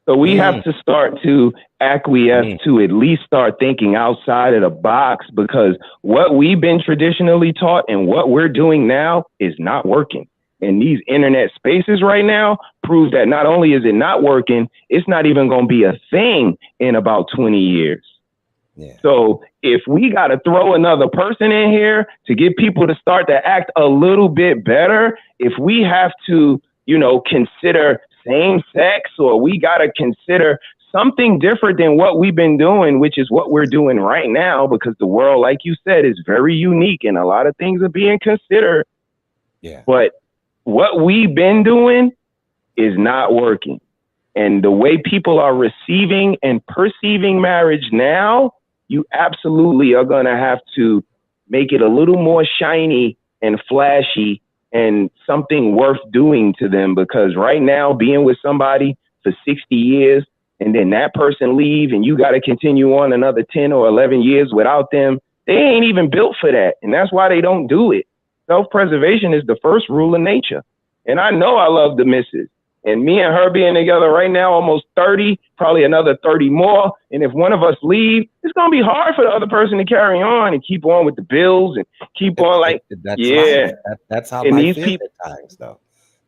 So we have to start to acquiesce to at least start thinking outside of the box, because what we've been traditionally taught and what we're doing now is not working. And these internet spaces right now prove that not only is it not working, it's not even going to be a thing in about 20 years. Yeah. So if we got to throw another person in here to get people to start to act a little bit better, if we have to, you know, consider same sex, or we got to consider something different than what we've been doing, which is what we're doing right now, because the world, like you said, is very unique and a lot of things are being considered. Yeah. But what we've been doing is not working. And the way people are receiving and perceiving marriage now, you absolutely are going to have to make it a little more shiny and flashy and something worth doing to them, because right now being with somebody for 60 years and then that person leave and you got to continue on another 10 or 11 years without them, they ain't even built for that. And that's why they don't do it. Self-preservation is the first rule of nature. And I know I love the missus. And me and her being together right now, almost 30, probably another 30 more. And if one of us leave, it's going to be hard for the other person to carry on and keep on with the bills and keep on like, That's yeah. right. That's how And life these is people, at times, though.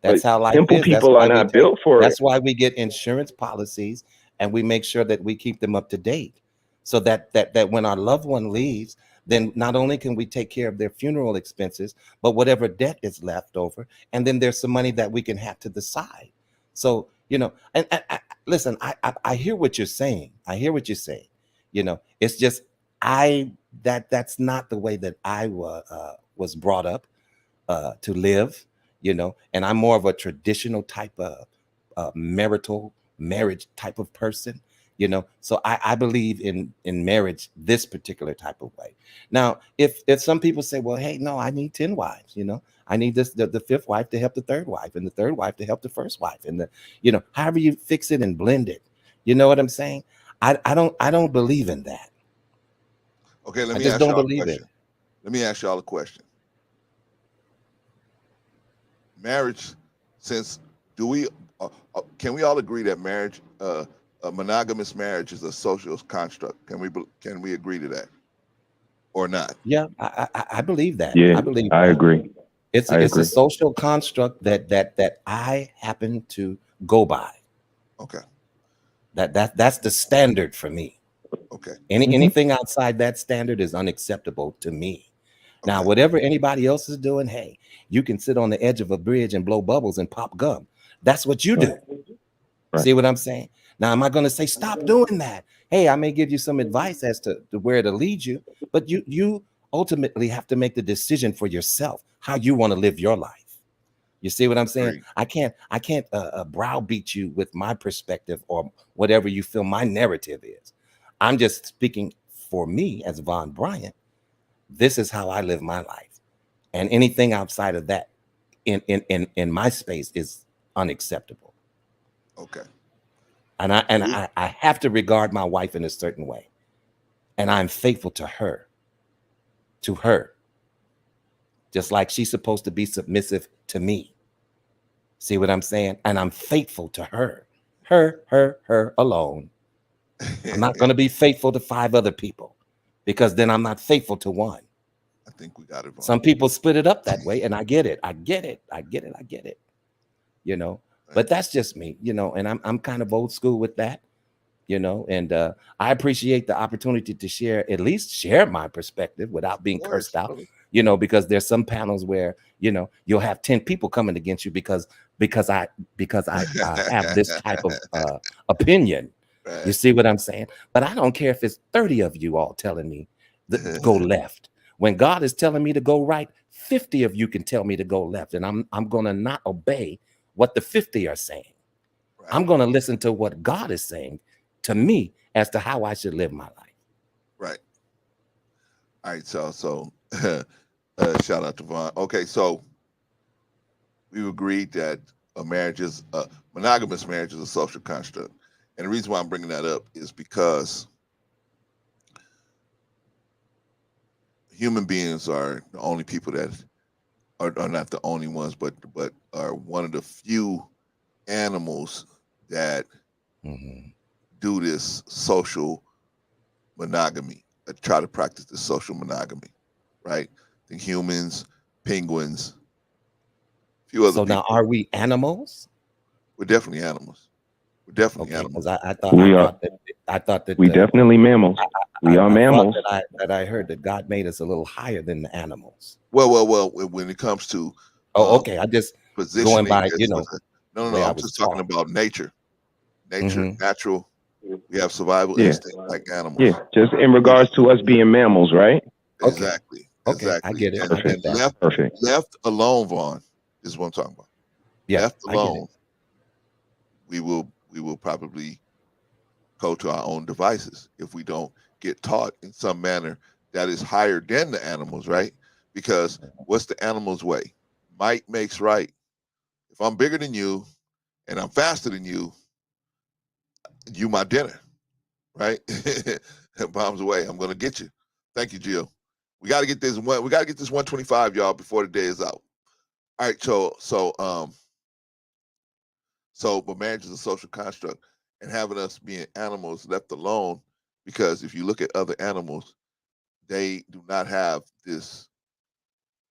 That's but how life simple is. That's people why are not built for it. that's why we get insurance policies and we make sure that we keep them up to date. So that when our loved one leaves, then not only can we take care of their funeral expenses, but whatever debt is left over, and then there's some money that we can have to the side. So, and listen, I hear what you're saying. I hear what you're saying. It's just that's not the way that I was brought up to live, and I'm more of a traditional type of marital marriage type of person, so I believe in marriage this particular type of way. Now, if some people say, well, hey, no, I need 10 wives, I need the fifth wife to help the third wife and the third wife to help the first wife, and however you fix it and blend it, you know what I'm saying? I don't believe in that. Okay, let I me just ask don't y'all a believe question. it. Let me ask y'all a question. Marriage, can we all agree that marriage, a monogamous marriage, is a social construct? Can we agree to that, or not? Yeah, I believe that. Yeah, I believe I that. agree. It's I a agree. social construct that I happen to go by. Okay. That's the standard for me. Okay. Anything outside that standard is unacceptable to me. Now, whatever anybody else is doing, hey, you can sit on the edge of a bridge and blow bubbles and pop gum. That's what you do. Right. See what I'm saying? Now, am I going to say stop doing that? Hey, I may give you some advice as to where to lead you, but you ultimately have to make the decision for yourself how you want to live your life. You see what I'm saying? I can't browbeat you with my perspective or whatever you feel my narrative is. I'm just speaking for me as Von Bryant. This is how I live my life, and anything outside of that in my space is unacceptable. Okay. And I have to regard my wife in a certain way, and I'm faithful to her, just like she's supposed to be submissive to me. See what I'm saying? And I'm faithful to her alone. I'm not going to be faithful to 5 other people, because then I'm not faithful to one. I think we got it wrong. Some people split it up that way, and I get it. But that's just me, and I'm kind of old school with that, and I appreciate the opportunity to at least share my perspective without being cursed out, because there's some panels where, you'll have 10 people coming against you because I have this type of opinion. Right. You see what I'm saying? But I don't care if it's 30 of you all telling me to go left. When God is telling me to go right, 50 of you can tell me to go left, and I'm going to not obey what the 50 are saying. Right. I'm going to listen to what God is saying to me as to how I should live my life. Right. All right, so shout out to Vaughn. Okay, so we've agreed that a monogamous marriage is a social construct. And the reason why I'm bringing that up is because human beings are the only people that are not the only ones, but are one of the few animals that do this social monogamy, try to practice the social monogamy, right? The humans, penguins, a few other people. Now, are we animals? We're definitely animals. We're definitely animals. Because I thought that we definitely mammals. We are mammals. That I heard that God made us a little higher than the animals. Well. When it comes to I just going by no. I'm just talking about nature, natural. We have survival instinct like animals. Yeah, just in regards to us being mammals, right? Exactly. Okay, I get it. Perfect. And left alone, Vaughn, is what I'm talking about. Yeah, left alone, we will probably go to our own devices if we don't get taught in some manner that is higher than the animals, right? Because what's the animal's way? Might makes right. If I'm bigger than you and I'm faster than you my dinner, right? Bombs away. I'm gonna get you. Thank you, Jill. We got to get this 125, y'all, before the day is out. All right, so So, but marriage is a social construct, and having us being animals left alone, because if you look at other animals, they do not have this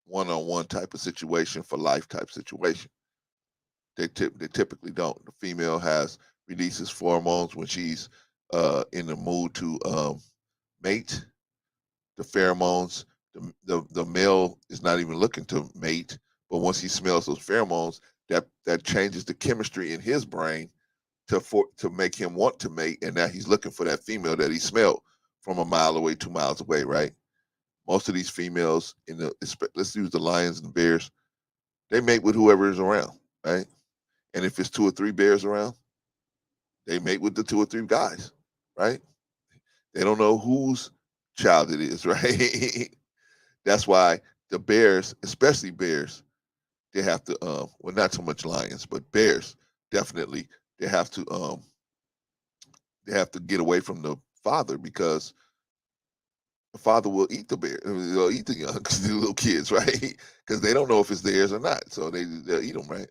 one-on-one type of situation for life type situation. They typically don't. The female releases pheromones when she's in the mood to mate. The pheromones, the male is not even looking to mate, but once he smells those pheromones, that changes the chemistry in his brain to make him want to mate, and now he's looking for that female that he smelled from a mile away, 2 miles away, right? Most of these females let's use the lions and bears, they mate with whoever is around, right? And if it's 2 or 3 bears around, they mate with the 2 or 3 guys, right? They don't know whose child it is, right? That's why the bears, especially bears, they have to well, not so much lions, but bears definitely they have to get away from the father, because the father will eat the bear, they'll eat the young, the little kids, right? Because they don't know if it's theirs or not, so they'll eat them, right?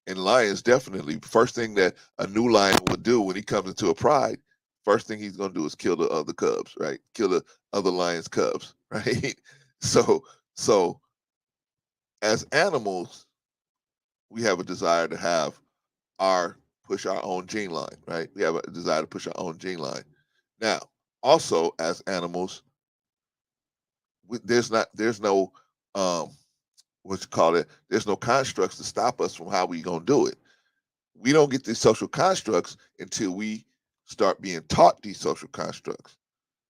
And lions definitely, first thing that a new lion would do when he comes into a pride, first thing he's gonna do is kill the other cubs, right? Kill the other lion's cubs, right? So as animals, we have a desire to push our own gene line, right? We have a desire to push our own gene line. Now, also as animals, there's no there's no constructs to stop us from how we gonna do it. We don't get these social constructs until we start being taught these social constructs.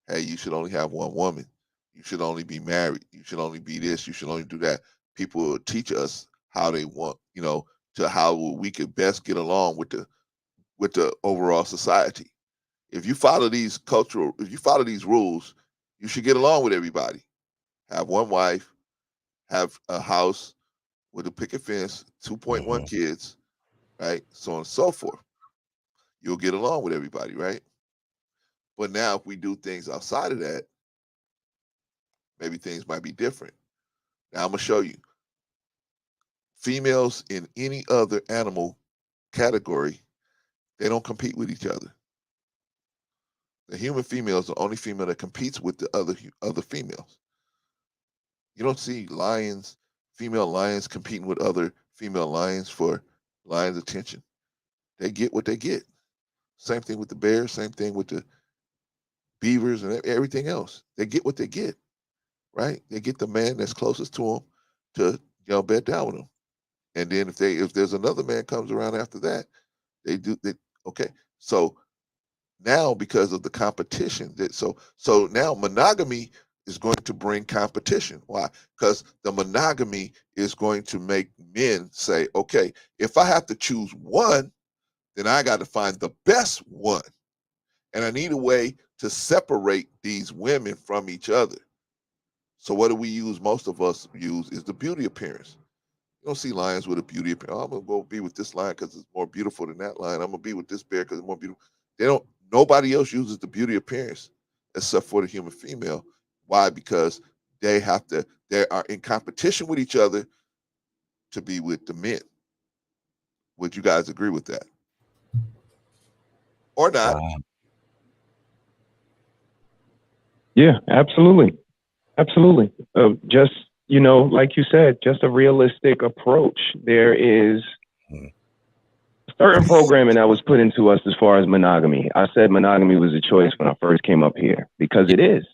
Hey, you should only have one woman. You should only be married. You should only be this. You should only do that. People will teach us how they want, to how we could best get along with the overall society. If you follow these rules, you should get along with everybody. Have one wife, have a house with a picket fence, 2.1 kids, right? So on and so forth. You'll get along with everybody, right? But now if we do things outside of that, maybe things might be different. Now I'm gonna show you. Females in any other animal category, they don't compete with each other. The human female is the only female that competes with the other females. You don't see female lions competing with other female lions for lions' attention. They get what they get. Same thing with the bears, same thing with the beavers and everything else. They get what they get, right? They get the man that's closest to them to bed down with them. And then if there's another man comes around after that, okay. So now because of the competition, so now monogamy is going to bring competition. Why? Because the monogamy is going to make men say, okay, if I have to choose one, then I got to find the best one. And I need a way to separate these women from each other. So what do we use? Most of us use is the beauty appearance. You don't see lions with a beauty appearance. Oh, I'm gonna go be with this lion because it's more beautiful than that lion. I'm gonna be with this bear because it's more beautiful. Nobody else uses the beauty appearance except for the human female. Why? Because they are in competition with each other to be with the men. Would you guys agree with that? Or not? Wow. Yeah, absolutely. Absolutely. Just, like you said, just a realistic approach. There is certain programming that was put into us as far as monogamy. I said monogamy was a choice when I first came up here because it is.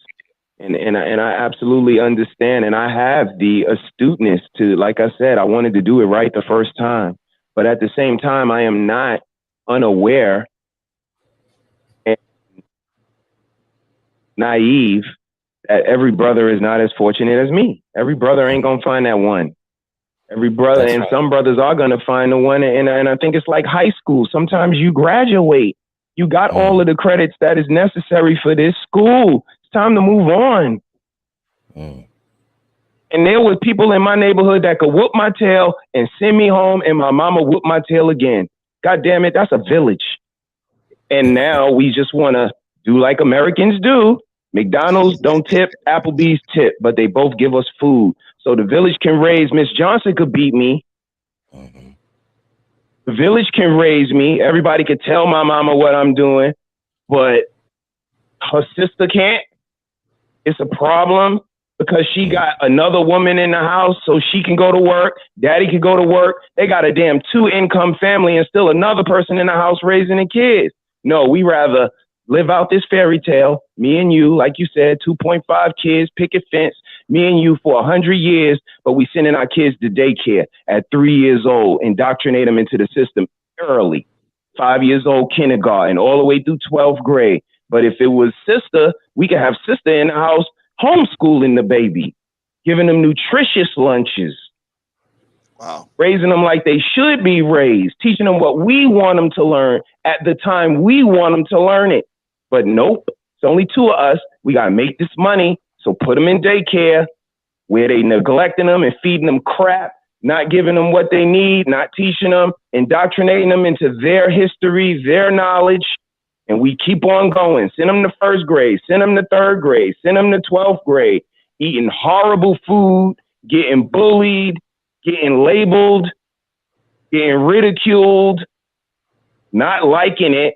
And I absolutely understand. And I have the astuteness to, like I said, I wanted to do it right the first time. But at the same time, I am not unaware and naive that every brother is not as fortunate as me. Every brother ain't going to find that one. Every brother, that's and right. Some brothers are going to find the one. And I think it's like high school. Sometimes you graduate. You got all of the credits that is necessary for this school. It's time to move on. And there was people in my neighborhood that could whoop my tail and send me home, and my mama whoop my tail again. God damn it, that's a village. And now we just want to do like Americans do. McDonald's don't tip, Applebee's tip, but they both give us food. So the village can raise, Miss Johnson could beat me. The village can raise me. Everybody can tell my mama what I'm doing, but her sister can't. It's a problem because she got another woman in the house so she can go to work. Daddy can go to work. They got a damn 2-income family and still another person in the house raising the kids. No, we rather live out this fairy tale. Me and you, like you said, 2.5 kids, picket fence, me and you for 100 years, but we sending our kids to daycare at 3 years old, indoctrinate them into the system early. 5 years old, kindergarten, all the way through 12th grade. But if it was sister, we could have sister in the house homeschooling the baby, giving them nutritious lunches, raising them like they should be raised, teaching them what we want them to learn at the time we want them to learn it. But nope, it's only 2 of us. We got to make this money. So put them in daycare where they neglecting them and feeding them crap, not giving them what they need, not teaching them, indoctrinating them into their history, their knowledge. And we keep on going. Send them to 1st grade, send them to 3rd grade, send them to 12th grade, eating horrible food, getting bullied, getting labeled, getting ridiculed, not liking it,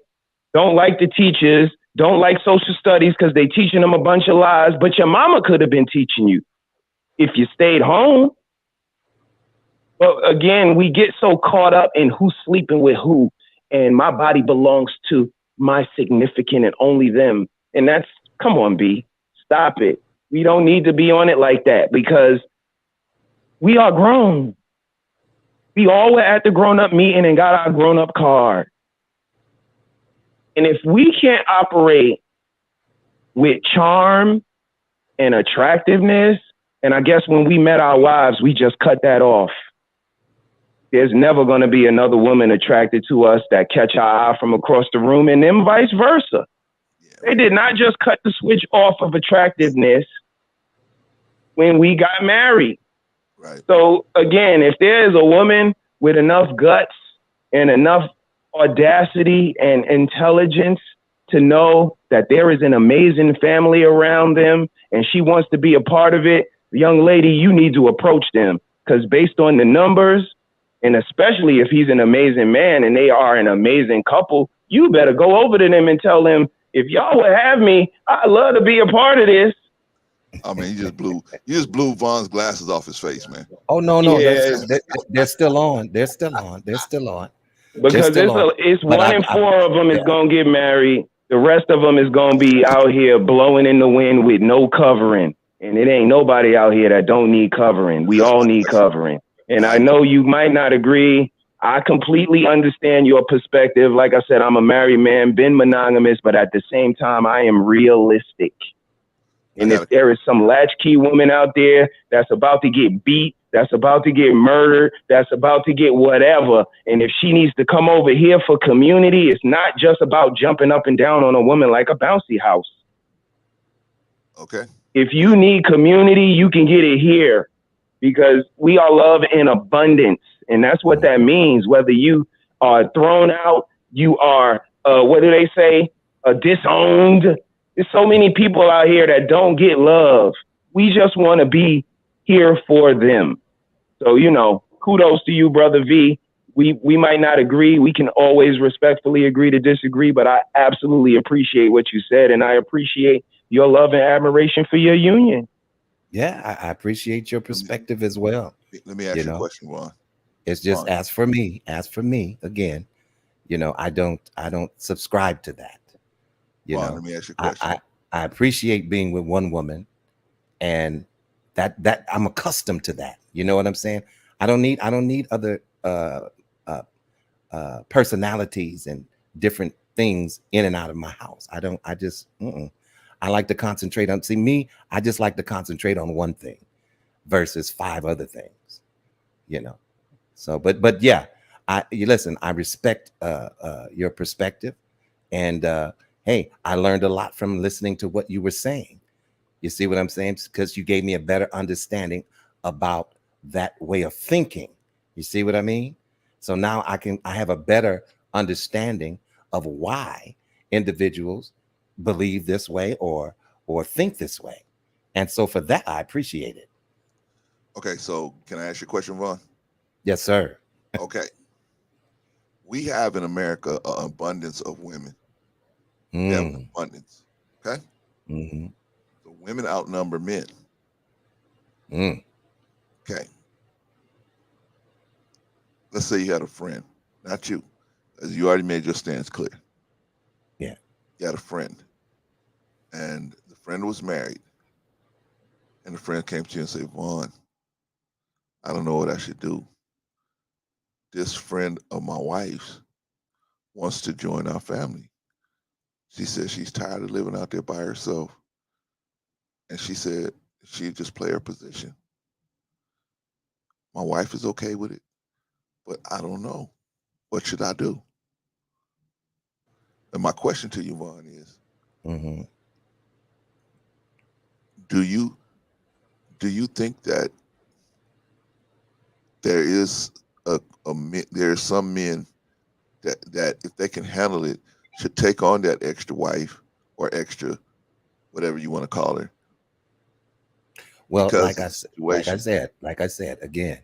don't like the teachers, don't like social studies because they teaching them a bunch of lies, but your mama could have been teaching you if you stayed home. But again, we get so caught up in who's sleeping with who, and my body belongs to my significant and only them. And that's, come on, B, stop it. We don't need to be on it like that because we are grown. We all were at the grown-up meeting and got our grown-up card. And if we can't operate with charm and attractiveness, and I guess when we met our wives, we just cut that off. There's never going to be another woman attracted to us that catch our eye from across the room, and then vice versa. They did not just cut the switch off of attractiveness when we got married. Right. So again, if there is a woman with enough guts and enough audacity and intelligence to know that there is an amazing family around them and she wants to be a part of it, young lady, you need to approach them, because based on the numbers, and especially if he's an amazing man and they are an amazing couple, you better go over to them and tell them, if y'all would have me, I'd love to be a part of this. I mean, you just blew Von's glasses off his face, man. Oh no, Yeah. they're still on. They're still on. They're still on. Because it's But 1 in 4 of them is gonna get married. The rest of them is gonna be out here blowing in the wind with no covering. And it ain't nobody out here that don't need covering. We all need covering. And I know you might not agree. I completely understand your perspective. Like I said, I'm a married man, been monogamous, but at the same time, I am realistic. And if there is some latchkey woman out there that's about to get beat, that's about to get murdered, that's about to get whatever, and if she needs to come over here for community, it's not just about jumping up and down on a woman like a bouncy house. Okay. If you need community, you can get it here, because we are love in abundance. And that's what that means. Whether you are thrown out, you are, what do they say? Disowned. There's so many people out here that don't get love. We just want to be here for them. So, kudos to you, Brother V. We might not agree. We can always respectfully agree to disagree, but I absolutely appreciate what you said. And I appreciate your love and admiration for your union. Yeah, I appreciate your perspective as well. Let me ask you a question, Ron. It's just as for me, again, I don't subscribe to that. Let me ask you a question. I appreciate being with one woman, and that I'm accustomed to that. You know what I'm saying? I don't need other personalities and different things in and out of my house. I like to concentrate on, I just like to concentrate on one thing versus 5 other things, So, but yeah, listen, I respect your perspective, and hey, I learned a lot from listening to what you were saying. You see what I'm saying? Because you gave me a better understanding about that way of thinking. You see what I mean? So now I have a better understanding of why individuals believe this way or think this way. And so for that, I appreciate it. Okay, so can I ask you a question, Ron? Yes, sir. Okay. we have in America an abundance of women. We have an abundance. Okay. So women outnumber men. Okay. Let's say you had a friend, not you, as you already made your stance clear. Yeah. You had a friend, and the friend was married, and the friend came to you and said, Vaughn, I don't know what I should do. This friend of my wife's wants to join our family. She said she's tired of living out there by herself. And she said she'd just play her position. My wife is okay with it, but I don't know. What should I do? And my question to you, Vaughn, is do you think that there is there are some men that if they can handle it should take on that extra wife or extra whatever you want to call her? Well, Because like I said again,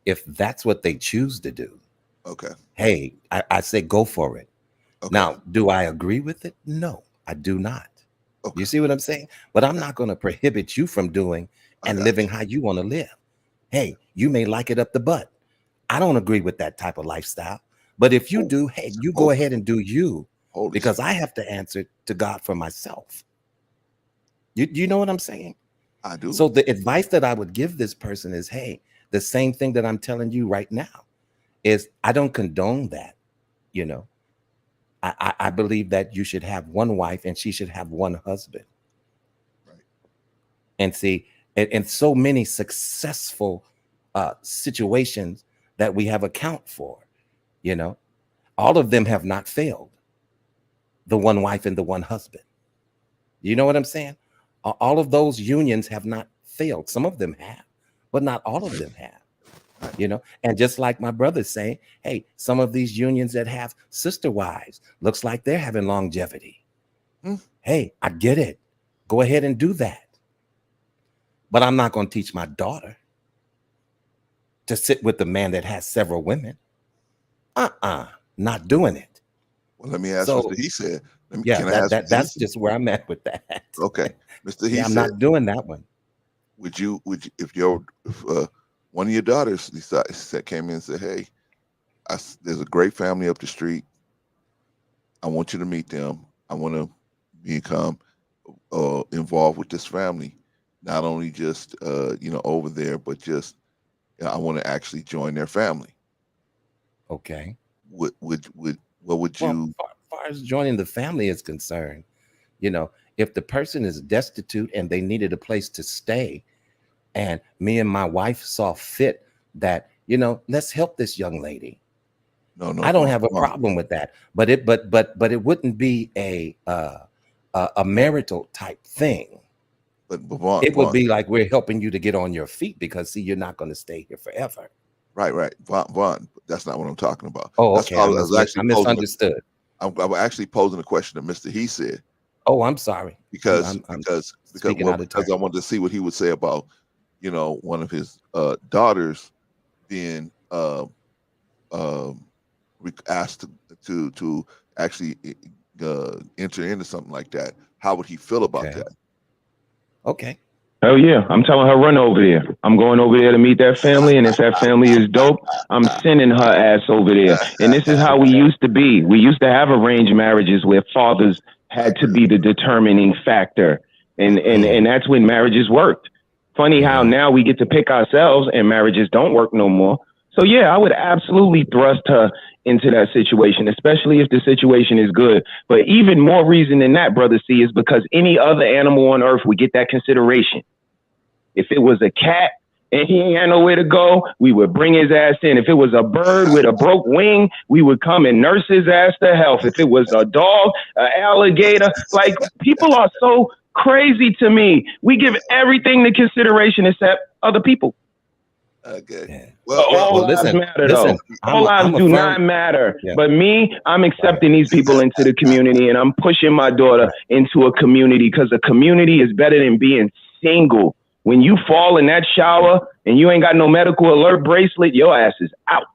if that's what they choose to do, okay. Hey, I say go for it. Okay. Now, do I agree with it? No, I do not. Okay. You see what I'm saying? But I'm not going to prohibit you from doing and living how you want to live. Hey, you may like it up the butt. I don't agree with that type of lifestyle. But if you do, hey, you go ahead and do you, because I have to answer to God for myself. You know what I'm saying? I do. So the advice that I would give this person is, hey, the same thing that I'm telling you right now is I don't condone that. You know, I believe that you should have one wife and she should have one husband. Right. And see, and so many successful situations that we have account for, you know, all of them have not failed. The one wife and the one husband. You know what I'm saying? All of those unions have not failed. Some of them have, but not all of them have. You know, and just like my brother's saying, hey, some of these unions that have sister wives, looks like they're having longevity. Hey, I get it. Go ahead and do that. But I'm not going to teach my daughter to sit with the man that has several women. Not doing it. Well, let me ask Mr. He said. That's just where I'm at with that. Okay, Mr. He I'm said, not doing that one. Would you if one of your daughters came in and said, hey, there's a great family up the street. I want you to meet them. I want to become involved with this family, not only just over there, but just I want to actually join their family. Okay. What would you? Well, as far as joining the family is concerned, you know, if the person is destitute and they needed a place to stay, and me and my wife saw fit that, you know, let's help this young lady. No, I don't have a problem with that, but it wouldn't be a marital type thing. But Vaughn, it would be like we're helping you to get on your feet because see, you're not going to stay here forever. Right. Vaughn, that's not what I'm talking about. Oh, okay. I misunderstood. I'm actually posing a question that Mr. He said. Oh, I'm sorry. Because I wanted to see what he would say about, you know, one of his daughters being asked to actually enter into something like that. How would he feel about that? Okay. Oh yeah, I'm telling her run over there. I'm going over there to meet that family, and if that family is dope, I'm sending her ass over there. And this is how we used to be. We used to have arranged marriages where fathers had to be the determining factor, and that's when marriages worked. Funny how now we get to pick ourselves, and marriages don't work no more. So yeah, I would absolutely thrust her into that situation, especially if the situation is good. But even more reason than that, Brother C, is because any other animal on earth would get that consideration. If it was a cat and he ain't had nowhere to go, we would bring his ass in. If it was a bird with a broke wing, we would come and nurse his ass to health. If it was a dog, an alligator, like people are so crazy to me. We give everything to consideration except other people. Okay. Yeah. All lives matter, though. All lives do not matter. Yeah. But me, I'm accepting these people into the community, and I'm pushing my daughter into a community because a community is better than being single. When you fall in that shower and you ain't got no medical alert bracelet, your ass is out.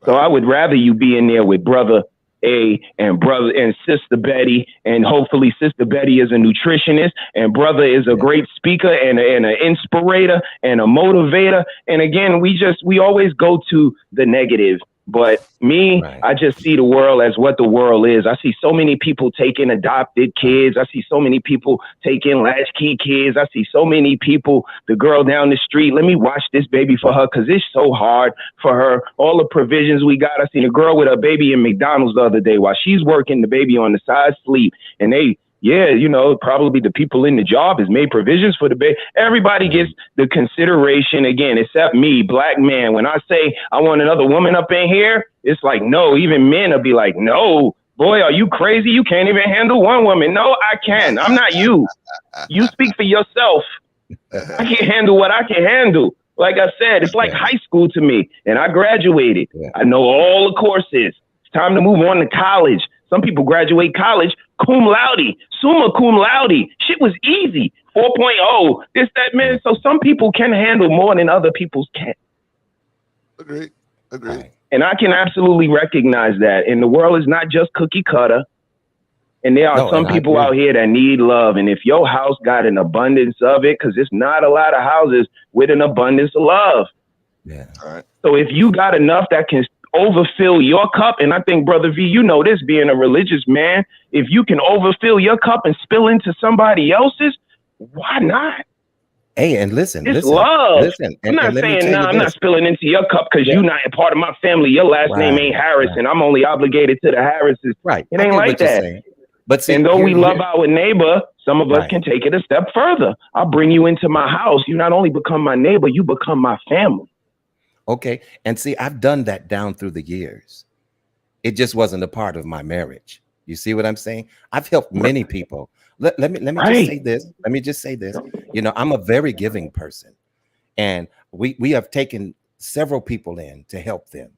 So I would rather you be in there with brother A and brother and sister Betty, and hopefully sister Betty is a nutritionist and brother is a great speaker and an inspirator and a motivator. And again, we always go to the negative. But me, I just see the world as what the world is. I see so many people taking adopted kids. I see so many people taking latchkey kids. I see so many people, the girl down the street, let me watch this baby for her because it's so hard for her. All the provisions we got. I seen a girl with a baby in McDonald's the other day while she's working, the baby on the side sleep. And they, probably the people in the job has made provisions for the baby. Everybody gets the consideration again, except me, black man. When I say I want another woman up in here, it's like, no, even men will be like, no, boy, are you crazy? You can't even handle one woman. No, I can. I'm not you. You speak for yourself. I can handle what I can handle. Like I said, it's like high school to me. And I graduated. I know all the courses. It's time to move on to college. Some people graduate college cum laude, summa cum laude. Shit was easy. 4.0, this, that, man. So some people can handle more than other people can. Agreed. And I can absolutely recognize that. And the world is not just cookie cutter. And there are some people out here that need love. And if your house got an abundance of it, because it's not a lot of houses with an abundance of love. Yeah. All right. So if you got enough that can overfill your cup, and I think, Brother V, you know this, being a religious man, if you can overfill your cup and spill into somebody else's, why not? Hey, and listen, it's love. Listen, I'm not saying, no, I'm not spilling into your cup because you're not a part of my family. Your last name ain't Harris, and I'm only obligated to the Harrises. Right. It ain't like that. But see, and though we love our neighbor, some of us can take it a step further. I'll bring you into my house. You not only become my neighbor, you become my family. Okay. And see, I've done that down through the years. It just wasn't a part of my marriage. You see what I'm saying? I've helped many people. Let me just say this. Let me just say this. I'm a very giving person. And we have taken several people in to help them,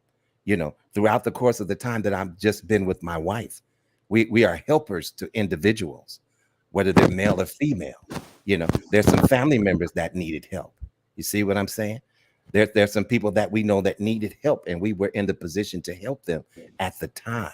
throughout the course of the time that I've just been with my wife. We are helpers to individuals, whether they're male or female. There's some family members that needed help. You see what I'm saying? There's some people that we know that needed help, and we were in the position to help them at the time.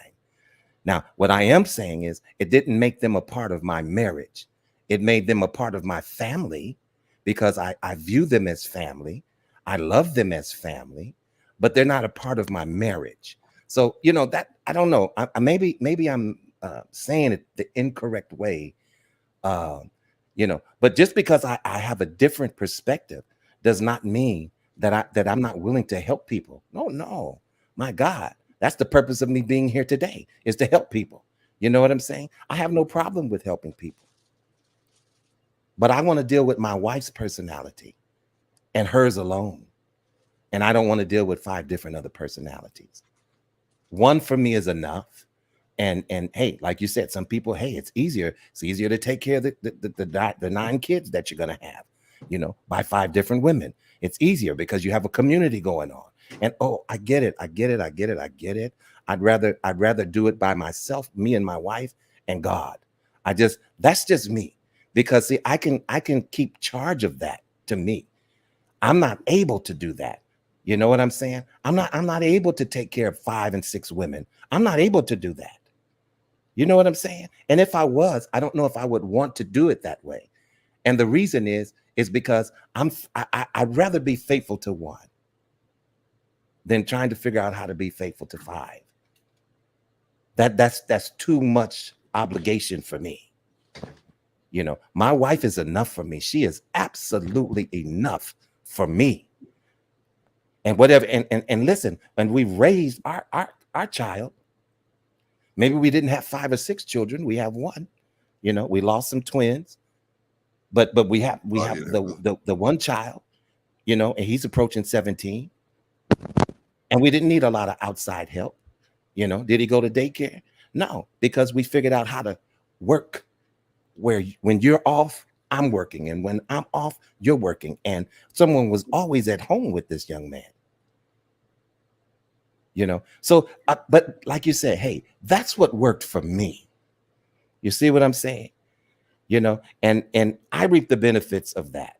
Now, what I am saying is it didn't make them a part of my marriage. It made them a part of my family because I view them as family. I love them as family, but they're not a part of my marriage. So, that I don't know. Maybe I'm saying it the incorrect way, but just because I have a different perspective does not mean that I'm not willing to help people. No, my God, that's the purpose of me being here today, is to help people. You know what I'm saying? I have no problem with helping people, but I want to deal with my wife's personality and hers alone. And I don't want to deal with 5 different other personalities. One for me is enough. And hey, like you said, some people, hey, it's easier to take care of the 9 kids that you're going to have, by 5 different women. It's easier because you have a community going on. And I get it. I'd rather do it by myself, me and my wife and God. That's just me. Because see, I can keep charge of that to me. I'm not able to do that. You know what I'm saying? I'm not able to take care of 5 and 6 women. I'm not able to do that. You know what I'm saying? And if I was, I don't know if I would want to do it that way. And the reason is because I'd rather be faithful to 1 than trying to figure out how to be faithful to 5. That's too much obligation for me. My wife is enough for me. She is absolutely enough for me. And whatever, and listen, when we raised our child, maybe we didn't have 5 or 6 children. We have 1. We lost some twins, but we have the one child, and he's approaching 17. And we didn't need a lot of outside help. Did he go to daycare? No, because we figured out how to work where when you're off, I'm working. And when I'm off, you're working. And someone was always at home with this young man. So, but like you said, hey, that's what worked for me. You see what I'm saying? And I reap the benefits of that.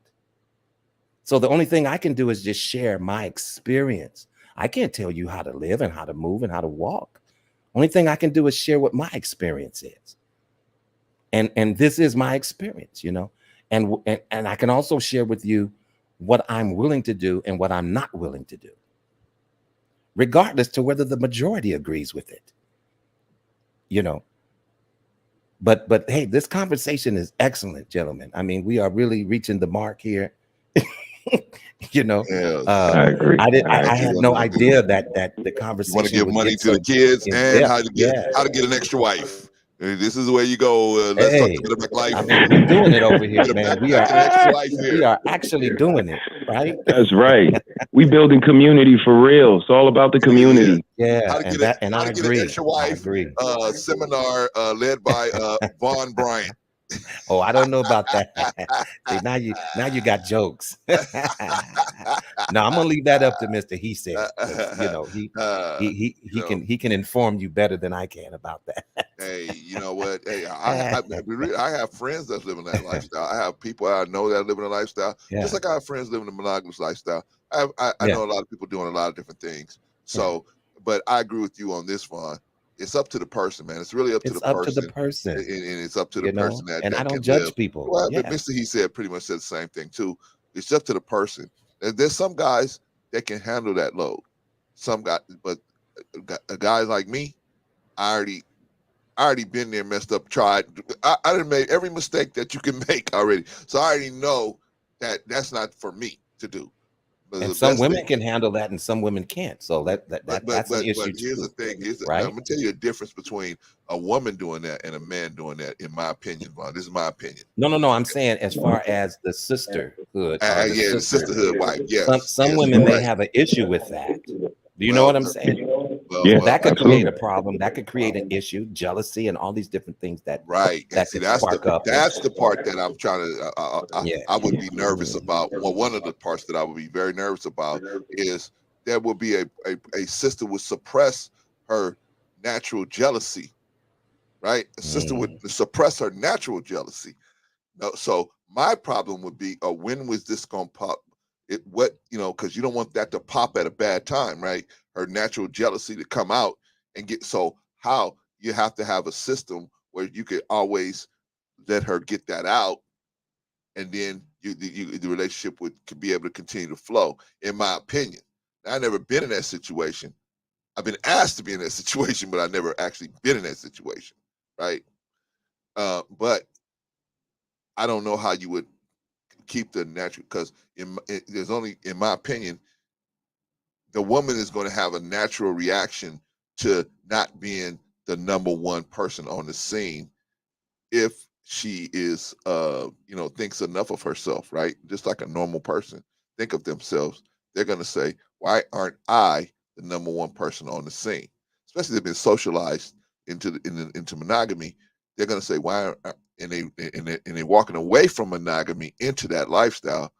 So the only thing I can do is just share my experience. I can't tell you how to live and how to move and how to walk. Only thing I can do is share what my experience is. And this is my experience, you know, and I can also share with you what I'm willing to do and what I'm not willing to do, regardless to whether the majority agrees with it, you know. But hey, this conversation is excellent, gentlemen. I mean, we are really reaching the mark here. You know, I agree. I had no idea that the conversation. You want to give money to the kids and how to get an extra wife. This is where you go. Let's talk about life. I mean, we're doing it over here, man. We are actually doing it, right? That's right. We building community for real. It's all about the community. Yeah, how to get an extra wife seminar led by Vaughn Bryant. Oh, I don't know about that. See, now you got jokes. No, I'm gonna leave that up to Mr. He said. You know, he can inform you better than I can about that. Hey, you know what? Hey, I have friends that live in that lifestyle. I have people I know that live in a lifestyle, just like I have friends living a monogamous lifestyle. I know a lot of people doing a lot of different things. So, but I agree with you on this, Vaughn. It's up to the person, man. It's really up to the person. And it's up to the person that I don't can judge live. people. Well, Mr. He said pretty much said the same thing too. It's up to the person. There's some guys that can handle that load. Some guys, but guys like me, I already been there, messed up, tried. I done made every mistake that you can make already. So I already know that that's not for me to do. And some women can handle that, and some women can't. So that's an issue. But here's the thing: right? I'm gonna tell you a difference between a woman doing that and a man doing that. In my opinion, Vaughn, this is my opinion. No. I'm saying as far as the sisterhood, the sisterhood wife. Yes. Some women may have an issue with that. Do you know what I'm saying? That could create a problem. That could create an issue, jealousy, and all these different things that that's the part that I'm trying to. I would be nervous about. Well, one of the parts that I would be very nervous about is there would be a sister would suppress her natural jealousy, right? A sister would suppress her natural jealousy. No, so my problem would be, when was this gonna pop? Because you don't want that to pop at a bad time, right? Her natural jealousy to come out and get. So how you have to have a system where you could always let her get that out, and then the relationship could be able to continue to flow. In my opinion, now, I've never been in that situation. I've been asked to be in that situation, but I've never actually been in that situation, right? But I don't know how you would keep the natural, because there's only, in my opinion, the woman is going to have a natural reaction to not being the number one person on the scene if she is thinks enough of herself, right? Just like a normal person think of themselves, they're going to say, why aren't I the number one person on the scene? Especially they've been socialized into monogamy. They're going to say, why and they're walking away from monogamy into that lifestyle.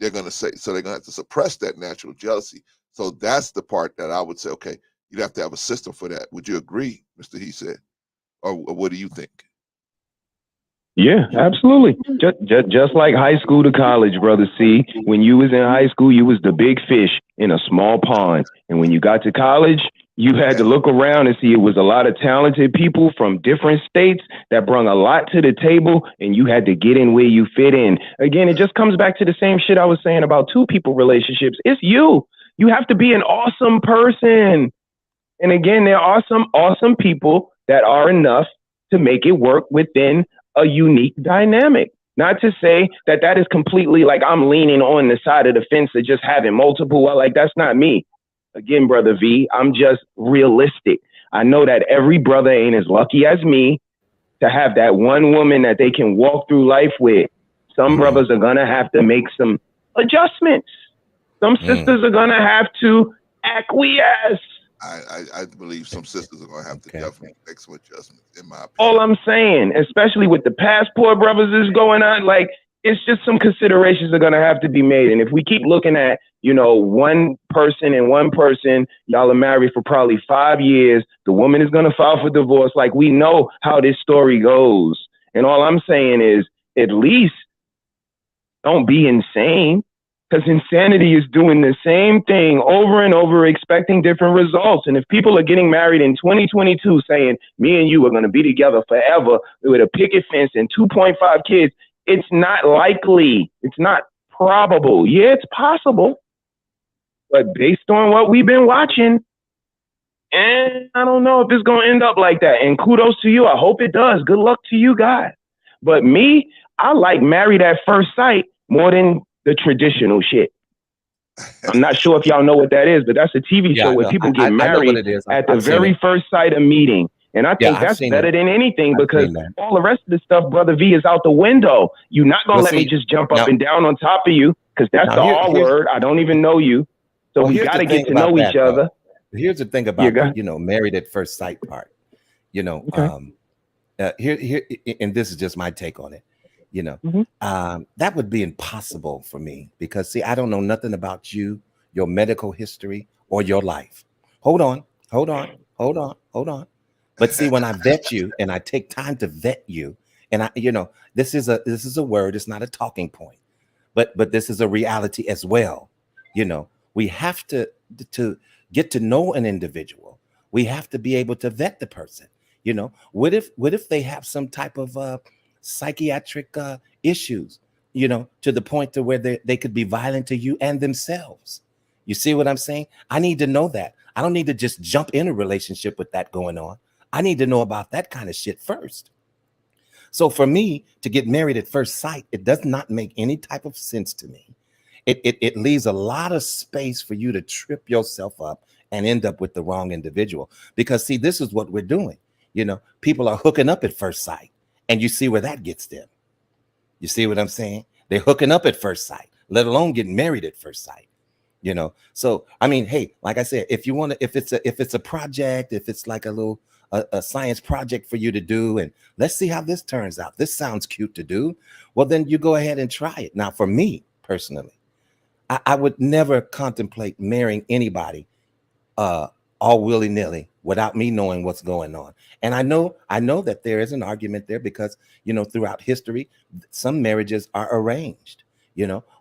They're going to say, so they're going to have to suppress that natural jealousy. So that's the part that I would say, okay, you'd have to have a system for that. Would you agree, Mr. He said? Or what do you think? Yeah, absolutely. Just like high school to college, brother C. When you was in high school, you was the big fish in a small pond. And when you got to college, you had to look around and see it was a lot of talented people from different states that brought a lot to the table, and you had to get in where you fit in. Again, it just comes back to the same shit I was saying about two people relationships. It's you. You have to be an awesome person. And again, there are some awesome people that are enough to make it work within a unique dynamic. Not to say that is completely like I'm leaning on the side of the fence of just having multiple. Like, that's not me. Again, brother V, I'm just realistic. I know that every brother ain't as lucky as me to have that one woman that they can walk through life with. Some brothers are going to have to make some adjustments. Some sisters are going to have to acquiesce. I believe some sisters are going to have to definitely make some adjustments, in my opinion. All I'm saying, especially with the passport brothers is going on, like, it's just some considerations are going to have to be made. And if we keep looking at, one person and one person, y'all are married for probably 5 years, the woman is going to file for divorce. Like, we know how this story goes. And all I'm saying is, at least don't be insane. Because insanity is doing the same thing over and over, expecting different results. And if people are getting married in 2022 saying, me and you are going to be together forever with a picket fence and 2.5 kids, it's not likely. It's not probable. Yeah, it's possible. But based on what we've been watching, and I don't know if it's going to end up like that. And kudos to you. I hope it does. Good luck to you guys. But me, I like Married at First Sight more than the traditional shit. I'm not sure if y'all know what that is, but that's a TV show where people get married at the very first sight of meeting. And I think that's better than anything because all the rest of the stuff, Brother V, is out the window. You're not going to let me just jump up and down on top of you because that's the R word. I don't even know you. So we got to get to know each other. Here's the thing about the, Married at First Sight part. Here, and this is just my take on it. That would be impossible for me because, see, I don't know nothing about you, your medical history, or your life. Hold on. But see, when I vet you and I take time to vet you, and this is a word, it's not a talking point, but this is a reality as well. We have to get to know an individual. We have to be able to vet the person. What if they have some type of psychiatric issues, to the point to where they could be violent to you and themselves. You see what I'm saying? I need to know that. I don't need to just jump in a relationship with that going on. I need to know about that kind of shit first. So for me to get married at first sight, it does not make any type of sense to me. It leaves a lot of space for you to trip yourself up and end up with the wrong individual. Because see, this is what we're doing. People are hooking up at first sight, and you see where that gets them. You see what I'm saying? They're hooking up at first sight, let alone getting married at first sight. So I mean, hey, like I said, if it's a project, if it's like a little a science project for you to do, and let's see how this turns out. This sounds cute to do. Well, then you go ahead and try it. Now, for me personally, I would never contemplate marrying anybody all willy-nilly without me knowing what's going on. And I know that there is an argument there because, throughout history, some marriages are arranged,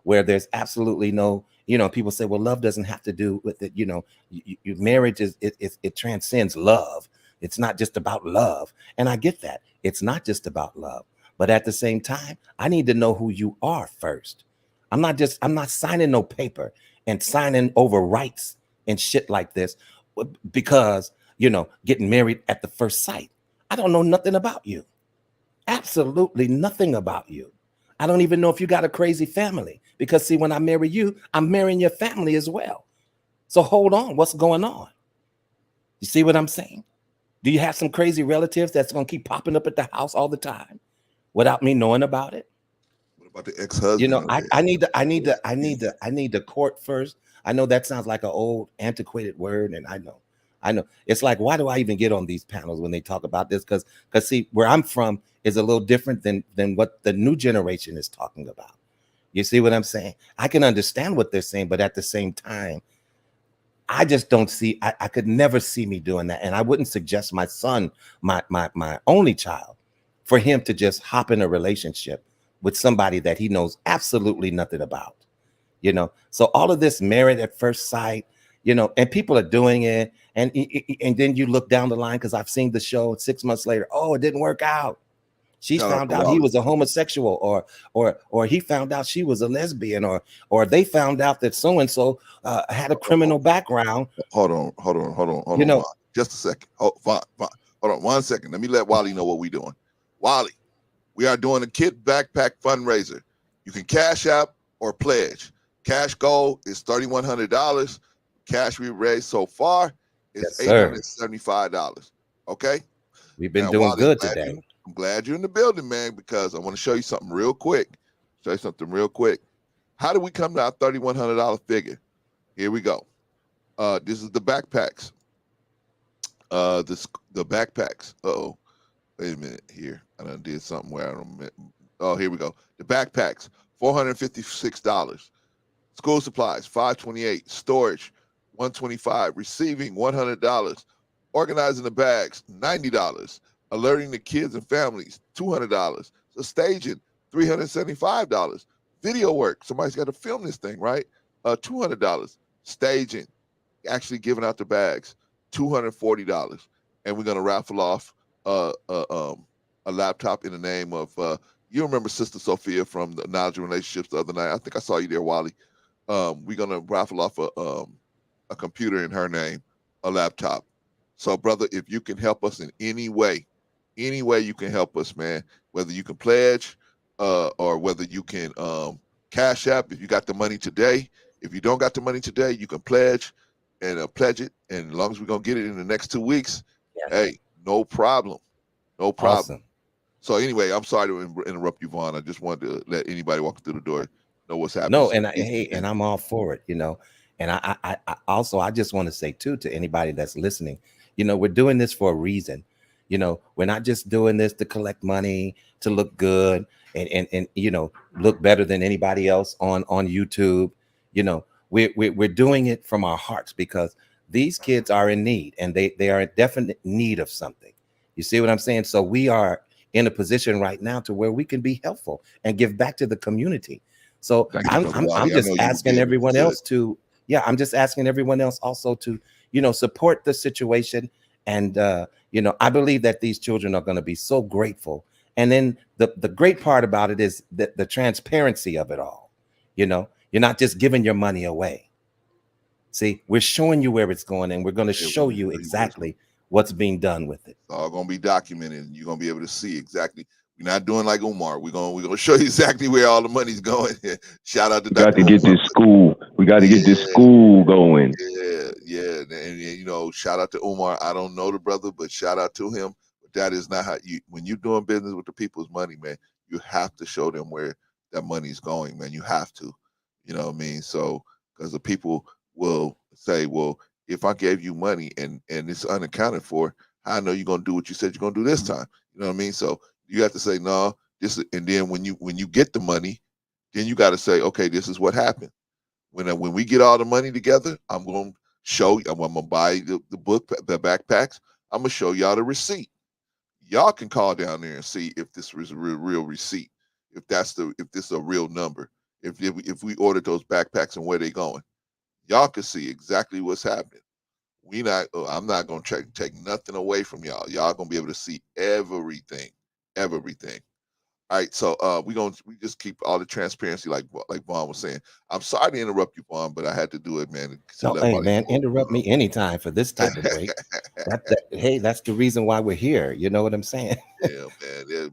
where there's absolutely no, people say, well, love doesn't have to do with it. Marriage it transcends love. It's not just about love. And I get that. It's not just about love. But at the same time, I need to know who you are first. I'm not signing no paper and signing over rights and shit like this because, getting married at the first sight. I don't know nothing about you. Absolutely nothing about you. I don't even know if you got a crazy family because, see, when I marry you, I'm marrying your family as well. So hold on, what's going on? You see what I'm saying? Do you have some crazy relatives that's going to keep popping up at the house all the time without me knowing about it? What about the ex-husband? I need to court first. I know that sounds like an old antiquated word, and I know. It's like, why do I even get on these panels when they talk about this? Because see, where I'm from is a little different than what the new generation is talking about. You see what I'm saying? I can understand what they're saying, but at the same time, I just don't see. I could never see me doing that, and I wouldn't suggest my son, my only child, for him to just hop in a relationship with somebody that he knows absolutely nothing about. So all of this married at first sight, and people are doing it, and then you look down the line, because I've seen the show 6 months later, oh, it didn't work out. She found out he was a homosexual, or he found out she was a lesbian, or they found out that so and so had a criminal background. Hold on. Just a second. Hold on 1 second. Let me let Wally know what we're doing. Wally, we are doing a kid backpack fundraiser. You can cash out or pledge. Cash goal is $3,100. Cash we raised so far is $875. Okay? We've been doing Wally, good today. I'm glad you're in the building, man, because I want to show you something real quick. How do we come to our $3,100 figure? Here we go. This is the backpacks. The backpacks. Uh-oh. Wait a minute here. I done did something where I don't. Oh, here we go. The backpacks, $456. School supplies, $528. Storage, $125. Receiving, $100. Organizing the bags, $90. Alerting the kids and families, $200. So staging, $375. Video work. Somebody's got to film this thing, right? $200. Staging, actually giving out the bags, $240. And we're gonna raffle off a laptop in the name of you remember Sister Sophia from the Knowledge and Relationships the other night. I think I saw you there, Wally. We're gonna raffle off a computer in her name, a laptop. So, brother, if you can help us in any way you can help us, man. Whether you can pledge, or whether you can cash app. If you got the money today, if you don't got the money today, you can pledge and pledge it. And as long as we're gonna get it in the next 2 weeks, hey, no problem, no problem. Awesome. So anyway, I'm sorry to interrupt you, Vaughn. I just wanted to let anybody walking through the door know what's happening. No, So and please, and I'm all for it, you know. And I also I just want to say too to anybody that's listening, you know, we're doing this for a reason. You know, we're not just doing this to collect money, to look good and you know, look better than anybody else on YouTube. You know, we're doing it from our hearts because these kids are in need and they are in definite need of something. You see what I'm saying? So we are in a position right now to where we can be helpful and give back to the community. So I'm just asking everyone else to, yeah, I'm just asking everyone else also to, you know, support the situation. And, you know, I believe that these children are going to be so grateful. And then the great part about it is that the transparency of it all, you know, you're not just giving your money away. See, we're showing you where it's going and we're going to show you exactly what's being done with it. It's all gonna be documented, and you're gonna be able to see exactly. We're not doing like Umar. We're gonna show you exactly where all the money's going. Shout out to Dr. Dr. Got to get this school. We got to get this school going. Yeah, and you know, shout out to Umar. I don't know the brother, but shout out to him. But that is not how you. When you're doing business with the people's money, man, you have to show them where that money's going, man. You have to. You know what I mean? So, because the people will say, well, if I gave you money and it's unaccounted for, I know you're gonna do what you said you're gonna do this time. You know what I mean? So you have to say no. This, and then when you get the money, then you got to say, okay, this is what happened. When we get all the money together, I'm gonna show you. I'm gonna buy the book, the backpacks. I'm gonna show y'all the receipt. Y'all can call down there and see if this was a real receipt. If this is a real number. If we ordered those backpacks and where they going, y'all can see exactly what's happening. I'm not gonna take nothing away from y'all. Y'all gonna be able to see everything. All right, so we just keep all the transparency, like Vaughn was saying. I'm sorry to interrupt you, Vaughn, but I had to do it, man. No, hey man, interrupt me anytime for this type of break. Hey, that's the reason why we're here. You know what I'm saying? Yeah,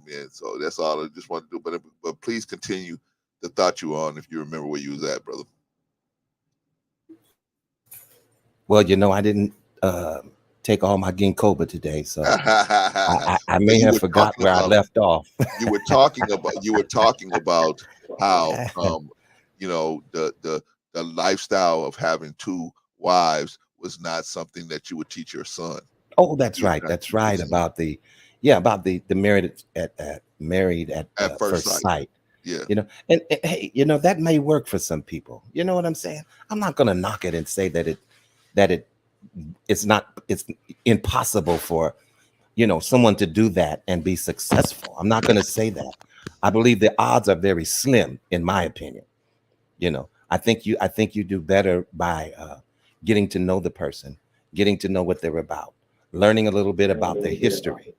man. So that's all I just want to do. But please continue the thought you were on if you remember where you was at, brother. Well, you know, I didn't take all my ginkgo today, so I may have forgot where I left off. You were talking about how you know the lifestyle of having two wives was not something that you would teach your son. Oh, that's right. That's right. About the married at first sight. Yeah. You know, and hey, you know, that may work for some people. You know what I'm saying? I'm not gonna knock it and say that it's impossible for, you know, someone to do that and be successful. I'm not going to say that. I believe the odds are very slim, in my opinion. You know, I think you do better by getting to know the person, getting to know what they're about, learning a little bit about their history.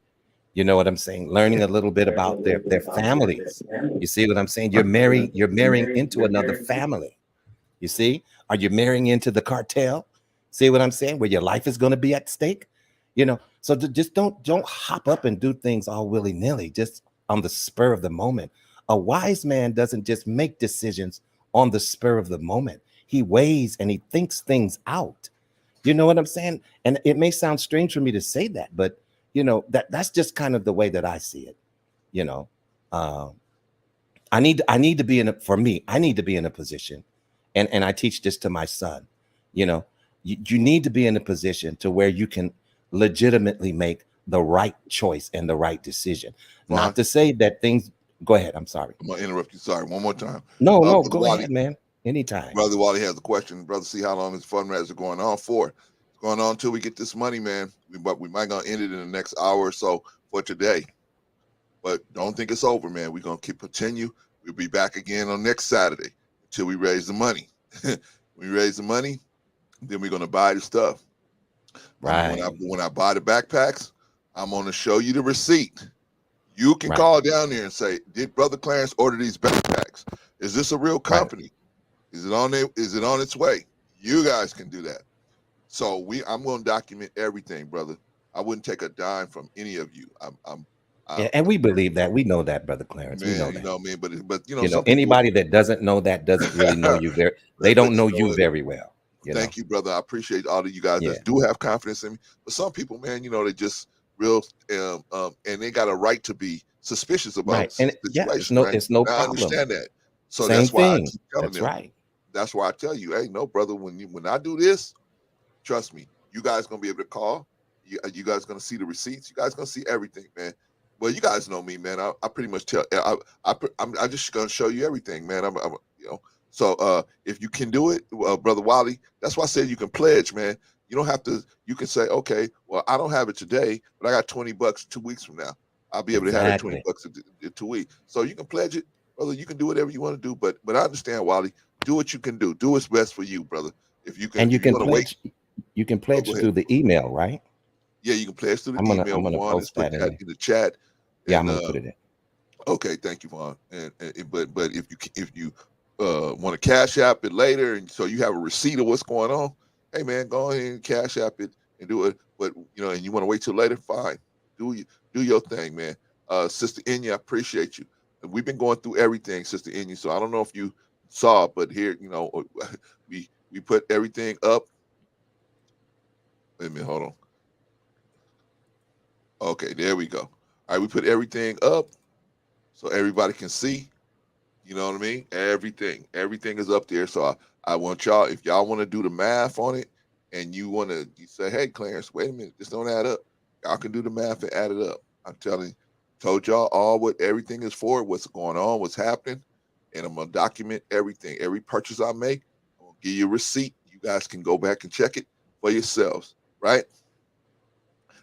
You know what I'm saying? Learning a little bit about their families. You see what I'm saying? You're marrying into another family. You see? Are you marrying into the cartel? See what I'm saying? Where your life is going to be at stake? You know, so just don't hop up and do things all willy-nilly, just on the spur of the moment. A wise man doesn't just make decisions on the spur of the moment. He weighs and he thinks things out. You know what I'm saying? And it may sound strange for me to say that, but you know, that's just kind of the way that I see it. You know, I need to be I need to be in a position, and I teach this to my son. You know, you need to be in a position to where you can legitimately make the right choice and the right decision. Vaughn, not to say that things. Go ahead. I'm sorry. I'm gonna interrupt you. Sorry, one more time. No, go ahead, man. Anytime. Brother Wally has a question. Brother, see how long this fundraiser going on for? It's going on until we get this money, man. We might gonna end it in the next hour or so for today. But don't think it's over, man. We're gonna continue. We'll be back again on next Saturday until we raise the money. We raise the money, then we're gonna buy the stuff. Right. When I buy the backpacks, I'm gonna show you the receipt. You can call down there and say, "Did Brother Clarence order these backpacks? Is this a real company? Is it on there? Is it on its way?" You guys can do that. So I'm going to document everything, brother. I wouldn't take a dime from any of you. Yeah, and we believe that. We know that, Brother Clarence. Man, we know you that. know, man, but some anybody that doesn't know that doesn't really know you very. They don't know you very well. Thank you, brother. I appreciate all of you guys that do have confidence in me. But some people, man, they just real, and they got a right to be suspicious about situations. It's no I problem. understand that. So Same that's why I thing. keep telling That's them. right. That's why I tell you, hey, no, brother, when I do this, trust me, you guys gonna be able to call. You guys gonna see the receipts. You guys gonna see everything, man. Well, you guys know me, man. I pretty much tell. I'm just gonna show you everything, man. So if you can do it, Brother Wally, that's why I said you can pledge, man. You don't have to. You can say, okay, well, I don't have it today, but I got $20 2 weeks from now. I'll be able to have that $20 in 2 weeks. So you can pledge it, brother. You can do whatever you want to do, but I understand, Wally. Do what you can do. Do what's best for you, brother. If you can, and you can pledge. Wait, you can pledge through the email, right? Yeah, you can pledge through the email. I'm gonna post that in the chat. Yeah, I'm gonna put it in. Okay, thank you, Vaughn. But if you want to cash app it later, and so you have a receipt of what's going on, hey man, go ahead and cash app it and do it. But and you want to wait till later, fine. Do your thing, man. Sister Inya, I appreciate you. And we've been going through everything, Sister Inya. So I don't know if you saw, but here, we put everything up. Wait a minute, hold on. Okay, there we go. All right, we put everything up so everybody can see. You know what I mean? Everything is up there. So I want y'all, if y'all want to do the math on it, and you say, hey, Clarence, wait a minute, this don't add up. Y'all can do the math and add it up. I'm told y'all all what everything is for, what's going on, what's happening, and I'm gonna document everything. Every purchase I make, I'm gonna give you a receipt. You guys can go back and check it for yourselves, right?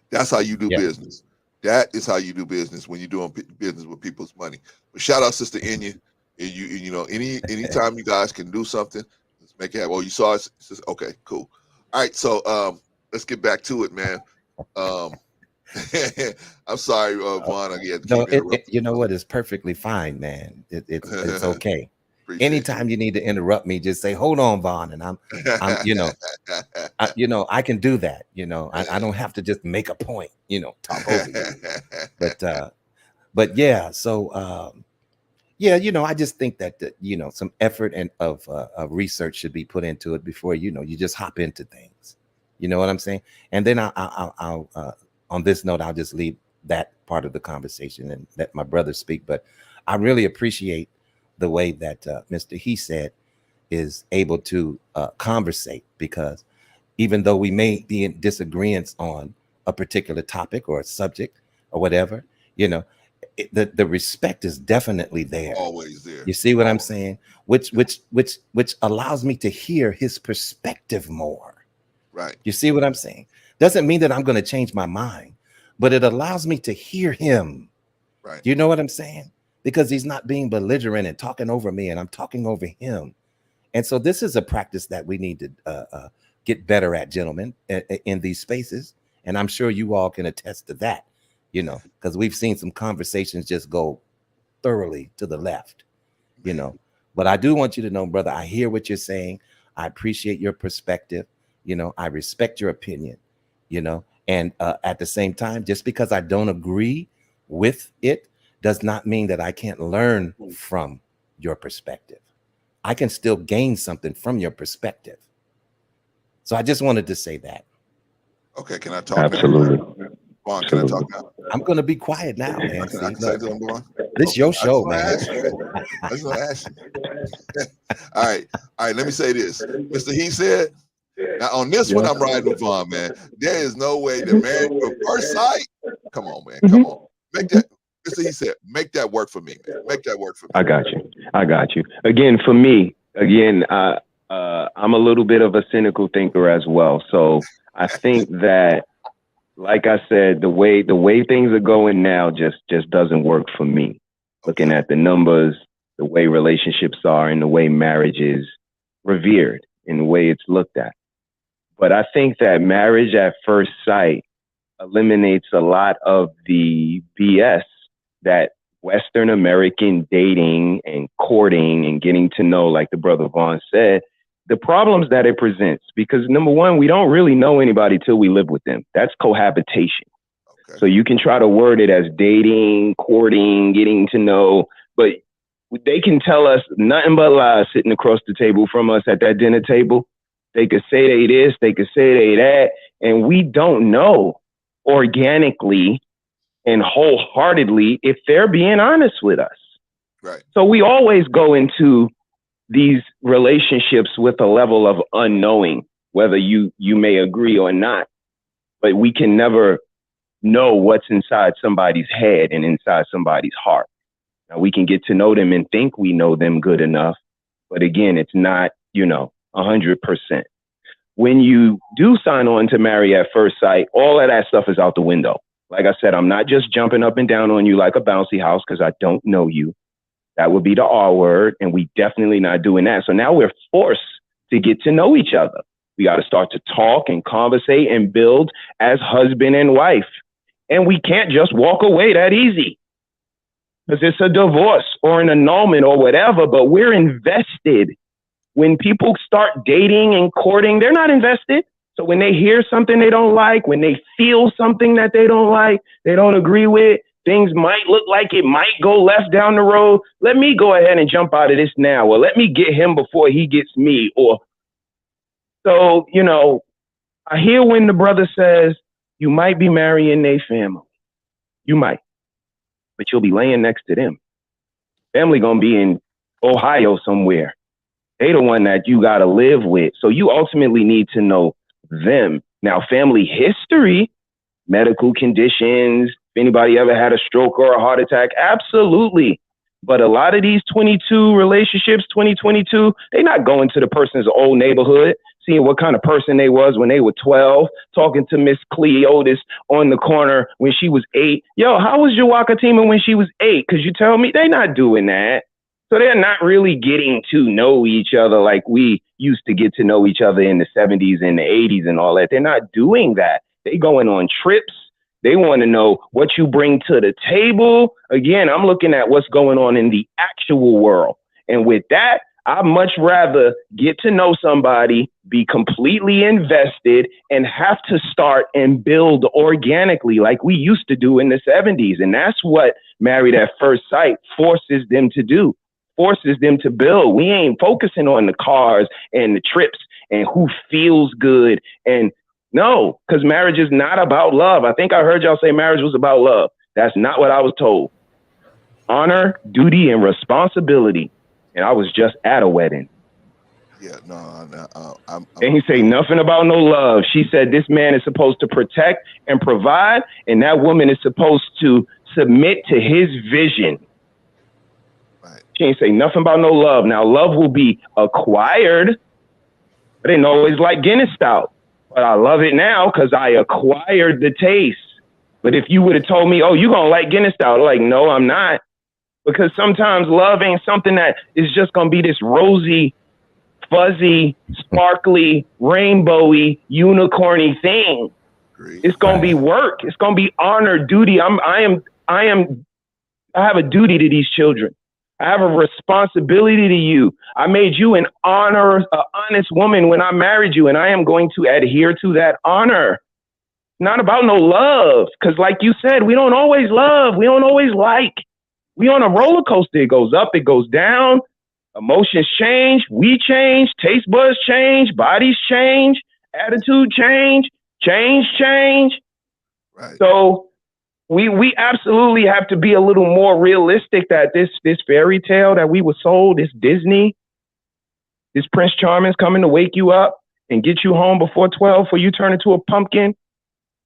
That's how you do business. That is how you do business when you're doing business with people's money. But shout out, Sister Inya. Anytime you guys can do something, let's make it happen. Oh, you saw it? Okay, cool. All right, so let's get back to it, man. I'm sorry, Vaughn. I had to keep interrupting. You know what? It's perfectly fine, man. It's okay. Anytime you need to interrupt me, just say, "Hold on, Vaughn," and I'm I can do that. I don't have to just make a point. Talk over you. But yeah. So yeah, I just think that some effort and of research should be put into it before you just hop into things. You know what I'm saying? And then I'll on this note, I'll just leave that part of the conversation and let my brother speak. But I really appreciate the way that Mr. He said is able to conversate, because even though we may be in disagreements on a particular topic or a subject or whatever, the respect is definitely there. Always there. You see what I'm saying? Which allows me to hear his perspective more. Right. You see what I'm saying? Doesn't mean that I'm going to change my mind, but it allows me to hear him. Right. You know what I'm saying? Because he's not being belligerent and talking over me, and I'm talking over him. And so this is a practice that we need to get better at, gentlemen, in these spaces. And I'm sure you all can attest to that, because we've seen some conversations just go thoroughly to the left, But I do want you to know, brother, I hear what you're saying. I appreciate your perspective. I respect your opinion, and at the same time, just because I don't agree with it does not mean that I can't learn from your perspective. I can still gain something from your perspective. So I just wanted to say that. Okay, can I talk? Absolutely. Now? Vaughn, can I talk now? I'm going to be quiet now, man. I can say something, Vaughn? This is your show, man. I just want to ask you. All right. Let me say this. Mr. He said, now on this one, I'm riding with Vaughn, man. There is no way that married at first sight. Come on, man. Come on. Make that. Mr. He said, make that work for me, man. Make that work for me. I got you. Again, for me, I'm a little bit of a cynical thinker as well. So I think that, like I said, the way things are going now just doesn't work for me. Looking at the numbers, the way relationships are and the way marriage is revered and the way it's looked at. But I think that marriage at first sight eliminates a lot of the BS that Western American dating and courting and getting to know, like the brother Vaughn said, the problems that it presents. Because number one, we don't really know anybody till we live with them. That's cohabitation. Okay. So you can try to word it as dating, courting, getting to know, but they can tell us nothing but lies sitting across the table from us at that dinner table. They could say they this, they could say they that, and we don't know organically and wholeheartedly if they're being honest with us. Right. So we always go into these relationships with a level of unknowing, whether you may agree or not, but we can never know what's inside somebody's head and inside somebody's heart. Now, we can get to know them and think we know them good enough, but again, it's not, 100%. When you do sign on to marry at first sight, all of that stuff is out the window. Like I said, I'm not just jumping up and down on you like a bouncy house because I don't know you. That would be the R word, and we definitely not doing that. So now we're forced to get to know each other. We got to start to talk and conversate and build as husband and wife. And we can't just walk away that easy because it's a divorce or an annulment or whatever, but we're invested. When people start dating and courting, they're not invested. So when they hear something they don't like, when they feel something that they don't like, they don't agree with, things might look like it might go left down the road. Let me go ahead and jump out of this now, or let me get him before he gets me. Or so, I hear when the brother says, you might be marrying their family. You might, but you'll be laying next to them. Family gonna be in Ohio somewhere. They the one that you got to live with. So you ultimately need to know them. Now, family history, medical conditions, if anybody ever had a stroke or a heart attack, absolutely. But a lot of these 22 relationships, 2022, they're not going to the person's old neighborhood, seeing what kind of person they was when they were 12, talking to Miss Cleotis on the corner when she was 8. Yo, how was your Wakatima when she was 8? Because you tell me they're not doing that. So they're not really getting to know each other like we used to get to know each other in the 70s and the 80s and all that. They're not doing that. They going on trips. They want to know what you bring to the table. Again, I'm looking at what's going on in the actual world. And with that, I'd much rather get to know somebody, be completely invested, and have to start and build organically like we used to do in the 70s. And that's what Married at First Sight forces them to do. Forces them to build. We ain't focusing on the cars and the trips and who feels good. And no, because marriage is not about love. I think I heard y'all say marriage was about love. That's not what I was told. Honor, duty, and responsibility. And I was just at a wedding. Yeah, no. And he say nothing about no love. She said this man is supposed to protect and provide, and that woman is supposed to submit to his vision. She ain't say nothing about no love. Now, love will be acquired. I didn't always like Guinness Stout, but I love it now because I acquired the taste. But if you would have told me, oh, you going to like Guinness Stout, like, no, I'm not. Because sometimes love ain't something that is just going to be this rosy, fuzzy, sparkly, rainbowy, unicorny thing. It's going to be work. It's going to be honor, duty. I have a duty to these children. I have a responsibility to you. I made you an honest woman when I married you, and I am going to adhere to that honor. Not about no love, because like you said, we don't always love. We don't always like. We on a roller coaster. It goes up, it goes down. Emotions change. We change. Taste buds change. Bodies change. Attitude change. Change. Right. So we absolutely have to be a little more realistic that this fairy tale that we were sold, this Disney, this Prince Charming's coming to wake you up and get you home before 12 for you turn into a pumpkin.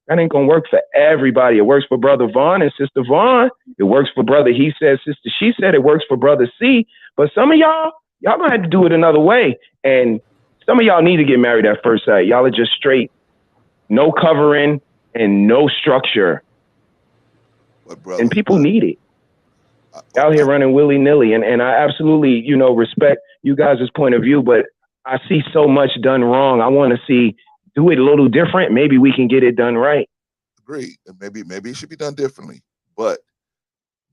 That ain't gonna work for everybody. It works for Brother Vaughn and Sister Vaughn. It works for Brother He Said, Sister She Said. It works for Brother C. But some of y'all gonna have to do it another way. And some of y'all need to get married at first sight. Y'all are just straight, no covering and no structure. But brother, and people need it. out here running willy nilly, and I absolutely, respect you guys' point of view, but I see so much done wrong. I want to see do it a little different. Maybe we can get it done right. Agreed. And maybe it should be done differently. But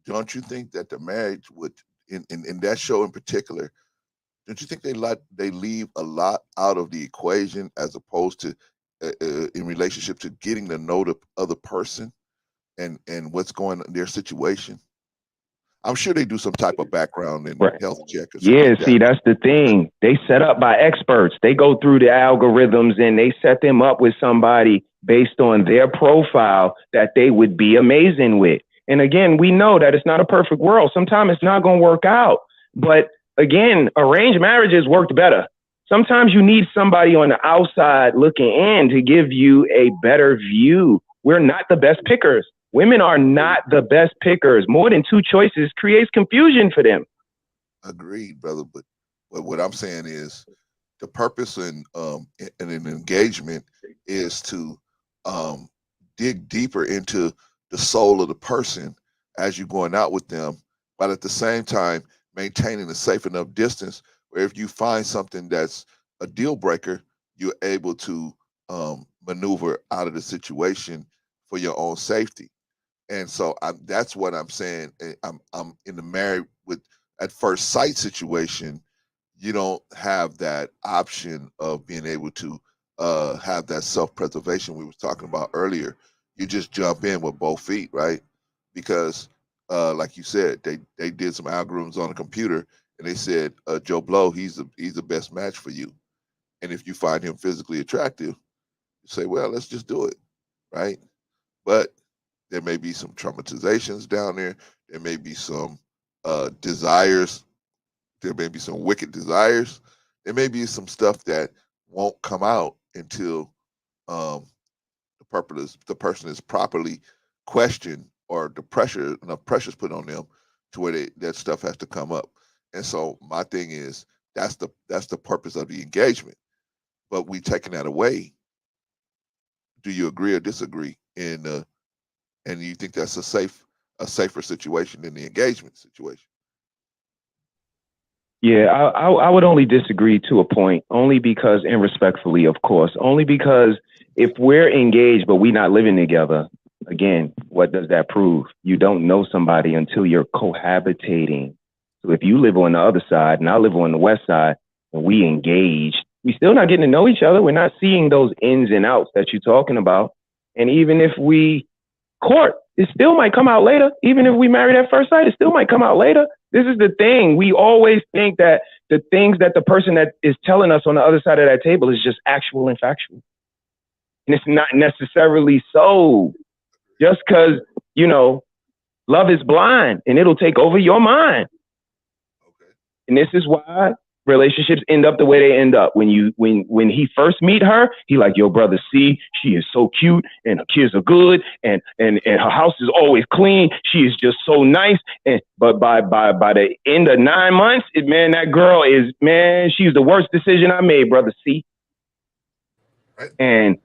don't you think that the marriage would, in that show in particular, don't you think they leave a lot out of the equation as opposed to in relationship to getting to know the other person and what's going on in their situation? I'm sure they do some type of background and health check or something. Yeah, like that. see, that's the thing. They set up by experts. They go through the algorithms and they set them up with somebody based on their profile that they would be amazing with. And again, we know that it's not a perfect world. Sometimes it's not going to work out. But again, arranged marriages worked better. Sometimes you need somebody on the outside looking in to give you a better view. We're not the best pickers. Women are not the best pickers. More than two choices creates confusion for them. Agreed, brother. But what I'm saying is the purpose in an engagement is to dig deeper into the soul of the person as you're going out with them, but at the same time maintaining a safe enough distance where if you find something that's a deal breaker, you're able to maneuver out of the situation for your own safety. And so that's what I'm saying. I'm in the married with at first sight situation. You don't have that option of being able to have that self-preservation we were talking about earlier. You just jump in with both feet, right? Because like you said, they did some algorithms on a computer and they said Joe Blow, he's the best match for you. And if you find him physically attractive, you say, well, let's just do it, right? But there may be some traumatizations down there. There may be some desires. There may be some wicked desires. There may be some stuff that won't come out until the person is properly questioned or enough pressure's put on them to where that stuff has to come up. And so my thing is that's the purpose of the engagement. But we taking that away. Do you agree or disagree? And you think that's a safer situation than the engagement situation? Yeah, I would only disagree to a point, only because, and respectfully, of course, only because if we're engaged but we're not living together, again, what does that prove? You don't know somebody until you're cohabitating. So if you live on the other side and I live on the west side and we engaged, we still not getting to know each other. We're not seeing those ins and outs that you're talking about. And even if we court, it still might come out later. Even if we married at first sight, it still might come out later. This is the thing. We always think that the things that the person that is telling us on the other side of that table is just actual and factual. And it's not necessarily so. Just because, love is blind and it'll take over your mind. Okay. And this is why relationships end up the way they end up. When he first meet her, he like, yo, brother, see, she is so cute and her kids are good and her house is always clean. She is just so nice. But by the end of 9 months, that girl is, she's the worst decision I made, brother. See, right. And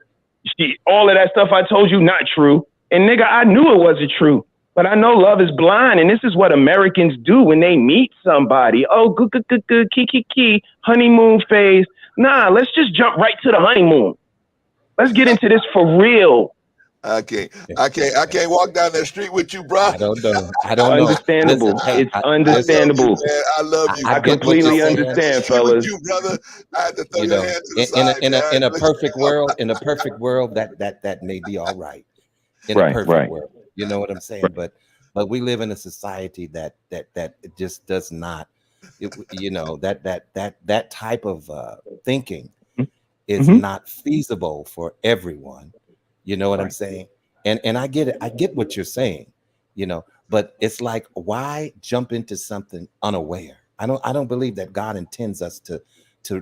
all of that stuff I told you, not true. And nigga, I knew it wasn't true. But I know love is blind, and this is what Americans do when they meet somebody. Oh, good, key, honeymoon phase. Nah, let's just jump right to the honeymoon. Let's get into this for real. I can't walk down that street with you, bro. I don't know. Understandable. Listen, hey, it's understandable. I love you. I completely understand, fellas. With you, brother. I had to throw your hand to the side. In a perfect world, that may be all right. In a perfect world. You know what I'm saying? Right. But we live in a society that it just does not, that type of thinking is not feasible for everyone. You know what I'm saying? And I get it. I get what you're saying, but it's like, why jump into something unaware? I don't believe that God intends us to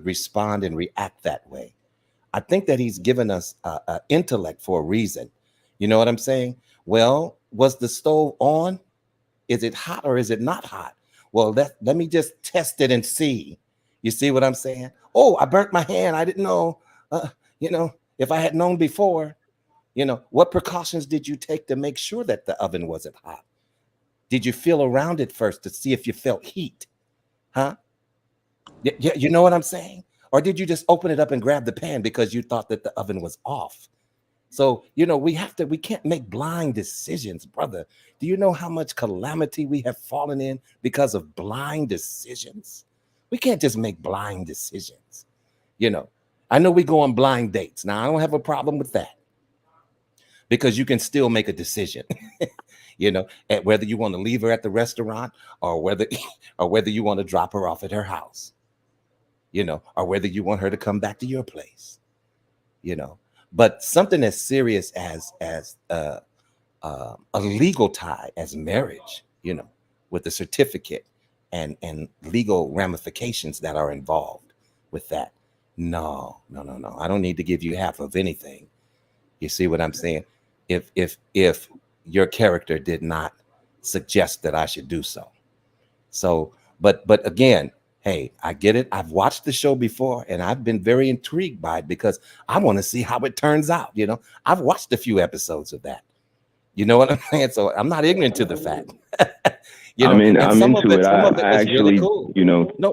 respond and react that way. I think that he's given us an intellect for a reason. You know what I'm saying? Well, was the stove on? Is it hot or is it not hot? Well, let me just test it and see. You see what I'm saying? Oh, I burnt my hand. I didn't know. If I had known before, what precautions did you take to make sure that the oven wasn't hot? Did you feel around it first to see if you felt heat? Huh? You know what I'm saying? Or did you just open it up and grab the pan because you thought that the oven was off? So, we can't make blind decisions, brother. Do you know how much calamity we have fallen in because of blind decisions? We can't just make blind decisions. I know we go on blind dates. Now, I don't have a problem with that because you can still make a decision, at whether you want to leave her at the restaurant or whether you want to drop her off at her house, or whether you want her to come back to your place, But something as serious as a legal tie as marriage, with the certificate and legal ramifications that are involved with that. No. I don't need to give you half of anything. You see what I'm saying? If your character did not suggest that I should do so. So, but again, hey, I get it. I've watched the show before and I've been very intrigued by it because I want to see how it turns out. I've watched a few episodes of that. You know what I'm saying? So I'm not ignorant to the fact. I'm into it. I actually, really cool.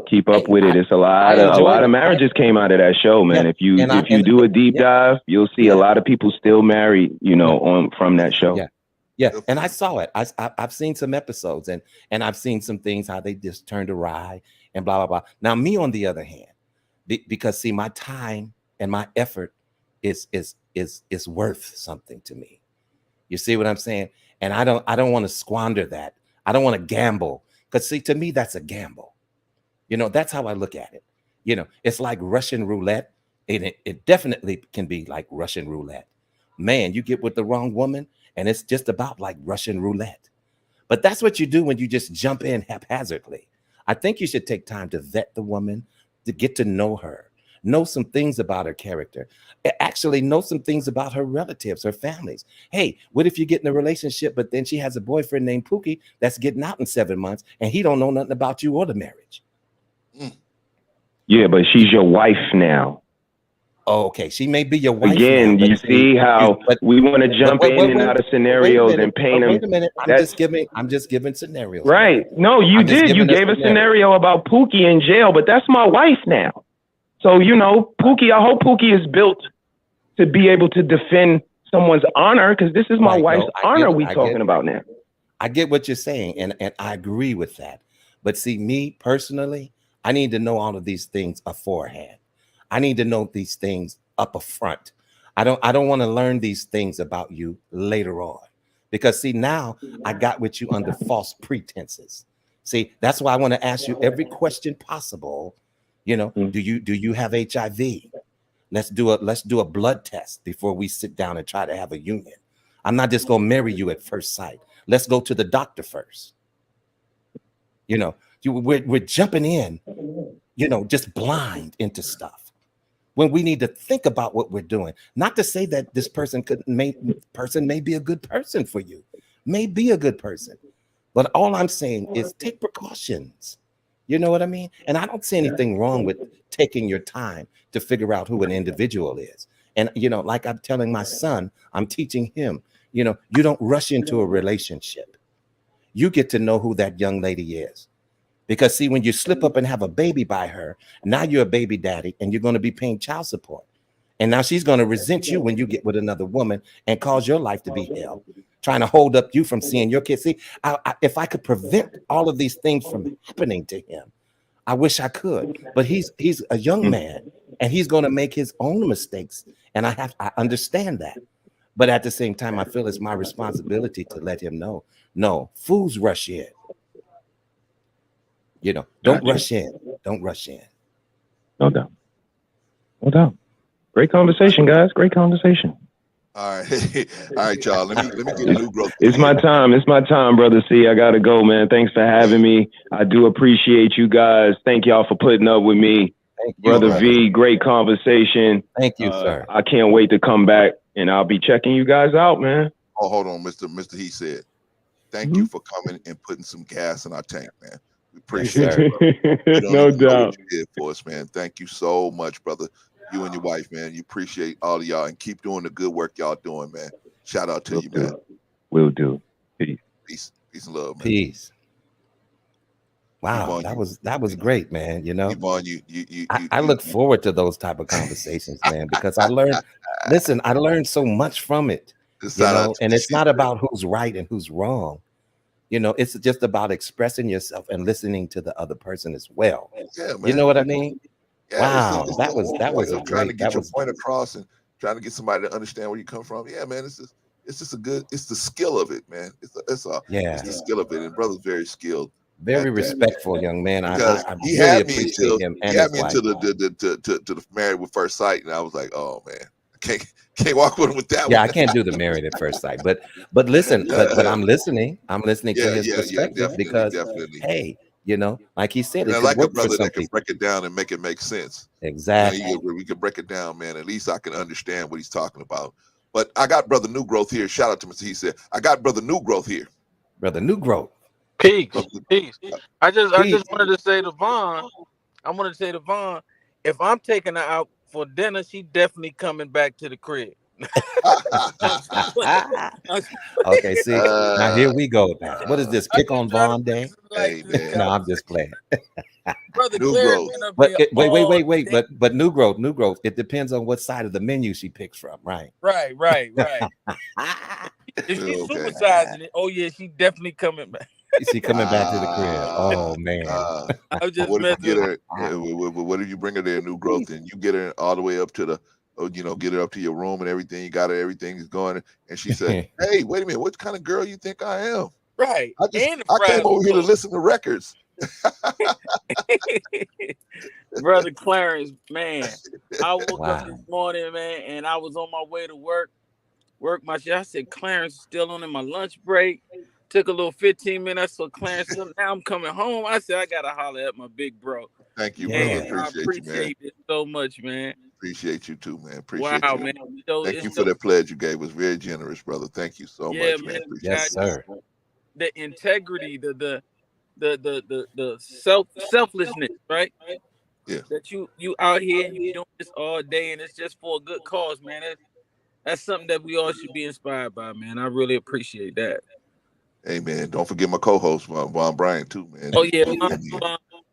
Keep up with it. It's a lot of marriages came out of that show, man. If you do a deep dive, you'll see a lot of people still married, from that show. Yeah, and I saw it. I've seen some episodes and I've seen some things how they just turned awry and blah blah blah. Now me on the other hand, because see my time and my effort is worth something to me. You see what I'm saying? And I don't want to squander that. I don't want to gamble because see to me that's a gamble. That's how I look at it. It's like Russian roulette. It definitely can be like Russian roulette. Man, you get with the wrong woman. And it's just about like Russian roulette. But that's what you do when you just jump in haphazardly. I think you should take time to vet the woman, to get to know her, know some things about her character, actually know some things about her relatives, her families. Hey, what if you get in a relationship, but then she has a boyfriend named Pookie that's getting out in 7 months and he don't know nothing about you or the marriage? Yeah, but she's your wife now. Oh, okay, she may be your wife. Again, now, you see how we want to jump in and out of scenarios and paint them. Wait a minute, I'm just giving scenarios. Right? No, you did. You gave a scenario about Pookie in jail, but that's my wife now. So Pookie. I hope Pookie is built to be able to defend someone's honor because this is my wife's honor we're talking about now. I get what you're saying, and I agree with that. But see, me personally, I need to know all of these things beforehand. I need to know these things up front. I don't want to learn these things about you later on because see, now I got with you under false pretenses. See, that's why I want to ask you every question possible. Do you have HIV? Let's do a blood test before we sit down and try to have a union. I'm not just going to marry you at first sight. Let's go to the doctor first. We're jumping in, just blind into stuff. When we need to think about what we're doing, not to say that this person may be a good person for you, may be a good person, but all I'm saying is take precautions. You know what I mean? And I don't see anything wrong with taking your time to figure out who an individual is. And like I'm telling my son, I'm teaching him. You don't rush into a relationship. You get to know who that young lady is. Because see, when you slip up and have a baby by her, now you're a baby daddy and you're going to be paying child support. And now she's going to resent you when you get with another woman and cause your life to be hell, trying to hold up you from seeing your kids. See, if I could prevent all of these things from happening to him, I wish I could. But he's a young man and he's going to make his own mistakes. And I understand that. But at the same time, I feel it's my responsibility to let him know, no, fools rush in. Don't rush in. Don't rush in. No doubt. No doubt. Great conversation, guys. Great conversation. All right. All right, y'all. Let me get a new growth. It's my time. It's my time, brother C. I got to go, man. Thanks for having me. I do appreciate you guys. Thank y'all for putting up with me. Thank you, brother V, great conversation. Thank you, sir. I can't wait to come back, and I'll be checking you guys out, man. Oh, hold on, Mr. He said, thank you for coming and putting some gas in our tank, man. We appreciate it. No doubt. What you did for us, man. Thank you so much, brother. You and your wife, man. You appreciate all of y'all and keep doing the good work y'all doing, man. Shout out to you, man. Will do. Peace. Peace. Peace and love, man. Peace. Wow, that was great, man. You know, Yvonne, I look forward to those type of conversations, man, because I learned. Listen, I learned so much from it. You know, and it's not about who's right and who's wrong. You know, it's just about expressing yourself and listening to the other person as well. Yeah, man. You know what I mean? Yeah, wow, that was trying to great. get your point across and trying to get somebody to understand where you come from. Yeah, man, it's the skill of it, man. It's the skill of it, and brother's very skilled. Very respectful young man. Because I he really had me appreciate until him he and had his me wife. into the Married with First Sight, and I was like, oh man, I can't walk with him with that Yeah, one. I can't do the Married at First Sight, but listen, but I'm listening. I'm listening to his perspective because hey, you know, like he said, And it I could like a work for brother some that can people. break it down and make it make sense. Exactly. We can break it down, man. At least I can understand what he's talking about. But I got brother New Growth here. Shout out to Mr. He said, I got brother New Growth here. Brother New Growth. Peace. I just wanted to say to Vaughn, if I'm taking her out for dinner, she definitely coming back to the crib. Okay, see, now here we go. Now, what is this? Pick on Vaughn Day? Hey, man. No, I'm just playing. Brother New Clarence Growth. been up But here wait, all day. but New Growth. It depends on what side of the menu she picks from, right? Right. If she's supersizing it, oh yeah, she definitely coming back. Is she coming back to the crib? Oh man. I'm just what if you messing. get her? What if you bring her there, New Growth, and you get her all the way up to the, get her up to your room and everything. You got her, everything's going, and she said, "Hey, wait a minute, what kind of girl you think I am?" Right. I came over here to listen to records. Brother Clarence, man, I woke up this morning, man, and I was on my way to work my shit. I said, Clarence is still on in my lunch break. Took a little 15 minutes for Clarence. So now I'm coming home. I said, I gotta holler at my big bro. Thank you, brother. And I appreciate it so much, man. Appreciate you too, man. Appreciate wow, you. man. Thank you for that pledge you gave. It was very generous, brother. Thank you so much, man. Yes, sir. The integrity, the selflessness, right? Yeah. That you out here and you doing this all day, and it's just for a good cause, man. That's something that we all should be inspired by, man. I really appreciate that. Hey, man, don't forget my co-host, Von Bryan, too, man. Oh yeah,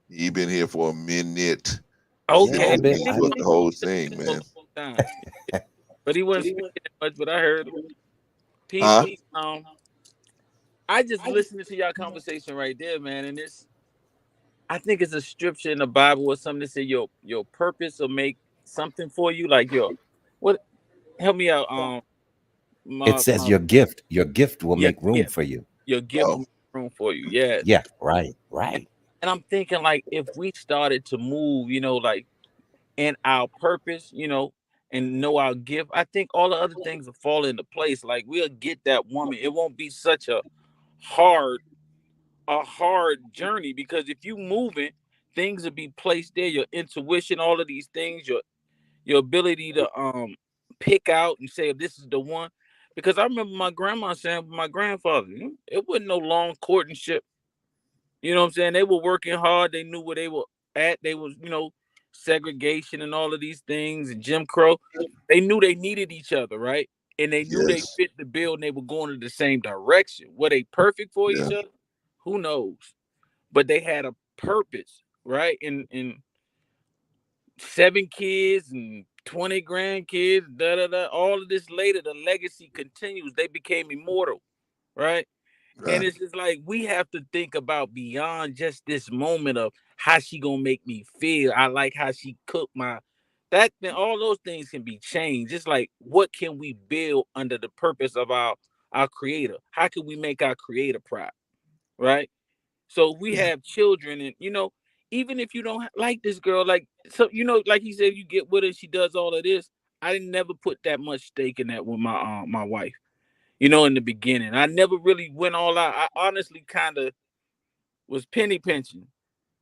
he been here for a minute. Okay, He put the whole thing, man. But he wasn't speaking that much, but I heard him. Peace. I just listening to y'all conversation right there, man, and I think it's a scripture in the Bible or something that say your purpose will make something for you, like what? Help me out. It says your gift will make room for you. Your gift will make room for you. Yeah. Yeah. Right. And I'm thinking, like, if we started to move, like in our purpose, and know our gift, I think all the other things will fall into place. Like, we'll get that woman. It won't be such a hard journey, because if you moving, things will be placed there. Your intuition, all of these things, your ability to pick out and say this is the one. Because I remember my grandma saying, my grandfather, it wasn't no long courtship. You know what I'm saying? They were working hard. They knew where they were at. They was, segregation and all of these things and Jim Crow. They knew they needed each other, right? And they knew they fit the bill, and they were going in the same direction. Were they perfect for each other? Who knows? But they had a purpose, right? And 7 kids and 20 grandkids, all of this later, the legacy continues. They became immortal, right? And it's just like, we have to think about beyond just this moment of how she gonna make me feel. I like how she cooked all those things can be changed. It's like, what can we build under the purpose of our creator? How can we make our creator proud, right? So we have children, and even if you don't like this girl, like, so like he said, you get with her, she does all of this. I didn't never put that much stake in that with my wife. In the beginning, I never really went all out. I honestly kind of was penny pinching,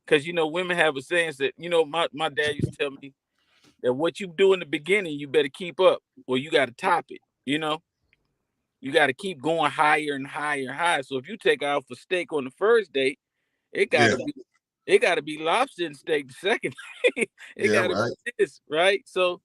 because women have a saying that my dad used to tell me that what you do in the beginning, you better keep up, or you got to top it. You got to keep going higher and higher and higher. So if you take out for steak on the first date, it gotta be lobster and steak the second day. It gotta be this, right? So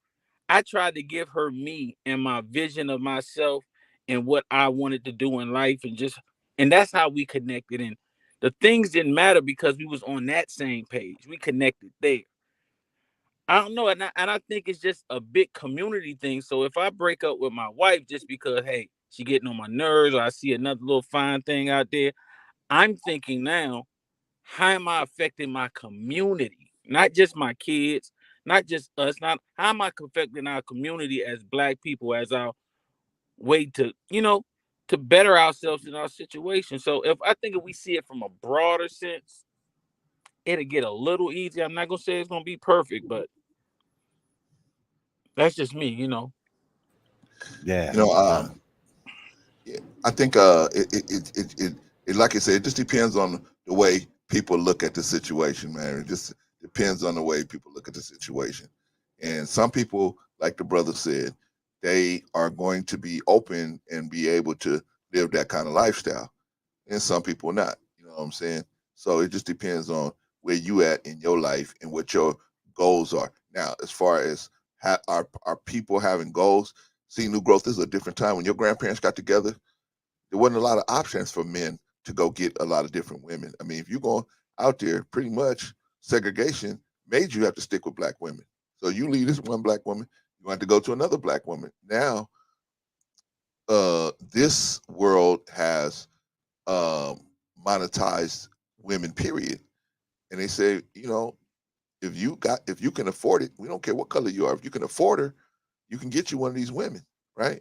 I tried to give her me and my vision of myself and what I wanted to do in life, and just And that's how we connected. And the things didn't matter because we was on that same page. We connected there. I don't know, and I think it's just a big community thing. So if I break up with my wife just because, hey, she getting on my nerves, or I see another little fine thing out there, I'm thinking now, how am I affecting my community? Not just my kids, not just us. Not how am I affecting our community as Black people, as our way to, to better ourselves in our situation. So if we see it from a broader sense, it'll get a little easier. I'm not gonna say it's gonna be perfect, but that's just me. Yeah. You know, yeah, I think it like I said, it just depends on the way people look at the situation, man. It just depends on the way people look at the situation. And some people, like the brother said, they are going to be open and be able to live that kind of lifestyle, and some people not. You know what I'm saying? So it just depends on where you at in your life and what your goals are. Now, as far as are people having goals, see, New Growth, this is a different time. When your grandparents got together, there wasn't a lot of options for men to go get a lot of different women. I mean, if you're going out there, pretty much segregation made you have to stick with Black women. So you leave this one Black woman, you have to go to another Black woman. Now, this world has um, monetized women, period. And they say, if you can afford it, we don't care what color you are. If you can afford her, you can get you one of these women, right?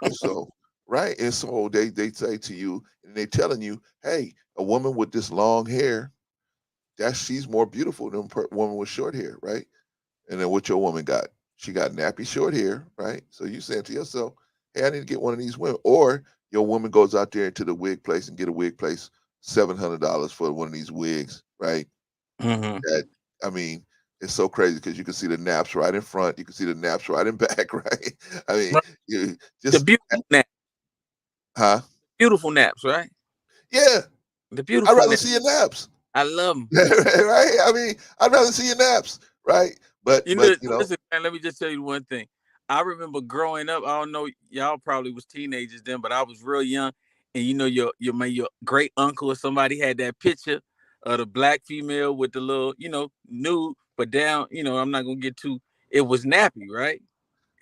And so, right, and so they say to you, and they telling you, hey, a woman with this long hair, she's more beautiful than a woman with short hair, right? And then what your woman got? She got nappy short hair, right? So you saying to yourself, hey, I need to get one of these women. Or your woman goes out there into the wig place and get a wig place, $700 for one of these wigs, right? Mm-hmm. That, I mean, it's so crazy because you can see the naps right in front, you can see the naps right in back, right? I mean, Right. you The just, beautiful nap, huh? beautiful naps, right? Yeah, The I'd beautiful rather nap. see your naps, I love them. right? I mean, I'd rather see your naps, right? But You but know, you know, listen, man, let me just tell you one thing. I remember growing up. I don't know, y'all probably was teenagers then, but I was real young. And your great uncle or somebody had that picture of the Black female with the little, nude, but down. I'm not gonna get too. It was nappy, right?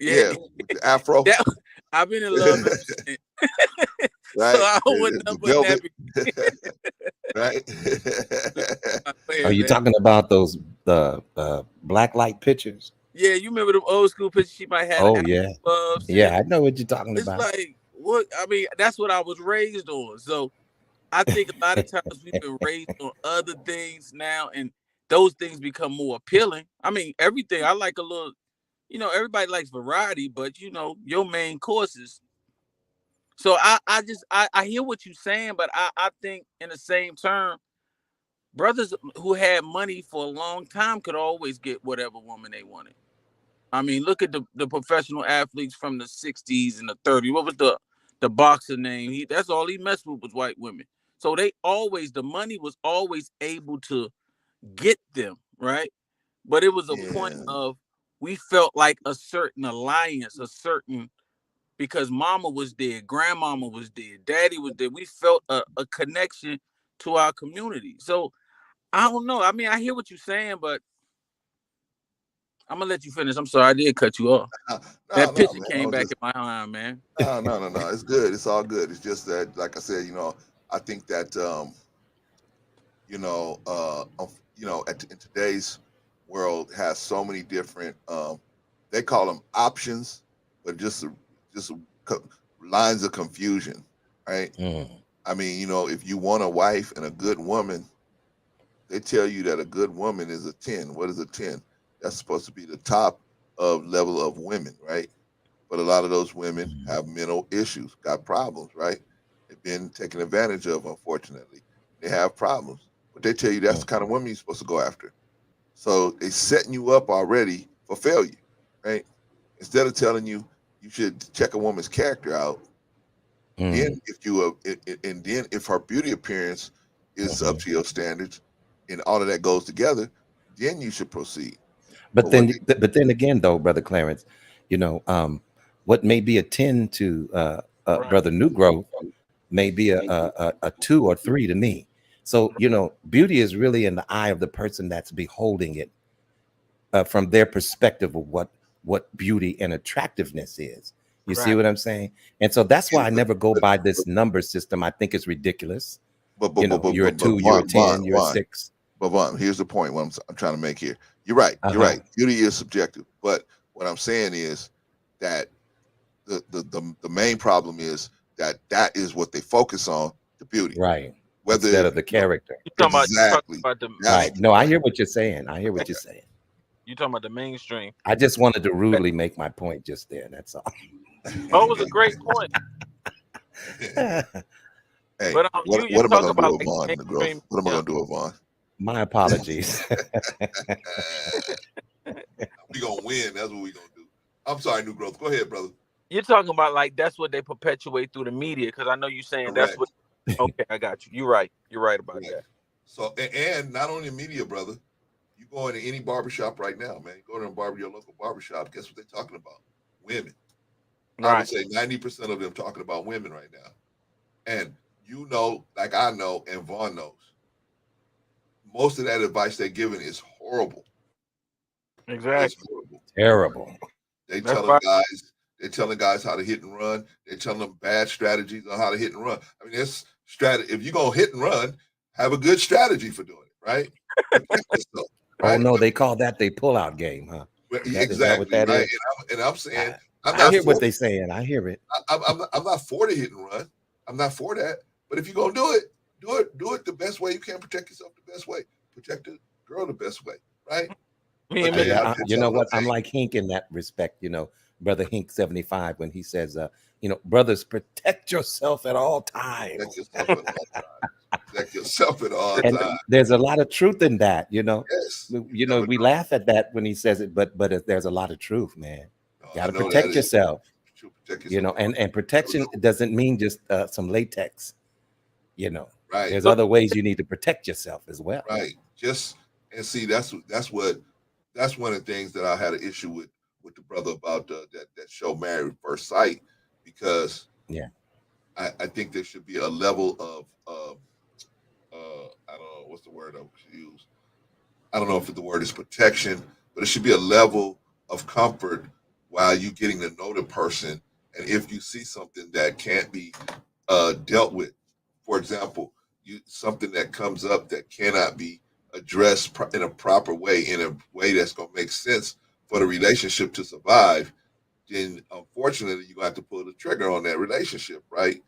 Yeah, yeah, with the afro, that I've been in love ever since. So right? I don't want The nothing but velvet, nappy. right? Go Are ahead, you man. talking about those the black light pictures? Yeah, you remember them old school pictures? She might have Oh the yeah, gloves and yeah. I know what you're talking it's about. like what I mean, that's what I was raised on. So I think a lot of times we've been raised on other things now, and those things become more appealing. I mean, everything I like a little, everybody likes variety, but your main courses. So I hear what you're saying, but I think in the same term, brothers who had money for a long time could always get whatever woman they wanted. I mean, look at the professional athletes from the 60s and the 30s. What was the boxer name? That's all he messed with was white women. So the money was always able to get them, right? But it was a point Yeah, of we felt like a certain alliance, because mama was there, grandmama was there, daddy was there. We felt a connection to our community. So I don't know. I mean, I hear what you're saying, but I'm gonna let you finish. I'm sorry, I did cut you off. no, That no, picture man. I came was back just in my mind, man. no. It's good. It's all good. It's just that, like I said, I think that in today's world has so many different they call them options, but just co- lines of confusion, right? Mm, I mean, if you want a wife and a good woman, they tell you that a good woman is a 10. What is a 10? That's supposed to be the top of level of women, right? But a lot of those women mm, have mental issues, got problems, right? They've been taken advantage of, unfortunately. They have problems. But they tell you that's the mm, kind of woman you're supposed to go after. So they setting you up already for failure, right? Instead of telling you you should check a woman's character out, then mm, if you and then if her beauty appearance is up mhm. to your standards and all of that goes together, then you should proceed. But But what then, but then again, though, brother Clarence, you know, what may be a 10 to Right. brother New Growth may be a 2 or 3 to me. So, beauty is really in the eye of the person that's beholding it, from their perspective of what beauty and attractiveness is. You see what I'm saying? And so that's why I never go by this number system. I think it's ridiculous. You're a 2, you're a 10, you're a 6. But Vaughn, here's the point. What I'm trying to make here. You're right. You're right. Beauty is subjective. But what I'm saying is that the main problem is that is what they focus on, the beauty. Right. Whether instead of the character. You're talking exactly. about the Right. No, I hear what you're saying. I hear what you're saying. You're talking about the mainstream. I just wanted to rudely make my point just there. That's all. Oh, it was a great point. Hey, but what am I going to do with Vaughn in the growth? What am I going to do with Vaughn? My apologies. We going to win. That's what we going to do. I'm sorry, New Growth. Go ahead, brother. You're talking about like that's what they perpetuate through the media, because I know you're saying that's what. Okay, I got you. You're right. You're right about that. So, and not only the media, brother. You go into any barbershop right now, man. You go to your local barbershop. Guess what they're talking about? Women. I would say 90% of them talking about women right now. And like I know, and Vaughn knows, most of that advice they're giving is horrible. Exactly. It's horrible. Terrible. They're telling guys how to hit and run. They're telling them bad strategies on how to hit and run. I mean, it's strategy. If you're gonna hit and run, have a good strategy for doing it, right? Yourself, right? Oh no, they call that the pull-out game, huh? Exactly, right? Is? And I'm saying, I hear what they're saying. I hear it. I'm not for the hit and run. I'm not for that. But if you're gonna do it the best way you can. Protect yourself the best way. Protect the girl the best way, right? You know what? I'm like Hink in that respect. Brother Hink 75 when he says, brothers, protect yourself at all times. Protect yourself at all times. There's a lot of truth in that. Yes. We laugh at that when he says it, but there's a lot of truth, man. You got to protect yourself. And protection doesn't mean just some latex. Right. There's other ways you need to protect yourself as well. Right. And see, that's one of the things that I had an issue with the brother about that show Married at First Sight, because I think there should be a level of I don't know what's the word I would use. I don't know if the word is protection, but it should be a level of comfort while you getting to know the person. And if you see something that can't be dealt with, for example, something that comes up that cannot be addressed in a proper way, in a way that's going to make sense for the relationship to survive, then unfortunately you're going to have to pull the trigger on that relationship, right?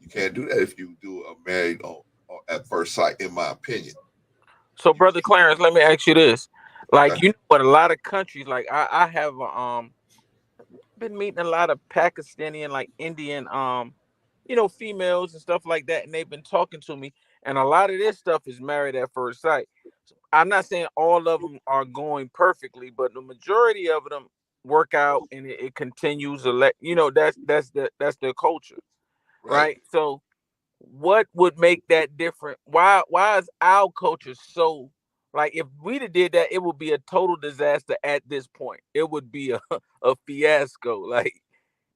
You can't do that if you do a married at first sight, in my opinion. So, Brother Clarence, let me ask you this. Like, what a lot of countries, like I have been meeting a lot of Pakistani and like Indian females and stuff like that, and they've been talking to me, and a lot of this stuff is married at first sight. I'm not saying all of them are going perfectly, but the majority of them work out, and it continues to that's their culture, right? So what would make that different? Why is our culture so, like, if we did that, it would be a total disaster at this point. It would be a fiasco. Like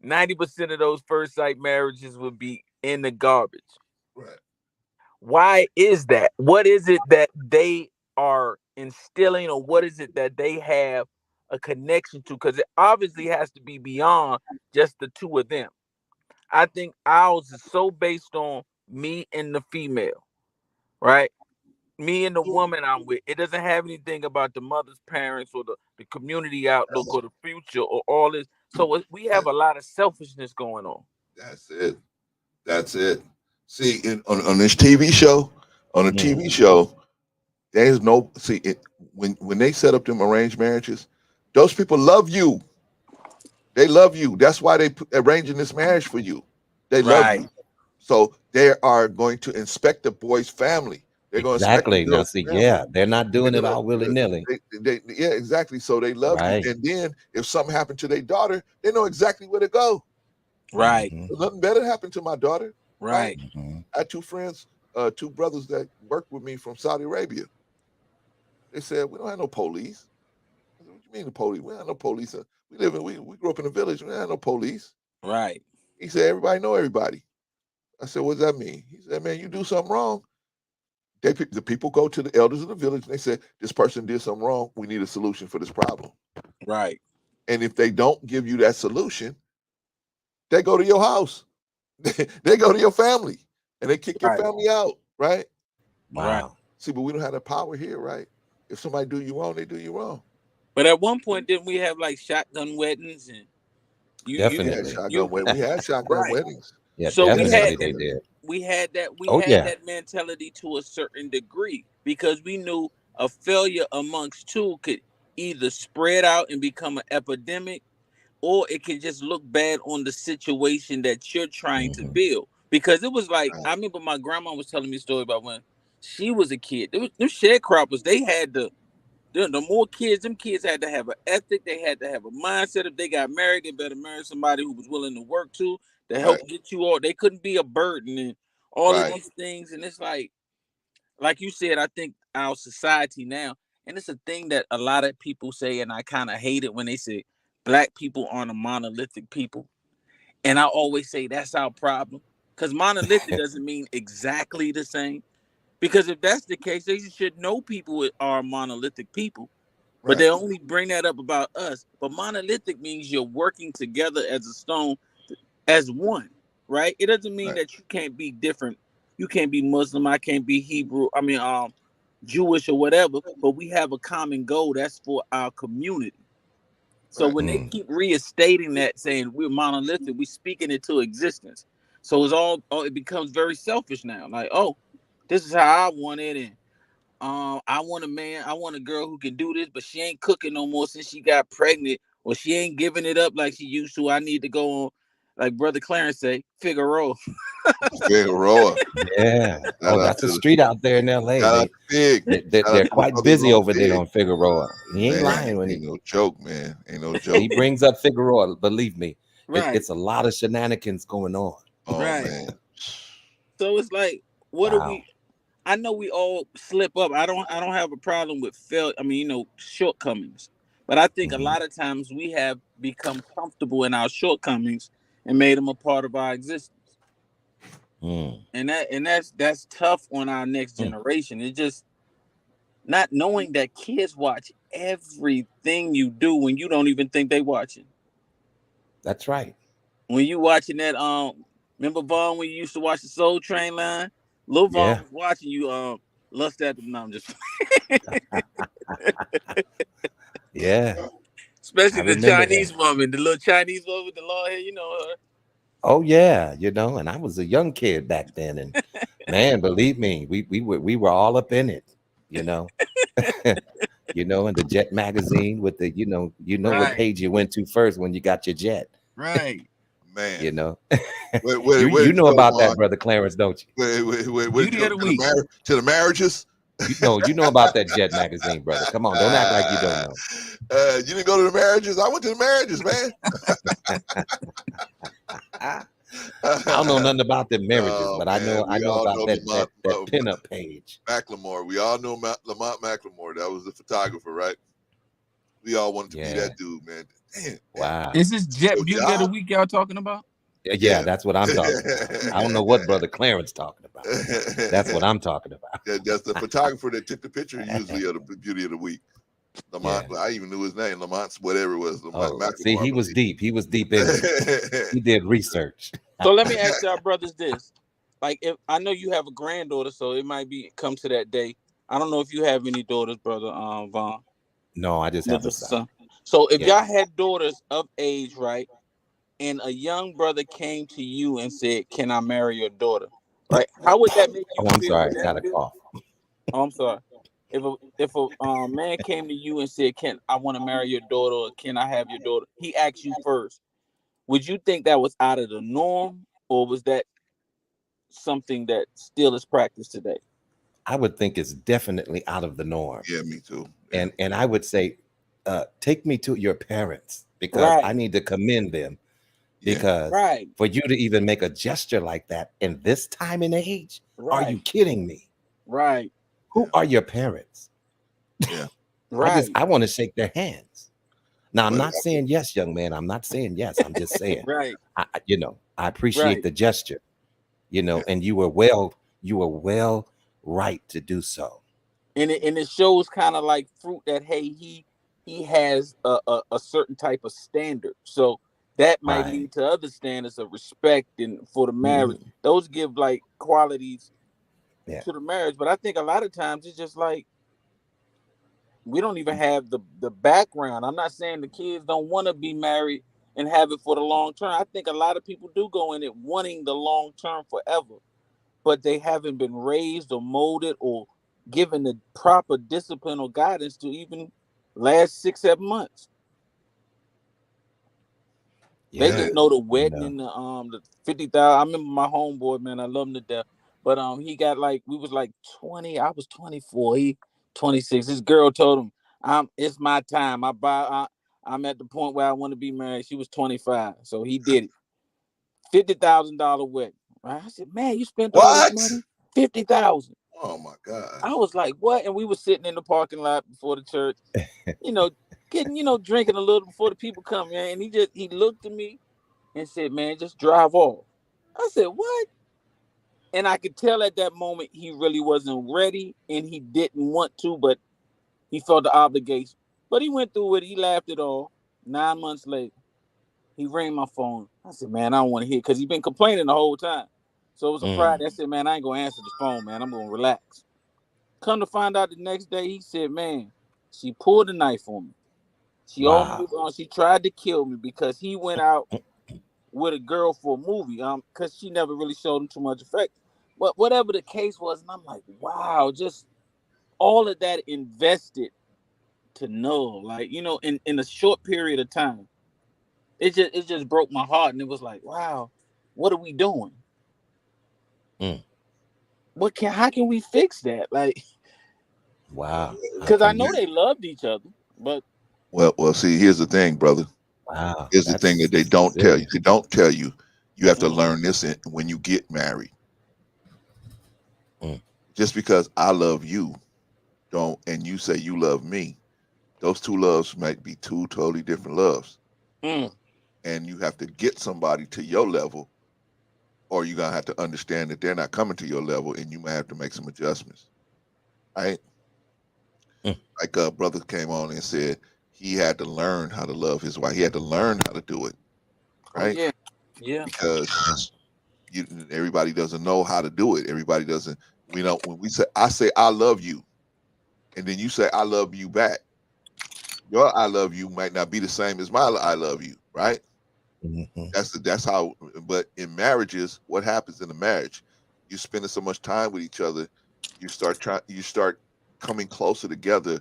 90% of those first sight marriages would be in the garbage. Right. Why is that? What is it that they are instilling, or what is it that they have a connection to? Because it obviously has to be beyond just the two of them. I think ours is so based on me and the female, right? Me and the woman I'm with. It doesn't have anything about the mother's parents or the community outlook or the future or all this. So we have a lot of selfishness going on. That's it. See, on this TV show, TV show, there's no when they set up them arranged marriages, those people love you. They love you. That's why they arranging this marriage for you. They love you. So they are going to inspect the boy's family. They're going to inspect the now see, they're not doing it all willy-nilly. Yeah, exactly. So they love you. And then if something happened to their daughter, they know exactly where to go. Right. Nothing better happened to my daughter. Right. I had two friends, two brothers that worked with me from Saudi Arabia. They said, we don't have no police. I said, what do you mean the police? We don't have no police. We grew up in a village. We don't have no police. Right. He said, everybody know everybody. I said, what does that mean? He said, man, you do something wrong. The people go to the elders of the village and they say, this person did something wrong. We need a solution for this problem. Right. And if they don't give you that solution, they go to your house. They go to your family and they kick your Right. family out, right? Right. See, but we don't have that power here, right? If somebody do you wrong, they do you wrong. But at one point, didn't we have like shotgun weddings and Definitely. We had shotgun right. weddings. Yeah, So definitely they did. we had Oh yeah. that mentality to a certain degree because we knew a failure amongst two could either spread out and become an epidemic, or it can just look bad on the situation that you're trying to build. Because it was like, I remember my grandma was telling me a story about when she was a kid. Them sharecroppers, they had the more kids, them kids had to have an ethic. They had to have a mindset. If they got married, they better marry somebody who was willing to work too to help get you all. They couldn't be a burden and all of these things. And it's like you said, I think our society now, and it's a thing that a lot of people say, and I kind of hate it when they say black people aren't a monolithic people. And I always say that's our problem. Because monolithic doesn't mean exactly the same. Because if that's the case, they should know people are monolithic people. But they only bring that up about us. But monolithic means you're working together as a stone, as one, right? It doesn't mean that you can't be different. You can't be Muslim. I can't be Hebrew. I mean, Jewish or whatever. But we have a common goal. That's for our community. So when they keep restating that, saying we're monolithic, we speaking it to existence. So it's all it becomes very selfish now. Like, oh, this is how I want it, and I want a man, I want a girl who can do this, but she ain't cooking no more since she got pregnant, or she ain't giving it up like she used to. I need to go on, like Brother Clarence say, Figueroa. Figueroa. Yeah. Oh, that's a street out there in LA. They're quite busy over there on Figueroa. He ain't lying when ain't no joke, man. Ain't no joke. He brings up Figueroa. Believe me, Right. it's a lot of shenanigans going on. Oh man. So it's like, what do we? I know we all slip up. I don't have a problem with shortcomings. But I think a lot of times we have become comfortable in our shortcomings and made them a part of our existence. And that's tough on our next generation. It's just not knowing that kids watch everything you do when you don't even think they watching. That's right. When you watching that, remember Vaughn when you used to watch the Soul Train line? Lil Vaughn was watching you lust at them. No, I'm just yeah. Especially the Chinese woman, the little Chinese woman with the long hair, you know her. Oh yeah, and I was a young kid back then, and man, believe me, we were all up in it, in the Jet magazine with the what page you went to first when you got your Jet. Right. Man. You know about that, Brother Clarence, don't you? To the marriages. You know about that Jet magazine, brother. Come on, don't act like you don't know. You didn't go to the marriages. I went to the marriages, man. I don't know nothing about the marriages, but I know about that pinup page. Macklemore. We all know Lamont Macklemore. That was the photographer, right? We all wanted to be that dude, man. Damn. Wow. Is this Jet Beauty of the Week y'all talking about? Yeah, that's what I'm talking about. I don't know what Brother Clarence talking about. That's what I'm talking about. That's the photographer that took the picture usually of the Beauty of the Week. Lamont, I even knew his name, Lamont, whatever it was. Lamont see, he was deep. He was deep in it. He did research. So let me ask y'all brothers this. Like, if I know you have a granddaughter, so it might be come to that day. I don't know if you have any daughters, Brother Vaughn. No, I just have a son. So if y'all had daughters of age, right, and a young brother came to you and said, "Can I marry your daughter?" Right? How would that make you feel? I'm sorry, I got a cough. Oh, I'm sorry. If a man came to you and said, "Can I want to marry your daughter? Or can I have your daughter?" He asked you first. Would you think that was out of the norm, or was that something that still is practiced today? I would think it's definitely out of the norm. Yeah, me too. Yeah. And I would say, take me to your parents because I need to commend them. Because for you to even make a gesture like that in this time and age, are you kidding me? Right. Who are your parents? Yeah. Right. I want to shake their hands. Now, I'm not saying yes, young man. I'm not saying yes. I'm just saying, I appreciate the gesture, and you were well right to do so. And it shows kind of like fruit that, hey, he has a certain type of standard, so that might Right. lead to other standards of respect and for the marriage. Mhm. Those give like qualities Yeah. to the marriage. But I think a lot of times it's just like we don't even have the background. I'm not saying the kids don't want to be married and have it for the long term. I think a lot of people do go in it wanting the long term forever, but they haven't been raised or molded or given the proper discipline or guidance to even last 6-7 months. They Yeah. just know the wedding and the 50,000. I remember my homeboy, man, I love him to death. But he got like, we was like 20. I was 24. He 26. This girl told him, it's my time. I'm at the point where I want to be married. She was 25, so he did it. $50,000 wedding. Right? I said, man, you spent all this What? money? 50,000. Oh my God. I was like, what? And we were sitting in the parking lot before the church, getting, drinking a little before the people come, man. And he looked at me and said, man, just drive off. I said, what? And I could tell at that moment he really wasn't ready and he didn't want to, but he felt the obligation. But he went through it. He laughed it off. 9 months later, he rang my phone. I said, man, I don't want to hear it, because he's been complaining the whole time. So it was a Friday. I said, man, I ain't going to answer the phone, man. I'm going to relax. Come to find out the next day, he said, man, she pulled a knife on me. She almost, she tried to kill me because he went out with a girl for a movie, because she never really showed him too much affection. But whatever the case was, and I'm like, wow, just all of that invested to know, like, in a short period of time. It just broke my heart, and it was like, wow, what are we doing? How can we fix that? Like, Wow. because I know they loved each other, but Well, see, here's the thing, brother. Wow. Here's the thing that they don't tell you. They don't tell you. You have to Mhm. learn this when you get married. Just because I love you, and you say you love me, those two loves might be two totally different loves. Mm. And you have to get somebody to your level, or you're gonna have to understand that they're not coming to your level, and you might have to make some adjustments. Right? Like brother came on and said he had to learn how to love his wife. He had to learn how to do it. Oh Right? yeah. Because everybody doesn't know how to do it. Everybody doesn't. We know when I say I love you, and then you say I love you back. Your I love you might not be the same as my I love you, right? That's how. But in marriages, what happens in a marriage? You're spending so much time with each other, you start coming closer together.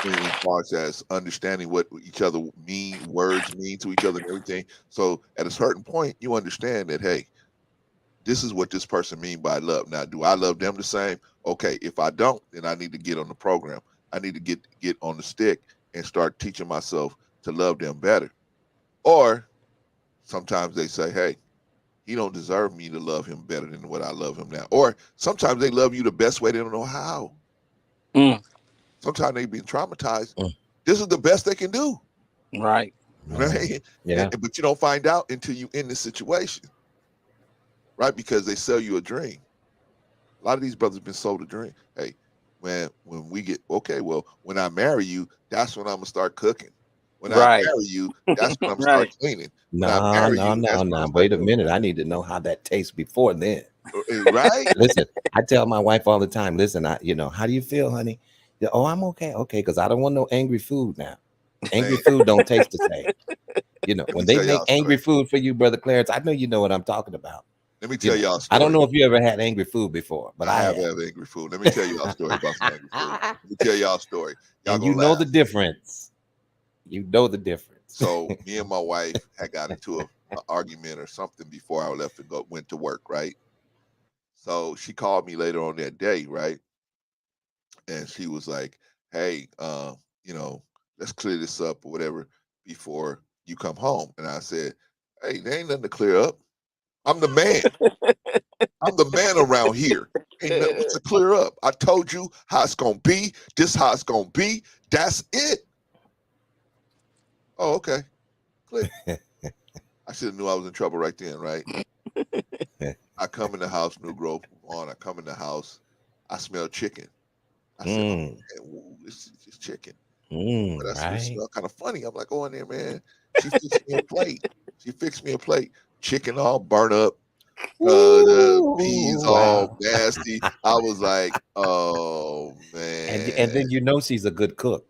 In parts as understanding what each other words mean to each other and everything. So at a certain point, you understand that, hey, this is what this person mean by love. Now, do I love them the same? Okay, if I don't, then I need to get on the program. I need to get on the stick and start teaching myself to love them better. Or sometimes they say, hey, he don't deserve me to love him better than what I love him now. Or sometimes they love you the best way, they don't know how. Sometimes they've been traumatized. This is the best they can do. Right. Right. Yeah. But you don't find out until you in this situation. Right? Because they sell you a dream. A lot of these brothers been sold a dream. Hey, when we get when I marry you, that's when I'm gonna start cooking. When I Right. marry you, that's when I'm gonna start Right. cleaning. When I No, marry no, you, no, that's when I no. start Wait a doing minute. I need to know how that tastes before then. right. Listen, I tell my wife all the time, listen, how do you feel, honey? Yeah, oh, I'm okay. Okay, because I don't want no angry food now. Angry Man, food don't taste the same. let me When they tell make y'all a angry story. food for you, Brother Clarence, I know you know what I'm talking about. Let me tell y'all a I don't story. know if you ever had angry food before, but I I have have. had angry food. Let me tell y'all a story about some angry food. Let me tell y'all a story. Y'all And you gonna know the laugh. difference. You know the difference. So me and my wife had got into an argument or something before I left and went to work, right? So she called me later on that day, right? And she was like, "Hey, let's clear this up or whatever before you come home." And I said, "Hey, there ain't nothing to clear up. I'm the man. I'm the man around here. Ain't nothing to clear up. I told you how it's gonna be. This how it's gonna be. That's it." Oh, okay. Click. I should have knew I was in trouble right then, right? I come in the house, New Growth on. I come in the house. I smell chicken. I said, "Oh man, it's just chicken." But I said, "It Right. smell kind of funny." I'm like, "Go in there, man." She fixed me a plate. She fixed me a plate. Chicken all burnt up. The peas all Wow. nasty. I was like, "Oh And man." then you know she's a good cook.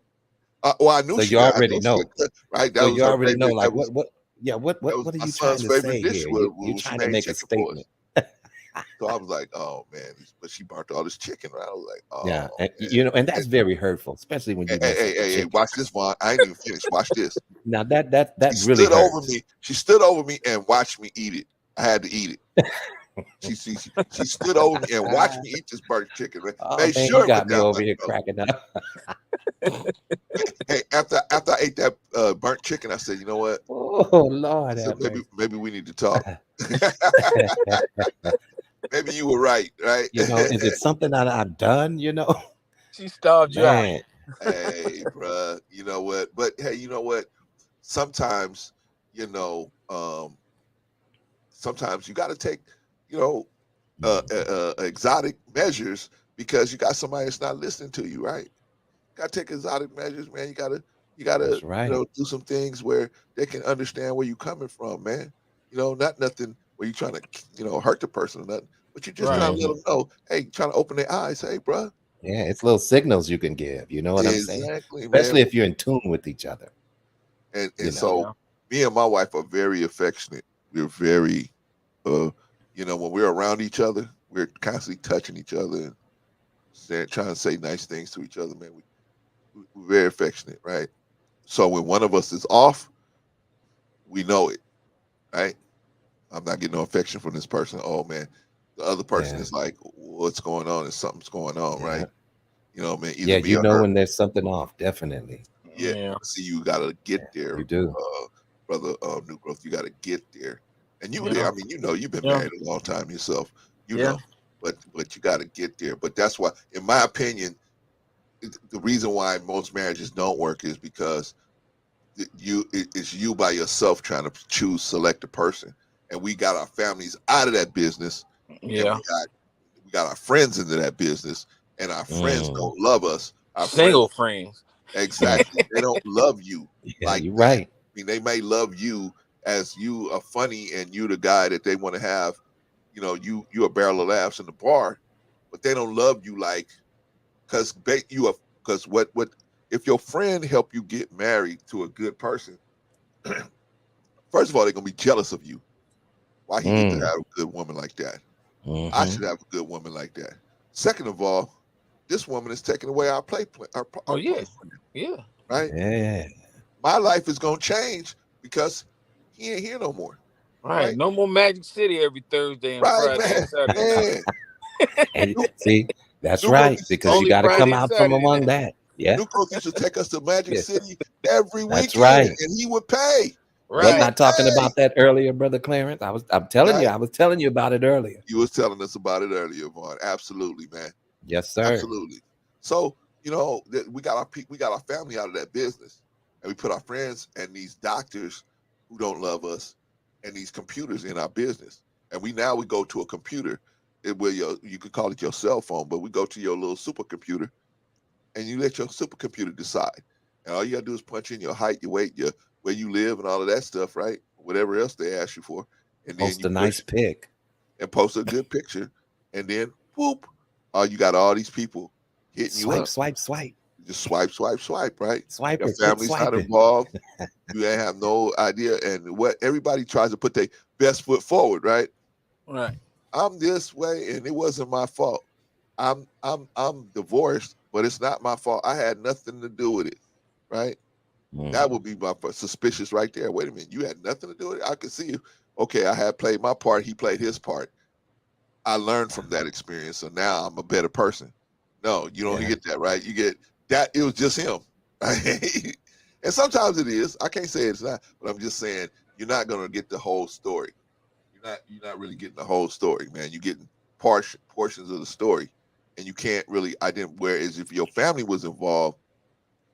Well, I knew So you I already know she know. could cook, right? So That was you her already know, favorite. like what yeah, That was what are my you trying son's to favorite say dish here? when You're she trying to made make a chicken for us. statement. So I was like, "Oh man," but she burnt all this chicken. Right? I was like, Yeah, "Oh and, man." and that's very hurtful, especially when Hey, you hey, mess hey, up the hey, hey, chicken. watch this, Vaughn. I ain't even finished. Watch this. Now that She really stood over hurts. me. She stood over me and watched me eat it. I had to eat it. She stood over me and watched me eat this burnt chicken. Man. Oh Made man, you sure it got went me down over my here throat. cracking up. Hey, after I ate that burnt chicken, I said, "You know what?" Oh I Lord said, have mercy. maybe we need to talk. Maybe you were right, right? Is it something that I've done, She starved you out. Man. Hey, bruh, you know what? But hey, you know what? Sometimes, you know, sometimes you got to take, you know, exotic measures because you got somebody that's not listening to you, right? Got to take exotic measures, man. You gotta, That's right. do some things where they can understand where you're coming from, man. Not nothing where you're trying to, hurt the person or nothing, but you're just trying to let them know, hey, trying to open their eyes. Hey, bro. Yeah, it's little signals you can give, you know what I'm saying? Exactly, man. Especially if you're in tune with each other. And so me and my wife are very affectionate. We're very, when we're around each other, we're constantly touching each other and trying to say nice things to each other, man. We're very affectionate, right? So when one of us is off, we know it, right? I'm not getting no affection from this person. Oh man, the other person Yeah. is like, what's going on? And something's going on, right? Man, either Yeah, me you or know her. when there's something off, definitely. Yeah. See, you gotta get there, You do. brother. New Growth. You gotta get there, and you there. Yeah. I mean, you've been Yeah. married a long time yourself. Yeah. But you gotta get there. But that's why, in my opinion, the reason why most marriages don't work is because it's you by yourself trying to select a person, and we got our families out of that business, and Yeah. we got our friends into that business, and our friends don't love us. Our Single friends, friends. exactly, they don't love you Yeah, like you're that. right. I mean, they may love you as you are funny and you the guy that they want to have. You a barrel of laughs in the bar, but they don't love you like because you are because what if your friend help you get married to a good person. First of all, they're gonna be jealous of you. Why he get to have a good woman like that? I should have a good woman like that. Second of all, this woman is taking away our Oh our yeah. play, Yeah. right? Yeah. My life is gonna change because he ain't here no more, Right. right? No more Magic City every Thursday and Right, Friday and man, Saturday night. man. And New, see, that's New Growth right, used to because take you Only got to come Friday and out from Saturday among now. that. Yeah. New Growth used to take us to Magic Yeah. City every That's weekend, right. and he would pay. He Wasn't would I Right. talking pay, about that earlier, Brother Clarence? I'm telling you, right? I was telling you about it earlier. You was telling us about it earlier, Vaughn. Absolutely, man. Yes, sir. Absolutely. So we got our family out of that business, and we put our friends and these doctors who don't love us, and these computers in our business. And we go to a computer, where you could call it your cell phone, but we go to your little supercomputer, and you let your supercomputer decide. And all you gotta do is punch in your height, your weight, your where you live, and all of that stuff, right? Whatever else they ask you for, and then Post you a nice push pic. and post a good picture, and then whoop, you got all these people hitting you Swipe, up. swipe, swipe. You just swipe, swipe, swipe, right? Your Swiper, quit family's not swiping. involved. You ain't have no idea, and what everybody tries to put their best foot forward, right? Right. I'm this way, and it wasn't my fault. I'm divorced, but it's not my fault. I had nothing to do with it, right? That would be my suspicious right there. Wait a minute, you had nothing to do with it. I could see you. Okay, I had played my part. He played his part. I learned from that experience, so now I'm a better person. No, you don't Yeah. get that, right? You get that it was just him. Right? And sometimes it is. I can't say it's not, but I'm just saying you're not gonna get the whole story. You're not really getting the whole story, man. You're getting portions of the story, and you can't really identify. Whereas if your family was involved,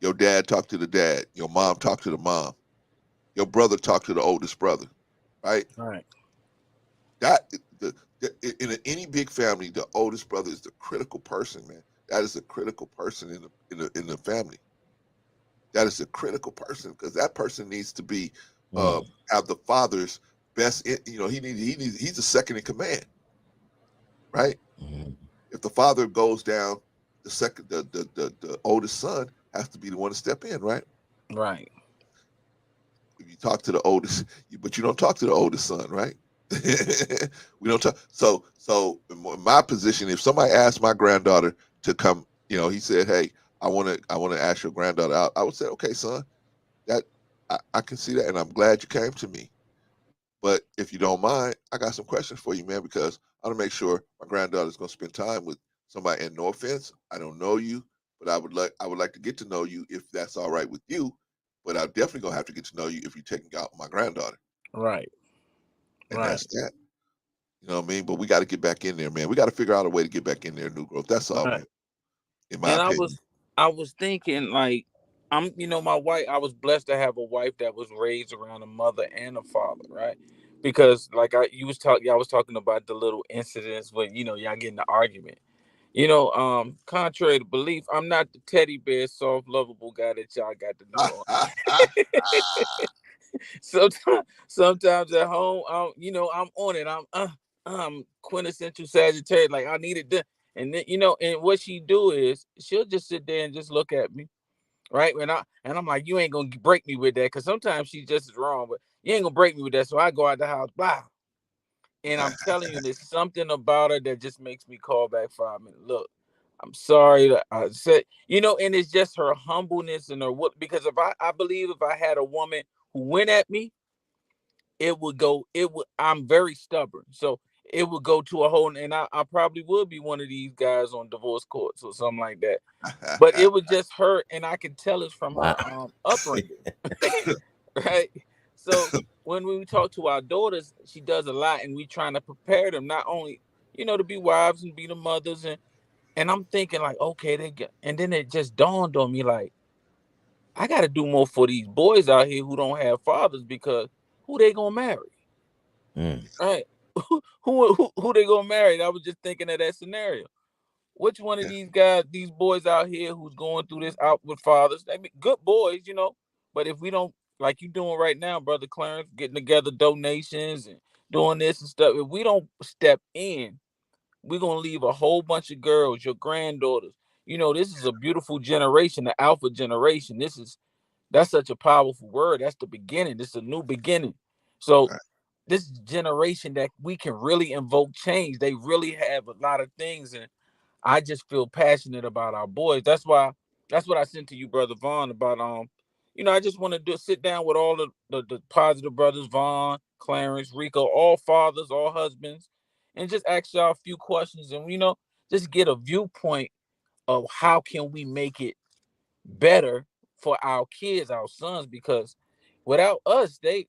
your dad talked to the dad, your mom talked to the mom, your brother talked to the oldest brother, right? Right. That big family, the oldest brother is the critical person, man. That is a critical person in the family. That is a critical person because that person needs to be have the father's best. He's the second in command, right? If the father goes down, the oldest son has to be the one to step in, right? Right. If you talk to the oldest, but you don't talk to the oldest son, right? We don't talk. So in my position, if somebody asked my granddaughter to come, he said, "Hey, I want to ask your granddaughter out." I would say, "Okay, son, that I can see that, and I'm glad you came to me. But if you don't mind, I got some questions for you, man, because I want to make sure my granddaughter's going to spend time with somebody. And no offense, I don't know you, but I would like to get to know you if that's all right with you. But I'm definitely gonna have to get to know you if you're taking out my granddaughter." Right. And Right. that's that. You know what I mean? But we got to get back in there, man. We got to figure out a way to get back in there, New Growth. That's all, Right. man. In my And opinion. I was thinking like my wife, I was blessed to have a wife that was raised around a mother and a father, right? Because like I was talking about the little incidents when, y'all get in the argument. Contrary to belief, I'm not the teddy bear, soft, lovable guy that y'all got to know. Sometimes at home, I'm on it. I'm quintessential Sagittarius. Like I need it done, and then and what she do is she'll just sit there and just look at me, right? And I'm like, you ain't gonna break me with that, because sometimes she's just as wrong, but you ain't gonna break me with that. So I go out the house, blah. And I'm telling you, there's something about her that just makes me call back 5 minutes. Look, I'm sorry that I said, and it's just her humbleness and her what. Because I believe if I had a woman who went at me, I'm very stubborn, so it would go to a whole, and I probably would be one of these guys on divorce courts or something like that. But it was just her, and I can tell it's from her upbringing. Right. So when we talk to our daughters, she does a lot, and we trying to prepare them not only to be wives and be the mothers, and I'm thinking like, okay, and then it just dawned on me like, I got to do more for these boys out here who don't have fathers, because who they gonna marry? Right. Who they gonna marry? And I was just thinking of that scenario. Which one of these guys, these boys out here who's going through this out with fathers? I mean, good boys, but if we don't, like you doing right now, brother Clarence, getting together donations and doing this and stuff, if we don't step in, we're gonna leave a whole bunch of girls, your granddaughters. This is a beautiful generation, the alpha generation. That's such a powerful word. That's the beginning. This is a new beginning. So this generation that we can really invoke change. They really have a lot of things, and I just feel passionate about our boys. That's what I sent to you, brother Vaughn, about I just want to sit down with all the positive brothers, Vaughn, Clarence, Rico, all fathers, all husbands, and just ask y'all a few questions, and just get a viewpoint of how can we make it better for our kids, our sons, because without us, they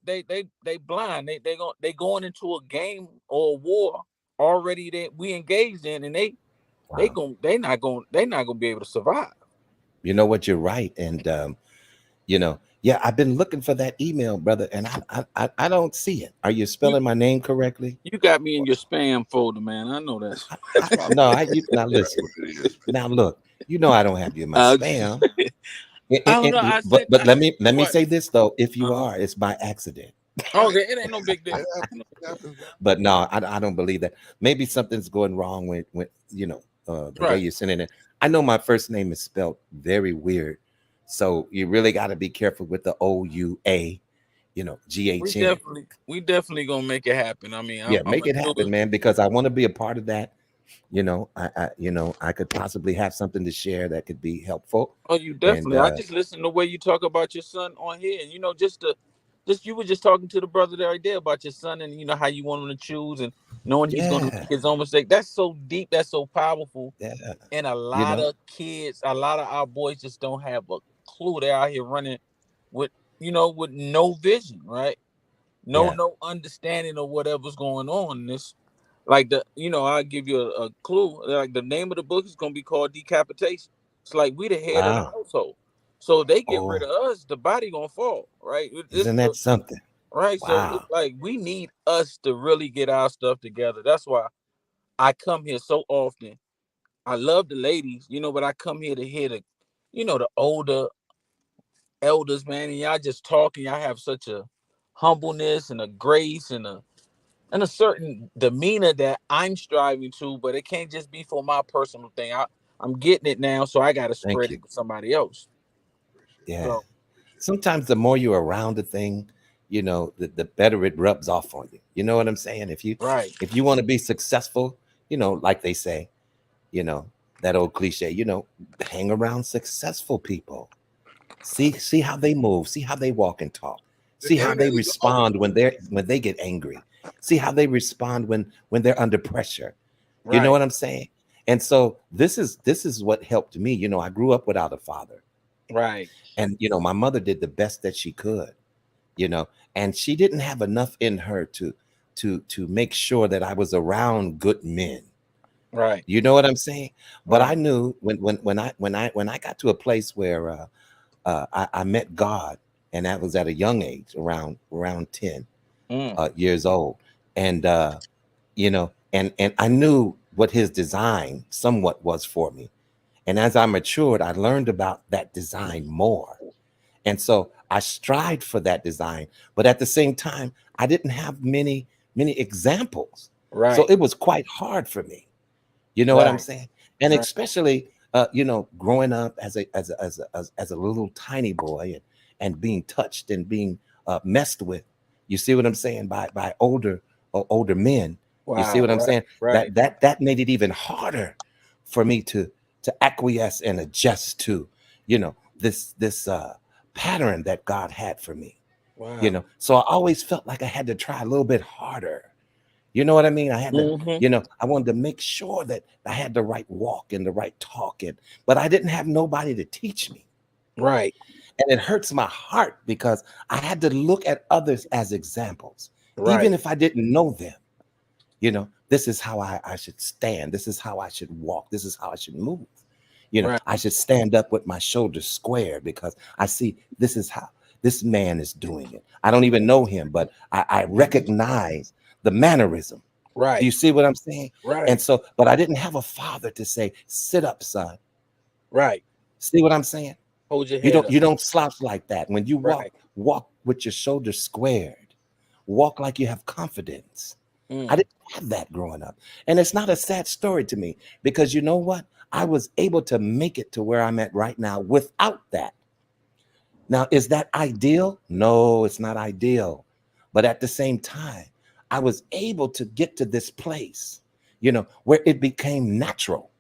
blind. They going into a game or a war already that we engaged in, and they not gonna be able to survive. You know what? You're right, and yeah, I've been looking for that email, brother, and I don't see it. Are you spelling my name correctly? You got me in your spam folder, man. I know that's. Now listen. Now look, I don't have you in my I spam. don't know. But let me What? say this though: if you are, it's by accident. Okay, it ain't no big deal. But no, I don't believe that. Maybe something's going wrong with the way Right. you're sending it. I know my first name is spelled very weird, so you really got to be careful with the OUA, We GHN. definitely gonna make it happen. I mean, Yeah, I'm make gonna it do happen, it. man, because I want to be a part of that. I could possibly have something to share that could be helpful. Oh, you And definitely. I just listen to the way you talk about your son on here, and just you were just talking to the brother the other day about your son, and how you want him to choose, and knowing he's gonna yeah, make his own mistake. That's so deep. That's so powerful. yeah, And a you lot know, of kids, a lot of our boys just don't have a clue. They're out here running with with no vision, right? yeah. No understanding of whatever's going on. This like I'll give you a clue. Like the name of the book is gonna be called Decapitation. It's like we the head of the Wow. household. So they get rid Oh, of us, the body gonna fall, right? isn't that something? Right. So it's Wow. like we need us to really get our stuff together. That's why I come here so often. I love the ladies, but I come here to hear the older elders, man, and y'all just talking. Y'all have such a humbleness and a grace and a certain demeanor that I'm striving to, but it can't just be for my personal thing. I'm getting it now, so I got to Thank spread you. it to somebody else. Yeah. So, Sometimes the more you're around the thing, the better it rubs off on you. You know what I'm saying? right, If you want to be successful, like they say, you know, that old cliche, hang around successful people. See how they move, see how they walk and talk. See how they respond when they get angry. See how they respond when they're under pressure. You know right, what I'm saying? And so this is what helped me. I grew up without a father. right, And my mother did the best that she could, you know, and she didn't have enough in her to make sure that I was around good men. right, You know what I'm saying? But I right. knew when I got to a place where I met God, and that was at a young age, around 10 Mm, years old, and and I knew what His design somewhat was for me. And as I matured, I learned about that design more. And so I strived for that design, but at the same time, I didn't have many examples. So right, it was quite hard for me. You know what I'm right, saying? And right, especially, growing up as a little tiny boy, and being touched and being messed with. You see what I'm saying? By older men. You see wow, what I'm right, saying? right, That made it even harder for me to acquiesce and adjust to, this pattern that God had for me. wow. So I always felt like I had to try a little bit harder. You know what I mean? I had to, Hmm. I wanted to make sure that I had the right walk and the right talk, but I didn't have nobody to teach me. Right, And it hurts my heart because I had to look at others as examples, right, even if I didn't know them. This is how I should stand. This is how I should walk. This is how I should move. right, I should stand up with my shoulders squared because I see this is how this man is doing it. I don't even know him, but I recognize the mannerism. Do right, you see what I'm saying? And right, so, but I didn't have a father to say, sit up, son. right. See what I'm saying? Hold your You head don't up. you don't slouch like that. When you Right. walk with your shoulders squared. Walk like you have confidence. I Mm, didn't have that growing up. And it's not a sad story to me because you know what? I was able to make it to where I'm at right now without that. Now, is that ideal? No, it's not ideal. But at the same time, I was able to get to this place, where it became natural.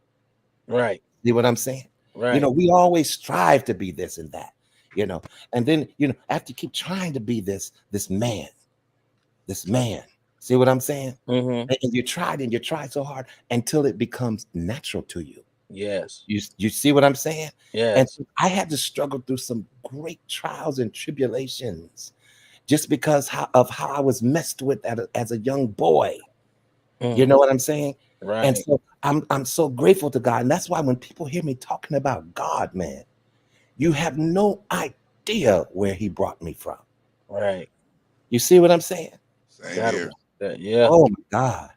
right, See what I'm saying? right, We always strive to be this and that, and then, after you keep trying to be this man, see what I'm saying? hmm, And you try so hard until it becomes natural to you. yes, You see what I'm saying? And yes. so I had to struggle through some great trials and tribulations just because of how I was messed with as a young boy. You Mm, know what I'm saying? And right, so I'm so grateful to God. And that's why when people hear me talking about God, man, you have no idea where He brought me from. right. You see what I'm saying? Same Gotta here. respect that. Yeah. Oh my God.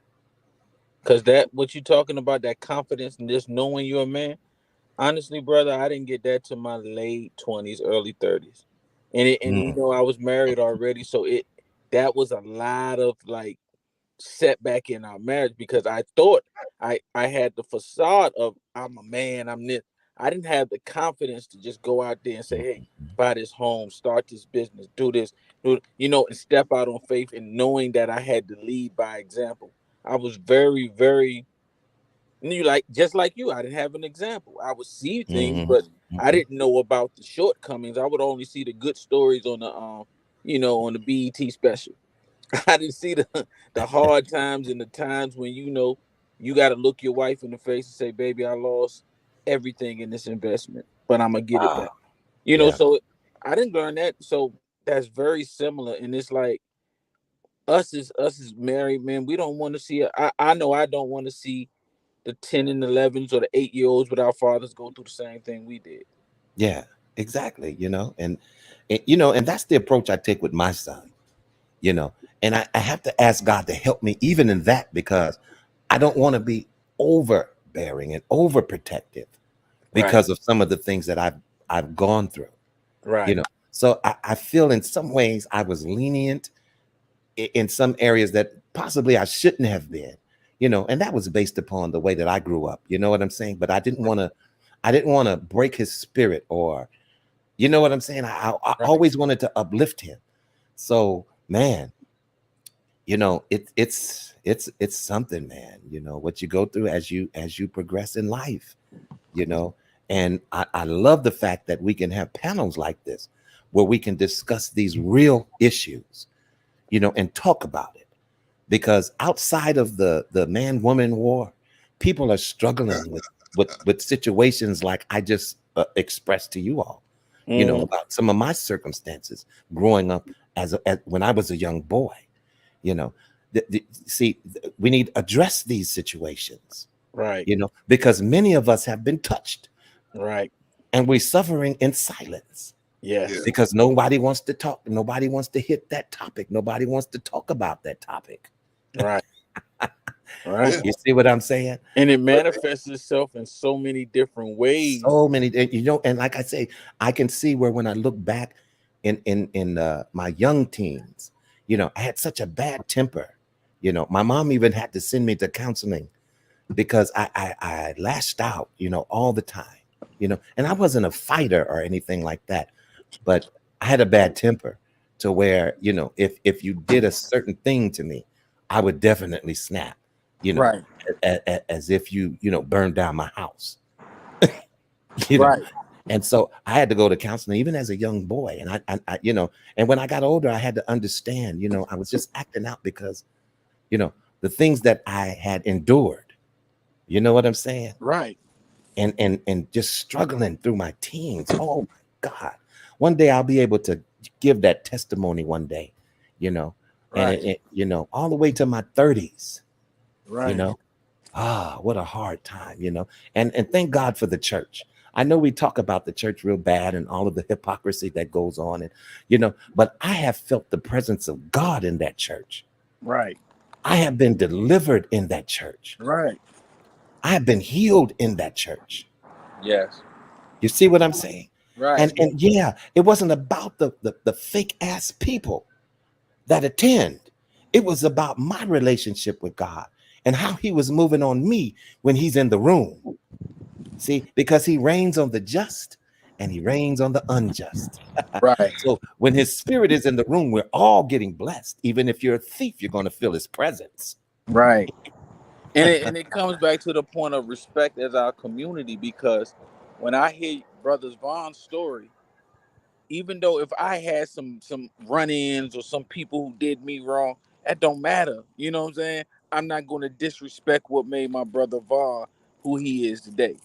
Cause that what you talking about, that confidence and just knowing you're a man. Honestly, brother, I didn't get that to my late 20s, early 30s. And Mm, I was married already, so that was a lot of like setback in our marriage because I thought I had the facade of I'm a man, I'm this. I didn't have the confidence to just go out there and say, "Hey, buy this home, start this business, do this," and step out on faith and knowing that I had to lead by example. I was very, very just like you. I didn't have an example. I would see things, mhm, but I mhm. didn't know about the shortcomings. I would only see the good stories on the BET special. I didn't see the hard times and the times when you got to look your wife in the face and say, "Baby, I lost everything in this investment, but I'm gonna get it Wow. back." Yeah. So I didn't learn that. So that's very similar, and it's like us as married men, we don't want to see. I know I don't want to see the 10 and 11s or the 8-year-olds with our fathers go through the same thing we did. Yeah, exactly. And that's the approach I take with my son, you know. And I have to ask God to help me even in that because I don't want to be overbearing and overprotective because of some of the things that I've gone through. Right. You know, so I feel in some ways I was lenient in some areas that possibly I shouldn't have been, you know, and that was based upon the way that I grew up. You know what I'm saying? But I didn't want to break his spirit, or, you know what I'm saying? I always wanted to uplift him. So, man, you know, it's something, man, you know, what you go through as you progress in life, you know. And I love the fact that we can have panels like this where we can discuss these real issues, you know, and talk about it. Because outside of the man-woman war, people are struggling with situations like I just expressed to you all, you know, about some of my circumstances growing up as when I was a young boy. You know, see, we need to address these situations, Right. you know, because many of us have been touched, Right. and we're suffering in silence. Yes. Because nobody wants to talk. Nobody wants to hit that topic. Nobody wants to talk about that topic. Right. Right. You see what I'm saying? And it manifests itself in so many different ways. So many, you know, and like I say, I can see where when I look back in my young teens, you know, I had such a bad temper. You know, my mom even had to send me to counseling because I lashed out, you know, all the time, you know, and I wasn't a fighter or anything like that, but I had a bad temper to where, you know, if you did a certain thing to me, I would definitely snap, you know, Right. as if you know, burned down my house. You know, Right. and so I had to go to counseling even as a young boy. And I, you know, and when I got older, I had to understand, you know, I was just acting out because, you know, the things that I had endured, you know what I'm saying? Right. And just struggling through my teens. Oh my God. One day I'll be able to give that testimony one day, you know, and Right. you know, all the way to my 30s, you Right. know. What a hard time, you know. And thank God for the church. I know we talk about the church real bad and all of the hypocrisy that goes on, and you know, but I have felt the presence of God in that church. Right. I have been delivered in that church. Right. I have been healed in that church. Yes. You see what I'm saying? Right. And yeah, it wasn't about the fake ass people that attend. It was about my relationship with God and how he was moving on me when he's in the room. See, because he reigns on the just and he reigns on the unjust. Right. So when his spirit is in the room, we're all getting blessed. Even if you're a thief, you're going to feel his presence. Right. And it comes back to the point of respect as our community, because when I hear Brothers Vaughn's story, even though if I had some run-ins or some people who did me wrong, that don't matter. You know what I'm saying? I'm not going to disrespect what made my brother Vaughn who he is today.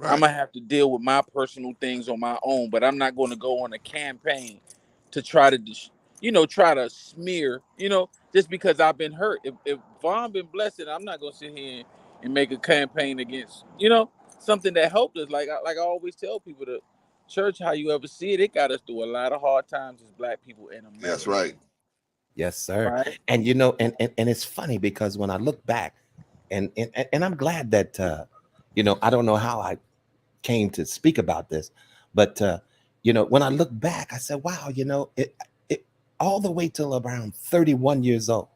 I'm gonna have to deal with my personal things on my own, but I'm not going to go on a campaign to try to, try to smear, just because I've been hurt. If Vaughn been blessed, I'm not gonna sit here and make a campaign against, something that helped us. Like I always tell people, the church, how you ever see it, it got us through a lot of hard times as Black people in America. That's right. Yes, sir. Right. And you know, and it's funny because when I look back, and I'm glad that you know, I don't know how I came to speak about this, but you know, when I look back, I said, wow, you know, it all the way till around 31 years old,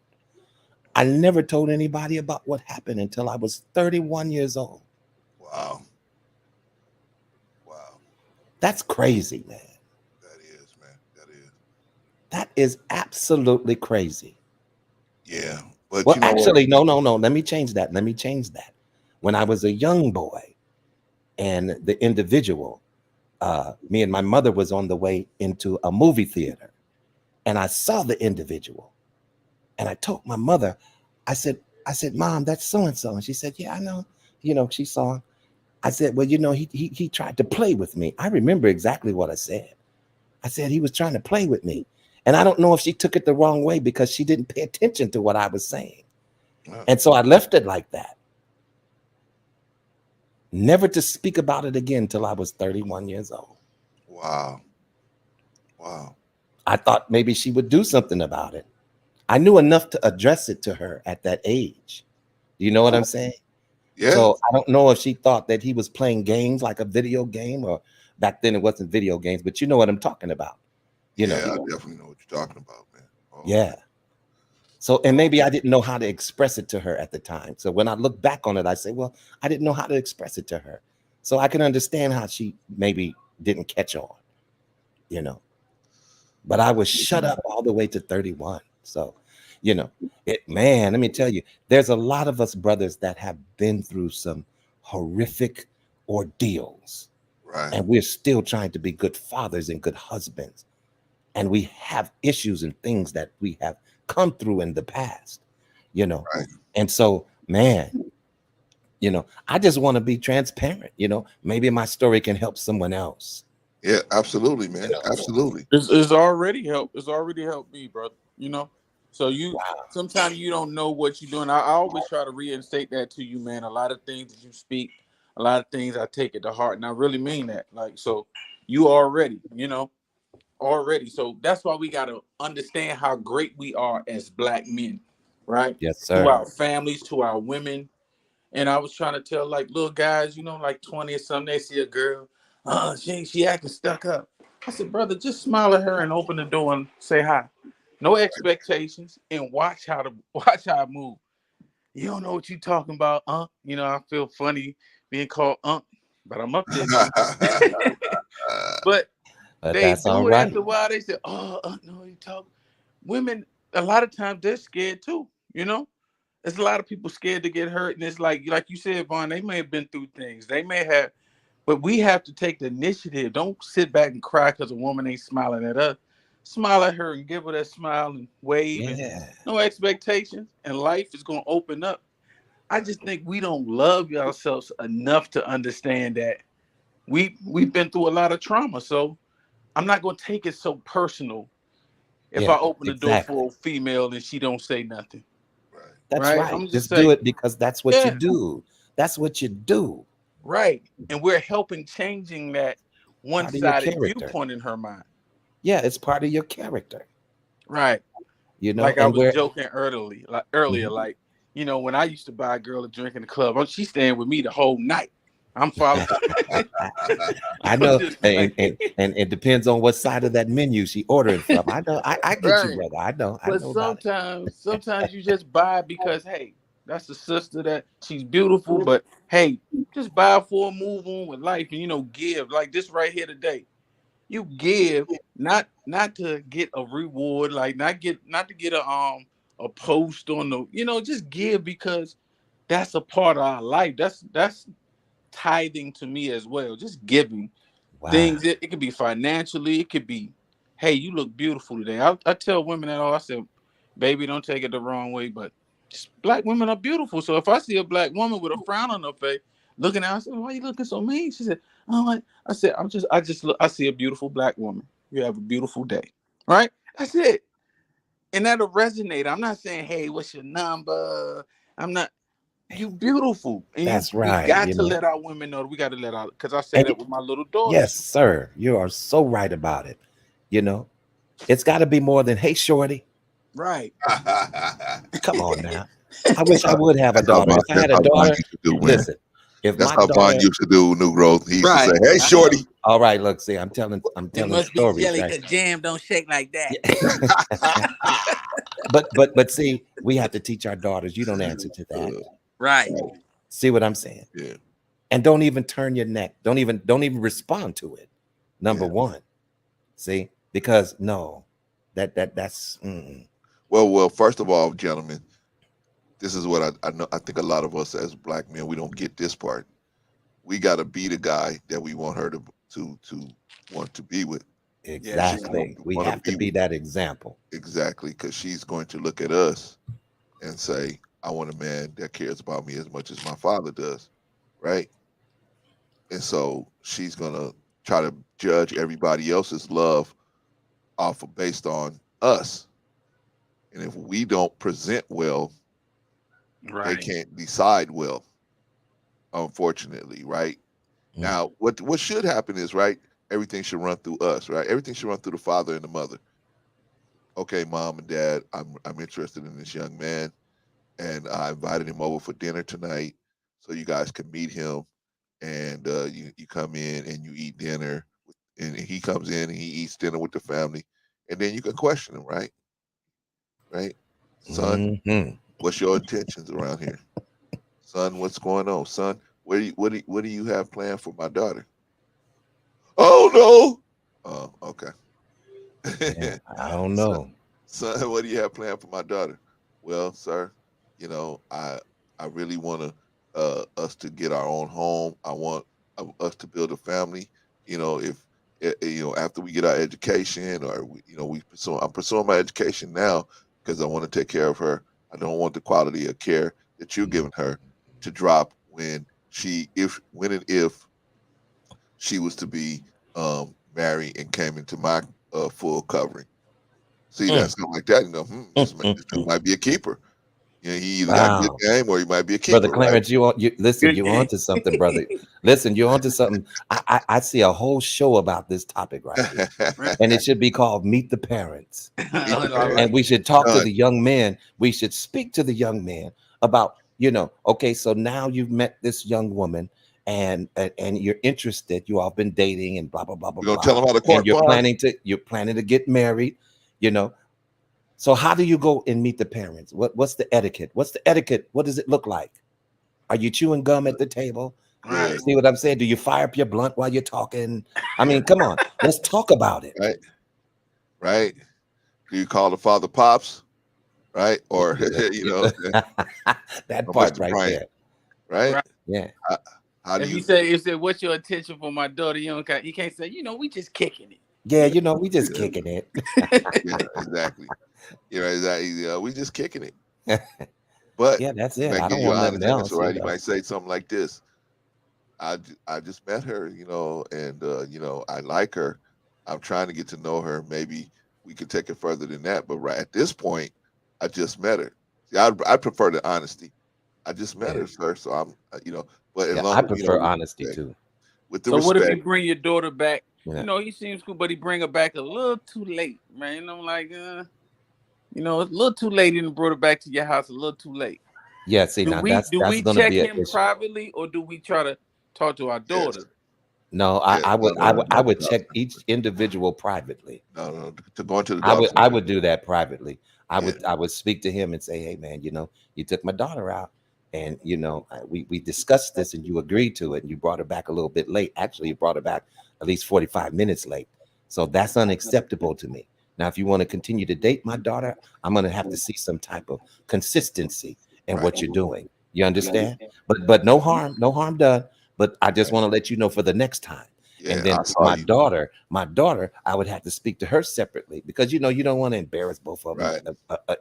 I never told anybody about what happened until I was 31 years old. Wow. Wow. That's crazy, man. That is, man. That is. That is absolutely crazy. Yeah. But Well, you know what? actually, no. Let me change that. When I was a young boy and the individual, me and my mother was on the way into a movie theater, and I saw the individual, and I told my mother, I said, Mom, that's so and so, and she said, yeah, I know. You know, she saw him. I said, well, you know, he tried to play with me. I remember exactly what I said. I said he was trying to play with me, and I don't know if she took it the wrong way because she didn't pay attention to what I was saying, and so I left it like that. Never to speak about it again till I was 31 years old. Wow. Wow. I thought maybe she would do something about it. I knew enough to address it to her at that age. Do you know what I'm saying? Yeah. So I don't know if she thought that he was playing games like a video game, or back then it wasn't video games, but you know what I'm talking about. You know. I definitely know what you're talking about, man. Yeah. So, and maybe I didn't know how to express it to her at the time. So when I look back on it, I say, well, I didn't know how to express it to her. So I can understand how she maybe didn't catch on, you know. But I was shut up all the way to 31. So, you know, man, let me tell you, there's a lot of us brothers that have been through some horrific ordeals. Right. And we're still trying to be good fathers and good husbands. And we have issues and things that we have come through in the past, you know. Right. And so, man, you know, I just want to be transparent, you know. Maybe my story can help someone else. Yeah, absolutely, man. Absolutely. It's already helped. It's already helped me, brother. You know, so you sometimes you don't know what you're doing. I always try to reinstate that to you, man. A lot of things that you speak, a lot of things I take it to heart, and I really mean that. Like, so you already, you know, already. So that's why we got to understand how great we are as black men, right? Yes, To sir. our families, to our women. And I was trying to tell like little guys, you know, like 20 or something, they see a girl, she acting stuck up. I said, brother, just smile at her and open the door and say hi. No expectations, and watch how I move. You don't know what you talking about, You know, I feel funny being called but I'm up there now. But But they that's all do it right. after a while. They say, no, you talk. Women, a lot of times they're scared too, you know? There's a lot of people scared to get hurt. And it's like you said, Vaughn, they may have been through things. They may have, but we have to take the initiative. Don't sit back and cry because a woman ain't smiling at us. Smile at her and give her that smile and wave and Yeah. no expectations. And life is going to open up. I just think we don't love ourselves enough to understand that we've been through a lot of trauma. So I'm not going to take it so personal if I Yeah, open the door exactly. for a female and she don't say nothing. That's Right? right. I'm just Just do say, it because that's what you yeah, do. That's what you do. right. And we're helping changing that Part of your one-sided character. viewpoint in her mind. Yeah, it's part of your character. Right. You know, Like I and was we're joking earlier, Mhm. like, you know, when I used to buy a girl a drink in the club, she's staying with me the whole night. I'm following. I I'm know, just and, playing. and it depends on what side of that menu she ordering from. I know, I get you, Right. brother. I But know about it. sometimes you just buy because hey, that's the sister that she's beautiful, but hey, just buy for a move on with life and give like this right here today. You give not to get a reward, like not to get a post on the just give because that's a part of our life. That's tithing to me as well. Just giving Wow. things. It could be financially. It could be, hey, you look beautiful today. I tell women that all. I said, baby, don't take it the wrong way, but black women are beautiful. So if I see a black woman with a frown on her face, looking at her, I said, why are you looking so mean? She said, oh, I said, I just look. I see a beautiful black woman. You have a beautiful day, right? That's it, and that'll resonate. I'm not saying, hey, what's your number? I'm not. You beautiful, and That's we right. got You to know, let our women know. We got to let our because I say and that with my little yes, daughters. sir, you are so right about it. You know, it's got to be more than, hey, shorty. Right. Come on now. I wish I would have a That's how daughter. If I had a Von daughter, used to do, man. listen. If That's my how Von daughter, used to do New Growth. He used to say, Right. "Hey, I know. shorty." all right, look, see, I'm telling It must be stories, jelly right? because jam don't shake like that. But see, we have to teach our daughters. You don't answer to that. Right. See what I'm saying? Yeah. And don't even turn your neck. Don't even respond to it. Number Yeah. one. See, because no, that's Well. First of all, gentlemen, this is what I know. I think a lot of us as black men, we don't get this part. We got to be the guy that we want her to want to be with. Yeah. She's going exactly. to We want to have to be be with that example. exactly because she's going to look at us and say, "I want a man that cares about me as much as my father does," right? And so she's gonna try to judge everybody else's love off of based on us. And if we don't present well, they Right. can't decide well, unfortunately, right? Mm, Now, what should happen is, right, everything should run through us, right? Everything should run through the father and the mother. Okay, mom and dad, I'm interested in this young man. and I invited him over for dinner tonight, so you guys can meet him, and you come in and you eat dinner, and he comes in and he eats dinner with the family, and then you can question him, right? Right, son, what's your intentions around here? Son, what's going on? Son, what do you have planned for my daughter? Oh no. Oh, okay. Yeah, I don't son, know. son, what do you have planned for my daughter? Well, sir, you know, I really want to us to get our own home. I want us to build a family. You know, if you know, after we get our education, or you know, I'm pursuing my education now because I want to take care of her. I don't want the quality of care that you're giving her to drop when and if she was to be married and came into my full covering. See that something like that, you know, this dude might be a keeper. You know, he either got good Wow. game or he might be a Brother keeper, right? Clarence, you listen, Good you game. onto something, brother. Listen, you're onto something. I see a whole show about this topic right here. And it should be called Meet the Parents. Meet the I parents. And we should talk to Done. the young man. We should speak to the young man about, okay, so now you've met this young woman, and you're interested. You all been dating and blah blah blah blah We're gonna tell blah. him how the And court parts. you're planning to get married, you know. So how do you go and meet the parents? What's the etiquette? What's the etiquette? What does it look like? Are you chewing gum at the table? Yeah, See what I'm saying? Do you fire up your blunt while you're talking? I mean, come on, let's talk about it. right, right. Do you call the father pops, right, or you know, That or part Mr. right Bryant, there. right? Right. Yeah. How do If you? you say what's your intention for my daughter, you can't say, we just kicking it. Yeah, You we just Yeah, kicking it. yeah, exactly. You know, exactly. We just kicking it. But Yeah, that's he it. might I give don't you an want nothing honest answer, else, right? He might say something like this: I just met her, you know, and you know, I like her. I'm trying to get to know her. Maybe we could take it further than that. But right at this point, I just met her. See, I prefer the honesty. I just met Yeah. her, sir. So I'm, you know, but as Yeah, long I as you know, prefer honesty too. with the So what if you respect, bring your daughter back? Yeah. He seems cool, but he bring her back a little too late, man. And I'm like, it's a little too late, and brought her back to your house a little too late. Yeah, see, Do now we that's do that's we gonna check be an him issue. privately, or do we try to talk to our yes, daughter? No, yes, no, no, no, I no, would no, check each individual privately. no, no, to go into the I would daughter's I house. would do that privately. Yeah, I would speak to him and say, "Hey, man, you took my daughter out, and we discussed this, and you agreed to it, and you brought her back a little bit late. Actually, you brought her back at least 45 minutes late. So that's unacceptable to me. Now, if you want to continue to date my daughter, I'm going to have to see some type of consistency in right, what you're doing. You understand? But no harm done. But I just right. want to let you know for the next time. Yeah, And then I saw you. my daughter, I would have to speak to her separately because you don't want to embarrass both of them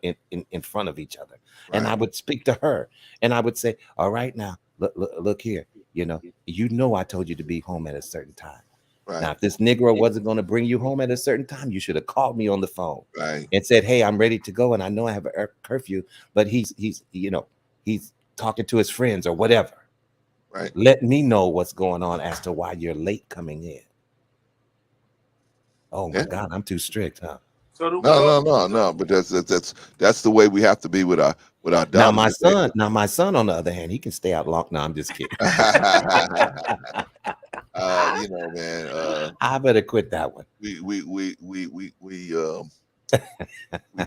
Right, in front of each other. And right, I would speak to her, and I would say, "All right, now look here. I told you to be home at a certain time. right, Now, if this Negro wasn't going to bring you home at a certain time, you should have called me on the phone right, and said, 'Hey, I'm ready to go, and I know I have a curfew, but he's talking to his friends or whatever. right. Let me know what's going on as to why you're late coming in.'" Oh my Yeah. God, I'm too strict, huh? So do we No, all? no, no, no. But that's the way we have to be with our Now daughters. my son, on the other hand, he can stay out long. No, I'm just kidding. You know, man. I better quit that one. We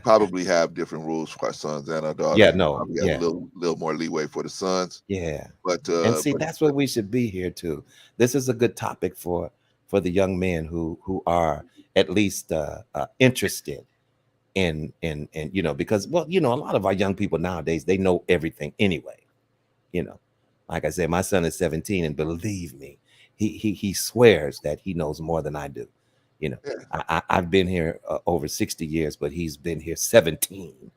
probably have different rules for our sons and our Yeah, daughters. We no, probably have a yeah, little more leeway for the sons, yeah. but And see, that's what we should be here too. This is a good topic for the young men who are at least interested in because a lot of our young people nowadays, they know everything anyway. you know like I said, my son is 17, and believe me, he swears that he knows more than I do. you know yeah, I've been here over 60 years, but he's been here 17.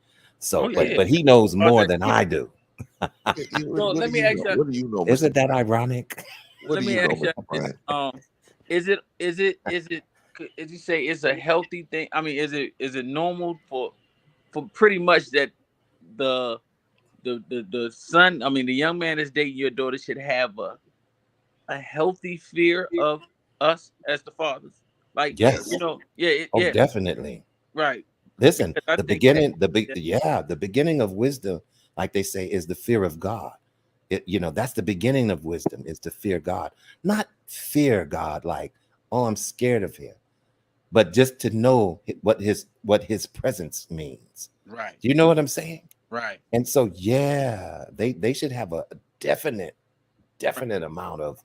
Oh So yeah. but he knows Oh, more that, than yeah. I do. So what let do me you ask know? you. What do you know, Mister? Isn't that ironic? What Let do me you know, ask you Mister this. Bryant? Is it? As you say, it's a healthy thing. I mean, is it normal for pretty much that the the son? I mean, the young man that's dating your daughter should have a healthy fear of us as the fathers. Like, Yes. yeah, Oh, yeah, definitely. right. Listen, Because I the think that, beginning, the beginning of wisdom like they say, is the fear of God. That's the beginning of wisdom, is to fear God. Not fear God like, oh, I'm scared of him, but just to know what his presence means. Right. Do you know what I'm saying? Right. And so, yeah, they should have a definite amount of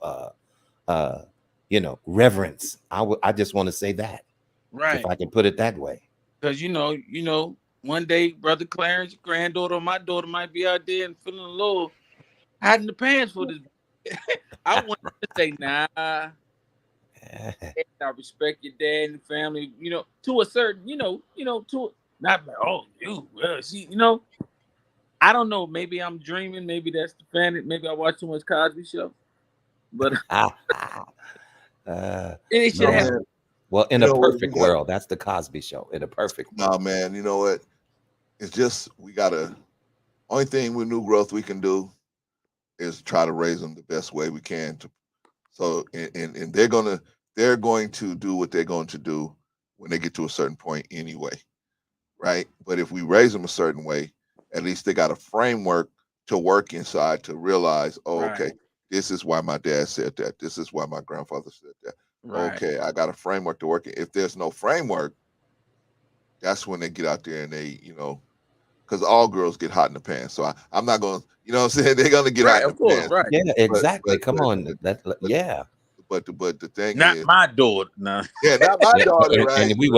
reverence. I just want to say that, Right. if I can put it that way. Because one day, Brother Clarence, granddaughter or my daughter might be out there and feeling a little hot in the pants for this. I want to say, nah, I respect your dad and family, to a certain, to not like, oh, she, I don't know. Maybe I'm dreaming. Maybe that's the fan. Maybe I watch too much Cosby Show. But it should No, have. man. Well, in You a know what? perfect world, that's the Cosby Show. In a perfect world. No, man. You know what? It's just we gotta. Only thing with new growth we can do is try to raise them the best way we can. And they're going to do what they're going to do when they get to a certain point anyway, right? But if we raise them a certain way, at least they got a framework to work inside to realize, oh, Right. okay, this is why my dad said that. This is why my grandfather said that. Right. Okay, I got a framework to work in. If there's no framework, that's when they get out there and they, because all girls get hot in the pants. So I'm not going to, what I'm saying? They're going to get Right, hot in of the course, pants. right. Yeah, exactly. But, Come but, on. Yeah. but the thing Not is, my daughter. No. yeah, not my Yeah, daughter, right? and we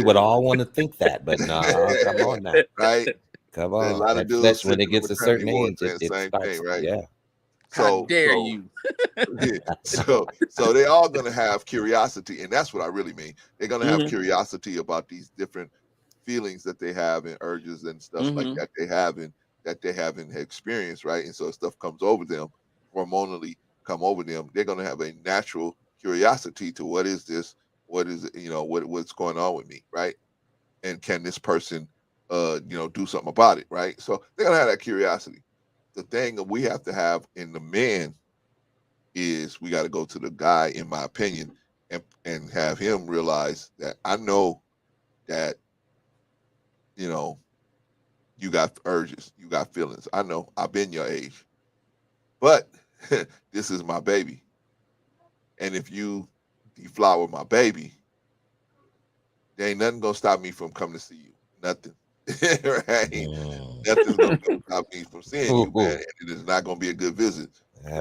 would all want to think that, but no, come on now. Right? Come And a on. lot of That dudes flesh, when sitting it in the gets a maternity certain ward age, saying the it same starts. thing, right? Yeah. How dare you? So they all gonna have curiosity, and that's what I really mean. They're gonna have Mhm. curiosity about these different feelings that they have and urges and stuff like Mhm. that they haven't experienced, right? And so stuff comes over them, hormonally come over them. They're gonna have a natural curiosity to what is this? What is it? What's going on with me, right? And can this person, do something about it, right? So they're gonna have that curiosity. The thing that we have to have in the men is we got to go to the guy, in my opinion, and have him realize that I know that you got urges, you got feelings. I know I've been your age, but this is my baby, and if you deflower my baby, there ain't nothing gonna stop me from coming to see you. Nothing, right? Nothing's gonna stop me from seeing you, man. And it is not gonna be a good visit.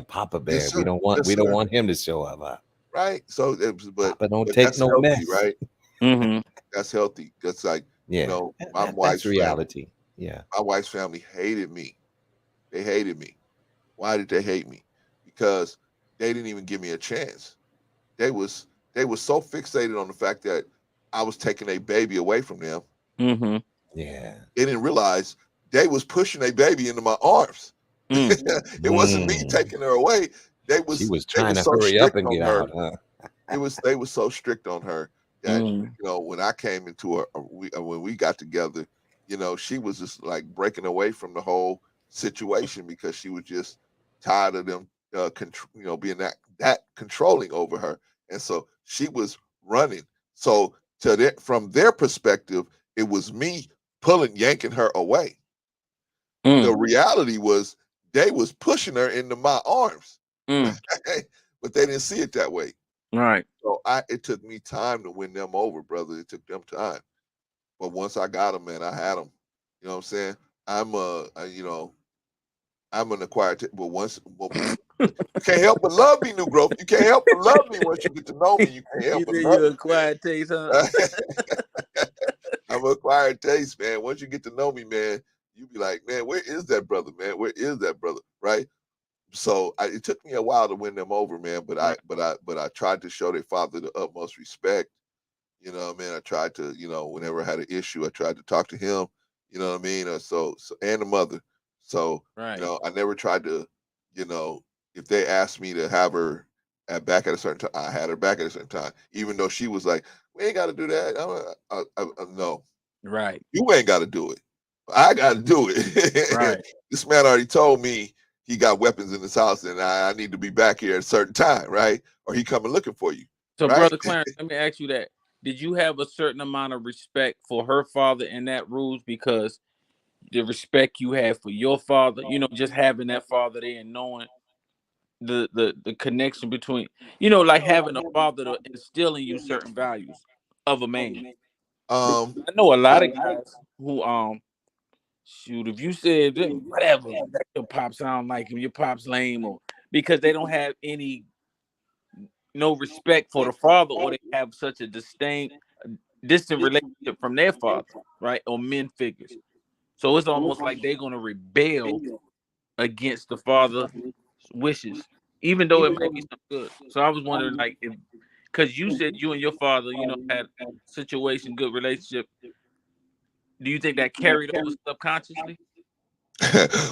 Papa Bear, Yes, we sir. don't want Yes, sir. him to show up. Right. So, Papa don't but take that's no healthy, mess. right? Mhm. That's healthy. That's like, Yeah, my that's wife's family. reality. Yeah. My wife's family hated me. They hated me. Why did they hate me? Because they didn't even give me a chance. They was so fixated on the fact that I was taking a baby away from them. Mhm. Yeah. They didn't realize they was pushing a baby into my arms. It wasn't me taking her away. She was They trying was to so hurry up strict and on get her. out, huh? They were so strict on her that Mhm. when I came into her, when we got together, she was just like breaking away from the whole situation because she was just tired of them, being that controlling over her, and so she was running. So from their perspective, it was me yanking her away. The Mm. reality was they was pushing her into my arms, Mm. but they didn't see it that way. Right. So it took me time to win them over, brother. It took them time. But once I got them, man, I had them. You know what I'm saying? I'm an acquired but you can't help but love me, new growth. You can't help but love me once you get to know me. You can't help You but said love you me, man. acquired taste, huh? I'm an acquired taste, man. Once you get to know me, man, you be like, man, where is that brother, man? Where is that brother? Right? So it took me a while to win them over, man. But I tried to show their father the utmost respect. You know what I mean? I tried to, whenever I had an issue, I tried to talk to him. You know what I mean? So and the mother. So Right. I never tried to, if they asked me to have her back at a certain time, I had her back at a certain time, even though she was like, "We ain't got to do that." No, Right. you ain't got to do it. I got to do it. Right. This man already told me he got weapons in his house, and I need to be back here at a certain time, right? Or he coming looking for you, So, right? brother Clarence, let me ask you that: did you have a certain amount of respect for her father and that rules? Because the respect you have for your father, just having that father there and knowing the connection between, like having a father to instill in you certain values of a man. Because Um, I know a lot of guys who shoot, if you said whatever, that your pop sound like him, your pop's lame, or because they don't have no respect for the father, or they have such a distant relationship from their father, right? Or men figures. So it's almost like they're gonna rebel against the father's wishes, even though it might be some good. So I was wondering, like, if because you said you and your father, had situation, good relationship. Do you think that carried over subconsciously?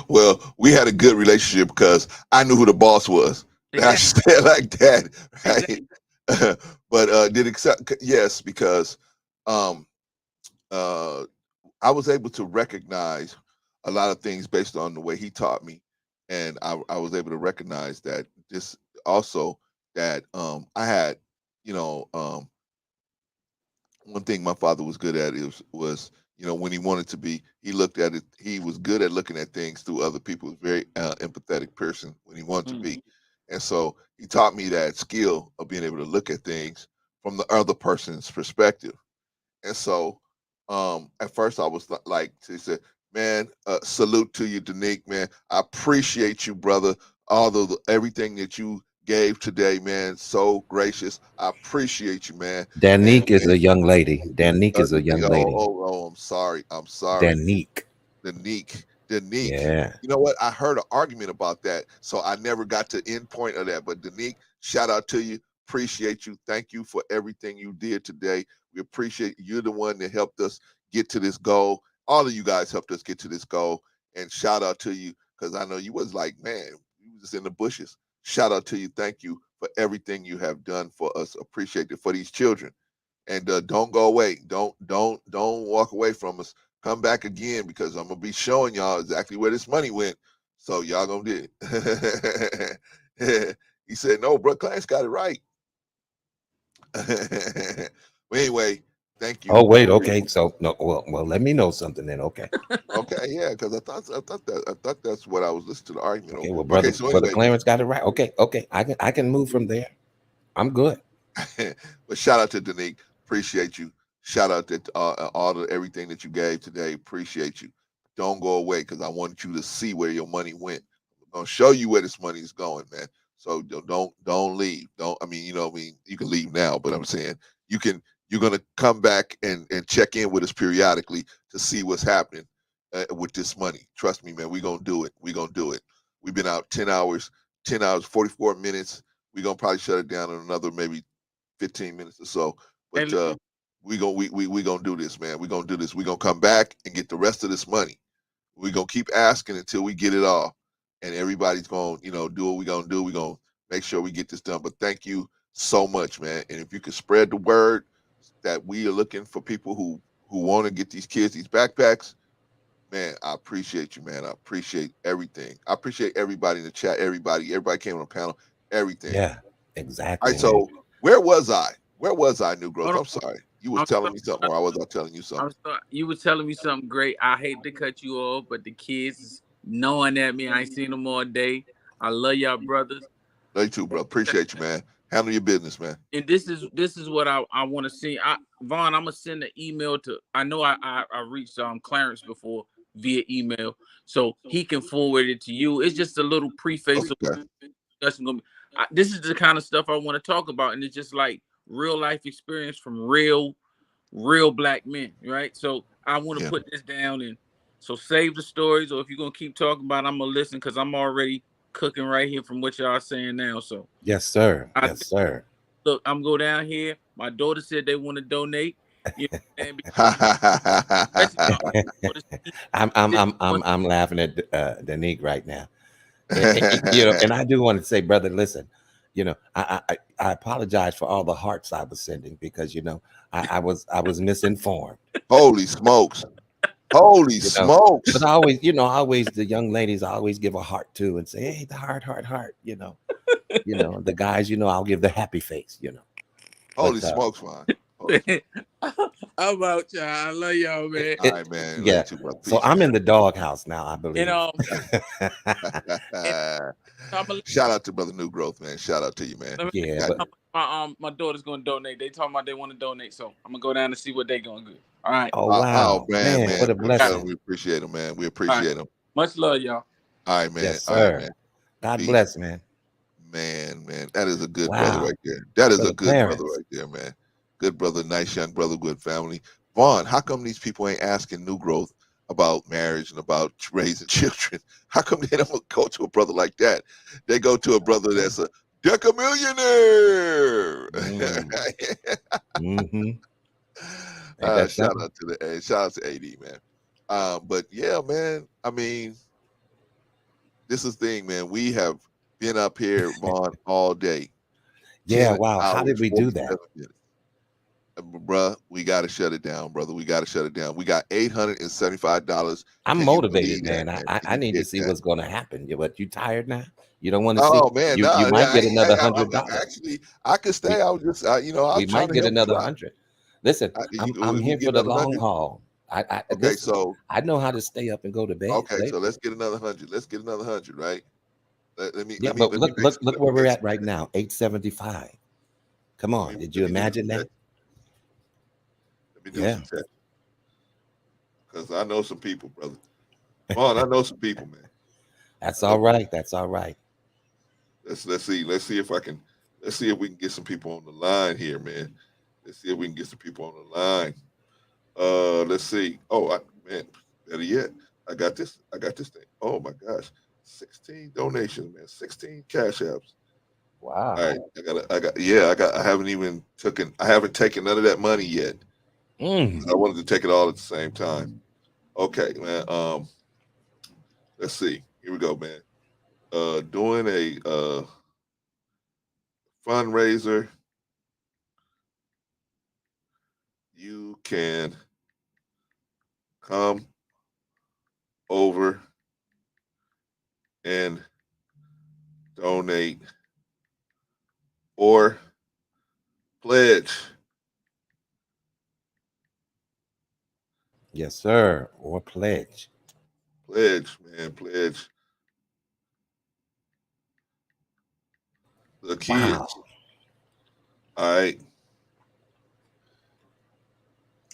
well, we had a good relationship because I knew who the boss was. I Exactly. should say it like that, Exactly. right? But did accept yes, because um uh I was able to recognize a lot of things based on the way he taught me, and I was able to recognize that this also that I had, you know, one thing my father was good at was when he wanted to be, he looked at it. He was good at looking at things through other people. He was very empathetic person when he wanted to Mm. be, and so he taught me that skill of being able to look at things from the other person's perspective. And so, at first I was like, he said, "Man, salute to you, Danique, man. I appreciate you, brother. Everything that you gave today, man. So gracious. I appreciate you, man." And Danique is a young lady. Danique is a young lady. I'm sorry. I'm sorry. Danique. Danique. Yeah. You know what? I heard an argument about that, so I never got to end point of that. But Danique, shout out to you. Appreciate you. Thank you for everything you did today. We appreciate you're the one that helped us get to this goal. All of you guys helped us get to this goal. And shout out to you, because I know you was like, man, you was just in the bushes. Shout out to you. Thank you for everything you have done for us. Appreciate it for these children. And don't go away. Don't walk away from us. Come back again, because I'm gonna be showing y'all exactly where this money went. So y'all gonna do it. He said, "No, bro, Clarence got it right." But anyway, thank you. Oh wait, okay. So no, well, let me know something then. Okay. Okay, yeah, because I thought that's what I was listening to the argument Okay. over. Well, Okay, brother, so brother anyway, Clarence got it right. Okay. Okay. I can move from there. I'm good. but shout out to Danique. Appreciate you. Shout out to all the everything that you gave today. Appreciate you. Don't go away, because I want you to see where your money went. I'm gonna show you where this money is going, man. So don't leave. Don't I mean, you can leave now, but I'm saying you can you're gonna come back and check in with us periodically to see what's happening with this money. Trust me, man. We're gonna do it. We're gonna do it. We've been out 10 hours, 44 minutes. We're gonna probably shut it down in another maybe 15 minutes or so. But And we gonna do this, man. We gonna do this. We gonna come back and get the rest of this money. We gonna keep asking until we get it all, and everybody's gonna do what we gonna do. We gonna make sure we get this done. But thank you so much, man. And if you could spread the word that we are looking for people who want to get these kids these backpacks, man, I appreciate you, man. I appreciate everything. I appreciate everybody in the chat. Everybody came on the panel. Everything. Yeah. All Exactly, right, man. so where was I? Where was I, New Growth? hold I'm on, sorry. You was I'm telling sorry. me something, or I was I telling you I'm something? sorry. You were telling me something great. I hate to cut you off, but the kids is knowing at me. I ain't seen them all day. I love y'all, brothers. Love you too, bro. Appreciate you, man. Handle your business, man. And this is what I want to see. Vaughn, I'm gonna send an email to. I know I reached Clarence before via email, so he can forward it to you. It's just a little preface of Okay. discussion. This is the kind of stuff I want to talk about, and it's just like real life experience from real black men, right? So I want to Yeah. put this down, and so save the stories, or if you're gonna keep talking about it, I'm gonna listen, because I'm already cooking right here from what y'all saying now. So Yes, sir. I Yes, sir. look, I'm go down here. My daughter said they want to donate. You know, and especially for the I'm laughing at Danique right now. And I do want to say, brother, listen, I apologize for all the hearts I was sending, because I was misinformed. Holy smokes. Holy you know but smokes. I always the young ladies, I always give a heart to and say, hey, the heart. The guys, I'll give the happy face. Holy But smokes, man. I'm out, y'all. I love y'all, man. All right, man. Yeah. Too, brother. So Peace, I'm man. in the doghouse now, I believe. And Shout out to Brother New Growth, man. Shout out to you, man. Yeah, but my daughter's gonna donate. They talking about they want to donate, so I'm gonna go down and see what they gonna do. All right. oh wow, man, man, what a blessing. we appreciate him, man. We All right. appreciate him. Much love, y'all. All right, man. Yes, All right, sir. man. God Peace. bless, man. Man. That is a good brother Wow. right there. That is Brother a good brother Clarence. right there, man. Good brother, nice young brother, good family. Vaughn, how come these people ain't asking New Growth about marriage and about raising children? How come they don't go to a brother like that? They go to a brother that's a decamillionaire. Mm-hmm. Ain't that Shout something? out to shout out to AD, man. But yeah, man. I mean, this is the thing, man. We have been up here, Vaughn, all day. Yeah, 10 wow. How did hours, we do 47 that? minutes. Bruh, we got to shut it down, brother. We got to shut it down. We got $875. I'm Can you motivated, believe that, man. man? I Can need you to get see that? what's going to happen. But you tired now? You don't want to see? Oh man, You nah, might get another I'm $100. actually, I could stay. We I was just, I was we trying might to get help you another out. 100. Listen, I'm We here get for the another long 100. haul. I Okay, listen. so I know how to stay up and go to bed okay, so safely. let's get another 100. Let's get another 100, right? Yeah, but look, Make look, some, look where we're at right now. 875. Come on, did you let me do imagine some that? text. Let me do Yeah. some text because I know some people, brother. Vaughn, I know some people, man. That's I know all right. That's all right. Let's see if I can. Let's see if we can get some people on the line here, man. Let's see if we can get some people on the line. Let's see. Man, better yet, I got this thing. Oh my gosh, 16 donations, man. 16 cash apps. Wow. All right, I haven't taken none of that money yet. I wanted to take it all at the same time. Okay, man. Let's see. Here we go, man. Doing a fundraiser. You can come over and donate or pledge. Yes, sir. Or pledge. Pledge, man. Pledge the kids. Wow. All right.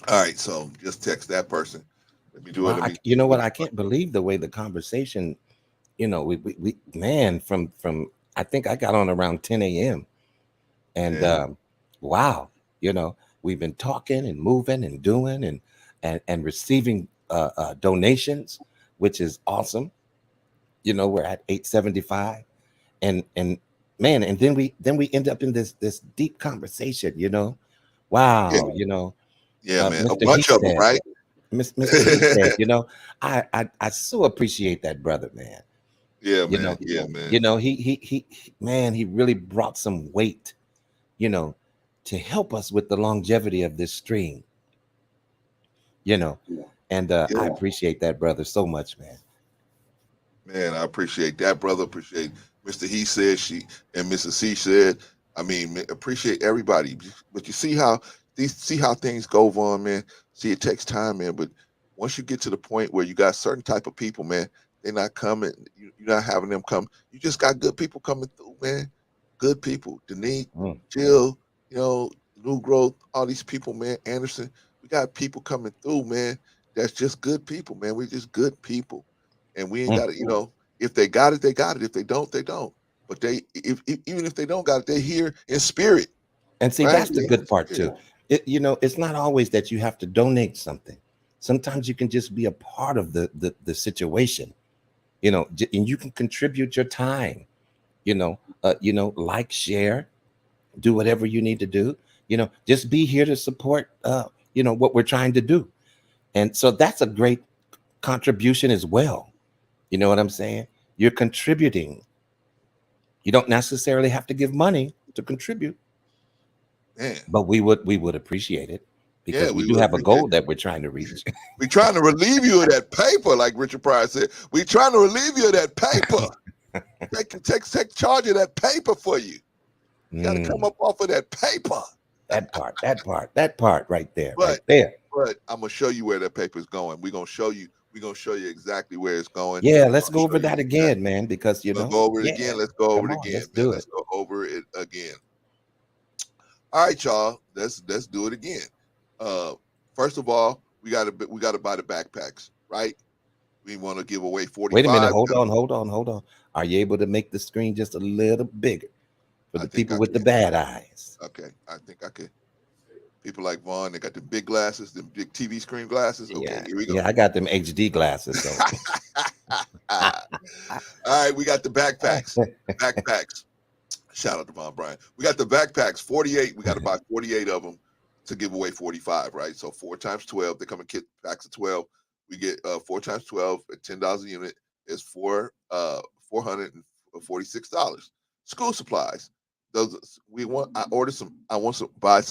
All right. So just text that person. Let me do Wow. it. You know what? I can't believe the way the conversation, we man, from I think I got on around 10 a.m. And wow, we've been talking and moving and doing and receiving donations, which is awesome. We're at 875, and man, and then we end up in this deep conversation. Wow, Yeah, man. A Mr. bunch of them, Heath right? Mr. Heath I so appreciate that brother, man. Yeah, man. Yeah, man. He man, he really brought some weight, to help us with the longevity of this stream, and I appreciate that brother so much, man. Man, I appreciate that, brother. Appreciate Mr. He said, she and Mrs. C said. I mean, appreciate everybody. But you see how things go, Vaughn, man. See, it takes time, man. But once you get to the point where you got certain type of people, man, they're not coming. You're not having them come. You just got good people coming through, man. Good people. Denise, Jill, New Growth, all these people, man. Anderson, we got people coming through, man. That's just good people, man. We're just good people. And we ain't got to, if they got it, they got it. If they don't, they don't. But even if they don't got it, they're here in spirit. And see, right? that's the good part too. It's not always that you have to donate something. Sometimes you can just be a part of the situation, and you can contribute your time, like, share, do whatever you need to do, just be here to support, what we're trying to do. And so that's a great contribution as well. You know what I'm saying? You're contributing. You don't necessarily have to give money to contribute. Man. But we would appreciate it because we do have a goal that we're trying to reach. We're trying to relieve you of that paper, like Richard Pryor said. We're trying to relieve you of that paper. take charge of that paper for you. You got to come up off of that paper. That part right there, But, right there. But I'm gonna show you where that paper is going. We're gonna show you exactly where it's going. Yeah, let's go over that again, man, because go over it again. Let's go over come it on, again, let's man. do Let's it. go over it again. All right, y'all. Let's do it again. First of all, we gotta buy the backpacks, right? We want to give away 45. Wait a minute, hold on. Are you able to make the screen just a little bigger for the people with the bad eyes? Okay, I think I could. People like Vaughn, they got the big glasses, the big TV screen glasses. Okay, here we go. Yeah, I got them HD glasses. So. All right, we got the backpacks. Backpacks. Shout out to Von Bryan. We got the backpacks, 48. We got to buy 48 of them to give away 45, right? So 4 times 12, they come in kit packs of 12. We get 4 times 12 at $10 a unit is $446. School supplies. Those I want to buy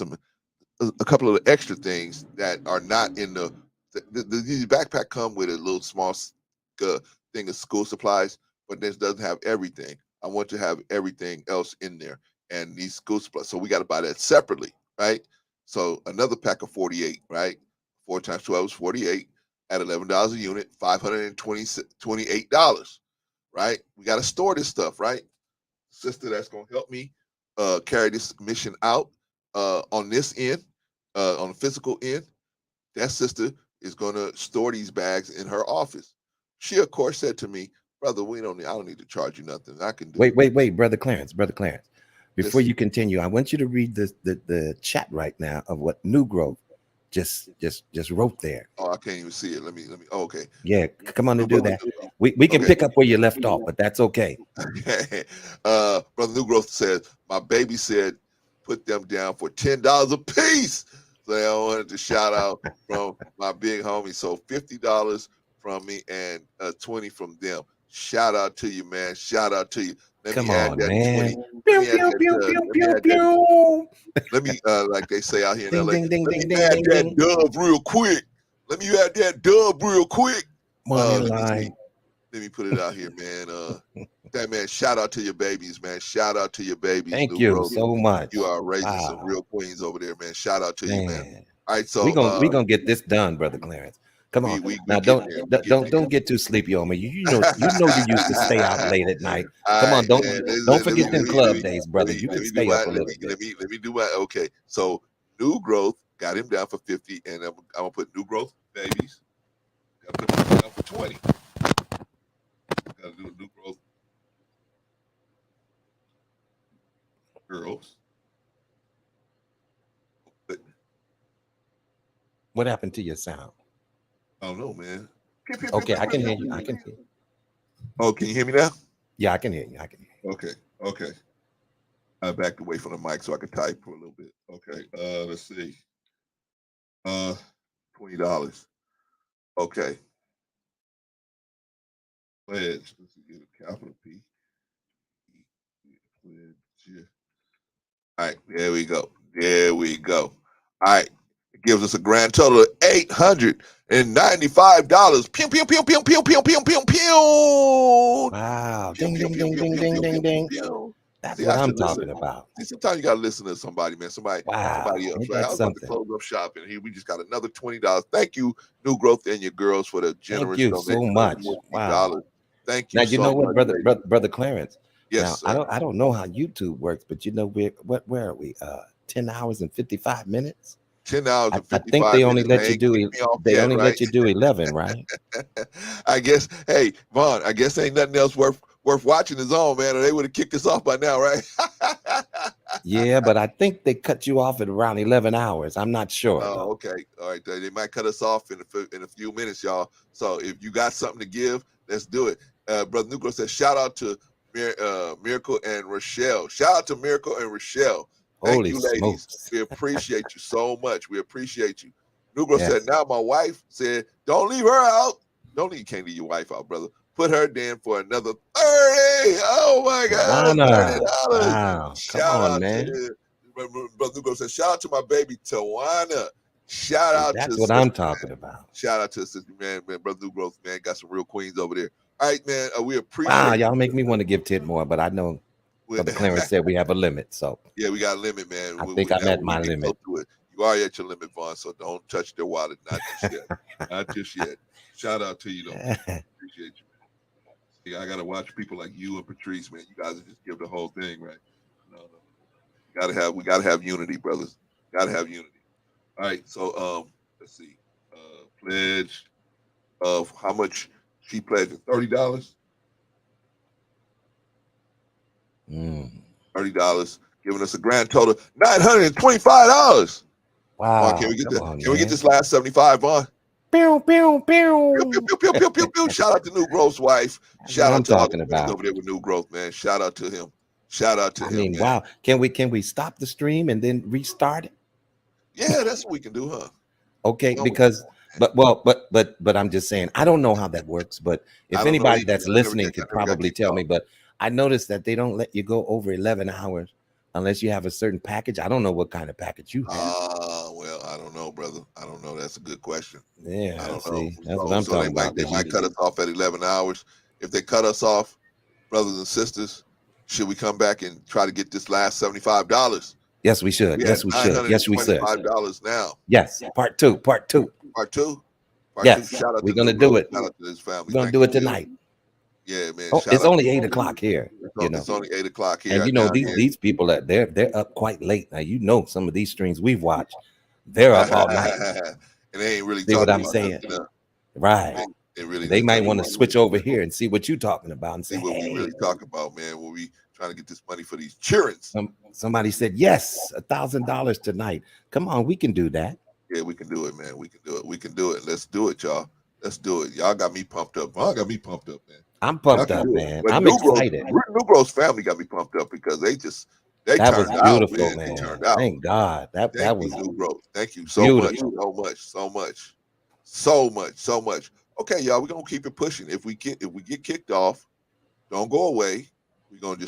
a couple of the extra things that are not in these backpack come with a little small thing of school supplies, but this doesn't have everything. I want to have everything else in there and these school supplies. So we got to buy that separately, right? So another pack of 48, right? 4 times 12 is 48 at $11 a unit, $528, right? We got to store this stuff, right? Sister that's going to help me carry this mission out on this end, on the physical end. That sister is going to store these bags in her office. She, of course, said to me, brother, I don't need to charge you nothing. I can do it. Wait, brother Clarence. Before you continue, I want you to read the chat right now of what New Growth just wrote there. Oh, I can't even see it. Let me. Oh, okay. Yeah, come on to do that. We can pick up where you left off, but that's okay. Brother New Growth says, my baby said, put them down for $10 a piece. So I wanted to shout out from my big homie. So $50 from me and 20 from them. Shout out to you, man. Shout out to you. Let me add that 20. Let me like they say out here in LA. Let me add that dub real quick. Let me put it out here, man. That man, shout out to your babies, man. Shout out to your babies. Thank you so much. You are raising some real queens over there, man. Shout out to you, man. All right, so we gonna get this done, brother Clarence. Come on. Now don't get too sleepy on me. You know you used to stay out late at night. Come on, don't forget them club days, brother. You can stay up a little bit. Let me do my okay. So New Growth got him down for 50, and I'm gonna put New Growth babies. Gotta put him down for 20. Gotta do New Growth girls. What happened to your sound? I don't know, man. Okay, I can hear you. Oh, can you hear me now? Yeah, I can hear you. Okay. I backed away from the mic so I could type for a little bit. Okay, let's see. $20. Okay. Pledge. Let's get a capital P. Pledge. All right, there we go. All right. It gives us a grand total of $895. Pew, pew, pew, pew, pew, pew, pew, pew, pew. Wow. Ding, ding, ding, ding, ding, ding, ding. That's what I'm talking about. See, sometimes you got to listen to somebody, man. Somebody else. Like, I was about to close up shop, and here we just got another $20. Thank you, New Growth and your girls, for the generous donation. Thank you so much. Wow. Thank you. Now you know what, brother Clarence. Yes. Now I don't know how YouTube works, but you know where are we? 10 hours and 55 minutes. 10 hours and 55 I think they only minutes, let you do let you do 11, right? I guess. Hey, Vaughn, I guess ain't nothing else worth watching his own, man, or they would have kicked us off by now, right? Yeah, but I think they cut you off at around 11 hours. I'm not sure. Oh, okay. All right. They might cut us off in a few minutes, y'all. So if you got something to give, let's do it. Brother Nuclear says, shout out to Miracle and Rochelle. Shout out to Miracle and Rochelle. Thank you, ladies. Smokes. We appreciate you so much. We appreciate you. Nuclear said, now my wife said, don't leave her out. You can't leave your wife out, brother. Put her down for another 30. Oh my God. $30. Wow. Come on, man. Brother Nuclear said, shout out to my baby Tawana. Shout out to that's what I'm talking about. Shout out to sister, man. Brother New Growth, man, got some real queens over there. All right, man. We appreciate. Wow, y'all make me want to give 10 more, but I know Brother Clarence said we have a limit, so yeah, we got a limit, man. I think I'm at my limit. You are at your limit, Vaughn. So don't touch their wallet, not just yet, not just yet. Shout out to you though, appreciate you, man. See, I gotta watch people like you and Patrice, man. You guys just give the whole thing, right? No. We gotta have unity, brothers. Gotta have unity. All right, so let's see. Pledge of how much she pledged? $30. $30, giving us a grand total $925. Wow! Vaughn, can we get Can we get this last 75, Vaughn? Pew pew Pew, pew. pew, pew, pew, pew, pew, pew. Shout out to New Growth's wife. Shout I'm out to all talking the friends about over there with New Growth, man. Shout out to him. Shout out to I him, mean, man. wow! Can we stop the stream and then restart it? Yeah, that's what we can do, huh? Okay, because but I'm just saying I don't know how that works. But if anybody that's listening could probably tell me. But I noticed that they don't let you go over 11 hours unless you have a certain package. I don't know what kind of package you have. Well, I don't know, brother. I don't know. That's a good question. Yeah, I don't see, know. that's what I'm talking about. They might cut us off at 11 hours. If they cut us off, brothers and sisters, should we come back and try to get this last $75? Yes, we should. Yes, we should. Yes, we should. $925 now. Yes, part two. Part two. Yes, Shout out we're to gonna New do Growth. it. Shout out to his family. We're gonna do it tonight. Yeah, man. Oh, it's only 8 o'clock here. It's only 8 o'clock here. And you know these people that they're up quite late now. You know some of these streams we've watched, they're up all night. And they ain't really see what I'm saying, right? They might want to switch over here and see what you're talking about and see say, what we really talk about, man. When we trying to get this money for these childrens. Somebody said yes, $1,000 tonight. Come on, we can do that. Yeah, we can do it, man. We can do it. We can do it. Let's do it, y'all. Let's do it. Y'all got me pumped up. Y'all got me pumped up, man. I'm pumped up, man. I'm excited. New Growth's family got me pumped up because they that turned was beautiful, out, man. They turned out. Thank God. That was New Growth. Thank you so much. Okay, y'all, we're gonna keep it pushing. If we get kicked off, don't go away. We're gonna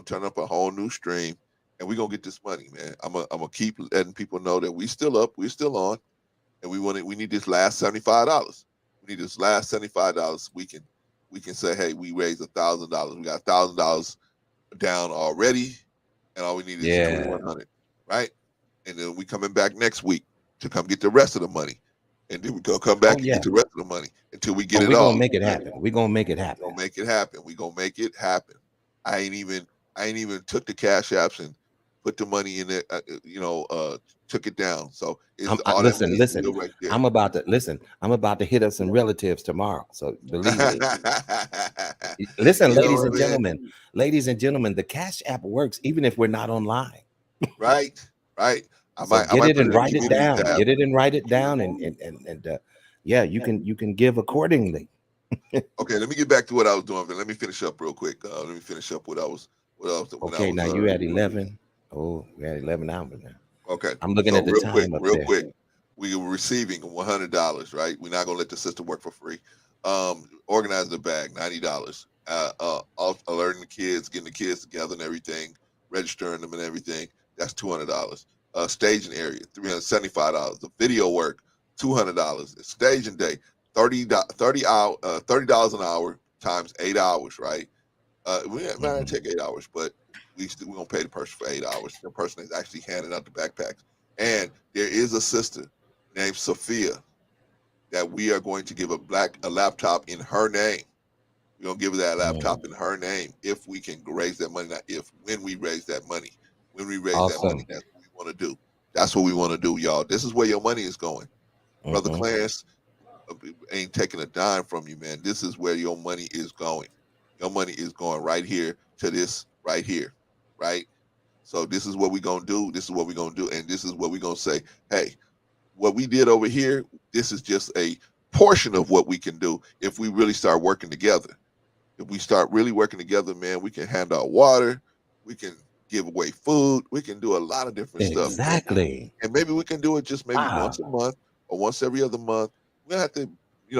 turn up a whole new stream and we're gonna get this money, man. I'm gonna keep letting people know that we still up, we're still on, and we need this last $75. We need this last $75. We can say, hey, we raised $1,000. We got $1,000 down already, and all we need is $2,100, right? And then we coming back next week to come get the rest of the money, and then we gonna come back and get the rest of the money until we get it all. We're gonna make it happen. We're gonna make it happen. We're gonna make it happen. We're gonna make it happen. I ain't even took the cash apps and put the money in it. Took it down. So it's listen. Right there. I'm about to hit up some relatives tomorrow. So believe me. Listen, ladies and gentlemen, the cash app works even if we're not online. Right. Get it and write it down, and yeah, you can give accordingly. Okay, let me get back to what I was doing. But let me finish up real quick. Let me finish up what I was. Okay, now you at 11. Oh, we're at 11 hours now. Okay, I'm looking at the time real quick. We were receiving $100, right? We're not gonna let the system work for free. Organize the bag, $90. Alerting the kids, getting the kids together and everything, registering them and everything. That's $200. Staging area, $375. The video work, $200. Staging day, $30 an hour times 8 hours, right? We might take 8 hours, but we're gonna pay the person for 8 hours. The person is actually handing out the backpacks. And there is a sister named Sophia that we are going to give a laptop in her name. We're gonna give her that laptop in her name if we can raise that money. Not if, when we raise that money. When we raise that money, that's what we want to do. That's what we want to do, y'all. This is where your money is going. Brother Clarence ain't taking a dime from you, man. This is where your money is going. Your money is going right here to this right here, right? So this is what we're going to do. This is what we're going to do. And this is what we're going to say, hey, what we did over here, this is just a portion of what we can do if we really start working together. If we start really working together, man, we can hand out water. We can give away food. We can do a lot of different stuff. Exactly. And maybe we can do it just maybe once a month or once every other month. We don't have to,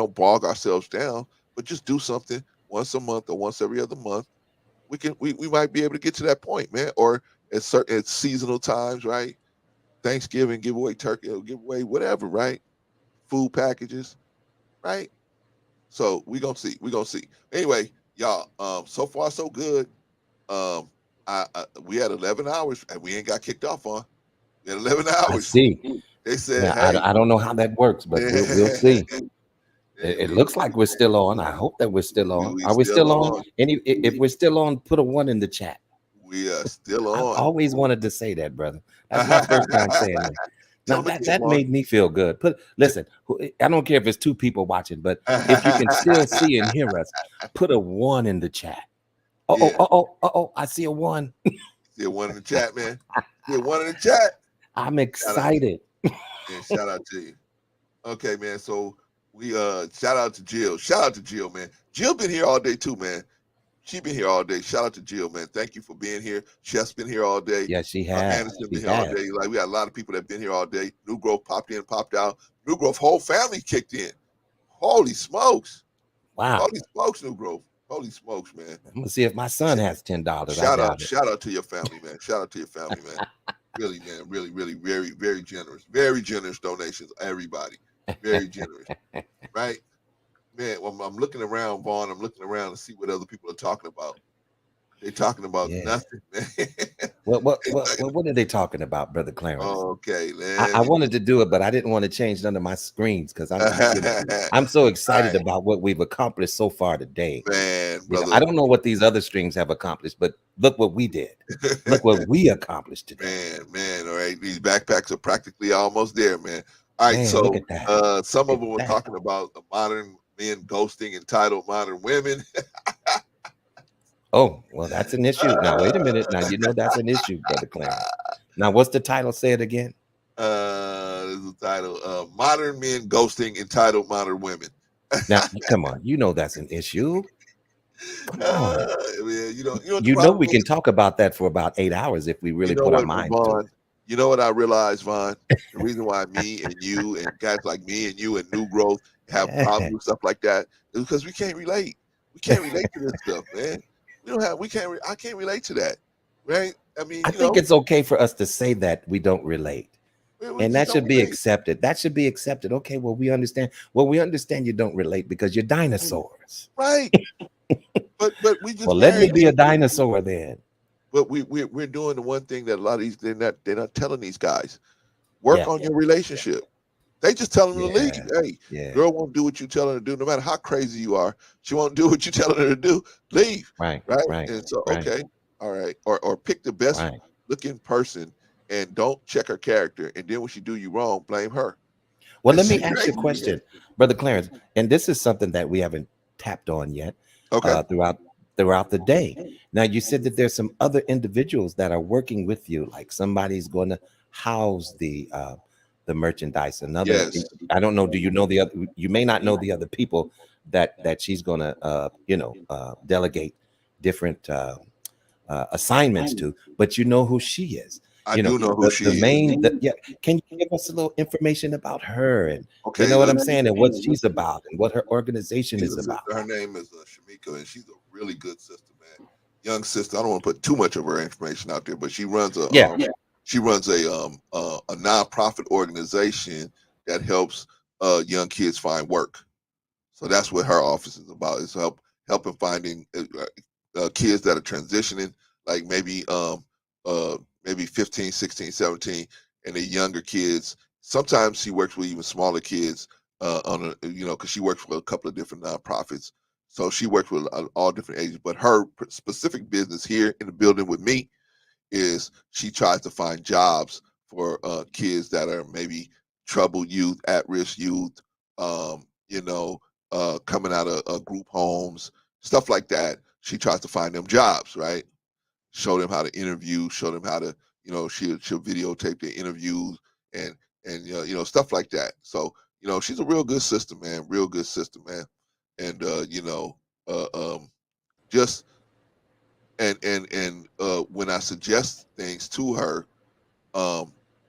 bog ourselves down, but just do something once a month or once every other month. We might be able to get to that point, man. Or at seasonal times, right? Thanksgiving, give away turkey, give away whatever, right? Food packages, right? So we're gonna see. Anyway, y'all, so far so good. We had 11 hours and we ain't got kicked off on. We had 11 I hours. see. They said, Yeah, hey. I don't know how that works, but we'll see. It we looks like we're still on. I hope that we're still on. Are we still on? If we're still on, put a 1 in the chat. We are still I've on. always wanted to say that, brother. That's my first time saying that. Now that made me feel good. Listen, I don't care if it's 2 people watching, but if you can still see and hear us, put a 1 in the chat. I see a 1. See a 1 in the chat, man. See a 1 in the chat. I'm excited. Shout out to you. Okay, man. So we shout out to Jill. Shout out to Jill, man. Jill been here all day too, man. She been here all day. Shout out to Jill, man. Thank you for being here. Chef's been here all day. Yeah, she has. Anderson been here all day. Like we got a lot of people that been here all day. New Growth popped in, popped out. New Growth whole family kicked in. Holy smokes! Wow. Holy smokes, New Growth. Holy smokes, man. I'm gonna see if my son has $10. Shout out to your family, man. Shout out to your family, man. Really, man. Really, really, very, very generous. Very generous donations, everybody. Very generous. Right? Man, well, I'm looking around, Vaughn. I'm looking around to see what other people are talking about. They're talking about nothing, man. What are they talking about, Brother Clarence? Okay, I wanted to do it, but I didn't want to change none of my screens because I'm so excited about what we've accomplished so far today. Man, brother. I don't know what these other streams have accomplished, but look what we did. Look what we accomplished today. Man. All right, these backpacks are practically almost there, man. All right, Man, so look at that. some of them were talking about the modern men ghosting entitled modern women. Oh, well, that's an issue. Now, wait a minute. Now, you know that's an issue, Brother Clarence. Now, what's the title? Say it again. This is the title. Modern men ghosting entitled modern women. Now, come on. You know that's an issue. Come on. You know we can talk about that for about 8 hours if we really put our minds to it. You know what I realized, Vaughn? The reason why me and you and guys like me and you and New Growth have problems with stuff like that is because we can't relate. We can't relate to this stuff, man. I can't relate to that, right? I mean, I think it's okay for us to say that we don't relate. And that should be accepted. That should be accepted. Okay, well, we understand. Well, we understand you don't relate because you're dinosaurs. Right. but we just let me be a dinosaur then. But we're doing the one thing that a lot of these they're not telling these guys. Work on your relationship. They just tell them to leave. Hey, girl won't do what you tell her to do. No matter how crazy you are, she won't do what you tell her to do. Leave. Right. And so, okay, all right. Or pick the best looking person and don't check her character. And then when she do you wrong, blame her. Well, let me ask you a question, Brother Clarence. And this is something that we haven't tapped on yet. Throughout the day. Now, you said that there's some other individuals that are working with you, like somebody's going to house the merchandise. Another, I don't know. Do you know the other? You may not know the other people that she's going to, delegate different assignments to, but you know who she is. I do know who she is. Can you give us a little information about her and you know what I'm saying and what she's about and what her organization is about? Her name is Shamika, and she's a really good sister, man. Young sister. I don't want to put too much of her information out there, but she runs a nonprofit organization that helps young kids find work. So that's what her office is about. Is helping finding kids that are transitioning, like maybe 15, 16, 17, and the younger kids. Sometimes she works with even smaller kids because she works with a couple of different nonprofits. So she works with all different ages. But her specific business here in the building with me is she tries to find jobs for kids that are maybe troubled youth, at-risk youth, coming out of group homes, stuff like that. She tries to find them jobs, right? Show them how to interview, show them how to, she'll videotape their interviews and stuff like that. So, she's a real good sister, man. Real good sister, man. And just when I suggest things to her,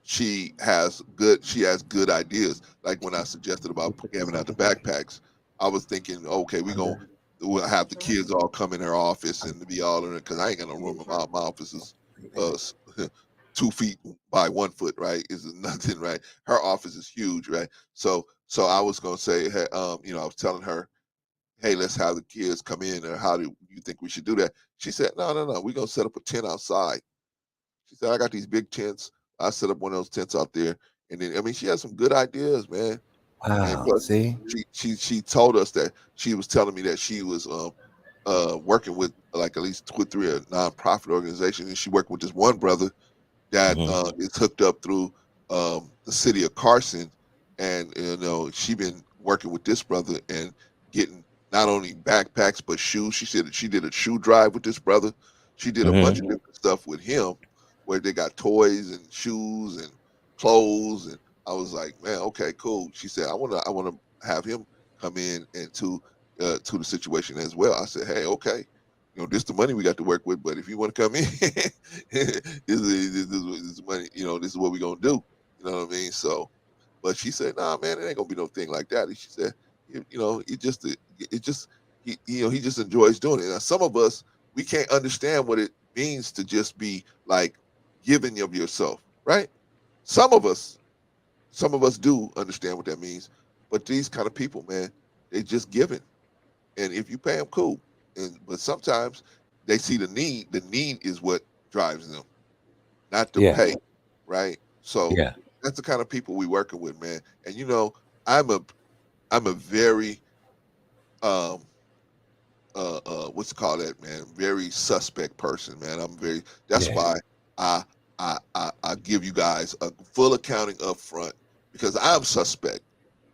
she has good ideas. Like when I suggested about giving out the backpacks, I was thinking, okay, we'll have the kids all come in her office and be all in it because I ain't got no room in my office is 2 feet by 1 foot, right? Is nothing, right? Her office is huge, right? So I was gonna say, hey, I was telling her, hey, let's have the kids come in, or how do you think we should do that? She said, no, we're gonna set up a tent outside. She said, I got these big tents. I set up one of those tents out there. And then, I mean, she had some good ideas, man. And Wow. plus, See? she told us that she was telling me that she was working with like at least 2 or 3 nonprofit organizations, and she worked with this one brother that is hooked up through the city of Carson, and she been working with this brother and getting not only backpacks but shoes. She said that she did a shoe drive with this brother. She did a bunch of different stuff with him, where they got toys and shoes and clothes. And I was like, man, okay, cool. She said, I wanna have him come in and to the situation as well. I said, hey, okay, this the money we got to work with. But if you want to come in, this money. This is what we gonna do. You know what I mean? So, but she said, nah, man, it ain't gonna be no thing like that. And she said, he just enjoys doing it. Now, some of us, we can't understand what it means to just be like giving of yourself, right? Some of us do understand what that means, but these kind of people, man, they just giving. And if you pay them, cool. But sometimes they see the need. The need is what drives them, not the Yeah. pay, right? So Yeah. that's the kind of people we working with, man. And I'm a very what's it called that, man? Very suspect person, man. That's Yeah. why I give you guys a full accounting up front, because I'm suspect.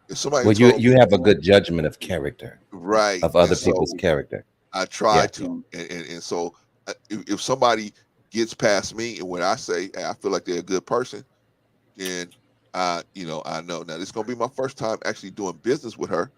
If somebody Well, you told you me, have a good judgment of character, right, of and other so people's character. I try Yeah. to, and so if somebody gets past me and when I say, hey, I feel like they're a good person, then I know. Now this is gonna be my first time actually doing business with her,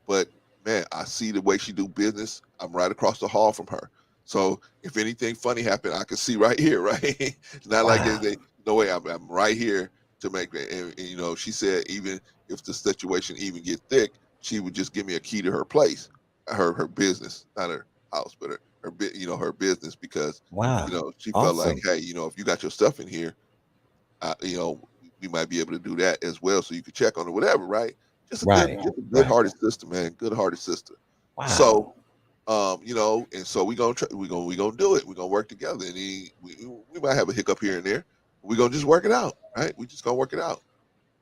but man, I see the way she do business. I'm right across the hall from her, so if anything funny happen, I can see right here, right? It's not like Wow. no way. I'm right here to make it. And she said even if the situation even get thick, she would just give me a key to her place, her business, not her house, but her business, because Wow. she felt like, Awesome. hey, if you got your stuff in here, we might be able to do that as well, so you could check on it, whatever, right? Right. Just a Right. good-hearted sister, man. Good-hearted sister. Wow. So, and so we gonna do it. We're gonna work together, and we might have a hiccup here and there. We're gonna just work it out, right? We just gonna work it out.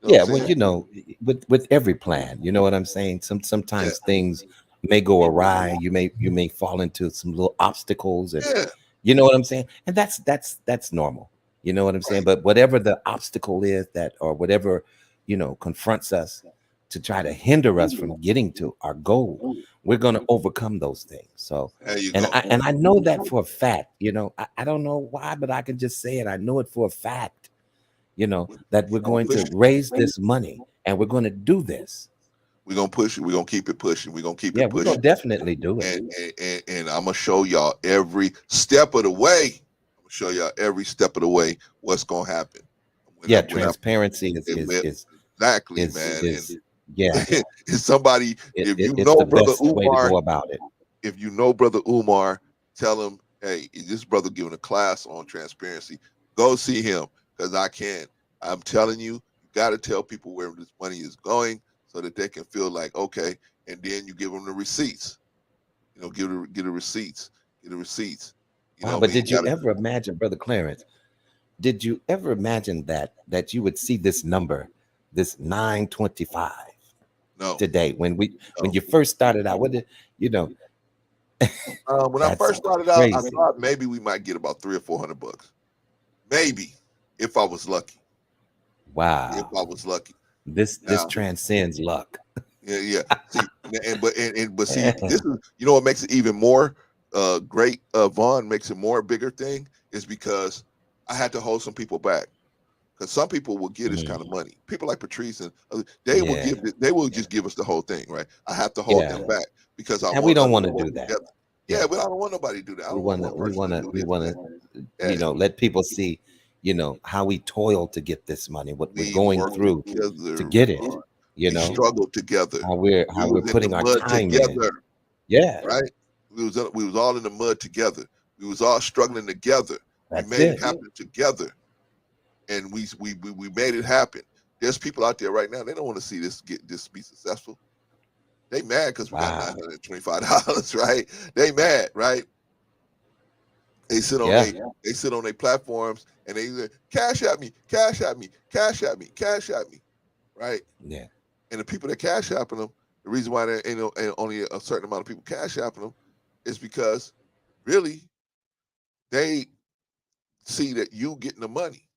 You know Yeah, what I'm well, saying? with every plan, you know what I'm saying? Yeah, Sometimes things may go awry. You may fall into some little obstacles, and yeah, you know what I'm saying? And that's normal. You know what I'm saying? right. But whatever the obstacle is that, or whatever, confronts us to try to hinder us from getting to our goal, we're gonna overcome those things. So, There you and go. I know that for a fact. I don't know why, but I can just say it. I know it for a fact, that we're We're gonna going push to it. raise this money and we're going to do this. We're gonna push it. We're gonna keep it pushing. We're gonna keep Yeah, it we're going pushing. to definitely do it. And I'm gonna show y'all every step of the way. I'm gonna show y'all every step of the way what's gonna happen Yeah, when I transparency is admit. is is Exactly, is man. And is yeah, if somebody, if you it's know the Brother best way to Umar, go about it. if you know Brother Umar, tell him, hey, is this brother giving a class on transparency? Go see him, because I can. I'm telling you, you got to tell people where this money is going so that they can feel like, okay, and then you give them the receipts. Get the receipts, get the receipts. You Wow, know what but I mean? did you ever imagine, Brother Clarence, did you ever imagine that you would see this number, this 925 No, today when no. you first started out? What did you know? When I That's first started out, I crazy. thought maybe we might get about $300 or $400, maybe, if I was lucky. If Wow. I was lucky. This Now, transcends luck. yeah, yeah. See, but see, this is what makes it even more great. Vaughn makes it more bigger thing is because I had to hold some people back, because some people will give this kind of Mhm. money. People like Patrice and Yeah. they will just give us the whole thing, right? I have to hold Yeah. them back because I And we want don't us want to to work do that. together. Yeah, Yeah. but I don't want nobody to do that. I We don't want want to one we person want to to do we this, want man. to Yeah, let people see, how we toil to get this money, what we're we going work through to together. get it, We struggled together. We how we're was in the putting our mud time in. together, Yeah, right? We was all in the mud together. We was all struggling together. We that's made it it. happen together, and we made it happen. There's people out there right now, they don't want to see this be successful. They mad because we got $925, right? They mad, right? They sit on they sit on their platforms and they either cash at me, cash at me, cash at me, cash at me, right? Yeah. And the people that cash apping them, the reason why there ain't only a certain amount of people cash apping them is because really they see that you getting the money.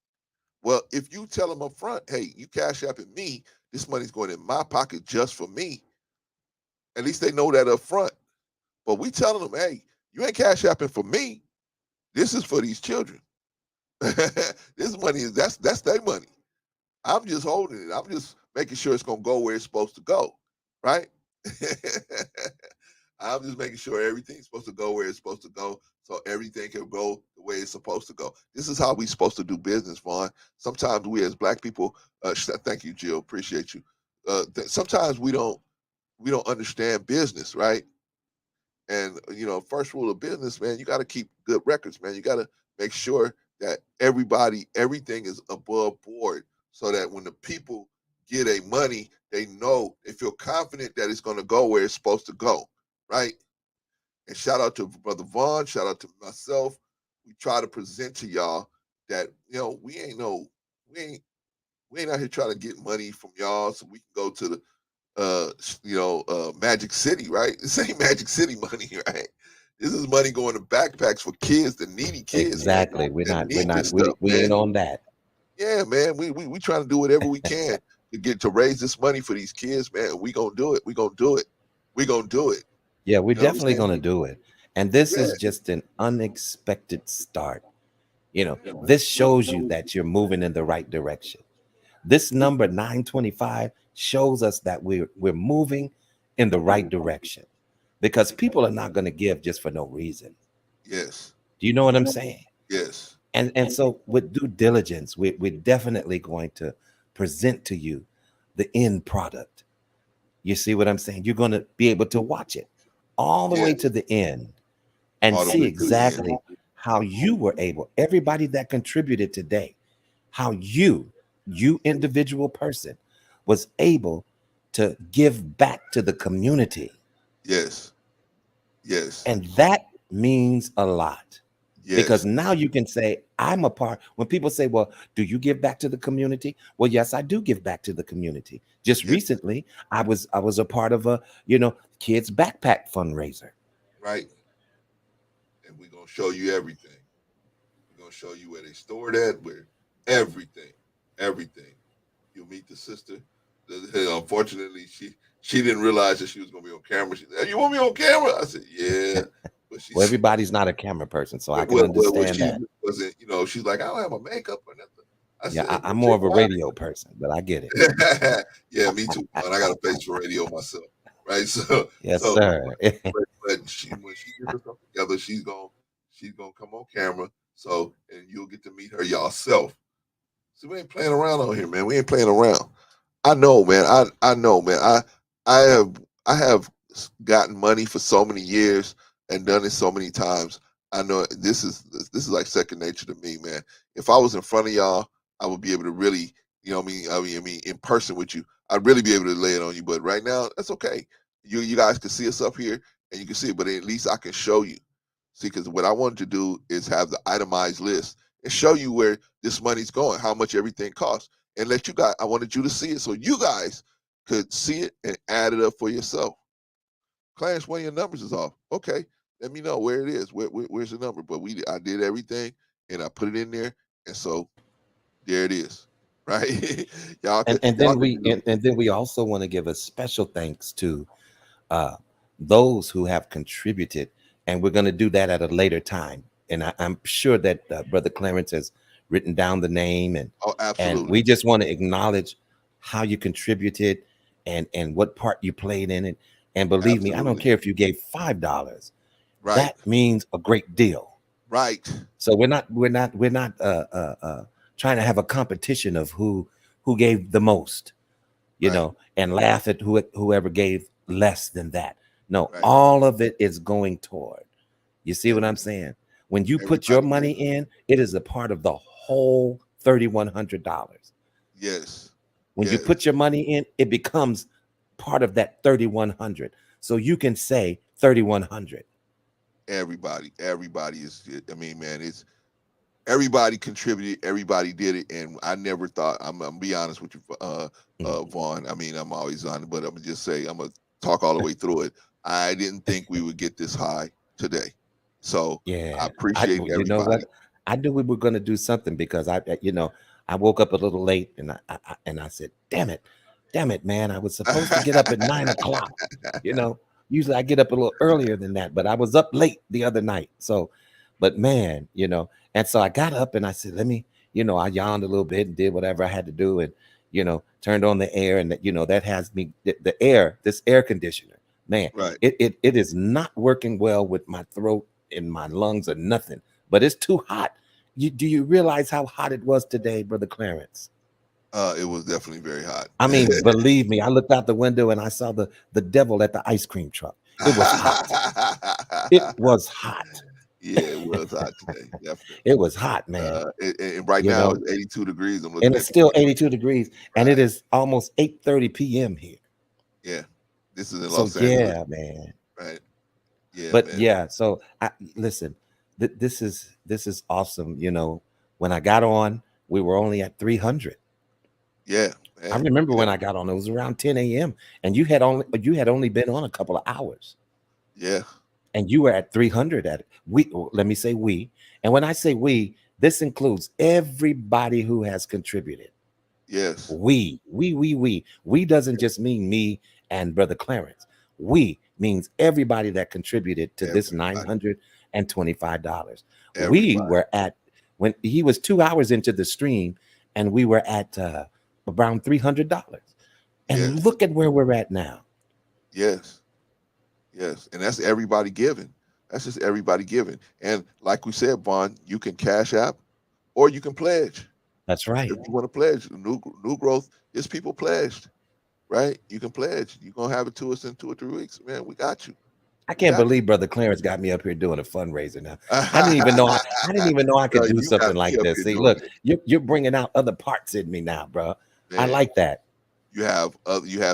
Well, if you tell them up front, hey, you cash apping me, this money's going in my pocket just for me. At least they know that up front. But we telling them, hey, you ain't cash apping for me. This is for these children. This money is that's their money. I'm just holding it. I'm just making sure it's gonna go where it's supposed to go, right? I'm just making sure everything's supposed to go where it's supposed to go, so everything can go the way it's supposed to go. This is how we supposed to do business, Vaughn. Sometimes we as Black people, thank you, Jill, appreciate you. Sometimes we don't understand business, right? And first rule of business, man, you got to keep good records, man. You got to make sure that everything is above board, so that when the people get a money, they know, they feel confident that it's going to go where it's supposed to go, right? And shout out to Brother Vaughn, shout out to myself. We try to present to y'all that we ain't out here trying to get money from y'all so we can go to the Magic City, right? This ain't Magic City money, right? This is money going to backpacks for kids, the needy kids. Exactly. Man, We ain't on that. Yeah, man. We trying to do whatever we can to raise this money for these kids, man. We gonna do it. We gonna do it. We gonna do it. Yeah, we're You know what I'm definitely saying? gonna do it. And this Yeah. is just an unexpected start. This shows you that you're moving in the right direction. This number 925 shows us that we're moving in the right direction, because people are not going to give just for no reason. Yes. Do you know what I'm saying? Yes. And so with due diligence, we're definitely going to present to you the end product. You see what I'm saying? You're going to be able to watch it all the way to the end and All the see way to the end. exactly how you were able, everybody that contributed today, how you individual person was able to give back to the community. Yes. Yes. And that means a lot. Because Yes. now you can say, I'm a part. When people say, well, do you give back to the community? Well, yes, I do give back to the community. Just recently, I was a part of a, kids backpack fundraiser. Right. And we're gonna show you everything. We're gonna show you where they stored at, where everything. You'll meet the sister. Unfortunately, she didn't realize that she was gonna be on camera. She said, "You want me on camera?" I said, "Yeah." But Well, everybody's not a camera person, so I can understand she that. wasn't, she's like, "I don't have my makeup or nothing." I Yeah, said, I'm more of a radio person, but I get it. Yeah, me too. Man. I got a face for radio myself, right? So, Yes, sir. but when she gets herself together, she's gonna come on camera. So, and you'll get to meet her yourself. So we ain't playing around on here, man. We ain't playing around. I know, man. I know, man. I have gotten money for so many years and done it so many times. I know this is like second nature to me, man. If I was in front of y'all, I would be able to really, in person with you, I'd really be able to lay it on you. But right now, that's okay. You guys can see us up here and you can see it, but at least I can show you. See, because what I wanted to do is have the itemized list and show you where this money's going, how much everything costs, and let you guys. I wanted you to see it so you guys could see it and add it up for yourself. Clarence, one of your numbers is off. Okay, let me know where it is. Where's the number? But I did everything and I put it in there, and so there it is. Right, y'all. And then we also want to give a special thanks to those who have contributed, and we're going to do that at a later time. And I'm sure that Brother Clarence has written down the name, and absolutely. And we just want to acknowledge how you contributed and what part you played in it. And believe me, I don't care if you gave $5. Right. That means a great deal. Right. So we're not trying to have a competition of who gave the most, and laugh at whoever gave less than that. No, all of it is going toward. You see what I'm saying? When you put your money in, it is a part of the whole $3,100. Yes. When you put your money in, it becomes part of that 3,100. So you can say 3,100. Everybody is. I mean, man, it's everybody contributed, everybody did it, and I never thought. I'm gonna be honest with you, Vaughn. I mean, I'm always on, but I'm gonna just say I'm gonna talk all the way through it. I didn't think we would get this high today, so I Yeah, appreciate you know what? everybody. I knew we were going to do something because I woke up a little late and I said, damn it, man, I was supposed to get up at 9 o'clock. You know, usually I get up a little earlier than that, but I was up late the other night. So, but man, and so I got up and I said, let me, I yawned a little bit and did whatever I had to do and, turned on the air and that has me this air conditioner, man, Right. it is not working well with my throat and my lungs or nothing, but it's too hot. Do you realize how hot it was today, Brother Clarence? It was definitely very hot. I mean, believe me, I looked out the window and I saw the devil at the ice cream truck. It was hot. It was hot. Yeah, it was hot today, definitely. It was hot, man. And right now it's 82 degrees. I'm looking and at it's still 82 degrees, and it is almost 8:30 p.m. here. Yeah, this is in So Los Angeles. yeah, man. Right. Yeah, But man. yeah, so listen, this is awesome. When I got on, we were only at 300. Yeah, I remember when I got on, it was around 10 a.m. and you had only been on a couple of hours. Yeah. And you were at 300 at it. Let me say we. And when I say we, this includes everybody who has contributed. Yes. We doesn't just mean me and Brother Clarence. We means everybody that contributed to this $925. We were at, when he was 2 hours into the stream, and we were at around $300. And look at where we're at now. Yes. Yes. And that's everybody giving. That's just everybody giving. And like we said, Vaughn, you can cash app or you can pledge. That's right. If you want to pledge, new growth is people pledged, right? You can pledge. You're gonna have it to us in 2 or 3 weeks. Man, we got you. I can't believe Brother Clarence got me up here doing a fundraiser now. I didn't even know I could do something like this. See, look, you're bringing out other parts in me now, bro. Man, I like that. You have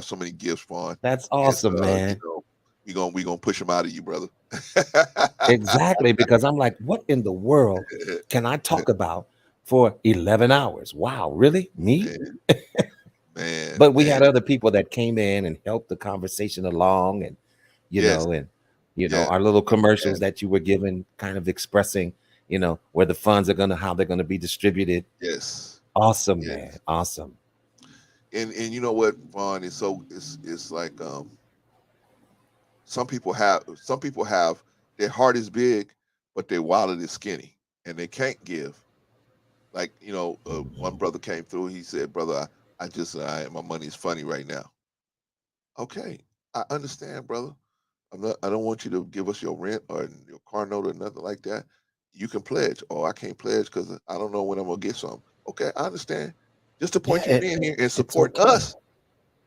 so many gifts, Vaughn. That's awesome, man. We gonna push them out of you, brother. Exactly, because I'm like, what in the world can I talk about for 11 hours? Wow, really? Me? Man. But we had other people that came in and helped the conversation along, and our little commercials that you were given, kind of expressing, where the funds are how they're gonna be distributed. Yes. Awesome, man. Awesome. And you know what, Vaughn, it's like some people have their heart is big, but their wallet is skinny, and they can't give. Like, one brother came through. He said, "Brother, my money is funny right now." Okay, I understand, brother. I don't want you to give us your rent or your car note or nothing like that. You can pledge. Oh, I can't pledge because I don't know when I'm gonna get some. Okay, I understand. Just to point you in here and support us,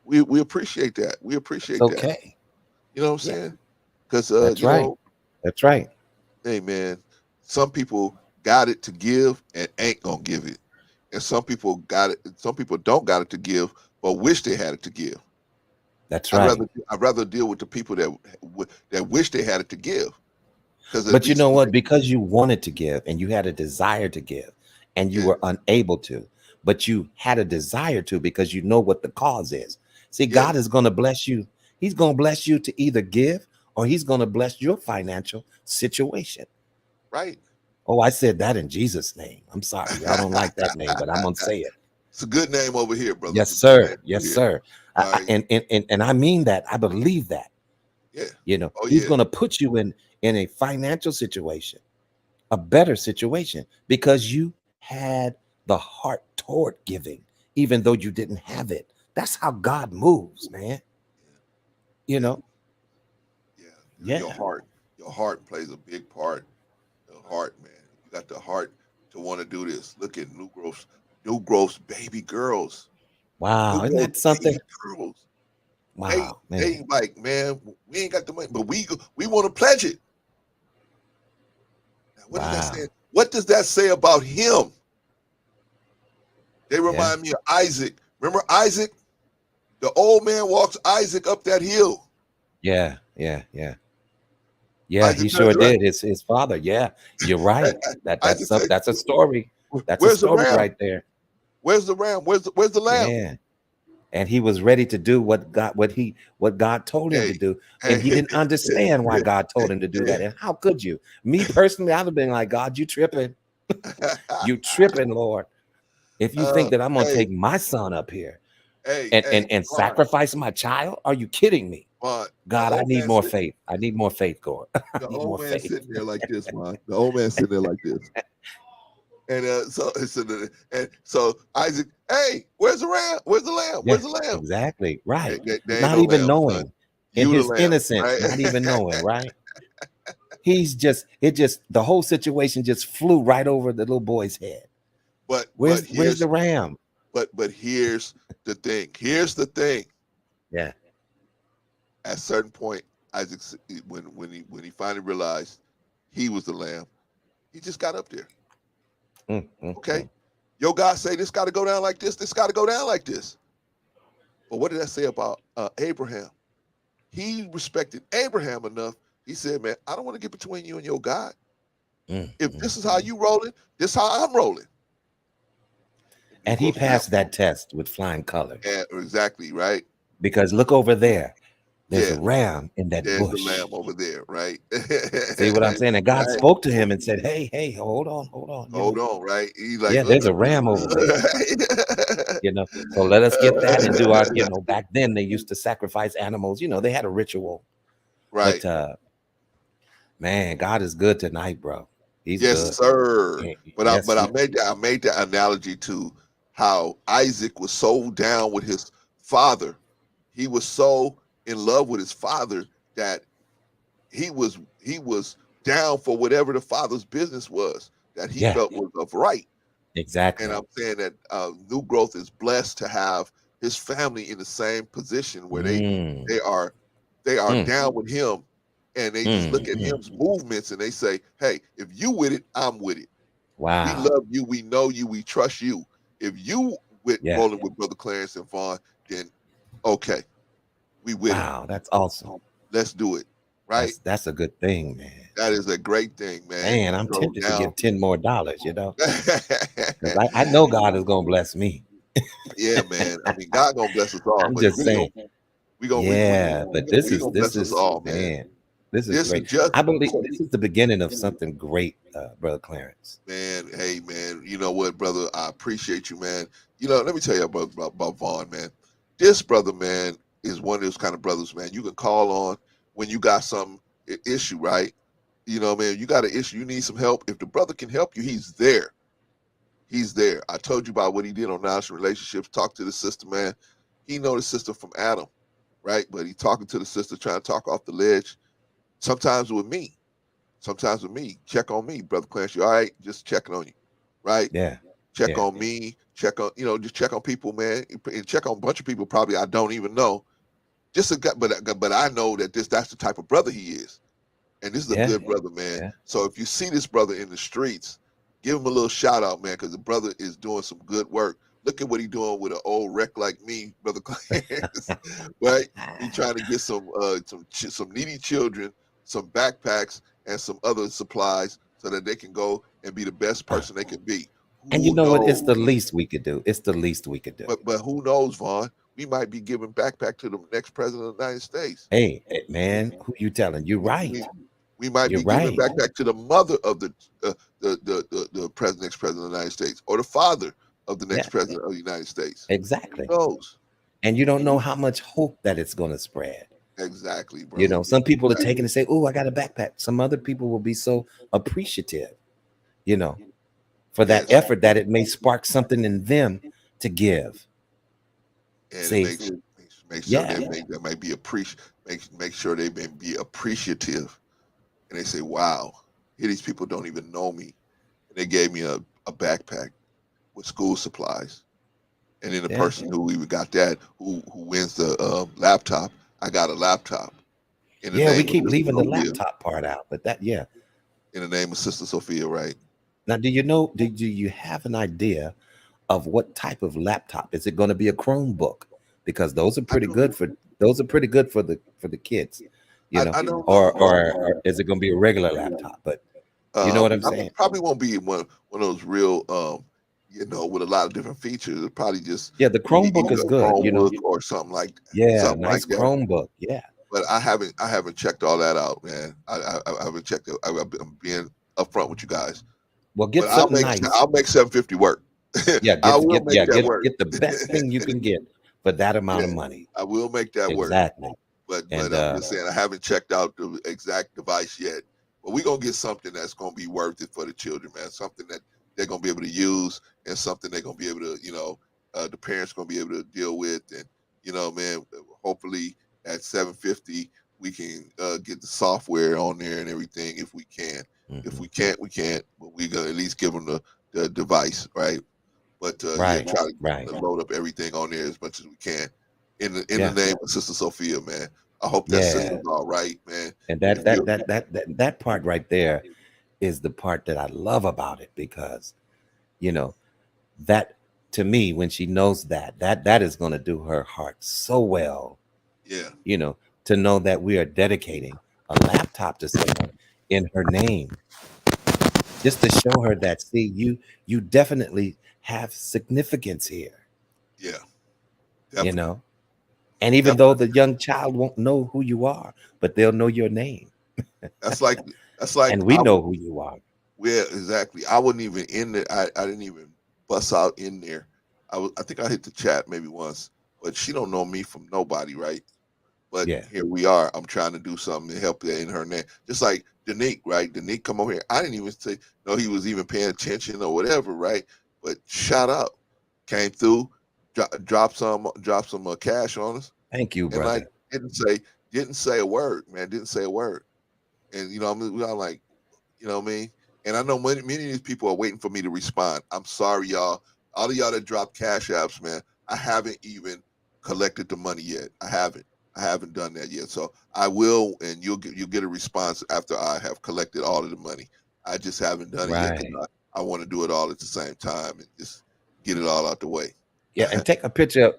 we appreciate that. We appreciate that. Okay. You know what I'm saying? Because that's right. That's right. Hey, man, some people got it to give and ain't gonna give it, and some people got it. Some people don't got it to give, but wish they had it to give. That's right. I'd rather deal with the people that wish they had it to give. But you know what? Because you wanted to give and you had a desire to give, and you were unable to, but you had a desire to because you know what the cause is. See, God is going to bless you. He's going to bless you to either give or he's going to bless your financial situation. Right. Oh, I said that in Jesus' name. I'm sorry. Y'all don't like that name, but I'm going to say it. It's a good name over here, brother. Yes, sir. Yes, sir. And I mean that. I believe that. Yeah. He's going to put you in a financial situation, a better situation, because you had the heart toward giving, even though you didn't have it. That's how God moves, man. Yeah. Yeah. Your heart plays a big part. The heart, man. You got the heart to want to do this. Look at new growth baby girls. Wow, isn't that something? Girls. Wow, they like, man, we ain't got the money, but we want to pledge it. Now, what does that say? What does that say about him? They remind me of Isaac. Remember Isaac? The old man walks Isaac up that hill. Yeah. Yeah, Isaac he turns sure around. did. His father. Yeah, you're right. Isaac says, That's a story. That's a "Where's the story ram? right there. Where's the ram? Where's the lamb?" Yeah. And he was ready to do what God told him to Hey, do. And hey, he didn't understand why God told him to do that. And how could you? Me personally, I'd have been like, God, you tripping. You tripping, Lord. If you think that I'm gonna hey, take my son up here hey, and Vaughn, sacrifice my child, are you kidding me? Vaughn, the God, I old need man more sit, faith. I need more faith, God. I the need more old man faith. sitting there like this, man. The old man sitting there like this. And so Isaac, hey, where's the ram? Where's the lamb? Yeah, Where's the lamb? exactly. Right. There ain't Not no even lamb, son. knowing. In You the his lamb, innocence, right? not even knowing, right? The whole situation just flew right over the little boy's head. but Where's the ram? but here's the thing. Here's the thing. Yeah. At a certain point, Isaac, when he finally realized he was the lamb, he just got up there. Okay, your God say this got to go down like this. This got to go down like this. But what did that say about Abraham? He respected Abraham enough. He said, "Man, I don't want to get between you and your God. If this is how you rolling, this is how I'm rolling." And he passed that test with flying colors. Yeah, exactly, right? Because look over there. There's Yeah, a ram in that there's the bush. lamb over there, right? See what I'm saying? And God Right. spoke to him and said, hey, hold on. Hold on, right? He's like, Yeah, there's a ram over there. So let us get that and do our, back then they used to sacrifice animals. They had a ritual. right. But man, God is good tonight, bro. He's Yes, good. sir. But Yes, I made that analogy to how Isaac was so down with his father. He was so in love with his father that he was down for whatever the father's business was that he Yeah, felt was of right. And exactly. I'm saying that New Growth is blessed to have his family in the same position where Mm, they are they are mm, down with him, and they just look at mm. him's movements and they say, "Hey, if you with it, I'm with it. We Wow. love you, we know you, we trust you. If you with Yeah. rolling with Brother Clarence and Vaughn, then okay, we with it. Wow. That's awesome. Let's do it." Right? That's a good thing, man. That is a great thing, man. Man, I'm So tempted to now, give 10 more dollars, because I know God is gonna bless me. yeah, man. I mean, God gonna bless us all, I'm but just saying. we gonna Yeah, but this we gonna bless us is all, man. man, this is This is great. just I believe this is the beginning of something great, Brother Clarence. man. Hey, man. You know what, brother? I appreciate you, man. Let me tell you about Vaughn, man. This brother, man, is one of those kind of brothers, man. You can call on when you got some issue, right? Man, you got an issue, you need some help. If the brother can help you, he's there. He's there. I told you about what he did on National Relationships. Talk to the sister, man. He know the sister from Adam, right? But he talking to the sister, trying to talk off the ledge. Sometimes with me. Sometimes with me. Check on me, Brother Clarence. You all right? Just checking on you, right? Yeah, Check yeah, on me. Check on, just check on people, man. And check on a bunch of people probably I don't even know. But I know that that's the type of brother he is. And this is a yeah, good brother, man. yeah, So if you see this brother in the streets, give him a little shout out, man, because the brother is doing some good work. Look at what he's doing with an old wreck like me, Brother Clarence, right? He trying to get some needy children, some backpacks, and some other supplies so that they can go and be the best person they can be. And you Who know what? It's knows? the least we could do. It's the least we could do. But who knows, Vaughn? We might be giving backpack to the next president of the United States. Hey, man, who you telling? You're right. We might You're be giving right. backpack to the mother of the next president of the United States, or the father of the next Yeah, president of the United States. exactly. Who knows? And you don't know how much hope that it's going to spread. Exactly, brother. Some people are taking and say, "Oh, I got a backpack." Some other people will be so appreciative, for that Yes, effort that it may spark something in them to give. and it See, makes sure yeah, they might be make sure they may be appreciative, and they say, "Wow, here these people don't even know me, and they gave me a backpack with school supplies." And then the yeah, person who even got that, who wins the laptop, I got a laptop in the yeah. We name of keep Sister leaving the Sophia. laptop part out, but that, yeah. In the name of Sister Sophia, right? Now, do you know? Do you have an idea of what type of laptop? Is it going to be a Chromebook? because those are pretty good for the kids, you know. I don't Or know. is it going to be a regular laptop? But you know what I'm saying? Probably won't be one of those real, with a lot of different features. It's probably just Yeah, the Chromebook is a good, you know. Chromebook or something like Yeah, nice that. Chromebook. Yeah. But I haven't checked all that out, man. I haven't checked it. I'm being upfront with you guys. Well, get But I'll something nice. 750 work. Yeah, I will make that work. get the best thing you can get for that amount of money. I will make that work. Exactly. But And I'm just saying I haven't checked out the exact device yet. But we're gonna get something that's gonna be worth it for the children, man. Something that they're gonna be able to use, and something they're gonna be able to, the parents gonna be able to deal with, and man, hopefully at 750 we can get the software on there and everything if we can. If we can't, we can't. But we gonna at least give them the device, right? But try to load up everything on there as much as we can. In the name of Sister Sophia, man. I hope that sister's all right, man. And that part right there is the part that I love about it, because that, to me, when she knows that is going to do her heart so well. Yeah. To know that we are dedicating a laptop to someone in her name, just to show her that, see, you definitely have significance here. Yeah. Definitely. And even though the young child won't know who you are, but they'll know your name. That's like and we know who you are. Yeah, exactly. I wasn't even in there. I didn't even bust out in there. I think I hit the chat maybe once, but she don't know me from nobody, right? But here we are. I'm trying to do something to help her in her name. Just like Danique, right? Danique come over here. I didn't even know he was even paying attention or whatever, right? But shout out, came through, dropped some cash on us. Thank you, and brother. like didn't say a word, man. Didn't say a word. And I'm like, you know what I mean? And I know many of these people are waiting for me to respond. I'm sorry, y'all. All of y'all that dropped cash apps, man, I haven't even collected the money yet. I haven't done that yet. So I will, and you'll get a response after I have collected all of the money. I just haven't done it yet because I want to do it all at the same time and just get it all out the way. Yeah, and take a picture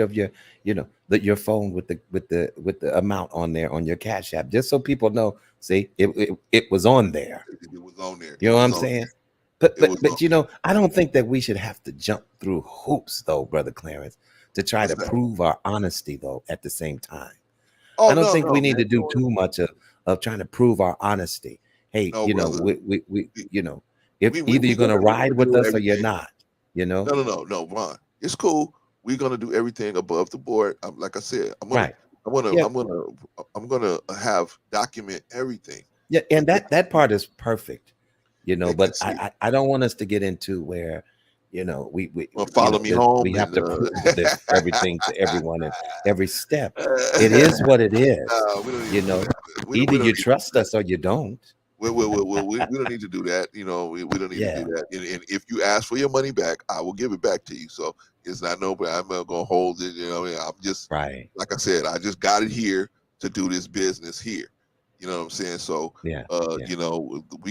of your, your phone with the amount on there on your Cash App, just so people know. See, it was on there. It was on there. You know what I'm saying? But I don't think that we should have to jump through hoops, though, Brother Clarence, to try to prove our honesty, though, at the same time. I don't think we need to do too much of trying to prove our honesty. Hey, we if either you're gonna ride with us or you're not. No, Ron. It's cool. We're gonna do everything above the board. Like I said, I'm gonna have document everything. Yeah, and that part is perfect, But I don't want us to get into where, we follow me home. We have to prove this everything to everyone and every step. It is what it is. Either you trust us or you don't. We don't need to do that. We don't need to do that. And if you ask for your money back, I will give it back to you. So it's not I'm not gonna hold it. I'm just like I said, I just got it here to do this business here. You know what I'm saying? So we're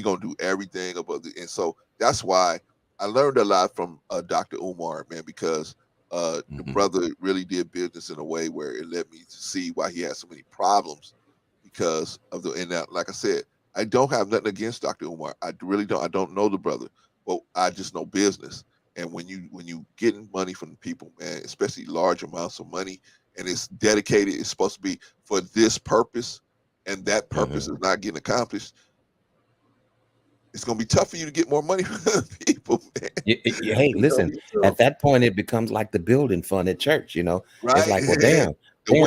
gonna do everything above and so that's why I learned a lot from Dr. Umar, man, because the brother really did business in a way where it led me to see why he had so many problems because of like I said, I don't have nothing against Dr. Umar. I really don't. I don't know the brother, but I just know business. And when you getting money from people, man, especially large amounts of money, and it's dedicated, it's supposed to be for this purpose, and that purpose is not getting accomplished, it's gonna be tough for you to get more money from people, man. Hey, listen, at that point it becomes like the building fund at church, Right? It's like, well, damn,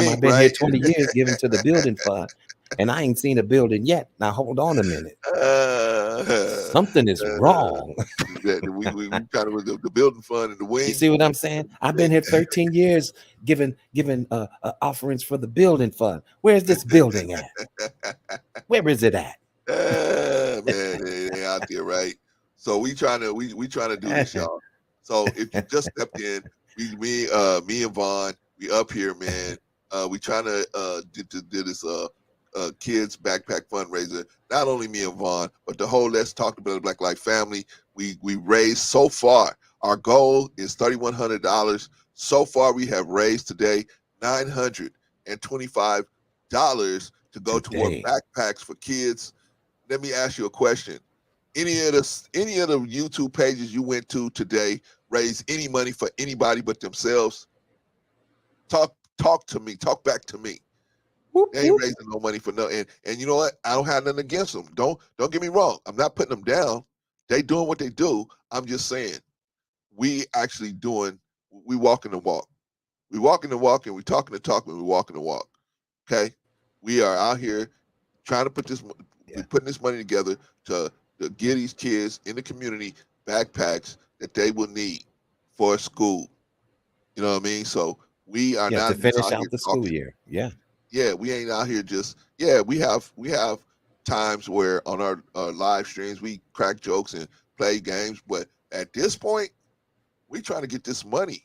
I've been here 20 years giving to the building fund, and I ain't seen a building yet. Now hold on a minute. Something is wrong. we kind of with the building fund and the wing. You see what I'm saying? I've been here 13 years giving offerings for the building fund. Where's this building at? Where is it at? Man, they out there, right? So we trying to do this, y'all. So if you just stepped in, me and Vaughn, we up here, man. We trying to do this kids backpack fundraiser. Not only me and Vaughn, but the whole Let's Talk About Black Life family. We raised so far. Our goal is $3,100. So far, we have raised today $925 to go toward backpacks for kids. Let me ask you a question. Any of the YouTube pages you went to today raise any money for anybody but themselves? Talk to me. Talk back to me. They ain't raising no money for nothing. And you know what? I don't have nothing against them. Don't get me wrong. I'm not putting them down. They doing what they do. I'm just saying, we actually doing. We walking the walk. We walking the walk, and we talking the talk, and we walking the walk. Okay, we are out here trying to put this. We're putting this money together to give these kids in the community backpacks that they will need for school. You know what I mean? So we are not to just finish out here out the school talking. year. Yeah. Yeah, we ain't out here just. We have times where on our live streams we crack jokes and play games, but at this point, we trying to get this money.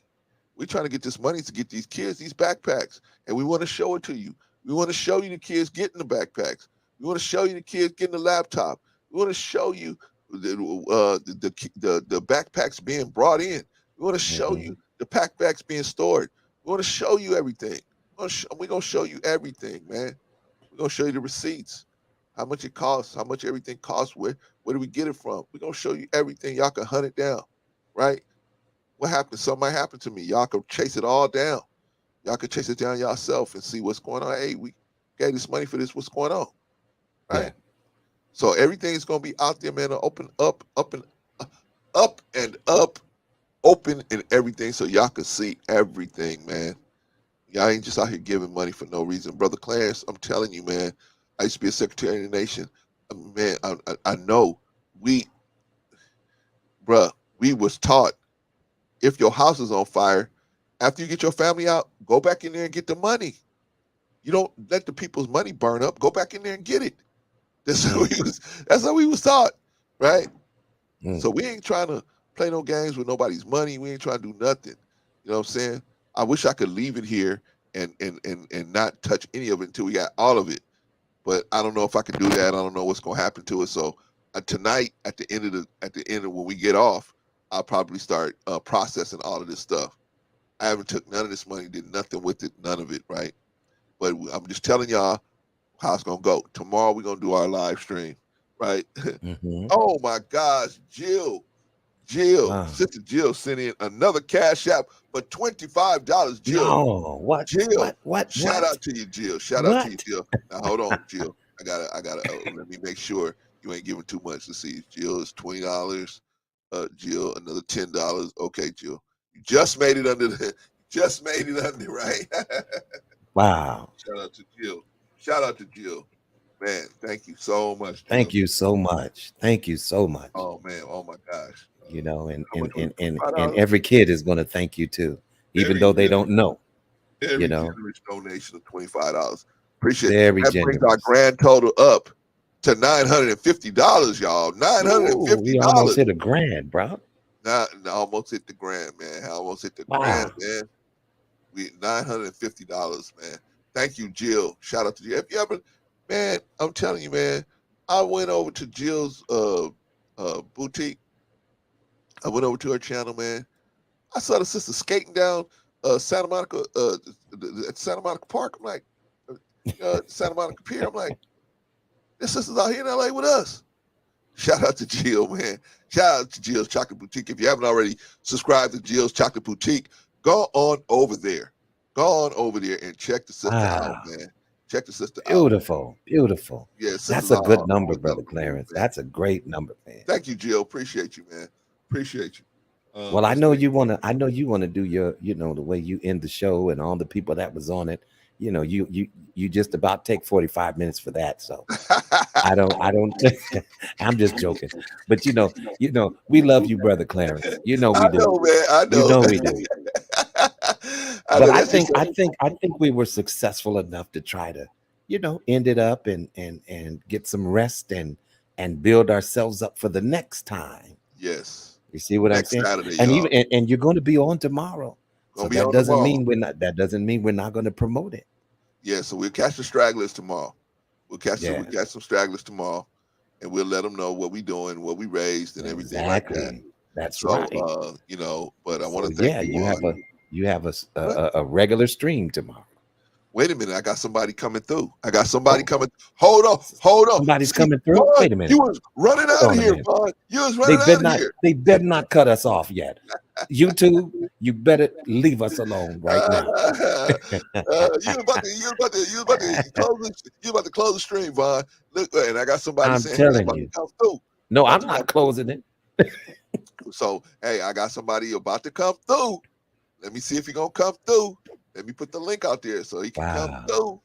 We're trying to get this money to get these kids these backpacks, and we want to show it to you. We want to show you the kids getting the backpacks. We want to show you the kids getting the laptop. We want to show you the backpacks being brought in. We want to show you the backpacks being stored. We want to show you everything. We're gonna show you everything, man. We're gonna show you the receipts, how much it costs, how much everything costs, where do we get it from? We're gonna show you everything. Y'all can hunt it down, right? What happened? Something might happen to me. Y'all can chase it all down. Y'all can chase it down yourself and see what's going on. Hey, we gave this money for this. What's going on? Right? Yeah. So everything's gonna be out there, man. Open up and up, open and everything, so y'all can see everything, man. Y'all ain't just out here giving money for no reason, brother Clarence. I'm telling you, man. I used to be a Secretary of the Nation. Man, I know we was taught, if your house is on fire, after you get your family out, go back in there and get the money. You don't let the people's money burn up. Go back in there and get it. That's how we was taught, right? So we ain't trying to play no games with nobody's money. We ain't trying to do nothing. You know what I'm saying? I wish I could leave it here and not touch any of it until we got all of it. But I don't know if I can do that. I don't know what's gonna happen to it. So tonight, at the end of when we get off, I'll probably start processing all of this stuff. I haven't took none of this money, did nothing with it, none of it, right? But I'm just telling y'all how it's gonna go. Tomorrow we're gonna do our live stream, right? Oh my gosh, Jill, Sister Jill sent in another cash app for $25. Jill, No, what? Jill, What? shout out to you, Jill. Shout out to you, Jill. Now hold on, Jill. I gotta. Let me make sure you ain't giving too much. To see, Jill is $20. Jill, another $10. Okay, Jill, you just made it under right. Wow. Shout out to Jill. Shout out to Jill. Man, thank you so much, Jill. Thank you so much. Thank you so much. Oh man, oh my gosh. You know, and every kid is going to thank you too, even though they don't know. Every generous donation of $25. Appreciate it. Very That generous. brings our grand total up to $950, y'all. $950. We almost hit $1,000, bro. Almost hit the grand, man. Almost hit the grand, man. We $950, man. Thank you, Jill. Shout out to you. If you ever, man, I'm telling you, man. I went over to Jill's boutique. I went over to her channel, man. I saw the sister skating down Santa Monica at Santa Monica Park. I'm like, Santa Monica Pier. I'm like, this sister's out here in LA with us. Shout out to Jill, man. Shout out to Jill's Chocolate Boutique. If you haven't already subscribed to Jill's Chocolate Boutique, go on over there. Go on over there and check the sister out, man. Check the sister out. Beautiful. Yeah, that's a good number, brother Clarence. That's a great number, man. Thank you, Jill. Appreciate you, man. Appreciate you. Well, I know you wanna do your, the way you end the show and all the people that was on it. You just about take 45 minutes for that. So I don't I'm just joking. But we love you, brother Clarence. We do. I know, man. I know. We do. But I think we were successful enough to try to, end it up and get some rest and build ourselves up for the next time. Yes. You see what I'm saying? Saturday, and even and you're going to be on tomorrow. So that doesn't mean we're not going to promote it. Yeah, so we'll catch the stragglers tomorrow. We'll catch some stragglers tomorrow, and we'll let them know what we doing, what we raised, and everything like that. That's right. But I want to thank you. You have a regular stream tomorrow. Wait a minute, I got somebody coming through. I got somebody coming. Hold on. Somebody's See, coming through. Vaughn, Wait a minute. you was running Hold out on of a here, minute. Vaughn. You was running out of here. They better not cut us off yet. YouTube, you better leave us alone right now. You about to close the stream, Vaughn. Look, and I got somebody I'm saying, telling about you. to come through. No, I'm not closing it. So, hey, I got somebody about to come through. Let me see if he's gonna come through. Let me put the link out there so he can come through.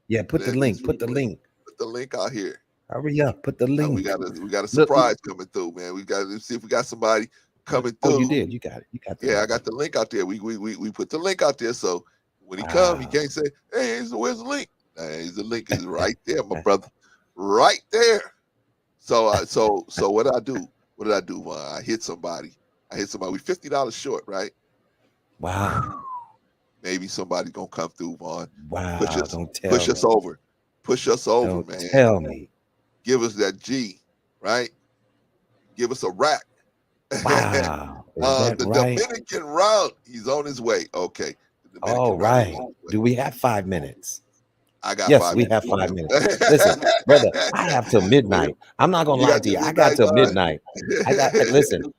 Yeah, put the link. Put the link. Put the link out here. Hurry up. Put the link. We got a surprise coming through, man. We got to see if we got somebody coming through. Oh, you did. You got it. You got the link. link. I got the link out there. We put the link out there. So when he come, he can't say, "Hey, where's the link?" Nah, the link is right there, my brother. Right there. So what did I do? What did I do? I hit somebody. We $50 short, right? Wow. Maybe somebody's gonna come through, Vaughn. Wow. Push us me. over. Push us over, Don't man. Tell me. Give us that G, right? Give us a rack. Wow. The right? Dominican route. He's on his way. Okay. All right. Do we have 5 minutes? I got yes, 5 we minutes. have 5 minutes. Listen, brother, I have till midnight. I'm not gonna lie to you. I got till midnight. Listen,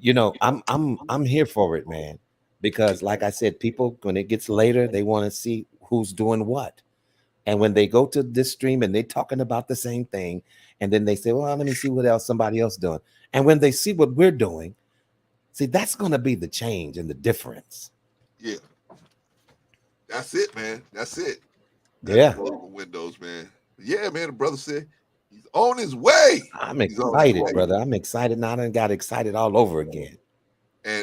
you know, I'm here for it, man. Because like I said, people, when it gets later, they want to see who's doing what. And when they go to this stream and they're talking about the same thing, and then they say, well, let me see what else somebody else doing. And when they see what we're doing, see, that's going to be the change and the difference. Yeah. That's it, man. That's it. That's Windows, man. Yeah, man. The brother said he's on his way. I'm excited, brother. I'm excited now. I done got excited all over again.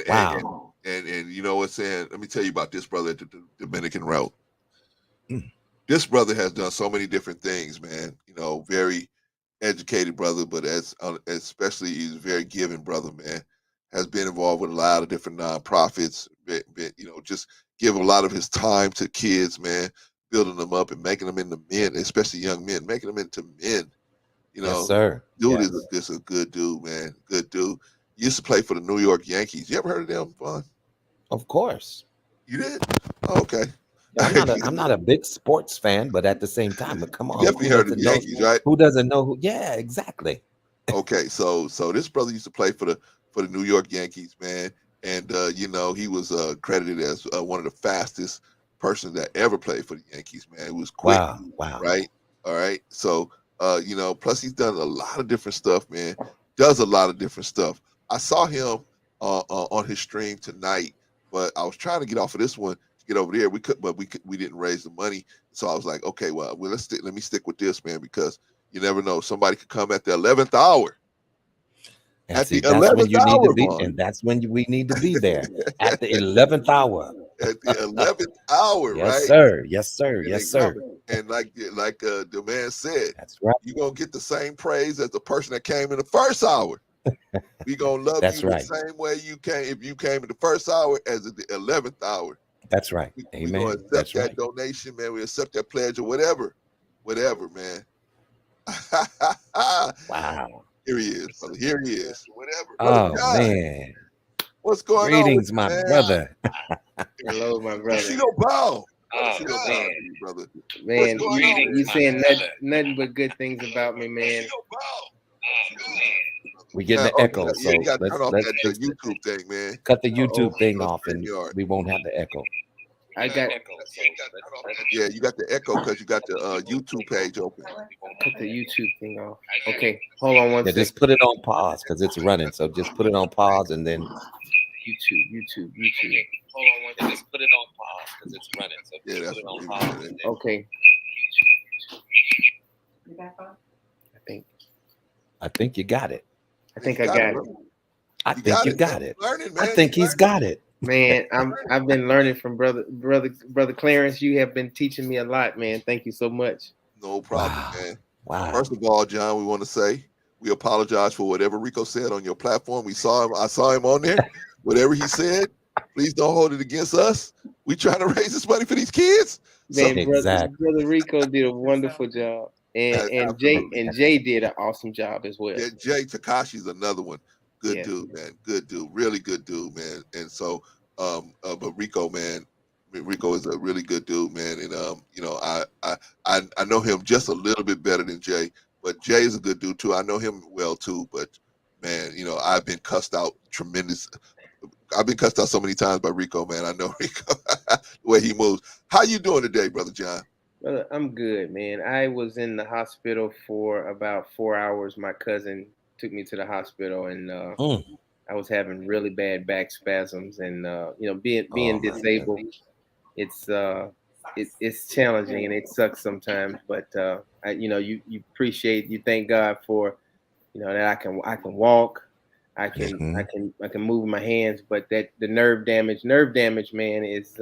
Wow. And you know what, saying? Let me tell you about this brother at the Dominican route. This brother has done so many different things, man. You know, very educated brother, but especially he's a very giving brother, man. Has been involved with a lot of different nonprofits. You know, just give a lot of his time to kids, man, building them up and making them into men, especially young men, making them into men. You know, yes, sir. Dude is a good dude, man. Good dude. Used to play for the New York Yankees. You ever heard of them, Vaughn? Of course. You did? Oh, okay. I'm not a big sports fan, but at the same time, but come on, you definitely heard of the Yankees, right? Who doesn't know who? Yeah, exactly. Okay, so this brother used to play for the New York Yankees, man, and you know, he was credited as one of the fastest persons that ever played for the Yankees, man. It was quick, wow, right? All right, so you know, plus he's done a lot of different stuff, man. Does a lot of different stuff. I saw him on his stream tonight, but I was trying to get off of this one to get over there. We didn't raise the money, so I was like, okay, well let me stick with this, man, because you never know, somebody could come at the 11th hour. And at the 11th hour, and that's when we need to be there at the 11th hour. At the 11th hour, yes, right? Sir. Yes, sir. And yes, sir. And like the man said, that's right. You're gonna get the same praise as the person that came in the first hour. We gonna love you the same way you came if you came in the first hour as at the 11th hour. That's right. Amen. We gonna accept that donation, man. We accept that pledge or whatever, man. Wow. Here he is, brother. Here he is. Whatever. Oh man. What's going Greetings, on? My brother. Hello, my brother. She go bow. Oh, man. Brother. Man, you saying nothing but good things about me, man. We getting the echo, so you got to turn off let's that YouTube thing, man. Cut the YouTube thing off, and we won't have the echo. I got yeah, you got the echo because you got the YouTube page open. Cut the YouTube thing off. Okay, hold on one second. Just put it on pause because it's running. So just put it on pause and then YouTube. Hold on one second. Just put it on pause because it's running. So just put it on pause. And then... Okay. I think you got it. I think I got it. I think you got it. I think he's got it. Man, I've been learning from brother Clarence. You have been teaching me a lot, man. Thank you so much. No problem, man. Wow. First of all, John, we want to say we apologize for whatever Rico said on your platform. I saw him on there. Whatever he said, please don't hold it against us. We trying to raise this money for these kids. Man, brother Rico did a wonderful job. And Jay did an awesome job as well. Yeah, Jay Takashi's another one. Good dude, man. Good dude. Really good dude, man. And so But Rico, man, Rico is a really good dude, man. And I know him just a little bit better than Jay, but Jay is a good dude too. I know him well too, but man, I've been cussed out tremendous. I've been cussed out so many times by Rico, man. I know Rico the way he moves. How you doing today, brother John? Well, I'm good, man. I was in the hospital for about 4 hours. My cousin took me to the hospital, and I was having really bad back spasms. And being disabled, it's it's challenging and it sucks sometimes. But you appreciate, you thank God for that I can walk, I can move my hands. But that the nerve damage, man, is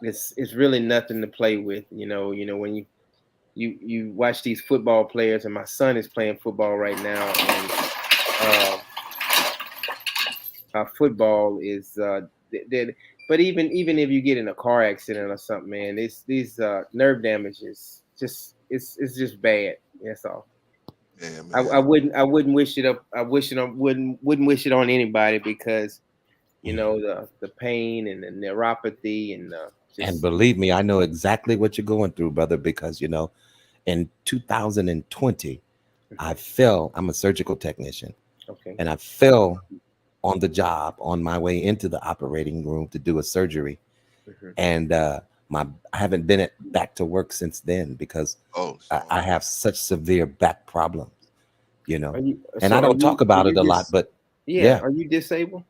it's really nothing to play with. When you watch these football players, and my son is playing football right now, and football is but even if you get in a car accident or something, man, these nerve damage is just it's just bad. That's all. Yeah, I wouldn't wish it up. I wouldn't wish it on anybody, because the pain and the neuropathy and and believe me, I know exactly what you're going through, brother, because in 2020, I fell. I'm a surgical technician. Okay. And I fell on the job on my way into the operating room to do a surgery. And I haven't been back to work since then, because I have such severe back problems, and I don't talk about it a lot, but yeah. Are you disabled?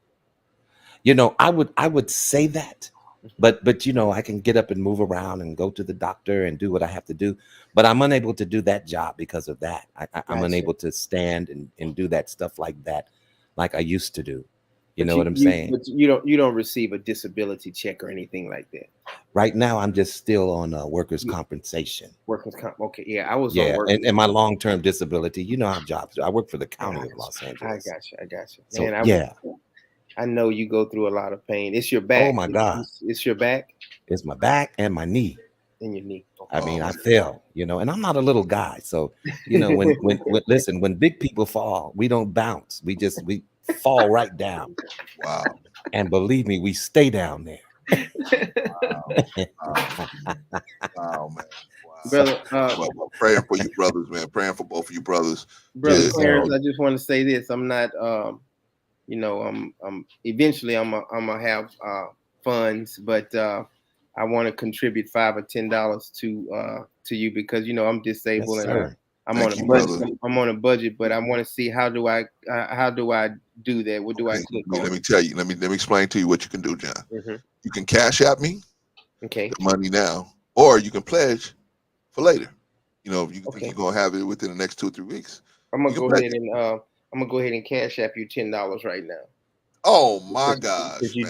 I would say that, but I can get up and move around and go to the doctor and do what I have to do, but I'm unable to do that job because of that. I'm unable to stand and do that stuff like that, like I used to do. You know what I'm saying? But you don't receive a disability check or anything like that. Right now, I'm just still on workers' compensation. Workers' comp. Okay, yeah, I was on workers' and my long-term disability. How jobs do. I work for the county of Los Angeles. I got you. So, man, I know you go through a lot of pain. It's your back. Oh my God. It's your back. It's my back and my knee. And your knee. I mean, I fell, and I'm not a little guy. So, when listen, when big people fall, we don't bounce. We fall right down. Wow. And believe me, we stay down there. Wow, man. Brother, praying for you brothers, man. Praying for both of you brothers. Brother Clarence, I just want to say this. I'm not I'm eventually I'm gonna have funds, but I want to contribute $5 or $10 to you, because I'm disabled. Yes, and I'm on a budget. I'm on a budget, but I want to see how do I do that? What do I click on? Let me tell you. Let me explain to you what you can do, John. You can cash out me, the money now, or you can pledge for later. If you think you're gonna have it within the next 2 or 3 weeks. I'm gonna go ahead and cash app you $10 right now. Oh my gosh, you're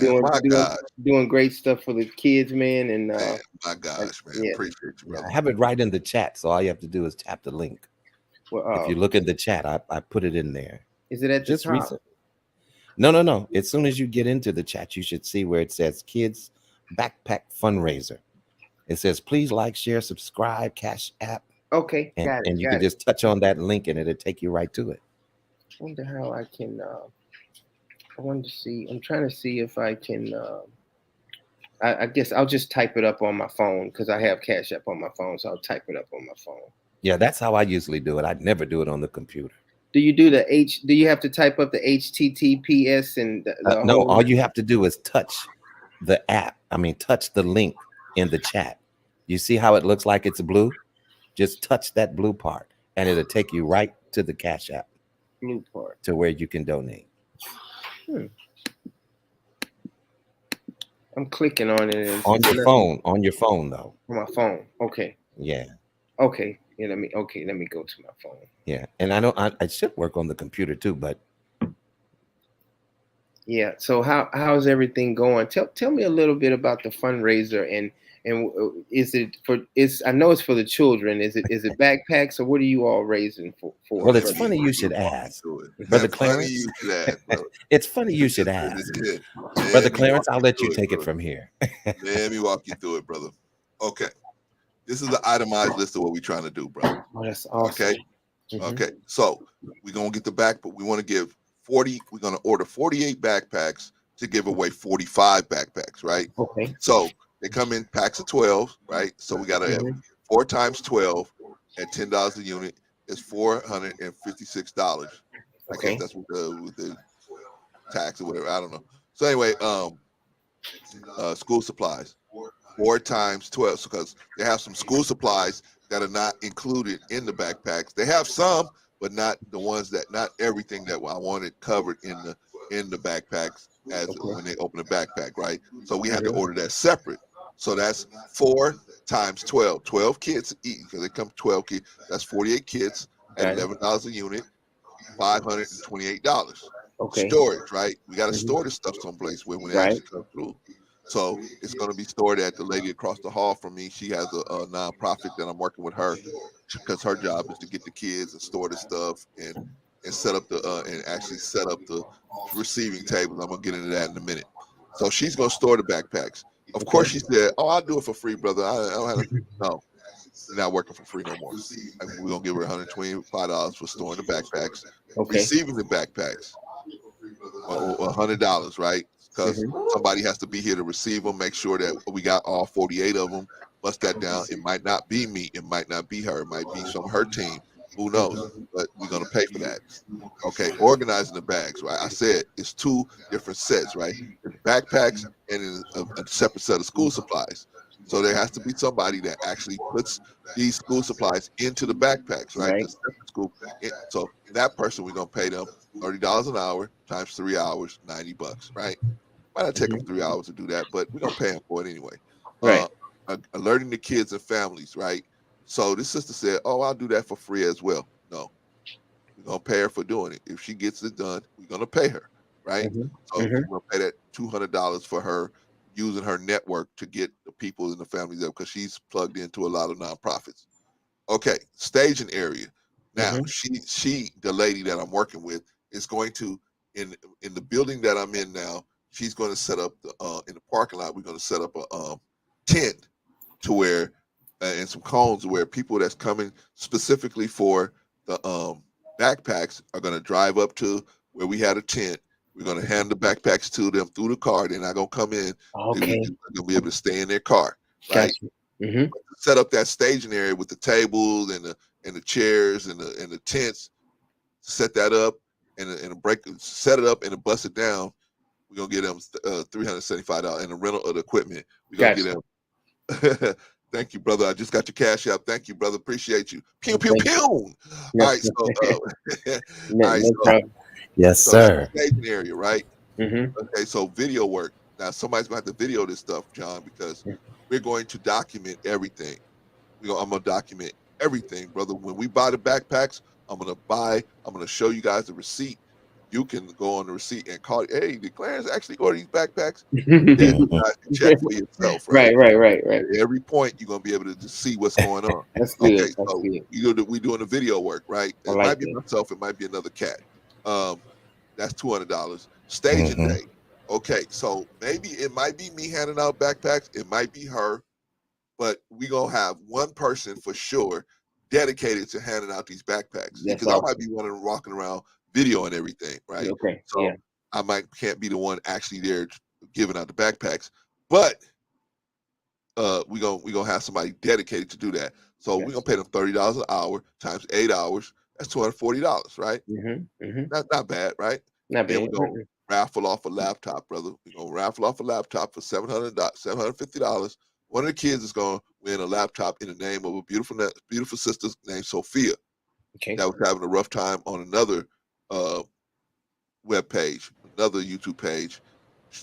doing great stuff for the kids, man. And my gosh, man, appreciate you, brother. I have it right in the chat, so all you have to do is tap the link. Well, if you look in the chat, I put it in there. Is it at just the top? recent? No. As soon as you get into the chat, you should see where it says Kids Backpack Fundraiser. It says, please like, share, subscribe, Cash App. Okay, and you can just touch on that link and it'll take you right to it. I wonder how I can. I want to see. I'm trying to see if I can. I guess I'll just type it up on my phone, because I have Cash App on my phone, so I'll type it up on my phone. Yeah, that's how I usually do it. I'd never do it on the computer. Do you do the H? Do you have to type up the HTTPS and the no? All you have to do is touch the app. I mean, touch the link in the chat. You see how it looks like it's blue? Just touch that blue part, and it'll take you right to the Cash App. Blue part. To where you can donate. I'm clicking on it. On your phone. On your phone, though. On my phone. Okay. Yeah. Okay. Yeah. Let me go to my phone. Yeah, and I know I should work on the computer too, but. Yeah. So how's everything going? Tell me a little bit about the fundraiser, and is it for? I know it's for the children. Is it backpacks, or what are you all raising for? Well, it's funny you should ask, Brother Clarence. It's funny you should ask, Brother Clarence. I'll let you take it from here. Let me walk you through it, brother. Okay, this is the itemized list of what we're trying to do, brother. Oh, that's awesome. Okay. Okay, so we're gonna get the back, but we want to give 40. We're gonna order 48 backpacks to give away 45 backpacks, right? Okay. So they come in packs of 12, right? So we got to have 4 times 12 at $10 a unit is $456. I guess Okay. that's with the tax or whatever. I don't know. So anyway, school supplies. 4 times 12, because they have some school supplies that are not included in the backpacks. They have some, but not the ones that, not everything that I wanted covered in the backpacks as when they open the backpack, right? So we had to order that separate. So that's 4 times 12, 12 kits each, because they come 12 kits. That's 48 kits at $11 a unit, $528. Okay. Storage, right? We got to store this stuff someplace when it actually comes through. So it's going to be stored at the lady across the hall from me. She has a nonprofit that I'm working with her because her job is to get the kids and store the stuff and set up the and actually set up the receiving tables. I'm gonna get into that in a minute. So she's gonna store the backpacks. Of course, she said, "Oh, I'll do it for free, brother. I don't have to." No, you're not working for free no more. We're gonna give her $125 for storing the backpacks, receiving the backpacks, $100, right? Because somebody has to be here to receive them, make sure that we got all 48 of them. Bust that down. It might not be me. It might not be her. It might be some of her team. Who knows? But we're gonna pay for that. Okay, organizing the bags, right? I said it's 2 different sets, right? It's backpacks and a separate set of school supplies. So there has to be somebody that actually puts these school supplies into the backpacks, right? The separate school. So that person, we're gonna pay them $30 an hour times 3 hours, $90, right? Might not take them 3 hours to do that, but we're gonna pay them for it anyway. Right. Alerting the kids and families, right? So this sister said, "Oh, I'll do that for free as well." No, we're gonna pay her for doing it. If she gets it done, we're gonna pay her, right? So we're gonna pay that $200 for her using her network to get the people in the families there because she's plugged into a lot of nonprofits. Okay, staging area. Now she the lady that I'm working with is going to in the building that I'm in now. She's going to set up the in the parking lot. We're going to set up a tent to where and some cones where people that's coming specifically for the backpacks are going to drive up to where we had a tent. We're going to hand the backpacks to them through the car. They're not going to come in. They're going to be able to stay in their car, right? Set up that staging area with the tables and the chairs and the tents. Set that up and a break. Set it up and bust it down. We're gonna get them $375 and the rental of the equipment. We're gonna get them. Thank you, brother. I just got your cash out. Thank you, brother. Appreciate you. Pew pew pew. All right, so all right, so yes, sir. staging area, right? Okay, so video work. Now somebody's gonna have to video this stuff, John, because we're going to document everything. I'm gonna document everything, brother. When we buy the backpacks, I'm gonna show you guys the receipt. You can go on the receipt and call. Hey, did Clarence actually order these backpacks? Yeah, you guys can check for yourself, right? Right. At every point, you're gonna be able to just see what's going on. That's good. Okay, so we doing the video work, right? It might be myself. It might be another cat. That's $200. Staging day. Okay, so maybe it might be me handing out backpacks. It might be her, but we gonna have one person for sure dedicated to handing out these backpacks because I might be one of them walking around videoing everything, right? Okay. So I can't be the one actually there giving out the backpacks, but we gonna have somebody dedicated to do that. So we're gonna pay them $30 an hour times 8 hours. That's $240, right? Not bad, right? Not bad. Then we're gonna raffle off a laptop, brother. We're gonna raffle off a laptop for $750. One of the kids is gonna win a laptop in the name of a beautiful sister named Sophia. That was having a rough time on another web page, another YouTube page.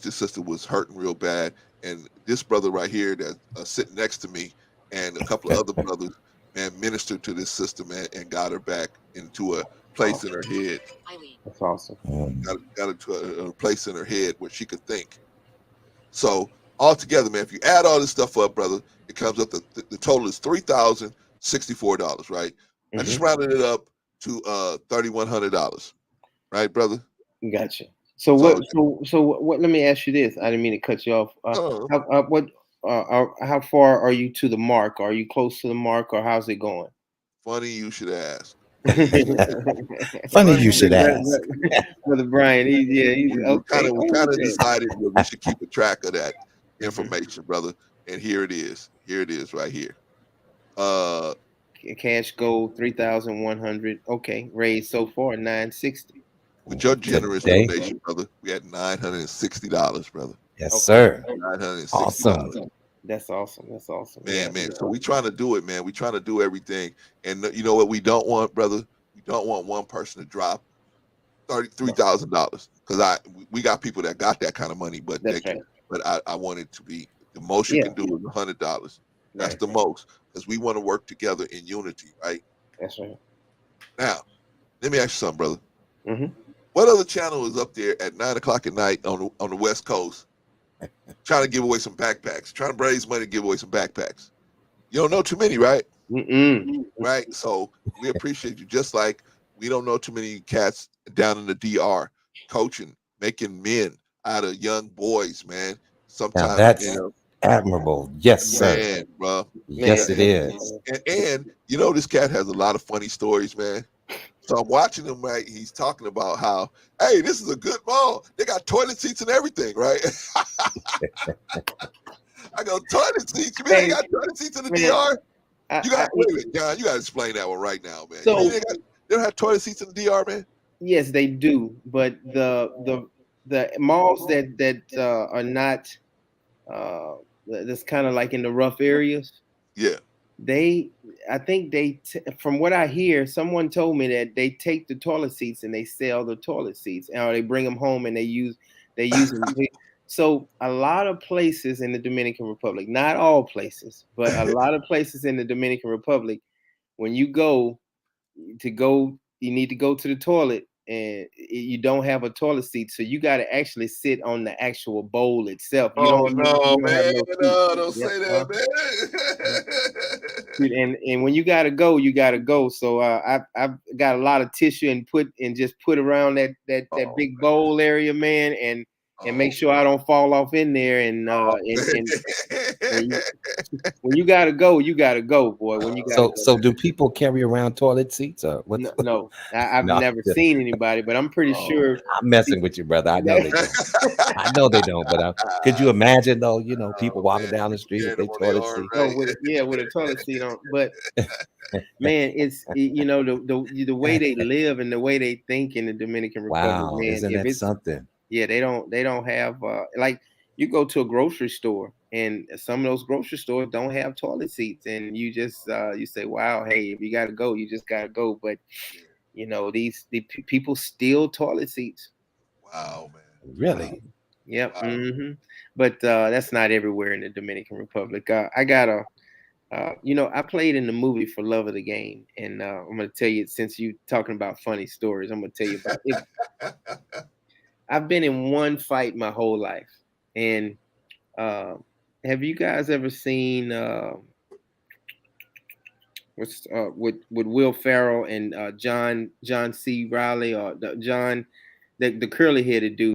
This sister was hurting real bad, and this brother right here that's sitting next to me, and a couple of other brothers, man, ministered to this sister, man, and got her back into a place in her head. That's awesome. Got her to a place in her head where she could think. So altogether, man, if you add all this stuff up, brother, it comes up the total is $3,064, right? I just rounded it up to $3,100, right, brother? Gotcha. So what? Let me ask you this. I didn't mean to cut you off. How far are you to the mark? Are you close to the mark, or how's it going? Funny you should ask. Funny you should ask. Brother Brian, he's we okay. kind of decided that we should keep a track of that information, brother. And here it is. Here it is, right here. Cash gold 3,100. Okay, raised so far 960. With your generous donation, brother, we had $960, brother. Yes, sir. $960. Awesome. That's awesome. That's awesome. Man. So we trying to do it, man. We trying to do everything. And you know what we don't want, brother? We don't want one person to drop $33,000 because we got people that got that kind of money, but I want it to be the most you can do is $100. That's the most, because we want to work together in unity, right? That's right. Now, let me ask you something, brother. What other channel is up there at 9 o'clock at night on the West Coast trying to give away some backpacks, trying to raise money to give away some backpacks? You don't know too many, right? Right? So we appreciate you, just like we don't know too many cats down in the DR coaching, making men out of young boys, man. Sometimes now that's admirable. Yes, sir. Man, bro. Yes, it is. And you know, this cat has a lot of funny stories, man. So I'm watching him, right? He's talking about how, hey, this is a good mall. They got toilet seats and everything, right? I go, toilet seats? You mean they got toilet seats in the DR? Wait, John, you got to explain that one right now, man. So, they don't have toilet seats in the DR, man? Yes, they do. But the malls that are not, that's kind of like in the rough areas. Yeah. I think from what I hear, someone told me that they take the toilet seats and they sell the toilet seats, or they bring them home and they use them. So a lot of places in the Dominican Republic, not all places, but a lot of places in the Dominican Republic, when you you need to go to the toilet and you don't have a toilet seat, so you got to actually sit on the actual bowl itself. You don't man. no don't say that, man. And when you gotta go, you gotta go. So I've got a lot of tissue and just put around that big bowl area, man, and make sure I don't fall off in there. And when you gotta go, boy. When you gotta so do people carry around toilet seats or what? No, I've never seen anybody, but I'm pretty sure. I'm messing with you, brother. I know they don't. I know they don't. But could you imagine, though? You know, people walking down the street with their toilet seat. With a toilet seat on. But man, it's the way they live and the way they think in the Dominican Republic. Wow, Man, isn't that something? Yeah, they don't have like you go to a grocery store and some of those grocery stores don't have toilet seats, and you just you say, wow, hey, if you gotta go, you just gotta go. But you know, the people steal toilet seats. Wow, man. Really? Yep. Wow. But that's not everywhere in the Dominican Republic. I got I played in the movie For Love of the Game, and I'm gonna tell you, since you talking about funny stories, I'm gonna tell you about it. I've been in one fight my whole life, and have you guys ever seen with Will Ferrell and John C. Riley, or the curly headed dude?